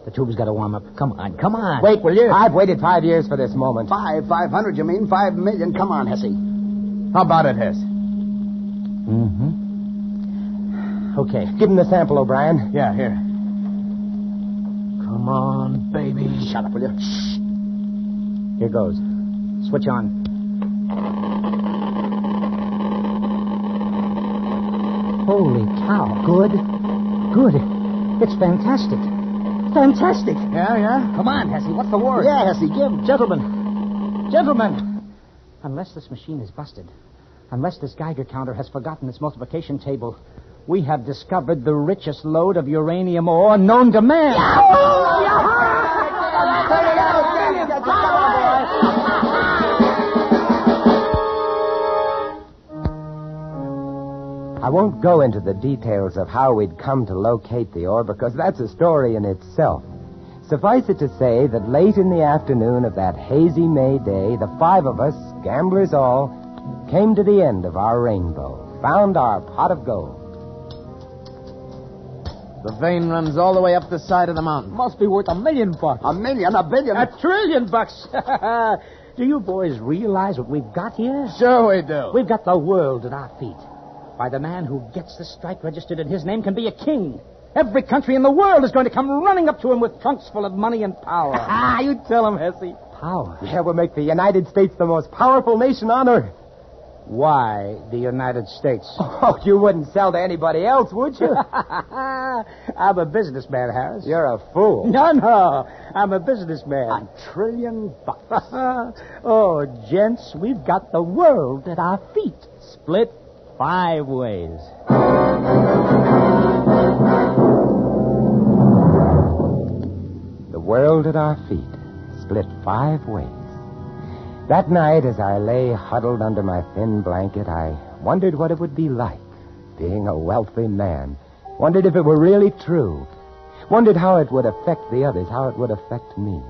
[SPEAKER 23] The tube's got to warm up. Come on, come on.
[SPEAKER 21] Wait, will you? I've waited 5 years for this moment.
[SPEAKER 23] 500, you mean? 5 million. Come on, Hessie.
[SPEAKER 22] How about it, Hess?
[SPEAKER 21] Mm-hmm. Okay. Give him the sample, O'Brien.
[SPEAKER 22] Yeah, here.
[SPEAKER 23] Come on, baby. Shut up, will you? Shh. Here goes. Switch on. Holy cow. Good. Good. It's fantastic. Fantastic.
[SPEAKER 22] Yeah?
[SPEAKER 23] Come on, Hessie. What's the word?
[SPEAKER 22] Yeah, Hessie, give.
[SPEAKER 23] Gentlemen. Unless this machine is busted, unless this Geiger counter has forgotten its multiplication table, We have discovered the richest lode of uranium ore known to man.
[SPEAKER 21] I won't go into the details of how we'd come to locate the ore because that's a story in itself. Suffice it to say that late in the afternoon of that hazy May day, the 5 of us, gamblers all, came to the end of our rainbow, found our pot of gold.
[SPEAKER 22] The vein runs all the way up the side of the mountain.
[SPEAKER 23] Must be worth $1 million.
[SPEAKER 22] $1 million, $1 billion.
[SPEAKER 23] $1 trillion. Do you boys realize what we've got here?
[SPEAKER 22] Sure we do.
[SPEAKER 23] We've got the world at our feet. Why, the man who gets the strike registered in his name can be a king. Every country in the world is going to come running up to him with trunks full of money and power.
[SPEAKER 21] You tell him, Hesse.
[SPEAKER 23] Power?
[SPEAKER 21] Yeah, we'll make the United States the most powerful nation on earth.
[SPEAKER 23] Why the United States?
[SPEAKER 21] Oh, you wouldn't sell to anybody else, would you?
[SPEAKER 23] I'm a businessman, Harris.
[SPEAKER 21] You're a fool.
[SPEAKER 23] No. I'm a businessman.
[SPEAKER 22] $1 trillion.
[SPEAKER 23] Oh, gents, we've got the world at our feet. Split 5 ways.
[SPEAKER 21] The world at our feet, split 5 ways. That night, as I lay huddled under my thin blanket, I wondered what it would be like, being a wealthy man. Wondered if it were really true. Wondered how it would affect the others, how it would affect me.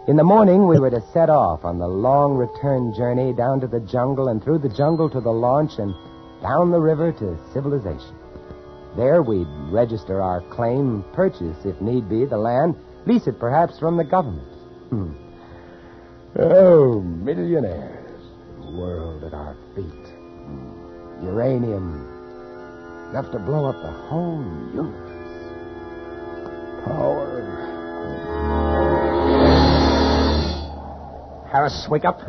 [SPEAKER 21] In the morning, we were to set off on the long return journey down to the jungle and through the jungle to the launch and down the river to civilization. There we'd register our claim, purchase, if need be, the land, lease it perhaps from the government. Oh, millionaires. World at our feet. Uranium. Enough to blow up the whole universe. Power.
[SPEAKER 23] Harris, wake up.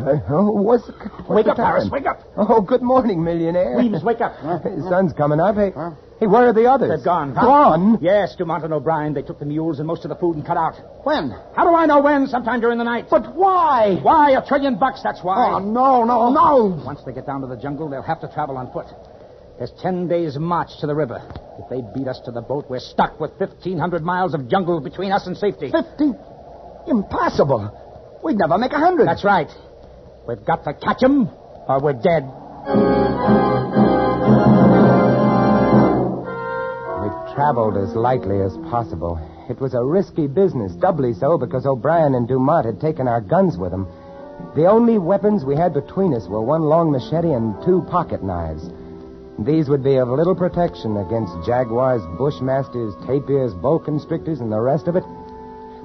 [SPEAKER 21] Wake
[SPEAKER 23] up, Harris, wake up.
[SPEAKER 21] Oh, good morning, millionaire.
[SPEAKER 23] Weems, wake up.
[SPEAKER 21] The sun's coming up. Hey, where are the others?
[SPEAKER 23] They've gone.
[SPEAKER 21] Gone?
[SPEAKER 23] Yes, Dumont and O'Brien. They took the mules and most of the food and cut out.
[SPEAKER 22] When?
[SPEAKER 23] How do I know when? Sometime during the night.
[SPEAKER 22] But why?
[SPEAKER 23] Why? $1 trillion, that's why.
[SPEAKER 22] Oh, no.
[SPEAKER 23] Once they get down to the jungle, they'll have to travel on foot. There's 10 days' march to the river. If they beat us to the boat, we're stuck with 1,500 miles of jungle between us and safety.
[SPEAKER 22] 50? Impossible. We'd never make 100.
[SPEAKER 23] That's right. We've got to catch them, or we're dead.
[SPEAKER 21] We traveled as lightly as possible. It was a risky business, doubly so because O'Brien and Dumont had taken our guns with them. The only weapons we had between us were 1 long machete and 2 pocket knives. These would be of little protection against jaguars, bushmasters, tapirs, boa constrictors, and the rest of it.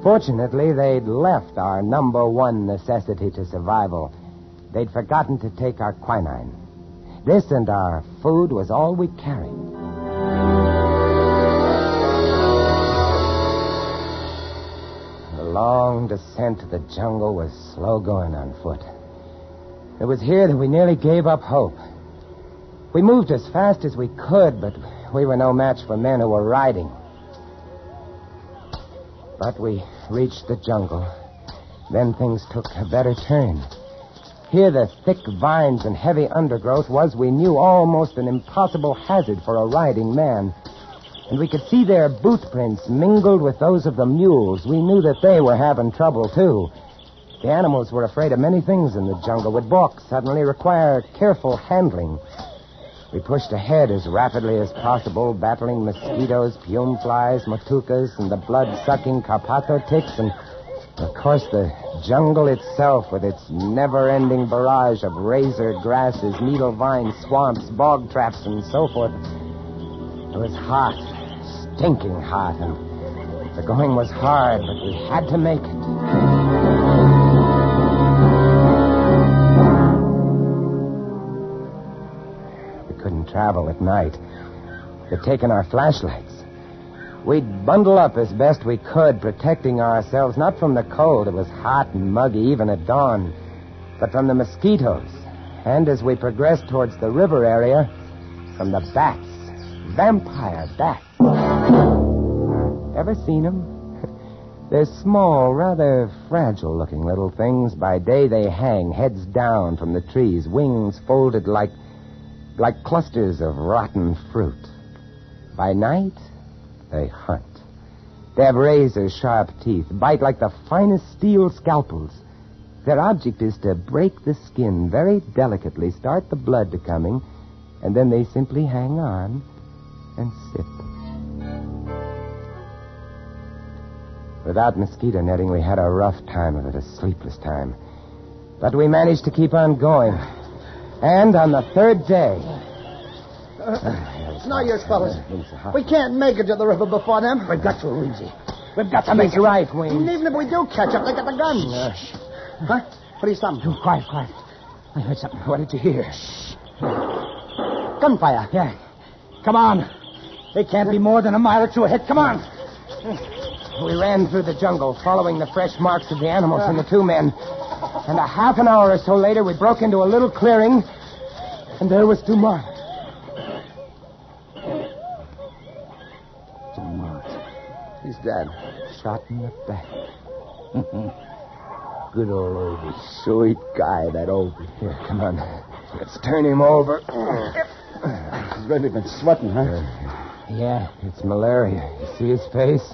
[SPEAKER 21] Fortunately, they'd left our number 1 necessity to survival. They'd forgotten to take our quinine. This and our food was all we carried. The long descent to the jungle was slow going on foot. It was here that we nearly gave up hope. We moved as fast as we could, but we were no match for men who were riding. But we reached the jungle. Then things took a better turn. Here the thick vines and heavy undergrowth was, we knew, almost an impossible hazard for a riding man. And we could see their boot prints mingled with those of the mules. We knew that they were having trouble, too. The animals were afraid of many things in the jungle, would balk suddenly, require careful handling. We pushed ahead as rapidly as possible, battling mosquitoes, pume flies, matukas, and the blood-sucking carpato ticks, and, of course, the jungle itself with its never-ending barrage of razor grasses, needle vines, swamps, bog traps, and so forth. It was hot, stinking hot, and the going was hard, but we had to make it. Couldn't travel at night. They'd taken our flashlights. We'd bundle up as best we could, protecting ourselves not from the cold. It was hot and muggy even at dawn, but from the mosquitoes. And as we progressed towards the river area, from the bats. Vampire bats. Ever seen them? They're small, rather fragile-looking little things. By day they hang, heads down from the trees, wings folded like clusters of rotten fruit. By night, they hunt. They have razor-sharp teeth, bite like the finest steel scalpels. Their object is to break the skin very delicately, start the blood to coming, and then they simply hang on and sip. Without mosquito netting, we had a rough time of it, a sleepless time. But we managed to keep on going. And on the third day...
[SPEAKER 22] It's no use, fellas. We can't make it to the river before them.
[SPEAKER 23] We've got to, Luigi. We've got to make it.
[SPEAKER 21] Right, Wayne.
[SPEAKER 22] And even if we do catch up, they got the guns. Huh? What are you stopping?
[SPEAKER 23] Oh, quiet. I heard something. What did you hear?
[SPEAKER 22] Gunfire.
[SPEAKER 23] Yeah. Come on. They can't be more than a mile or two ahead. Come on.
[SPEAKER 21] We ran through the jungle, following the fresh marks of the animals and the two men. And a half an hour or so later, we broke into a little clearing, and there was Dumont.
[SPEAKER 22] He's dead.
[SPEAKER 21] Shot in the back.
[SPEAKER 22] Good old Obi. Sweet guy, that Obi.
[SPEAKER 21] Here, come on. Let's turn him over.
[SPEAKER 22] He's really been sweating, huh?
[SPEAKER 21] Yeah, it's malaria. You see his face?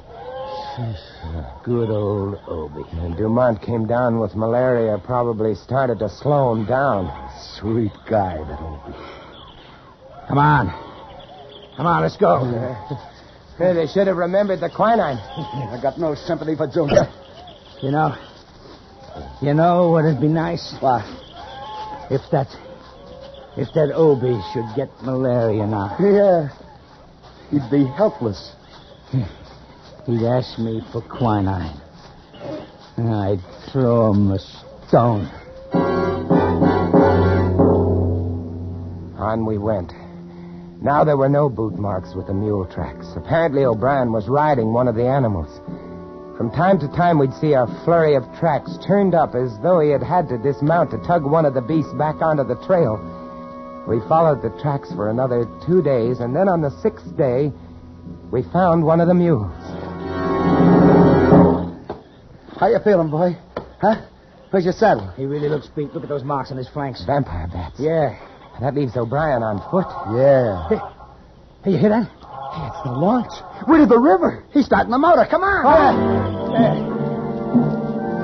[SPEAKER 22] Good old Obi.
[SPEAKER 21] And Dumont came down with malaria, probably started to slow him down.
[SPEAKER 22] Sweet guy, that Obi.
[SPEAKER 23] Come on, let's go.
[SPEAKER 21] Hey, they should have remembered the quinine.
[SPEAKER 22] I got no sympathy for Junior.
[SPEAKER 23] You know what'd be nice?
[SPEAKER 22] What?
[SPEAKER 23] If that Obi should get malaria now.
[SPEAKER 22] Yeah. He'd be helpless.
[SPEAKER 23] He'd ask me for quinine. And I'd throw him a stone.
[SPEAKER 21] On we went. Now there were no boot marks with the mule tracks. Apparently O'Brien was riding one of the animals. From time to time we'd see a flurry of tracks turned up as though he had to dismount to tug one of the beasts back onto the trail. We followed the tracks for another 2 days, and then on the 6th day, we found one of the mules.
[SPEAKER 22] How you feeling, boy? Huh? Where's your saddle?
[SPEAKER 23] He really looks beat. Look at those marks on his flanks.
[SPEAKER 21] Vampire bats.
[SPEAKER 23] Yeah.
[SPEAKER 21] That leaves O'Brien on foot.
[SPEAKER 22] Yeah.
[SPEAKER 23] Hey, you hear that?
[SPEAKER 22] Hey, it's the launch. We're to the river. He's starting the motor. Come on.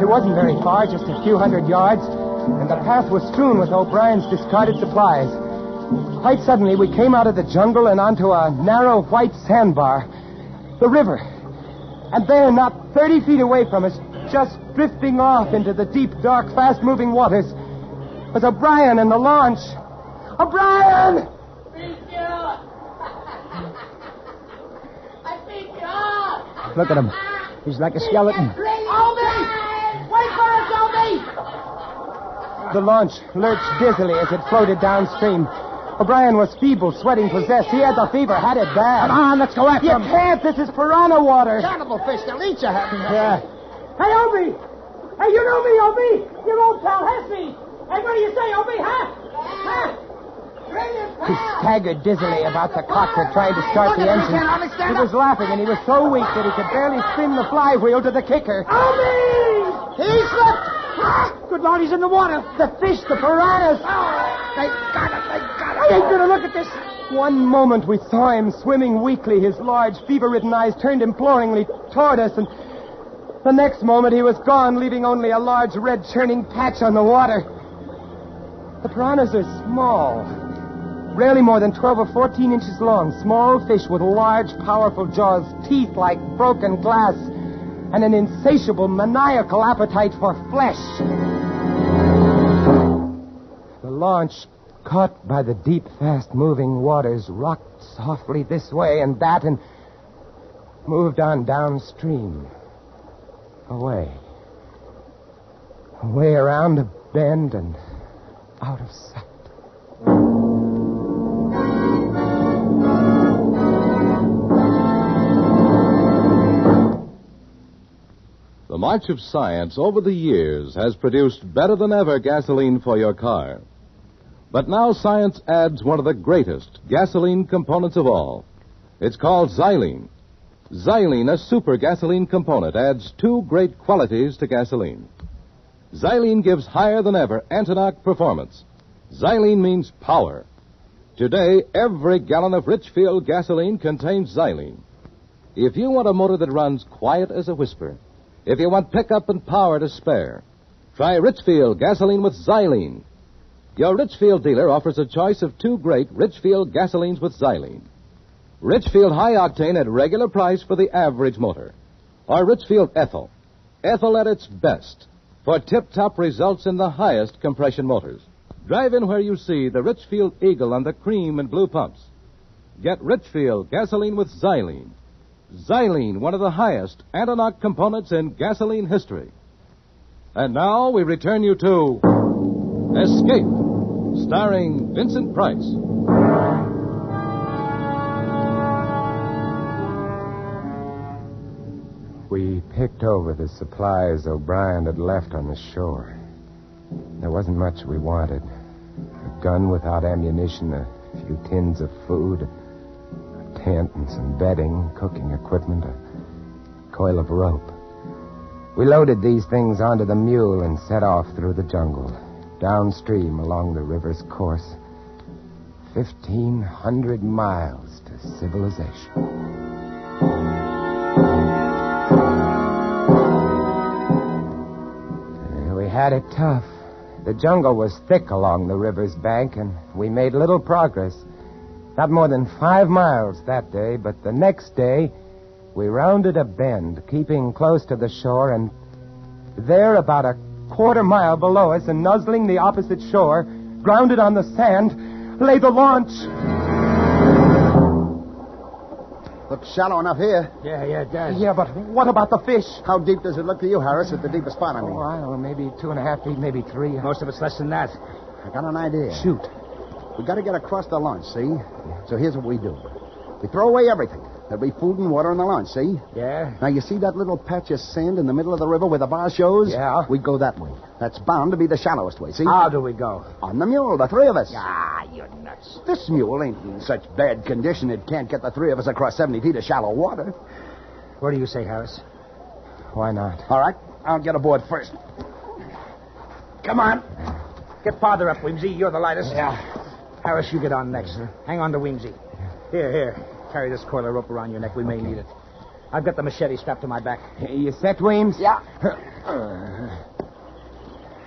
[SPEAKER 21] It wasn't very far, just a few hundred yards, and the path was strewn with O'Brien's discarded supplies. Quite suddenly, we came out of the jungle and onto a narrow white sandbar. The river. And there, not 30 feet away from us, just drifting off into the deep, dark, fast-moving waters, was O'Brien and the launch. O'Brien!
[SPEAKER 23] Look at him. He's like a skeleton.
[SPEAKER 22] Obi! Wait for us, Obi!
[SPEAKER 21] The launch lurched dizzily as it floated downstream. O'Brien was feeble, sweating, possessed. He had the fever, had it bad.
[SPEAKER 23] Come on, let's go after him.
[SPEAKER 21] You can't. This is piranha water.
[SPEAKER 22] Cannibal fish, they'll eat you, haven't they?
[SPEAKER 21] Yeah.
[SPEAKER 23] Hey, Obi! Hey, you know me, Obi! Your old pal Hesby! Hey, what do you say, Obi, huh? Huh?
[SPEAKER 21] He staggered dizzily about the cockpit, trying to start the engine. He was laughing, and he was so weak that he could barely spin the flywheel to the kicker.
[SPEAKER 23] Obi!
[SPEAKER 22] He slipped!
[SPEAKER 23] Good Lord, he's in the water.
[SPEAKER 21] The fish, the piranhas.
[SPEAKER 22] They got it.
[SPEAKER 23] I ain't gonna look at this.
[SPEAKER 21] One moment we saw him swimming weakly, his large, fever-ridden eyes turned imploringly toward us, and the next moment he was gone, leaving only a large red churning patch on the water. The piranhas are small, rarely more than 12 or 14 inches long, small fish with large, powerful jaws, teeth like broken glass, and an insatiable, maniacal appetite for flesh. The launch, caught by the deep, fast-moving waters, rocked softly this way and that and moved on downstream. Away. Away around a bend and out of sight.
[SPEAKER 5] The march of science over the years has produced better than ever gasoline for your car. But now science adds one of the greatest gasoline components of all. It's called xylene. Xylene, a super gasoline component, adds two great qualities to gasoline. Xylene gives higher than ever anti-knock performance. Xylene means power. Today, every gallon of Richfield gasoline contains xylene. If you want a motor that runs quiet as a whisper, if you want pickup and power to spare, try Richfield gasoline with xylene. Your Richfield dealer offers a choice of 2 great Richfield gasolines with xylene. Richfield High Octane at regular price for the average motor. Or Richfield Ethyl. Ethyl at its best for tip-top results in the highest compression motors. Drive in where you see the Richfield Eagle on the cream and blue pumps. Get Richfield gasoline with xylene. Xylene, one of the highest anti-knock components in gasoline history. And now we return you to Escape, starring Vincent Price.
[SPEAKER 21] We picked over the supplies O'Brien had left on the shore. There wasn't much we wanted. A gun without ammunition, a few tins of food, a tent and some bedding, cooking equipment, a coil of rope. We loaded these things onto the mule and set off through the jungle, downstream along the river's course. 1,500 miles to civilization. We had it tough. The jungle was thick along the river's bank, and we made little progress. Not more than 5 miles that day, but the next day, we rounded a bend, keeping close to the shore, and there, about a quarter mile below us and nuzzling the opposite shore, grounded on the sand, lay the launch.
[SPEAKER 22] Looks shallow enough here.
[SPEAKER 23] Yeah, it does.
[SPEAKER 21] Yeah, but what about the fish?
[SPEAKER 22] How deep does it look to you, Harris, at the deepest spot, I mean?
[SPEAKER 21] Oh, I don't know, maybe 2.5 feet, maybe 3.
[SPEAKER 23] Most of it's less than that.
[SPEAKER 22] I got an idea.
[SPEAKER 21] Shoot.
[SPEAKER 22] We got to get across the launch, see? So here's what we do. We throw away everything. There'll be food and water on the launch, see?
[SPEAKER 23] Yeah?
[SPEAKER 22] Now, you see that little patch of sand in the middle of the river where the bar shows?
[SPEAKER 21] Yeah.
[SPEAKER 22] We go that way. That's bound to be the shallowest way, see?
[SPEAKER 23] How do we go?
[SPEAKER 22] On the mule, the 3 of us.
[SPEAKER 23] Ah, you're nuts.
[SPEAKER 22] This mule ain't in such bad condition it can't get the 3 of us across 70 feet of shallow water.
[SPEAKER 23] What do you say, Harris?
[SPEAKER 21] Why not?
[SPEAKER 22] All right, I'll get aboard first. Come on.
[SPEAKER 23] Get farther up, Weemsy. You're the lightest.
[SPEAKER 22] Yeah.
[SPEAKER 23] Harris, you get on next. Hang on to Weemsy. Here. Carry this coil of rope around your neck. We may need it. I've got the machete strapped to my back.
[SPEAKER 21] You set, Weems?
[SPEAKER 22] Yeah.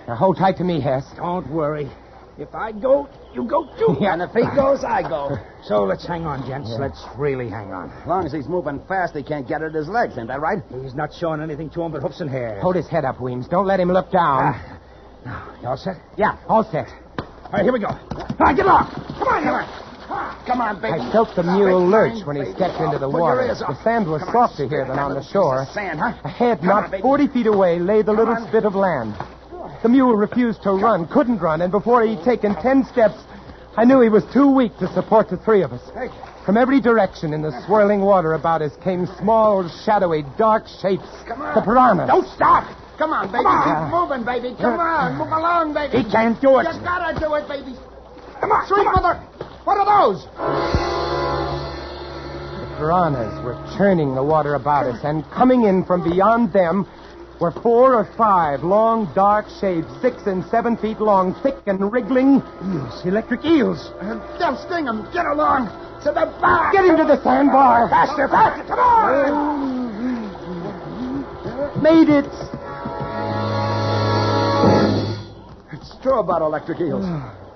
[SPEAKER 21] Now hold tight to me, Hess.
[SPEAKER 23] Don't worry. If I go, you go too.
[SPEAKER 22] Yeah, and if he goes, I go.
[SPEAKER 23] So let's hang on, gents. Yeah. Let's really hang on.
[SPEAKER 22] As long as he's moving fast, he can't get at his legs. Ain't that right?
[SPEAKER 23] He's not showing anything to him but hoofs and hair.
[SPEAKER 21] Hold his head up, Weems. Don't let him look down.
[SPEAKER 23] Now, you all set?
[SPEAKER 21] Yeah, all set.
[SPEAKER 23] All right, here we go. All right, get along. Come on.
[SPEAKER 22] Come on, baby.
[SPEAKER 21] I felt the mule lurch when he stepped into the water. The sand was softer here than on the shore.
[SPEAKER 22] Sand, huh?
[SPEAKER 21] Ahead, not 40 feet away, lay the little spit of land. The mule refused to run, couldn't run, and before he'd taken 10 steps, I knew he was too weak to support the 3 of us. From every direction in the swirling water about us came small, shadowy, dark shapes. The piranhas.
[SPEAKER 22] Don't stop! Come on, baby. Keep moving, baby. Come on. Move along, baby.
[SPEAKER 21] He can't do it.
[SPEAKER 22] You gotta do it, baby. Come on. Sweet mother. What are those?
[SPEAKER 21] The piranhas were churning the water about us, and coming in from beyond them were 4 or 5 long, dark shapes, 6 and 7 feet long, thick and wriggling eels, electric eels.
[SPEAKER 22] They'll sting them. Get along to the bar.
[SPEAKER 21] Get him to the sandbar.
[SPEAKER 22] Faster. Come on.
[SPEAKER 21] Made it.
[SPEAKER 22] It's true about electric eels.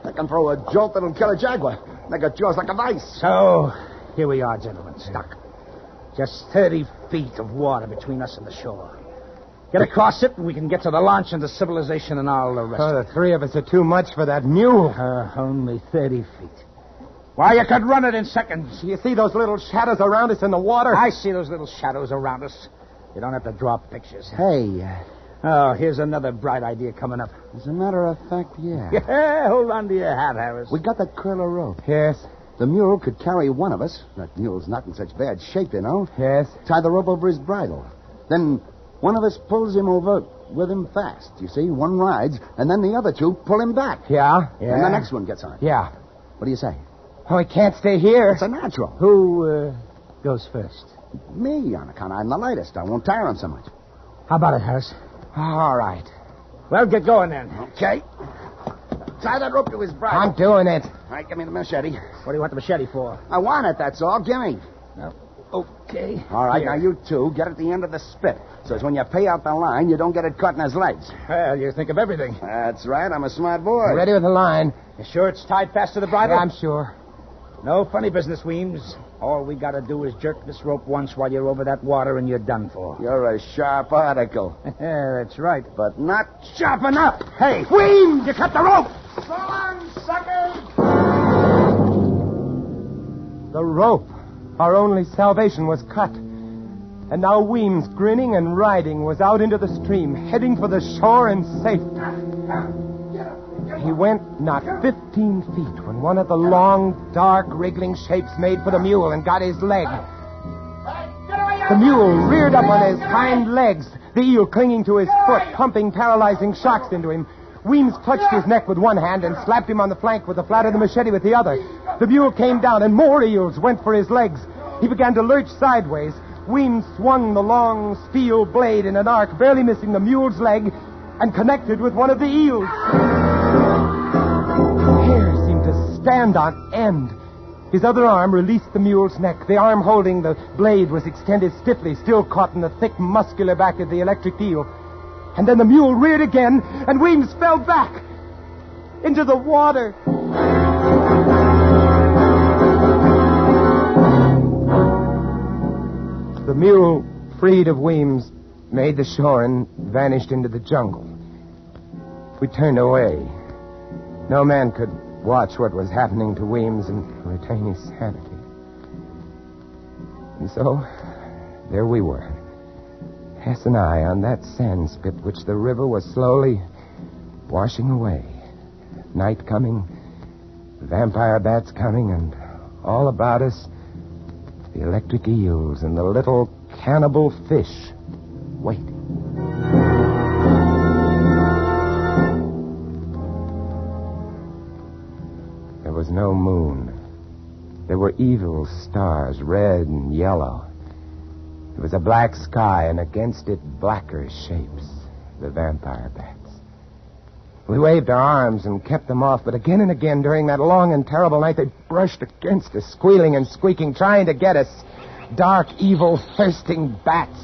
[SPEAKER 22] They can throw a jolt that'll kill a jaguar. They got jaws like a vice.
[SPEAKER 23] So, here we are, gentlemen, stuck. Just 30 feet of water between us and the shore. Get across it, and we can get to the launch and to civilization and all the rest.
[SPEAKER 21] Oh, the 3 of us are too much for that mule.
[SPEAKER 23] Only 30 feet. Why, you could run it in seconds.
[SPEAKER 21] You see those little shadows around us in the water?
[SPEAKER 23] I see those little shadows around us. You don't have to draw pictures.
[SPEAKER 22] Hey.
[SPEAKER 23] Oh, here's another bright idea coming up.
[SPEAKER 22] As a matter of fact, yeah.
[SPEAKER 23] Yeah, hold on to your hat, Harris.
[SPEAKER 22] We got that coil of rope.
[SPEAKER 21] Yes.
[SPEAKER 22] The mule could carry one of us. That mule's not in such bad shape, you know.
[SPEAKER 21] Yes.
[SPEAKER 22] Tie the rope over his bridle. Then one of us pulls him over with him fast. You see, one rides, and then the other 2 pull him back.
[SPEAKER 21] Yeah?
[SPEAKER 22] And the next one gets on.
[SPEAKER 21] Yeah.
[SPEAKER 22] What do you say?
[SPEAKER 21] Oh, he can't stay here.
[SPEAKER 22] It's a natural.
[SPEAKER 23] Who goes first?
[SPEAKER 22] Me, on account I'm the lightest. I won't tire him so much.
[SPEAKER 23] How about it, Harris?
[SPEAKER 21] All right.
[SPEAKER 23] Well, get going then.
[SPEAKER 22] Okay. Tie that rope to his bridle.
[SPEAKER 21] I'm doing it.
[SPEAKER 22] right, give me the machete.
[SPEAKER 23] What do you want the machete for?
[SPEAKER 22] I want it, that's all. Give me.
[SPEAKER 23] No. Okay.
[SPEAKER 22] All right,
[SPEAKER 23] Here.
[SPEAKER 22] now you two get at the end of the spit. So as when you pay out the line, you don't get it caught in his legs.
[SPEAKER 23] Well, you think of everything.
[SPEAKER 22] That's right. I'm a smart boy.
[SPEAKER 21] Ready with the line.
[SPEAKER 23] You sure it's tied fast to the bridle?
[SPEAKER 21] Yeah, I'm sure.
[SPEAKER 23] No funny business, Weems. All we gotta do is jerk this rope once while you're over that water and you're done for.
[SPEAKER 22] You're a sharp article.
[SPEAKER 23] Yeah, that's right.
[SPEAKER 22] But not sharp enough.
[SPEAKER 23] Hey!
[SPEAKER 22] Weems, you cut the rope! So long, suckers!
[SPEAKER 21] The rope. Our only salvation was cut. And now Weems, grinning and riding, was out into the stream, heading for the shore and safe. He went not 15 feet when one of the long, dark, wriggling shapes made for the mule and got his leg. The mule reared up on his hind legs, the eel clinging to his foot, pumping paralyzing shocks into him. Weems clutched his neck with one hand and slapped him on the flank with the flat of the machete with the other. The mule came down, and more eels went for his legs. He began to lurch sideways. Weems swung the long steel blade in an arc, barely missing the mule's leg, and connected with one of the eels. Hair seemed to stand on end. His other arm released the mule's neck. The arm holding the blade was extended stiffly, still caught in the thick, muscular back of the electric eel. And then the mule reared again, and Weems fell back into the water. The mule, freed of Weems, made the shore and vanished into the jungle. We turned away. No man could watch what was happening to Weems and retain his sanity. And so, there we were. Hess and I on that sand spit which the river was slowly washing away. Night coming, vampire bats coming, and all about us, the electric eels and the little cannibal fish waiting. There was no moon. There were evil stars, red and yellow. It was a black sky, and against it, blacker shapes, the vampire bats. We waved our arms and kept them off, but again and again during that long and terrible night, they brushed against us, squealing and squeaking, trying to get us. Dark, evil, thirsting bats.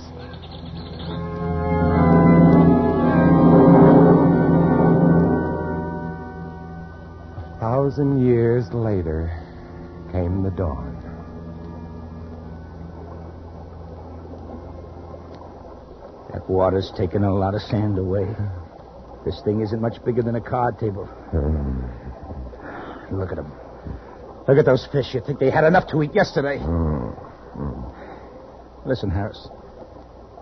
[SPEAKER 21] A 1,000 years later came the dawn.
[SPEAKER 23] That water's taken a lot of sand away. This thing isn't much bigger than a card table. Look at them. Look at those fish. You'd think they had enough to eat yesterday. Listen, Harris.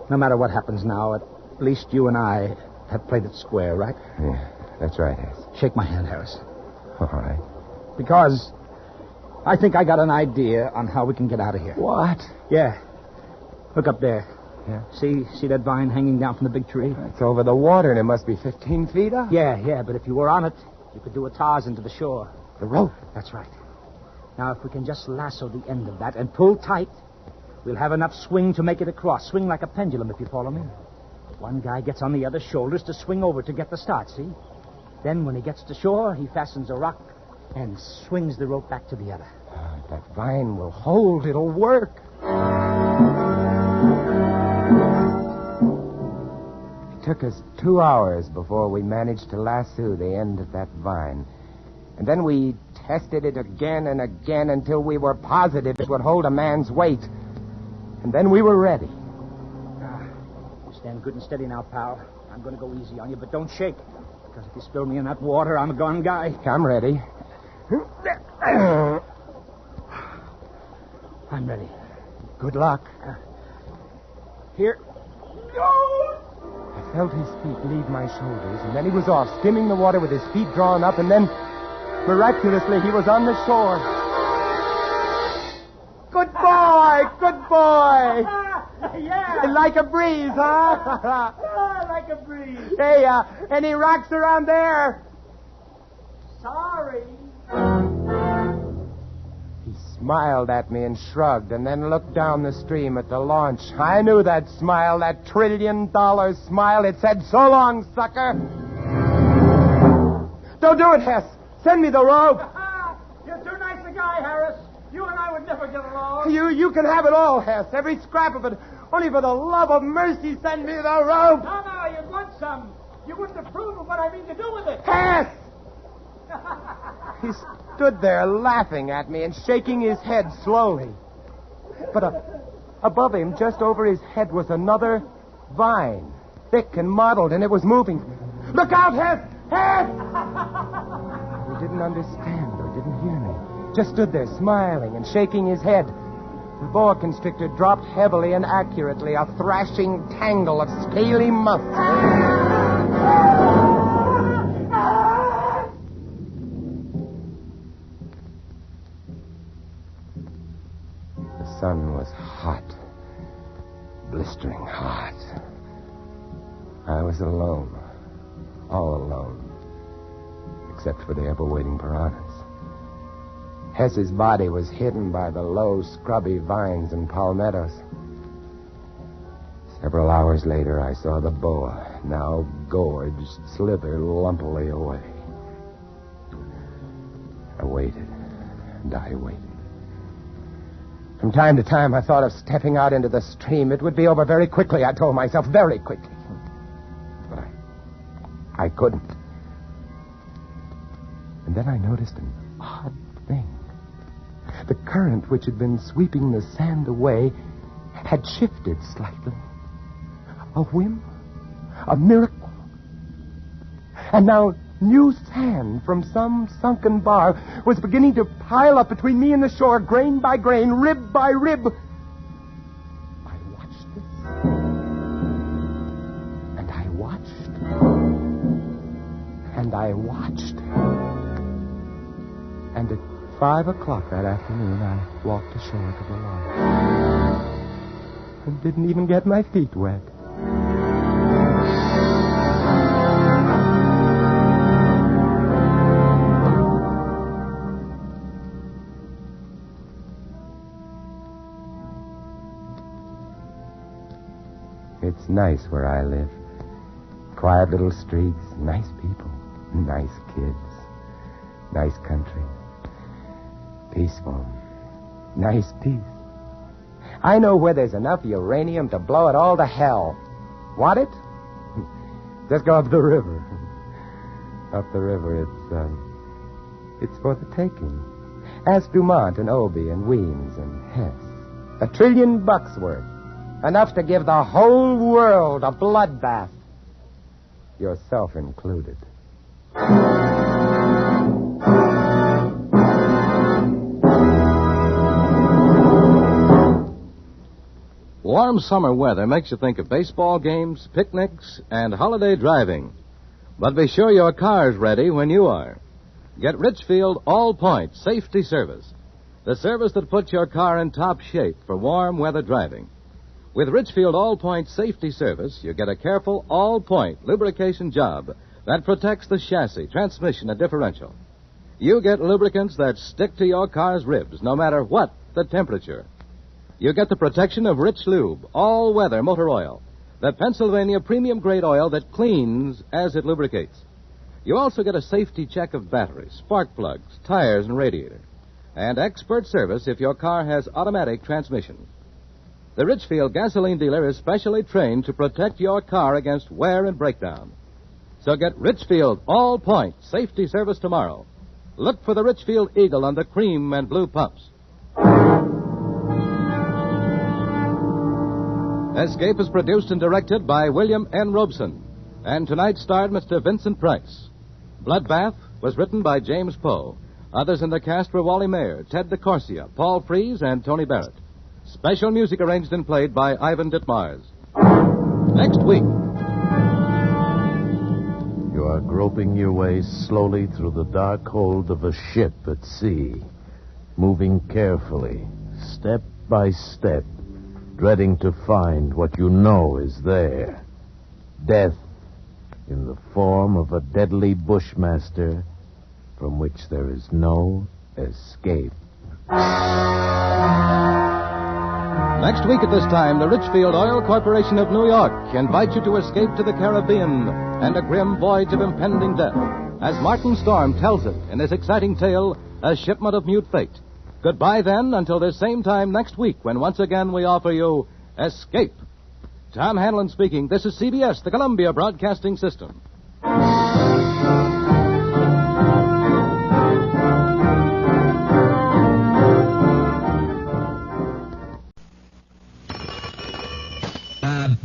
[SPEAKER 23] No matter what happens now, at least you and I have played it square, right?
[SPEAKER 21] Yeah, that's right, Hess.
[SPEAKER 23] Shake my hand, Harris.
[SPEAKER 21] All right.
[SPEAKER 23] Because I think I got an idea on how we can get out of here.
[SPEAKER 21] What?
[SPEAKER 23] Yeah. Look up there.
[SPEAKER 21] Yeah.
[SPEAKER 23] See that vine hanging down from the big tree?
[SPEAKER 21] It's over the water, and it must be 15 feet up.
[SPEAKER 23] Yeah, but if you were on it, you could do a Tarzan to the shore.
[SPEAKER 21] The rope?
[SPEAKER 23] That's right. Now, if we can just lasso the end of that and pull tight, we'll have enough swing to make it across. Swing like a pendulum, if you follow me. One guy gets on the other's shoulders to swing over to get the start, see? Then when he gets to shore, he fastens a rock and swings the rope back to the other.
[SPEAKER 21] That vine will hold. It'll work. It took us 2 hours before we managed to lasso the end of that vine. And then we tested it again and again until we were positive it would hold a man's weight. And then we were ready.
[SPEAKER 23] Stand good and steady now, pal. I'm going to go easy on you, but don't shake. Because if you spill me in that water, I'm a gone guy.
[SPEAKER 21] I'm ready.
[SPEAKER 23] I'm ready.
[SPEAKER 21] Good luck.
[SPEAKER 23] Here.
[SPEAKER 21] I felt his feet leave my shoulders, and then he was off, skimming the water with his feet drawn up, and then, miraculously, he was on the shore. Good boy! Good boy!
[SPEAKER 23] Yeah!
[SPEAKER 21] Like a breeze, huh?
[SPEAKER 23] Like a breeze.
[SPEAKER 21] Hey, any rocks around there?
[SPEAKER 23] Sorry.
[SPEAKER 21] He smiled at me and shrugged, and then looked down the stream at the launch. I knew that smile, that $1 trillion smile. It said, "So long, sucker." Don't do it, Hess. Send me the rope. You can have it all, Hess. Every scrap of it. Only for the love of mercy, send me the rope.
[SPEAKER 23] No, you want some. You wouldn't approve of what I mean to do with it.
[SPEAKER 21] Hess! He stood there laughing at me and shaking his head slowly. But above him, just over his head, was another vine, thick and mottled, and it was moving. Look out, Hess! Hess! He didn't understand or didn't hear me. Just stood there smiling and shaking his head. The boa constrictor dropped heavily and accurately, a thrashing tangle of scaly musk. The sun was hot, blistering hot. I was alone, all alone, except for the ever-waiting piranhas. Hess's body was hidden by the low, scrubby vines and palmettos. Several hours later, I saw the boa, now gorged, slither lumpily away. I waited, and I waited. From time to time, I thought of stepping out into the stream. It would be over very quickly, I told myself, very quickly. But I couldn't. And then I noticed an odd thing. The current which had been sweeping the sand away had shifted slightly. A whim, a miracle. And now new sand from some sunken bar was beginning to pile up between me and the shore, grain by grain, rib by rib. I watched this. And I watched. And I watched. And at 5 o'clock that afternoon, I walked ashore to the lawn. And didn't even get my feet wet. It's nice where I live. Quiet little streets, nice people, nice kids, nice country. Peaceful. Nice peace. I know where there's enough uranium to blow it all to hell. Want it? Just go up the river. Up the river, it's for the taking. Ask Dumont and Obie and Weems and Hess. $1 trillion worth. Enough to give the whole world a bloodbath. Yourself included.
[SPEAKER 20] Warm summer weather makes you think of baseball games, picnics, and holiday driving. But be sure your car's ready when you are. Get Richfield All-Point Safety Service, the service that puts your car in top shape for warm weather driving. With Richfield All-Point Safety Service, you get a careful all-point lubrication job that protects the chassis, transmission, and differential. You get lubricants that stick to your car's ribs no matter what the temperature. You get the protection of Rich Lube, all-weather motor oil, the Pennsylvania premium-grade oil that cleans as it lubricates. You also get a safety check of batteries, spark plugs, tires, and radiator, and expert service if your car has automatic transmission. The Richfield gasoline dealer is specially trained to protect your car against wear and breakdown. So get Richfield All-Point Safety Service tomorrow. Look for the Richfield Eagle on the cream and blue pumps. Escape is produced and directed by William N. Robeson, and tonight starred Mr. Vincent Price. Bloodbath was written by James Poe. Others in the cast were Wally Mayer, Ted DeCorsia, Paul Frees, and Tony Barrett. Special music arranged and played by Ivan Ditmars. Next week.
[SPEAKER 19] You are groping your way slowly through the dark hold of a ship at sea, moving carefully, step by step, dreading to find what you know is there. Death in the form of a deadly bushmaster from which there is no escape.
[SPEAKER 20] Next week at this time, the Richfield Oil Corporation of New York invites you to escape to the Caribbean and a grim voyage of impending death, as Martin Storm tells it in his exciting tale, A Shipment of Mute Fate. Goodbye, then, until this same time next week, when once again we offer you Escape. Tom Hanlon speaking. This is CBS, the Columbia Broadcasting System.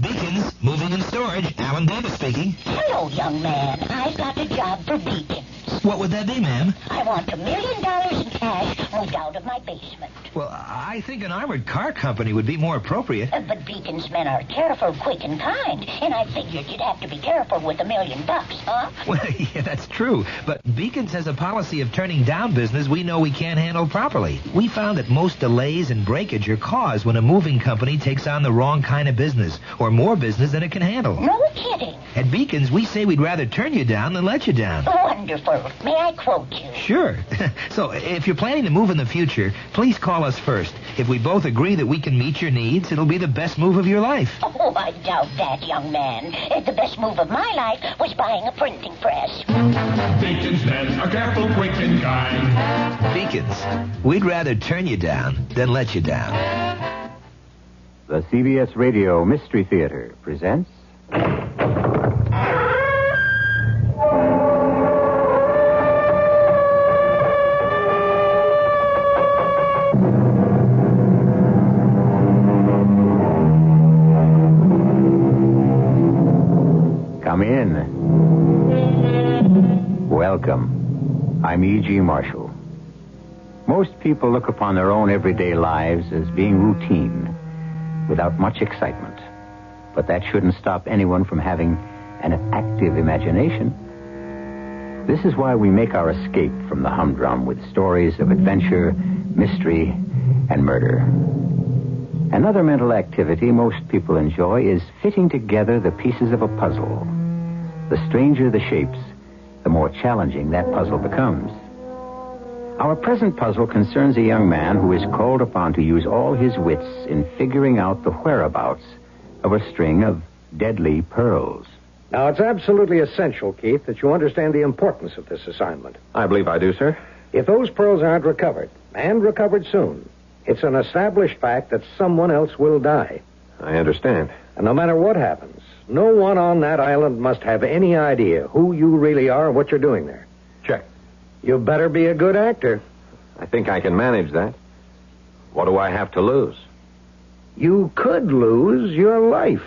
[SPEAKER 8] Beacons, moving and storage. Alan Davis speaking.
[SPEAKER 9] Hello, young man. I've got a job for Beacons.
[SPEAKER 8] What would that be, ma'am?
[SPEAKER 9] I want $1 million in cash moved out of my basement.
[SPEAKER 8] Well, I think an armored car company would be more appropriate.
[SPEAKER 9] But Beacons men are careful, quick, and kind. And I figured you'd have to be careful with $1 million, huh?
[SPEAKER 8] Well, yeah, that's true. But Beacons has a policy of turning down business we know we can't handle properly. We found that most delays and breakage are caused when a moving company takes on the wrong kind of business, or more business than it can handle.
[SPEAKER 9] No kidding.
[SPEAKER 8] At Beacons, we say we'd rather turn you down than let you down.
[SPEAKER 9] Wonderful. May I quote you?
[SPEAKER 8] Sure. So, if you're planning to move in the future, please call us first. If we both agree that we can meet your needs, it'll be the best move of your life.
[SPEAKER 9] Oh, I doubt that, young man. The best move of my life was buying a printing press.
[SPEAKER 1] Beacons men are careful, quick, and kind.
[SPEAKER 8] Beacons, we'd rather turn you down than let you down.
[SPEAKER 4] The CBS Radio Mystery Theater presents... Come in. Welcome. I'm E.G. Marshall. Most people look upon their own everyday lives as being routine, without much excitement. But that shouldn't stop anyone from having an active imagination. This is why we make our escape from the humdrum with stories of adventure, mystery, and murder. Another mental activity most people enjoy is fitting together the pieces of a puzzle. The stranger the shapes, the more challenging that puzzle becomes. Our present puzzle concerns a young man who is called upon to use all his wits in figuring out the whereabouts of a string of deadly pearls.
[SPEAKER 11] Now, it's absolutely essential, Keith, that you understand the importance of this assignment.
[SPEAKER 14] I believe I do, sir.
[SPEAKER 11] If those pearls aren't recovered, and recovered soon, it's an established fact that someone else will die.
[SPEAKER 14] I understand.
[SPEAKER 11] And no matter what happens, no one on that island must have any idea who you really are and what you're doing there.
[SPEAKER 14] Check.
[SPEAKER 11] You better be a good actor.
[SPEAKER 14] I think I can manage that. What do I have to lose?
[SPEAKER 11] You could lose your life.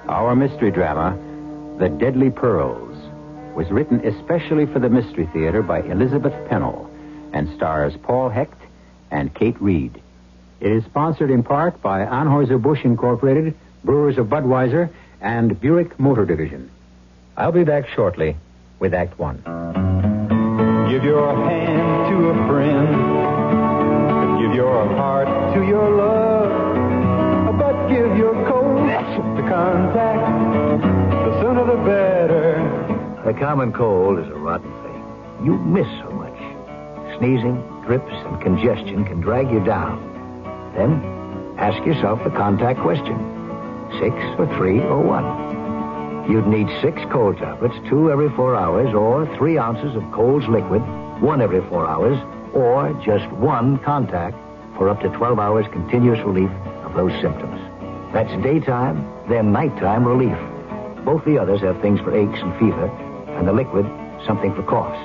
[SPEAKER 4] Our mystery drama, The Deadly Pearls, was written especially for the Mystery Theater by Elizabeth Pennell and stars Paul Hecht and Kate Reed. It is sponsored in part by Anheuser-Busch Incorporated, Brewers of Budweiser, and Buick Motor Division. I'll be back shortly with Act One.
[SPEAKER 17] Give your hand to a friend. Give your heart to your love. But give your coat to contact. The sooner the better.
[SPEAKER 13] The common cold is a rotten thing. You miss so much. Sneezing, drips, and congestion can drag you down. Then, ask yourself the contact question. 6 or 3 or 1. You'd need 6 cold tablets, 2 every 4 hours, or 3 ounces of Cold's liquid, 1 every 4 hours, or just 1 contact for up to 12 hours continuous relief of those symptoms. That's daytime, then nighttime relief. Both the others have things for aches and fever, and the liquid, something for coughs.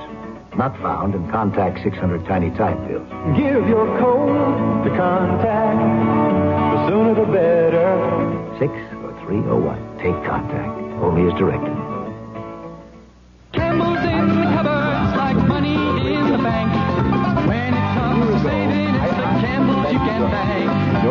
[SPEAKER 13] Not found in Contact 600 tiny time pills.
[SPEAKER 17] Give your cold to contact. The sooner the better.
[SPEAKER 13] 6 or 3 or 1. Take Contact. Only as directed.
[SPEAKER 26] Campbell's in the cupboards like money in the bank. When it comes to saving, it's the Campbells you can thank.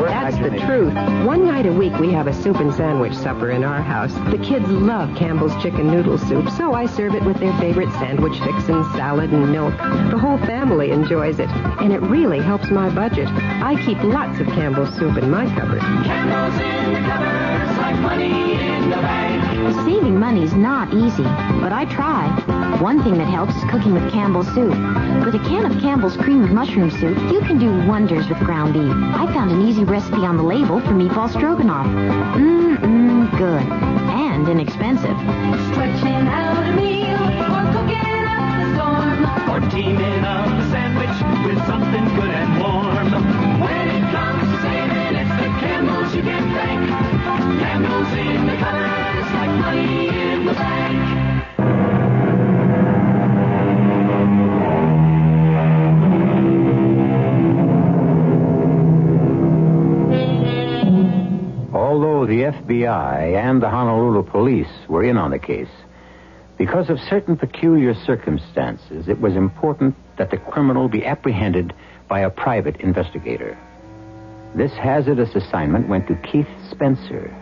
[SPEAKER 27] That's the truth. One night a week we have a soup and sandwich supper in our house. The kids love Campbell's chicken noodle soup, so I serve it with their favorite sandwich fixins, salad, and milk. The whole family enjoys it, and it really helps my budget. I keep lots of Campbell's soup in my cupboard.
[SPEAKER 26] Campbell's in the cupboards like money in the bank.
[SPEAKER 28] Saving money's not easy, but I try. One thing that helps is cooking with Campbell's soup. With a can of Campbell's cream of mushroom soup, you can do wonders with ground beef. I found an easy recipe on the label for meatball stroganoff. Good. And and inexpensive.
[SPEAKER 26] Stretching out a meal or cooking up a storm or teaming up a sandwich with something good and warm. When it comes to saving, it's the Campbells you can thank. Campbell's in the cupboard, it's like money in the bank.
[SPEAKER 4] Although the FBI and the Honolulu police were in on the case, because of certain peculiar circumstances, it was important that the criminal be apprehended by a private investigator. This hazardous assignment went to Keith Spencer,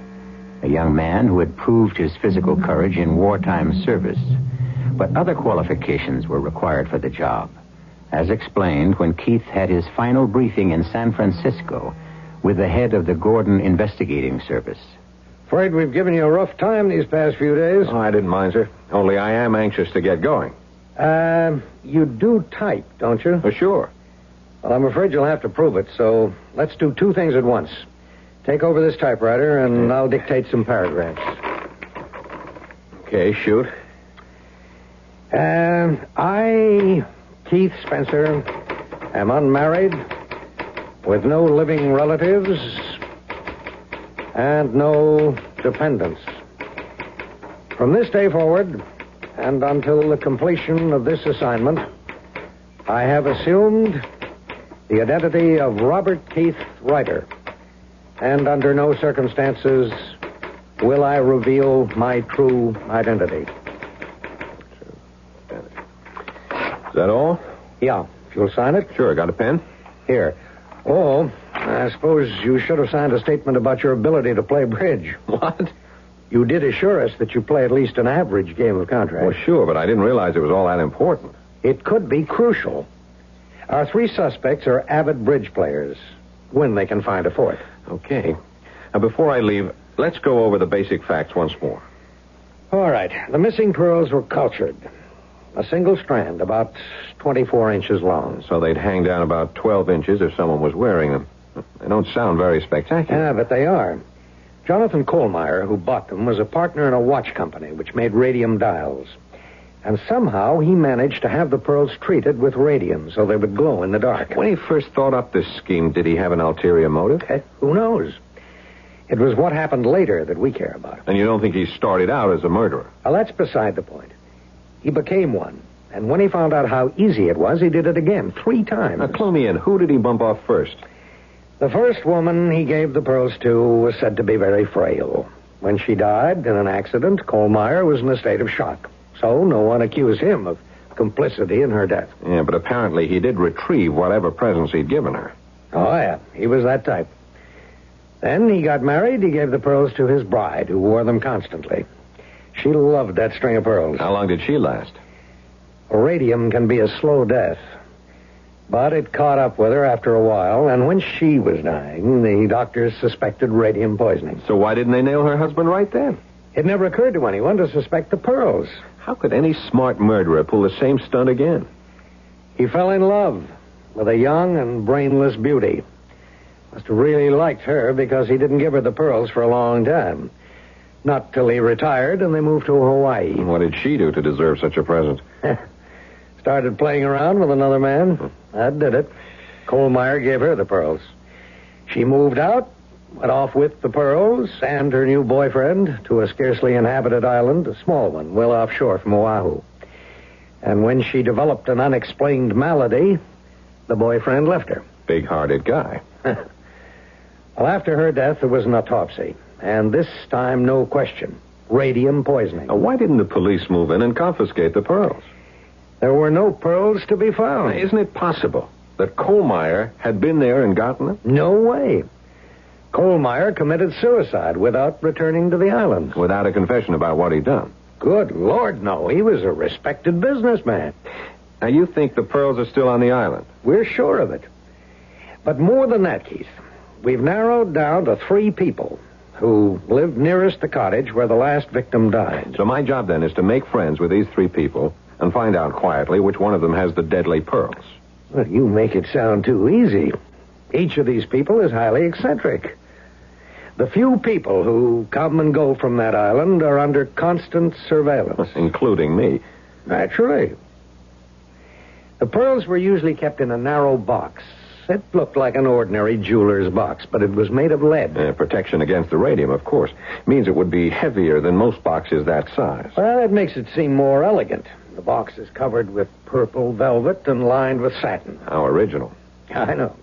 [SPEAKER 4] a young man who had proved his physical courage in wartime service. But other qualifications were required for the job, as explained when Keith had his final briefing in San Francisco with the head of the Gordon Investigating Service.
[SPEAKER 11] Afraid we've given you a rough time these past few days.
[SPEAKER 14] Oh, I didn't mind, sir. Only I am anxious to get going.
[SPEAKER 11] You do type, don't you?
[SPEAKER 14] Oh, sure.
[SPEAKER 11] Well, I'm afraid you'll have to prove it, so let's do two things at once. Take over this typewriter, and I'll dictate some paragraphs.
[SPEAKER 14] Okay, shoot.
[SPEAKER 11] I, Keith Spencer, am unmarried, with no living relatives, and no dependents. From this day forward, and until the completion of this assignment, I have assumed the identity of Robert Keith Ryder, and under no circumstances will I reveal my true identity.
[SPEAKER 14] Is that all?
[SPEAKER 11] Yeah. If you'll sign it.
[SPEAKER 14] Sure. Got a pen?
[SPEAKER 11] Here. Oh, I suppose you should have signed a statement about your ability to play bridge.
[SPEAKER 14] What?
[SPEAKER 11] You did assure us that you play at least an average game of contract.
[SPEAKER 14] Well, sure, but I didn't realize it was all that important.
[SPEAKER 11] It could be crucial. Our three suspects are avid bridge players, when they can find a fourth.
[SPEAKER 14] Okay. Now, before I leave, let's go over the basic facts once more.
[SPEAKER 11] All right. The missing pearls were cultured. A single strand, about 24 inches long.
[SPEAKER 14] So they'd hang down about 12 inches if someone was wearing them. They don't sound very spectacular.
[SPEAKER 11] Yeah, but they are. Jonathan Kohlmeyer, who bought them, was a partner in a watch company which made radium dials. And somehow he managed to have the pearls treated with radium so they would glow in the dark.
[SPEAKER 14] When he first thought up this scheme, did he have an ulterior motive?
[SPEAKER 11] Who knows? It was what happened later that we care about.
[SPEAKER 14] And you don't think he started out as a murderer?
[SPEAKER 11] Well, that's beside the point. He became one. And when he found out how easy it was, he did it again, 3 times.
[SPEAKER 14] Now, clue me in. Who did he bump off first?
[SPEAKER 11] The first woman he gave the pearls to was said to be very frail. When she died in an accident, Kohlmeyer was in a state of shock. So no one accused him of complicity in her death.
[SPEAKER 14] Yeah, but apparently he did retrieve whatever presents he'd given her.
[SPEAKER 11] Oh, yeah. He was that type. Then he got married. He gave the pearls to his bride, who wore them constantly. She loved that string of pearls.
[SPEAKER 14] How long did she last?
[SPEAKER 11] Radium can be a slow death. But it caught up with her after a while, and when she was dying, the doctors suspected radium poisoning.
[SPEAKER 14] So why didn't they nail her husband right then?
[SPEAKER 11] It never occurred to anyone to suspect the pearls.
[SPEAKER 14] How could any smart murderer pull the same stunt again?
[SPEAKER 11] He fell in love with a young and brainless beauty. Must have really liked her because he didn't give her the pearls for a long time. Not till he retired and they moved to Hawaii.
[SPEAKER 14] What did she do to deserve such a present?
[SPEAKER 11] Started playing around with another man. That did it. Kohlmeyer gave her the pearls. She moved out, went off with the pearls and her new boyfriend to a scarcely inhabited island, a small one, well offshore from Oahu. And when she developed an unexplained malady, the boyfriend left her.
[SPEAKER 14] Big-hearted guy.
[SPEAKER 11] Well, after her death, there was an autopsy. And this time, no question. Radium poisoning.
[SPEAKER 14] Now, why didn't the police move in and confiscate the pearls?
[SPEAKER 11] There were no pearls to be found.
[SPEAKER 14] Now, isn't it possible that Kohlmeyer had been there and gotten them?
[SPEAKER 11] No way. Kohlmeyer committed suicide without returning to the island.
[SPEAKER 14] Without a confession about what he'd done?
[SPEAKER 11] Good Lord, no. He was a respected businessman.
[SPEAKER 14] Now, you think the pearls are still on the island?
[SPEAKER 11] We're sure of it. But more than that, Keith, we've narrowed down to 3 people who lived nearest the cottage where the last victim died.
[SPEAKER 14] So my job, then, is to make friends with these 3 people and find out quietly which one of them has the deadly pearls.
[SPEAKER 11] Well, you make it sound too easy. Each of these people is highly eccentric. The few people who come and go from that island are under constant surveillance.
[SPEAKER 14] Including me.
[SPEAKER 11] Naturally. The pearls were usually kept in a narrow box. It looked like an ordinary jeweler's box, but it was made of lead.
[SPEAKER 14] Protection against the radium, of course. Means it would be heavier than most boxes that size.
[SPEAKER 11] Well, that makes it seem more elegant. The box is covered with purple velvet and lined with satin.
[SPEAKER 14] How original.
[SPEAKER 11] I know.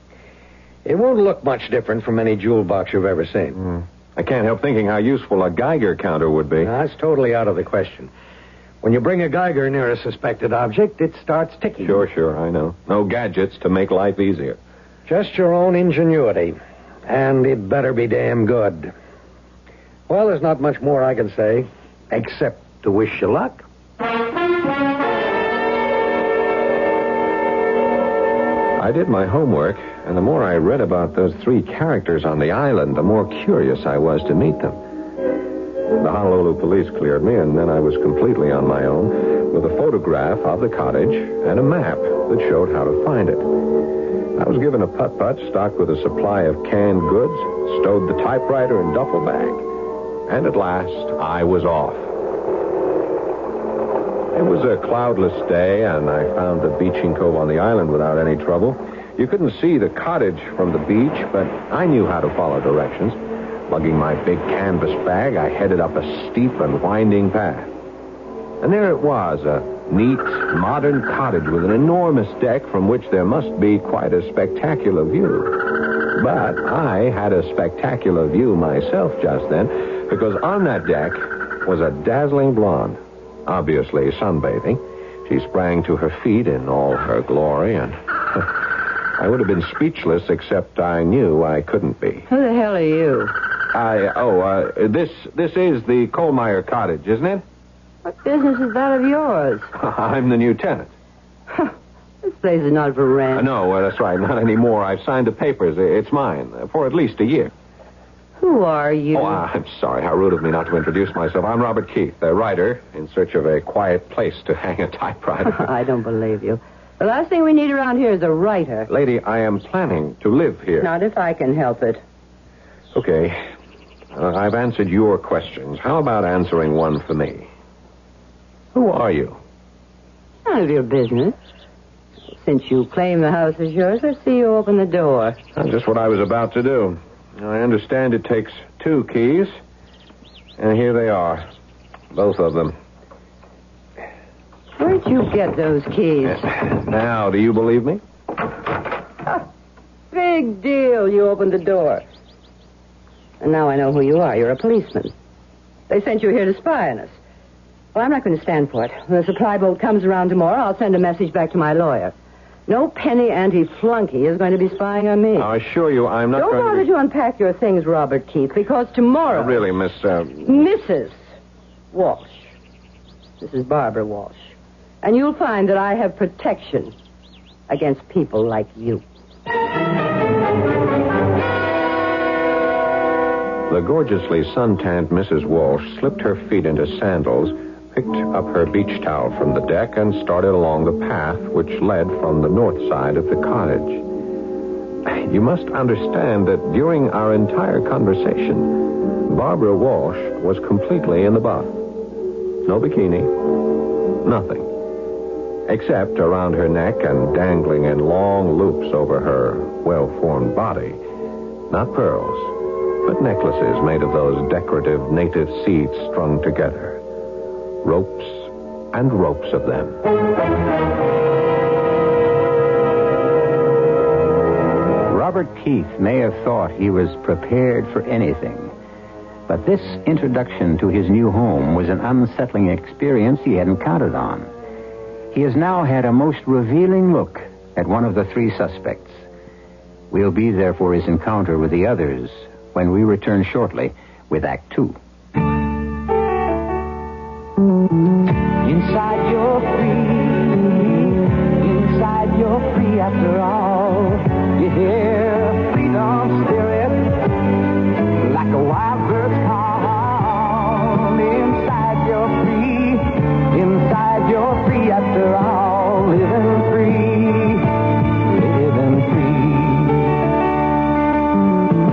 [SPEAKER 11] It won't look much different from any jewel box you've ever seen.
[SPEAKER 14] I can't help thinking how useful a Geiger counter would be.
[SPEAKER 11] That's totally out of the question. When you bring a Geiger near a suspected object, it starts ticking.
[SPEAKER 14] Sure, I know. No gadgets to make life easier.
[SPEAKER 11] Just your own ingenuity. And it better be damn good. Well, there's not much more I can say, except to wish you luck.
[SPEAKER 14] I did my homework, and the more I read about those three characters on the island, the more curious I was to meet them. The Honolulu police cleared me, and then I was completely on my own with a photograph of the cottage and a map that showed how to find it. I was given a putt-putt stocked with a supply of canned goods, stowed the typewriter in duffel bag, and at last I was off. It was a cloudless day, and I found the beaching cove on the island without any trouble. You couldn't see the cottage from the beach, but I knew how to follow directions. Lugging my big canvas bag, I headed up a steep and winding path. And there it was, a neat, modern cottage with an enormous deck from which there must be quite a spectacular view. But I had a spectacular view myself just then, because on that deck was a dazzling blonde, obviously sunbathing. She sprang to her feet in all her glory, and I would have been speechless, except I knew I couldn't be.
[SPEAKER 2] Who the hell are you?
[SPEAKER 14] This is the Kohlmeyer cottage, isn't it?
[SPEAKER 2] What business is that of yours?
[SPEAKER 14] I'm the new tenant.
[SPEAKER 2] This place is not for rent.
[SPEAKER 14] No, that's right, not anymore. I've signed the papers. It's mine, for at least a year.
[SPEAKER 2] Who are you?
[SPEAKER 14] Oh, I'm sorry. How rude of me not to introduce myself. I'm Robert Keith, a writer in search of a quiet place to hang a typewriter.
[SPEAKER 2] I don't believe you. The last thing we need around here is a writer.
[SPEAKER 14] Lady, I am planning to live here.
[SPEAKER 2] Not if I can help it.
[SPEAKER 14] Okay. I've answered your questions. How about answering one for me? Who are you?
[SPEAKER 2] None of your business. Since you claim the house is yours, let's see you open the door.
[SPEAKER 14] That's just what I was about to do. I understand it takes 2 keys. And here they are. Both of them.
[SPEAKER 2] Where'd you get those keys?
[SPEAKER 14] Now, do you believe me?
[SPEAKER 2] Big deal. You opened the door. And now I know who you are. You're a policeman. They sent you here to spy on us. Well, I'm not going to stand for it. When the supply boat comes around tomorrow, I'll send a message back to my lawyer. No penny anti-flunky is going to be spying on me.
[SPEAKER 14] I assure you I'm not
[SPEAKER 2] Don't
[SPEAKER 14] going
[SPEAKER 2] bother to unpack your things, Robert Keith, because tomorrow...
[SPEAKER 14] Oh, really, Miss...
[SPEAKER 2] Mrs. Walsh. Mrs. Barbara Walsh. And you'll find that I have protection against people like you.
[SPEAKER 14] The gorgeously suntanned Mrs. Walsh slipped her feet into sandals, picked up her beach towel from the deck, and started along the path which led from the north side of the cottage. You must understand that during our entire conversation, Barbara Walsh was completely in the buff. No bikini, nothing. Except around her neck and dangling in long loops over her well-formed body. Not pearls, but necklaces made of those decorative native seeds strung together. Ropes and ropes of them.
[SPEAKER 4] Robert Keith may have thought he was prepared for anything, but this introduction to his new home was an unsettling experience he hadn't counted on. He has now had a most revealing look at one of the 3 suspects. We'll be there for his encounter with the others when we return shortly with Act 2.
[SPEAKER 26] Inside you're free after all. You hear freedom spirit like a wild bird's call. Inside you're free after all. Living free.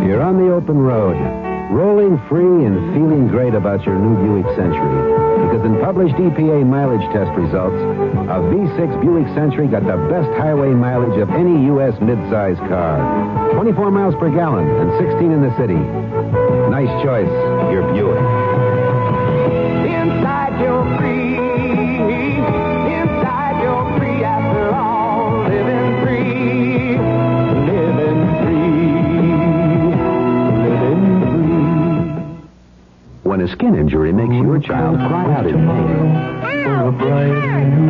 [SPEAKER 3] You're on the open road. rolling free and feeling great about your new Buick Century. Because in published EPA mileage test results, a V6 Buick Century got the best highway mileage of any U.S. midsize car. 24 miles per gallon and 16 in the city. Nice choice, your Buick.
[SPEAKER 26] Inside you're free. Inside you're free after all. Living free. Living free. Living free.
[SPEAKER 3] When a skin injury makes your child cry out in pain,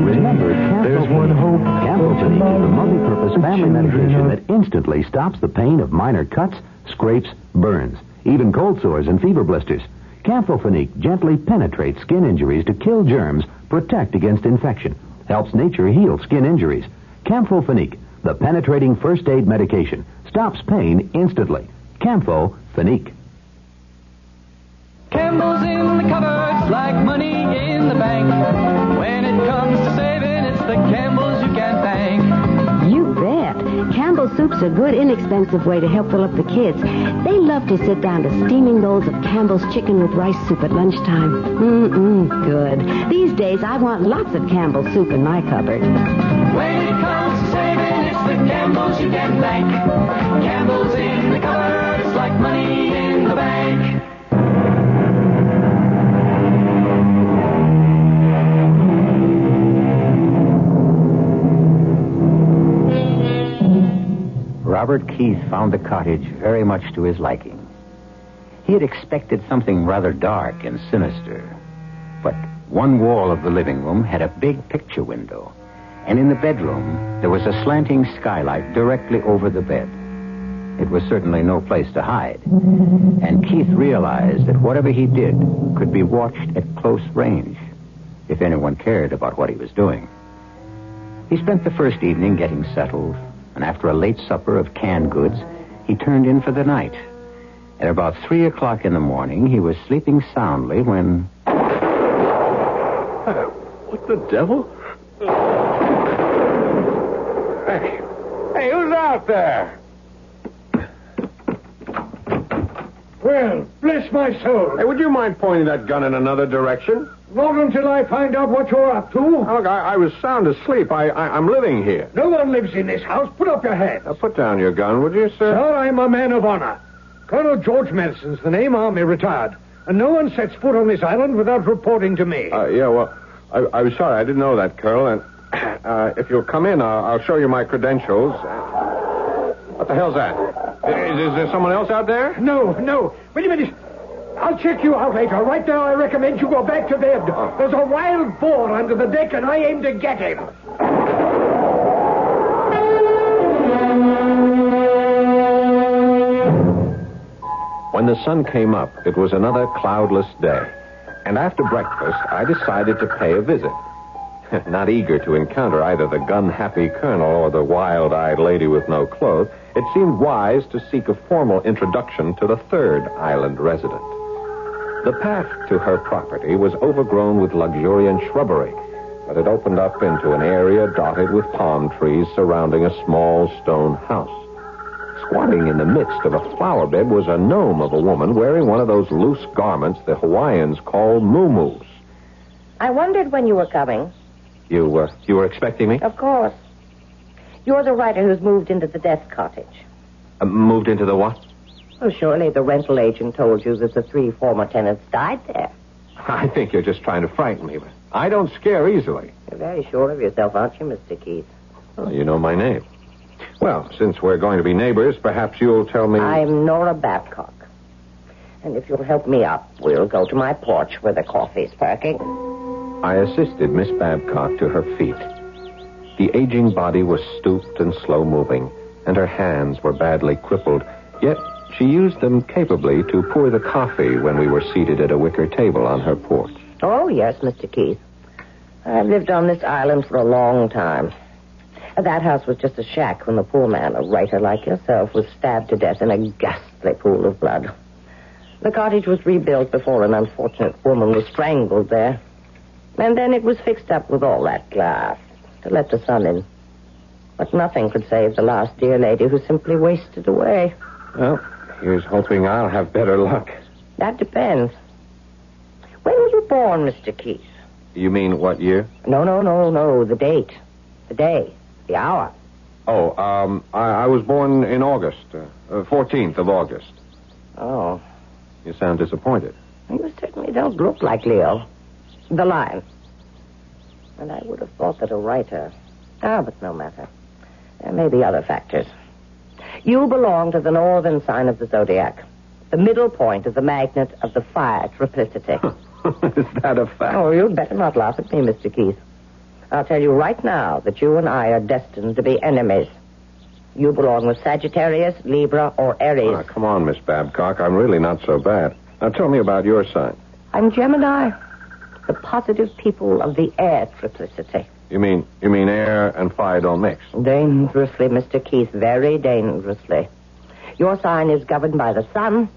[SPEAKER 3] remember Campbell-Phenique, the multi-purpose family medication that instantly stops the pain of minor cuts, scrapes, burns, even cold sores and fever blisters. Campbell-Phenique gently penetrates skin injuries to kill germs, protect against infection, helps nature heal skin injuries. Campbell-Phenique, the penetrating first aid medication, stops pain instantly. Campbell-Phenique.
[SPEAKER 26] Campbell's in the cupboards like money in the bank. When it comes to saving, it's the Campbells you can thank.
[SPEAKER 28] You bet. Campbell's soup's a good, inexpensive way to help fill up the kids. They love to sit down to steaming bowls of Campbell's chicken with rice soup at lunchtime. Good. These days, I want lots of Campbell's soup in my cupboard.
[SPEAKER 26] When it comes to saving, it's the Campbells you can thank. Campbell's in the cupboards like money in the bank.
[SPEAKER 4] Robert Keith found the cottage very much to his liking. He had expected something rather dark and sinister. But one wall of the living room had a big picture window, and in the bedroom there was a slanting skylight directly over the bed. It was certainly no place to hide, and Keith realized that whatever he did could be watched at close range, if anyone cared about what he was doing. He spent the first evening getting settled, and after a late supper of canned goods, he turned in for the night. At about 3 o'clock in the morning, he was sleeping soundly when...
[SPEAKER 14] What the devil? Hey, who's out there?
[SPEAKER 11] Well, bless my soul.
[SPEAKER 14] Hey, would you mind pointing that gun in another direction?
[SPEAKER 11] Not until I find out what you're up to.
[SPEAKER 14] Look, I was sound asleep. I'm living here.
[SPEAKER 11] No one lives in this house. Put up your hands.
[SPEAKER 14] Now, put down your gun, would you, sir?
[SPEAKER 11] Sir, I'm a man of honor. Colonel George Madison's the name, Army retired. And no one sets foot on this island without reporting to me.
[SPEAKER 14] Yeah, well, I was sorry. I didn't know that, Colonel. And if you'll come in, I'll show you my credentials. What the hell's that? Is there someone else out there?
[SPEAKER 11] No. Wait a minute. I'll check you out later. Right now, I recommend you go back to bed. There's a wild boar under the deck, and I aim to get him.
[SPEAKER 14] When the sun came up, it was another cloudless day. And after breakfast, I decided to pay a visit. Not eager to encounter either the gun-happy colonel or the wild-eyed lady with no clothes, it seemed wise to seek a formal introduction to the third island resident. The path to her property was overgrown with luxuriant shrubbery, but it opened up into an area dotted with palm trees surrounding a small stone house. Squatting in the midst of a flower bed was a gnome of a woman wearing one of those loose garments the Hawaiians call muumuus.
[SPEAKER 7] I wondered when you were coming.
[SPEAKER 14] You were expecting me?
[SPEAKER 7] Of course. You're the writer who's moved into the death cottage.
[SPEAKER 14] Moved into the what?
[SPEAKER 7] Well, surely the rental agent told you that the 3 former tenants died there.
[SPEAKER 14] I think you're just trying to frighten me, but I don't scare easily.
[SPEAKER 7] You're very sure of yourself, aren't you, Mr. Keith?
[SPEAKER 14] Well, you know my name. Well, since we're going to be neighbors, perhaps you'll tell me...
[SPEAKER 7] I'm Nora Babcock. And if you'll help me up, we'll go to my porch where the coffee's parking.
[SPEAKER 14] I assisted Miss Babcock to her feet. The aging body was stooped and slow-moving, and her hands were badly crippled, yet she used them capably to pour the coffee when we were seated at a wicker table on her porch.
[SPEAKER 7] Oh, yes, Mr. Keith. I've lived on this island for a long time. That house was just a shack when the poor man, a writer like yourself, was stabbed to death in a ghastly pool of blood. The cottage was rebuilt before an unfortunate woman was strangled there. And then it was fixed up with all that glass to let the sun in. But nothing could save the last dear lady who simply wasted away.
[SPEAKER 14] Well, here's hoping I'll have better luck.
[SPEAKER 7] That depends. When were you born, Mr. Keith?
[SPEAKER 14] You mean what year?
[SPEAKER 7] No. The date. The day. The hour.
[SPEAKER 14] Oh, I was born in August. 14th of August.
[SPEAKER 7] Oh.
[SPEAKER 14] You sound disappointed.
[SPEAKER 7] You certainly don't look like Leo. The Lion. And I would have thought that a writer... but no matter. There may be other factors. You belong to the northern sign of the zodiac. The middle point of the magnet of the fire triplicity.
[SPEAKER 14] Is that a fact?
[SPEAKER 7] Oh, you'd better not laugh at me, Mr. Keith. I'll tell you right now that you and I are destined to be enemies. You belong with Sagittarius, Libra, or Aries.
[SPEAKER 14] Oh, come on, Miss Babcock. I'm really not so bad. Now tell me about your sign.
[SPEAKER 7] I'm Gemini. The positive people of the air triplicity.
[SPEAKER 14] You mean air and fire don't mix?
[SPEAKER 7] Dangerously, Mr. Keith, very dangerously. Your sign is governed by the sun,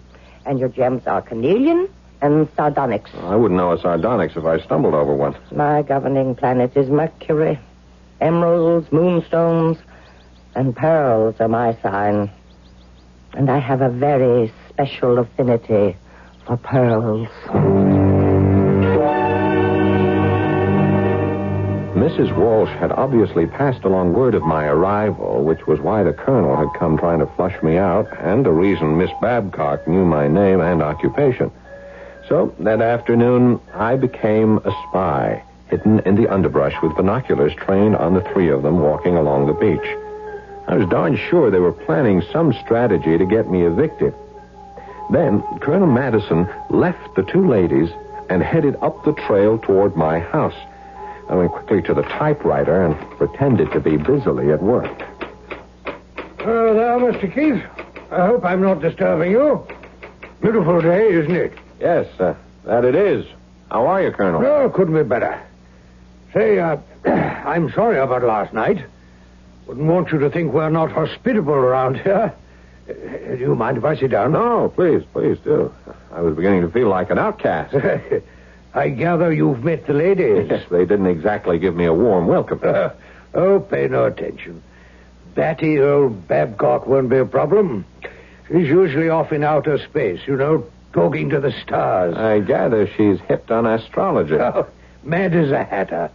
[SPEAKER 7] and your gems are carnelian and sardonyx.
[SPEAKER 14] I wouldn't know a sardonyx if I stumbled over one.
[SPEAKER 7] My governing planet is Mercury. Emeralds, moonstones, and pearls are my sign. And I have a very special affinity for pearls.
[SPEAKER 14] Mrs. Walsh had obviously passed along word of my arrival, which was why the colonel had come trying to flush me out, and the reason Miss Babcock knew my name and occupation. So, that afternoon, I became a spy, hidden in the underbrush with binoculars trained on the three of them walking along the beach. I was darn sure they were planning some strategy to get me evicted. Then, Colonel Madison left the two ladies and headed up the trail toward my house. I went quickly to the typewriter and pretended to be busily at work.
[SPEAKER 11] Oh, there, Mr. Keith. I hope I'm not disturbing you. Beautiful day, isn't it?
[SPEAKER 14] Yes, that it is. How are you, Colonel?
[SPEAKER 11] No, couldn't be better. Say, I'm sorry about last night. Wouldn't want you to think we're not hospitable around here. Do you mind if I sit down?
[SPEAKER 14] No, please do. I was beginning to feel like an outcast.
[SPEAKER 11] I gather you've met the ladies.
[SPEAKER 14] Yes, they didn't exactly give me a warm welcome.
[SPEAKER 11] Pay no attention. Batty old Babcock won't be a problem. She's usually off in outer space, talking to the stars.
[SPEAKER 14] I gather she's hipped on astrology.
[SPEAKER 11] Oh, mad as a hatter,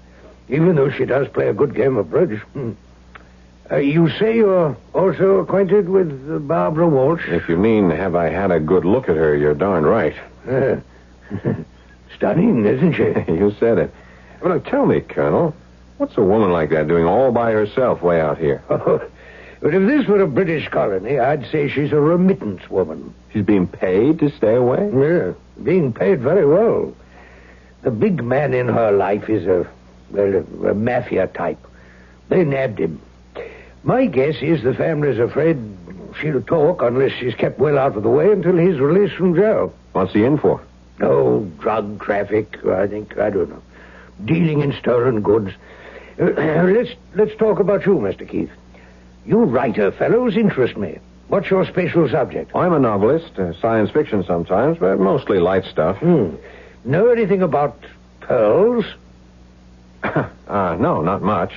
[SPEAKER 11] even though she does play a good game of bridge. You say you're also acquainted with Barbara Walsh?
[SPEAKER 14] If you mean, have I had a good look at her, you're darn right.
[SPEAKER 11] Stunning, isn't she?
[SPEAKER 14] You said it. But now, tell me, Colonel, what's a woman like that doing all by herself way out here?
[SPEAKER 11] Oh, but if this were a British colony, I'd say she's a remittance woman.
[SPEAKER 14] She's being paid to stay away?
[SPEAKER 11] Yeah, being paid very well. The big man in her life is a mafia type. They nabbed him. My guess is the family's afraid she'll talk unless she's kept well out of the way until he's released from jail.
[SPEAKER 14] What's he in for?
[SPEAKER 11] Oh, drug traffic, I don't know. Dealing in stolen goods. Let's talk about you, Mr. Keith. You writer fellows interest me. What's your special subject?
[SPEAKER 14] I'm a novelist, science fiction sometimes, but mostly light stuff.
[SPEAKER 11] Know anything about pearls?
[SPEAKER 14] No, not much.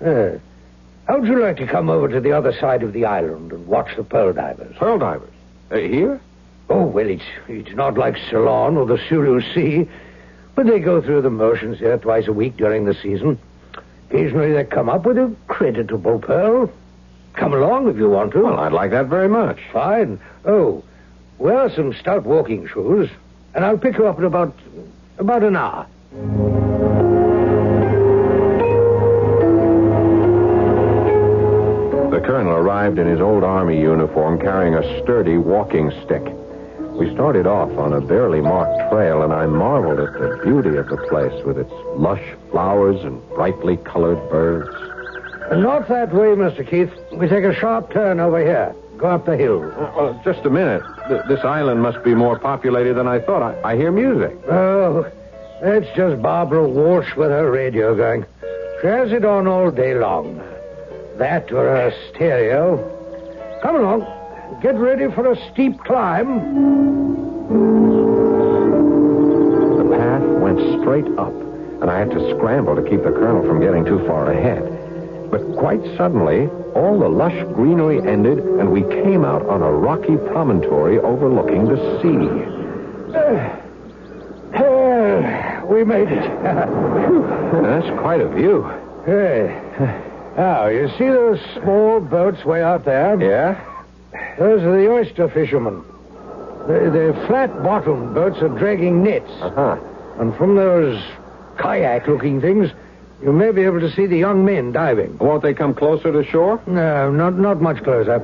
[SPEAKER 11] How'd you like to come over to the other side of the island and watch the pearl divers?
[SPEAKER 14] Pearl divers? Here?
[SPEAKER 11] Oh, well, it's not like Ceylon or the Sulu Sea, but they go through the motions here twice a week during the season. Occasionally they come up with a creditable pearl. Come along if you want to.
[SPEAKER 14] Well, I'd like that very much.
[SPEAKER 11] Fine. Oh, wear some stout walking shoes, and I'll pick you up in about an hour.
[SPEAKER 14] The colonel arrived in his old army uniform carrying a sturdy walking stick. We started off on a barely marked trail, and I marveled at the beauty of the place with its lush flowers and brightly colored birds.
[SPEAKER 11] Not that way, Mr. Keith. We take a sharp turn over here. Go up the hill.
[SPEAKER 14] Just a minute. This island must be more populated than I thought. I hear music.
[SPEAKER 11] Oh, that's just Barbara Walsh with her radio going. She has it on all day long. That or her stereo. Come along. Get ready for a steep climb.
[SPEAKER 14] The path went straight up, and I had to scramble to keep the colonel from getting too far ahead. But quite suddenly, all the lush greenery ended, and we came out on a rocky promontory overlooking the sea.
[SPEAKER 11] We made it.
[SPEAKER 14] That's quite a view.
[SPEAKER 11] Hey. Now, you see those small boats way out there?
[SPEAKER 14] Yeah?
[SPEAKER 11] Those are the oyster fishermen. The flat-bottomed boats are dragging nets.
[SPEAKER 14] Uh-huh.
[SPEAKER 11] And from those kayak-looking things, you may be able to see the young men diving.
[SPEAKER 14] Won't they come closer to shore?
[SPEAKER 11] No, not much closer.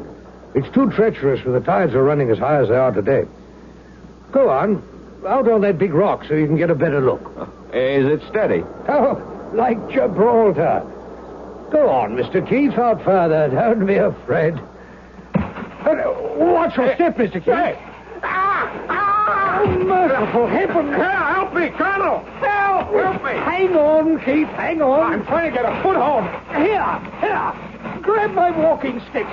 [SPEAKER 11] It's too treacherous for the tides are running as high as they are today. Go on, out on that big rock so you can get a better look.
[SPEAKER 14] Is it steady?
[SPEAKER 11] Oh, like Gibraltar. Go on, Mr. Keith, out further. Don't be afraid. Watch your step, Mr. Keith. Hey. Oh, merciful heaven.
[SPEAKER 14] Help me, Colonel! Help me!
[SPEAKER 11] Hang on, Keith, hang on.
[SPEAKER 14] I'm trying to get a foothold.
[SPEAKER 11] Here. Grab my walking stick.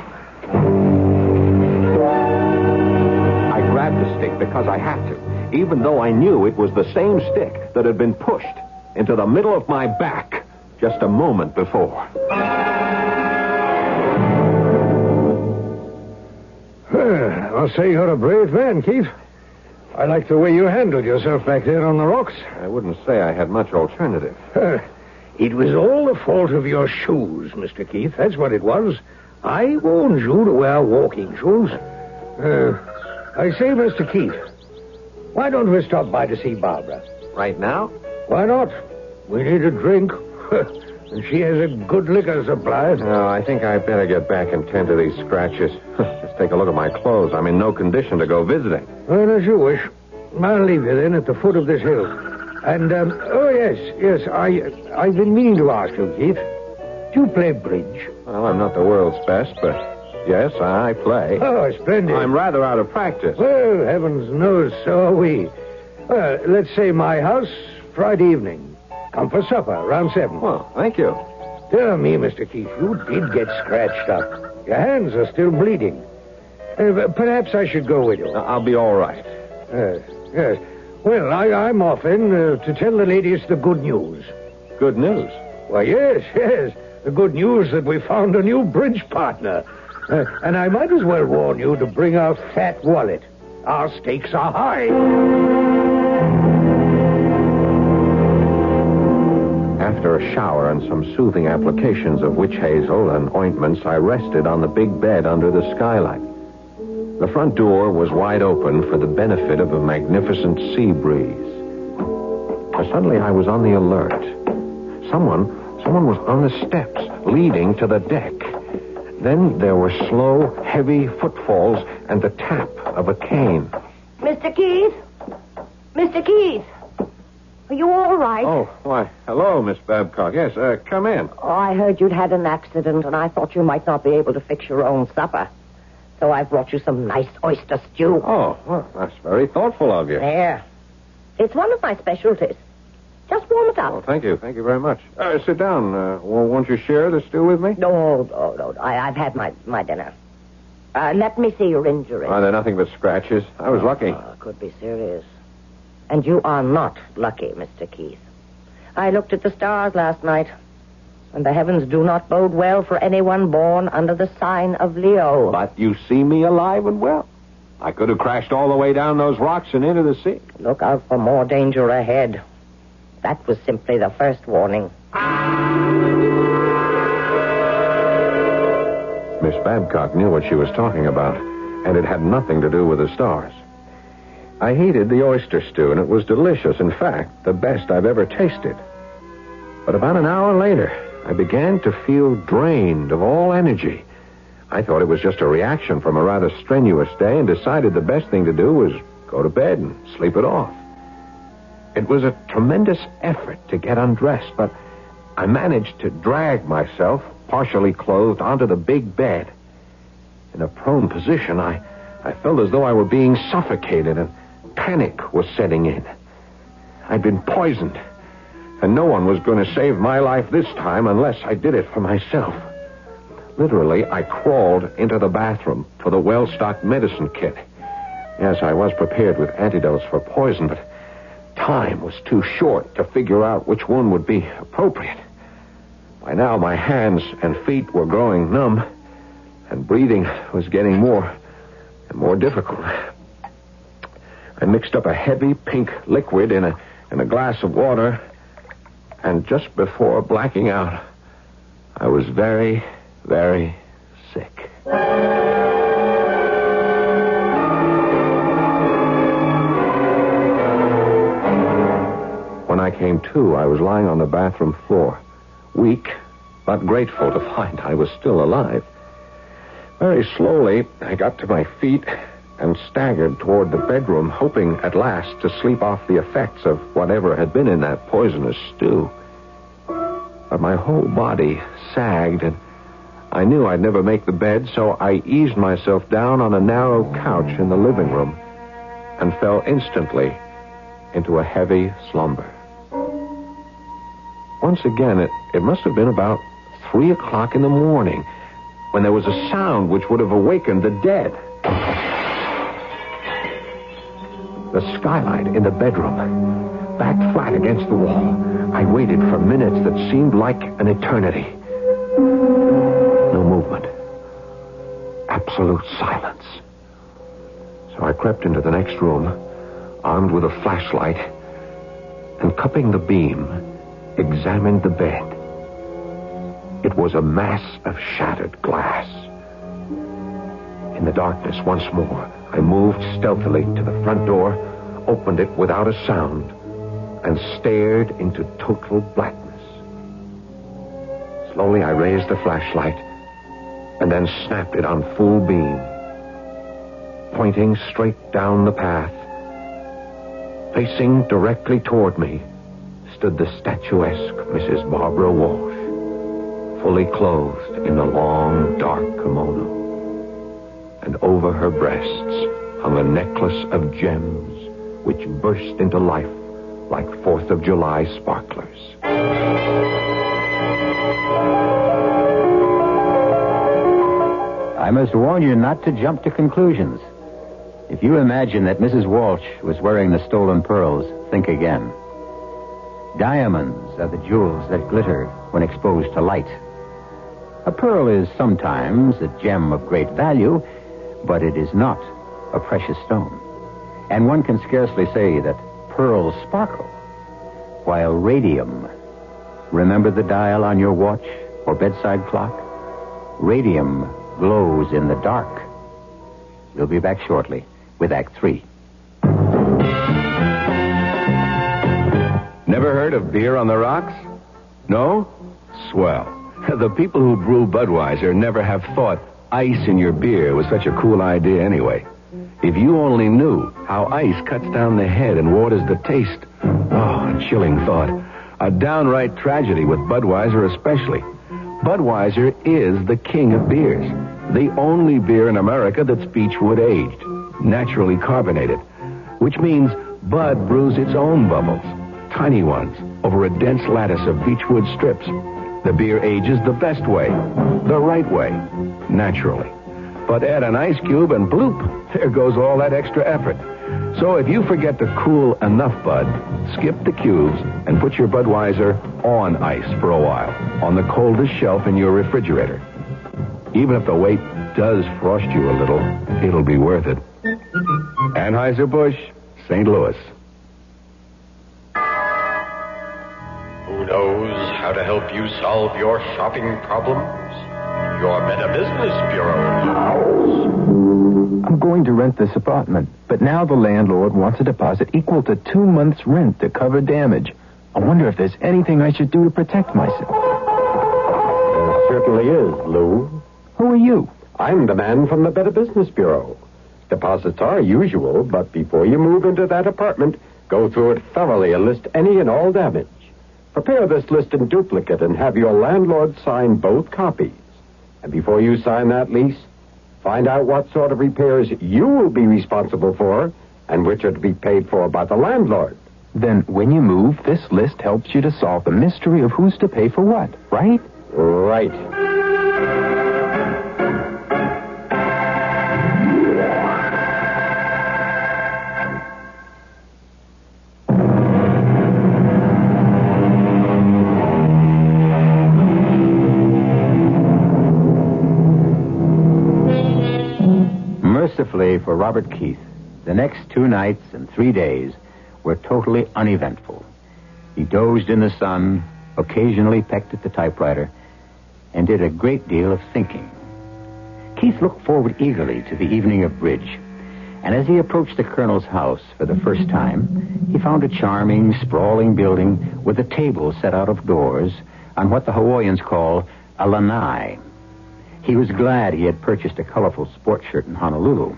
[SPEAKER 14] I grabbed the stick because I had to, even though I knew it was the same stick that had been pushed into the middle of my back just a moment before.
[SPEAKER 11] I'll say you're a brave man, Keith. I like the way you handled yourself back there on the rocks.
[SPEAKER 14] I wouldn't say I had much alternative.
[SPEAKER 11] It was all the fault of your shoes, Mr. Keith. That's what it was. I warned you to wear walking shoes. I say, Mr. Keith, why don't we stop by to see Barbara?
[SPEAKER 14] Right now?
[SPEAKER 11] Why not? We need a drink. And she has a good liquor supply.
[SPEAKER 14] No, I think I'd better get back and tend to these scratches. Just take a look at my clothes. I'm in no condition to go visiting.
[SPEAKER 11] Well, as you wish. I'll leave you then at the foot of this hill. And, yes, I've been meaning to ask you, Keith. Do you play bridge?
[SPEAKER 14] Well, I'm not the world's best, but yes, I play.
[SPEAKER 11] Oh, splendid.
[SPEAKER 14] I'm rather out of practice.
[SPEAKER 11] Well, heavens knows, so are we. Well, let's say my house, Friday evening. Come for supper, around 7.
[SPEAKER 14] Well, thank you.
[SPEAKER 11] Dear me, Mr. Keith, you did get scratched up. Your hands are still bleeding. Perhaps I should go with you.
[SPEAKER 14] I'll be all right.
[SPEAKER 11] Yes. Well, I'm off then to tell the ladies the good news.
[SPEAKER 14] Good news?
[SPEAKER 11] Why, yes. The good news that we found a new bridge partner. And I might as well warn you to bring a fat wallet. Our stakes are high.
[SPEAKER 14] After a shower and some soothing applications of witch hazel and ointments, I rested on the big bed under the skylight. The front door was wide open for the benefit of a magnificent sea breeze. Suddenly I was on the alert. Someone was on the steps leading to the deck. Then there were slow, heavy footfalls and the tap of a cane.
[SPEAKER 7] Mr. Keith? Mr. Keith? Are you all right?
[SPEAKER 14] Oh, why, hello, Miss Babcock. Yes, come in.
[SPEAKER 7] Oh, I heard you'd had an accident, and I thought you might not be able to fix your own supper. So I brought you some nice oyster stew.
[SPEAKER 14] Oh, well, that's very thoughtful of you.
[SPEAKER 7] There. It's one of my specialties. Just warm it up.
[SPEAKER 14] Oh, thank you. Thank you very much. Sit down. Won't you share the stew with me?
[SPEAKER 7] No. I've had my dinner. Let me see your injury.
[SPEAKER 14] They're nothing but scratches. I was lucky.
[SPEAKER 7] Could be serious. And you are not lucky, Mr. Keith. I looked at the stars last night, and the heavens do not bode well for anyone born under the sign of Leo.
[SPEAKER 14] But you see me alive and well. I could have crashed all the way down those rocks and into the sea.
[SPEAKER 7] Look out for more danger ahead. That was simply the first warning.
[SPEAKER 14] Miss Babcock knew what she was talking about, and it had nothing to do with the stars. I heated the oyster stew, and it was delicious. In fact, the best I've ever tasted. But about an hour later, I began to feel drained of all energy. I thought it was just a reaction from a rather strenuous day and decided the best thing to do was go to bed and sleep it off. It was a tremendous effort to get undressed, but I managed to drag myself, partially clothed, onto the big bed. In a prone position, I felt as though I were being suffocated, and panic was setting in. I'd been poisoned, and no one was going to save my life this time unless I did it for myself. Literally, I crawled into the bathroom for the well-stocked medicine kit. Yes, I was prepared with antidotes for poison, but time was too short to figure out which one would be appropriate. By now, my hands and feet were growing numb, and breathing was getting more and more difficult. I mixed up a heavy pink liquid in a glass of water, and just before blacking out, I was very, very sick. When I came to, I was lying on the bathroom floor, weak, but grateful to find I was still alive. Very slowly, I got to my feet and staggered toward the bedroom, hoping at last to sleep off the effects of whatever had been in that poisonous stew. But my whole body sagged, and I knew I'd never make the bed, so I eased myself down on a narrow couch in the living room and fell instantly into a heavy slumber. Once again, it must have been about 3 o'clock in the morning when there was a sound which would have awakened the dead. The skylight in the bedroom, backed flat against the wall. I waited for minutes that seemed like an eternity. No movement. Absolute silence. So I crept into the next room, armed with a flashlight, and cupping the beam, examined the bed. It was a mass of shattered glass. In the darkness once more, I moved stealthily to the front door, opened it without a sound, and stared into total blackness. Slowly I raised the flashlight and then snapped it on full beam. Pointing straight down the path, facing directly toward me, stood the statuesque Mrs. Barbara Walsh, fully clothed in a long, dark kimono. And over her breasts hung a necklace of gems which burst into life like 4th of July sparklers.
[SPEAKER 4] I must warn you not to jump to conclusions. If you imagine that Mrs. Walsh was wearing the stolen pearls, think again. Diamonds are the jewels that glitter when exposed to light. A pearl is sometimes a gem of great value, but it is not a precious stone. And one can scarcely say that pearls sparkle, while radium... Remember the dial on your watch or bedside clock? Radium glows in the dark. We'll be back shortly with Act 3.
[SPEAKER 14] Never heard of beer on the rocks? No? Swell. The people who brew Budweiser never have thought ice in your beer was such a cool idea anyway. If you only knew how ice cuts down the head and waters the taste. Oh, a chilling thought. A downright tragedy with Budweiser especially. Budweiser is the king of beers. The only beer in America that's beechwood aged, naturally carbonated. Which means Bud brews its own bubbles. Tiny ones, over a dense lattice of beechwood strips. The beer ages the best way, the right way, naturally. But add an ice cube and bloop, there goes all that extra effort. So if you forget to cool enough Bud, skip the cubes and put your Budweiser on ice for a while, on the coldest shelf in your refrigerator. Even if the wait does frost you a little, it'll be worth it. Anheuser-Busch, St. Louis.
[SPEAKER 6] Who knows how to help you solve your shopping problems? Your Better Business Bureau.
[SPEAKER 10] I'm going to rent this apartment, but now the landlord wants a deposit equal to 2 months' rent to cover damage. I wonder if there's anything I should do to protect myself.
[SPEAKER 12] There certainly is, Lou.
[SPEAKER 10] Who are you?
[SPEAKER 12] I'm the man from the Better Business Bureau. Deposits are usual, but before you move into that apartment, go through it thoroughly and list any and all damage. Prepare this list in duplicate and have your landlord sign both copies. And before you sign that lease, find out what sort of repairs you will be responsible for and which are to be paid for by the landlord.
[SPEAKER 10] Then when you move, this list helps you to solve the mystery of who's to pay for what, right?
[SPEAKER 12] Right.
[SPEAKER 4] Mercifully for Robert Keith,
[SPEAKER 3] The next 2 nights and 3 days were totally uneventful. He dozed in the sun, occasionally pecked at the typewriter, and did a great deal of thinking. Keith looked forward eagerly to the evening of bridge, and as he approached the colonel's house for the first time, he found a charming, sprawling building with a table set out of doors on what the Hawaiians call a lanai. He was glad he had purchased a colorful sports shirt in Honolulu,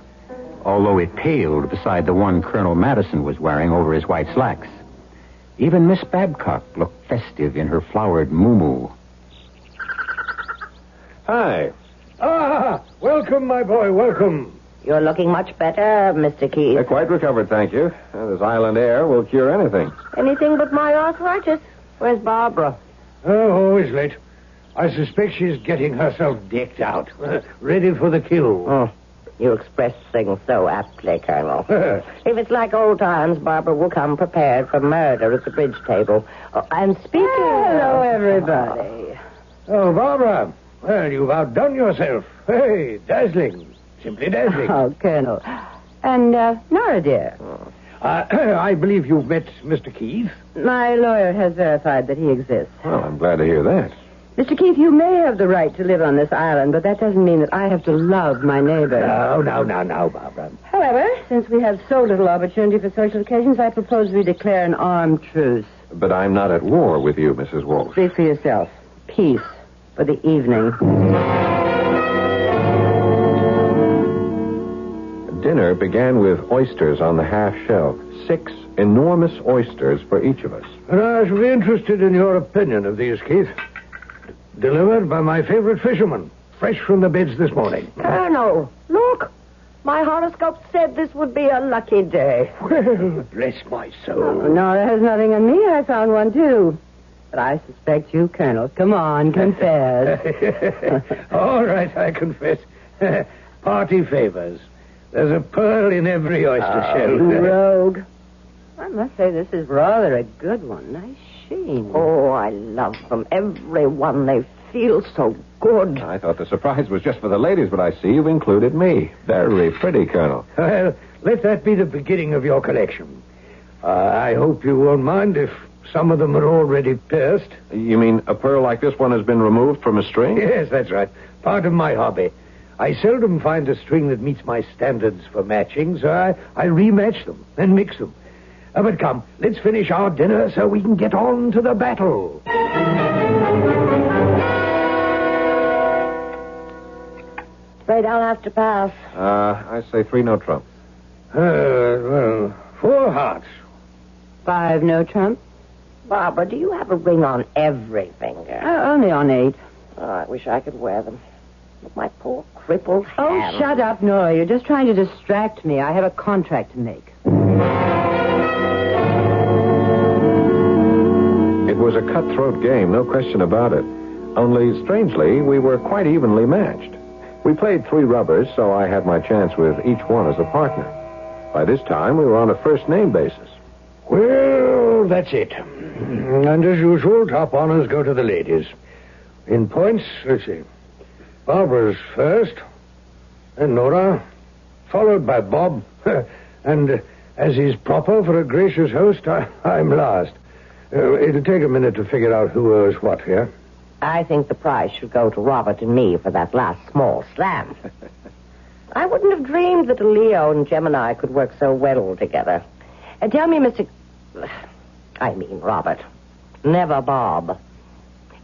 [SPEAKER 3] although it paled beside the one Colonel Madison was wearing over his white slacks. Even Miss Babcock looked festive in her flowered muumuu.
[SPEAKER 11] Hi. Ah, welcome, my boy, welcome.
[SPEAKER 7] You're looking much better, Mr. Keith.
[SPEAKER 14] Quite recovered, thank you. This island air will cure anything.
[SPEAKER 7] Anything but my arthritis. Where's Barbara?
[SPEAKER 11] Oh, always late. I suspect she's getting herself decked out, ready for the kill.
[SPEAKER 7] Oh, you express things so aptly, Colonel. If it's like old times, Barbara will come prepared for murder at the bridge table. Oh, I'm speaking.
[SPEAKER 2] Hello, everybody.
[SPEAKER 11] Oh, Barbara. Well, you've outdone yourself. Hey, dazzling. Simply dazzling.
[SPEAKER 2] Oh, Colonel. And, Nora, dear.
[SPEAKER 11] I believe you've met Mr. Keith.
[SPEAKER 2] My lawyer has verified that he exists.
[SPEAKER 14] Well, I'm glad to hear that.
[SPEAKER 2] Mr. Keith, you may have the right to live on this island, but that doesn't mean that I have to love my neighbor.
[SPEAKER 11] No, Barbara.
[SPEAKER 2] However, since we have so little opportunity for social occasions, I propose we declare an armed truce.
[SPEAKER 14] But I'm not at war with you, Mrs. Walsh.
[SPEAKER 2] Speak for yourself. Peace for the evening.
[SPEAKER 14] Dinner began with oysters on the half shell. 6 enormous oysters for each of us.
[SPEAKER 11] And I should be interested in your opinion of these, Keith. Delivered by my favorite fisherman, fresh from the beds this morning.
[SPEAKER 7] Colonel, look. My horoscope said this would be a lucky day.
[SPEAKER 11] Well, bless my soul.
[SPEAKER 2] Oh, Nora has nothing on me. I found one, too. But I suspect you, Colonel. Come on, confess.
[SPEAKER 11] All right, I confess. Party favors. There's a pearl in every oyster shell.
[SPEAKER 2] Rogue. I must say this is rather a good one. Nice sheen.
[SPEAKER 7] Oh, I love them. Every one. They feel so good.
[SPEAKER 14] I thought the surprise was just for the ladies, but I see you've included me. Very pretty, Colonel.
[SPEAKER 11] Well, let that be the beginning of your collection. I hope you won't mind if some of them are already pierced.
[SPEAKER 14] You mean a pearl like this one has been removed from a string?
[SPEAKER 11] Yes, that's right. Part of my hobby. I seldom find a string that meets my standards for matching, so I rematch them and mix them. But come, let's finish our dinner so we can get on to the battle.
[SPEAKER 7] Afraid I'll have to pass.
[SPEAKER 14] I say 3 no trump.
[SPEAKER 11] Well, 4 hearts.
[SPEAKER 2] 5 no trump.
[SPEAKER 7] Barbara, do you have a ring on every finger?
[SPEAKER 2] Only on 8.
[SPEAKER 7] Oh, I wish I could wear them. But my poor crippled hand.
[SPEAKER 2] Oh, shut up, Nora. You're just trying to distract me. I have a contract to make.
[SPEAKER 14] It was a cutthroat game, no question about it. Only, strangely, we were quite evenly matched. We played 3 rubbers, so I had my chance with each one as a partner. By this time, we were on a first-name basis.
[SPEAKER 11] Well, that's it. And as usual, top honors go to the ladies. In points, let's see. Barbara's first, then Nora, followed by Bob, and as is proper for a gracious host, I'm last. It'll take a minute to figure out who owes what here.
[SPEAKER 7] I think the prize should go to Robert and me for that last small slam. I wouldn't have dreamed that a Leo and Gemini could work so well together. And tell me, Robert. Never Bob.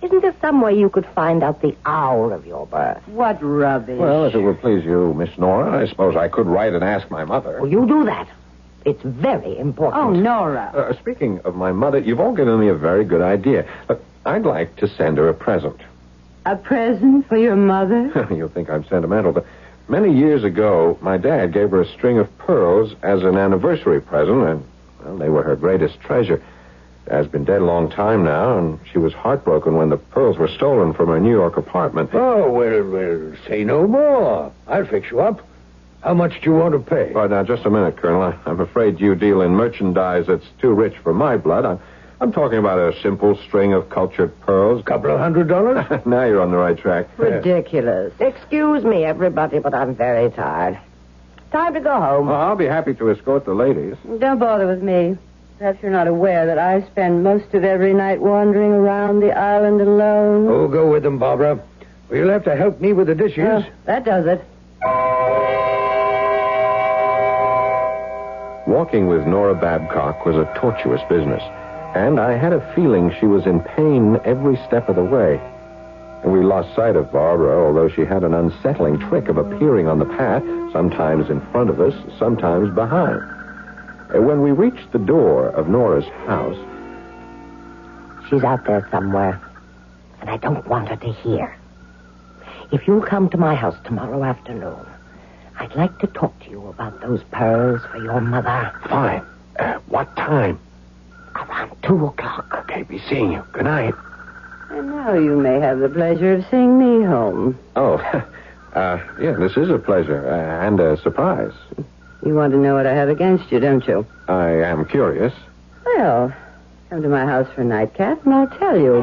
[SPEAKER 7] Isn't there some way you could find out the hour of your birth?
[SPEAKER 2] What rubbish.
[SPEAKER 14] Well, if it would please you, Miss Nora, I suppose I could write and ask my mother.
[SPEAKER 7] Well, you do that. It's very important.
[SPEAKER 2] Oh, Nora.
[SPEAKER 14] Speaking of my mother, you've all given me a very good idea. But I'd like to send her a present.
[SPEAKER 2] A present for your mother?
[SPEAKER 14] You'll think I'm sentimental, but many years ago, my dad gave her a string of pearls as an anniversary present, and, well, they were her greatest treasure. Dad's been dead a long time now, and she was heartbroken when the pearls were stolen from her New York apartment.
[SPEAKER 11] Oh, well, say no more. I'll fix you up. How much do you want to pay?
[SPEAKER 14] Right, now, just a minute, Colonel. I'm afraid you deal in merchandise that's too rich for my blood. I'm talking about a simple string of cultured pearls.
[SPEAKER 11] Couple of $100?
[SPEAKER 14] Now you're on the right track.
[SPEAKER 7] Ridiculous. Excuse me, everybody, but I'm very tired. Time to go home.
[SPEAKER 14] Well, I'll be happy to escort the ladies.
[SPEAKER 2] Don't bother with me. Perhaps you're not aware that I spend most of every night wandering around the island alone.
[SPEAKER 11] Oh, go with them, Barbara. Well, you'll have to help me with the dishes.
[SPEAKER 2] Oh, that does it.
[SPEAKER 14] Walking with Nora Babcock was a tortuous business, and I had a feeling she was in pain every step of the way. And we lost sight of Barbara, although she had an unsettling trick of appearing on the path, sometimes in front of us, sometimes behind. And when we reached the door of Nora's house...
[SPEAKER 7] She's out there somewhere, and I don't want her to hear. If you'll come to my house tomorrow afternoon, I'd like to talk to you about those pearls for your mother.
[SPEAKER 12] Fine. What time?
[SPEAKER 7] Around 2 o'clock.
[SPEAKER 12] Okay, be seeing you. Good night.
[SPEAKER 2] And now you may have the pleasure of seeing me home.
[SPEAKER 14] Oh, yeah, this is a pleasure and a surprise.
[SPEAKER 2] You want to know what I have against you, don't you?
[SPEAKER 14] I am curious.
[SPEAKER 2] Well, come to my house for a nightcap, and I'll tell you.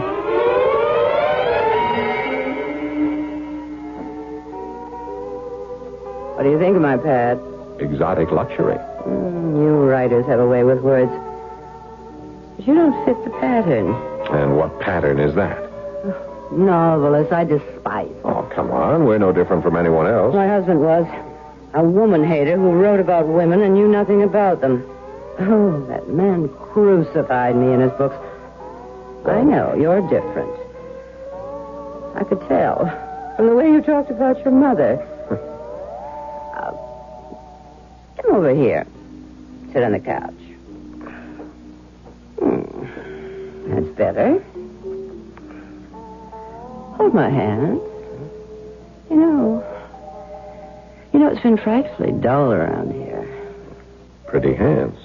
[SPEAKER 2] What do you think of my pad?
[SPEAKER 14] Exotic luxury.
[SPEAKER 2] You writers have a way with words. But you don't fit the pattern.
[SPEAKER 14] And what pattern is that?
[SPEAKER 2] Novelist, I despise.
[SPEAKER 14] Oh, come on. We're no different from anyone else.
[SPEAKER 2] My husband was. A woman hater who wrote about women and knew nothing about them. Oh, that man crucified me in his books. I know, you're different. I could tell from the way you talked about your mother. Come over here. Sit on the couch. That's better. Hold my hand. You know, it's been frightfully dull around here.
[SPEAKER 14] Pretty hands.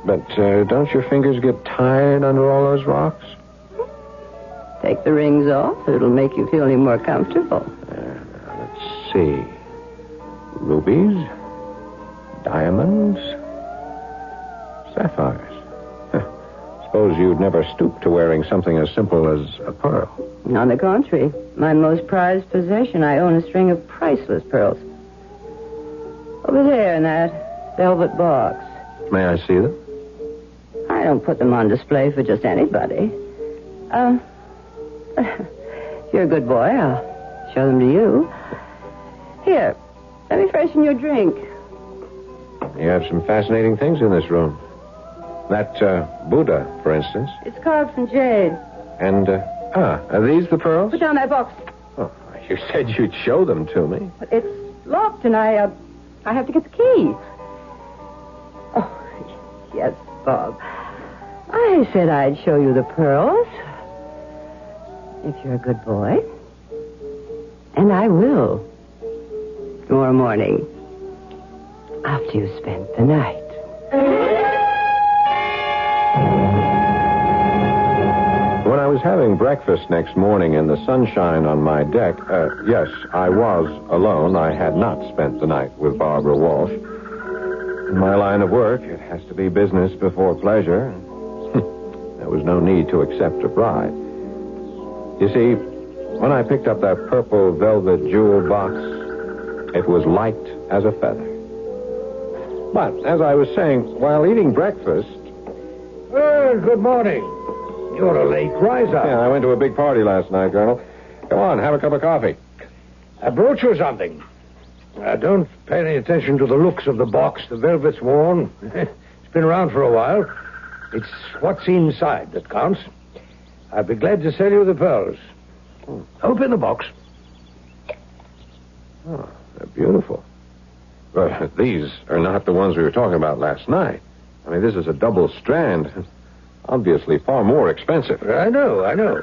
[SPEAKER 14] But don't your fingers get tired under all those rocks?
[SPEAKER 2] Take the rings off. It'll make you feel any more comfortable.
[SPEAKER 14] Let's see. Rubies, diamonds, sapphires. Suppose you'd never stoop to wearing something as simple as a pearl.
[SPEAKER 2] On the contrary, my most prized possession, I own a string of priceless pearls. Over there in that velvet box.
[SPEAKER 14] May I see them?
[SPEAKER 2] I don't put them on display for just anybody. If you're a good boy, I'll show them to you. Here, let me freshen your drink.
[SPEAKER 14] You have some fascinating things in this room. That Buddha, for instance.
[SPEAKER 2] It's carved from jade.
[SPEAKER 14] And, are these the pearls?
[SPEAKER 2] Put down that box.
[SPEAKER 14] Oh, you said you'd show them to me.
[SPEAKER 2] It's locked, and I have to get the key. Oh, yes, Bob. I said I'd show you the pearls. If you're a good boy. And I will. Tomorrow morning. After you spent the night.
[SPEAKER 14] When I was having breakfast next morning in the sunshine on my deck, yes, I was alone. I had not spent the night with Barbara Walsh. In my line of work, it has to be business before pleasure. There was no need to accept a bride. You see, when I picked up that purple velvet jewel box, it was light as a feather. But, as I was saying, while eating breakfast...
[SPEAKER 11] Well, good morning. You're a late riser.
[SPEAKER 14] Yeah, I went to a big party last night, Colonel. Come on, have a cup of coffee.
[SPEAKER 11] I brought you something. Don't pay any attention to the looks of the box. The velvet's worn. It's been around for a while. It's what's inside that counts. I'd be glad to sell you the pearls. Open the box.
[SPEAKER 14] Oh, they're beautiful. But these are not the ones we were talking about last night. I mean, this is a double strand. Obviously far more expensive.
[SPEAKER 11] I know.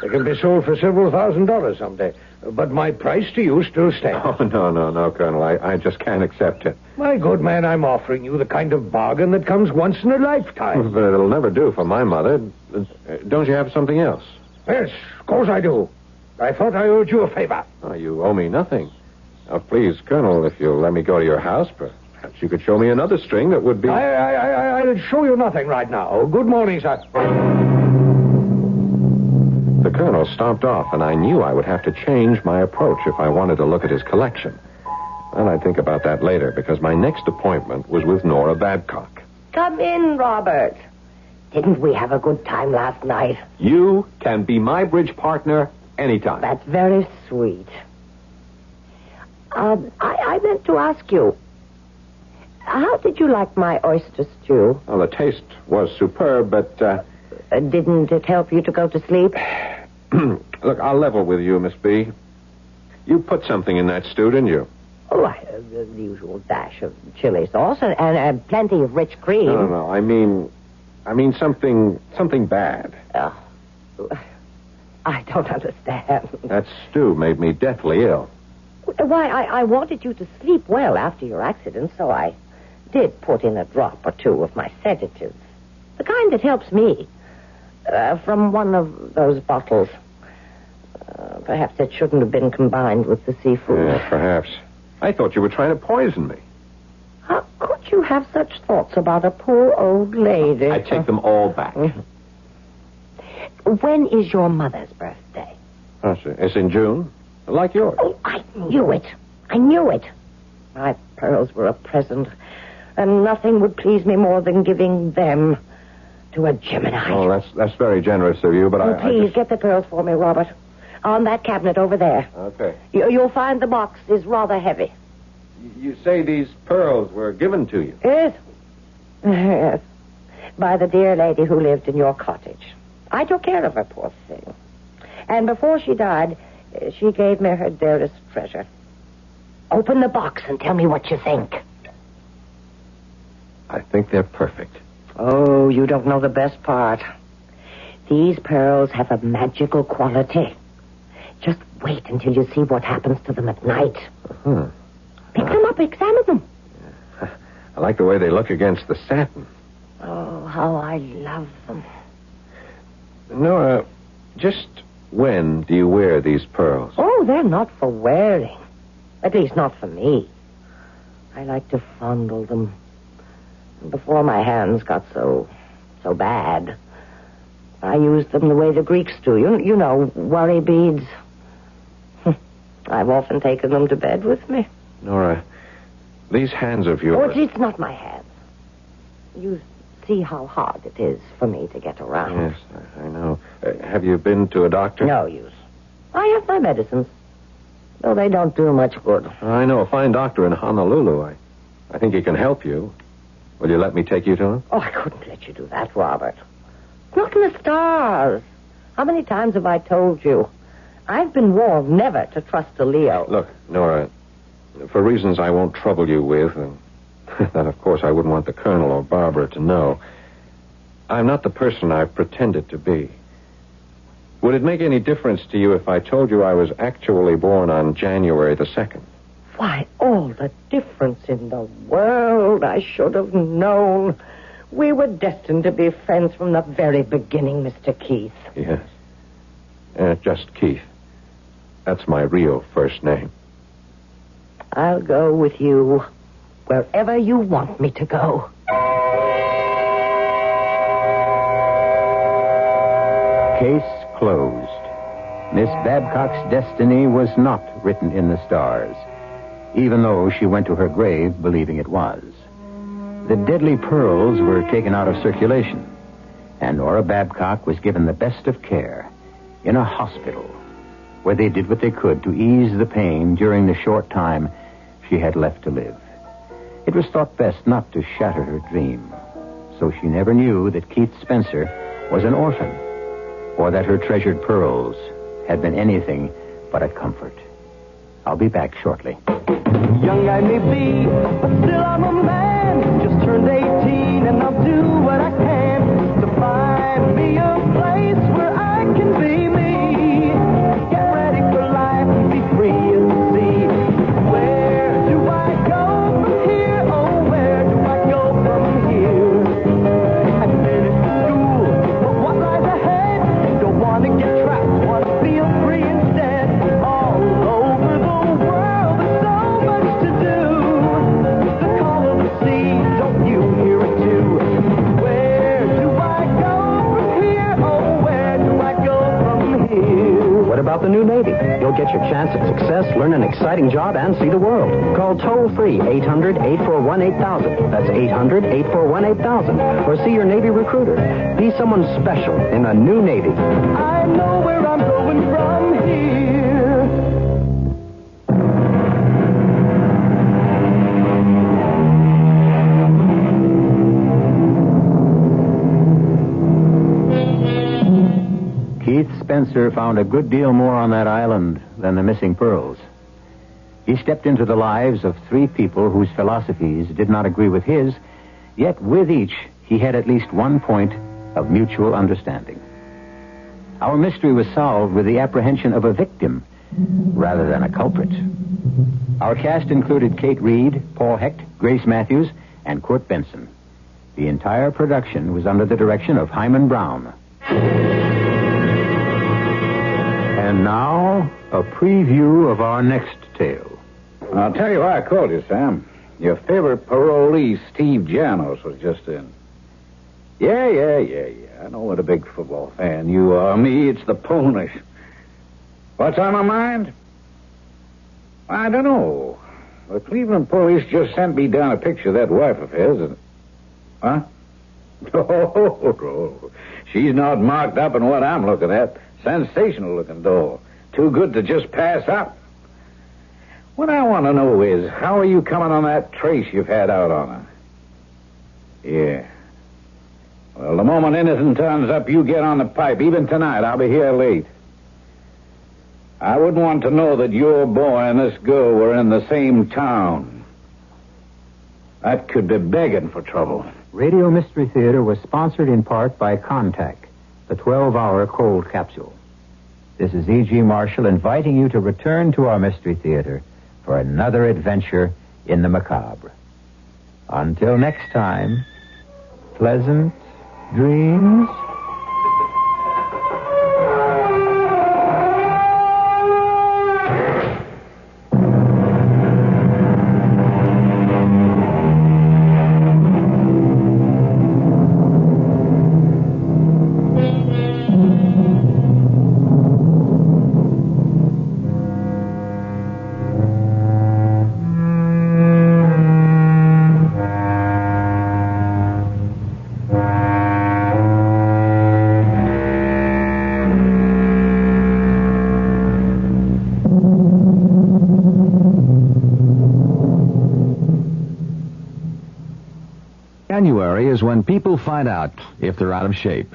[SPEAKER 11] They can be sold for several $1,000s someday. But my price to you still stands.
[SPEAKER 14] Oh, no, Colonel. I just can't accept it.
[SPEAKER 11] My good man, I'm offering you the kind of bargain that comes once in a lifetime.
[SPEAKER 14] But it'll never do for my mother. Don't you have something else?
[SPEAKER 11] Yes, of course I do. I thought I owed you a favor.
[SPEAKER 14] Oh, you owe me nothing. Now, please, Colonel, if you'll let me go to your house, perhaps you could show me another string that would be...
[SPEAKER 11] I'll show you nothing right now. Good morning, sir.
[SPEAKER 14] The Colonel stomped off, and I knew I would have to change my approach if I wanted to look at his collection. Well, I'd think about that later, because my next appointment was with Nora Babcock.
[SPEAKER 7] Come in, Robert. Didn't we have a good time last night?
[SPEAKER 14] You can be my bridge partner anytime.
[SPEAKER 7] That's very sweet. I meant to ask you, how did you like my oyster stew?
[SPEAKER 14] Well, the taste was superb, but...
[SPEAKER 7] didn't it help you to go to sleep?
[SPEAKER 14] Look, I'll level with you, Miss B. You put something in that stew, didn't you?
[SPEAKER 7] Oh, the usual dash of chili sauce and plenty of rich cream.
[SPEAKER 14] No. I mean something bad.
[SPEAKER 7] I don't understand.
[SPEAKER 14] That stew made me deathly ill.
[SPEAKER 7] Why, I wanted you to sleep well after your accident, so I did put in a drop or two of my sedative. The kind that helps me. From one of those bottles. Perhaps it shouldn't have been combined with the seafood.
[SPEAKER 14] Yeah, perhaps. I thought you were trying to poison me.
[SPEAKER 7] How could you have such thoughts about a poor old lady?
[SPEAKER 14] I take them all back.
[SPEAKER 7] When is your mother's birthday?
[SPEAKER 14] It's in June, like yours.
[SPEAKER 7] Oh, I knew it. My pearls were a present, and nothing would please me more than giving them to a Gemini.
[SPEAKER 14] Oh, that's very generous of you, but
[SPEAKER 7] Please, get the pearls for me, Robert. On that cabinet over there.
[SPEAKER 14] Okay.
[SPEAKER 7] You'll find the box is rather heavy.
[SPEAKER 14] You say these pearls were given to you?
[SPEAKER 7] Yes. Yes. By the dear lady who lived in your cottage. I took care of her, poor thing. And before she died, she gave me her dearest treasure. Open the box and tell me what you think.
[SPEAKER 14] I think they're perfect.
[SPEAKER 7] Oh, you don't know the best part. These pearls have a magical quality. Just wait until you see what happens to them at night. Pick them up, examine them.
[SPEAKER 14] I like the way they look against the satin.
[SPEAKER 7] Oh, how I love them.
[SPEAKER 14] Nora, just when do you wear these pearls?
[SPEAKER 7] Oh, they're not for wearing. At least not for me. I like to fondle them. Before my hands got so bad, I used them the way the Greeks do. You know, worry beads. I've often taken them to bed with me.
[SPEAKER 14] Nora, these hands of yours...
[SPEAKER 7] Oh, it's not my hands. You see how hard it is for me to get around.
[SPEAKER 14] Yes, I know. Have you been to a doctor?
[SPEAKER 7] No use. I have my medicines, though they don't do much good.
[SPEAKER 14] I know a fine doctor in Honolulu. I think he can help you. Will you let me take you to him?
[SPEAKER 7] Oh, I couldn't let you do that, Robert. Look in the stars. How many times have I told you? I've been warned never to trust a Leo.
[SPEAKER 14] Look, Nora, for reasons I won't trouble you with, and that, of course, I wouldn't want the Colonel or Barbara to know, I'm not the person I've pretended to be. Would it make any difference to you if I told you I was actually born on January the 2nd?
[SPEAKER 7] Why, all the difference in the world. I should have known. We were destined to be friends from the very beginning, Mr. Keith.
[SPEAKER 14] Yes. Just Keith. That's my real first name.
[SPEAKER 7] I'll go with you wherever you want me to go.
[SPEAKER 3] Case closed. Miss Babcock's destiny was not written in the stars, even though she went to her grave believing it was. The deadly pearls were taken out of circulation, and Nora Babcock was given the best of care in a hospital, where they did what they could to ease the pain during the short time she had left to live. It was thought best not to shatter her dream, so she never knew that Keith Spencer was an orphan, or that her treasured pearls had been anything but a comfort. I'll be back shortly.
[SPEAKER 26] Young I may be, but still I'm a man. Just turned 18 and I'll do what I can to find me a place where I can be me. Get ready for life and be free as the sea. Where do I go from here? Oh, where do I go from here? I finished school, but what lies ahead? Don't want to get trapped, want to feel free instead. All over the world, there's so much to do.
[SPEAKER 5] about the new Navy. You'll get your chance at success, learn an exciting job, and see the world. Call toll-free 800-841-8000. That's 800-841-8000. Or see your Navy recruiter. Be someone special in the new Navy.
[SPEAKER 26] I know where I'm going from here.
[SPEAKER 15] Keith Spencer found a good deal more on that island than the missing pearls. He stepped into the lives of 3 people whose philosophies did not agree with his, yet with each he had at least one point of mutual understanding. Our mystery was solved with the apprehension of a victim rather than a culprit. Our cast included Kate Reed, Paul Hecht, Grace Matthews, and Kurt Benson. The entire production was under the direction of Hyman Brown. And now, a preview of our next tale.
[SPEAKER 16] I'll tell you why I called you, Sam. Your favorite parolee, Steve Janos, was just in. Yeah. I know what a big football fan you are. Me, it's the Ponies. What's on my mind? I don't know. The Cleveland police just sent me down a picture of that wife of his. And... Huh? Oh, she's not marked up in what I'm looking at. Sensational looking doll. Too good to just pass up. What I want to know is, how are you coming on that trace you've had out on her? Yeah. Well, the moment anything turns up, you get on the pipe. Even tonight, I'll be here late. I wouldn't want to know that your boy and this girl were in the same town. That could be begging for trouble.
[SPEAKER 15] Radio Mystery Theater was sponsored in part by Contact, the 12-hour cold capsule. This is E.G. Marshall inviting you to return to our Mystery Theater for another adventure in the macabre. Until next time, pleasant dreams.
[SPEAKER 18] January is when people find out if they're out of shape.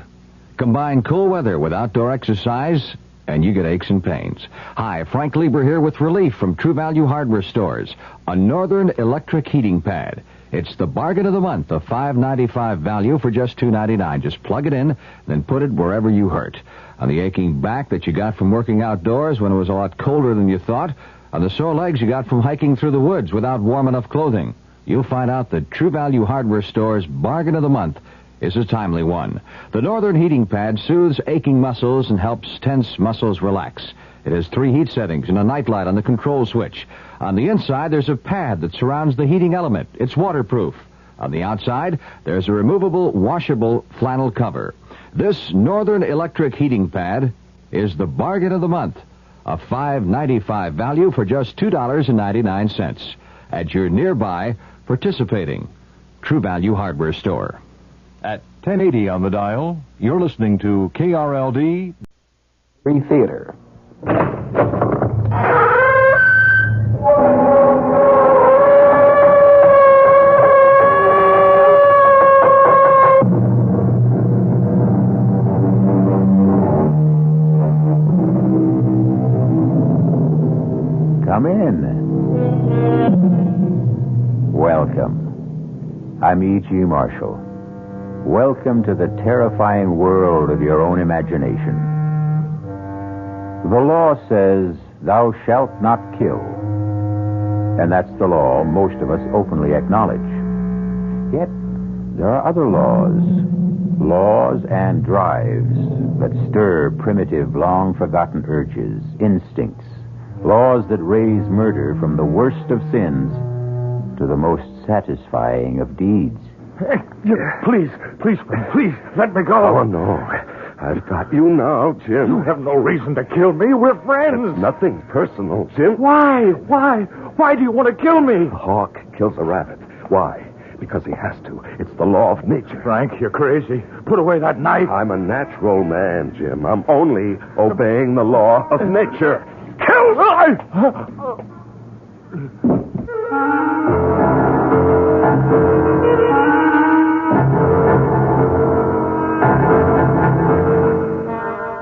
[SPEAKER 18] Combine cool weather with outdoor exercise, and you get aches and pains. Hi, Frank Lieber here with relief from True Value Hardware Stores. A Northern electric heating pad. It's the bargain of the month, a $5.95 value for just $2.99. Just plug it in, then put it wherever you hurt. On the aching back that you got from working outdoors when it was a lot colder than you thought. On the sore legs you got from hiking through the woods without warm enough clothing. You'll find out that True Value Hardware Store's bargain of the month is a timely one. The Northern heating pad soothes aching muscles and helps tense muscles relax. It has 3 heat settings and a nightlight on the control switch. On the inside, there's a pad that surrounds the heating element. It's waterproof. On the outside, there's a removable, washable flannel cover. This Northern electric heating pad is the bargain of the month. A $5.95 value for just $2.99 at your nearby participating True Value Hardware Store.
[SPEAKER 22] At 1080 on the dial, you're listening to KRLD
[SPEAKER 15] Free Theater. Come in. Welcome. I'm E.G. Marshall. Welcome to the terrifying world of your own imagination. The law says, thou shalt not kill. And that's the law most of us openly acknowledge. Yet, there are other laws. Laws and drives that stir primitive, long-forgotten urges, instincts. Laws that raise murder from the worst of sins to the most satisfying of deeds.
[SPEAKER 23] Please, let me go.
[SPEAKER 12] Oh, no.
[SPEAKER 1] I've got you now, Jim.
[SPEAKER 9] You have no reason to kill me. We're friends.
[SPEAKER 1] It's nothing personal, Jim.
[SPEAKER 9] Why? Why do you want to kill me?
[SPEAKER 1] A hawk kills a rabbit. Why? Because he has to. It's the law of nature.
[SPEAKER 9] Frank, you're crazy. Put away that knife.
[SPEAKER 1] I'm a natural man, Jim. I'm only obeying the law of nature. Kill me!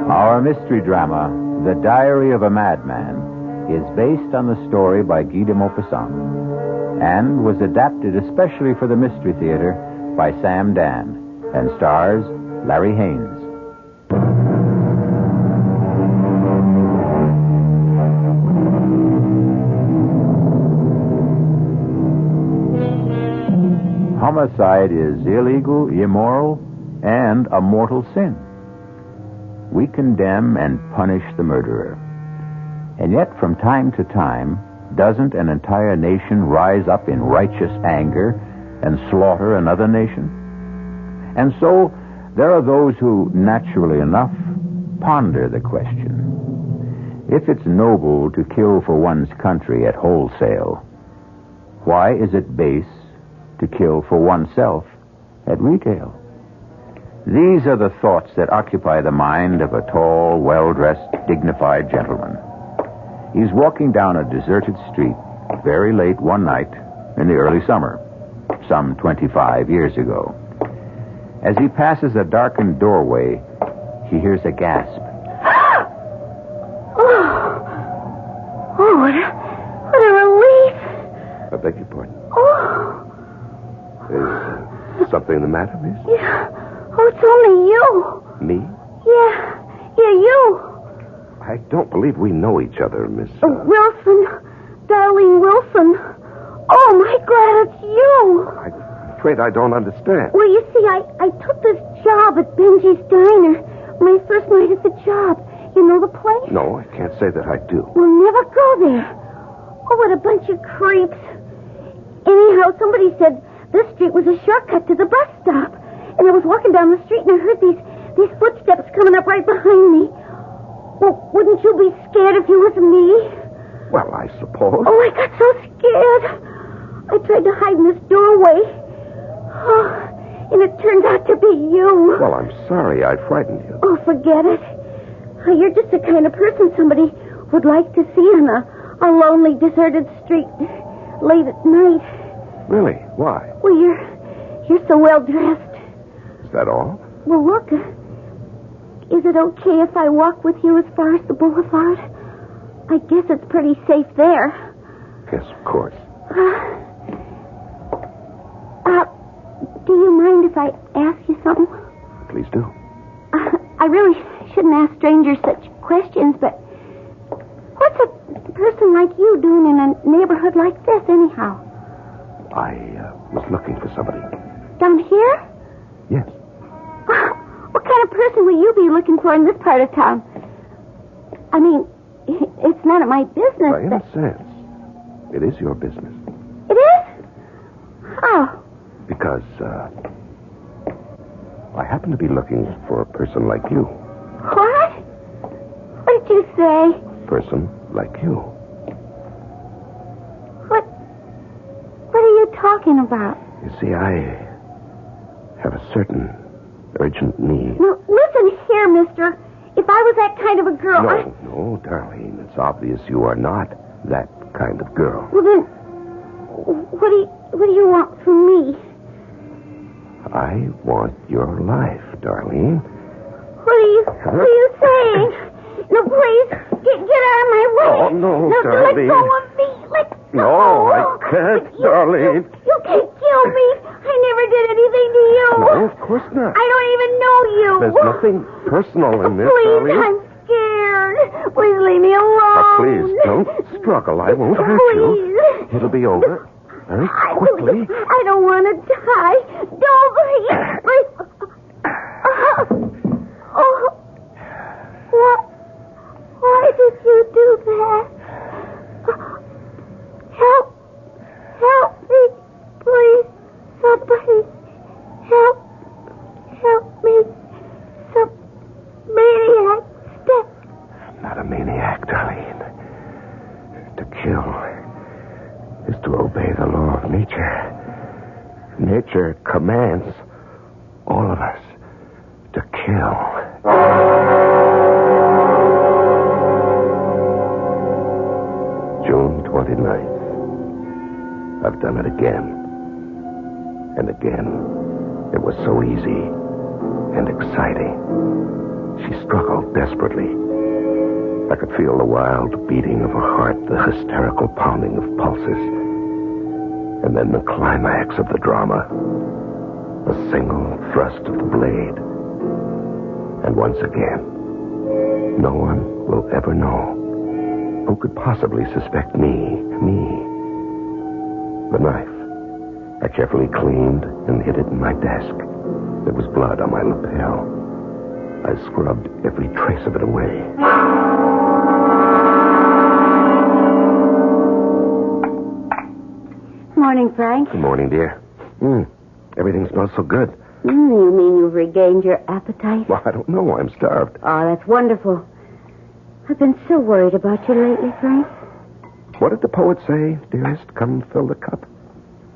[SPEAKER 15] Our mystery drama, The Diary of a Madman, is based on the story by Guy de Maupassant and was adapted especially for the Mystery Theater by Sam Dan and stars Larry Haynes. Homicide is illegal, immoral, and a mortal sin. We condemn and punish the murderer. And yet, from time to time, doesn't an entire nation rise up in righteous anger and slaughter another nation? And so, there are those who, naturally enough, ponder the question. If it's noble to kill for one's country at wholesale, why is it base to kill for oneself at retail? These are the thoughts that occupy the mind of a tall, well-dressed, dignified gentleman. He's walking down a deserted street very late one night in the early summer, some 25 years ago. As he passes a darkened doorway, he hears a gasp.
[SPEAKER 28] Oh, what a relief.
[SPEAKER 1] I beg your pardon.
[SPEAKER 28] Oh.
[SPEAKER 1] Is something the matter, miss?
[SPEAKER 28] Yeah. Oh, it's only you.
[SPEAKER 1] Me?
[SPEAKER 28] Yeah, you.
[SPEAKER 1] I don't believe we know each other, Miss...
[SPEAKER 28] Wilson. Darlene Wilson. Oh, my God, it's you.
[SPEAKER 1] I'm afraid I don't understand.
[SPEAKER 28] Well, you see, I took this job at Benji's Diner. My first night at the job. You know the place?
[SPEAKER 1] No, I can't say that I do.
[SPEAKER 28] We'll never go there. Oh, what a bunch of creeps. Anyhow, somebody said this street was a shortcut to the bus stop. And I was walking down the street and I heard these footsteps coming up right behind me. Well, wouldn't you be scared if you was me?
[SPEAKER 1] Well, I suppose.
[SPEAKER 28] Oh, I got so scared. I tried to hide in this doorway. Oh, and it turned out to be you.
[SPEAKER 1] Well, I'm sorry I frightened you.
[SPEAKER 28] Oh, forget it. Oh, you're just the kind of person somebody would like to see on a lonely, deserted street late at night.
[SPEAKER 1] Really? Why?
[SPEAKER 28] Well, you're so well dressed.
[SPEAKER 1] Is that all?
[SPEAKER 28] Well, look. Is it okay if I walk with you as far as the boulevard? I guess it's pretty safe there.
[SPEAKER 1] Yes, of course.
[SPEAKER 28] Do you mind if I ask you something?
[SPEAKER 1] Please do.
[SPEAKER 28] I really shouldn't ask strangers such questions, but what's a person like you doing in a neighborhood like this, anyhow?
[SPEAKER 1] I was looking for somebody.
[SPEAKER 28] Down here?
[SPEAKER 1] Yes.
[SPEAKER 28] What kind of person will you be looking for in this part of town? I mean, it's none of my business.
[SPEAKER 1] Well, in a sense, it is your business.
[SPEAKER 28] It is? How?
[SPEAKER 1] Because, I happen to be looking for a person like you.
[SPEAKER 28] What? What did you say?
[SPEAKER 1] Person like you.
[SPEAKER 28] What are you talking about?
[SPEAKER 1] You see, I have a certain urgent need.
[SPEAKER 28] Now, listen here, mister. If I was that kind of a girl,
[SPEAKER 1] No, Darlene. It's obvious you are not that kind of girl.
[SPEAKER 28] Well, then, what do you want from me?
[SPEAKER 1] I want your life, Darlene.
[SPEAKER 28] What are you saying? No, please, get out of my way.
[SPEAKER 1] Oh, no, Darlene.
[SPEAKER 28] Let go of me.
[SPEAKER 1] No, I can't, Darlene.
[SPEAKER 28] You can't kill me. I never did anything to you.
[SPEAKER 1] No, of course not.
[SPEAKER 28] I don't even know you.
[SPEAKER 1] There's nothing personal in this,
[SPEAKER 28] Please,
[SPEAKER 1] Darlene.
[SPEAKER 28] I'm scared. Please leave me alone.
[SPEAKER 1] Please, don't struggle. I won't hurt you. It'll be over very quickly.
[SPEAKER 28] I don't want to die. Don't please. Why did you do that? Help me, please. Somebody help me.
[SPEAKER 1] Nature commands all of us to kill. June 29th. I've done it again. And again. It was so easy and exciting. She struggled desperately. I could feel the wild beating of her heart, the hysterical pounding of pulses. And then the climax of the drama. A single thrust of the blade. And once again, no one will ever know. Who could possibly suspect me? The knife. I carefully cleaned and hid it in my desk. There was blood on my lapel. I scrubbed every trace of it away.
[SPEAKER 28] Morning, Frank.
[SPEAKER 1] Good morning, dear. Everything smells so good.
[SPEAKER 28] You mean you've regained your appetite?
[SPEAKER 1] Well, I don't know. I'm starved.
[SPEAKER 28] Oh, that's wonderful. I've been so worried about you lately, Frank.
[SPEAKER 1] What did the poet say, dearest? Come fill the cup.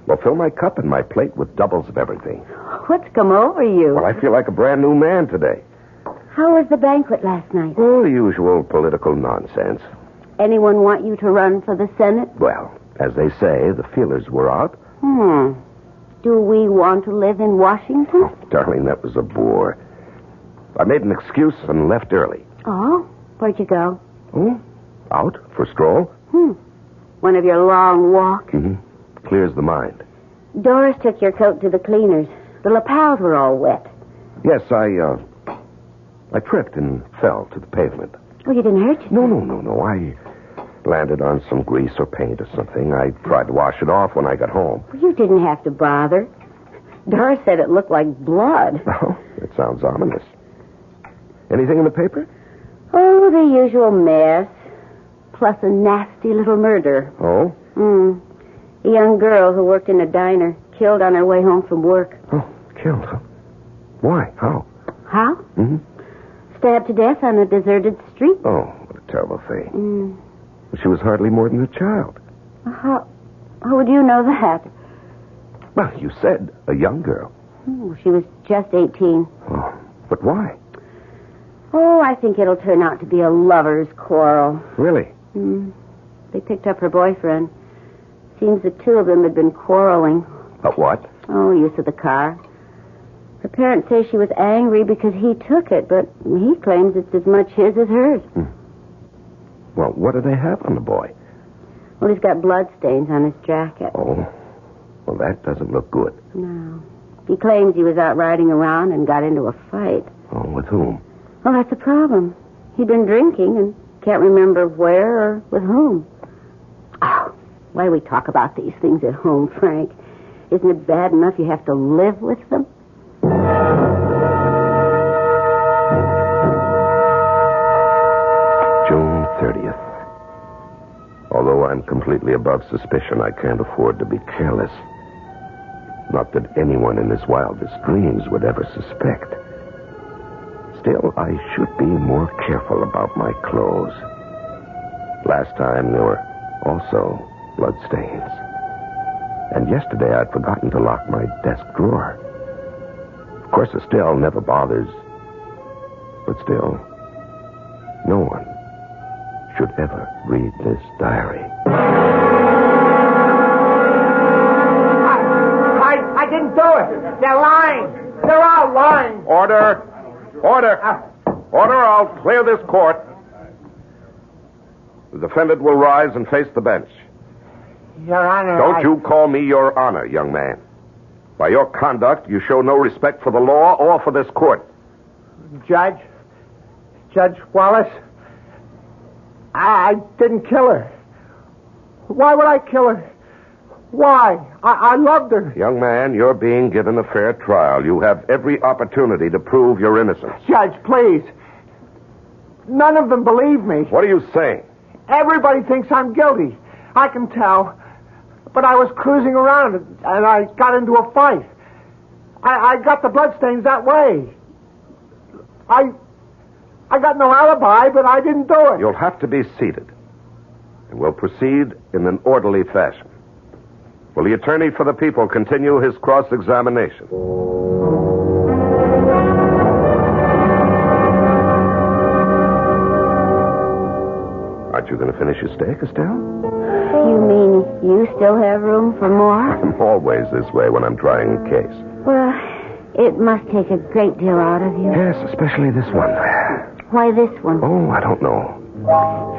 [SPEAKER 1] Well, fill my cup and my plate with doubles of everything.
[SPEAKER 28] What's come over you?
[SPEAKER 1] Well, I feel like a brand new man today.
[SPEAKER 28] How was the banquet last night?
[SPEAKER 1] Oh, the usual political nonsense.
[SPEAKER 28] Anyone want you to run for the Senate?
[SPEAKER 1] Well, as they say, the feelers were out.
[SPEAKER 28] Do we want to live in Washington?
[SPEAKER 1] Oh, darling, that was a bore. I made an excuse and left early.
[SPEAKER 28] Oh? Where'd you go?
[SPEAKER 1] Oh? Out for a stroll?
[SPEAKER 28] One of your long walks?
[SPEAKER 1] Clears the mind.
[SPEAKER 28] Doris took your coat to the cleaners. The lapels were all wet.
[SPEAKER 1] Yes, I tripped and fell to the pavement.
[SPEAKER 28] Oh, you didn't hurt yourself?
[SPEAKER 1] No. I landed on some grease or paint or something. I tried to wash it off when I got home.
[SPEAKER 28] Well, you didn't have to bother. Doris said it looked like blood.
[SPEAKER 1] Oh, it sounds ominous. Anything in the paper?
[SPEAKER 28] Oh, the usual mess. Plus a nasty little murder.
[SPEAKER 1] Oh?
[SPEAKER 28] A young girl who worked in a diner, killed on her way home from work.
[SPEAKER 1] Oh, killed? Why? How?
[SPEAKER 28] How? Stabbed to death on a deserted street.
[SPEAKER 1] Oh, what a terrible thing. She was hardly more than a child.
[SPEAKER 28] How would you know that?
[SPEAKER 1] Well, you said a young girl.
[SPEAKER 28] She was just 18.
[SPEAKER 1] Oh, but why?
[SPEAKER 28] Oh, I think it'll turn out to be a lover's quarrel.
[SPEAKER 1] Really?
[SPEAKER 28] They picked up her boyfriend. Seems the two of them had been quarreling.
[SPEAKER 1] About what?
[SPEAKER 28] Oh, use of the car. Her parents say she was angry because he took it, but he claims it's as much his as hers.
[SPEAKER 1] Well, what do they have on the boy?
[SPEAKER 28] Well, he's got blood stains on his jacket.
[SPEAKER 1] Oh, well, that doesn't look good.
[SPEAKER 28] No. He claims he was out riding around and got into a fight.
[SPEAKER 1] Oh, with whom?
[SPEAKER 28] Well, that's the problem. He'd been drinking and can't remember where or with whom. Oh, why do we talk about these things at home, Frank? Isn't it bad enough you have to live with them?
[SPEAKER 1] June 30th. Although I'm completely above suspicion, I can't afford to be careless. Not that anyone in his wildest dreams would ever suspect. Still, I should be more careful about my clothes. Last time there were also bloodstains. And yesterday I'd forgotten to lock my desk drawer. Of course, Estelle never bothers. But still, no one should ever read this diary.
[SPEAKER 8] I didn't do it. They're lying. They're all lying.
[SPEAKER 1] Order! Order! Order, I'll clear this court. The defendant will rise and face the bench.
[SPEAKER 8] Your Honor,
[SPEAKER 1] Don't you call me Your Honor, young man. By your conduct, you show no respect for the law or for this court.
[SPEAKER 8] Judge Wallace, I didn't kill her. Why would I kill her? Why? I loved her.
[SPEAKER 1] Young man, you're being given a fair trial. You have every opportunity to prove your innocence.
[SPEAKER 8] Judge, please. None of them believe me.
[SPEAKER 1] What are you saying?
[SPEAKER 8] Everybody thinks I'm guilty. I can tell. But I was cruising around and I got into a fight. I got the bloodstains that way. I got no alibi, but I didn't do it.
[SPEAKER 1] You'll have to be seated. And we'll proceed in an orderly fashion. Will the attorney for the people continue his cross-examination? Aren't you going to finish your steak, Estelle?
[SPEAKER 28] You mean you still have room for more?
[SPEAKER 1] I'm always this way when I'm trying a case.
[SPEAKER 28] Well, it must take a great deal out of you.
[SPEAKER 1] Yes, especially this one.
[SPEAKER 28] Why this one?
[SPEAKER 1] Oh, I don't know.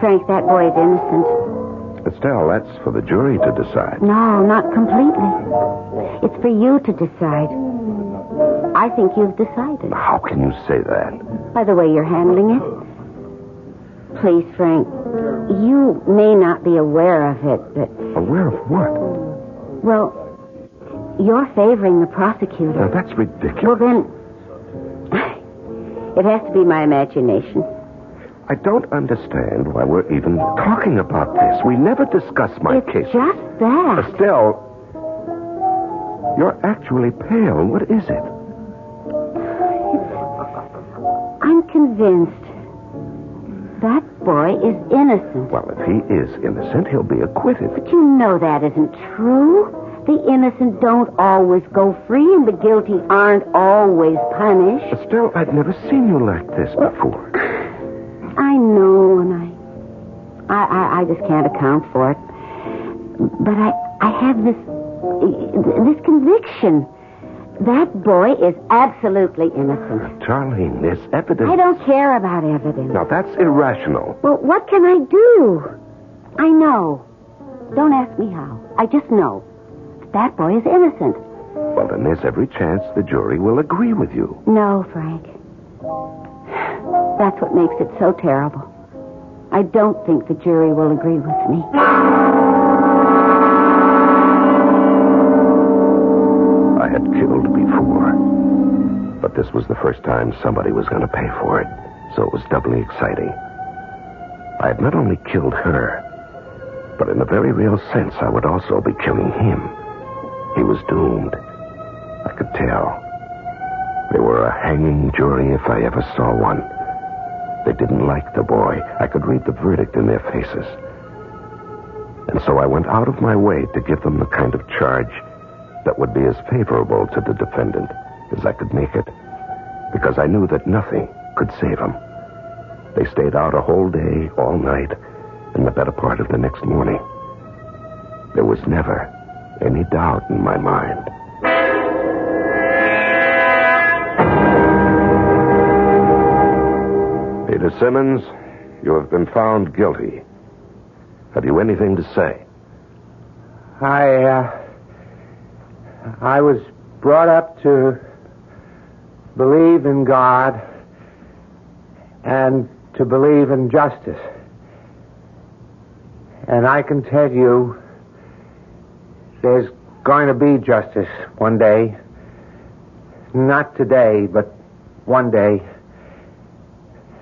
[SPEAKER 28] Frank, that boy is innocent.
[SPEAKER 1] Estelle, that's for the jury to decide.
[SPEAKER 28] No, not completely. It's for you to decide. I think you've decided.
[SPEAKER 1] How can you say that?
[SPEAKER 28] By the way you're handling it. Please, Frank, you may not be aware of it, but...
[SPEAKER 1] Aware of what?
[SPEAKER 28] Well, you're favoring the prosecutor.
[SPEAKER 1] Now, that's ridiculous.
[SPEAKER 28] Well, then, it has to be my imagination.
[SPEAKER 1] I don't understand why we're even talking about this. We never discussed my case.
[SPEAKER 28] It's just that.
[SPEAKER 1] Estelle, you're actually pale. What is it?
[SPEAKER 28] I'm convinced that boy is innocent.
[SPEAKER 1] Well, if he is innocent, he'll be acquitted.
[SPEAKER 28] But you know that isn't true. The innocent don't always go free, and the guilty aren't always punished.
[SPEAKER 1] Estelle, I've never seen you like this before.
[SPEAKER 28] I know, and I just can't account for it. But I have this conviction. That boy is absolutely innocent.
[SPEAKER 1] Darlene, there's evidence.
[SPEAKER 28] I don't care about evidence.
[SPEAKER 1] Now, that's irrational.
[SPEAKER 28] Well, what can I do? I know. Don't ask me how. I just know. That boy is innocent.
[SPEAKER 1] Well, then there's every chance the jury will agree with you.
[SPEAKER 28] No, Frank. That's what makes it so terrible. I don't think the jury will agree with me.
[SPEAKER 1] I had killed before, but this was the first time somebody was going to pay for it, so it was doubly exciting. I had not only killed her, but in a very real sense, I would also be killing him. He was doomed. I could tell. They were a hanging jury if I ever saw one. They didn't like the boy. I could read the verdict in their faces. And so I went out of my way to give them the kind of charge that would be as favorable to the defendant as I could make it, because I knew that nothing could save him. They stayed out a whole day, all night, and the better part of the next morning. There was never any doubt in my mind. Peter Simmons, you have been found guilty. Have you anything to say?
[SPEAKER 8] I was brought up to believe in God and to believe in justice. And I can tell you there's going to be justice one day. Not today, but one day.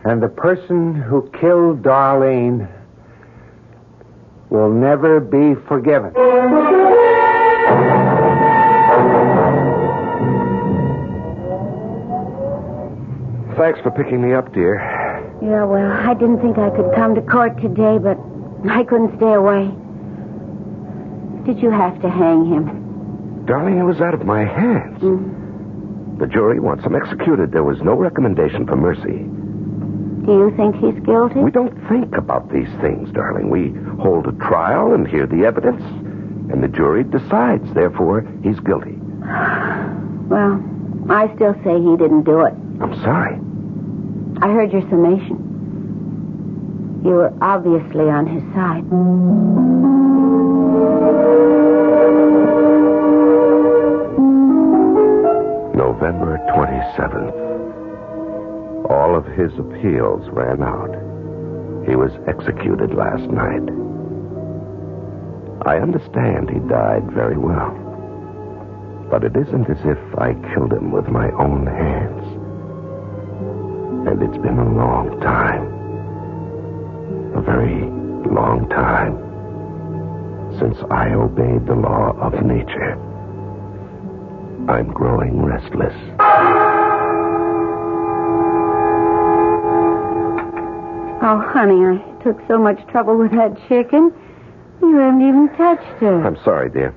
[SPEAKER 8] And the person who killed Darlene will never be forgiven.
[SPEAKER 1] Thanks for picking me up, dear.
[SPEAKER 28] Yeah, well, I didn't think I could come to court today, but I couldn't stay away. Did you have to hang him?
[SPEAKER 1] Darling, it was out of my hands. The jury wants him executed. There was no recommendation for mercy.
[SPEAKER 28] Do you think he's guilty?
[SPEAKER 1] We don't think about these things, darling. We hold a trial and hear the evidence, and the jury decides. Therefore, he's guilty.
[SPEAKER 28] Well, I still say he didn't do it.
[SPEAKER 1] I'm sorry.
[SPEAKER 28] I heard your summation. You were obviously on his side.
[SPEAKER 1] November 27th. All of his appeals ran out. He was executed last night. I understand he died very well. But it isn't as if I killed him with my own hands. And it's been a long time. A very long time since I obeyed the law of nature. I'm growing restless.
[SPEAKER 28] Oh, honey, I took so much trouble with that chicken. You haven't even touched her.
[SPEAKER 1] I'm sorry, dear.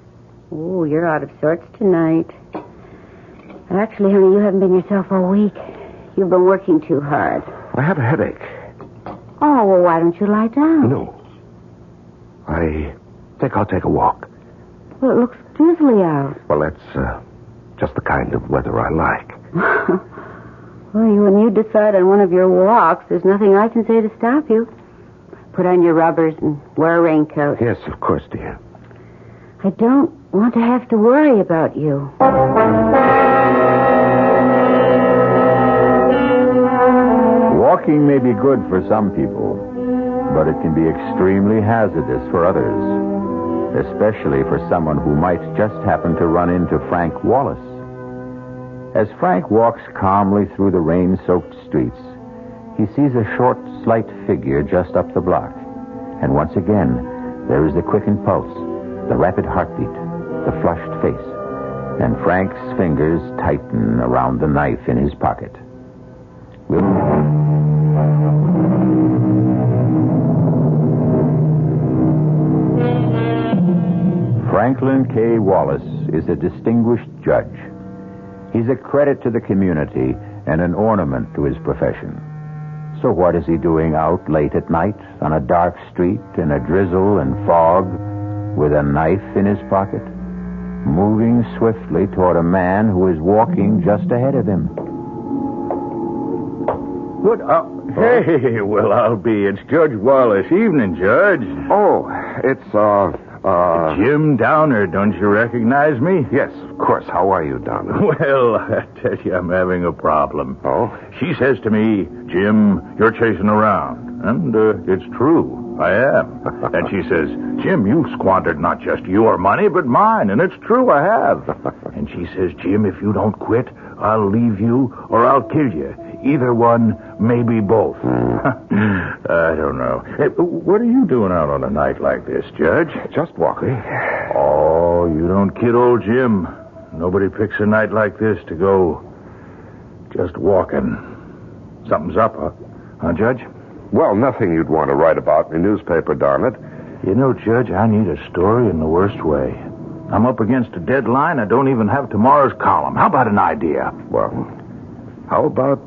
[SPEAKER 28] Oh, you're out of sorts tonight. Actually, honey, you haven't been yourself all week. You've been working too hard.
[SPEAKER 1] I have a headache.
[SPEAKER 28] Oh, well, why don't you lie down?
[SPEAKER 1] No. I think I'll take a walk.
[SPEAKER 28] Well, it looks drizzly out.
[SPEAKER 1] Well, that's just the kind of weather I like.
[SPEAKER 28] Well, when you decide on one of your walks, there's nothing I can say to stop you. Put on your rubbers and wear a raincoat.
[SPEAKER 1] Yes, of course, dear.
[SPEAKER 28] I don't want to have to worry about you.
[SPEAKER 3] Walking may be good for some people, but it can be extremely hazardous for others, especially for someone who might just happen to run into Frank Wallace. As Frank walks calmly through the rain-soaked streets, he sees a short, slight figure just up the block. And once again, there is the quickened pulse, the rapid heartbeat, the flushed face, and Frank's fingers tighten around the knife in his pocket. Franklin K. Wallace is a distinguished judge. He's a credit to the community and an ornament to his profession. So what is he doing out late at night on a dark street in a drizzle and fog with a knife in his pocket? Moving swiftly toward a man who is walking just ahead of him.
[SPEAKER 16] What? Hey, well, I'll be. It's Judge Wallace. Evening, Judge.
[SPEAKER 1] Oh, it's,
[SPEAKER 16] Jim Downer. Don't you recognize me?
[SPEAKER 1] Yes, of course. How are you, Downer?
[SPEAKER 16] Well, I tell you, I'm having a problem.
[SPEAKER 1] Oh?
[SPEAKER 16] She says to me, Jim, you're chasing around. And it's true. I am. And she says, Jim, you've squandered not just your money, but mine. And it's true, I have. And she says, Jim, if you don't quit, I'll leave you or I'll kill you. Either one, maybe both. I don't know. Hey, what are you doing out on a night like this, Judge?
[SPEAKER 1] Just walking.
[SPEAKER 16] Oh, you don't kid old Jim. Nobody picks a night like this to go just walking. Something's up, huh, Judge?
[SPEAKER 1] Well, nothing you'd want to write about in the newspaper, darn it.
[SPEAKER 16] You know, Judge, I need a story in the worst way. I'm up against a deadline. I don't even have tomorrow's column. How about an idea?
[SPEAKER 1] Well, how about,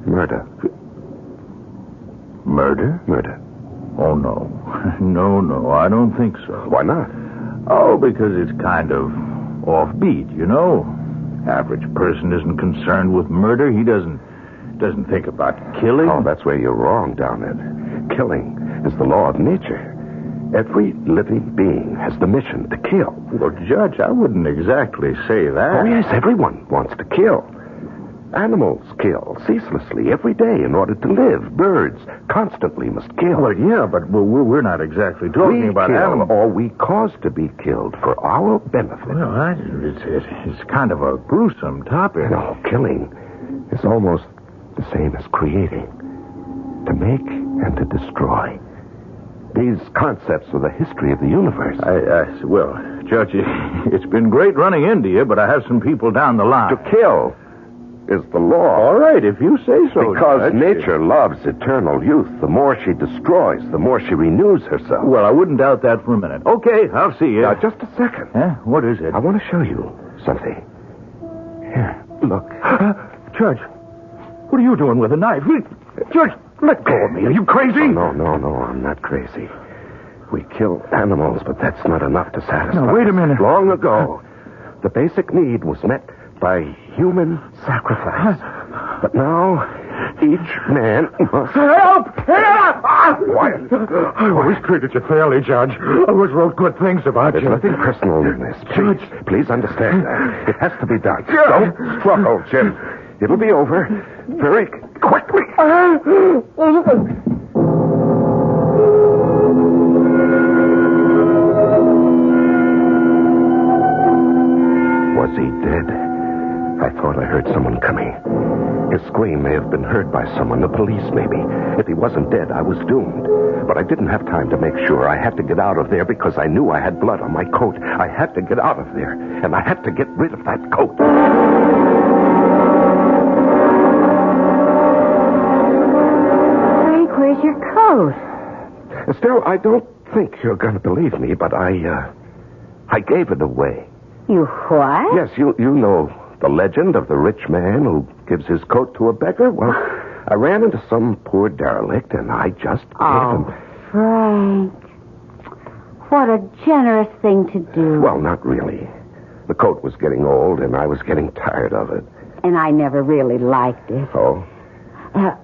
[SPEAKER 1] murder?
[SPEAKER 16] Murder?
[SPEAKER 1] Murder.
[SPEAKER 16] Oh, no. No, I don't think so.
[SPEAKER 1] Why not?
[SPEAKER 16] Oh, because it's kind of offbeat, you know? Average person isn't concerned with murder. He doesn't think about killing.
[SPEAKER 1] Oh, that's where you're wrong, Downhead. Killing is the law of nature. Every living being has the mission to kill.
[SPEAKER 16] Well, Judge, I wouldn't exactly say that.
[SPEAKER 1] Oh, yes, everyone wants to kill. Animals kill ceaselessly every day in order to live. Birds constantly must kill.
[SPEAKER 16] Well, yeah, but we're not exactly talking about animals.
[SPEAKER 1] Or we cause to be killed for our benefit.
[SPEAKER 16] Well, it's kind of a gruesome topic.
[SPEAKER 1] No, killing is almost the same as creating. To make and to destroy. These concepts are the history of the universe.
[SPEAKER 16] Well, Judge, it's been great running into you, but I have some people down the line.
[SPEAKER 1] To kill is the law.
[SPEAKER 16] All right, if you say so,
[SPEAKER 1] Because
[SPEAKER 16] Judge.
[SPEAKER 1] nature loves eternal youth. The more she destroys, the more she renews herself.
[SPEAKER 16] Well, I wouldn't doubt that for a minute. Okay, I'll see you.
[SPEAKER 1] Now, just a second.
[SPEAKER 16] Huh? What is it?
[SPEAKER 1] I want to show you something. Here, look.
[SPEAKER 16] Judge, what are you doing with a knife? Judge, let go of me. Are you crazy?
[SPEAKER 1] Oh, no, I'm not crazy. We kill animals, but that's not enough to satisfy.
[SPEAKER 16] Now, wait a minute.
[SPEAKER 1] Long ago, the basic need was met by human sacrifice. But now, each man must...
[SPEAKER 9] Help!
[SPEAKER 1] Quiet.
[SPEAKER 9] I always treated you fairly, Judge. I always wrote good things about
[SPEAKER 1] There's
[SPEAKER 9] you.
[SPEAKER 1] nothing personal in this. Please understand that. It has to be done.
[SPEAKER 9] Jim.
[SPEAKER 1] Don't struggle, Jim. It'll be over very quickly. Was he dead? I thought I heard someone coming. His scream may have been heard by someone, the police maybe. If he wasn't dead, I was doomed. But I didn't have time to make sure. I had to get out of there because I knew I had blood on my coat. I had to get out of there, and I had to get rid of that coat.
[SPEAKER 28] Frank, where's your coat?
[SPEAKER 1] Still, I don't think you're going to believe me, but I I gave it away.
[SPEAKER 28] You what?
[SPEAKER 1] Yes, you know the legend of the rich man who gives his coat to a beggar? Well, I ran into some poor derelict, and I just gave him...
[SPEAKER 28] Frank. What a generous thing to do.
[SPEAKER 1] Well, not really. The coat was getting old, and I was getting tired of it.
[SPEAKER 28] And I never really liked it.
[SPEAKER 1] Oh?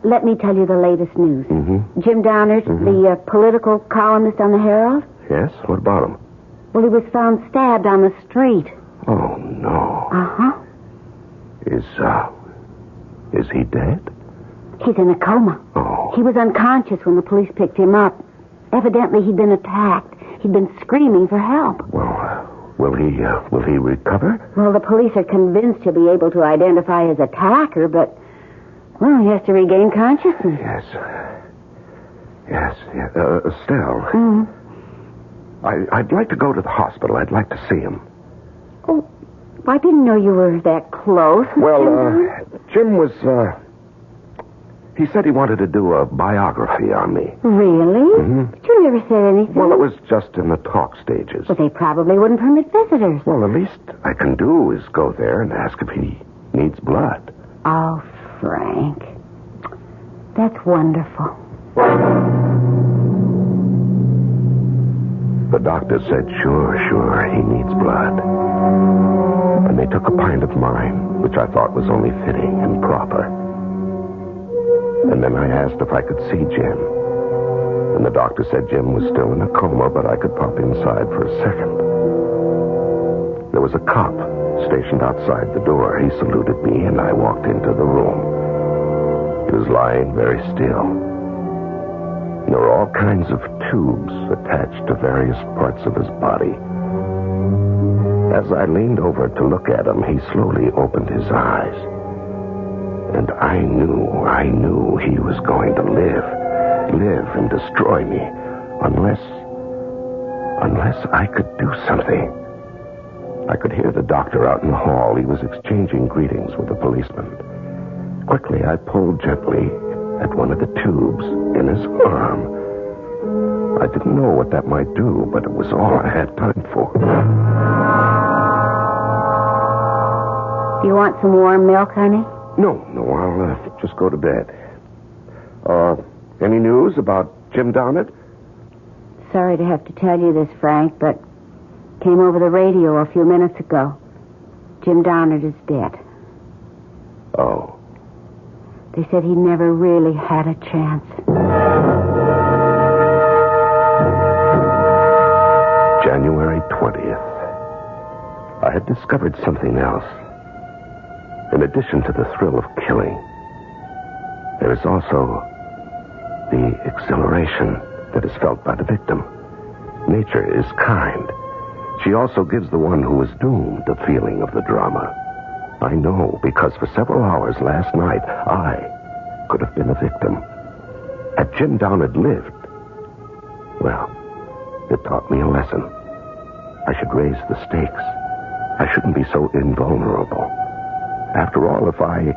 [SPEAKER 28] Let me tell you the latest news.
[SPEAKER 1] Mm-hmm.
[SPEAKER 28] Jim Downard, the political columnist on the Herald?
[SPEAKER 1] Yes? What about him?
[SPEAKER 28] Well, he was found stabbed on the street.
[SPEAKER 1] Oh, no.
[SPEAKER 28] Uh-huh.
[SPEAKER 1] Is he dead?
[SPEAKER 28] He's in a coma.
[SPEAKER 1] Oh.
[SPEAKER 28] He was unconscious when the police picked him up. Evidently, he'd been attacked. He'd been screaming for help.
[SPEAKER 1] Well, will he recover?
[SPEAKER 28] Well, the police are convinced he'll be able to identify his attacker, but, well, he has to regain consciousness.
[SPEAKER 1] Yes. Estelle.
[SPEAKER 28] Mm-hmm.
[SPEAKER 1] I'd like to go to the hospital. I'd like to see him.
[SPEAKER 28] Oh, I didn't know you were that close.
[SPEAKER 1] Well, Jim was, he said he wanted to do a biography on me.
[SPEAKER 28] Really?
[SPEAKER 1] Mm-hmm.
[SPEAKER 28] But you never said anything.
[SPEAKER 1] Well, it was just in the talk stages.
[SPEAKER 28] But they probably wouldn't permit visitors.
[SPEAKER 1] Well, the least I can do is go there and ask if he needs blood.
[SPEAKER 28] Oh, Frank. That's wonderful.
[SPEAKER 1] The doctor said, sure, he needs blood. And they took a pint of mine, which I thought was only fitting and proper. And then I asked if I could see Jim. And the doctor said Jim was still in a coma, but I could pop inside for a second. There was a cop stationed outside the door. He saluted me, and I walked into the room. He was lying very still. There were all kinds of tubes attached to various parts of his body. As I leaned over to look at him, he slowly opened his eyes. And I knew he was going to live and destroy me, unless I could do something. I could hear the doctor out in the hall. He was exchanging greetings with a policeman. Quickly, I pulled gently at one of the tubes in his arm. I didn't know what that might do, but it was all I had time for.
[SPEAKER 28] You want some warm milk, honey?
[SPEAKER 1] No, I'll just go to bed. Any news about Jim Downard?
[SPEAKER 28] Sorry to have to tell you this, Frank, but came over the radio a few minutes ago. Jim Downard is dead.
[SPEAKER 1] Oh.
[SPEAKER 28] They said he never really had a chance.
[SPEAKER 1] January 20th. I had discovered something else. In addition to the thrill of killing, there is also the exhilaration that is felt by the victim. Nature is kind. She also gives the one who is doomed the feeling of the drama. I know, because for several hours last night, I could have been a victim. Had Jim Downard lived, well, it taught me a lesson. I should raise the stakes. I shouldn't be so invulnerable. After all, if I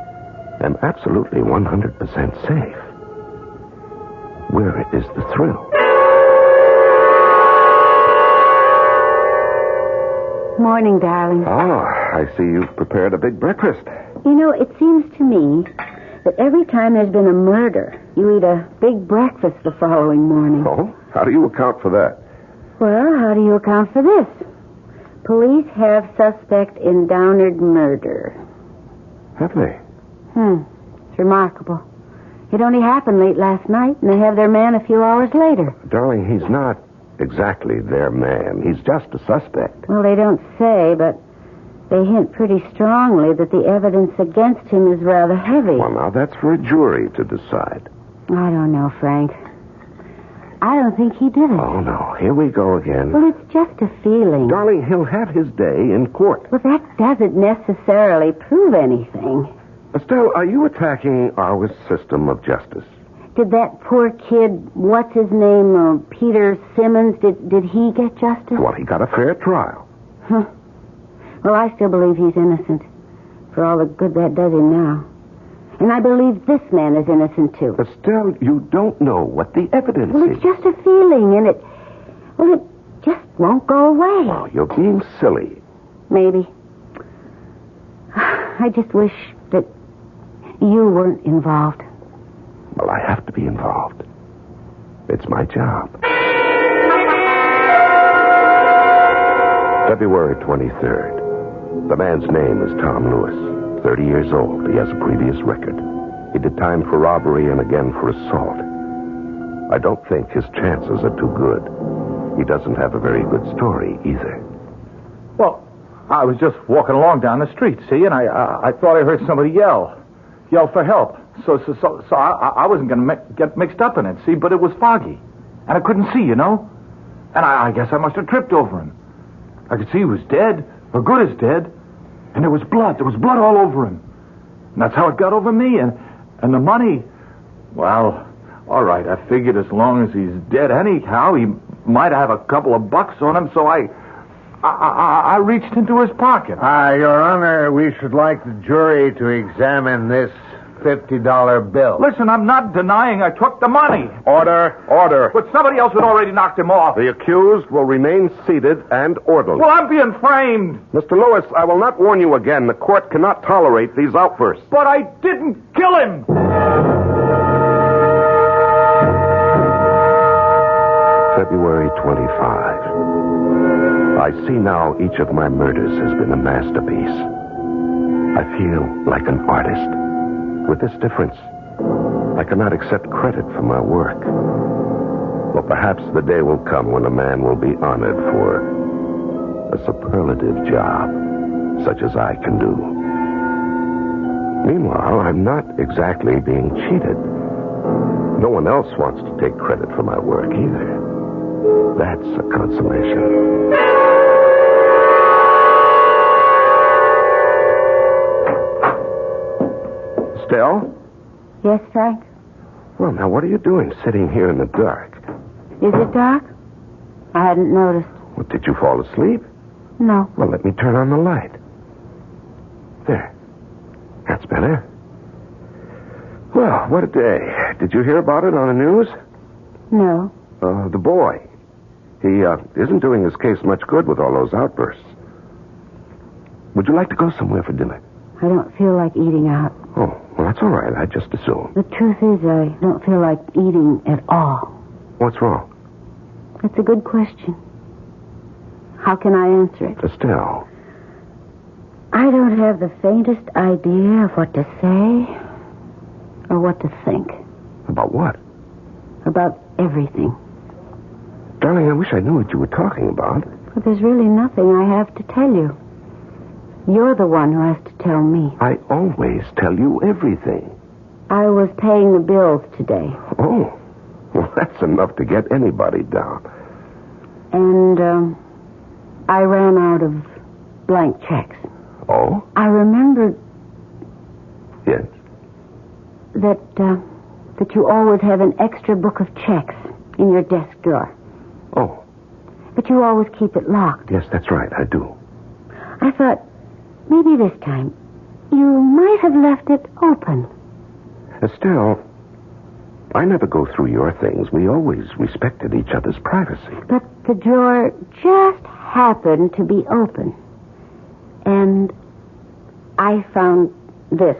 [SPEAKER 1] am absolutely 100% safe, where is the thrill?
[SPEAKER 28] Morning, darling.
[SPEAKER 1] I see you've prepared a big breakfast.
[SPEAKER 28] You know, it seems to me that every time there's been a murder, you eat a big breakfast the following morning.
[SPEAKER 1] Oh? How do you account for that?
[SPEAKER 28] Well, how do you account for this? Police have suspect in Downard murder.
[SPEAKER 1] Have they?
[SPEAKER 28] It's remarkable. It only happened late last night, and they have their man a few hours later.
[SPEAKER 1] Darling, he's not exactly their man. He's just a suspect.
[SPEAKER 28] Well, they don't say, but they hint pretty strongly that the evidence against him is rather heavy.
[SPEAKER 1] Well, now, that's for a jury to decide.
[SPEAKER 28] I don't know, Frank. I don't think he did it.
[SPEAKER 1] Oh, no. Here we go again.
[SPEAKER 28] Well, it's just a feeling.
[SPEAKER 1] Darling, he'll have his day in court.
[SPEAKER 28] Well, that doesn't necessarily prove anything.
[SPEAKER 1] Estelle, are you attacking our system of justice?
[SPEAKER 28] Did that poor kid, what's his name, Peter Simmons, did he get justice?
[SPEAKER 1] Well, he got a fair trial.
[SPEAKER 28] Huh. Well, I still believe he's innocent, for all the good that does him now. And I believe this man is innocent, too.
[SPEAKER 1] Estelle, you don't know what the evidence
[SPEAKER 28] Well,
[SPEAKER 1] is.
[SPEAKER 28] it's just a feeling, and it just won't go away.
[SPEAKER 1] Oh, you're being silly.
[SPEAKER 28] Maybe. I just wish that you weren't involved.
[SPEAKER 1] Well, I have to be involved. It's my job. February 23rd. The man's name is Tom Lewis. 30 years old. He has a previous record. He did time for robbery and again for assault. I don't think his chances are too good. He doesn't have a very good story either.
[SPEAKER 13] Well, I was just walking along down the street, see, and I thought I heard somebody yell for help. So I wasn't going to get mixed up in it, see, but it was foggy, and I couldn't see, you know. And I guess I must have tripped over him. I could see he was dead, or good as dead, and there was blood. There was blood all over him. And that's how it got over me, and the money, well, all right, I figured as long as he's dead anyhow, he might have a couple of bucks on him, so I reached into his pocket.
[SPEAKER 17] Your Honor, we should like the jury to examine this $50 bill.
[SPEAKER 13] Listen, I'm not denying I took the money.
[SPEAKER 1] Order.
[SPEAKER 13] But somebody else had already knocked him off.
[SPEAKER 1] The accused will remain seated and orderly.
[SPEAKER 13] Well, I'm being framed.
[SPEAKER 1] Mr. Lewis, I will not warn you again. The court cannot tolerate these outbursts.
[SPEAKER 13] But I didn't kill him.
[SPEAKER 1] February 25. I see now each of my murders has been a masterpiece. I feel like an artist. With this difference, I cannot accept credit for my work. Well, perhaps the day will come when a man will be honored for a superlative job, such as I can do. Meanwhile, I'm not exactly being cheated. No one else wants to take credit for my work either. That's a consolation. Estelle?
[SPEAKER 28] Yes, Frank?
[SPEAKER 1] Well, now, what are you doing sitting here in the dark?
[SPEAKER 28] Is it dark? I hadn't noticed.
[SPEAKER 1] Well, did you fall asleep?
[SPEAKER 28] No.
[SPEAKER 1] Well, let me turn on the light. There. That's better. Well, what a day. Did you hear about it on the news?
[SPEAKER 28] No.
[SPEAKER 1] The boy. He isn't doing his case much good with all those outbursts. Would you like to go somewhere for dinner?
[SPEAKER 28] I don't feel like eating out.
[SPEAKER 1] Oh, well, that's all right. I just assumed.
[SPEAKER 28] The truth is, I don't feel like eating at all.
[SPEAKER 1] What's wrong?
[SPEAKER 28] That's a good question. How can I answer it?
[SPEAKER 1] Estelle.
[SPEAKER 28] I don't have the faintest idea of what to say or what to think.
[SPEAKER 1] About what?
[SPEAKER 28] About everything.
[SPEAKER 1] Darling, I wish I knew what you were talking about.
[SPEAKER 28] But there's really nothing I have to tell you. You're the one who has to tell me.
[SPEAKER 1] I always tell you everything.
[SPEAKER 28] I was paying the bills today.
[SPEAKER 1] Oh, well, that's enough to get anybody down.
[SPEAKER 28] And, I ran out of blank checks.
[SPEAKER 1] Oh?
[SPEAKER 28] I remembered...
[SPEAKER 1] Yes?
[SPEAKER 28] That you always have an extra book of checks in your desk drawer.
[SPEAKER 1] Oh.
[SPEAKER 28] But you always keep it locked.
[SPEAKER 1] Yes, that's right, I do.
[SPEAKER 28] I thought, maybe this time, you might have left it open.
[SPEAKER 1] Estelle, I never go through your things. We always respected each other's privacy.
[SPEAKER 28] But the drawer just happened to be open. And I found this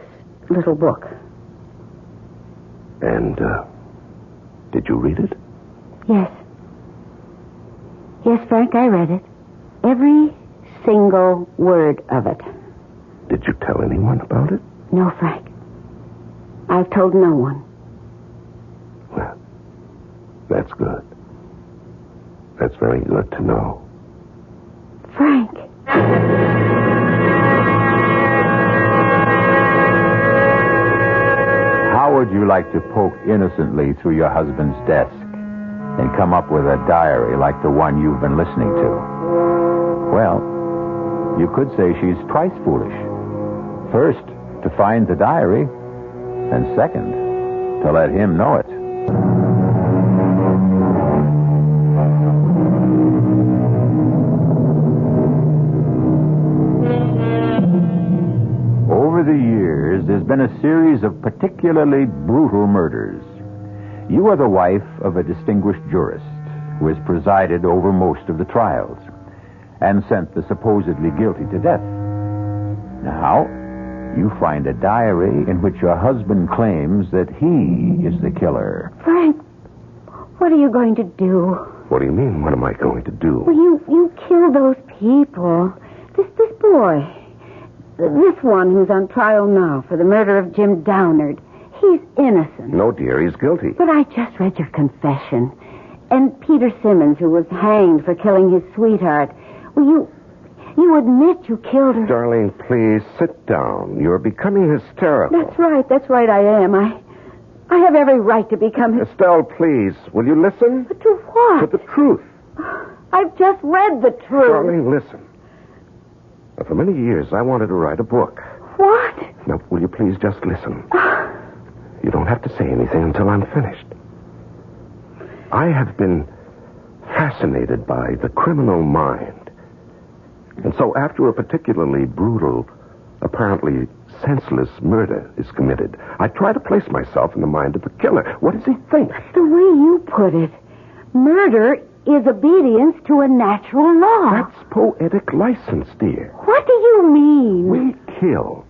[SPEAKER 28] little book.
[SPEAKER 1] And, did you read it?
[SPEAKER 28] Yes. Yes, Frank, I read it. Every single word of it.
[SPEAKER 1] Did you tell anyone about it?
[SPEAKER 28] No, Frank. I've told no one.
[SPEAKER 1] Well, that's good. That's very good to know.
[SPEAKER 28] Frank.
[SPEAKER 3] How would you like to poke innocently through your husband's desk and come up with a diary like the one you've been listening to? Well, you could say she's twice foolish. First, to find the diary, and second, to let him know it. Over the years, there's been a series of particularly brutal murders. You are the wife of a distinguished jurist, who has presided over most of the trials and sent the supposedly guilty to death. Now, you find a diary in which your husband claims that he is the killer.
[SPEAKER 28] Frank, what are you going to do?
[SPEAKER 1] What do you mean, what am I going to do?
[SPEAKER 28] Well, you killed those people. This boy. This one who's on trial now for the murder of Jim Downard. He's innocent.
[SPEAKER 1] No, dear, he's guilty.
[SPEAKER 28] But I just read your confession. And Peter Simmons, who was hanged for killing his sweetheart. Well, you admit you killed her.
[SPEAKER 1] Darling, please, sit down. You're becoming hysterical.
[SPEAKER 28] That's right, I am. I have every right to become...
[SPEAKER 1] Estelle, please, will you listen?
[SPEAKER 28] But to what?
[SPEAKER 1] To the truth.
[SPEAKER 28] I've just read the truth.
[SPEAKER 1] Darling, listen. For many years, I wanted to write a book.
[SPEAKER 28] What?
[SPEAKER 1] Now, will you please just listen? You don't have to say anything until I'm finished. I have been fascinated by the criminal mind. And so after a particularly brutal, apparently senseless murder is committed, I try to place myself in the mind of the killer. What does he think?
[SPEAKER 28] The way you put it, murder is obedience to a natural law.
[SPEAKER 1] That's poetic license, dear.
[SPEAKER 28] What do you mean?
[SPEAKER 1] We kill,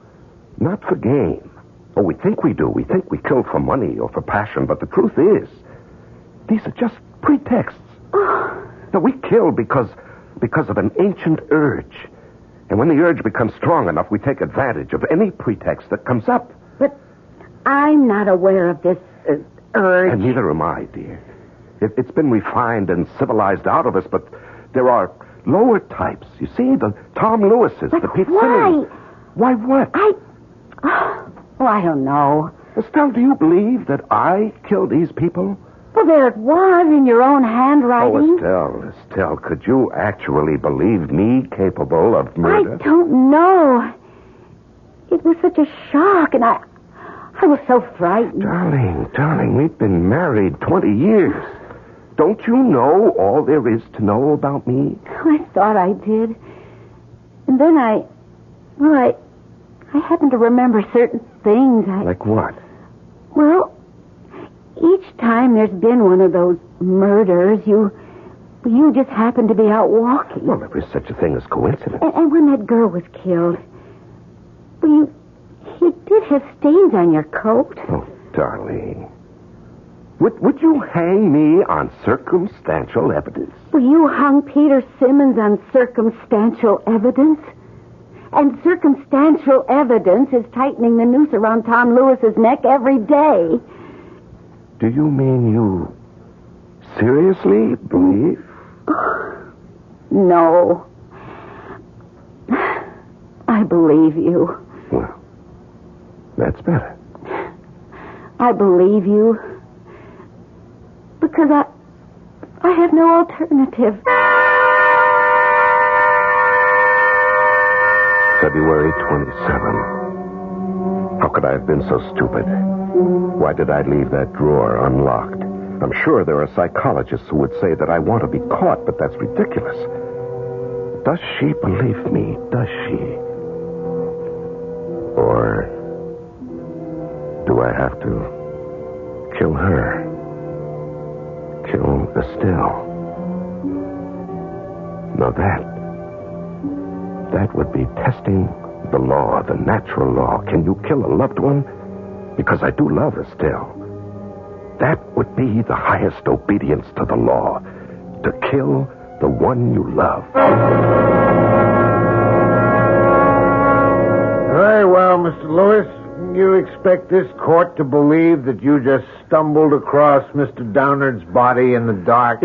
[SPEAKER 1] not for gain. Oh, we think we do. We think we kill for money or for passion, but the truth is, these are just pretexts. No, we kill because of an ancient urge. And when the urge becomes strong enough, we take advantage of any pretext that comes up.
[SPEAKER 28] But I'm not aware of this urge.
[SPEAKER 1] And neither am I, dear. It's been refined and civilized out of us, but there are lower types. You see, the Tom Lewises, the Pete Simmons. Why what?
[SPEAKER 28] I don't know.
[SPEAKER 1] Estelle, do you believe that I killed these people?
[SPEAKER 28] Well, there it was in your own handwriting.
[SPEAKER 1] Oh, Estelle, could you actually believe me capable of murder?
[SPEAKER 28] I don't know. It was such a shock, and I was so frightened.
[SPEAKER 1] Darling, we've been married 20 years. Don't you know all there is to know about me?
[SPEAKER 28] I thought I did. And then I happened to remember certain things.
[SPEAKER 1] Like what?
[SPEAKER 28] Well, each time there's been one of those murders, you just happened to be out walking.
[SPEAKER 1] Well, there is such a thing as coincidence.
[SPEAKER 28] And when that girl was killed, well, you did have stains on your coat.
[SPEAKER 1] Oh, darling. Would you hang me on circumstantial evidence?
[SPEAKER 28] Well, you hung Peter Simmons on circumstantial evidence. And circumstantial evidence is tightening the noose around Tom Lewis's neck every day.
[SPEAKER 1] Do you mean you seriously believe?
[SPEAKER 28] No. I believe you.
[SPEAKER 1] Well, that's better.
[SPEAKER 28] I believe you. Because I have no alternative.
[SPEAKER 1] February 27. How could I have been so stupid? Why did I leave that drawer unlocked? I'm sure there are psychologists who would say that I want to be caught, but that's ridiculous. Does she believe me? Does she? Or do I have to kill her? Kill Estelle? Now that would be testing the law, the natural law. Can you kill a loved one? Because I do love Estelle. That would be the highest obedience to the law. To kill the one you love.
[SPEAKER 17] Very well, Mr. Lewis. You expect this court to believe that you just stumbled across Mr. Downard's body in the dark?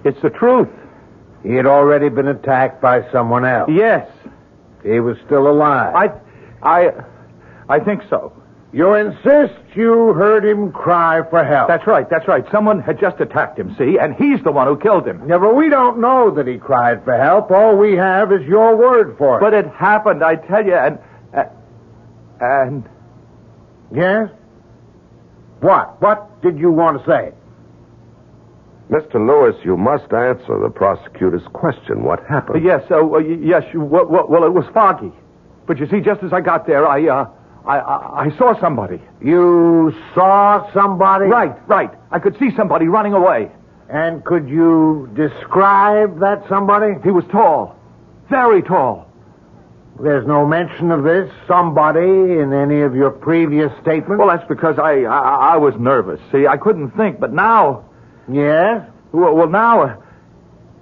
[SPEAKER 13] It's the truth.
[SPEAKER 17] He had already been attacked by someone else.
[SPEAKER 13] Yes.
[SPEAKER 17] He was still alive.
[SPEAKER 13] I think so.
[SPEAKER 17] You insist you heard him cry for help.
[SPEAKER 13] That's right. Someone had just attacked him, see? And he's the one who killed him.
[SPEAKER 17] Yeah, but we don't know that he cried for help. All we have is your word for it.
[SPEAKER 13] But it happened, I tell you, and...
[SPEAKER 17] Yes? What? What did you want to say?
[SPEAKER 1] Mr. Lewis, you must answer the prosecutor's question. What happened?
[SPEAKER 13] Yes, well, it was foggy. But you see, just as I got there, I saw somebody.
[SPEAKER 17] You saw somebody?
[SPEAKER 13] Right. I could see somebody running away.
[SPEAKER 17] And could you describe that somebody?
[SPEAKER 13] He was tall. Very tall.
[SPEAKER 17] There's no mention of this somebody in any of your previous statements?
[SPEAKER 13] Well, that's because I was nervous. See, I couldn't think, but now...
[SPEAKER 17] Yes?
[SPEAKER 13] Well, now,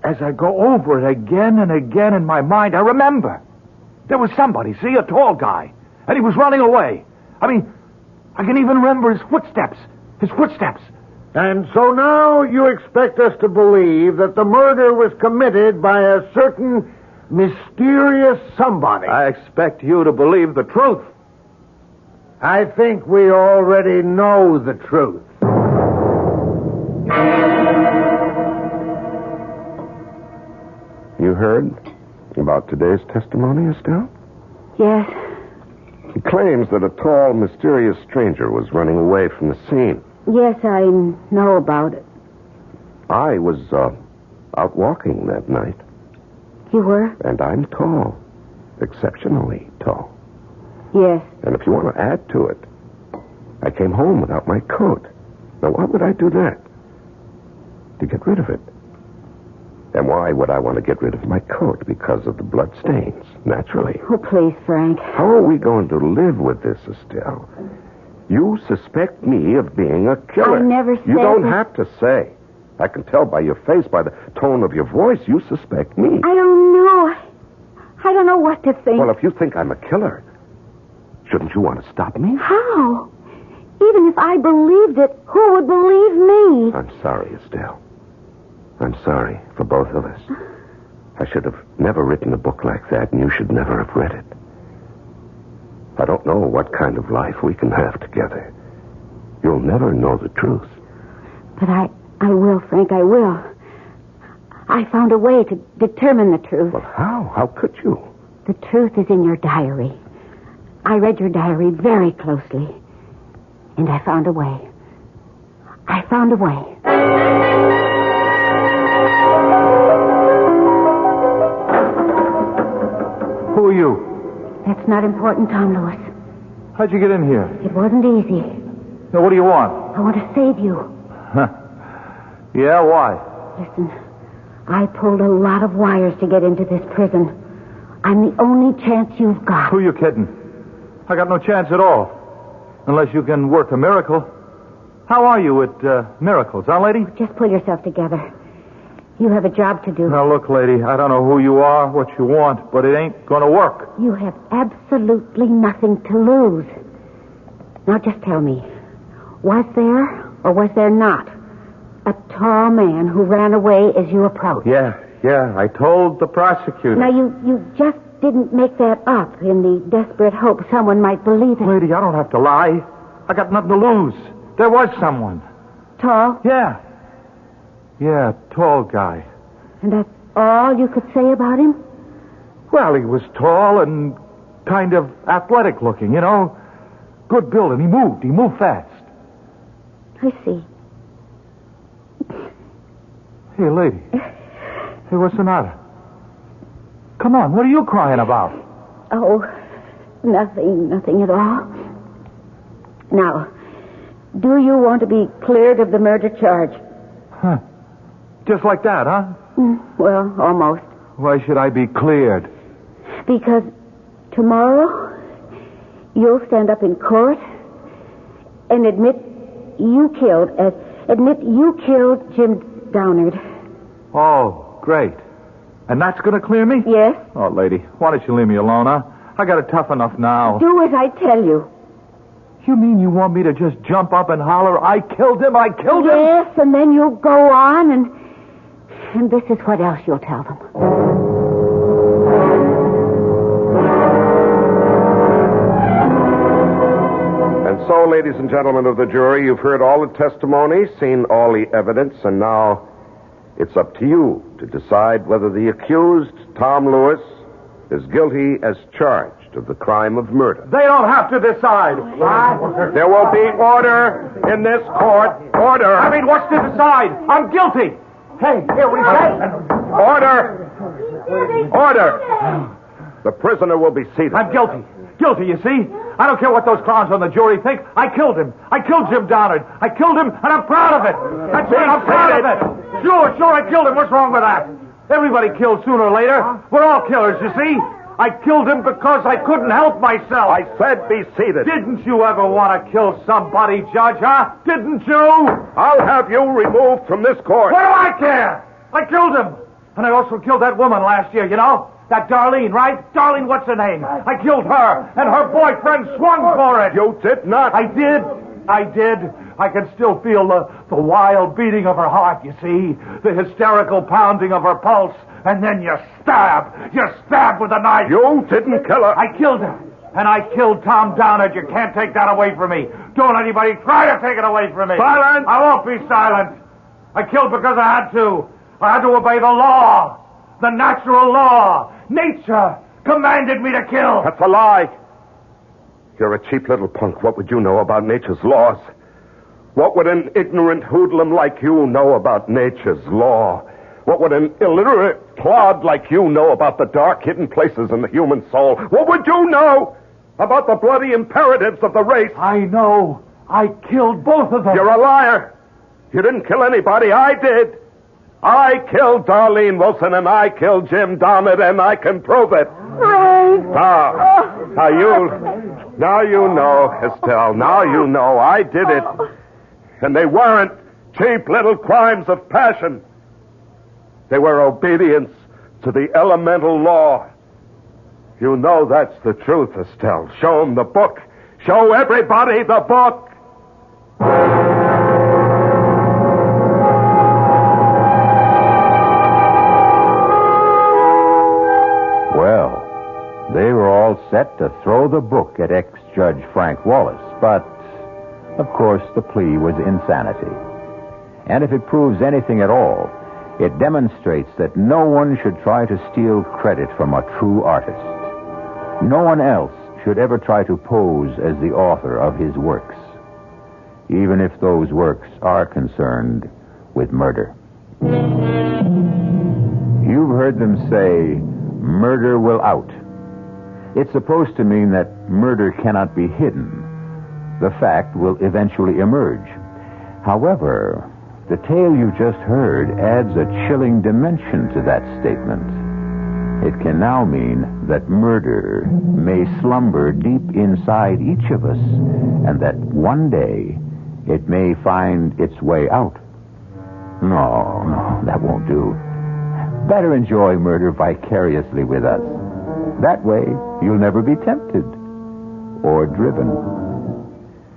[SPEAKER 13] as I go over it again and again in my mind, I remember. There was somebody, see, a tall guy, and he was running away. I mean, I can even remember his footsteps. His footsteps.
[SPEAKER 17] And so now you expect us to believe that the murder was committed by a certain mysterious somebody.
[SPEAKER 13] I expect you to believe the truth.
[SPEAKER 17] I think we already know the truth.
[SPEAKER 1] You heard about today's testimony, Estelle?
[SPEAKER 28] Yes.
[SPEAKER 1] He claims that a tall, mysterious stranger was running away from the scene.
[SPEAKER 28] Yes, I know about it.
[SPEAKER 1] I was out walking that night.
[SPEAKER 28] You were?
[SPEAKER 1] And I'm tall. Exceptionally tall.
[SPEAKER 28] Yes.
[SPEAKER 1] And if you want to add to it, I came home without my coat. Now, why would I do that? To get rid of it. And why would I want to get rid of my coat? Because of the blood stains, naturally.
[SPEAKER 28] Oh, please, Frank.
[SPEAKER 1] How are we going to live with this, Estelle? You suspect me of being a killer.
[SPEAKER 28] I never said
[SPEAKER 1] You don't
[SPEAKER 28] that.
[SPEAKER 1] have to say. I can tell by your face, by the tone of your voice, you suspect me.
[SPEAKER 28] I don't know. I don't know what to think.
[SPEAKER 1] Well, if you think I'm a killer, shouldn't you want to stop me?
[SPEAKER 28] How? Even if I believed it, who would believe me?
[SPEAKER 1] I'm sorry, Estelle. I'm sorry for both of us. I should have never written a book like that, and you should never have read it. I don't know what kind of life we can have together. You'll never know the truth.
[SPEAKER 28] But I will, Frank, I will. I found a way to determine the truth.
[SPEAKER 1] Well, how? How could you?
[SPEAKER 28] The truth is in your diary. I read your diary very closely, and I found a way. I found a way.
[SPEAKER 13] Who are you?
[SPEAKER 28] That's not important, Tom Lewis.
[SPEAKER 13] How'd you get in here?
[SPEAKER 28] It wasn't easy.
[SPEAKER 13] Now, what do you want?
[SPEAKER 28] I want to save you.
[SPEAKER 13] Yeah, why?
[SPEAKER 28] Listen, I pulled a lot of wires to get into this prison. I'm the only chance you've got.
[SPEAKER 13] Who are you kidding? I got no chance at all. Unless you can work a miracle. How are you at miracles, huh, lady?
[SPEAKER 28] Just pull yourself together. You have a job to do.
[SPEAKER 13] Now, look, lady, I don't know who you are, what you want, but it ain't going to work.
[SPEAKER 28] You have absolutely nothing to lose. Now, just tell me, was there or was there not a tall man who ran away as you approached?
[SPEAKER 13] Yeah, I told the prosecutor.
[SPEAKER 28] Now, you just didn't make that up in the desperate hope someone might believe it.
[SPEAKER 13] Lady, I don't have to lie. I got nothing to lose. There was someone.
[SPEAKER 28] Tall?
[SPEAKER 13] Yeah, tall guy.
[SPEAKER 28] And that's all you could say about him?
[SPEAKER 13] Well, he was tall and kind of athletic looking, you know. Good build, and he moved fast.
[SPEAKER 28] I see.
[SPEAKER 13] Hey, lady. Hey, what's the matter? Come on, what are you crying about?
[SPEAKER 28] Oh, nothing at all. Now, do you want to be cleared of the murder charge?
[SPEAKER 13] Huh. Just like that, huh?
[SPEAKER 28] Well, almost.
[SPEAKER 13] Why should I be cleared?
[SPEAKER 28] Because tomorrow you'll stand up in court and admit you killed Jim Downard.
[SPEAKER 13] Oh, great. And that's going to clear me?
[SPEAKER 28] Yes.
[SPEAKER 13] Oh, lady, why don't you leave me alone, huh? I got it tough enough now.
[SPEAKER 28] Do as I tell you.
[SPEAKER 13] You mean you want me to just jump up and holler, I killed him?
[SPEAKER 28] Yes, and then you'll go on and this is what else you'll tell them.
[SPEAKER 1] And so, ladies and gentlemen of the jury, you've heard all the testimony, seen all the evidence, and now it's up to you to decide whether the accused, Tom Lewis, is guilty as charged of the crime of murder.
[SPEAKER 13] They don't have to decide.
[SPEAKER 1] There will be order in this court. Order.
[SPEAKER 13] I mean, what's to decide? I'm guilty. Hey, here, what do you say?
[SPEAKER 1] Order. Order. The prisoner will be seated.
[SPEAKER 13] I'm guilty. Guilty, you see? I don't care what those clowns on the jury think. I killed him. I killed Jim Downard. I killed him, and I'm proud of it. That's it. I'm proud of it. Sure, I killed him. What's wrong with that? Everybody kills sooner or later. We're all killers, you see? I killed him because I couldn't help myself.
[SPEAKER 1] I said be seated.
[SPEAKER 13] Didn't you ever want to kill somebody, Judge, huh? Didn't you?
[SPEAKER 1] I'll have you removed from this court.
[SPEAKER 13] What do I care? I killed him. And I also killed that woman last year, you know? That Darlene, right? Darlene, what's her name? I killed her, and her boyfriend swung for it.
[SPEAKER 1] You did not.
[SPEAKER 13] I did. I can still feel the wild beating of her heart, you see? The hysterical pounding of her pulse. And then you stab. You stab with a knife.
[SPEAKER 1] You didn't kill her.
[SPEAKER 13] I killed her. And I killed Tom Downard. You can't take that away from me. Don't anybody try to take it away from me.
[SPEAKER 1] Silence!
[SPEAKER 13] I won't be silent. I killed because I had to. I had to obey the law. The natural law. Nature commanded me to kill.
[SPEAKER 1] That's a lie. You're a cheap little punk. What would you know about nature's laws? What would an ignorant hoodlum like you know about nature's law? What would an illiterate clod like you know about the dark hidden places in the human soul? What would you know about the bloody imperatives of the race?
[SPEAKER 13] I know. I killed both of them.
[SPEAKER 1] You're a liar. You didn't kill anybody. I did. I killed Darlene Wilson and I killed Jim Downard, and I can prove it. Now you know, Estelle. Now you know I did it. And they weren't cheap little crimes of passion. They were obedience to the elemental law. You know that's the truth, Estelle. Show them the book. Show everybody the book.
[SPEAKER 3] Well, they were all set to throw the book at ex-Judge Frank Wallace, but, of course, the plea was insanity. And if it proves anything at all, it demonstrates that no one should try to steal credit from a true artist. No one else should ever try to pose as the author of his works, even if those works are concerned with murder. You've heard them say, murder will out. It's supposed to mean that murder cannot be hidden. The fact will eventually emerge. However, the tale you just heard adds a chilling dimension to that statement. It can now mean that murder may slumber deep inside each of us, and that one day it may find its way out. No, that won't do. Better enjoy murder vicariously with us. That way, you'll never be tempted or driven.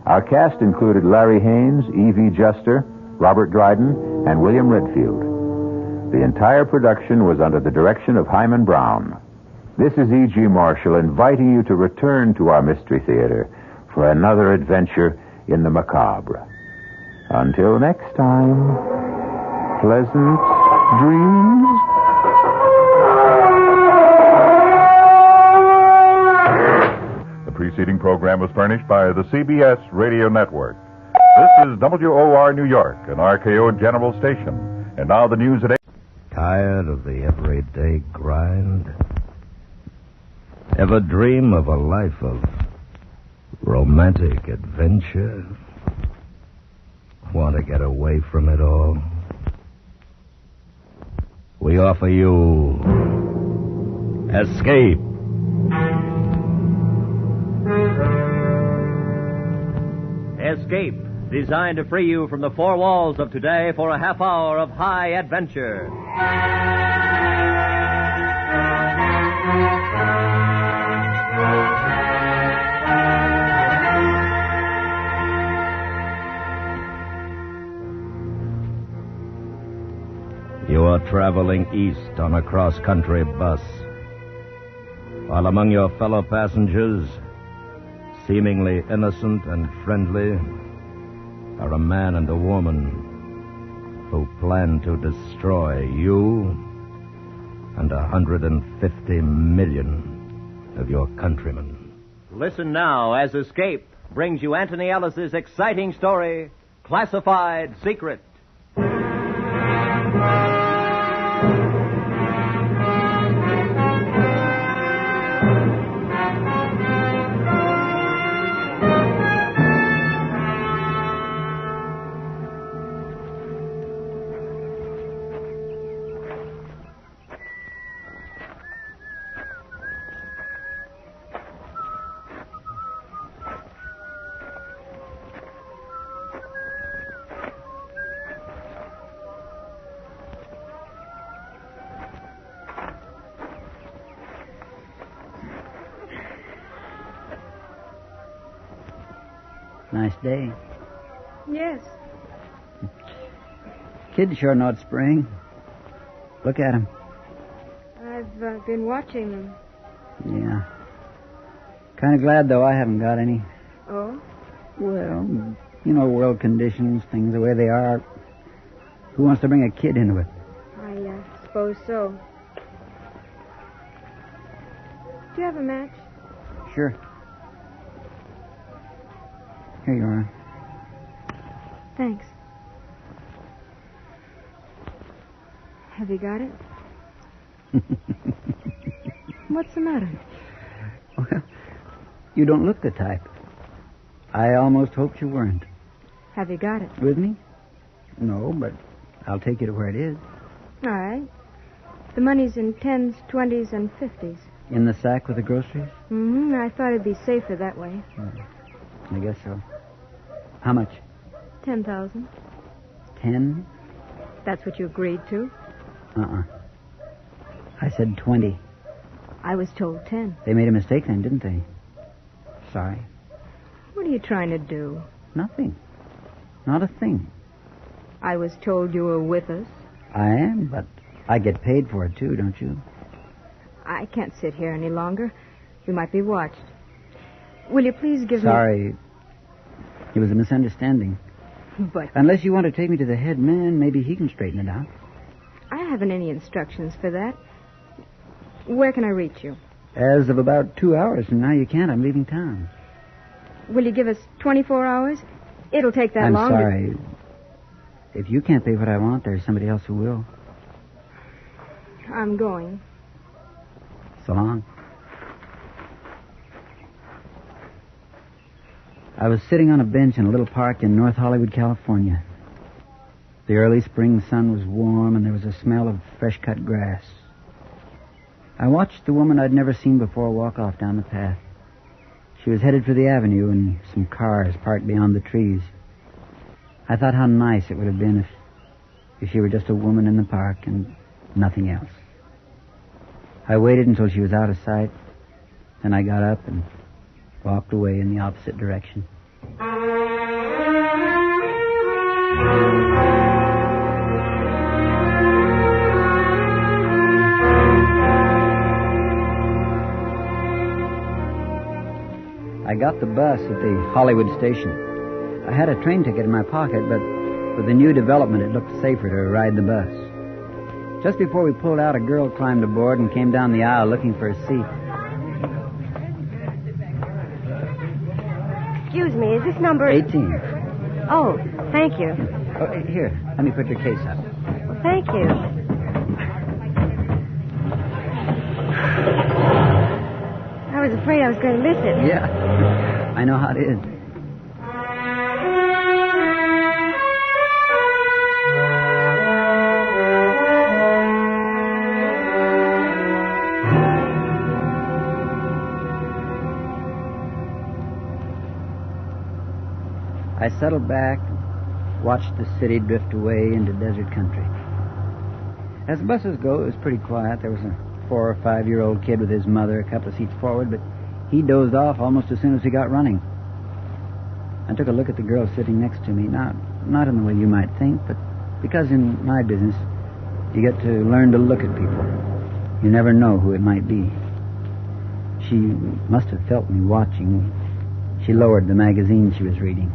[SPEAKER 3] Our cast included Larry Haynes, E.V. Juster, Robert Dryden, and William Redfield. The entire production was under the direction of Hyman Brown. This is E.G. Marshall inviting you to return to our Mystery Theater for another adventure in the macabre. Until next time, pleasant dreams.
[SPEAKER 6] The preceding program was furnished by the CBS Radio Network. This is WOR New York, an RKO General Station. And now the news at 8.
[SPEAKER 19] Tired of the everyday grind? Ever dream of a life of romantic adventure? Want to get away from it all? We offer you Escape.
[SPEAKER 20] Escape, designed to free you from the four walls of today for a half hour of high adventure.
[SPEAKER 19] You are traveling east on a cross-country bus, while among your fellow passengers, seemingly innocent and friendly, are a man and a woman who plan to destroy you and 150 million of your countrymen.
[SPEAKER 20] Listen now as Escape brings you Anthony Ellis's exciting story, Classified Secret.
[SPEAKER 2] Nice day.
[SPEAKER 4] Yes.
[SPEAKER 2] Kids sure know it's spring. Look at them.
[SPEAKER 4] I've been watching them.
[SPEAKER 2] Yeah. Kind of glad, though, I haven't got any.
[SPEAKER 4] Oh?
[SPEAKER 2] Well, you know, world conditions, things the way they are. Who wants to bring a kid into it?
[SPEAKER 4] I suppose so. Do you have a match?
[SPEAKER 2] Sure. Here you are.
[SPEAKER 4] Thanks. Have you got it? What's the matter?
[SPEAKER 2] Well, you don't look the type. I almost hoped you weren't.
[SPEAKER 4] Have you got it?
[SPEAKER 2] With me? No, but I'll take you to where it is.
[SPEAKER 4] All right. The money's in 10s, 20s, and 50s.
[SPEAKER 2] In the sack with the groceries?
[SPEAKER 4] Mm-hmm. I thought it'd be safer that way.
[SPEAKER 2] I guess so. How much?
[SPEAKER 4] 10,000.
[SPEAKER 2] 10?
[SPEAKER 4] That's what you agreed to.
[SPEAKER 2] I said 20.
[SPEAKER 4] I was told 10.
[SPEAKER 2] They made a mistake then, didn't they? Sorry.
[SPEAKER 4] What are you trying to do?
[SPEAKER 2] Nothing. Not a thing.
[SPEAKER 4] I was told you were with us.
[SPEAKER 2] I am, but I get paid for it too, don't you?
[SPEAKER 4] I can't sit here any longer. You might be watched. Will you please give me...
[SPEAKER 2] Sorry. It was a misunderstanding.
[SPEAKER 4] But...
[SPEAKER 2] Unless you want to take me to the head man, maybe he can straighten it out.
[SPEAKER 4] I haven't any instructions for that. Where can I reach you?
[SPEAKER 2] As of about 2 hours from now, you can't. I'm leaving town.
[SPEAKER 4] Will you give us 24 hours? It'll take that long.
[SPEAKER 2] I'm sorry. If you can't pay what I want, there's somebody else who will.
[SPEAKER 4] I'm going.
[SPEAKER 2] So long. I was sitting on a bench in a little park in North Hollywood, California. The early spring sun was warm, and there was a smell of fresh-cut grass. I watched the woman I'd never seen before walk off down the path. She was headed for the avenue, and some cars parked beyond the trees. I thought how nice it would have been if she were just a woman in the park and nothing else. I waited until she was out of sight, then I got up and walked away in the opposite direction. I got the bus at the Hollywood station. I had a train ticket in my pocket, but with the new development, it looked safer to ride the bus. Just before we pulled out, a girl climbed aboard and came down the aisle looking for a seat.
[SPEAKER 10] Excuse me, is this number...
[SPEAKER 2] 18.
[SPEAKER 10] Oh, thank you.
[SPEAKER 2] Oh, here, let me put your case up.
[SPEAKER 10] Well, thank you. I was afraid I was going to miss it.
[SPEAKER 2] Yeah, I know how it is. I settled back, watched the city drift away into desert country. As buses go, it was pretty quiet. There was a 4 or 5 year old kid with his mother a couple of seats forward, but he dozed off almost as soon as he got running. I took a look at the girl sitting next to me, not in the way you might think, but because in my business, you get to learn to look at people. You never know who it might be. She must have felt me watching. She lowered the magazine she was reading.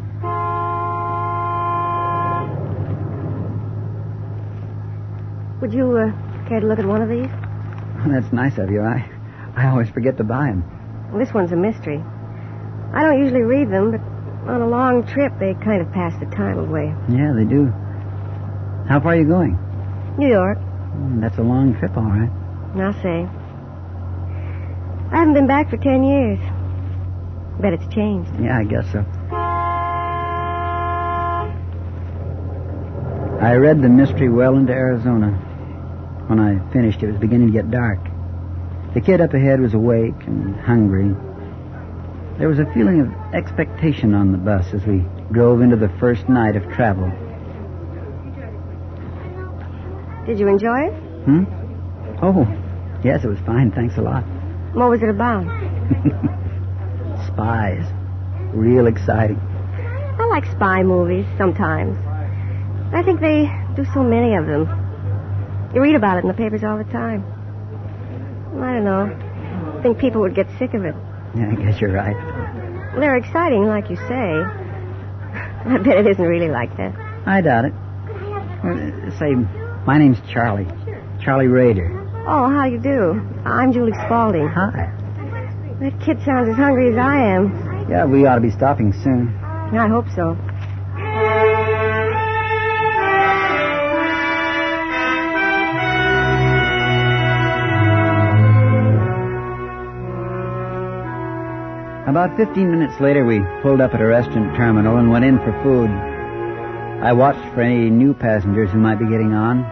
[SPEAKER 10] Would you care to look at one of these?
[SPEAKER 2] That's nice of you. I always forget to buy them.
[SPEAKER 10] Well, this one's a mystery. I don't usually read them, but on a long trip, they kind of pass the time away.
[SPEAKER 2] Yeah, they do. How far are you going?
[SPEAKER 10] New York.
[SPEAKER 2] That's a long trip, all right.
[SPEAKER 10] I'll say. I haven't been back for 10 years. Bet it's changed.
[SPEAKER 2] Yeah, I guess so. I read the mystery well into Arizona. When I finished, it was beginning to get dark. The kid up ahead was awake and hungry. There was a feeling of expectation on the bus as we drove into the first night of travel.
[SPEAKER 10] Did you enjoy it?
[SPEAKER 2] Oh, yes, it was fine. Thanks a lot.
[SPEAKER 10] What was it about?
[SPEAKER 2] Spies. Real exciting.
[SPEAKER 10] I like spy movies sometimes. I think they do so many of them. You read about it in the papers all the time. I don't know. I think people would get sick of it.
[SPEAKER 2] Yeah, I guess you're right.
[SPEAKER 10] They're exciting, like you say. I bet it isn't really like that.
[SPEAKER 2] I doubt it. Say, my name's Charlie. Charlie Rader.
[SPEAKER 10] Oh, how you do? I'm Julie Spaulding.
[SPEAKER 2] Hi.
[SPEAKER 10] That kid sounds as hungry as I am.
[SPEAKER 2] Yeah, we ought to be stopping soon.
[SPEAKER 10] I hope so.
[SPEAKER 2] About 15 minutes later, we pulled up at a restaurant terminal and went in for food. I watched for any new passengers who might be getting on.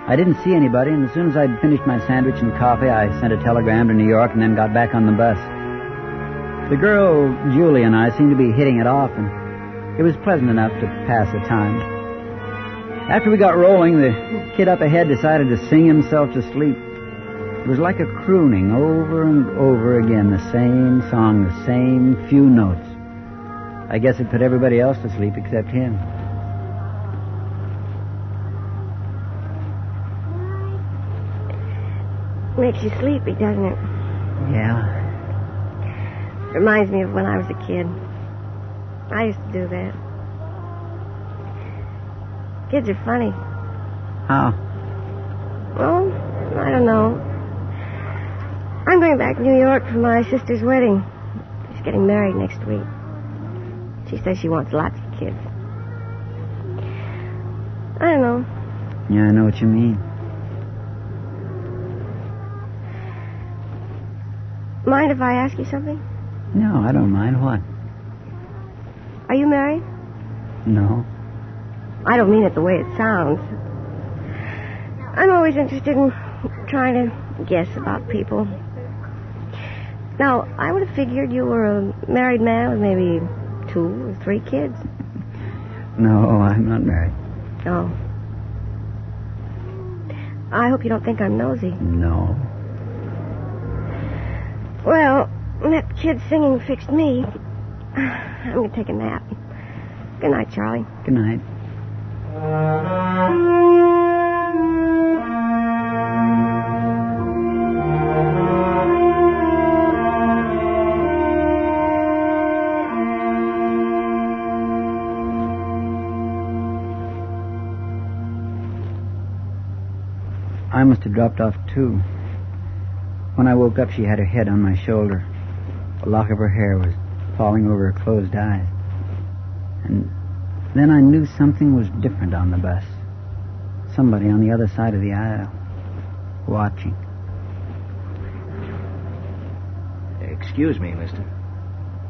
[SPEAKER 2] I didn't see anybody, and as soon as I'd finished my sandwich and coffee, I sent a telegram to New York and then got back on the bus. The girl, Julie, and I seemed to be hitting it off, and it was pleasant enough to pass the time. After we got rolling, the kid up ahead decided to sing himself to sleep. It was like a crooning over and over again, the same song, the same few notes. I guess it put everybody else to sleep except him.
[SPEAKER 10] Makes you sleepy, doesn't it?
[SPEAKER 2] Yeah.
[SPEAKER 10] Reminds me of when I was a kid. I used to do that. Kids are funny.
[SPEAKER 2] How?
[SPEAKER 10] Well, I don't know. I'm going back to New York for my sister's wedding. She's getting married next week. She says she wants lots of kids. I don't know.
[SPEAKER 2] Yeah, I know what you mean.
[SPEAKER 10] Mind if I ask you something?
[SPEAKER 2] No, I don't mind. What?
[SPEAKER 10] Are you married?
[SPEAKER 2] No.
[SPEAKER 10] I don't mean it the way it sounds. I'm always interested in trying to guess about people. Now, I would have figured you were a married man with maybe 2 or 3 kids.
[SPEAKER 2] No, I'm not married.
[SPEAKER 10] Oh. I hope you don't think I'm nosy.
[SPEAKER 2] No.
[SPEAKER 10] Well, that kid singing fixed me. I'm going to take a nap. Good night, Charlie.
[SPEAKER 2] Good night. I must have dropped off, too. When I woke up, she had her head on my shoulder. A lock of her hair was falling over her closed eyes. And then I knew something was different on the bus. Somebody on the other side of the aisle, watching.
[SPEAKER 20] Excuse me, mister.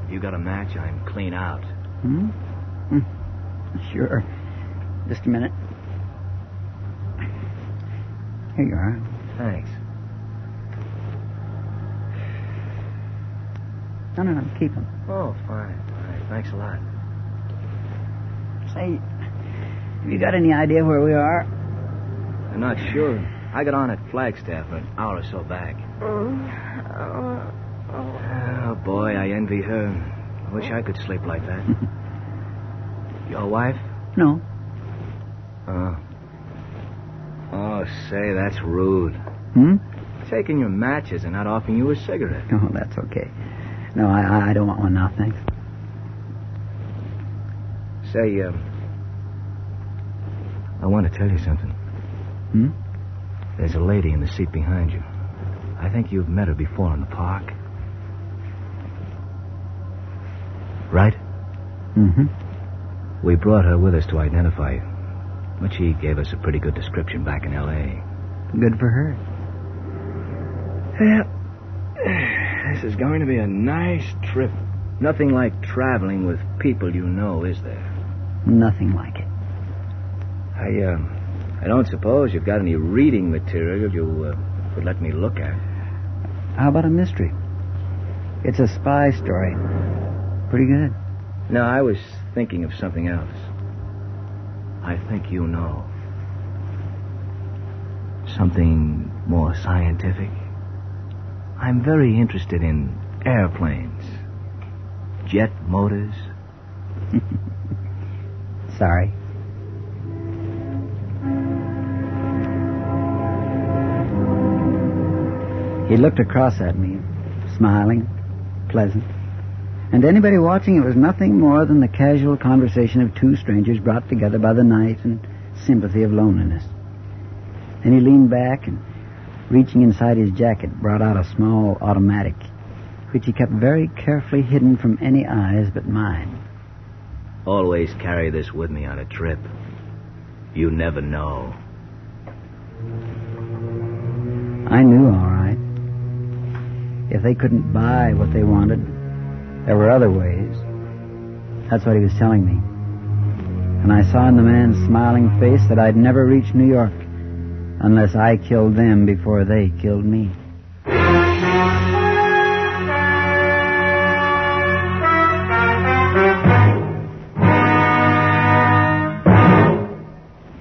[SPEAKER 20] You got a match? I'm clean out.
[SPEAKER 2] Sure. Just a minute. Here you are.
[SPEAKER 20] Thanks.
[SPEAKER 2] No, keep them.
[SPEAKER 20] Oh, fine. Thanks a lot.
[SPEAKER 2] Say, have you got any idea where we are?
[SPEAKER 20] I'm not sure. I got on at Flagstaff an hour or so back. Oh, boy, I envy her. I wish I could sleep like that. Your wife?
[SPEAKER 2] No.
[SPEAKER 20] Oh, say, that's rude. Taking your matches and not offering you a cigarette.
[SPEAKER 2] Oh, that's okay. No, I don't want one now, thanks.
[SPEAKER 20] Say, I want to tell you something. There's a lady in the seat behind you. I think you've met her before in the park. Right? We brought her with us to identify you. But she gave us a pretty good description back in L.A.
[SPEAKER 2] Good for her.
[SPEAKER 20] Well, this is going to be a nice trip. Nothing like traveling with people you know, is there?
[SPEAKER 2] Nothing like it.
[SPEAKER 20] I don't suppose you've got any reading material you could let me look at.
[SPEAKER 2] How about a mystery? It's a spy story. Pretty good.
[SPEAKER 20] No, I was thinking of something else. I think you know. Something more scientific. I'm very interested in airplanes, jet motors,
[SPEAKER 2] Sorry. He looked across at me, smiling, pleasant. And to anybody watching, it was nothing more than the casual conversation of two strangers brought together by the night and sympathy of loneliness. Then he leaned back and, reaching inside his jacket, brought out a small automatic, which he kept very carefully hidden from any eyes but mine.
[SPEAKER 20] Always carry this with me on a trip. You never know.
[SPEAKER 2] I knew, all right. If they couldn't buy what they wanted, there were other ways. That's what he was telling me. And I saw in the man's smiling face that I'd never reach New York unless I killed them before they killed me.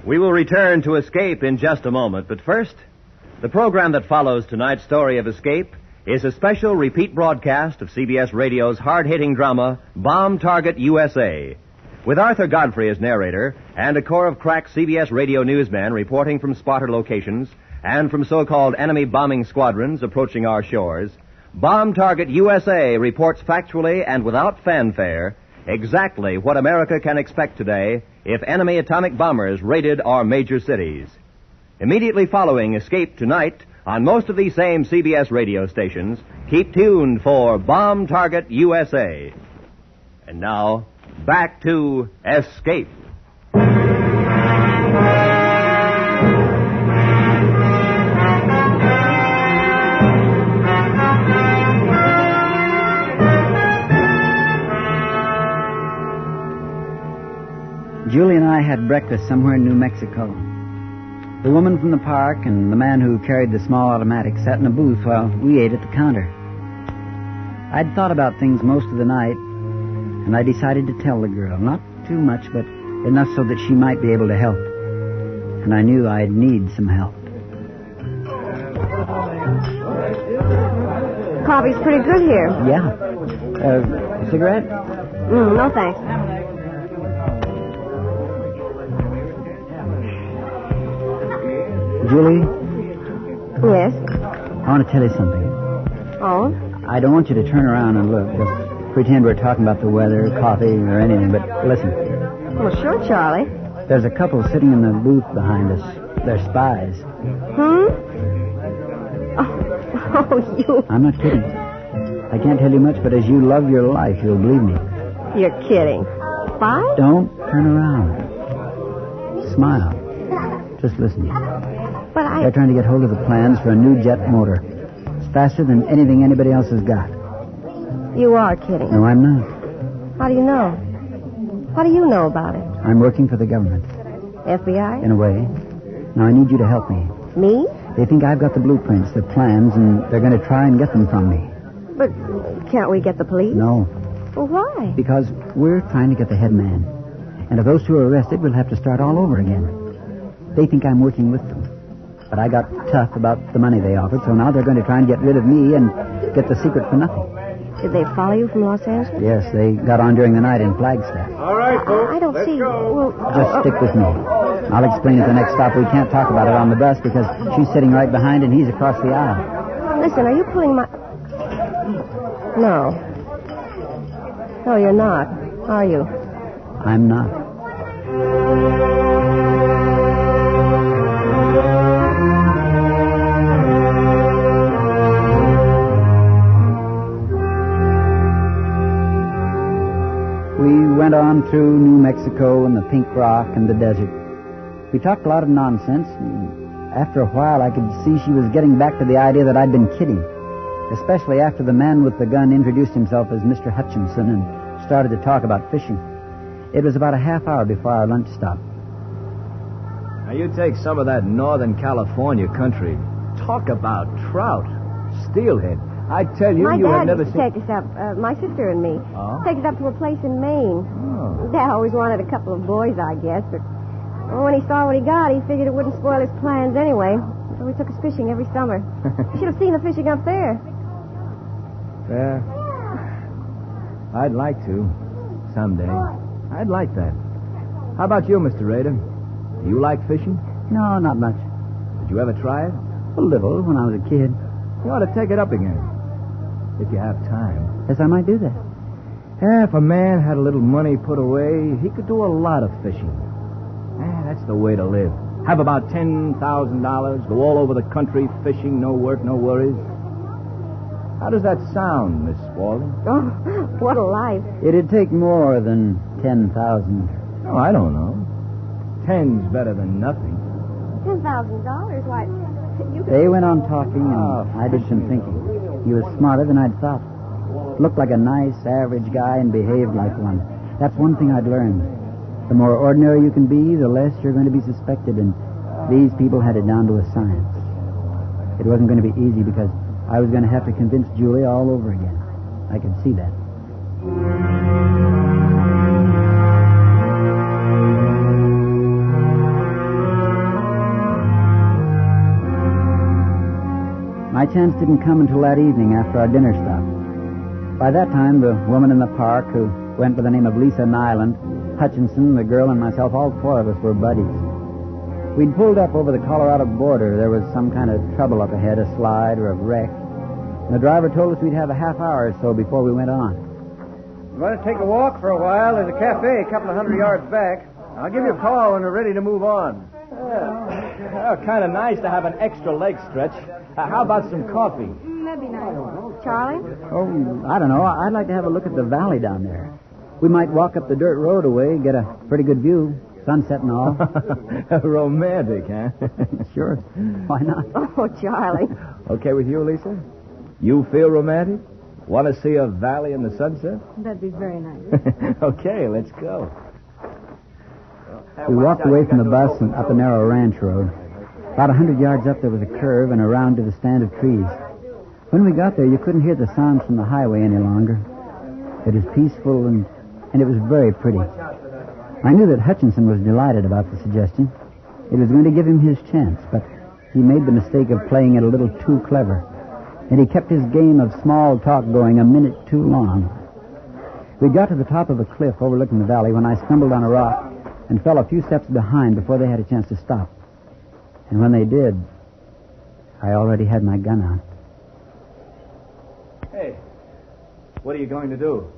[SPEAKER 7] We will return to Escape in just a moment, but first, the program that follows tonight's story of Escape is a special repeat broadcast of CBS Radio's hard-hitting drama, Bomb Target USA, with Arthur Godfrey as narrator and a corps of crack CBS radio newsmen reporting from spotter locations and from so-called enemy bombing squadrons approaching our shores. Bomb Target USA reports factually and without fanfare exactly what America can expect today if enemy atomic bombers raided our major cities. Immediately following Escape tonight, on most of these same CBS radio stations, keep tuned for Bomb Target USA. And now, back to Escape.
[SPEAKER 2] Julie and I had breakfast somewhere in New Mexico. The woman from the park and the man who carried the small automatic sat in a booth while we ate at the counter. I'd thought about things most of the night, and I decided to tell the girl. Not too much, but enough so that she might be able to help. And I knew I'd need some help.
[SPEAKER 10] Coffee's pretty good here.
[SPEAKER 2] Yeah. A cigarette?
[SPEAKER 10] No, thanks.
[SPEAKER 2] Julie?
[SPEAKER 10] Yes?
[SPEAKER 2] I want to tell you something.
[SPEAKER 10] Oh?
[SPEAKER 2] I don't want you to turn around and look. Just pretend we're talking about the weather, coffee, or anything. But listen.
[SPEAKER 10] Well, sure, Charlie.
[SPEAKER 2] There's a couple sitting in the booth behind us. They're spies.
[SPEAKER 10] Oh, you...
[SPEAKER 2] I'm not kidding. I can't tell you much, but as you love your life, you'll believe me.
[SPEAKER 10] You're kidding. Spies?
[SPEAKER 2] Don't turn around. Smile. Just listen.
[SPEAKER 10] But
[SPEAKER 2] They're trying to get hold of the plans for a new jet motor. It's faster than anything anybody else has got.
[SPEAKER 10] You are kidding.
[SPEAKER 2] No, I'm not.
[SPEAKER 10] How do you know? How do you know about it?
[SPEAKER 2] I'm working for the government.
[SPEAKER 10] FBI?
[SPEAKER 2] In a way. Now, I need you to help me.
[SPEAKER 10] Me?
[SPEAKER 2] They think I've got the blueprints, the plans, and they're going to try and get them from me.
[SPEAKER 10] But can't we get the police?
[SPEAKER 2] No.
[SPEAKER 10] Well, why?
[SPEAKER 2] Because we're trying to get the head man. And if those two are arrested, we'll have to start all over again. They think I'm working with them. But I got tough about the money they offered, so now they're going to try and get rid of me and get the secret for nothing.
[SPEAKER 10] Did they follow you from Los Angeles?
[SPEAKER 2] Yes, they got on during the night in Flagstaff.
[SPEAKER 8] All right, folks.
[SPEAKER 10] I don't see... Well,
[SPEAKER 2] Just stick with me. I'll explain at the next stop. We can't talk about it on the bus because she's sitting right behind and he's across the aisle.
[SPEAKER 10] Listen, are you pulling my... No. No, you're not, are you?
[SPEAKER 2] I'm not. We went on through New Mexico and the Pink Rock and the desert. We talked a lot of nonsense, and after a while I could see she was getting back to the idea that I'd been kidding, especially after the man with the gun introduced himself as Mr. Hutchinson and started to talk about fishing. It was about a half hour before our lunch stop.
[SPEAKER 20] Now, you take some of that Northern California country. Talk about trout. Steelhead. I tell you, you have never seen...
[SPEAKER 10] My dad used to take us up, my sister and me.
[SPEAKER 20] Oh?
[SPEAKER 10] Take us up to a place in Maine.
[SPEAKER 20] Oh.
[SPEAKER 10] Dad always wanted a couple of boys, I guess, but when he saw what he got, he figured it wouldn't spoil his plans anyway. So we took us fishing every summer. You should have seen the fishing up there.
[SPEAKER 20] Yeah. I'd like to. Someday. I'd like that. How about you, Mr. Rader? Do you like fishing?
[SPEAKER 2] No, not much.
[SPEAKER 20] Did you ever try it?
[SPEAKER 2] A little when I was a kid.
[SPEAKER 20] You ought to take it up again. If you have time.
[SPEAKER 2] Yes, I might do that.
[SPEAKER 20] If a man had a little money put away, he could do a lot of fishing. That's the way to live. Have about $10,000, go all over the country fishing, no work, no worries. How does that sound, Miss Walden?
[SPEAKER 10] Oh, what a life.
[SPEAKER 2] It'd take more than 10,000.
[SPEAKER 20] Oh, I don't know. 10's better than nothing.
[SPEAKER 10] $10,000? Why, you could...
[SPEAKER 2] They went on talking, and I did some thinking. He was smarter than I'd thought. Looked like a nice, average guy and behaved like one. That's one thing I'd learned. The more ordinary you can be, the less you're going to be suspected, and these people had it down to a science. It wasn't going to be easy because I was going to have to convince Julie all over again. I could see that. My chance didn't come until that evening after our dinner stop. By that time, the woman in the park, who went by the name of Lisa Nyland, Hutchinson, the girl, and myself, all four of us were buddies. We'd pulled up over the Colorado border. There was some kind of trouble up ahead, a slide or a wreck. And the driver told us we'd have a half hour or so before we went on.
[SPEAKER 20] You want to take a walk for a while? There's a cafe a couple of 100 yards back. I'll give you a call when we're ready to move on. Kind of nice to have an extra leg stretch. How about some coffee?
[SPEAKER 4] That'd be nice. Charlie?
[SPEAKER 2] Oh, I don't know. I'd like to have a look at the valley down there. We might walk up the dirt road away, get a pretty good view. Sunset and all.
[SPEAKER 20] Romantic, huh?
[SPEAKER 2] Sure. Why not?
[SPEAKER 10] Oh, Charlie.
[SPEAKER 20] Okay with you, Lisa? You feel romantic? Want to see a valley in the sunset?
[SPEAKER 4] That'd be very nice.
[SPEAKER 20] Okay, let's go.
[SPEAKER 2] We walked away from the bus and up a narrow ranch road. About 100 yards up, there was a curve and around to the stand of trees. When we got there, you couldn't hear the sounds from the highway any longer. It was peaceful and it was very pretty. I knew that Hutchinson was delighted about the suggestion. It was going to give him his chance, but he made the mistake of playing it a little too clever. And he kept his game of small talk going a minute too long. We got to the top of a cliff overlooking the valley when I stumbled on a rock and fell a few steps behind before they had a chance to stop. And when they did, I already had my gun out.
[SPEAKER 20] Hey, what are you going to do?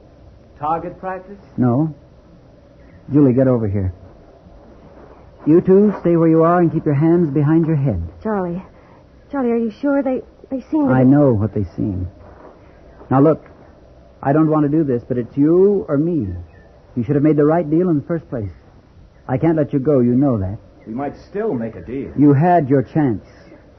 [SPEAKER 20] Target practice?
[SPEAKER 2] No. Julie, get over here. You two, stay where you are and keep your hands behind your head.
[SPEAKER 10] Charlie, are you sure they seem to...
[SPEAKER 2] I know what they seem. Now, look, I don't want to do this, but it's you or me. You should have made the right deal in the first place. I can't let you go, you know that.
[SPEAKER 20] We might still make a deal.
[SPEAKER 2] You had your chance.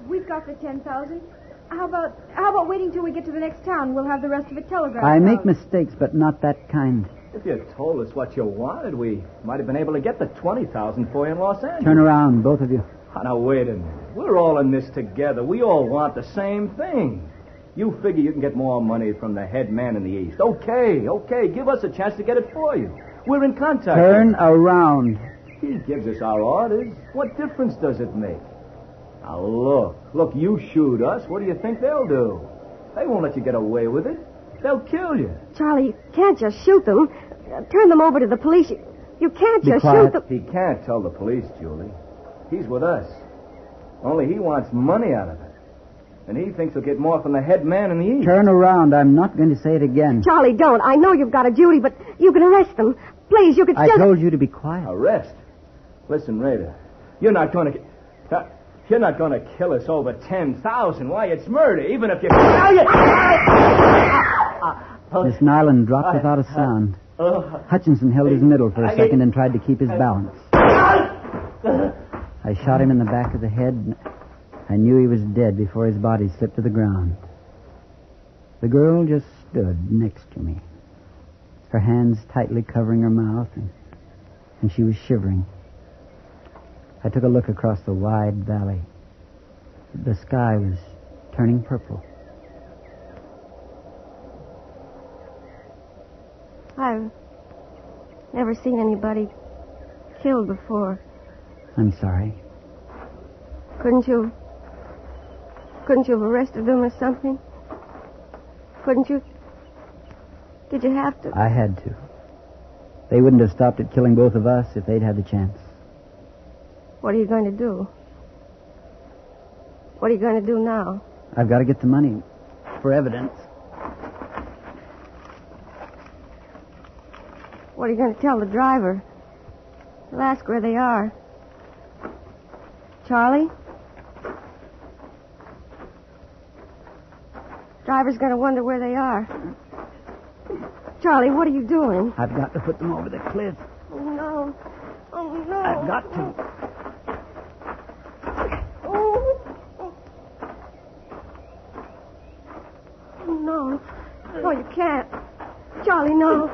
[SPEAKER 4] We've got the 10,000. How about waiting till we get to the next town? We'll have the rest of it telegraphed.
[SPEAKER 2] I make mistakes, but not that kind.
[SPEAKER 20] If you told us what you wanted, we might have been able to get the 20,000 for you in Los Angeles.
[SPEAKER 2] Turn around, both of you.
[SPEAKER 20] Oh, now, wait a minute. We're all in this together. We all want the same thing. You figure you can get more money from the head man in the East. Okay. Give us a chance to get it for you. We're in contact.
[SPEAKER 2] Turn around.
[SPEAKER 20] He gives us our orders. What difference does it make? Now, look, you shoot us. What do you think they'll do? They won't let you get away with it. They'll kill you.
[SPEAKER 10] Charlie, you can't just shoot them. Turn them over to the police. You can't
[SPEAKER 2] Be
[SPEAKER 10] just
[SPEAKER 2] quiet.
[SPEAKER 10] shoot them.
[SPEAKER 20] He can't tell the police, Julie. He's with us. Only he wants money out of it. And he thinks he'll get more from the head man in the East.
[SPEAKER 2] Turn around. I'm not going to say it again.
[SPEAKER 10] Charlie, don't. I know you've got a duty, but you can arrest them. Please, you could still...
[SPEAKER 2] I told you to be quiet.
[SPEAKER 20] Arrest? Listen, Raider, you're not going to kill us over 10,000. Why, it's murder, even if you...
[SPEAKER 2] Miss Nyland dropped without a sound. Hutchinson held his middle for a second and tried to keep his balance. I shot him in the back of the head, and I knew he was dead before his body slipped to the ground. The girl just stood next to me, her hands tightly covering her mouth, and she was shivering. I took a look across the wide valley. The sky was turning purple.
[SPEAKER 10] I've never seen anybody killed before.
[SPEAKER 2] I'm sorry.
[SPEAKER 10] Couldn't you have arrested them or something? Couldn't you? Did you have to?
[SPEAKER 2] I had to. They wouldn't have stopped at killing both of us if they'd had the chance.
[SPEAKER 10] What are you going to do? What are you going to do now?
[SPEAKER 2] I've got to get the money for evidence.
[SPEAKER 10] What are you going to tell the driver? He'll ask where they are. Charlie? Driver's going to wonder where they are. Charlie, what are you doing?
[SPEAKER 2] I've got to put them over the cliff.
[SPEAKER 10] Oh, no. Oh, no.
[SPEAKER 2] I've got to.
[SPEAKER 10] Oh, no. No, you can't. Charlie, no.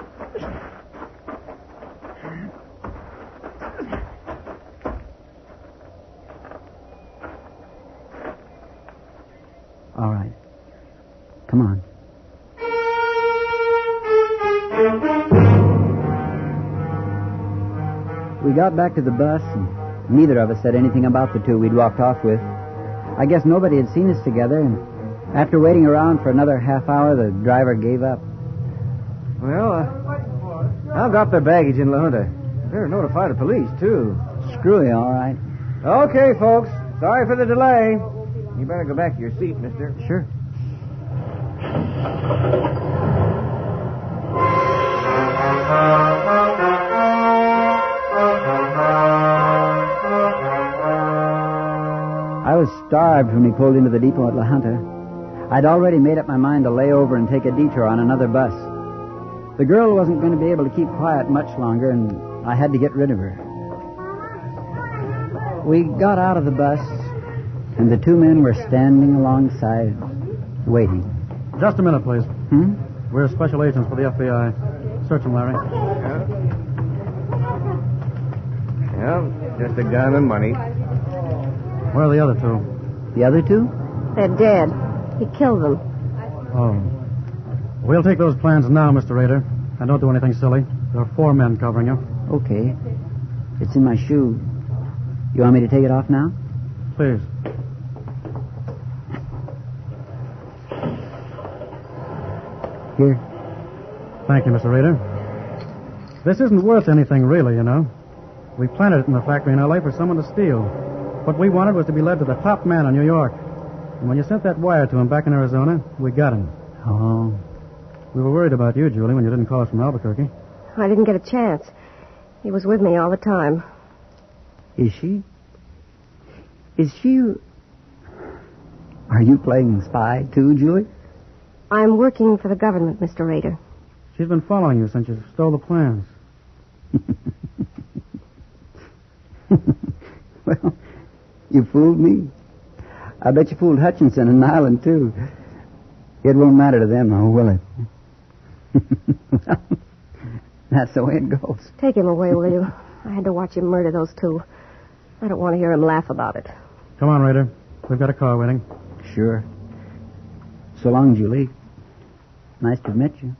[SPEAKER 2] All right. Come on. We got back to the bus, and neither of us said anything about the two we'd walked off with. I guess nobody had seen us together, and after waiting around for another half hour, the driver gave up.
[SPEAKER 20] Well, I've got their baggage in Lahunta. Better notify the police, too.
[SPEAKER 2] Screw you, all right.
[SPEAKER 20] Okay, folks. Sorry for the delay. You better go back to your seat, mister.
[SPEAKER 2] Sure. I was starved when we pulled into the depot at Lahunta. I'd already made up my mind to lay over and take a detour on another bus. The girl wasn't going to be able to keep quiet much longer, and I had to get rid of her. We got out of the bus, and the two men were standing alongside, waiting.
[SPEAKER 5] Just a minute, please.
[SPEAKER 2] Hmm?
[SPEAKER 5] We're special agents for the FBI. Search him, Larry.
[SPEAKER 20] Yeah, just a gun and money.
[SPEAKER 5] Where are the other two?
[SPEAKER 2] The other two?
[SPEAKER 10] They're dead. He killed them.
[SPEAKER 5] Oh. We'll take those plans now, Mr. Rader. And don't do anything silly. There are 4 men covering you.
[SPEAKER 2] Okay. It's in my shoe. You want me to take it off now?
[SPEAKER 5] Please.
[SPEAKER 2] Here.
[SPEAKER 5] Thank you, Mr. Rader. This isn't worth anything, really, you know. We planted it in the factory in L.A. for someone to steal. What we wanted was to be led to the top man in New York. And when you sent that wire to him back in Arizona, we got him.
[SPEAKER 2] Oh.
[SPEAKER 5] We were worried about you, Julie, when you didn't call us from Albuquerque.
[SPEAKER 10] I didn't get a chance. He was with me all the time.
[SPEAKER 2] Is she? Is she... Are you playing spy, too, Julie?
[SPEAKER 10] I'm working for the government, Mr. Rader.
[SPEAKER 5] She's been following you since you stole the plans.
[SPEAKER 2] Well, you fooled me. I bet you fooled Hutchinson and Nyland, too. It won't matter to them, though, will it? Well, that's the way it goes.
[SPEAKER 10] Take him away, will you? I had to watch him murder those two. I don't want to hear him laugh about it.
[SPEAKER 5] Come on, Rader. We've got a car waiting.
[SPEAKER 2] Sure. So long, Julie. Nice to have met you.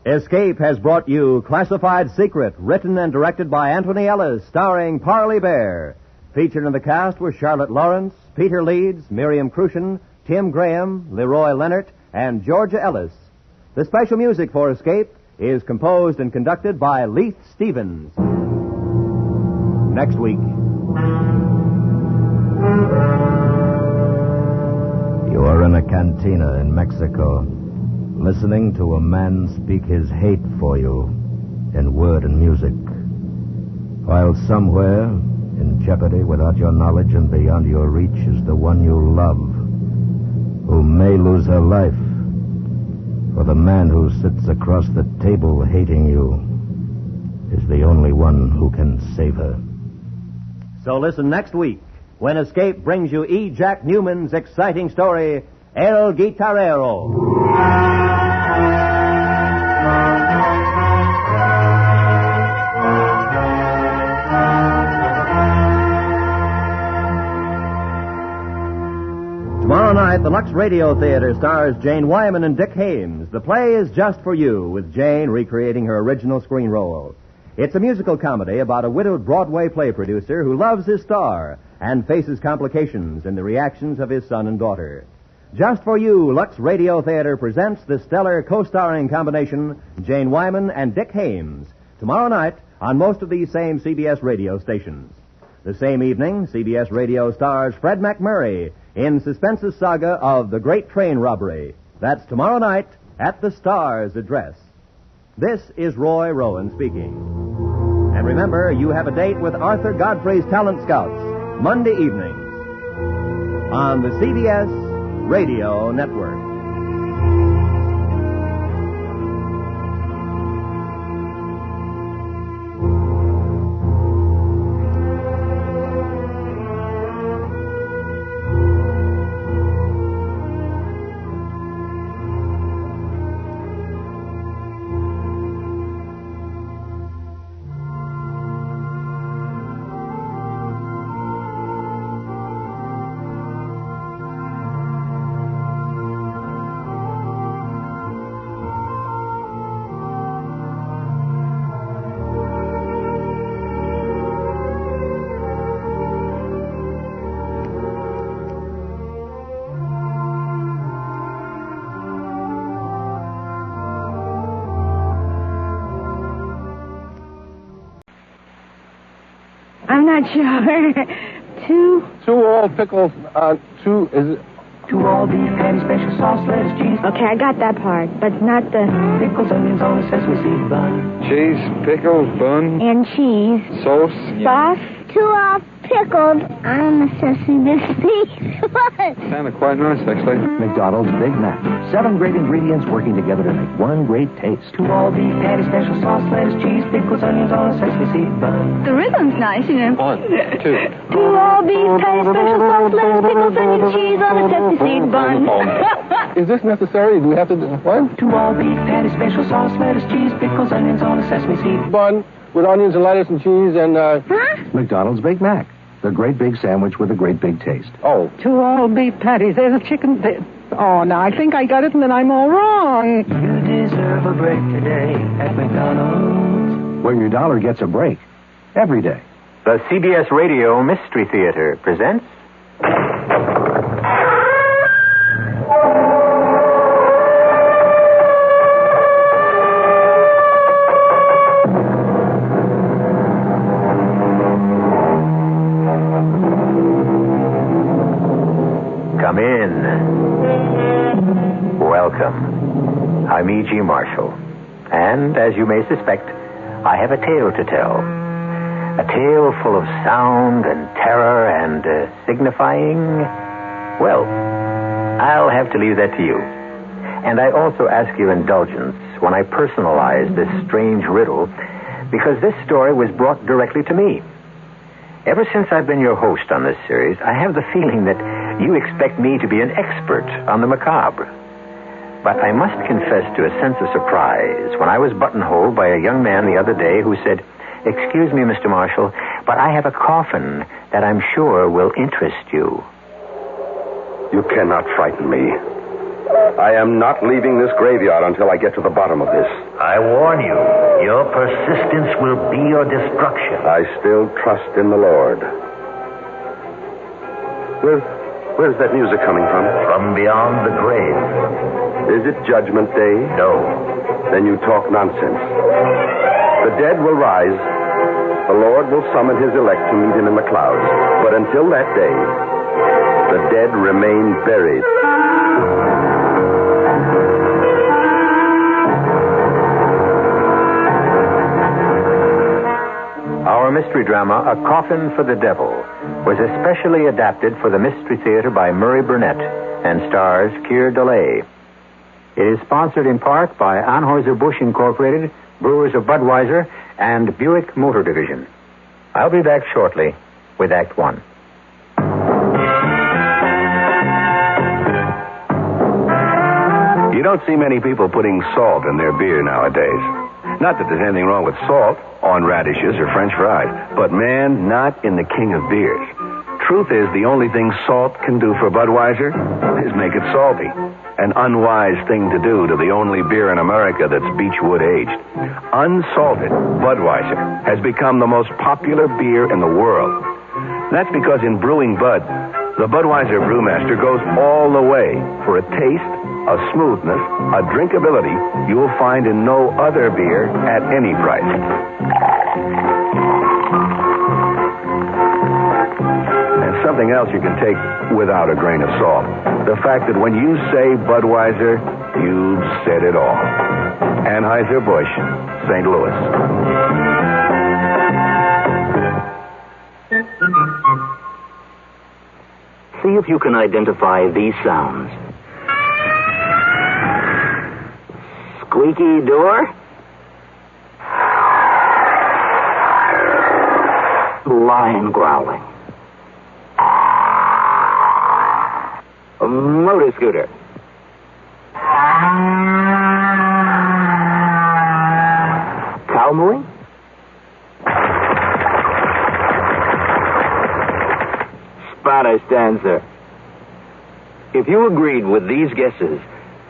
[SPEAKER 7] Escape has brought you Classified Secret, written and directed by Anthony Ellis, starring Parley Bear. Featured in the cast were Charlotte Lawrence, Peter Leeds, Miriam Crucian, Tim Graham, Leroy Leonard, and Georgia Ellis. The special music for Escape is composed and conducted by Leith Stevens. Next week.
[SPEAKER 19] You are in a cantina in Mexico, listening to a man speak his hate for you in word and music, while somewhere, in jeopardy without your knowledge and beyond your reach, is the one you love, who may lose her life, for the man who sits across the table hating you is the only one who can save her.
[SPEAKER 7] So listen next week when Escape brings you E. Jack Newman's exciting story, El Guitarrero. Tomorrow night, the Lux Radio Theater stars Jane Wyman and Dick Hames. The play is Just for You, with Jane recreating her original screen role. It's a musical comedy about a widowed Broadway play producer who loves his star and faces complications in the reactions of his son and daughter. Just for you, Lux Radio Theater presents the stellar co-starring combination, Jane Wyman and Dick Haymes, tomorrow night on most of these same CBS radio stations. The same evening, CBS Radio stars Fred MacMurray in Suspense's saga of the Great Train Robbery. That's tomorrow night at the Star's address. This is Roy Rowan speaking. And remember, you have a date with Arthur Godfrey's Talent Scouts, Monday evenings on the CBS Radio Network.
[SPEAKER 11] I'm not sure. Two all pickles, two all beef patty, special sauce, lettuce, cheese. Okay, I got that part, but not the pickles, onions on a sesame seed bun.
[SPEAKER 14] Cheese, pickles, bun.
[SPEAKER 11] And cheese.
[SPEAKER 14] Sauce.
[SPEAKER 11] Sauce. Two all pickled on the sesame seed bun.
[SPEAKER 14] Sounded quite nice, actually.
[SPEAKER 3] McDonald's Big Mac. 7 great ingredients working together to make one great taste.
[SPEAKER 11] Two all beef patty, special sauce, lettuce, cheese, pickles, onions on a sesame seed bun. The rhythm's nice, you know.
[SPEAKER 14] 1, 2.
[SPEAKER 11] Two all beef patty, special sauce, lettuce, pickles, onions, cheese on a sesame seed bun.
[SPEAKER 14] Is this necessary? Do we have to do what?
[SPEAKER 11] Two all beef patty, special sauce, lettuce, cheese, pickles, onions on a sesame seed
[SPEAKER 14] bun with onions and lettuce and cheese and
[SPEAKER 3] McDonald's Big Mac. The great big sandwich with a great big taste.
[SPEAKER 14] Oh.
[SPEAKER 21] Two all beef patties. There's a chicken. Oh, now I think I got it and then I'm all wrong.
[SPEAKER 11] You deserve a break today at McDonald's.
[SPEAKER 3] Where your dollar gets a break. Every day.
[SPEAKER 23] The CBS Radio Mystery Theater presents... Come in. Welcome. I'm E.G. Marshall. And, as you may suspect, I have a tale to tell. A tale full of sound and terror and signifying... Well, I'll have to leave that to you. And I also ask your indulgence when I personalize this strange riddle, because this story was brought directly to me. Ever since I've been your host on this series, I have the feeling that you expect me to be an expert on the macabre. But I must confess to a sense of surprise when I was buttonholed by a young man the other day who said, "Excuse me, Mr. Marshall, but I have a coffin that I'm sure will interest you."
[SPEAKER 1] You cannot frighten me. I am not leaving this graveyard until I get to the bottom of this.
[SPEAKER 23] I warn you, your persistence will be your destruction.
[SPEAKER 1] I still trust in the Lord. Where's that music coming from?
[SPEAKER 23] From beyond the grave.
[SPEAKER 1] Is it Judgment Day?
[SPEAKER 23] No.
[SPEAKER 1] Then you talk nonsense. The dead will rise. The Lord will summon his elect to meet him in the clouds. But until that day, the dead remain buried.
[SPEAKER 23] Our mystery drama, A Coffin for the Devil, was especially adapted for the Mystery Theater by Murray Burnett and stars Keir Delay. It is sponsored in part by Anheuser-Busch Incorporated, Brewers of Budweiser, and Buick Motor Division. I'll be back shortly with Act One.
[SPEAKER 1] You don't see many people putting salt in their beer nowadays. Not that there's anything wrong with salt on radishes or French fries, but man, not in the king of beers. Truth is, the only thing salt can do for Budweiser is make it salty. an unwise thing to do to the only beer in America that's Beechwood aged. Unsalted Budweiser has become the most popular beer in the world. That's because in brewing Bud, the Budweiser brewmaster goes all the way for a taste, a smoothness, a drinkability you'll find in no other beer at any price. And something else you can take without a grain of salt. The fact that when you say Budweiser, you've said it all. Anheuser-Busch, St. Louis.
[SPEAKER 23] See if you can identify these sounds. Squeaky door. Lion growling. A motor scooter. Cow mooing. Spotter stanza. If you agreed with these guesses,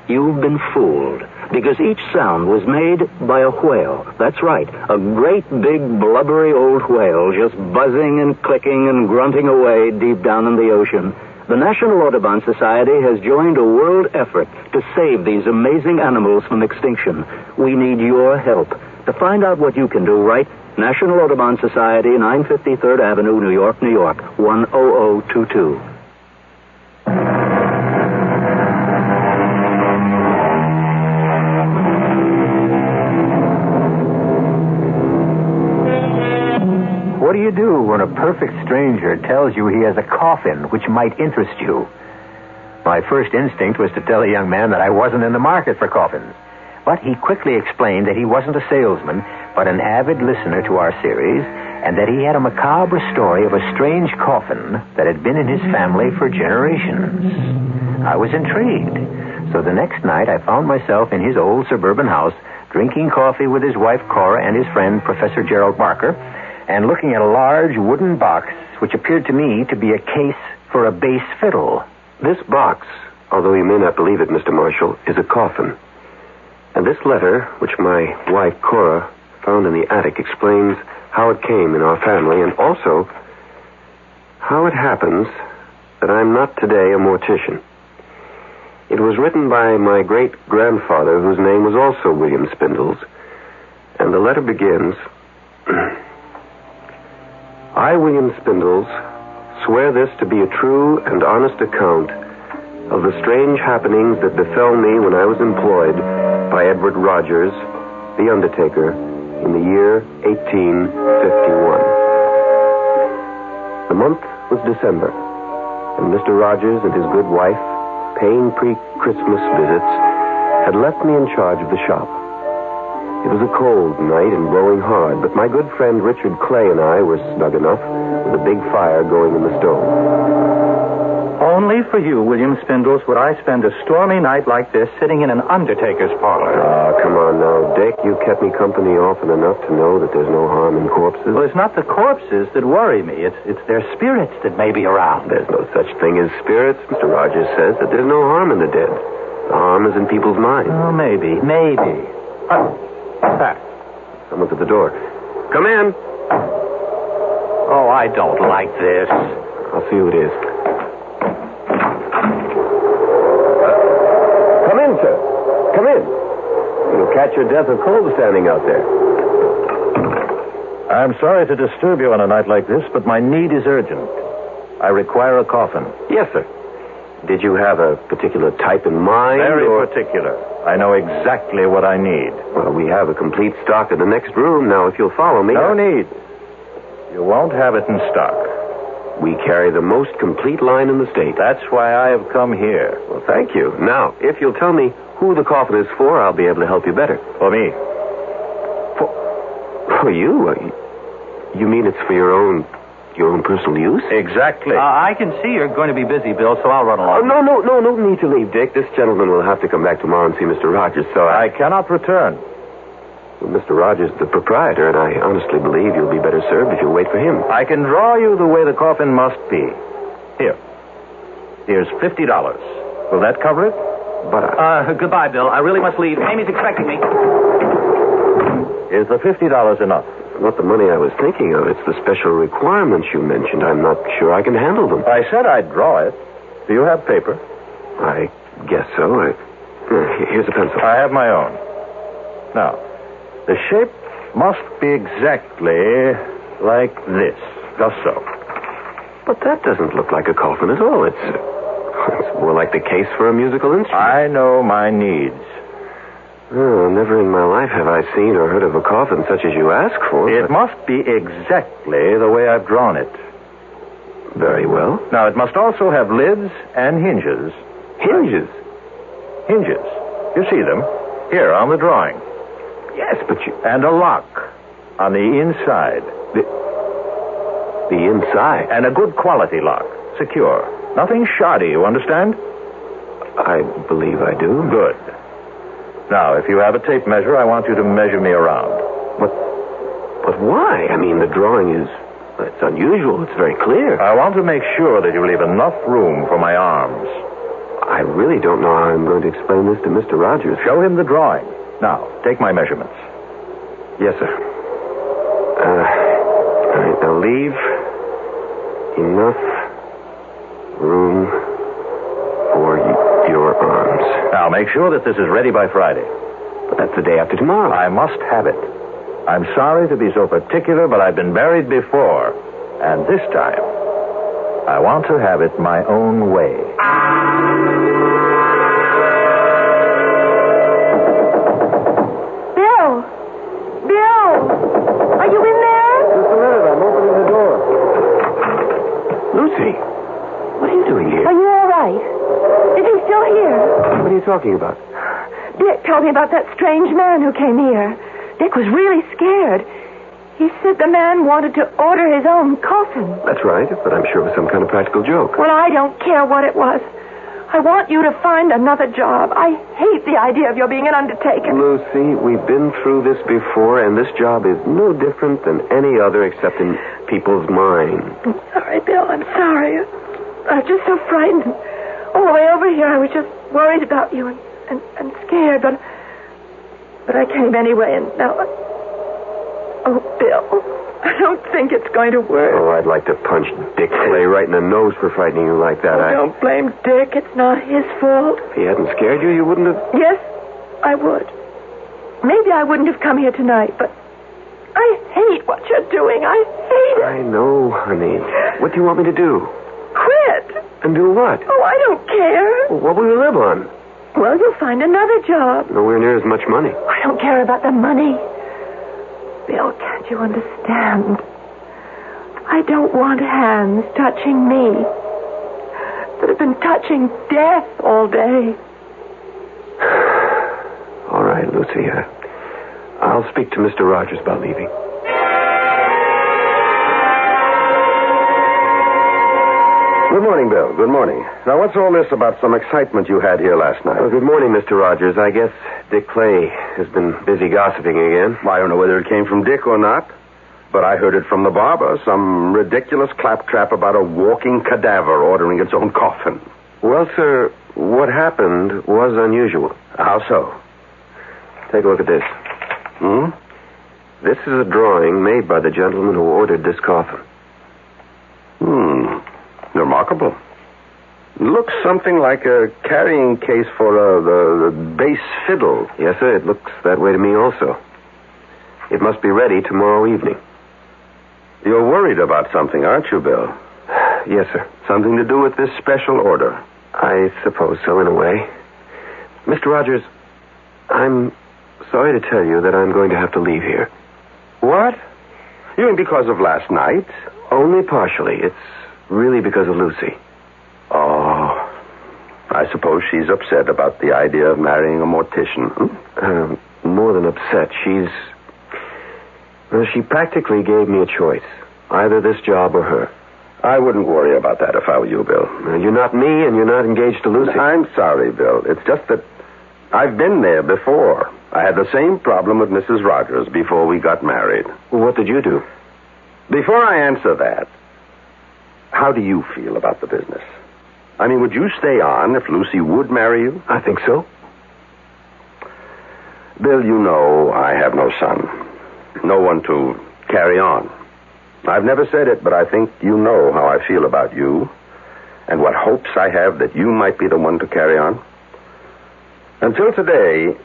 [SPEAKER 23] you've been fooled, because each sound was made by a whale. That's right, a great big blubbery old whale just buzzing and clicking and grunting away deep down in the ocean. The National Audubon Society has joined a world effort to save these amazing animals from extinction. We need your help. To find out what you can do, write National Audubon Society, 953rd Avenue, New York, New York, 10022. What do you do when a perfect stranger tells you he has a coffin which might interest you? My first instinct was to tell a young man that I wasn't in the market for coffins. But he quickly explained that he wasn't a salesman, but an avid listener to our series, and that he had a macabre story of a strange coffin that had been in his family for generations. I was intrigued. So the next night I found myself in his old suburban house, drinking coffee with his wife Cora and his friend Professor Gerald Barker, and looking at a large wooden box which appeared to me to be a case for a bass fiddle.
[SPEAKER 1] This box, although you may not believe it, Mr. Marshall, is a coffin. And this letter, which my wife Cora found in the attic, explains how it came in our family and also how it happens that I'm not today a mortician. It was written by my great-grandfather, whose name was also William Spindles, and the letter begins... I, William Spindles, swear this to be a true and honest account of the strange happenings that befell me when I was employed by Edward Rogers, the undertaker, in the year 1851. The month was December, and Mr. Rogers and his good wife, paying pre-Christmas visits, had left me in charge of the shop. It was a cold night and blowing hard, but my good friend Richard Clay and I were snug enough with a big fire going in the stove.
[SPEAKER 13] Only for you, William Spindles, would I spend a stormy night like this sitting in an undertaker's parlor.
[SPEAKER 1] Come on now, Dick. You've kept me company often enough to know that there's no harm in corpses.
[SPEAKER 13] Well, it's not the corpses that worry me. It's their spirits that may be around.
[SPEAKER 1] There's no such thing as spirits. Mr. Rogers says that there's no harm in the dead. The harm is in people's minds.
[SPEAKER 13] Oh, maybe. What's that?
[SPEAKER 1] Someone's at the door. Come in.
[SPEAKER 13] Oh, I don't like this.
[SPEAKER 1] I'll see who it is. Come in, sir. Come in. You'll catch your death of cold standing out there.
[SPEAKER 13] I'm sorry to disturb you on a night like this, but my need is urgent. I require a coffin.
[SPEAKER 1] Yes, sir. Did you have a particular type in mind?
[SPEAKER 13] Very particular. I know exactly what I need.
[SPEAKER 1] Well, we have a complete stock in the next room. Now, if you'll follow me...
[SPEAKER 13] No need. You won't have it in stock.
[SPEAKER 1] We carry the most complete line in the state.
[SPEAKER 13] That's why I have come here.
[SPEAKER 1] Well, thank you. Now, if you'll tell me who the coffin is for, I'll be able to help you better.
[SPEAKER 13] For me.
[SPEAKER 1] For you? You mean it's for your own personal use?
[SPEAKER 13] Exactly. I can see you're going to be busy, Bill, so I'll run along.
[SPEAKER 1] No need to leave, Dick. This gentleman will have to come back tomorrow and see Mr. Rogers, so
[SPEAKER 13] I cannot return.
[SPEAKER 1] Well, Mr. Rogers is the proprietor, and I honestly believe you'll be better served if you wait for him.
[SPEAKER 13] I can draw you the way the coffin must be. Here's $50. Will that cover it?
[SPEAKER 1] But
[SPEAKER 7] goodbye, Bill. I really must leave. Amy's expecting me.
[SPEAKER 1] Is the $50 enough? Not the money I was thinking of. It's the special requirements you mentioned. I'm not sure I can handle them.
[SPEAKER 3] I said I'd draw it. Do you have paper?
[SPEAKER 1] I guess so. Here's a pencil.
[SPEAKER 3] I have my own. Now, the shape must be exactly like this. Just so.
[SPEAKER 1] But that doesn't look like a coffin at all. It's more like the case for a musical instrument.
[SPEAKER 3] I know my needs.
[SPEAKER 1] Oh, never in my life have I seen or heard of a coffin such as you ask for.
[SPEAKER 3] It must be exactly the way I've drawn it.
[SPEAKER 1] Very well.
[SPEAKER 3] Now, it must also have lids and hinges.
[SPEAKER 1] Hinges?
[SPEAKER 3] Hinges. You see them? Here, on the drawing.
[SPEAKER 1] Yes, but you...
[SPEAKER 3] And a lock on the inside.
[SPEAKER 1] The inside?
[SPEAKER 3] And a good quality lock. Secure. Nothing shoddy, you understand?
[SPEAKER 1] I believe I do.
[SPEAKER 3] Good. Now, if you have a tape measure, I want you to measure me around.
[SPEAKER 1] But why? I mean, the drawing is... It's unusual. It's very clear.
[SPEAKER 3] I want to make sure that you leave enough room for my arms.
[SPEAKER 1] I really don't know how I'm going to explain this to Mr. Rogers.
[SPEAKER 3] Show him the drawing. Now, take my measurements.
[SPEAKER 1] Yes, sir. All right, now leave enough room for your arms.
[SPEAKER 3] Now, make sure that this is ready by Friday.
[SPEAKER 1] But that's the day after tomorrow.
[SPEAKER 3] I must have it. I'm sorry to be so particular, but I've been married before. And this time, I want to have it my own way.
[SPEAKER 10] Bill! Bill! Are you in there?
[SPEAKER 1] Just a minute. I'm opening the door. Lucy, what are you doing here?
[SPEAKER 10] Are you all right? Is he still here?
[SPEAKER 1] What are you talking about?
[SPEAKER 10] Dick told me about that strange man who came here. Dick was really scared. He said the man wanted to order his own coffin.
[SPEAKER 1] That's right, but I'm sure it was some kind of practical joke.
[SPEAKER 10] Well, I don't care what it was. I want you to find another job. I hate the idea of your being an undertaker.
[SPEAKER 1] Lucy, we've been through this before, and this job is no different than any other except in people's minds.
[SPEAKER 10] I'm sorry, Bill. I'm sorry. I was just so frightened. All the way over here, I was just worried about you and scared, but I came anyway, and now... Oh, Bill, I don't think it's going to work.
[SPEAKER 1] Oh, I'd like to punch Dick Clay right in the nose for frightening you like that.
[SPEAKER 10] Don't blame Dick. It's not his fault.
[SPEAKER 1] If he hadn't scared you, you wouldn't have...
[SPEAKER 10] Yes, I would. Maybe I wouldn't have come here tonight, but I hate what you're doing. I hate it.
[SPEAKER 1] I know, honey. What do you want me to do?
[SPEAKER 10] Quit.
[SPEAKER 1] And do what?
[SPEAKER 10] Oh, I don't care.
[SPEAKER 1] Well, what will you live on?
[SPEAKER 10] Well, you'll find another job.
[SPEAKER 1] Nowhere near as much money.
[SPEAKER 10] I don't care about the money. Bill, can't you understand? I don't want hands touching me that have been touching death all day.
[SPEAKER 1] All right, Lucy. I'll speak to Mr. Rogers about leaving.
[SPEAKER 12] Good morning, Bill. Good morning. Now, what's all this about some excitement you had here last night?
[SPEAKER 1] Well, good morning, Mr. Rogers. I guess Dick Clay has been busy gossiping again.
[SPEAKER 12] I don't know whether it came from Dick or not, but I heard it from the barber. Some ridiculous claptrap about a walking cadaver ordering its own coffin.
[SPEAKER 1] Well, sir, what happened was unusual.
[SPEAKER 12] How so?
[SPEAKER 1] Take a look at this. This is a drawing made by the gentleman who ordered this coffin.
[SPEAKER 12] Remarkable. Looks something like a carrying case for the bass fiddle.
[SPEAKER 1] Yes, sir, it looks that way to me also. It must be ready tomorrow evening.
[SPEAKER 12] You're worried about something, aren't you, Bill?
[SPEAKER 1] Yes, sir.
[SPEAKER 12] Something to do with this special order?
[SPEAKER 1] I suppose so, in a way. Mr. Rogers, I'm sorry to tell you that I'm going to have to leave here.
[SPEAKER 12] What? You mean because of last night?
[SPEAKER 1] Only partially. It's really because of Lucy.
[SPEAKER 12] Oh, I suppose she's upset about the idea of marrying a mortician.
[SPEAKER 1] More than upset. She practically gave me a choice. Either this job or her.
[SPEAKER 12] I wouldn't worry about that if I were you, Bill.
[SPEAKER 1] You're not me, and you're not engaged to Lucy.
[SPEAKER 12] I'm sorry, Bill. It's just that I've been there before. I had the same problem with Mrs. Rogers before we got married.
[SPEAKER 1] Well, what did you do?
[SPEAKER 12] Before I answer that, how do you feel about the business? I mean, would you stay on if Lucy would marry you?
[SPEAKER 15] I think so.
[SPEAKER 12] Bill, you know I have no son. No one to carry on. I've never said it, but I think you know how I feel about you and what hopes I have that you might be the one to carry on. Until today,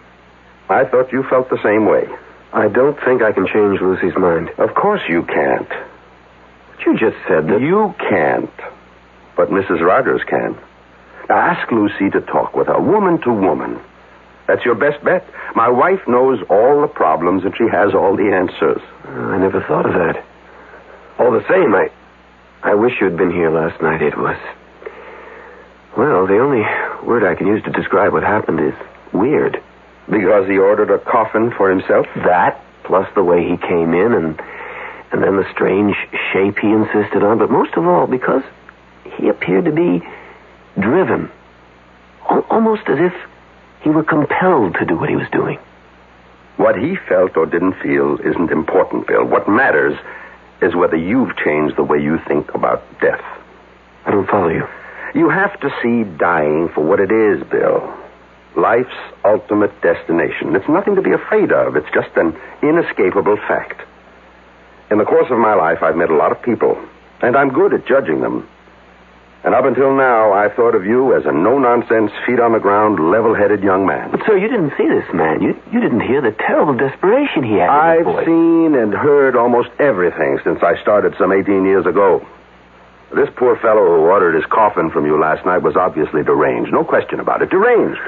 [SPEAKER 12] I thought you felt the same way.
[SPEAKER 15] I don't think I can change Lucy's mind.
[SPEAKER 12] Of course you can't.
[SPEAKER 15] But you just said that...
[SPEAKER 12] You can't. But Mrs. Rogers can. Now ask Lucy to talk with her, woman to woman. That's your best bet. My wife knows all the problems and she has all the answers.
[SPEAKER 15] I never thought of that. All the same, I wish you'd been here last night. It was... Well, the only word I can use to describe what happened is weird.
[SPEAKER 12] Because he ordered a coffin for himself?
[SPEAKER 15] That, plus the way he came in and then the strange shape he insisted on. But most of all, because he appeared to be driven. Almost as if he were compelled to do what he was doing.
[SPEAKER 12] What he felt or didn't feel isn't important, Bill. What matters is whether you've changed the way you think about death.
[SPEAKER 15] I don't follow you.
[SPEAKER 12] You have to see dying for what it is, Bill. Life's ultimate destination. It's nothing to be afraid of. It's just an inescapable fact. In the course of my life, I've met a lot of people, and I'm good at judging them. And up until now, I thought of you as a no-nonsense, feet-on-the-ground, level-headed young man.
[SPEAKER 15] But, sir, you didn't see this man. You didn't hear the terrible desperation he had.
[SPEAKER 12] I've seen and heard almost everything since I started some 18 years ago. This poor fellow who ordered his coffin from you last night was obviously deranged. No question about it. Deranged.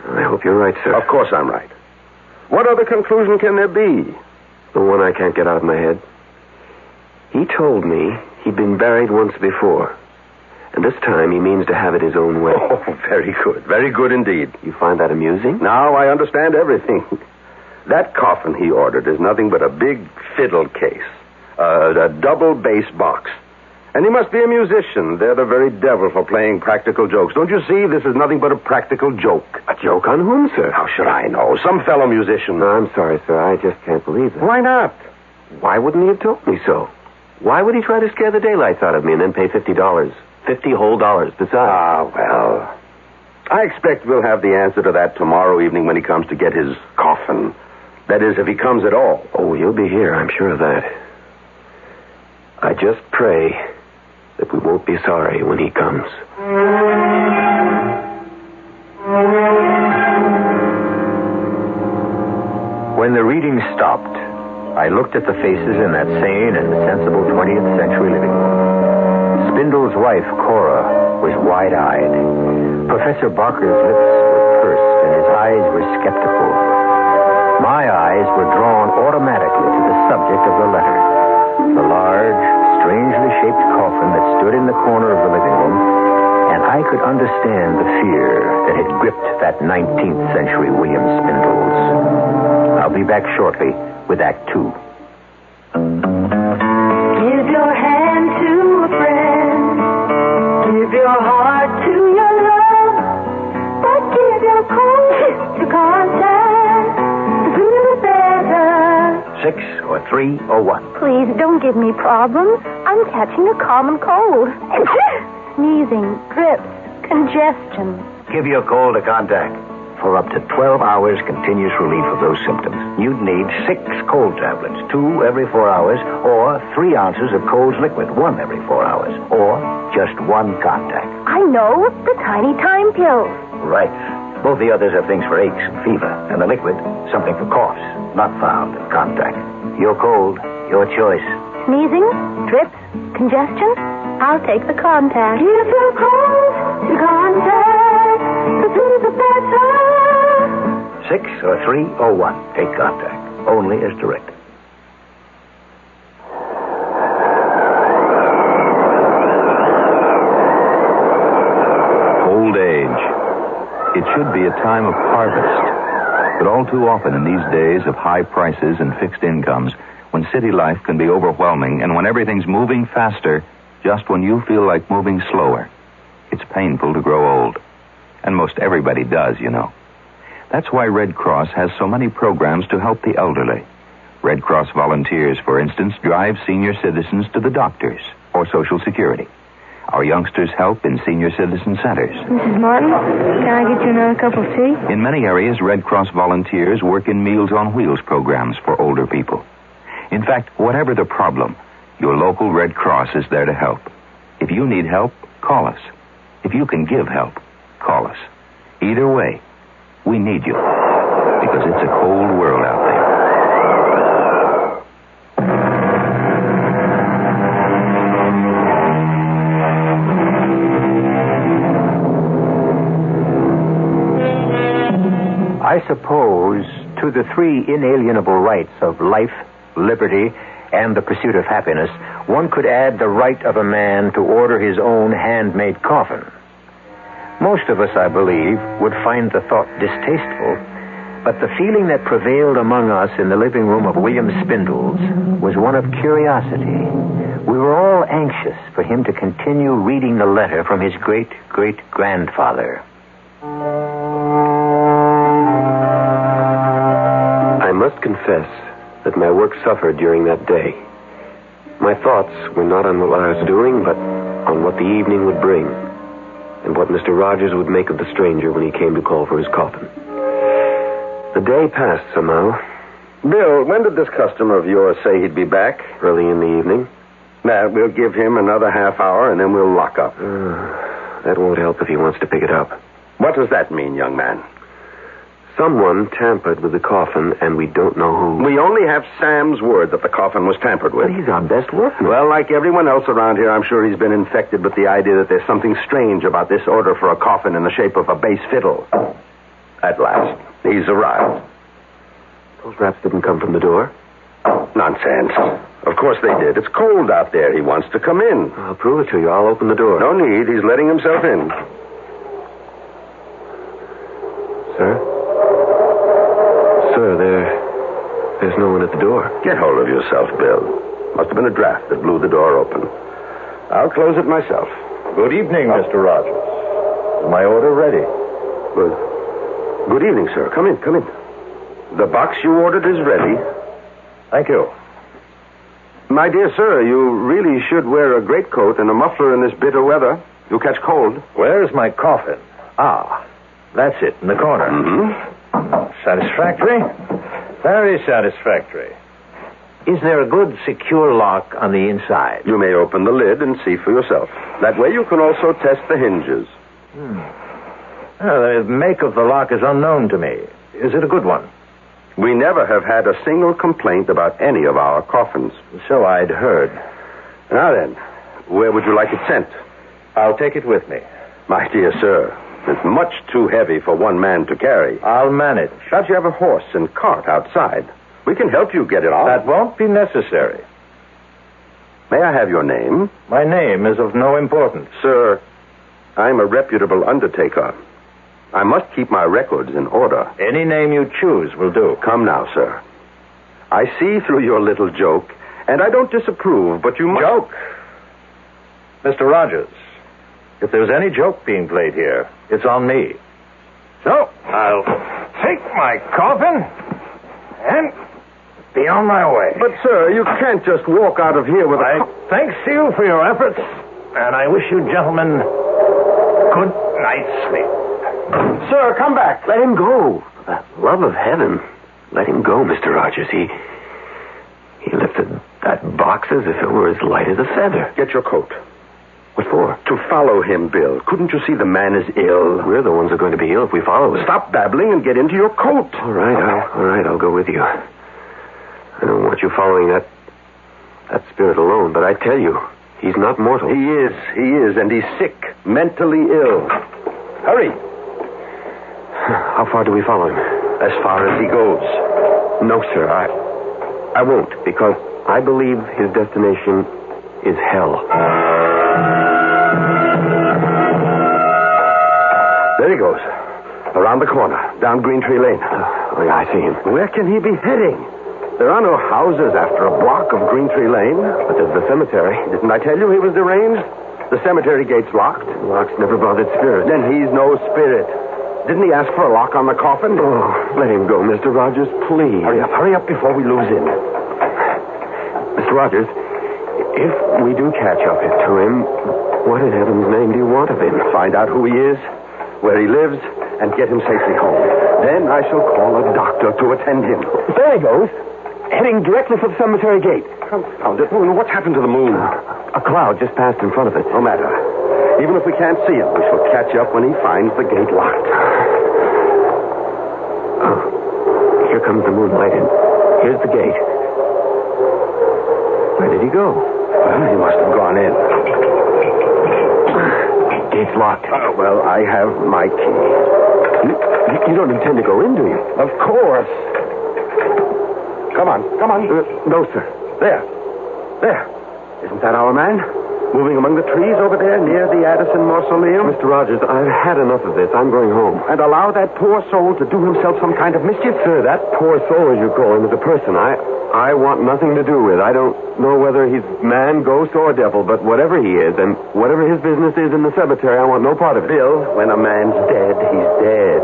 [SPEAKER 15] I hope you're right, sir.
[SPEAKER 12] Of course I'm right. What other conclusion can there be?
[SPEAKER 15] The one I can't get out of my head. He told me he'd been buried once before. And this time he means to have it his own way.
[SPEAKER 12] Oh, very good. Very good indeed.
[SPEAKER 15] You find that amusing?
[SPEAKER 12] Now I understand everything. That coffin he ordered is nothing but a big fiddle case. A double bass box. And he must be a musician. They're the very devil for playing practical jokes. Don't you see? This is nothing but a practical joke.
[SPEAKER 15] A joke on whom, sir?
[SPEAKER 12] How should I know? Some fellow musician.
[SPEAKER 15] No, I'm sorry, sir. I just can't believe it.
[SPEAKER 12] Why not?
[SPEAKER 15] Why wouldn't he have told me so? Why would he try to scare the daylights out of me and then pay $50? 50 whole dollars besides.
[SPEAKER 12] Ah, well. I expect we'll have the answer to that tomorrow evening when he comes to get his coffin. That is, if he comes at all.
[SPEAKER 15] Oh, he'll be here. I'm sure of that. I just pray that we won't be sorry when he comes.
[SPEAKER 23] When the reading stopped, I looked at the faces in that sane and sensible 20th century living room. Spindle's wife, Cora, was wide-eyed. Professor Barker's lips were pursed and his eyes were skeptical. My eyes were drawn automatically to the subject of the letter. The large, strangely shaped coffin that stood in the corner of the living room, and I could understand the fear that had gripped that 19th century William Spindles. I'll be back shortly with Act 2.
[SPEAKER 16] Give your hand to a friend. Give your heart to your love. But give your cold to contact. The sooner the better.
[SPEAKER 23] 6 or 3 or 1.
[SPEAKER 10] Please don't give me problems. I'm catching a common cold. Sneezing, drips, congestion.
[SPEAKER 23] Give your cold a contact. For up to 12 hours continuous relief of those symptoms, you'd need 6 cold tablets, 2 every 4 hours, or 3 ounces of Cold's liquid, 1 every 4 hours, or just 1 contact.
[SPEAKER 10] I know, the tiny time pills.
[SPEAKER 23] Right. Both the others have things for aches and fever, and the liquid, something for coughs, not found in contact. Your cold, your choice.
[SPEAKER 10] Sneezing, drips, congestion? I'll take the contact.
[SPEAKER 16] Give your cold to contact. The sooner the better.
[SPEAKER 23] 6 or 3 or 1. Take contact. Only as directed.
[SPEAKER 3] Old age. It should be a time of harvest. But all too often in these days of high prices and fixed incomes, when city life can be overwhelming and when everything's moving faster, just when you feel like moving slower, it's painful to grow old. And most everybody does, you know. That's why Red Cross has so many programs to help the elderly. Red Cross volunteers, for instance, drive senior citizens to the doctors or Social Security. Our youngsters help in senior citizen centers.
[SPEAKER 11] Mrs. Martin, can I get you another cup of tea?
[SPEAKER 3] In many areas, Red Cross volunteers work in Meals on Wheels programs for older people. In fact, whatever the problem, your local Red Cross is there to help. If you need help, call us. If you can give help, call us. Either way, we need you. Because it's a cold world out there.
[SPEAKER 23] I suppose to the three inalienable rights of life, liberty, and the pursuit of happiness, one could add the right of a man to order his own handmade coffin. Most of us, I believe, would find the thought distasteful, but the feeling that prevailed among us in the living room of William Spindles was one of curiosity. We were all anxious for him to continue reading the letter from his great-great-grandfather.
[SPEAKER 12] I must confess that my work suffered during that day. My thoughts were not on what I was doing, but on what the evening would bring, and what Mr. Rogers would make of the stranger when he came to call for his coffin. The day passed somehow.
[SPEAKER 1] Bill, when did this customer of yours say he'd be back?
[SPEAKER 12] Early in the evening.
[SPEAKER 1] Now, we'll give him another half hour, and then we'll lock up.
[SPEAKER 12] That won't help if he wants to pick it up.
[SPEAKER 1] What does that mean, young man?
[SPEAKER 12] Someone tampered with the coffin, and we don't know who.
[SPEAKER 1] We only have Sam's word that the coffin was tampered with.
[SPEAKER 12] But he's our best workman.
[SPEAKER 1] Well, like everyone else around here, I'm sure he's been infected with the idea that there's something strange about this order for a coffin in the shape of a bass fiddle. At last, he's arrived.
[SPEAKER 12] Those raps didn't come from the door.
[SPEAKER 1] Nonsense. Of course they did. It's cold out there. He wants to come in.
[SPEAKER 12] I'll prove it to you. I'll open the door.
[SPEAKER 1] No need. He's letting himself in.
[SPEAKER 12] Sir? Sir, there's no one at the door.
[SPEAKER 1] Get hold of yourself, Bill. Must have been a draft that blew the door open. I'll close it myself.
[SPEAKER 6] Good evening, Mr. Rogers. Is my order ready?
[SPEAKER 1] Good evening, sir. Come in, come in. The box you ordered is ready.
[SPEAKER 6] Thank you.
[SPEAKER 1] My dear sir, you really should wear a greatcoat and a muffler in this bitter weather. You'll catch cold.
[SPEAKER 6] Where's my coffin? Ah, that's it, in the corner.
[SPEAKER 1] Mm-hmm.
[SPEAKER 6] Satisfactory? Very satisfactory. Is there a good, secure lock on the inside?
[SPEAKER 1] You may open the lid and see for yourself. That way you can also test the hinges.
[SPEAKER 6] The make of the lock is unknown to me. Is it a good one?
[SPEAKER 1] We never have had a single complaint about any of our coffins.
[SPEAKER 6] So I'd heard.
[SPEAKER 1] Now then, where would you like it sent?
[SPEAKER 6] I'll take it with me.
[SPEAKER 1] My dear sir, it's much too heavy for one man to carry.
[SPEAKER 6] I'll manage.
[SPEAKER 1] Don't you have a horse and cart outside? We can help you get it on.
[SPEAKER 6] That won't be necessary.
[SPEAKER 1] May I have your name?
[SPEAKER 6] My name is of no importance.
[SPEAKER 1] Sir, I'm a reputable undertaker. I must keep my records in order.
[SPEAKER 6] Any name you choose will do.
[SPEAKER 1] Come now, sir. I see through your little joke, and I don't disapprove, but you must...
[SPEAKER 6] Joke? Mr. Rogers, if there's any joke being played here, it's on me. So, I'll take my coffin and be on my way.
[SPEAKER 1] But, sir, you can't just walk out of here with
[SPEAKER 6] Thanks to you for your efforts, and I wish you gentlemen good night's sleep.
[SPEAKER 1] Sir, come back.
[SPEAKER 12] Let him go. For the love of heaven, let him go, Mr. Rogers. He lifted that box as if it were as light as a feather.
[SPEAKER 1] Get your coat.
[SPEAKER 12] What for?
[SPEAKER 1] To follow him, Bill. Couldn't you see the man is ill?
[SPEAKER 12] We're the ones that are going to be ill if we follow him.
[SPEAKER 1] Stop babbling and get into your coat.
[SPEAKER 12] All right, I'll go with you. I don't want you following that spirit alone, but I tell you, he's not mortal.
[SPEAKER 1] He is, and he's sick, mentally ill. Hurry.
[SPEAKER 12] How far do we follow him?
[SPEAKER 1] As far as he goes.
[SPEAKER 12] No, sir, I won't, because I believe his destination is hell.
[SPEAKER 1] There he goes. Around the corner, down Green Tree Lane.
[SPEAKER 12] Oh, yeah, I see him.
[SPEAKER 1] Where can he be heading? There are no houses after a block of Green Tree Lane.
[SPEAKER 12] But there's the cemetery.
[SPEAKER 1] Didn't I tell you he was deranged? The cemetery gate's locked.
[SPEAKER 12] Locks never bothered spirit.
[SPEAKER 1] Then he's no spirit. Didn't he ask for a lock on the coffin?
[SPEAKER 12] Oh, let him go, Mr. Rogers, please.
[SPEAKER 1] Hurry up before we lose him.
[SPEAKER 12] Mr. Rogers, If we do catch up to him, what in heaven's name do you want of him? Find out who he is, where he lives, and get him safely home. Then I shall call a doctor to attend him.
[SPEAKER 15] There he goes, heading directly for the cemetery gate.
[SPEAKER 12] Confound it. What's happened to the moon?
[SPEAKER 15] A cloud just passed in front of it.
[SPEAKER 12] No matter. Even if we can't see him, we shall catch up when he finds the gate locked.
[SPEAKER 15] Oh, here comes the moonlight, and here's the gate. Where did he go?
[SPEAKER 12] Well, he must have gone in.
[SPEAKER 15] Gate's locked.
[SPEAKER 12] Well, I have my key.
[SPEAKER 15] You don't intend to go in, do you?
[SPEAKER 12] Of course. Come on.
[SPEAKER 15] No, sir.
[SPEAKER 12] There. Isn't that our man? Moving among the trees over there near the Addison Mausoleum?
[SPEAKER 15] Mr. Rogers, I've had enough of this. I'm going home.
[SPEAKER 12] And allow that poor soul to do himself some kind of mischief?
[SPEAKER 15] Sir, that poor soul, as you call him, is a person I want nothing to do with. I don't know whether he's man, ghost, or devil, but whatever he is, and whatever his business is in the cemetery, I want no part of it.
[SPEAKER 12] Bill, when a man's dead, he's dead.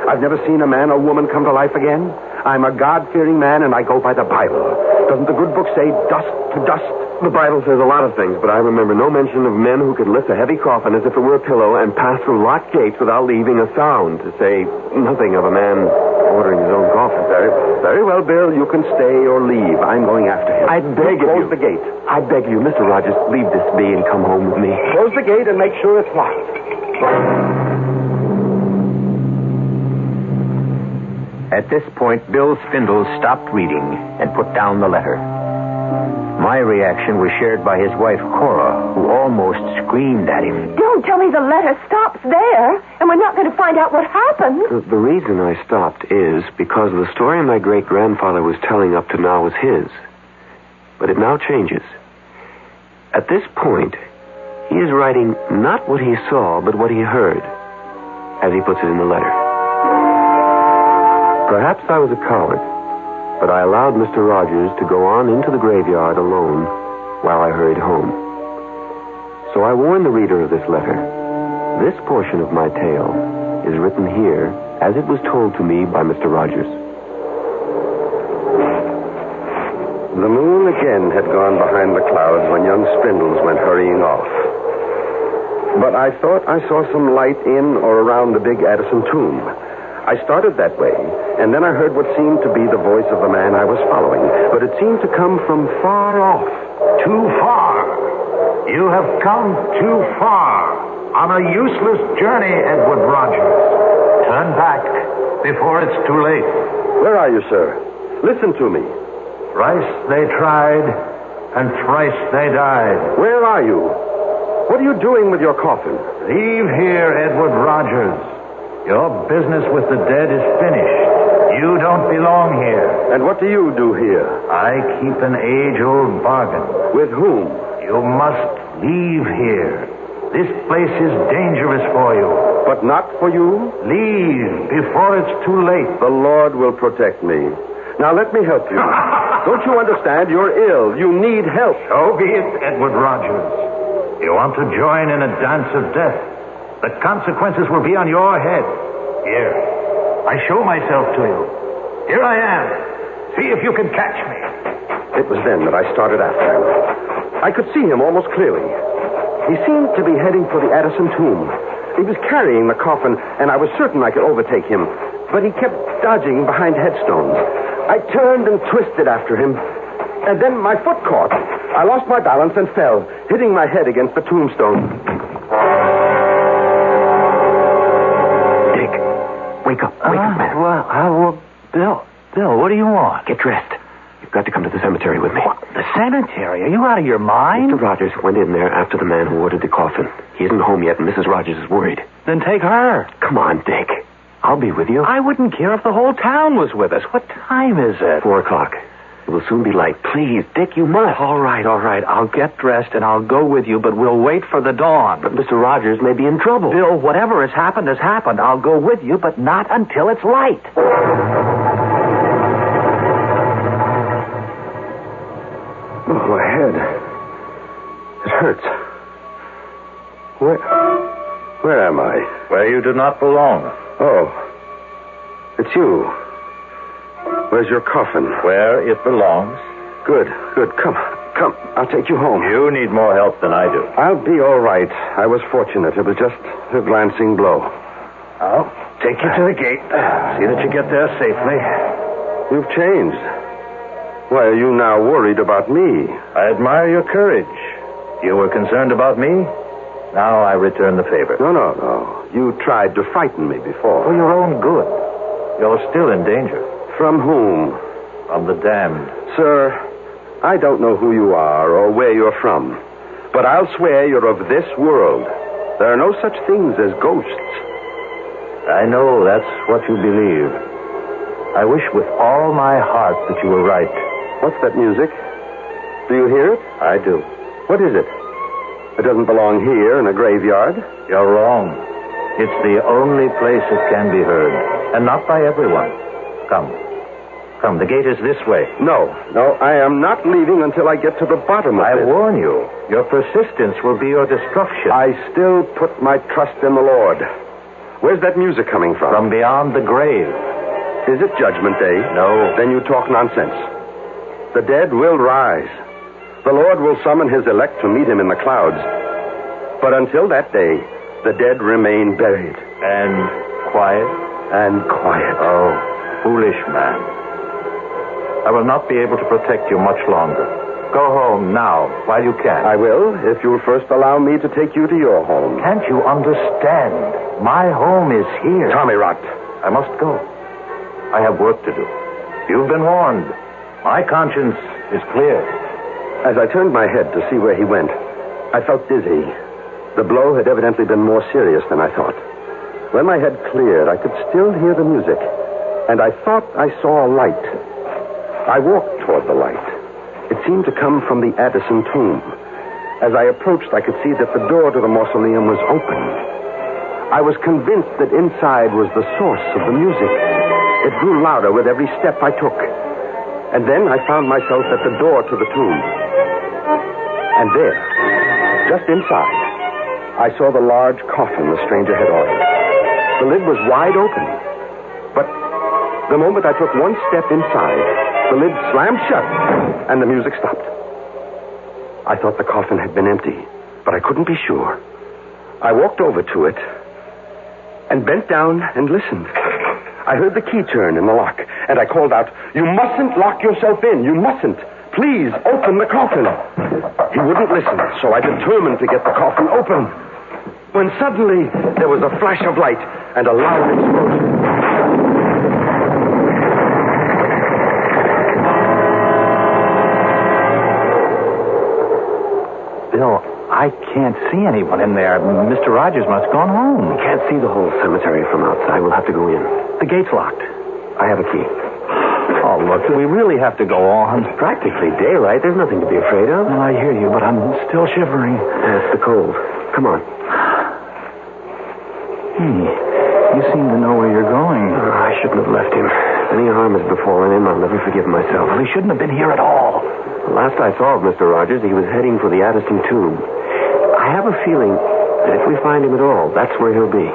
[SPEAKER 12] I've never seen a man or woman come to life again. I'm a God-fearing man, and I go by the Bible. Doesn't the good book say dust to dust?
[SPEAKER 15] The Bible says a lot of things, but I remember no mention of men who could lift a heavy coffin as if it were a pillow and pass through locked gates without leaving a sound, to say nothing of a man ordering his own coffin.
[SPEAKER 12] Very well, Bill. You can stay or leave. I'm going after him.
[SPEAKER 15] I beg of you.
[SPEAKER 12] Close the gate.
[SPEAKER 15] I beg you, Mr. Rogers, leave this be and come home with me.
[SPEAKER 12] Close the gate and make sure it's locked.
[SPEAKER 23] At this point, Bill Spindle stopped reading and put down the letter. My reaction was shared by his wife, Cora, who almost screamed at him.
[SPEAKER 9] Don't tell me the letter stops there, and we're not going to find out what happened.
[SPEAKER 15] The reason I stopped is because the story my great-grandfather was telling up to now was his. But it now changes. At this point, he is writing not what he saw, but what he heard, as he puts it in the letter. Perhaps I was a coward, but I allowed Mr. Rogers to go on into the graveyard alone while I hurried home. So I warn the reader of this letter. This portion of my tale is written here as it was told to me by Mr. Rogers.
[SPEAKER 12] The moon again had gone behind the clouds when young Spindles went hurrying off. But I thought I saw some light in or around the big Addison tomb. I started that way, and then I heard what seemed to be the voice of the man I was following, but it seemed to come from far off.
[SPEAKER 6] Too far. You have come too far on a useless journey, Edward Rogers. Turn back before it's too late.
[SPEAKER 12] Where are you, sir? Listen to me.
[SPEAKER 6] Thrice they tried, and thrice they died.
[SPEAKER 12] Where are you? What are you doing with your coffin?
[SPEAKER 6] Leave here, Edward Rogers. Your business with the dead is finished. You don't belong here.
[SPEAKER 12] And what do you do here?
[SPEAKER 6] I keep an age-old bargain.
[SPEAKER 12] With whom?
[SPEAKER 6] You must leave here. This place is dangerous for you.
[SPEAKER 12] But not for you?
[SPEAKER 6] Leave before it's too late.
[SPEAKER 12] The Lord will protect me. Now let me help you. Don't you understand? You're ill. You need help.
[SPEAKER 6] So be it, Edward Rogers. You want to join in a dance of death? The consequences will be on your head. Here, I show myself to you. Here I am. See if you can catch me.
[SPEAKER 12] It was then that I started after him. I could see him almost clearly. He seemed to be heading for the Addison tomb. He was carrying the coffin, and I was certain I could overtake him. But he kept dodging behind headstones. I turned and twisted after him. And then my foot caught. I lost my balance and fell, hitting my head against the tombstone.
[SPEAKER 15] Wake up, man.
[SPEAKER 23] Well, Bill, what do you want?
[SPEAKER 15] Get dressed. You've got to come to the cemetery with me.
[SPEAKER 23] What? The cemetery? Are you out of your mind?
[SPEAKER 15] Mr. Rogers went in there after the man who ordered the coffin. He isn't home yet, and Mrs. Rogers is worried.
[SPEAKER 23] Then take her.
[SPEAKER 15] Come on, Dick. I'll be with you.
[SPEAKER 23] I wouldn't care if the whole town was with us. What time is it?
[SPEAKER 15] 4:00. It will soon be light. Please, Dick, you must.
[SPEAKER 23] All right. I'll get dressed and I'll go with you, but we'll wait for the dawn.
[SPEAKER 15] But Mr. Rogers may be in trouble.
[SPEAKER 23] Bill, whatever has happened has happened. I'll go with you, but not until it's light.
[SPEAKER 12] Oh, my head. It hurts. Where am I?
[SPEAKER 6] Where you do not belong.
[SPEAKER 12] Oh. It's you. Where's your coffin?
[SPEAKER 6] Where it belongs.
[SPEAKER 12] Good. Come Come, I'll take you home.
[SPEAKER 6] You need more help than I do.
[SPEAKER 12] I'll be all right. I was fortunate. It was just a glancing blow.
[SPEAKER 6] I'll take you to the gate. See that you get there safely.
[SPEAKER 12] You've changed. Why are you now worried about me?
[SPEAKER 6] I admire your courage. You were concerned about me? Now I return the favor.
[SPEAKER 12] No. You tried to frighten me before.
[SPEAKER 6] For your own good. You're still in danger.
[SPEAKER 12] From whom?
[SPEAKER 6] From the damned.
[SPEAKER 12] Sir, I don't know who you are or where you're from, but I'll swear you're of this world. There are no such things as ghosts.
[SPEAKER 6] I know that's what you believe. I wish with all my heart that you were right.
[SPEAKER 12] What's that music? Do you hear it?
[SPEAKER 6] I do.
[SPEAKER 12] What is it? It doesn't belong here in a graveyard.
[SPEAKER 6] You're wrong. It's the only place it can be heard, and not by everyone. Come, the gate is this way.
[SPEAKER 12] No, I am not leaving until I get to the bottom of
[SPEAKER 6] I
[SPEAKER 12] this.
[SPEAKER 6] warn you, your persistence will be your destruction.
[SPEAKER 12] I still put my trust in the Lord. Where's that music coming from?
[SPEAKER 6] From beyond the grave.
[SPEAKER 12] Is it Judgment Day?
[SPEAKER 6] No.
[SPEAKER 12] Then you talk nonsense. The dead will rise. The Lord will summon his elect to meet him in the clouds. But until that day, the dead remain buried.
[SPEAKER 6] And quiet?
[SPEAKER 12] And quiet.
[SPEAKER 6] Oh, foolish man. I will not be able to protect you much longer. Go home now, while you can.
[SPEAKER 12] I will, if you'll first allow me to take you to your home.
[SPEAKER 6] Can't you understand? My home is here.
[SPEAKER 12] Tommy Rot.
[SPEAKER 6] I must go. I have work to do. You've been warned. My conscience is clear.
[SPEAKER 12] As I turned my head to see where he went, I felt dizzy. The blow had evidently been more serious than I thought. When my head cleared, I could still hear the music, and I thought I saw a light. I walked toward the light. It seemed to come from the Addison tomb. As I approached, I could see that the door to the mausoleum was open. I was convinced that inside was the source of the music. It grew louder with every step I took. And then I found myself at the door to the tomb. And there, just inside, I saw the large coffin the stranger had ordered. The lid was wide open. But the moment I took one step inside, the lid slammed shut, and the music stopped. I thought the coffin had been empty, but I couldn't be sure. I walked over to it and bent down and listened. I heard the key turn in the lock, and I called out, "You mustn't lock yourself in. You mustn't. Please open the coffin." He wouldn't listen, so I determined to get the coffin open. When suddenly there was a flash of light and a loud explosion.
[SPEAKER 13] Bill, I can't see anyone in there. Mr. Rogers must have gone home.
[SPEAKER 15] We can't see the whole cemetery from outside. We'll have to go in.
[SPEAKER 13] The gate's locked.
[SPEAKER 15] I have a key.
[SPEAKER 13] Oh, look, do we really have to go on?
[SPEAKER 15] It's practically daylight. There's nothing to be afraid of.
[SPEAKER 13] Well, I hear you, but I'm still shivering.
[SPEAKER 15] That's the cold. Come on.
[SPEAKER 13] You seem to know where you're going.
[SPEAKER 15] Oh, I shouldn't have left him. If any harm has befallen him, I'll never forgive myself.
[SPEAKER 13] Well, he shouldn't have been here at all.
[SPEAKER 15] The last I saw of Mr. Rogers, he was heading for the Addison tomb. I have a feeling that if we find him at all, that's where he'll be.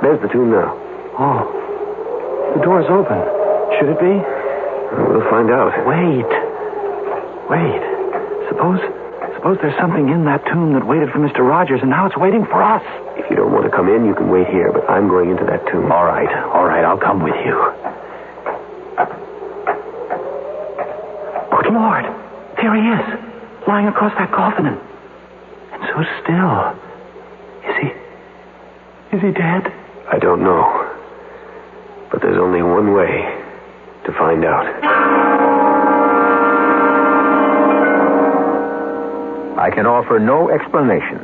[SPEAKER 15] There's the tomb now.
[SPEAKER 13] Oh, the door's open. Should it be?
[SPEAKER 15] We'll find out.
[SPEAKER 13] Wait. Suppose there's something in that tomb that waited for Mr. Rogers, and now it's waiting for us.
[SPEAKER 15] If you don't want to come in, you can wait here, but I'm going into that tomb.
[SPEAKER 13] All right, I'll come with you. Good Lord, there he is, lying across that coffin, and so still. Is he dead?
[SPEAKER 15] I don't know. But there's only one way to find out.
[SPEAKER 23] I can offer no explanation,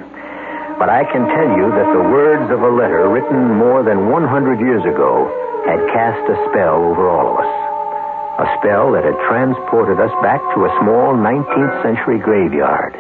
[SPEAKER 23] but I can tell you that the words of a letter written more than 100 years ago had cast a spell over all of us. A spell that had transported us back to a small 19th century graveyard.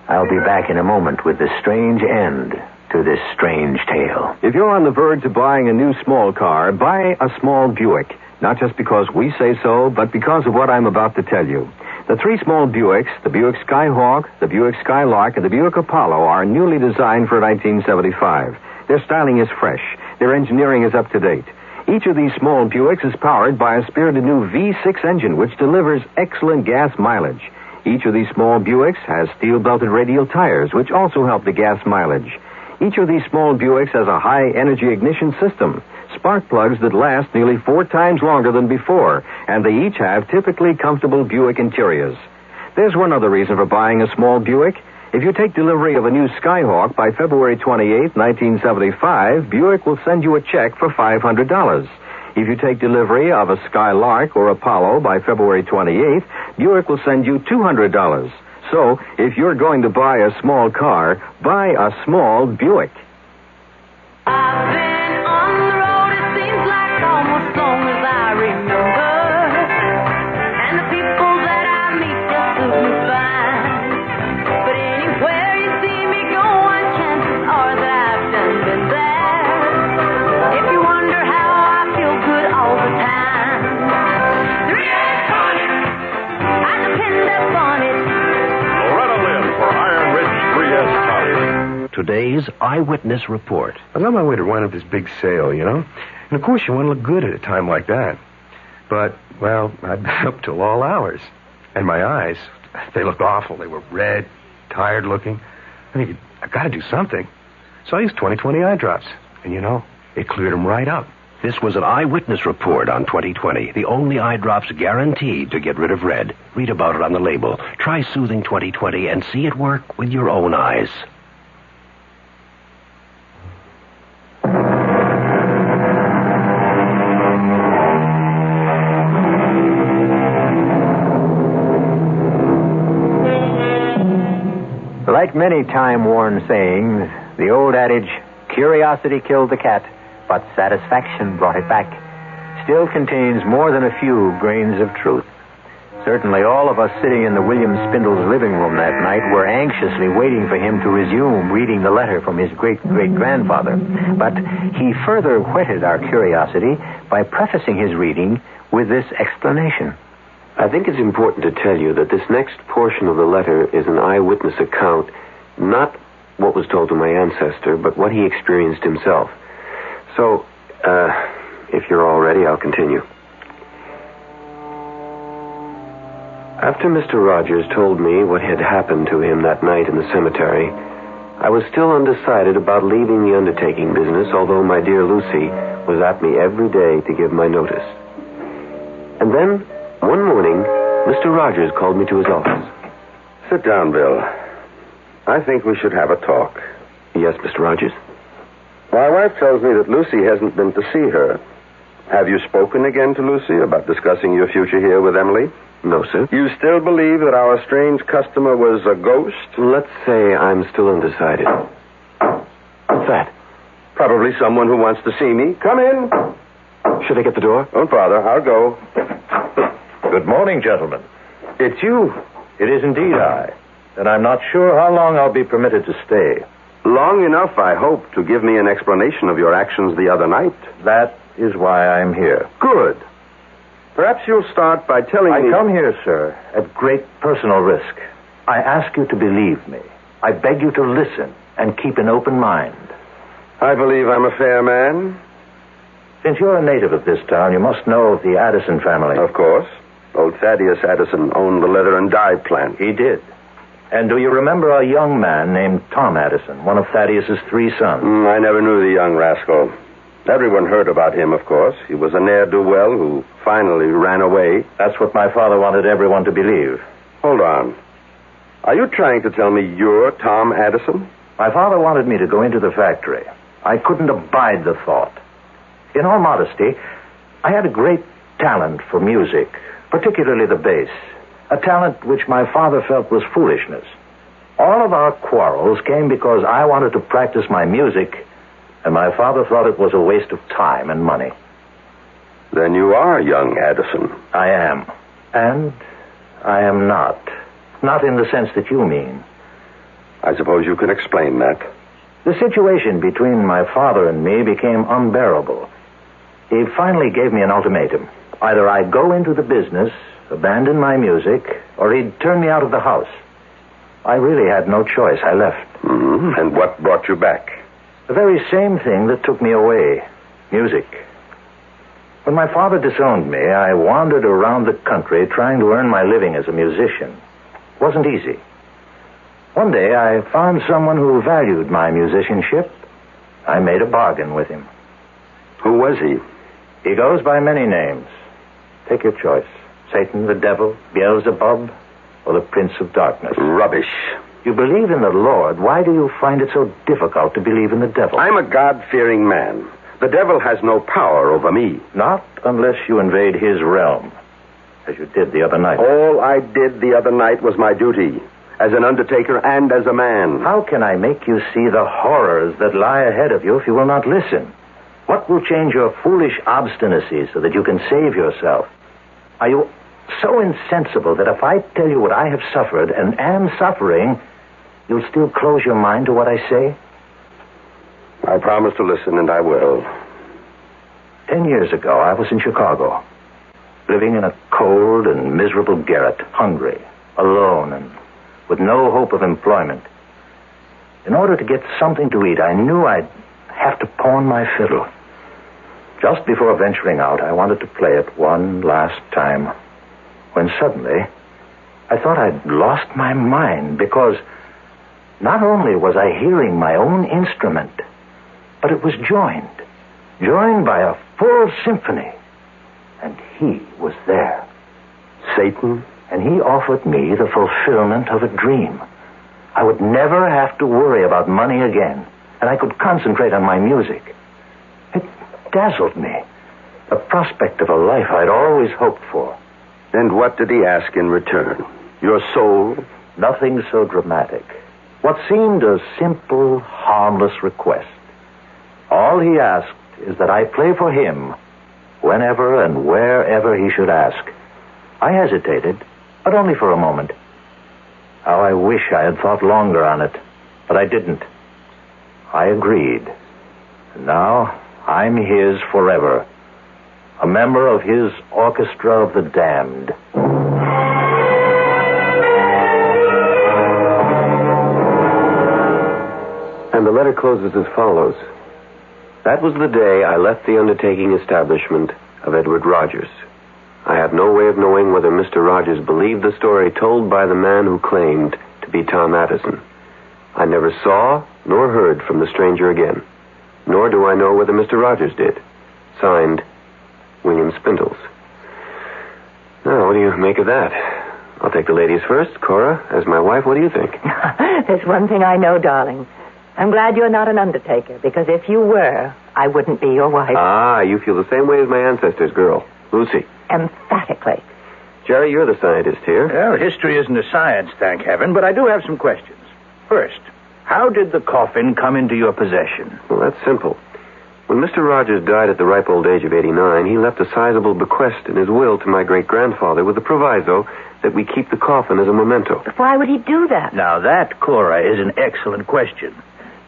[SPEAKER 23] I'll be back in a moment with the strange end to this strange tale.
[SPEAKER 17] If you're on the verge of buying a new small car, buy a small Buick. Not just because we say so, but because of what I'm about to tell you. The three small Buicks, the Buick Skyhawk, the Buick Skylark, and the Buick Apollo, are newly designed for 1975. Their styling is fresh. Their engineering is up to date. Each of these small Buicks is powered by a spirited new V6 engine, which delivers excellent gas mileage. Each of these small Buicks has steel-belted radial tires, which also help the gas mileage. Each of these small Buicks has a high-energy ignition system, spark plugs that last nearly 4 times longer than before, and they each have typically comfortable Buick interiors. There's one other reason for buying a small Buick. If you take delivery of a new Skyhawk by February 28, 1975, Buick will send you a check for $500. If you take delivery of a Skylark or Apollo by February 28th, Buick will send you $200. So, if you're going to buy a small car, buy a small Buick.
[SPEAKER 16] I've been on the road, it seems like almost long as I remember. And the people that I meet just suit me fine. But anywhere you see me going, chances are that I've done been there. If you wonder how I feel good all the time, 3S on it, I depend upon it.
[SPEAKER 8] Loretta Lynn for Iron Ridge 3S Tonic.
[SPEAKER 18] Today's Eyewitness Report.
[SPEAKER 1] I was on my way to wind up this big sale, you know? And of course you want to look good at a time like that. But, well, I'd been up till all hours. And my eyes, they looked awful. They were red, tired looking. I mean, I've got to do something. So I used 20/20 eye drops. And, you know, it cleared them right up.
[SPEAKER 18] This was an Eyewitness Report on 20/20, the only eye drops guaranteed to get rid of red. Read about it on the label. Try Soothing 20/20 and see it work with your own eyes.
[SPEAKER 23] Like many time-worn sayings, the old adage, curiosity killed the cat, but satisfaction brought it back, still contains more than a few grains of truth. Certainly all of us sitting in the William Spindle's living room that night were anxiously waiting for him to resume reading the letter from his great-great-grandfather. But he further whetted our curiosity by prefacing his reading with this explanation.
[SPEAKER 12] I think it's important to tell you that this next portion of the letter is an eyewitness account, not what was told to my ancestor, but what he experienced himself. So, if you're all ready, I'll continue. After Mr. Rogers told me what had happened to him that night in the cemetery, I was still undecided about leaving the undertaking business, although my dear Lucy was at me every day to give my notice. And then, one morning, Mr. Rogers called me to his office.
[SPEAKER 1] Sit down, Bill. I think we should have a talk.
[SPEAKER 12] Yes, Mr. Rogers?
[SPEAKER 1] My wife tells me that Lucy hasn't been to see her. Have you spoken again to Lucy about discussing your future here with Emily?
[SPEAKER 12] No, sir.
[SPEAKER 1] You still believe that our strange customer was a ghost?
[SPEAKER 12] Let's say I'm still undecided. What's that?
[SPEAKER 1] Probably someone who wants to see me. Come in.
[SPEAKER 12] Should I get the door?
[SPEAKER 1] Don't bother. I'll go.
[SPEAKER 6] Good morning, gentlemen.
[SPEAKER 1] It's you.
[SPEAKER 6] It is indeed I. And I'm not sure how long I'll be permitted to stay.
[SPEAKER 1] Long enough, I hope, to give me an explanation of your actions the other night.
[SPEAKER 6] That is why I'm here.
[SPEAKER 1] Good. Perhaps you'll start by telling me...
[SPEAKER 6] I come here, sir, at great personal risk. I ask you to believe me. I beg you to listen and keep an open mind.
[SPEAKER 1] I believe I'm a fair man.
[SPEAKER 6] Since you're a native of this town, you must know of the Addison family.
[SPEAKER 1] Of course. Old Thaddeus Addison owned the leather and dye plant.
[SPEAKER 6] He did. And do you remember a young man named Tom Addison, one of Thaddeus's 3 sons?
[SPEAKER 1] I never knew the young rascal. Everyone heard about him, of course. He was a ne'er-do-well who finally ran away.
[SPEAKER 6] That's what my father wanted everyone to believe.
[SPEAKER 1] Hold on. Are you trying to tell me you're Tom Addison?
[SPEAKER 6] My father wanted me to go into the factory. I couldn't abide the thought. In all modesty, I had a great talent for music, particularly the bass, a talent which my father felt was foolishness. All of our quarrels came because I wanted to practice my music, and my father thought it was a waste of time and money.
[SPEAKER 1] Then you are young Addison.
[SPEAKER 6] I am. And I am not. Not in the sense that you mean.
[SPEAKER 1] I suppose you can explain that.
[SPEAKER 6] The situation between my father and me became unbearable. He finally gave me an ultimatum. Either I go into the business, abandon my music, or he'd turn me out of the house. I really had no choice. I left.
[SPEAKER 1] Mm-hmm. And what brought you back?
[SPEAKER 6] The very same thing that took me away. Music. When my father disowned me, I wandered around the country trying to earn my living as a musician. wasn't easy. One day I found someone who valued my musicianship. I made a bargain with him.
[SPEAKER 12] Who was he?
[SPEAKER 6] He goes by many names. Take your choice. Satan, the devil, Beelzebub, or the Prince of Darkness.
[SPEAKER 12] Rubbish.
[SPEAKER 6] You believe in the Lord. Why do you find it so difficult to believe in the devil?
[SPEAKER 12] I'm a God-fearing man. The devil has no power over me.
[SPEAKER 6] Not unless you invade his realm, as you did the other night.
[SPEAKER 12] All I did the other night was my duty, as an undertaker and as a man.
[SPEAKER 6] How can I make you see the horrors that lie ahead of you if you will not listen? What will change your foolish obstinacy so that you can save yourself? Are you so insensible that if I tell you what I have suffered and am suffering, you'll still close your mind to what I say?
[SPEAKER 12] I promise to listen, and I will.
[SPEAKER 6] 10 years ago, I was in Chicago, living in a cold and miserable garret, hungry, alone, and with no hope of employment. In order to get something to eat, I knew I'd have to pawn my fiddle. Just before venturing out, I wanted to play it one last time, when suddenly I thought I'd lost my mind, because not only was I hearing my own instrument, but it was joined by a full symphony, and he was there.
[SPEAKER 12] Satan?
[SPEAKER 6] And he offered me the fulfillment of a dream. I would never have to worry about money again, and I could concentrate on my music. It dazzled me, the prospect of a life I'd always hoped for.
[SPEAKER 12] And what did he ask in return? Your soul?
[SPEAKER 6] Nothing so dramatic. What seemed a simple, harmless request. All he asked is that I play for him whenever and wherever he should ask. I hesitated, but only for a moment. How I wish I had thought longer on it, but I didn't. I agreed. And now I'm his forever, a member of his orchestra of the damned.
[SPEAKER 15] And the letter closes as follows. That was the day I left the undertaking establishment of Edward Rogers. I have no way of knowing whether Mr. Rogers believed the story told by the man who claimed to be Tom Addison. I never saw nor heard from the stranger again, nor do I know whether Mr. Rogers did. Signed, William Spindles. Now, what do you make of that? I'll take the ladies first. Cora, as my wife, what do you think?
[SPEAKER 4] There's one thing I know, darling. I'm glad you're not an undertaker, because if you were, I wouldn't be your wife.
[SPEAKER 15] Ah, you feel the same way as my ancestors, girl. Lucy.
[SPEAKER 4] Emphatically.
[SPEAKER 15] Jerry, you're the scientist here.
[SPEAKER 20] Well, history isn't a science, thank heaven, but I do have some questions. First, how did the coffin come into your possession?
[SPEAKER 15] Well, that's simple. When Mr. Rogers died at the ripe old age of 89, he left a sizable bequest in his will to my great-grandfather with the proviso that we keep the coffin as a memento.
[SPEAKER 4] But why would he do that?
[SPEAKER 20] Now, that, Cora, is an excellent question.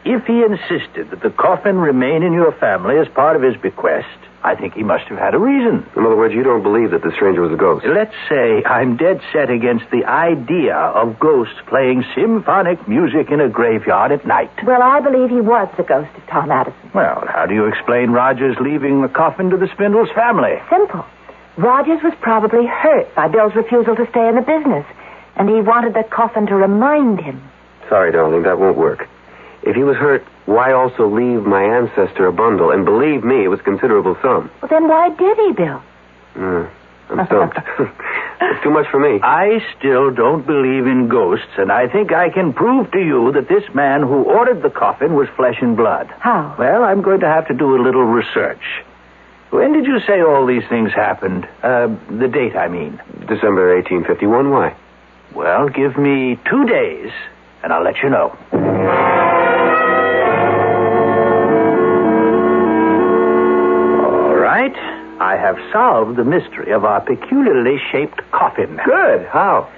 [SPEAKER 20] If he insisted that the coffin remain in your family as part of his bequest, I think he must have had a reason.
[SPEAKER 15] In other words, you don't believe that the stranger was a ghost?
[SPEAKER 20] Let's say I'm dead set against the idea of ghosts playing symphonic music in a graveyard at night.
[SPEAKER 4] Well, I believe he was the ghost of Tom Addison.
[SPEAKER 20] Well, how do you explain Rogers leaving the coffin to the Spindles family?
[SPEAKER 4] Simple. Rogers was probably hurt by Bill's refusal to stay in the business, and he wanted the coffin to remind him.
[SPEAKER 15] Sorry, darling, that won't work. If he was hurt, why also leave my ancestor a bundle? And believe me, it was a considerable sum.
[SPEAKER 4] Well, then why did he, Bill?
[SPEAKER 15] I'm stumped. It's too much for me.
[SPEAKER 20] I still don't believe in ghosts, and I think I can prove to you that this man who ordered the coffin was flesh and blood.
[SPEAKER 4] How?
[SPEAKER 20] Well, I'm going to have to do a little research. When did you say all these things happened? The date, I mean.
[SPEAKER 15] December 1851. Why?
[SPEAKER 20] Well, give me 2 days, and I'll let you know. I have solved the mystery of our peculiarly shaped coffin.
[SPEAKER 15] Good. How?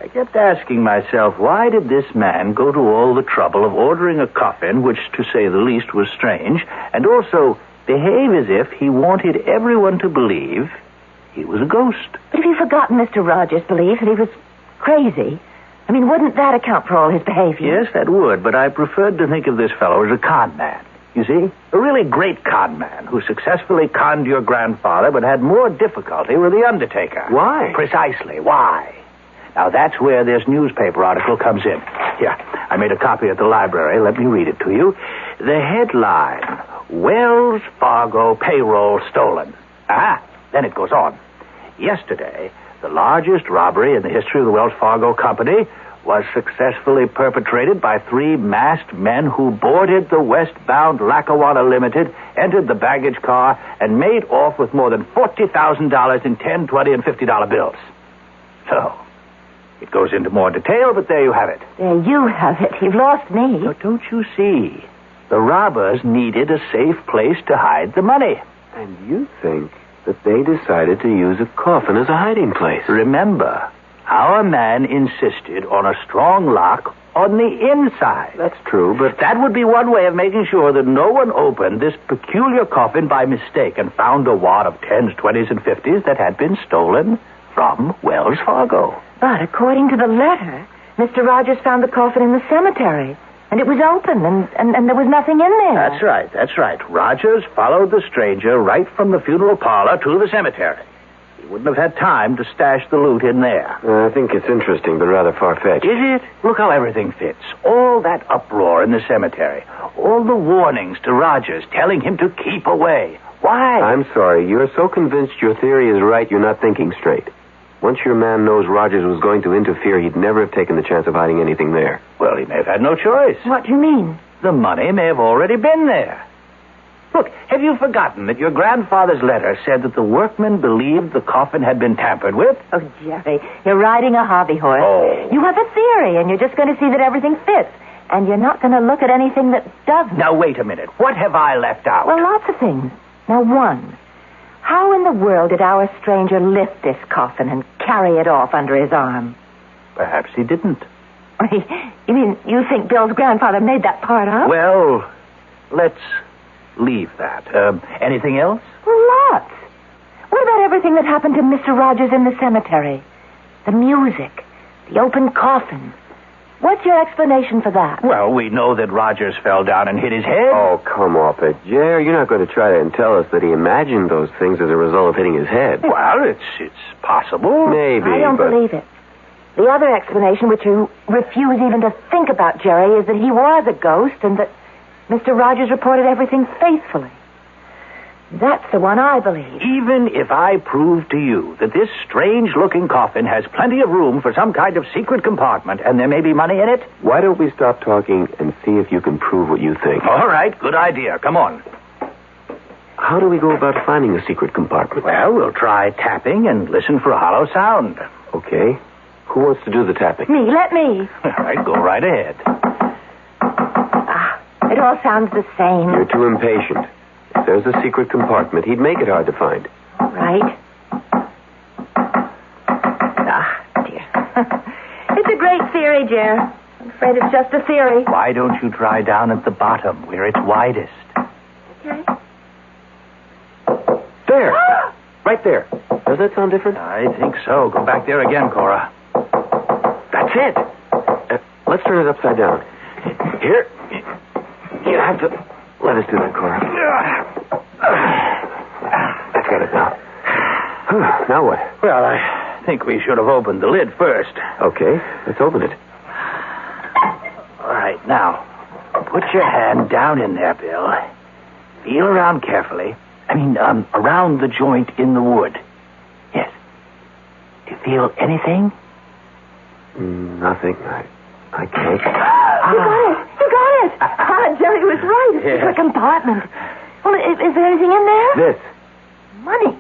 [SPEAKER 20] I kept asking myself, why did this man go to all the trouble of ordering a coffin, which, to say the least, was strange, and also behave as if he wanted everyone to believe he was a ghost?
[SPEAKER 4] But if you've forgotten Mr. Rogers' belief that he was crazy, I mean, wouldn't that account for all his behavior?
[SPEAKER 20] Yes, that would, but I preferred to think of this fellow as a con man. You see, a really great con man who successfully conned your grandfather but had more difficulty with the undertaker.
[SPEAKER 15] Why?
[SPEAKER 20] Precisely, why? Now, that's where this newspaper article comes in. Here, I made a copy at the library. Let me read it to you. The headline, Wells Fargo payroll stolen. Then it goes on. Yesterday, the largest robbery in the history of the Wells Fargo Company was successfully perpetrated by 3 masked men who boarded the westbound Lackawanna Limited, entered the baggage car, and made off with more than $40,000 in $10, $20, and $50 bills. So, it goes into more detail, but there you have it.
[SPEAKER 4] There you have it. You've lost me.
[SPEAKER 20] But don't you see? The robbers needed a safe place to hide the money.
[SPEAKER 15] And you think that they decided to use a coffin as a hiding place?
[SPEAKER 20] Remember, our man insisted on a strong lock on the inside.
[SPEAKER 15] That's true, but...
[SPEAKER 20] That would be one way of making sure that no one opened this peculiar coffin by mistake and found a wad of 10s, 20s, and 50s that had been stolen from Wells Fargo.
[SPEAKER 4] But according to the letter, Mr. Rogers found the coffin in the cemetery. And it was open, and there was nothing in there.
[SPEAKER 20] That's right. Rogers followed the stranger right from the funeral parlor to the cemetery. He wouldn't have had time to stash the loot in there.
[SPEAKER 15] I think it's interesting, but rather far-fetched.
[SPEAKER 20] Is it? Look how everything fits. All that uproar in the cemetery. All the warnings to Rogers telling him to keep away. Why?
[SPEAKER 15] I'm sorry. You're so convinced your theory is right, you're not thinking straight. Once your man knows Rogers was going to interfere, he'd never have taken the chance of hiding anything there.
[SPEAKER 20] Well, he may have had no choice.
[SPEAKER 4] What do you mean?
[SPEAKER 20] The money may have already been there. Look, have you forgotten that your grandfather's letter said that the workmen believed the coffin had been tampered with?
[SPEAKER 4] Oh, Jerry, you're riding a hobby horse.
[SPEAKER 20] Oh.
[SPEAKER 4] You have a theory, and you're just going to see that everything fits. And you're not going to look at anything that doesn't.
[SPEAKER 20] Now, wait a minute. What have I left out?
[SPEAKER 4] Well, lots of things. Now, one. How in the world did our stranger lift this coffin and carry it off under his arm?
[SPEAKER 20] Perhaps he didn't.
[SPEAKER 4] You mean you think Bill's grandfather made that part up?
[SPEAKER 20] Well, let's leave that. Anything else?
[SPEAKER 4] Lots. What about everything that happened to Mr. Rogers in the cemetery? The music, the open coffin. What's your explanation for that?
[SPEAKER 20] Well, we know that Rogers fell down and hit his head.
[SPEAKER 15] Oh, come off it, Jerry. You're not going to try to tell us that he imagined those things as a result of hitting his head.
[SPEAKER 20] Well, it's possible.
[SPEAKER 15] Maybe,
[SPEAKER 4] I don't believe it. The other explanation, which you refuse even to think about, Jerry, is that he was a ghost and that Mr. Rogers reported everything faithfully. That's the one I believe.
[SPEAKER 20] Even if I prove to you that this strange-looking coffin has plenty of room for some kind of secret compartment and there may be money in it?
[SPEAKER 15] Why don't we stop talking and see if you can prove what you think?
[SPEAKER 20] All right, good idea. Come on.
[SPEAKER 15] How do we go about finding a secret compartment?
[SPEAKER 20] Well, we'll try tapping and listen for a hollow sound.
[SPEAKER 15] Okay. Who wants to do the tapping?
[SPEAKER 4] Me, let me.
[SPEAKER 20] All right, go right ahead.
[SPEAKER 4] It all sounds the same.
[SPEAKER 15] You're too impatient. If there's a secret compartment, he'd make it hard to find.
[SPEAKER 4] Right. Dear. It's a great theory, Jer. I'm afraid it's just a theory.
[SPEAKER 20] Why don't you try down at the bottom, where it's widest?
[SPEAKER 4] Okay.
[SPEAKER 15] There. Right there. Does that sound different?
[SPEAKER 20] I think so. Go back there again, Cora.
[SPEAKER 15] That's it. Let's turn it upside down. Here. You have to let us do that, Cora. That's got it now. Now what?
[SPEAKER 20] Well, I think we should have opened the lid first.
[SPEAKER 15] Okay, let's open it.
[SPEAKER 20] All right, now, put your hand down in there, Bill. Feel around carefully. Around the joint in the wood. Yes. Do you feel anything?
[SPEAKER 15] Nothing. I can't.
[SPEAKER 4] You got it. Jerry was right. It's a secret compartment. Well, is there anything in there?
[SPEAKER 15] This.
[SPEAKER 4] Money.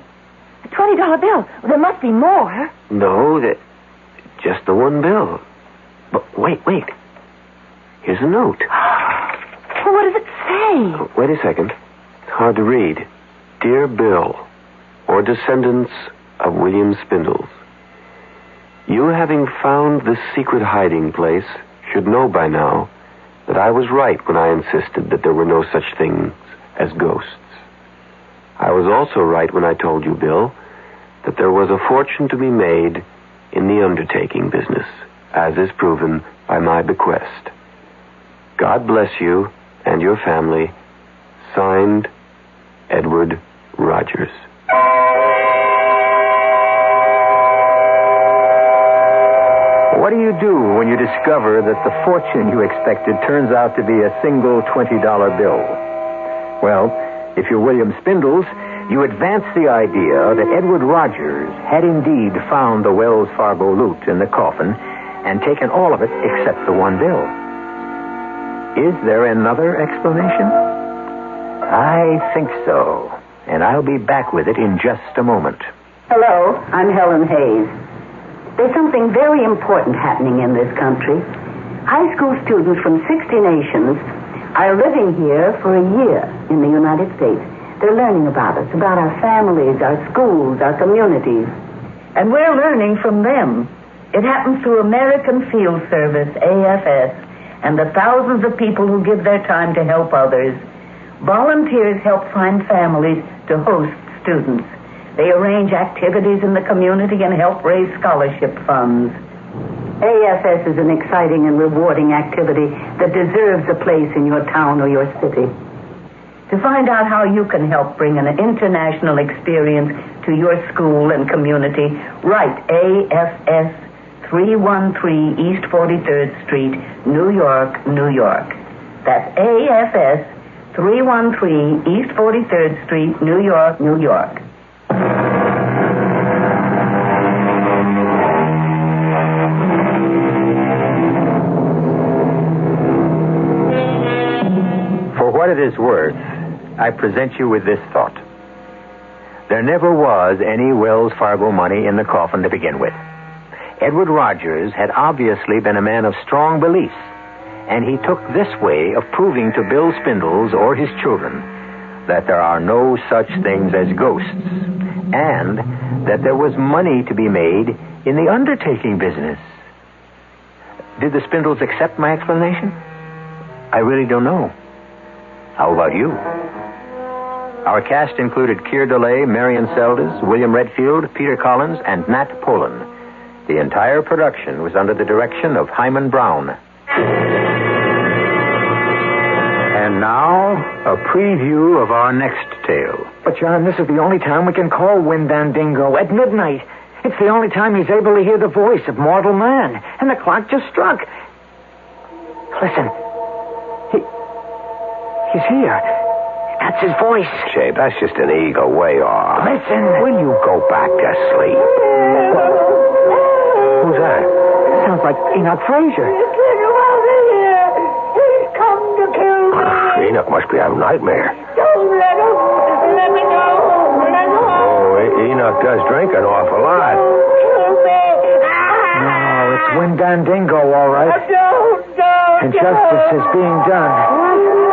[SPEAKER 4] A $20 bill. Well, there must be more.
[SPEAKER 15] No, just the one bill. But wait. Here's a note.
[SPEAKER 4] Well, what does it say?
[SPEAKER 15] Oh, wait a second. It's hard to read. Dear Bill, or descendants of William Spindles, you having found this secret hiding place should know by now that I was right when I insisted that there were no such things as ghosts. I was also right when I told you, Bill, that there was a fortune to be made in the undertaking business, as is proven by my bequest. God bless you and your family. Signed, Edward Rogers.
[SPEAKER 23] What do you do when you discover that the fortune you expected turns out to be a single $20 bill? Well, if you're William Spindles, you advance the idea that Edward Rogers had indeed found the Wells Fargo loot in the coffin and taken all of it except the one bill. Is there another explanation? I think so, and I'll be back with it in just a moment.
[SPEAKER 2] Hello, I'm Helen Hayes. There's something very important happening in this country. High school students from 60 nations are living here for a year in the United States. They're learning about us, about our families, our schools, our communities.
[SPEAKER 4] And we're learning from them. It happens through American Field Service, AFS, and the thousands of people who give their time to help others. Volunteers help find families to host students. They arrange activities in the community and help raise scholarship funds.
[SPEAKER 2] AFS is an exciting and rewarding activity that deserves a place in your town or your city.
[SPEAKER 4] To find out how you can help bring an international experience to your school and community, write AFS 313 East 43rd Street, New York, New York. That's AFS 313 East 43rd Street, New York, New York.
[SPEAKER 23] For what it is worth, I present you with this thought. There never was any Wells Fargo money in the coffin to begin with. Edward Rogers had obviously been a man of strong beliefs, and he took this way of proving to Bill Spindles or his children that there are no such things as ghosts, and that there was money to be made in the undertaking business. Did the Spindles accept my explanation? I really don't know. How about you? Our cast included Keir DeLay, Marion Seldes, William Redfield, Peter Collins, and Nat Polan. The entire production was under the direction of Hyman Brown. And now, a preview of our next tale.
[SPEAKER 5] But, John, this is the only time we can call Windandingo, at midnight. It's the only time he's able to hear the voice of mortal man. And the clock just struck. Listen. He's here. That's his voice.
[SPEAKER 12] Jay, that's just an ego way off.
[SPEAKER 5] Listen.
[SPEAKER 12] Will you go back to sleep? Who's that?
[SPEAKER 5] Sounds like Enoch Fraser.
[SPEAKER 12] Enoch must be having a nightmare.
[SPEAKER 16] Don't let him. Let me go.
[SPEAKER 12] Oh, Enoch does drink an awful lot.
[SPEAKER 5] No, it's Windandingo, all right.
[SPEAKER 16] Don't.
[SPEAKER 5] And justice is being done.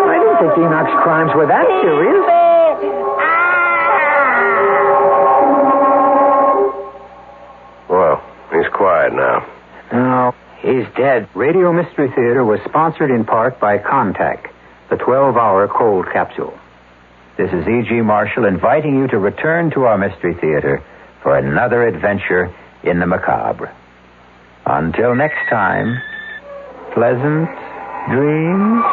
[SPEAKER 5] I didn't think Enoch's crimes were that serious.
[SPEAKER 12] Well, he's quiet now.
[SPEAKER 23] No, he's dead. Radio Mystery Theater was sponsored in part by Contact, the 12-hour cold capsule. This is E.G. Marshall inviting you to return to our Mystery Theater for another adventure in the macabre. Until next time, pleasant dreams.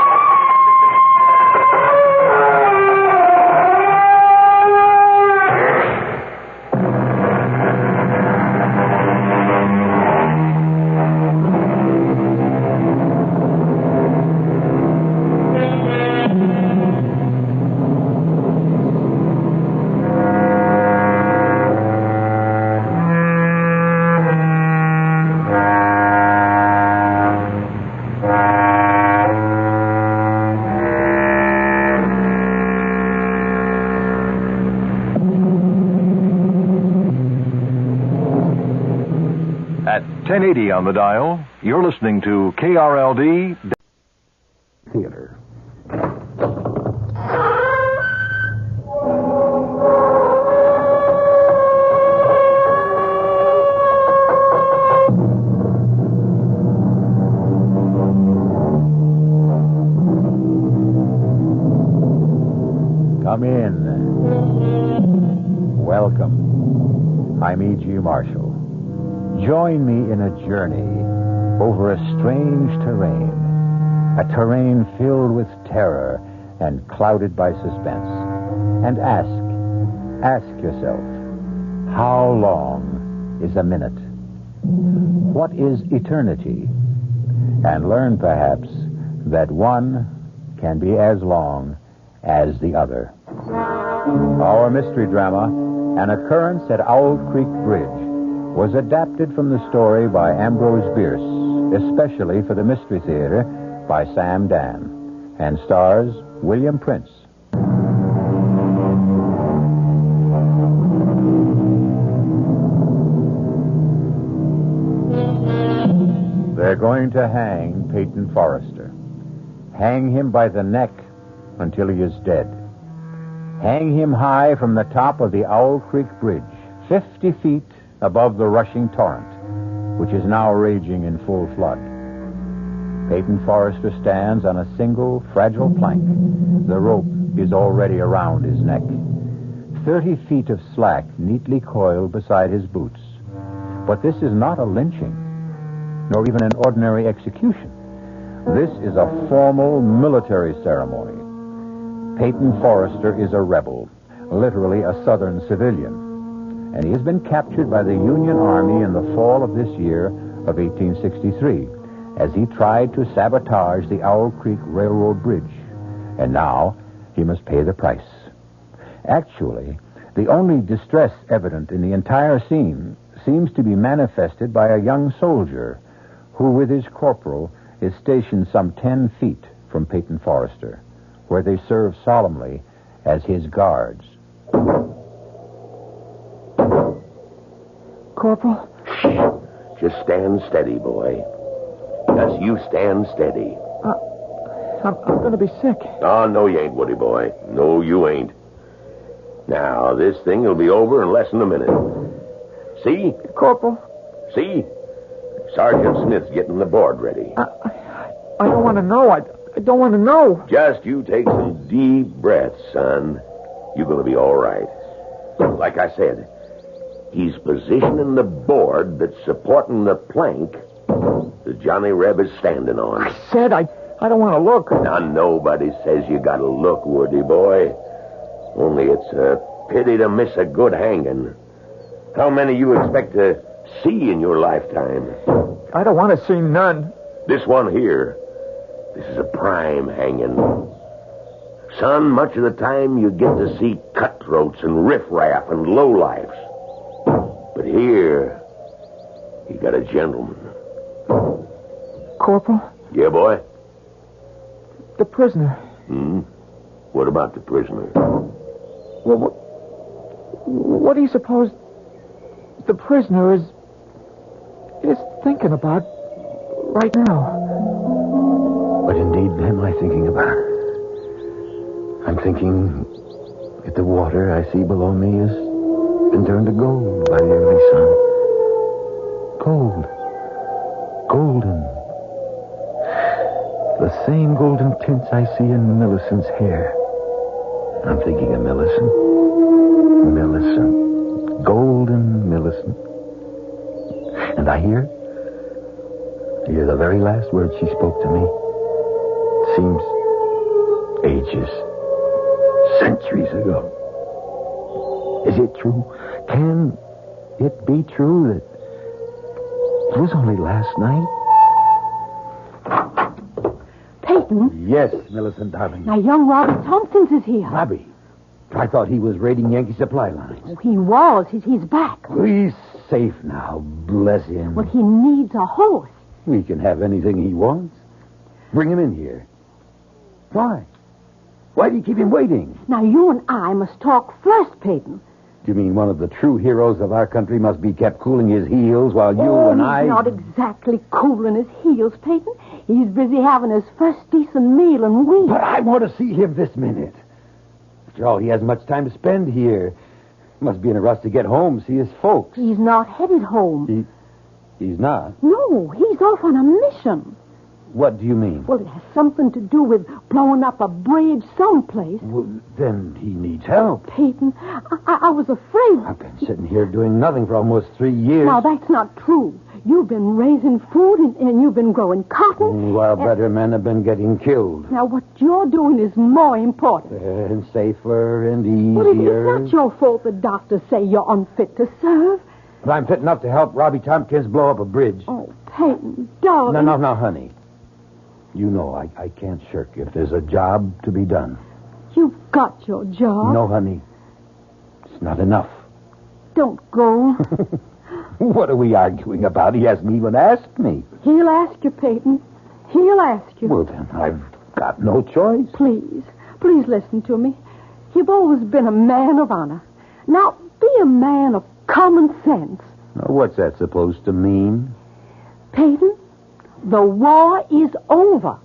[SPEAKER 8] At 1080 on the dial, you're listening to KRLD
[SPEAKER 13] Theater.
[SPEAKER 3] Come in. Welcome. I'm E.G. Marshall. Join me in a journey over a strange terrain, a terrain filled with terror and clouded by suspense. And ask yourself, how long is a minute?
[SPEAKER 14] what is eternity, and learn, perhaps, that one can be as long as the other. Our mystery drama, An Occurrence at Owl Creek Bridge, was adapted from the story by Ambrose Bierce, especially for the Mystery Theater by Sam Dan, and stars William Prince. They're going to hang Peyton Forrester. Hang him by the neck until he is dead. Hang him high from the top of the Owl Creek Bridge, 50 feet above the rushing torrent, which is now raging in full flood. Peyton Forrester stands on a single, fragile plank. The rope is already around his neck. 30 feet of slack neatly coiled beside his boots. But this is not a lynching, nor even an ordinary execution. This is a formal military ceremony. Peyton Forrester is a rebel, literally a Southern civilian, and he has been captured by the Union Army in the fall of this year of 1863 as he tried to sabotage the Owl Creek Railroad Bridge. And now he must pay the price. Actually, the only distress evident in the entire scene seems to be manifested by a young soldier who, with his corporal, is stationed some 10 feet from Peyton Forrester, where they serve solemnly as his guards.
[SPEAKER 1] Corporal? Shh. Just stand steady, boy. Just you stand steady.
[SPEAKER 21] I'm going to be sick.
[SPEAKER 1] Oh, no, you ain't, Woody boy. No, you ain't. Now, this thing will be over in less than a minute. See?
[SPEAKER 21] Corporal?
[SPEAKER 1] See? Sergeant Smith's getting the board ready.
[SPEAKER 21] I don't want to know. I don't want to know.
[SPEAKER 1] Just you take some deep breaths, son. You're going to be all right. Like I said, he's positioning the board that's supporting the plank that Johnny Reb is standing on.
[SPEAKER 21] I said I don't want to look.
[SPEAKER 1] Now, nobody says you got to look, Woody boy. Only it's a pity to miss a good hanging. How many you expect to see in your lifetime?
[SPEAKER 21] I don't want to see none.
[SPEAKER 1] This one here, this is a prime hanging. Son, much of the time you get to see cutthroats and riffraff and lowlifes. But here, you got a gentleman.
[SPEAKER 21] Corporal?
[SPEAKER 1] Yeah, boy?
[SPEAKER 21] The prisoner.
[SPEAKER 1] What about the prisoner?
[SPEAKER 21] Well, what do you suppose the prisoner is thinking about right now?
[SPEAKER 19] What indeed am I thinking about? I'm thinking that the water I see below me has been turned to gold by the early sun. Gold. Golden. The same golden tints I see in Millicent's hair. I'm thinking of Millicent. Millicent. Golden Millicent. And I hear the very last words she spoke to me. It seems ages, centuries ago. Is it true? Can it be true that it was only last night?
[SPEAKER 11] Peyton?
[SPEAKER 19] Yes, Millicent, darling.
[SPEAKER 11] Now, young Robbie Tompkins is here.
[SPEAKER 19] Robbie? I thought he was raiding Yankee supply lines.
[SPEAKER 11] Oh, he was. He's back.
[SPEAKER 19] He's safe now, bless him.
[SPEAKER 11] Well, he needs a horse.
[SPEAKER 19] We can have anything he wants. Bring him in here. Why? Why do you keep him waiting?
[SPEAKER 11] Now, you and I must talk first, Peyton.
[SPEAKER 19] Do you mean one of the true heroes of our country must be kept cooling his heels while you and I...
[SPEAKER 11] He's not exactly cooling his heels, Peyton. He's busy having his first decent meal in weeks.
[SPEAKER 19] But I want to see him this minute. After all, he hasn't much time to spend here. He must be in a rush to get home, see his folks.
[SPEAKER 11] He's not headed home.
[SPEAKER 19] He's not?
[SPEAKER 11] No, he's off on a mission.
[SPEAKER 19] What do you mean?
[SPEAKER 11] Well, it has something to do with blowing up a bridge someplace.
[SPEAKER 19] Well, then he needs help.
[SPEAKER 11] Peyton, I was afraid...
[SPEAKER 19] I've been sitting here doing nothing for almost 3 years.
[SPEAKER 11] Now, that's not true. You've been raising food and you've been growing cotton.
[SPEAKER 19] While better men have been getting killed.
[SPEAKER 11] Now, what you're doing is more important.
[SPEAKER 19] And safer and easier.
[SPEAKER 11] Well, it's not your fault the doctors say you're unfit to serve.
[SPEAKER 19] But I'm fit enough to help Robbie Tompkins blow up a bridge.
[SPEAKER 11] Oh, Peyton, darling.
[SPEAKER 19] No, honey. You know I can't shirk if there's a job to be done.
[SPEAKER 11] You've got your job.
[SPEAKER 19] No, honey. It's not enough.
[SPEAKER 11] Don't go.
[SPEAKER 19] What are we arguing about? He hasn't even asked me.
[SPEAKER 11] He'll ask you, Peyton. He'll ask you.
[SPEAKER 19] Well, then, I've got no choice.
[SPEAKER 11] Please listen to me. You've always been a man of honor. Now, be a man of common sense.
[SPEAKER 19] Now, what's that supposed to mean?
[SPEAKER 11] Peyton, the war is over.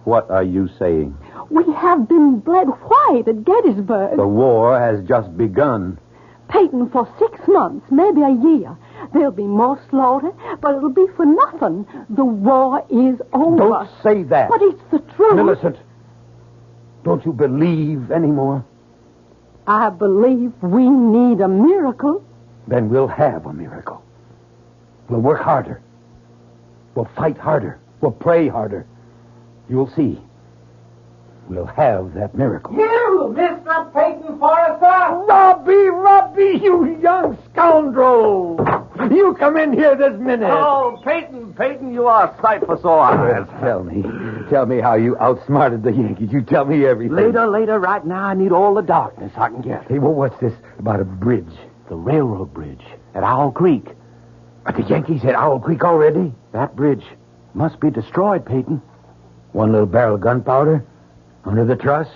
[SPEAKER 19] What are you saying?
[SPEAKER 11] We have been bled white at Gettysburg.
[SPEAKER 19] The war has just begun.
[SPEAKER 11] Peyton, for 6 months, maybe a year, there'll be more slaughter, but it'll be for nothing. The war is over.
[SPEAKER 19] Don't say that.
[SPEAKER 11] But it's the truth.
[SPEAKER 19] Millicent, don't you believe anymore?
[SPEAKER 11] I believe we need a miracle.
[SPEAKER 19] Then we'll have a miracle. We'll work harder. We'll fight harder. We'll pray harder. You'll see. We'll have that miracle.
[SPEAKER 5] You, Mr. Peyton Forrester!
[SPEAKER 19] Robbie, you young scoundrel! You come in here this minute.
[SPEAKER 13] Oh, Peyton, you are a sight for sore eyes.
[SPEAKER 19] Tell me how you outsmarted the Yankees. You tell me everything.
[SPEAKER 13] Later, right now, I need all the darkness I can get.
[SPEAKER 19] Hey, well, what's this about a bridge?
[SPEAKER 13] The railroad bridge at Owl Creek.
[SPEAKER 19] Are the Yankees at Owl Creek already?
[SPEAKER 13] That bridge must be destroyed, Peyton.
[SPEAKER 19] One little barrel of gunpowder? Under the truss?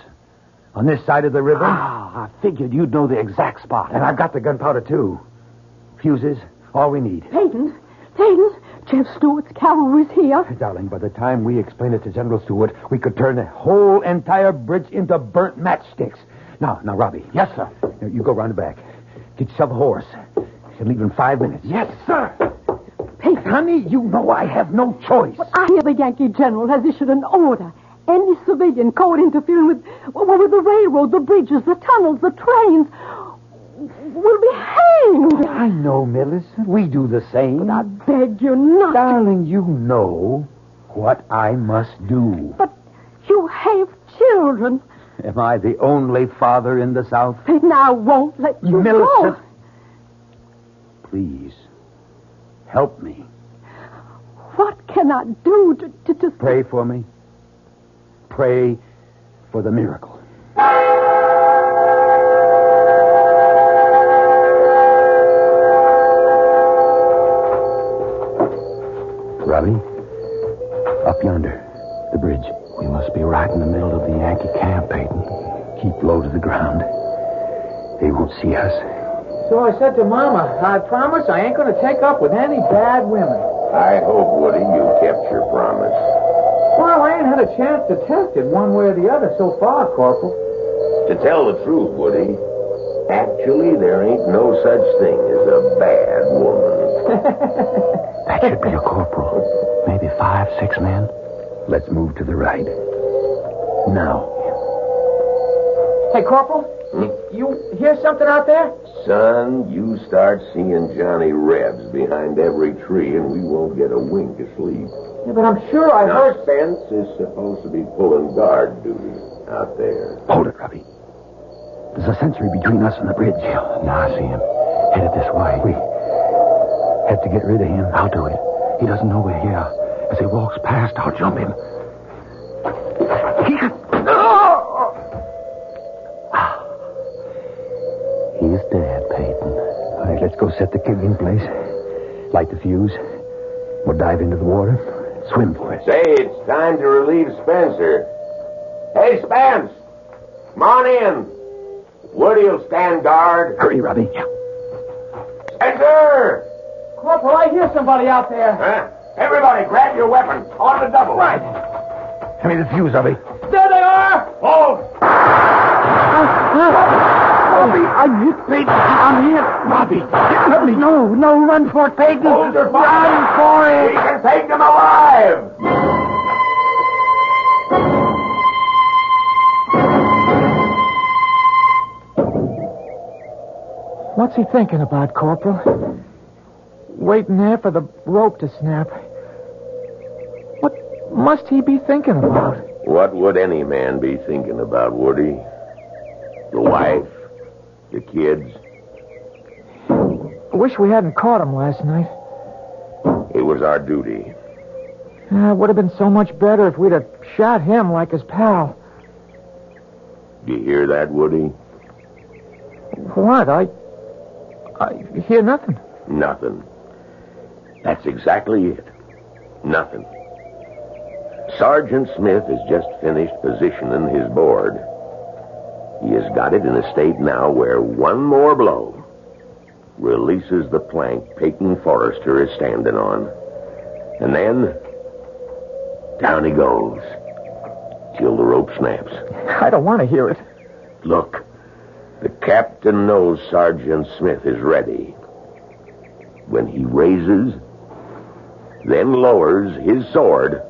[SPEAKER 19] On this side of the river?
[SPEAKER 13] I figured you'd know the exact spot.
[SPEAKER 19] And I've got the gunpowder, too. Fuses, all we need.
[SPEAKER 11] Peyton, Jeff Stewart's cavalry's here.
[SPEAKER 19] Darling, by the time we explain it to General Stewart, we could turn the whole entire bridge into burnt matchsticks. Now, Robbie.
[SPEAKER 13] Yes, sir.
[SPEAKER 19] Now, you go round the back. Get yourself a horse. You'll leave in 5 minutes.
[SPEAKER 13] Yes, sir.
[SPEAKER 11] Peyton.
[SPEAKER 19] Honey, you know I have no choice.
[SPEAKER 11] But I hear the Yankee general has issued an order. Any civilian caught interfering with the railroad, the bridges, the tunnels, the trains will be hanged.
[SPEAKER 19] I know, Millicent. We do the same.
[SPEAKER 11] But I beg you not.
[SPEAKER 19] Darling, you know what I must do.
[SPEAKER 11] But you have children.
[SPEAKER 19] Am I the only father in the South?
[SPEAKER 11] Peyton, I won't let you
[SPEAKER 19] Millicent.
[SPEAKER 11] go.
[SPEAKER 19] Please, help me.
[SPEAKER 11] What can I do to...
[SPEAKER 19] Pray for me. Pray for the miracle. Robbie, up yonder, the bridge.
[SPEAKER 13] We must be right in the middle of the Yankee camp, Peyton.
[SPEAKER 19] Keep low to the ground. They won't see us.
[SPEAKER 5] So I said to Mama, I promise I ain't going to take up with any bad women.
[SPEAKER 1] I hope, Woody, you kept your promise.
[SPEAKER 5] Well, I ain't had a chance to test it one way or the other so far, Corporal.
[SPEAKER 1] To tell the truth, Woody, actually there ain't no such thing as a bad woman.
[SPEAKER 13] That should be a corporal. Maybe 5, 6 men.
[SPEAKER 19] Let's move to the right. Now.
[SPEAKER 5] Hey, Corporal, you hear something out there?
[SPEAKER 1] Son, you start seeing Johnny Rebs behind every tree and we won't get a wink of sleep.
[SPEAKER 5] Yeah, but I'm sure I heard...
[SPEAKER 1] Suspense is supposed to be pulling guard duty out there.
[SPEAKER 19] Hold it, Robbie. There's a sentry between us and the bridge.
[SPEAKER 13] Now I see him. Headed this way.
[SPEAKER 19] We have to get rid of him.
[SPEAKER 13] I'll do it. He doesn't know we're here. As he walks past, I'll jump him.
[SPEAKER 19] He's dead, Peyton. All right, let's go set the kid in place. Light the fuse. We'll dive into the water. Swim for it.
[SPEAKER 1] Say, it's time to relieve Spencer. Hey, Spence! Come on in. Woody'll stand guard.
[SPEAKER 19] Hurry, Robbie.
[SPEAKER 1] Yeah. Spencer!
[SPEAKER 5] Corporal, I hear somebody out there.
[SPEAKER 1] Huh? Everybody, grab your weapon. On the double.
[SPEAKER 5] Right.
[SPEAKER 19] Hand me the fuse, Robbie.
[SPEAKER 5] There they are!
[SPEAKER 1] Hold!
[SPEAKER 19] Robbie, I'm hit, Peyton. I'm hit. Robbie, let me. No, run for it, Peyton.
[SPEAKER 1] Hold your fire.
[SPEAKER 19] Run for it.
[SPEAKER 1] We can take them alive.
[SPEAKER 5] What's he thinking about, Corporal? Waiting there for the rope to snap. What must he be thinking about?
[SPEAKER 1] What would any man be thinking about, Woody? The wife? The kids?
[SPEAKER 5] wish we hadn't caught him last night.
[SPEAKER 1] It was our duty.
[SPEAKER 5] It would have been so much better if we'd have shot him like his pal.
[SPEAKER 1] Do you hear that, Woody?
[SPEAKER 5] What? I hear nothing.
[SPEAKER 1] Nothing. That's exactly it. Nothing. Sergeant Smith has just finished positioning his board. He has got it in a state now where one more blow releases the plank Peyton Forrester is standing on. And then, down he goes, till the rope snaps.
[SPEAKER 5] I don't want to hear it.
[SPEAKER 1] Look, the captain knows Sergeant Smith is ready. When he raises, then lowers his sword,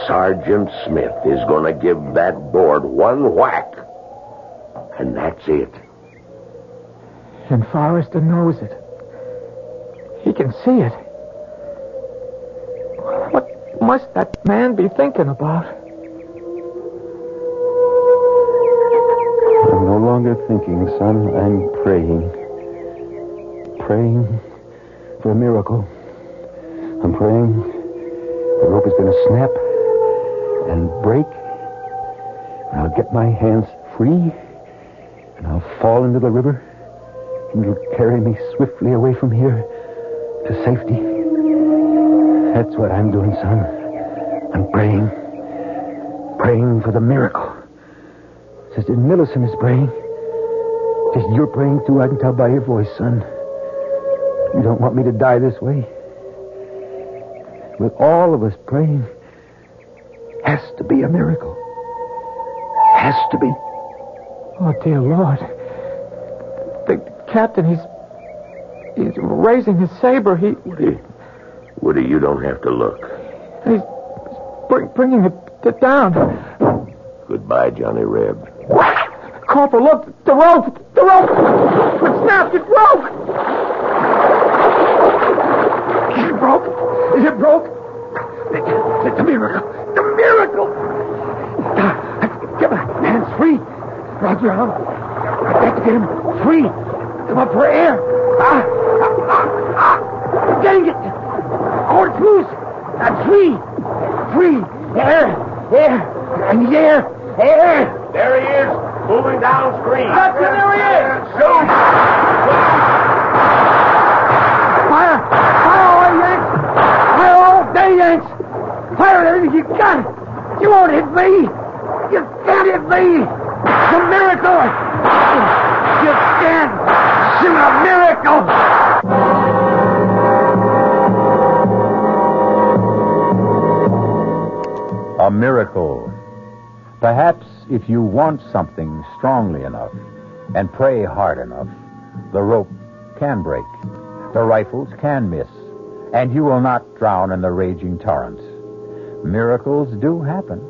[SPEAKER 1] Sergeant Smith is going to give that board one whack. And that's it.
[SPEAKER 5] And Forrester knows it. He can see it. What must that man be thinking about?
[SPEAKER 19] I'm no longer thinking, son. I'm praying. Praying for a miracle. I'm praying the rope is going to snap and break. And I'll get my hands free. And I'll fall into the river. And it'll carry me swiftly away from here to safety. That's what I'm doing, son. I'm praying. Praying for the miracle. Sister Millicent is praying. Just you're praying too, I can tell by your voice, son. You don't want me to die this way. With all of us praying, has to be a miracle. Has to be.
[SPEAKER 5] Oh, dear Lord. The captain, he's raising his saber.
[SPEAKER 1] Woody, you don't have to look.
[SPEAKER 5] He's bringing it down.
[SPEAKER 1] Goodbye, Johnny Reb.
[SPEAKER 5] Corporal, look! The rope! The rope! It snapped! It broke! Is it broke? Is it broke? The miracle! The miracle! Get my hands free! Roger, I've got to get him free! Come up for air! Dang it! Oh, it's loose! That's free! Free! Air! Air! I need air! Air!
[SPEAKER 1] There he is! Moving downstream!
[SPEAKER 5] Captain, there he is!
[SPEAKER 1] Shoot!
[SPEAKER 5] Fire! Fire away, Yanks! Fire all day, Yanks! Fire everything you got! You won't hit me! You can't hit me! It's a miracle! You can't shoot a miracle!
[SPEAKER 14] A miracle. Perhaps if you want something strongly enough and pray hard enough, the rope can break, the rifles can miss, and you will not drown in the raging torrent. Miracles do happen.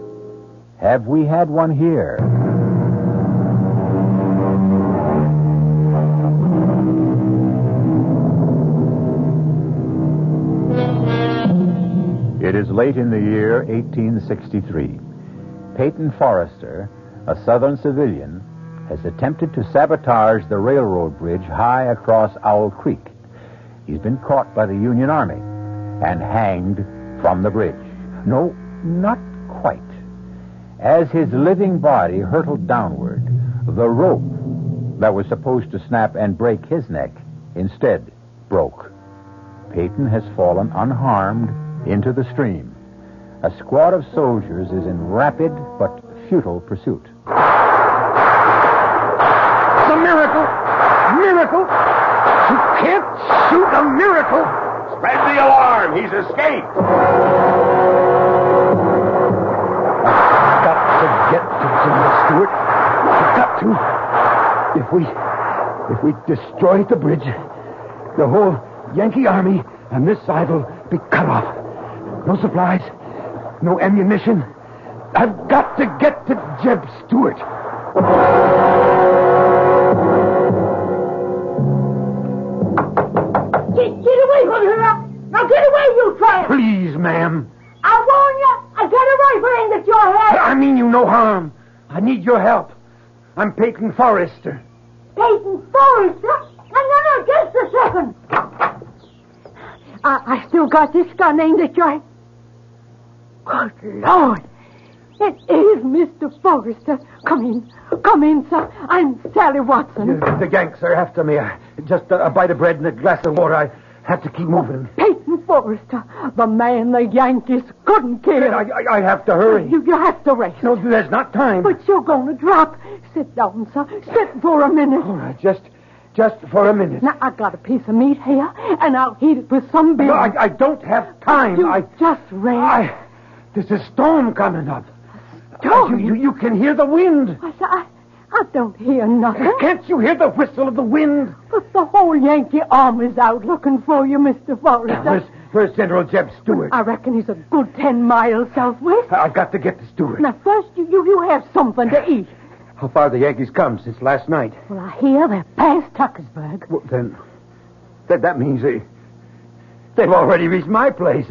[SPEAKER 14] Have we had one here? It is late in the year 1863. Peyton Forrester, a Southern civilian, has attempted to sabotage the railroad bridge high across Owl Creek. He's been caught by the Union Army and hanged from the bridge. No, not quite. As his living body hurtled downward, the rope that was supposed to snap and break his neck instead broke. Peyton has fallen unharmed into the stream. A squad of soldiers is in rapid but futile pursuit.
[SPEAKER 5] It's a miracle! Miracle! You can't shoot a miracle!
[SPEAKER 1] Spread the alarm! He's escaped!
[SPEAKER 19] I've got to get to General Stewart. I've got to. If we destroy the bridge, the whole Yankee army on this side will be cut off. No supplies, no ammunition. I've got to get to Jeb Stewart.
[SPEAKER 16] Get away from here! Now get away, you tramp!
[SPEAKER 19] Please, ma'am.
[SPEAKER 16] I warn you, I got a rifle aimed at your head!
[SPEAKER 19] I mean you no harm. I need your help. I'm Peyton Forrester.
[SPEAKER 16] Peyton Forrester? No, just the
[SPEAKER 11] Open! I still got this gun aimed at your... Good Lord! It is Mr. Forrester. Come in, sir. I'm Sally Watson.
[SPEAKER 5] The Yanks are after me. Just a bite of bread and a glass of water. I have to keep moving.
[SPEAKER 11] Peyton Forrester, the man the Yankees couldn't kill.
[SPEAKER 5] I have to hurry.
[SPEAKER 11] You have to rest.
[SPEAKER 5] No, there's not time.
[SPEAKER 11] But you're going to drop. Sit down, sir. Sit for a minute.
[SPEAKER 5] All right, just for a minute.
[SPEAKER 11] Now, I got a piece of meat here, and I'll heat it with some beer.
[SPEAKER 5] No, I don't have time.
[SPEAKER 11] Just rest.
[SPEAKER 5] There's a storm coming up.
[SPEAKER 11] Storm?
[SPEAKER 5] You can hear the wind.
[SPEAKER 11] I don't hear nothing.
[SPEAKER 5] Can't you hear the whistle of the wind?
[SPEAKER 11] But the whole Yankee army's out looking for you, Mr. Forrester.
[SPEAKER 5] Where's General Jeb Stewart?
[SPEAKER 11] I reckon he's a good 10 miles southwest.
[SPEAKER 5] I've got to get to Stewart.
[SPEAKER 11] Now, first, you have something to eat.
[SPEAKER 5] How far the Yankees come since last night?
[SPEAKER 11] Well, I hear they're past Tuckersburg.
[SPEAKER 5] Well, then, that means they've already reached my place.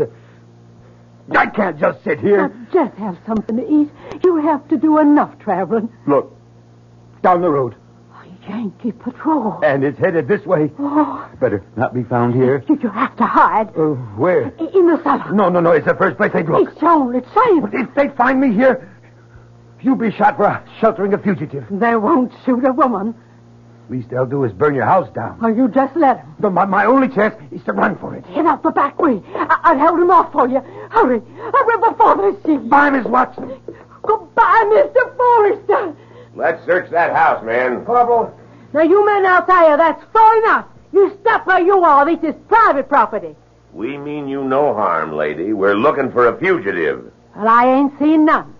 [SPEAKER 5] I can't just sit here.
[SPEAKER 11] Now, just have something to eat. You have to do enough traveling.
[SPEAKER 5] Look, down the road.
[SPEAKER 11] Yankee patrol.
[SPEAKER 5] And it's headed this way.
[SPEAKER 11] Oh.
[SPEAKER 5] Better not be found here.
[SPEAKER 11] You have to hide.
[SPEAKER 5] Where?
[SPEAKER 11] In the cellar.
[SPEAKER 5] No. It's the first place they'd look.
[SPEAKER 11] It's only safe.
[SPEAKER 5] But if they find me here, you'll be shot for sheltering a fugitive.
[SPEAKER 11] They won't shoot a woman.
[SPEAKER 5] Least they'll do is burn your house down.
[SPEAKER 11] Or you just let them.
[SPEAKER 5] No, my only chance is to run for it.
[SPEAKER 11] Get out the back way. I'll hold him off for you. Hurry before they see you.
[SPEAKER 5] Bye, Miss Watson.
[SPEAKER 11] Goodbye, Mr. Forrester.
[SPEAKER 1] Let's search that house, man.
[SPEAKER 5] Corporal.
[SPEAKER 11] Now, you men out there, that's far enough. You stop where you are. This is private property.
[SPEAKER 1] We mean you no harm, lady. We're looking for a fugitive.
[SPEAKER 11] Well, I ain't seen none.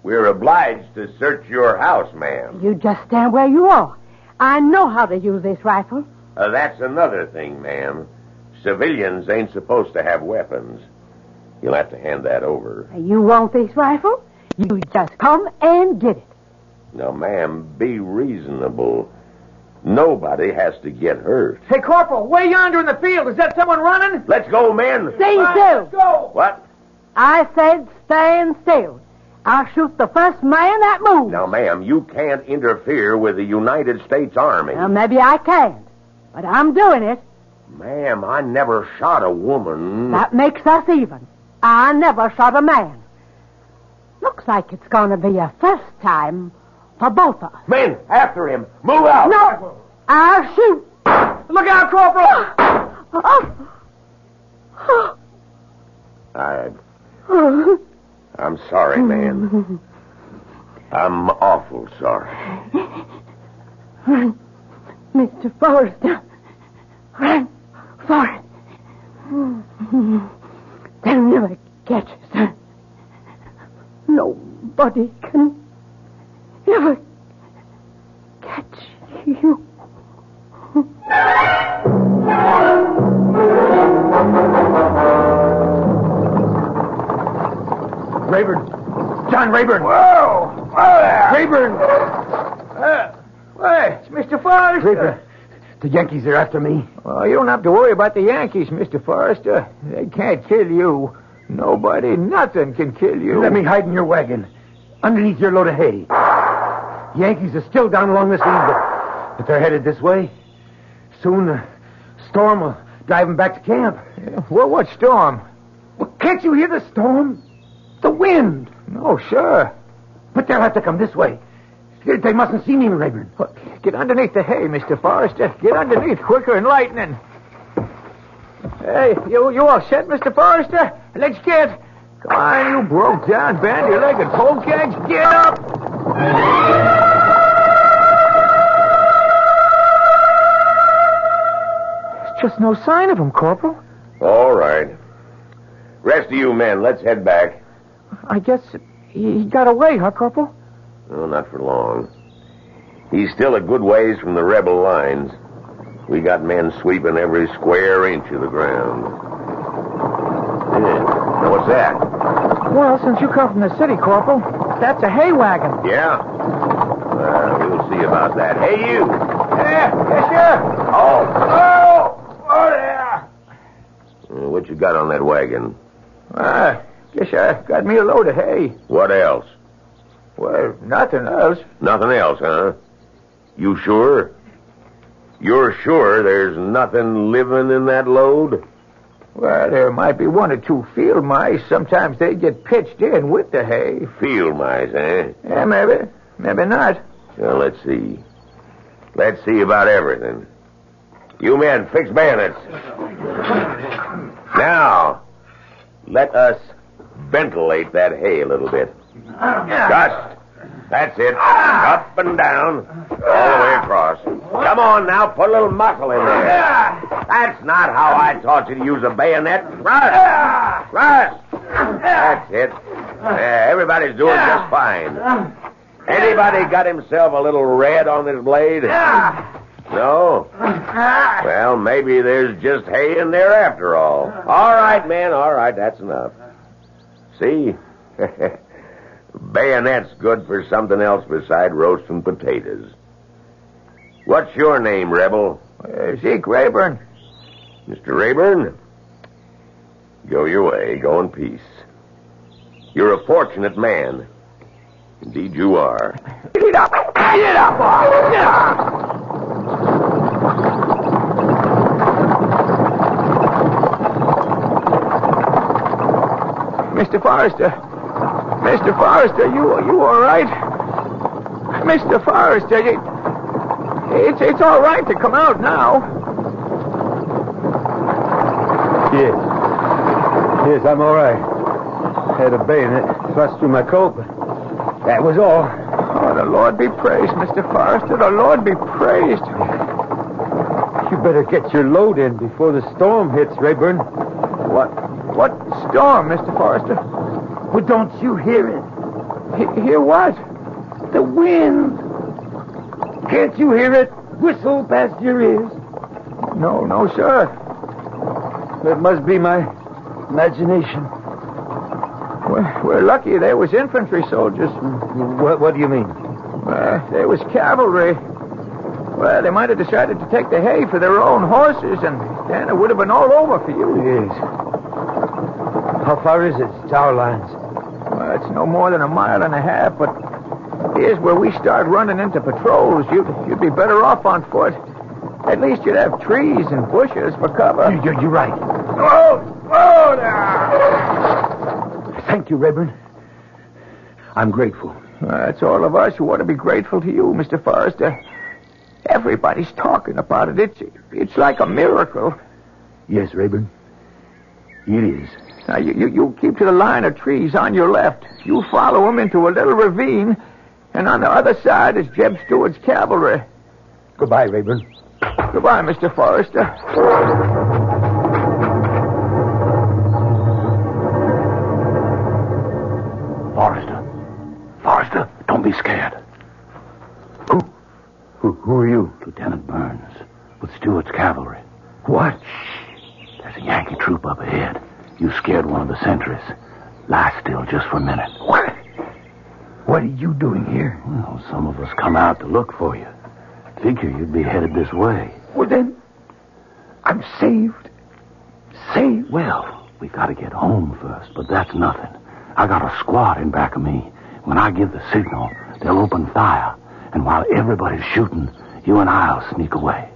[SPEAKER 1] We're obliged to search your house, ma'am.
[SPEAKER 11] You just stand where you are. I know how to use this rifle.
[SPEAKER 1] That's another thing, ma'am. Civilians ain't supposed to have weapons. You'll have to hand that over.
[SPEAKER 11] You want this rifle? You just come and get it.
[SPEAKER 1] Now, ma'am, be reasonable. Nobody has to get hurt.
[SPEAKER 5] Hey, Corporal, way yonder in the field. Is that someone running?
[SPEAKER 1] Let's go, men.
[SPEAKER 11] Stay still.
[SPEAKER 5] Let's go.
[SPEAKER 1] What?
[SPEAKER 11] I said stand still. I'll shoot the first man that moves.
[SPEAKER 1] Now, ma'am, you can't interfere with the United States Army.
[SPEAKER 11] Well, maybe I can't, but I'm doing it.
[SPEAKER 1] Ma'am, I never shot a woman.
[SPEAKER 11] That makes us even. I never shot a man. Looks like it's going to be a first time for both of us.
[SPEAKER 1] Men, after him. Move out.
[SPEAKER 11] No, I'll shoot.
[SPEAKER 5] Look out, Corporal.
[SPEAKER 1] I'm sorry, man. I'm awful sorry.
[SPEAKER 11] Run, Mr. Forrester. Run for it. They'll never catch us. Nobody can ever catch you.
[SPEAKER 5] Rayburn. John Rayburn.
[SPEAKER 7] Whoa! Whoa there!
[SPEAKER 5] Rayburn.
[SPEAKER 7] Hey, it's Mr. Forrester.
[SPEAKER 5] Rayburn. The Yankees are after me.
[SPEAKER 7] Well, you don't have to worry about the Yankees, Mr. Forrester. They can't kill you. Nobody, nothing can kill you.
[SPEAKER 5] Let me hide in your wagon, underneath your load of hay. Yankees are still down along this lead, but they're headed this way. Soon the storm will drive them back to camp.
[SPEAKER 7] Yeah, what storm?
[SPEAKER 5] Well, can't you hear the storm? The wind.
[SPEAKER 7] No, sure.
[SPEAKER 5] But they'll have to come this way. They mustn't see me, Rayburn.
[SPEAKER 7] Get underneath the hay, Mr. Forrester. Get underneath quicker than lightning. Hey, you all set, Mr. Forrester? Let's get. Come on, you broke down, bandy-legged polecats. Get up! There's just no sign of him, Corporal.
[SPEAKER 1] All right. Rest of you men, let's head back.
[SPEAKER 7] I guess he got away, huh, Corporal?
[SPEAKER 1] No, not for long. He's still a good ways from the rebel lines. We got men sweeping every square inch of the ground. Yeah. Now, what's that?
[SPEAKER 7] Well, since you come from the city, Corporal, that's a hay wagon.
[SPEAKER 1] Yeah? We'll see about that. Hey, you!
[SPEAKER 7] Yeah, yes, sir. Oh, there.
[SPEAKER 1] What you got on that wagon?
[SPEAKER 7] Guess I got me a load of hay.
[SPEAKER 1] What else?
[SPEAKER 7] Well, nothing else.
[SPEAKER 1] Nothing else, huh? You sure? You're sure there's nothing living in that load?
[SPEAKER 7] Well, there might be 1 or 2 field mice. Sometimes they get pitched in with the hay.
[SPEAKER 1] Field mice, eh?
[SPEAKER 7] Yeah, maybe. Maybe not.
[SPEAKER 1] Well, let's see. Let's see about everything. You men, fix bayonets. Now, let us ventilate that hay a little bit. Just. That's it. Up and down. All the way across. Come on now, put a little muscle in there. That's not how I taught you to use a bayonet. Thrust! Thrust! That's it. Everybody's doing just fine. Anybody got himself a little red on this blade? No? Well, maybe there's just hay in there after all. All right, men, all right, that's enough. See? Bayonet's good for something else beside roasting potatoes. What's your name, Rebel?
[SPEAKER 7] Zeke Rayburn.
[SPEAKER 1] Mr. Rayburn? Go your way. Go in peace. You're a fortunate man. Indeed you are.
[SPEAKER 7] Get it up! Get it up! Get up! Mr. Forrester. Mr. Forrester, you all right? Mr. Forrester, it's all right to come out now.
[SPEAKER 9] Yes, I'm all right. Had a bayonet thrust through my coat, but that was all.
[SPEAKER 7] Oh, the Lord be praised, Mr. Forrester. The Lord be praised.
[SPEAKER 9] You better get your load in before the storm hits, Rayburn.
[SPEAKER 7] What storm, Mr. Forrester?
[SPEAKER 9] Well, don't you hear it?
[SPEAKER 7] Hear what?
[SPEAKER 9] The wind. Can't you hear it whistle past your ears?
[SPEAKER 7] No, sir.
[SPEAKER 9] That must be my imagination.
[SPEAKER 7] We're lucky there was infantry soldiers.
[SPEAKER 9] What do you mean?
[SPEAKER 7] There was cavalry. Well, they might have decided to take the hay for their own horses, and then it would have been all over for you.
[SPEAKER 9] Yes. How far is it to our lines?
[SPEAKER 7] Well, it's no more than 1.5 miles, but here's where we start running into patrols. You'd be better off on foot. At least you'd have trees and bushes for cover.
[SPEAKER 9] You're right.
[SPEAKER 7] Oh, now!
[SPEAKER 9] Thank you, Rayburn. I'm grateful.
[SPEAKER 7] It's all of us who ought to be grateful to you, Mr. Forrester. Everybody's talking about it. It's like a miracle.
[SPEAKER 9] Yes, Rayburn. It is.
[SPEAKER 7] Now, you keep to the line of trees on your left. You follow them into a little ravine, and on the other side is Jeb Stewart's cavalry.
[SPEAKER 9] Goodbye, Rayburn.
[SPEAKER 7] Goodbye, Mr. Forrester.
[SPEAKER 19] Forrester, don't be scared.
[SPEAKER 9] Who are you?
[SPEAKER 19] Lieutenant Burns, with Stewart's cavalry.
[SPEAKER 9] What?
[SPEAKER 19] There's a Yankee troop up ahead. You scared one of the sentries. Lie still just for a minute.
[SPEAKER 9] What are you doing here?
[SPEAKER 19] Well, some of us come out to look for you. Figure you'd be headed this way.
[SPEAKER 9] Well, then, I'm saved. Saved?
[SPEAKER 19] Well, we got to get home first, but that's nothing. I got a squad in back of me. When I give the signal, they'll open fire. And while everybody's shooting, you and I'll sneak away.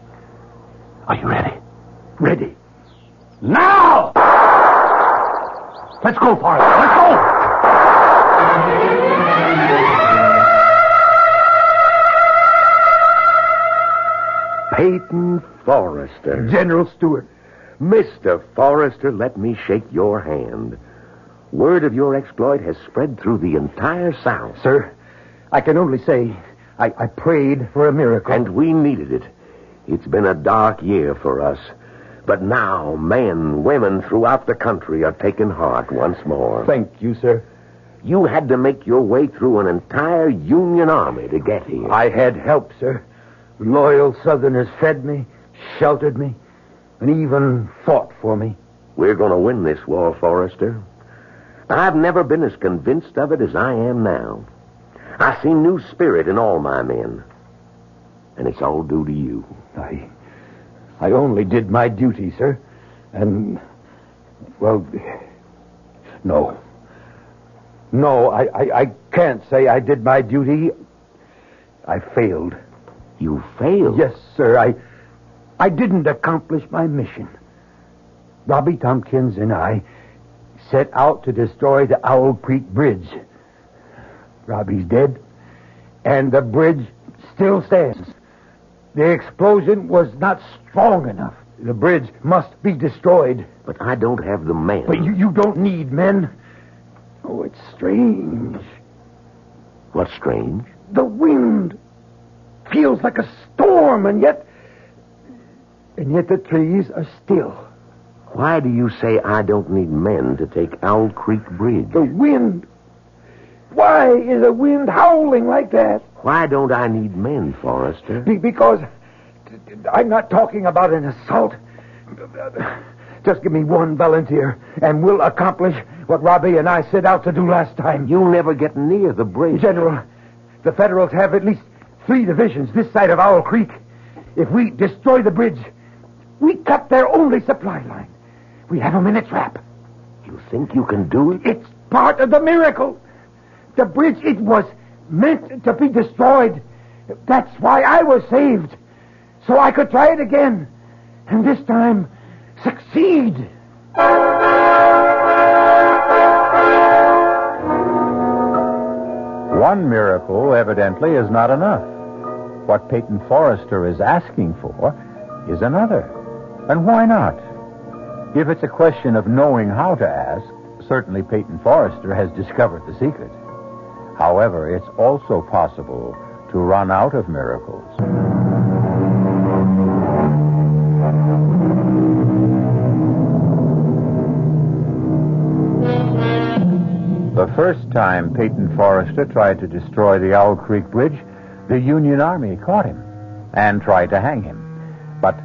[SPEAKER 19] Are you ready?
[SPEAKER 9] Ready.
[SPEAKER 19] Now! Let's go, Forrester. Let's go!
[SPEAKER 1] Peyton Forrester.
[SPEAKER 9] General Stewart.
[SPEAKER 1] Mr. Forrester, let me shake your hand. Word of your exploit has spread through the entire South.
[SPEAKER 9] Sir, I can only say I prayed for a miracle.
[SPEAKER 1] And we needed it. It's been a dark year for us. But now men, women throughout the country are taking heart once more.
[SPEAKER 9] Thank you, sir.
[SPEAKER 1] You had to make your way through an entire Union army to get here.
[SPEAKER 9] I had help, sir. Loyal Southerners fed me, sheltered me, and even fought for me.
[SPEAKER 1] We're going to win this war, Forrester. I've never been as convinced of it as I am now. I see new spirit in all my men. And it's all due to you.
[SPEAKER 9] I only did my duty, sir. And, well, no. No, I can't say I did my duty. I failed.
[SPEAKER 1] You failed?
[SPEAKER 9] Yes, sir. I didn't accomplish my mission. Robbie Tompkins and I set out to destroy the Owl Creek Bridge. Robbie's dead, and the bridge still stands. The explosion was not strong enough. The bridge must be destroyed.
[SPEAKER 1] But I don't have the men.
[SPEAKER 9] But you don't need men. Oh, it's strange.
[SPEAKER 1] What's strange?
[SPEAKER 9] The wind feels like a storm, and yet the trees are still.
[SPEAKER 1] Why do you say I don't need men to take Owl Creek Bridge?
[SPEAKER 9] The wind. Why is the wind howling like that?
[SPEAKER 1] Why don't I need men, Forrester?
[SPEAKER 9] Because I'm not talking about an assault. Just give me one volunteer, and we'll accomplish what Robbie and I set out to do last time.
[SPEAKER 1] You'll never get near the bridge.
[SPEAKER 9] General, the Federals have at least 3 divisions this side of Owl Creek. If we destroy the bridge, we cut their only supply line. We have them in a trap.
[SPEAKER 1] You think you can do it?
[SPEAKER 9] It's part of the miracle. The bridge, it was meant to be destroyed. That's why I was saved. So I could try it again. And this time, succeed.
[SPEAKER 14] One miracle, evidently, is not enough. What Peyton Forrester is asking for is another. And why not? If it's a question of knowing how to ask, certainly Peyton Forrester has discovered the secret. However, it's also possible to run out of miracles. The first time Peyton Forrester tried to destroy the Owl Creek Bridge, the Union Army caught him and tried to hang him. But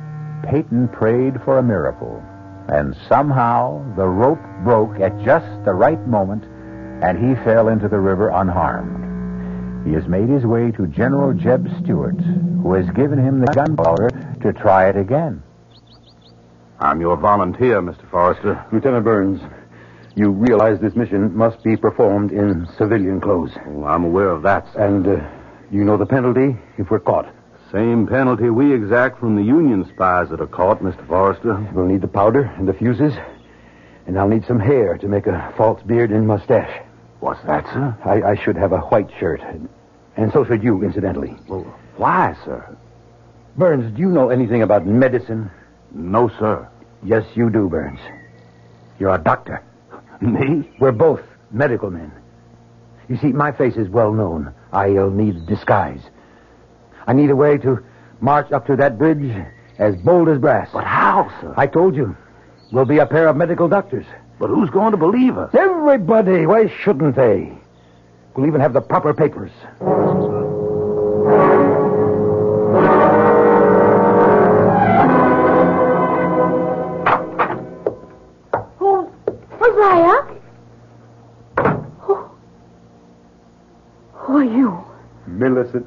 [SPEAKER 14] Peyton prayed for a miracle, and somehow the rope broke at just the right moment, and he fell into the river unharmed. He has made his way to General Jeb Stuart, who has given him the gunpowder to try it again.
[SPEAKER 13] I'm your volunteer, Mr. Forrester.
[SPEAKER 9] Lieutenant Burns, you realize this mission must be performed in civilian clothes.
[SPEAKER 13] Oh, I'm aware of that, sir.
[SPEAKER 9] And you know the penalty if we're caught.
[SPEAKER 13] Same penalty we exact from the Union spies that are caught, Mr. Forrester.
[SPEAKER 9] We'll need the powder and the fuses, and I'll need some hair to make a false beard and mustache.
[SPEAKER 13] What's that, sir?
[SPEAKER 9] I should have a white shirt, and so should you, incidentally.
[SPEAKER 13] Well, why, sir?
[SPEAKER 9] Burns, do you know anything about medicine?
[SPEAKER 13] No, sir.
[SPEAKER 9] Yes, you do, Burns. You're a doctor.
[SPEAKER 13] Me?
[SPEAKER 9] We're both medical men. You see, my face is well known. I'll need disguise. I need a way to march up to that bridge as bold as brass.
[SPEAKER 13] But how, sir?
[SPEAKER 9] I told you. We'll be a pair of medical doctors.
[SPEAKER 13] But who's going to believe us?
[SPEAKER 9] Everybody. Why shouldn't they? We'll even have the proper papers.
[SPEAKER 11] Uriah? Who are you?
[SPEAKER 9] Millicent.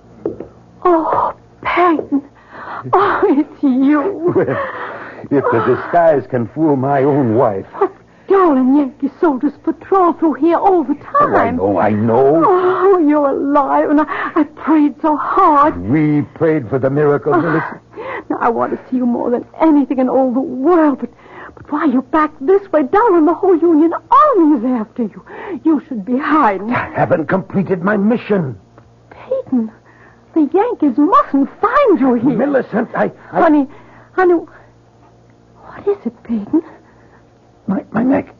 [SPEAKER 11] Oh, Peyton. Oh, it's you.
[SPEAKER 9] Well, if the disguise can fool my own wife.
[SPEAKER 11] Oh, darling Yankee soldiers patrol through here all the time.
[SPEAKER 9] Oh, I know.
[SPEAKER 11] Oh, you're alive, and I prayed so hard.
[SPEAKER 9] We prayed for the miracle, Millicent.
[SPEAKER 11] Now, I want to see you more than anything in all the world, but why are you back this way, darling? The whole Union Army is after you. You should be hiding.
[SPEAKER 9] I haven't completed my mission.
[SPEAKER 11] Peyton, the Yankees mustn't find you here.
[SPEAKER 9] Millicent,
[SPEAKER 11] Honey, what is it, Peyton?
[SPEAKER 9] My neck.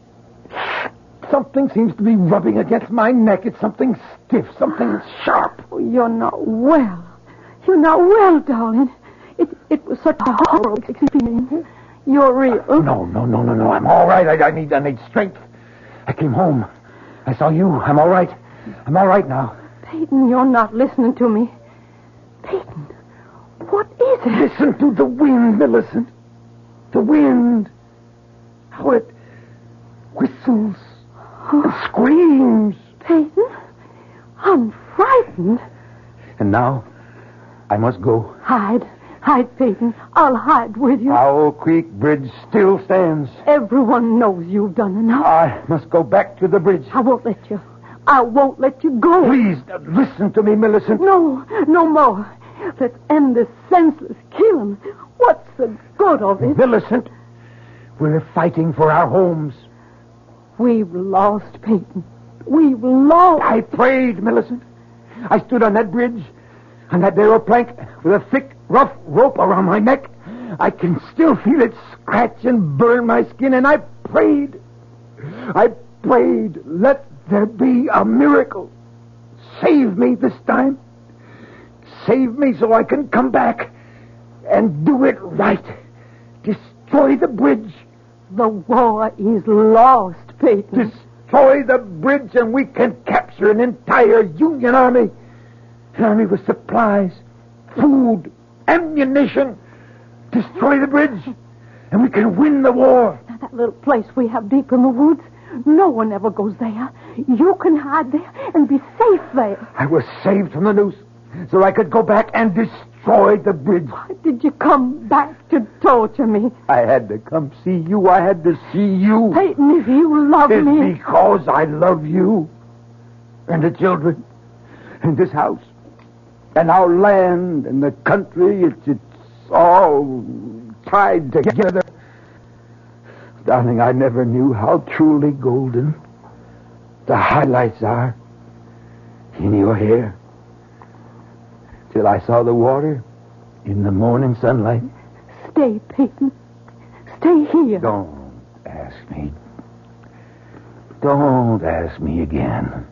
[SPEAKER 9] Something seems to be rubbing against my neck. It's something stiff, something sharp.
[SPEAKER 11] Oh, you're not well. You're not well, darling. It was such a horrible experience. You're real.
[SPEAKER 9] No. I'm all right. I need strength. I came home. I saw you. I'm all right. I'm all right now.
[SPEAKER 11] Peyton, you're not listening to me. Peyton, what is it?
[SPEAKER 9] Listen to the wind, Millicent. The wind. How it whistles and screams.
[SPEAKER 11] Peyton, I'm frightened.
[SPEAKER 9] And now, I must go.
[SPEAKER 11] Hide, Peyton. I'll hide with you.
[SPEAKER 9] Owl Creek Bridge still stands.
[SPEAKER 11] Everyone knows you've done enough.
[SPEAKER 9] I must go back to the bridge.
[SPEAKER 11] I won't let you. I won't let you go.
[SPEAKER 9] Please, listen to me, Millicent.
[SPEAKER 11] No more. Let's end this senseless killing. What's the good of it?
[SPEAKER 9] Millicent, we're fighting for our homes.
[SPEAKER 11] We've lost, Peyton. We've lost.
[SPEAKER 9] I prayed, Millicent. I stood on that bridge, on that narrow plank, with a thick, rough rope around my neck. I can still feel it scratch and burn my skin, and I prayed. Let there be a miracle. Save me this time. Save me so I can come back and do it right. Destroy the bridge.
[SPEAKER 11] The war is lost, Peyton.
[SPEAKER 9] Destroy the bridge and we can capture an entire Union army. An army with supplies, food, ammunition. Destroy the bridge and we can win the war.
[SPEAKER 11] Now, that little place we have deep in the woods, no one ever goes there. You can hide there and be safe there.
[SPEAKER 9] I was saved from the noose so I could go back and destroy the bridge.
[SPEAKER 11] Why did you come back to torture me?
[SPEAKER 9] I had to come see you. I had to see you.
[SPEAKER 11] Peyton, if you love me...
[SPEAKER 9] It's because I love you. And the children. And this house. And our land and the country. It's all tied together. Darling, I never knew how truly golden the highlights are in your hair. Till I saw the water in the morning sunlight.
[SPEAKER 11] Stay, Peyton. Stay here.
[SPEAKER 9] Don't ask me. Don't ask me again.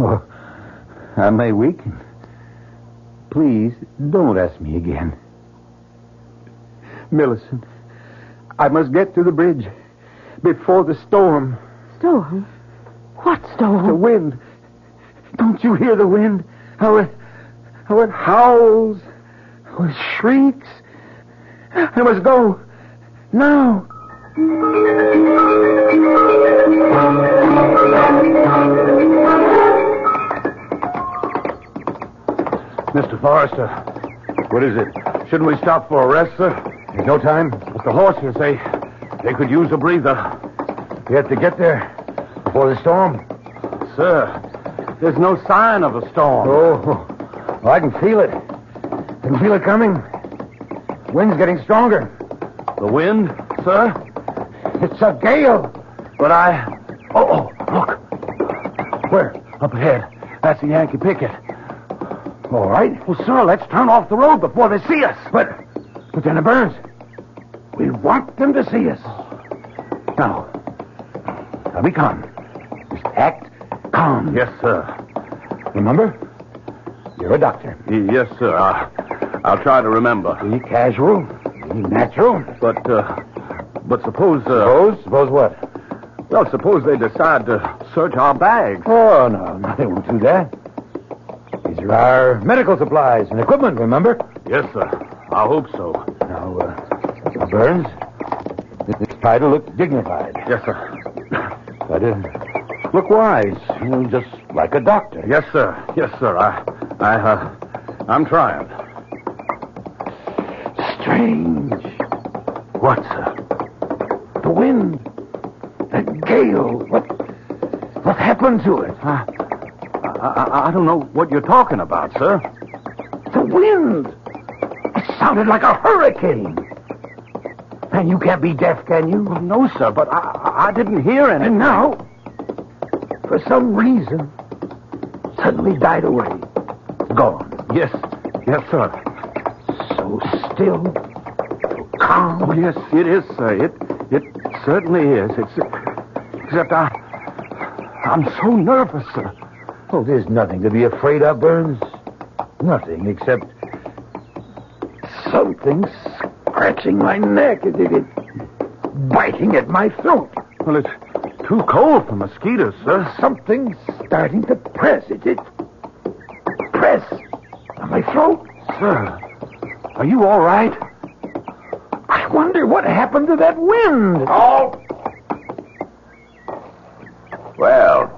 [SPEAKER 9] Oh, I may weaken. Please, don't ask me again. Millicent, I must get to the bridge before the storm.
[SPEAKER 11] Storm? What storm?
[SPEAKER 9] The wind. Don't you hear the wind? How it howls, how it shrieks. I must go now.
[SPEAKER 13] Mr. Forrester, what is it? Shouldn't we stop for a rest, sir?
[SPEAKER 9] There's no time.
[SPEAKER 13] But the horses, they could use a breather.
[SPEAKER 9] We have to get there before the storm.
[SPEAKER 13] Sir, there's no sign of a storm.
[SPEAKER 9] Oh, I can feel it. I can feel it coming. The wind's getting stronger.
[SPEAKER 13] The wind, sir?
[SPEAKER 9] It's a gale.
[SPEAKER 13] But Oh, look.
[SPEAKER 9] Where?
[SPEAKER 13] Up ahead. That's the Yankee picket.
[SPEAKER 9] All right.
[SPEAKER 13] Well, sir, let's turn off the road before they see us.
[SPEAKER 9] But Lieutenant Burns, we want them to see us. Now be calm. Just act calm.
[SPEAKER 13] Yes, sir.
[SPEAKER 9] Remember? You're a doctor.
[SPEAKER 13] Yes, sir. I'll try to remember.
[SPEAKER 9] Be casual. Be natural.
[SPEAKER 13] But suppose...
[SPEAKER 9] Suppose what?
[SPEAKER 13] Well, suppose they decide to search our bags.
[SPEAKER 9] Oh, no, they won't do that. These are our medical supplies and equipment, remember?
[SPEAKER 13] Yes, sir. I hope so.
[SPEAKER 9] Now, Burns, this title looks dignified.
[SPEAKER 13] Yes, sir.
[SPEAKER 9] But look wise, just like a doctor.
[SPEAKER 13] Yes, sir. Yes, sir. I'm trying.
[SPEAKER 9] Strange.
[SPEAKER 13] What, sir?
[SPEAKER 9] The wind. The gale. What happened to it?
[SPEAKER 13] I don't know what you're talking about, sir.
[SPEAKER 9] The wind. It sounded like a hurricane. And you can't be deaf, can you?
[SPEAKER 13] Well, no, sir, but I didn't hear anything.
[SPEAKER 9] And now, for some reason, suddenly died away. Gone.
[SPEAKER 13] Yes, sir.
[SPEAKER 9] So still, so calm.
[SPEAKER 13] Oh, yes, it is, sir. It certainly is. Except I'm so nervous, sir.
[SPEAKER 9] Oh, there's nothing to be afraid of, Burns. Nothing except something scratching my neck. It's biting at my throat.
[SPEAKER 13] Well, it's too cold for mosquitoes, sir.
[SPEAKER 9] Something's starting to press. It press on my throat.
[SPEAKER 13] Sir, are you all right?
[SPEAKER 9] I wonder what happened to that wind.
[SPEAKER 1] Halt! Well,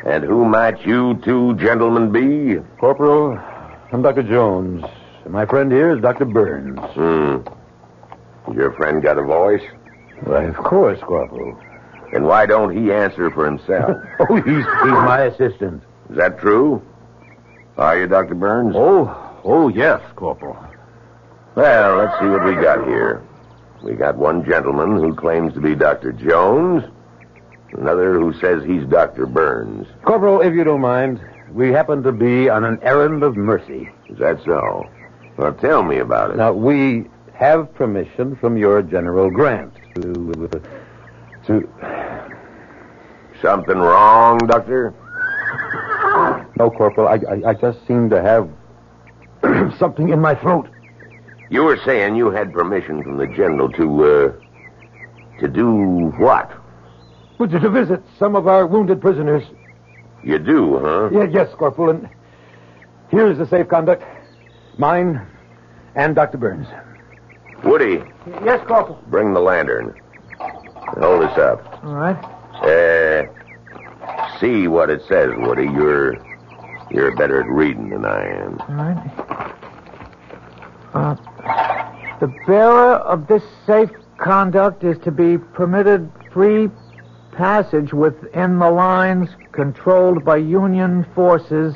[SPEAKER 1] and who might you two gentlemen be?
[SPEAKER 19] Corporal, I'm Dr. Jones. My friend here is Dr. Burns.
[SPEAKER 1] Your friend got a voice?
[SPEAKER 19] Why, of course, Corporal.
[SPEAKER 1] And why don't he answer for himself?
[SPEAKER 19] Oh, he's my assistant.
[SPEAKER 1] Is that true? Are you, Dr. Burns?
[SPEAKER 13] Oh, yes, Corporal.
[SPEAKER 1] Well, let's see what we got here. We got one gentleman who claims to be Dr. Jones, another who says he's Dr. Burns.
[SPEAKER 9] Corporal, if you don't mind, we happen to be on an errand of mercy.
[SPEAKER 1] Is that so? Well, tell me about it.
[SPEAKER 9] Now, we have permission from your General Grant to...
[SPEAKER 1] Something wrong, Doctor?
[SPEAKER 9] No, Corporal, I just seem to have something in my throat.
[SPEAKER 1] You were saying you had permission from the General to do what?
[SPEAKER 9] Well, to visit some of our wounded prisoners.
[SPEAKER 1] You do, huh?
[SPEAKER 9] Yes, Corporal, and here's the safe conduct. Mine and Dr. Burns.
[SPEAKER 1] Woody.
[SPEAKER 7] Yes, Corporal.
[SPEAKER 1] Bring the lantern. Hold this up.
[SPEAKER 7] All right.
[SPEAKER 1] See what it says, Woody. You're better at reading than I am.
[SPEAKER 7] All right. The bearer of this safe conduct is to be permitted free passage within the lines controlled by Union forces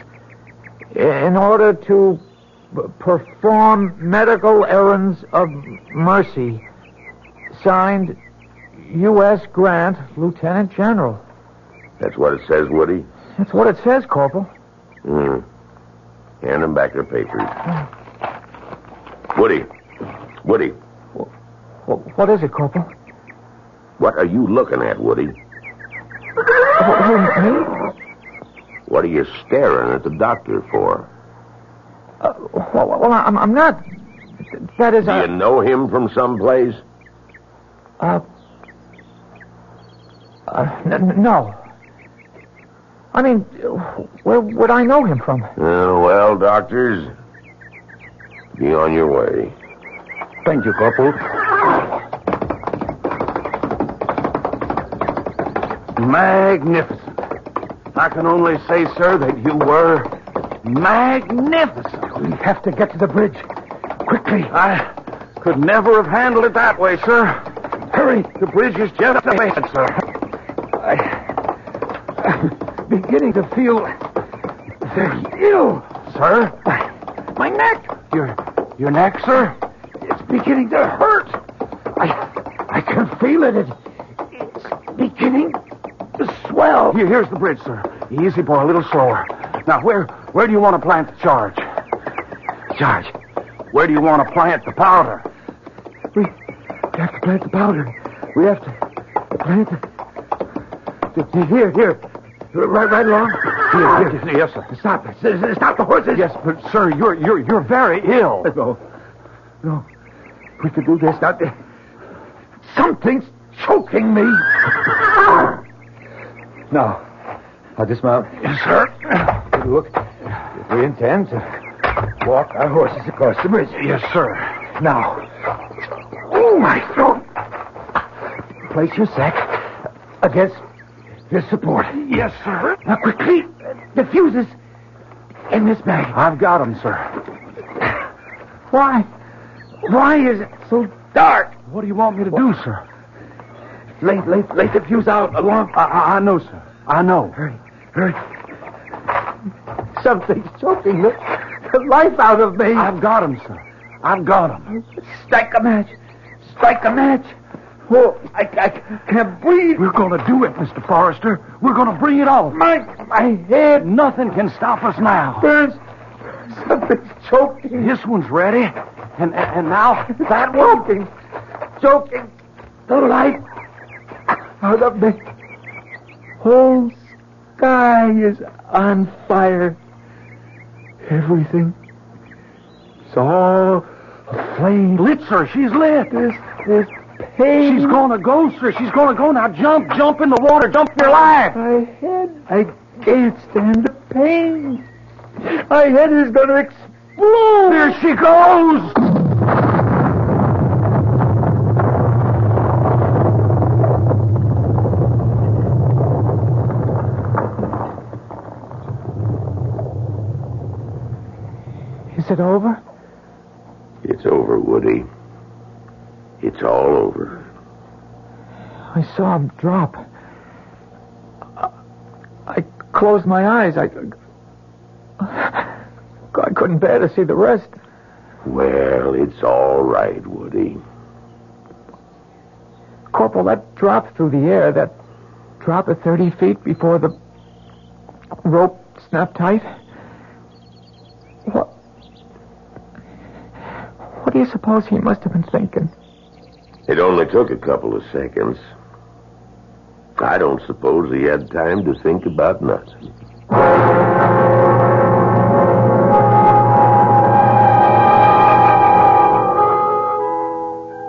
[SPEAKER 7] in order to perform medical errands of mercy. Signed, U.S. Grant, Lieutenant General.
[SPEAKER 1] That's what it says, Woody?
[SPEAKER 7] That's what it says, Corporal.
[SPEAKER 1] Hand them back their papers. Woody.
[SPEAKER 7] What is it, Corporal?
[SPEAKER 1] What are you looking at, Woody? What are you staring at the doctor for?
[SPEAKER 7] Well, I'm not... That is...
[SPEAKER 1] Do you know him from someplace?
[SPEAKER 7] No. I mean, where would I know him from?
[SPEAKER 1] Well, doctors, be on your way.
[SPEAKER 9] Thank you, Corporal.
[SPEAKER 5] Magnificent. I can only say, sir, that you were magnificent.
[SPEAKER 9] We have to get to the bridge. Quickly.
[SPEAKER 5] I could never have handled it that way, sir. Hurry. The bridge is just ahead, sir.
[SPEAKER 9] I'm beginning to feel very ill.
[SPEAKER 5] Sir? My neck. Your neck, sir?
[SPEAKER 9] It's beginning to hurt. I can feel it. It's beginning to swell.
[SPEAKER 5] Here's the bridge, sir. Easy, boy, a little slower. Now, where do you want to plant the charge? Charge? Where do you want to plant the powder?
[SPEAKER 9] We have to plant the powder. We have to plant the... Here. Right along.
[SPEAKER 5] Here. Yes, sir.
[SPEAKER 9] Stop the horses.
[SPEAKER 5] Yes, but, sir, you're very ill.
[SPEAKER 9] No. We could do this. Now, something's choking me. Now, I'll dismount.
[SPEAKER 5] Yes, sir.
[SPEAKER 9] Look, we intend to walk our horses across the bridge.
[SPEAKER 5] Yes, sir.
[SPEAKER 9] Now, my throat. Place your sack against this support.
[SPEAKER 5] Yes, sir.
[SPEAKER 9] Now, quickly, the fuses in this bag.
[SPEAKER 5] I've got them, sir.
[SPEAKER 9] Why? Why is it so dark?
[SPEAKER 5] What do you want me to do, sir?
[SPEAKER 9] Lay the fuse out along.
[SPEAKER 5] I know, sir. I know.
[SPEAKER 9] Hurry. Something's choking the life out of me.
[SPEAKER 5] I've got him, sir. I've got him.
[SPEAKER 9] Strike a match. Oh, I can't breathe.
[SPEAKER 5] We're going to do it, Mr. Forrester. We're going to bring it off.
[SPEAKER 9] My head.
[SPEAKER 5] Nothing can stop us now.
[SPEAKER 9] Burns. Something's choking.
[SPEAKER 5] This one's ready. And now that one.
[SPEAKER 9] Choking the life out of me. Whole sky is on fire. Everything. It's all aflame.
[SPEAKER 5] Lit, sir. She's lit.
[SPEAKER 9] This pain.
[SPEAKER 5] She's going to go, sir. She's going to go. Now jump in the water. Jump for your life.
[SPEAKER 9] My head. I can't stand the pain. My head is going to explode.
[SPEAKER 5] There she goes.
[SPEAKER 7] Is it over?
[SPEAKER 1] It's over, Woody. It's all over.
[SPEAKER 7] I saw him drop. I closed my eyes. I couldn't bear to see the rest.
[SPEAKER 1] Well, it's all right, Woody.
[SPEAKER 7] Corporal, that drop through the air, that drop at 30 feet before the rope snapped tight. What do you suppose he must have been thinking?
[SPEAKER 1] It only took a couple of seconds. I don't suppose he had time to think about nothing.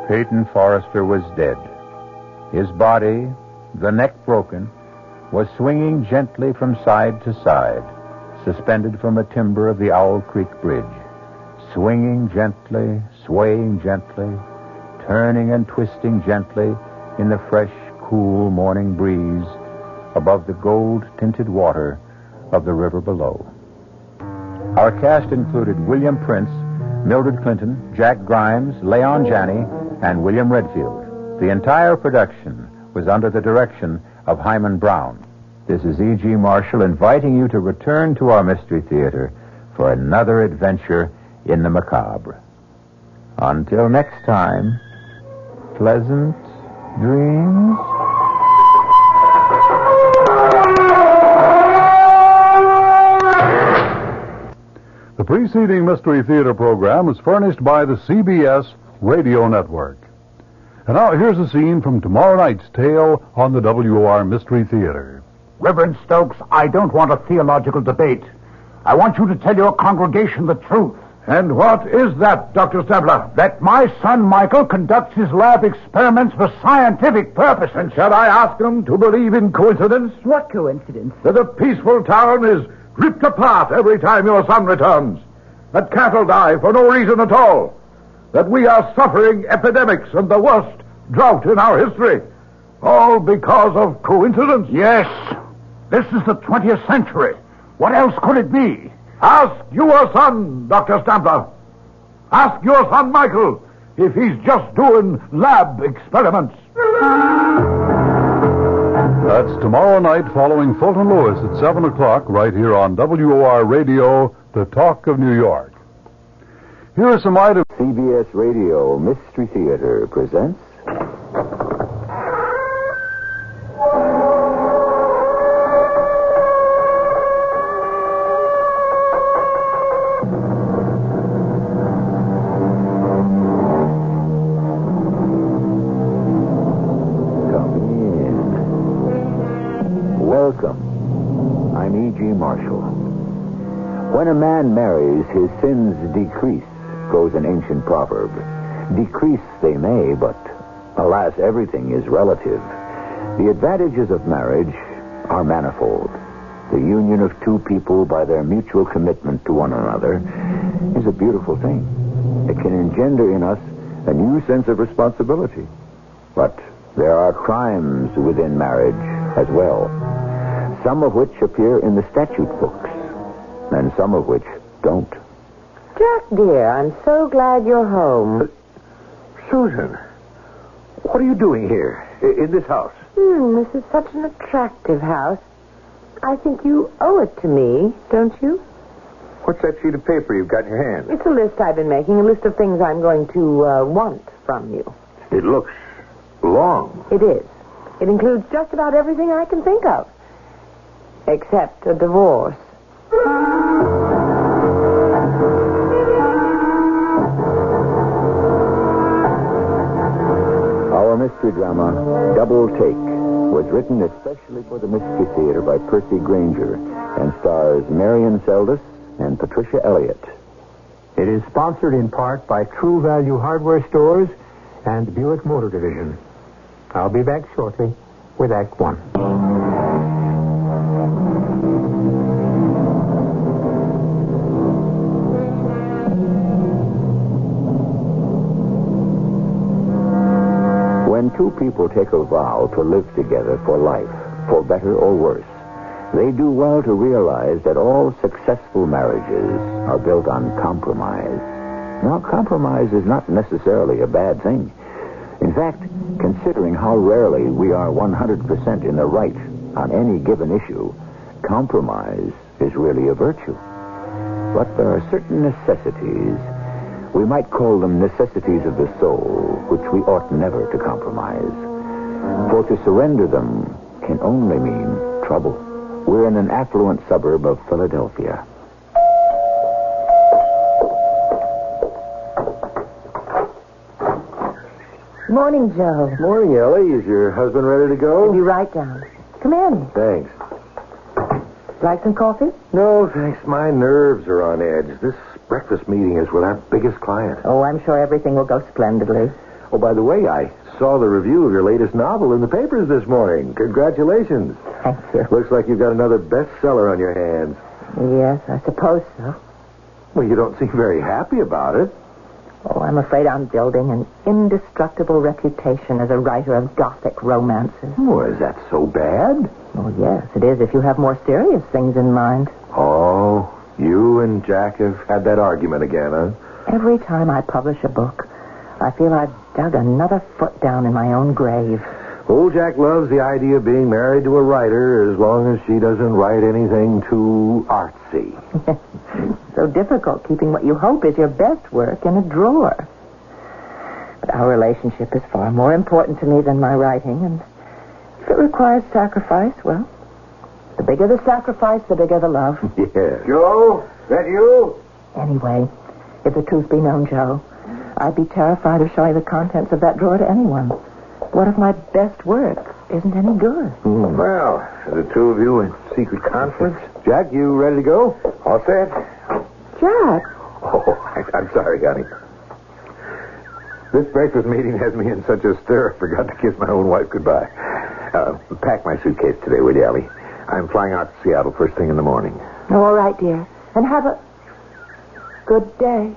[SPEAKER 14] Peyton Forrester was dead. His body, the neck broken, was swinging gently from side to side, suspended from a timber of the Owl Creek Bridge. Swinging gently, swaying gently, turning and twisting gently in the fresh, cool morning breeze above the gold-tinted water of the river below. Our cast included William Prince, Mildred Clinton, Jack Grimes, Leon Janney, and William Redfield. The entire production was under the direction of Hyman Brown. This is E.G. Marshall inviting you to return to our Mystery Theater for another adventure in the macabre. Until next time, pleasant dreams.
[SPEAKER 10] The preceding Mystery Theater program is furnished by the CBS Radio Network. And now here's a scene from tomorrow night's tale on the WOR Mystery Theater.
[SPEAKER 9] Reverend Stokes, I don't want a theological debate. I want you to tell your congregation the truth.
[SPEAKER 17] And what is that, Dr. Stabler?
[SPEAKER 9] That my son Michael conducts his lab experiments for scientific purposes.
[SPEAKER 17] And shall I ask them to believe in coincidence?
[SPEAKER 2] What coincidence?
[SPEAKER 17] That a peaceful town is ripped apart every time your son returns. That cattle die for no reason at all. That we are suffering epidemics and the worst drought in our history. All because of coincidence?
[SPEAKER 9] Yes. This is the 20th century. What else could it be?
[SPEAKER 17] Ask your son, Dr. Stabler. Ask your son, Michael, if he's just doing lab experiments.
[SPEAKER 10] That's tomorrow night following Fulton Lewis at 7 o'clock right here on WOR Radio, the Talk of New York. Here are some items.
[SPEAKER 14] CBS Radio Mystery Theater presents Welcome. I'm E.G. Marshall. When a man marries, his sins decrease, goes an ancient proverb. Decrease they may, but alas, everything is relative. The advantages of marriage are manifold. The union of two people by their mutual commitment to one another is a beautiful thing. It can engender in us a new sense of responsibility. But there are crimes within marriage as well, some of which appear in the statute books, and some of which don't.
[SPEAKER 4] Jack, dear, I'm so glad you're home.
[SPEAKER 12] Susan, what are you doing here, in this house?
[SPEAKER 4] This is such an attractive house. I think you owe it to me, don't you?
[SPEAKER 12] What's that sheet of paper you've got in your hand?
[SPEAKER 4] It's a list I've been making, a list of things I'm going to want from you.
[SPEAKER 12] It looks long.
[SPEAKER 4] It is. It includes just about everything I can think of, except a divorce.
[SPEAKER 14] Our mystery drama, Double Take, was written especially for the Mystery Theater by Percy Granger and stars Marion Seldes and Patricia Elliott.
[SPEAKER 22] It is sponsored in part by True Value Hardware Stores and Buick Motor Division. I'll be back shortly with Act One.
[SPEAKER 14] When two people take a vow to live together for life, for better or worse, they do well to realize that all successful marriages are built on compromise. Now, compromise is not necessarily a bad thing. In fact, considering how rarely we are 100% in the right on any given issue, compromise is really a virtue. But there are certain necessities
[SPEAKER 23] We might call them necessities of the soul, which we ought never to compromise. For to surrender them can only mean trouble. We're in an affluent suburb of Philadelphia.
[SPEAKER 4] Morning, Joe.
[SPEAKER 6] Morning, Ellie. Is your husband ready to go?
[SPEAKER 4] I'll be right down. Come in.
[SPEAKER 6] Thanks.
[SPEAKER 4] Like some coffee?
[SPEAKER 6] No, thanks. My nerves are on edge. This breakfast meeting is with our biggest client.
[SPEAKER 4] Oh, I'm sure everything will go splendidly.
[SPEAKER 6] Oh, by the way, I saw the review of your latest novel in the papers this morning. Congratulations.
[SPEAKER 4] Thank you.
[SPEAKER 6] Looks like you've got another bestseller on your hands.
[SPEAKER 4] Yes, I suppose so.
[SPEAKER 6] Well, you don't seem very happy about it.
[SPEAKER 4] Oh, I'm afraid I'm building an indestructible reputation as a writer of Gothic romances.
[SPEAKER 6] Oh, is that so bad?
[SPEAKER 4] Oh, yes, it is if you have more serious things in mind.
[SPEAKER 6] Oh, you and Jack have had that argument again, huh?
[SPEAKER 4] Every time I publish a book, I feel I've dug another foot down in my own grave.
[SPEAKER 6] Old Jack loves the idea of being married to a writer as long as she doesn't write anything too artsy.
[SPEAKER 4] So difficult keeping what you hope is your best work in a drawer. But our relationship is far more important to me than my writing, and if it requires sacrifice, well, the bigger the sacrifice, the bigger the love.
[SPEAKER 6] Yeah.
[SPEAKER 9] Joe, that you?
[SPEAKER 4] Anyway, if the truth be known, Joe, I'd be terrified of showing the contents of that drawer to anyone. What if my best work isn't any good?
[SPEAKER 6] Well, the two of you in secret conference. Jack, you ready to go? All set?
[SPEAKER 4] Jack?
[SPEAKER 6] Oh, I'm sorry, honey. This breakfast meeting has me in such a stir, I forgot to kiss my own wife goodbye. Pack my suitcase today, will you, Ellie? I'm flying out to Seattle first thing in the morning.
[SPEAKER 4] Oh, all right, dear. And have a good day.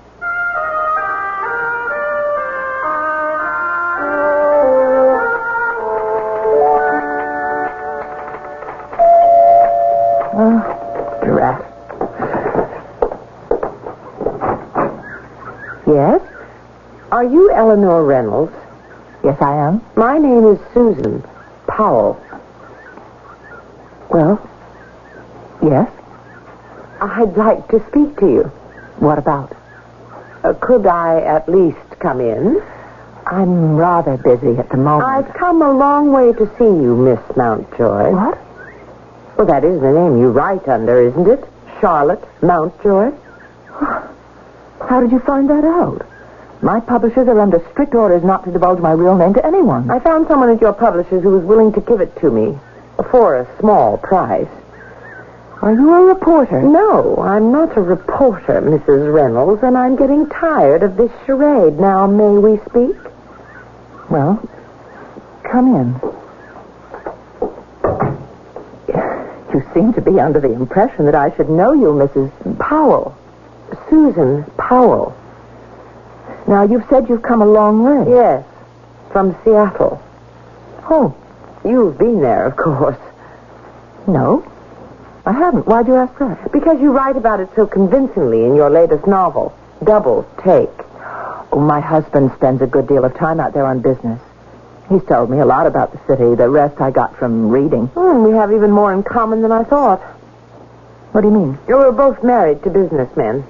[SPEAKER 4] Drat. Yes?
[SPEAKER 18] Are you Eleanor Reynolds?
[SPEAKER 4] Yes, I am.
[SPEAKER 18] My name is Susan Powell.
[SPEAKER 4] Well, yes?
[SPEAKER 18] I'd like to speak to you.
[SPEAKER 4] What about?
[SPEAKER 18] Could I at least come in?
[SPEAKER 4] I'm rather busy at the moment.
[SPEAKER 18] I've come a long way to see you, Miss Mountjoy.
[SPEAKER 4] What?
[SPEAKER 18] Well, that is the name you write under, isn't it? Charlotte Mountjoy.
[SPEAKER 4] How did you find that out? My publishers are under strict orders not to divulge my real name to anyone.
[SPEAKER 18] I found someone at your publishers who was willing to give it to me for a small price.
[SPEAKER 4] Are you a reporter?
[SPEAKER 18] No, I'm not a reporter, Mrs. Reynolds, and I'm getting tired of this charade. Now, may we speak?
[SPEAKER 4] Well, come in. You seem to be under the impression that I should know you, Mrs.
[SPEAKER 18] Powell. Susan Powell.
[SPEAKER 4] Now, you've said you've come a long way.
[SPEAKER 18] Yes, from Seattle.
[SPEAKER 4] Oh.
[SPEAKER 18] You've been there, of course.
[SPEAKER 4] No, I haven't. Why'd you ask that?
[SPEAKER 18] Because you write about it so convincingly in your latest novel, Double Take.
[SPEAKER 4] Oh, my husband spends a good deal of time out there on business. He's told me a lot about the city. The rest I got from reading.
[SPEAKER 18] We have even more in common than I thought.
[SPEAKER 4] What do you mean?
[SPEAKER 18] We're both married to businessmen.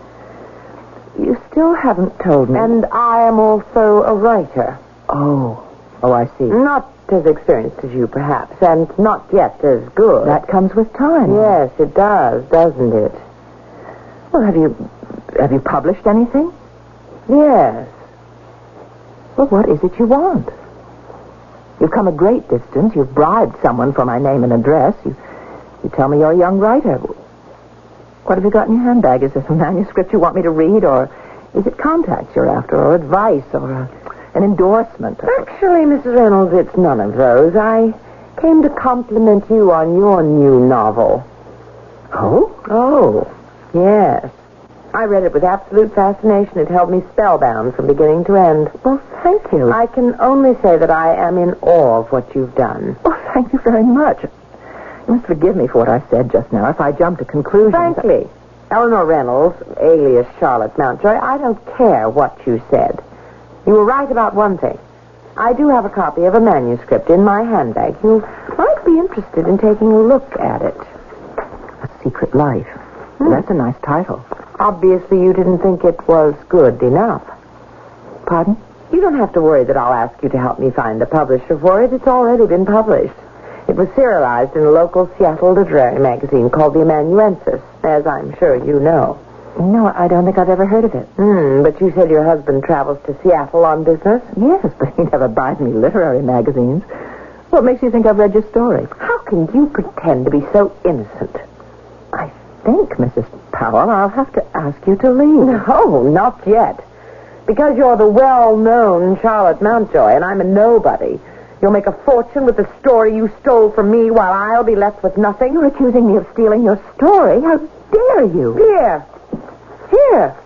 [SPEAKER 4] You still haven't told me.
[SPEAKER 18] And I am also a writer.
[SPEAKER 4] Oh, I see.
[SPEAKER 18] Not as experienced as you, perhaps, and not yet as good.
[SPEAKER 4] That comes with time.
[SPEAKER 18] Yes, it does, doesn't it?
[SPEAKER 4] Well, have you published anything?
[SPEAKER 18] Yes.
[SPEAKER 4] Well, what is it you want? You've come a great distance. You've bribed someone for my name and address. You tell me you're a young writer. What have you got in your handbag? Is this a manuscript you want me to read, or is it contacts you're after, or advice, or an endorsement?
[SPEAKER 18] Actually, Mrs. Reynolds, it's none of those. I came to compliment you on your new novel.
[SPEAKER 4] Oh?
[SPEAKER 18] Oh, yes. I read it with absolute fascination. It held me spellbound from beginning to end.
[SPEAKER 4] Well, thank you.
[SPEAKER 18] I can only say that I am in awe of what you've done.
[SPEAKER 4] Oh, thank you very much. You must forgive me for what I said just now if I jump to conclusions.
[SPEAKER 18] Frankly, Eleanor Reynolds, alias Charlotte Mountjoy, I don't care what you said. You were right about one thing. I do have a copy of a manuscript in my handbag. You might be interested in taking a look at it.
[SPEAKER 4] A Secret Life. That's a nice title.
[SPEAKER 18] Obviously, you didn't think it was good enough.
[SPEAKER 4] Pardon?
[SPEAKER 18] You don't have to worry that I'll ask you to help me find the publisher for it. It's already been published. It was serialized in a local Seattle literary magazine called the Amanuensis, as I'm sure you know.
[SPEAKER 4] No, I don't think I've ever heard of it.
[SPEAKER 18] But you said your husband travels to Seattle on business?
[SPEAKER 4] Yes, but he never buys me literary magazines. What makes you think I've read your story?
[SPEAKER 18] How can you pretend to be so innocent?
[SPEAKER 4] I think, Mrs. Powell, I'll have to ask you to leave.
[SPEAKER 18] No, not yet. Because you're the well-known Charlotte Mountjoy, and I'm a nobody. You'll make a fortune with the story you stole from me, while I'll be left with nothing.
[SPEAKER 4] You're accusing me of stealing your story? How dare you?
[SPEAKER 18] Here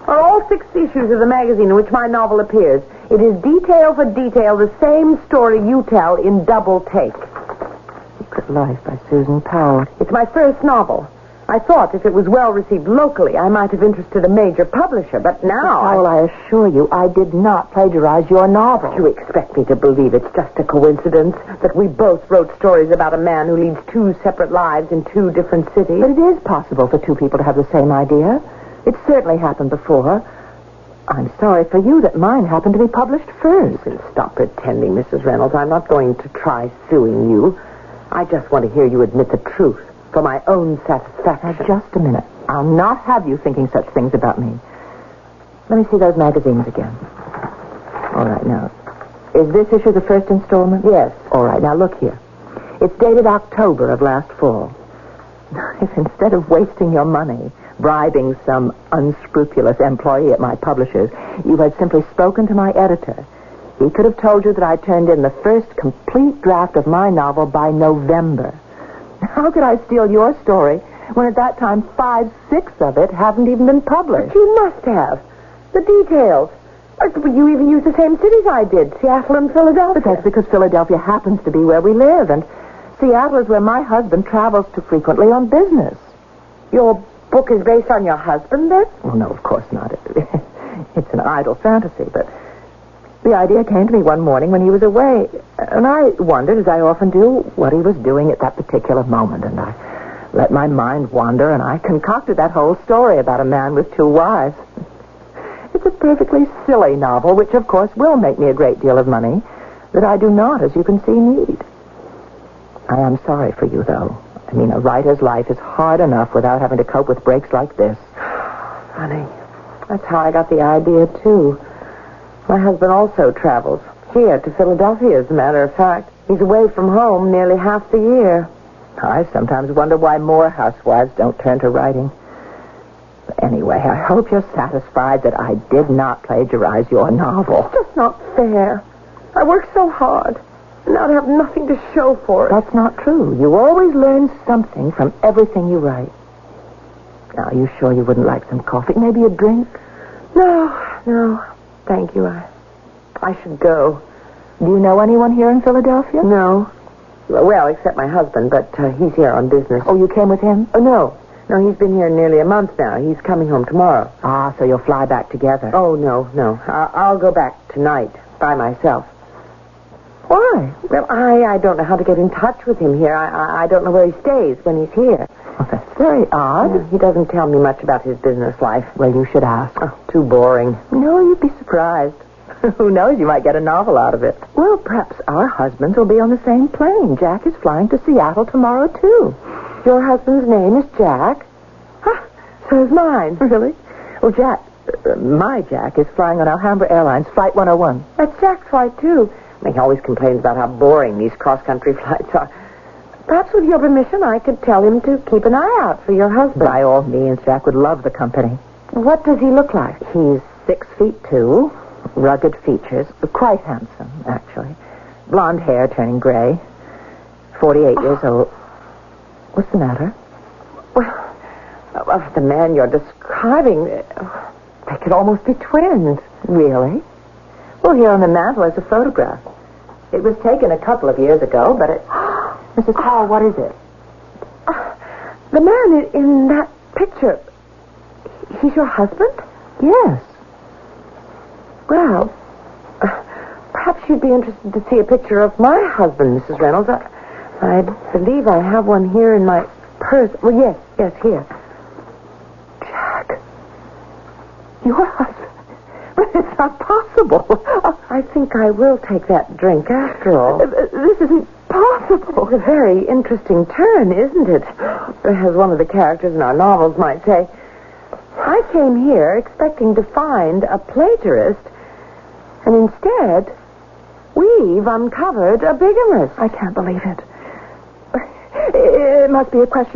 [SPEAKER 18] are all 6 issues of the magazine in which my novel appears. It is detail for detail the same story you tell in double take.
[SPEAKER 4] Secret Life by Susan Powell.
[SPEAKER 18] It's my first novel. I thought if it was well received locally, I might have interested a major publisher, but now...
[SPEAKER 4] Powell, I assure you, I did not plagiarize your novel.
[SPEAKER 18] You expect me to believe it's just a coincidence that we both wrote stories about a man who leads 2 separate lives in 2 different cities?
[SPEAKER 4] But it is possible for 2 people to have the same idea. It's certainly happened before. I'm sorry for you that mine happened to be published first.
[SPEAKER 18] You can stop pretending, Mrs. Reynolds. I'm not going to try suing you. I just want to hear you admit the truth for my own satisfaction.
[SPEAKER 4] Now, just a minute. I'll not have you thinking such things about me. Let me see those magazines again. All right, now. Is this issue the first installment?
[SPEAKER 18] Yes.
[SPEAKER 4] All right, now look here. It's dated October of last fall. If instead of wasting your money bribing some unscrupulous employee at my publisher's, you had simply spoken to my editor, he could have told you that I turned in the first complete draft of my novel by November. How could I steal your story when at that time 5/6 of it haven't even been published?
[SPEAKER 18] But you must have. The details. You even used the same cities I did, Seattle and Philadelphia.
[SPEAKER 4] But that's because Philadelphia happens to be where we live, and Seattle is where my husband travels to frequently on business.
[SPEAKER 18] Your book is based on your husband, then?
[SPEAKER 4] Well, no, of course not. It's an idle fantasy, but the idea came to me one morning when he was away, and I wondered, as I often do, what he was doing at that particular moment, and I let my mind wander, and I concocted that whole story about a man with 2 wives. It's a perfectly silly novel, which, of course, will make me a great deal of money, that I do not, as you can see, need. I am sorry for you, though. I mean, a writer's life is hard enough without having to cope with breaks like this.
[SPEAKER 18] Funny. That's how I got the idea, too. My husband also travels. Here, to Philadelphia, as a matter of fact. He's away from home nearly half the year.
[SPEAKER 4] I sometimes wonder why more housewives don't turn to writing. But anyway, I hope you're satisfied that I did not plagiarize your novel.
[SPEAKER 18] It's just not fair. I worked so hard. Now to have nothing to show for it.
[SPEAKER 4] That's not true. You always learn something from everything you write. Now, are you sure you wouldn't like some coffee? Maybe a drink?
[SPEAKER 18] No. Thank you. I should go.
[SPEAKER 4] Do you know anyone here in Philadelphia?
[SPEAKER 18] No. Well, except my husband, but he's here on business.
[SPEAKER 4] Oh, you came with him?
[SPEAKER 18] Oh, no. No, he's been here nearly a month now. He's coming home tomorrow.
[SPEAKER 4] Ah, so you'll fly back together.
[SPEAKER 18] Oh, no. I'll go back tonight by myself.
[SPEAKER 4] Why?
[SPEAKER 18] Well, I don't know how to get in touch with him here. I don't know where he stays when he's here.
[SPEAKER 4] Well, that's very odd.
[SPEAKER 18] Yeah, he doesn't tell me much about his business life.
[SPEAKER 4] Well, you should ask.
[SPEAKER 18] Oh, too boring.
[SPEAKER 4] No, you'd be surprised. Who knows? You might get a novel out of it. Well, perhaps our husbands will be on the same plane. Jack is flying to Seattle tomorrow, too.
[SPEAKER 18] Your husband's name is Jack?
[SPEAKER 4] Huh, so is mine.
[SPEAKER 18] Really?
[SPEAKER 4] Well, Jack, my Jack is flying on Alhambra Airlines, Flight 101.
[SPEAKER 18] That's Jack's flight, too. He always complains about how boring these cross-country flights are. Perhaps with your permission, I could tell him to keep an eye out for your husband.
[SPEAKER 4] By all means, Jack would love the company.
[SPEAKER 18] What does he look like?
[SPEAKER 4] He's 6'2", rugged features, quite handsome, actually. Blonde hair turning gray, 48 years old. What's the matter?
[SPEAKER 18] Well, of the man you're describing, they could almost be twins.
[SPEAKER 4] Really? Well, here on the mantel is a photograph. It was taken a couple of years ago, but it... Mrs. Powell, what is it?
[SPEAKER 18] The man in that picture, he's your husband?
[SPEAKER 4] Yes.
[SPEAKER 18] Well, perhaps you'd be interested to see a picture of my husband, Mrs. Reynolds. I believe I have one here in my purse. Well, yes, here.
[SPEAKER 4] Jack. Your husband.
[SPEAKER 18] It's not possible. I think I will take that drink after all. This isn't possible. It's a very interesting turn, isn't it? As one of the characters in our novels might say. I came here expecting to find a plagiarist, and instead, we've uncovered a bigamist.
[SPEAKER 4] I can't believe it. It must be a question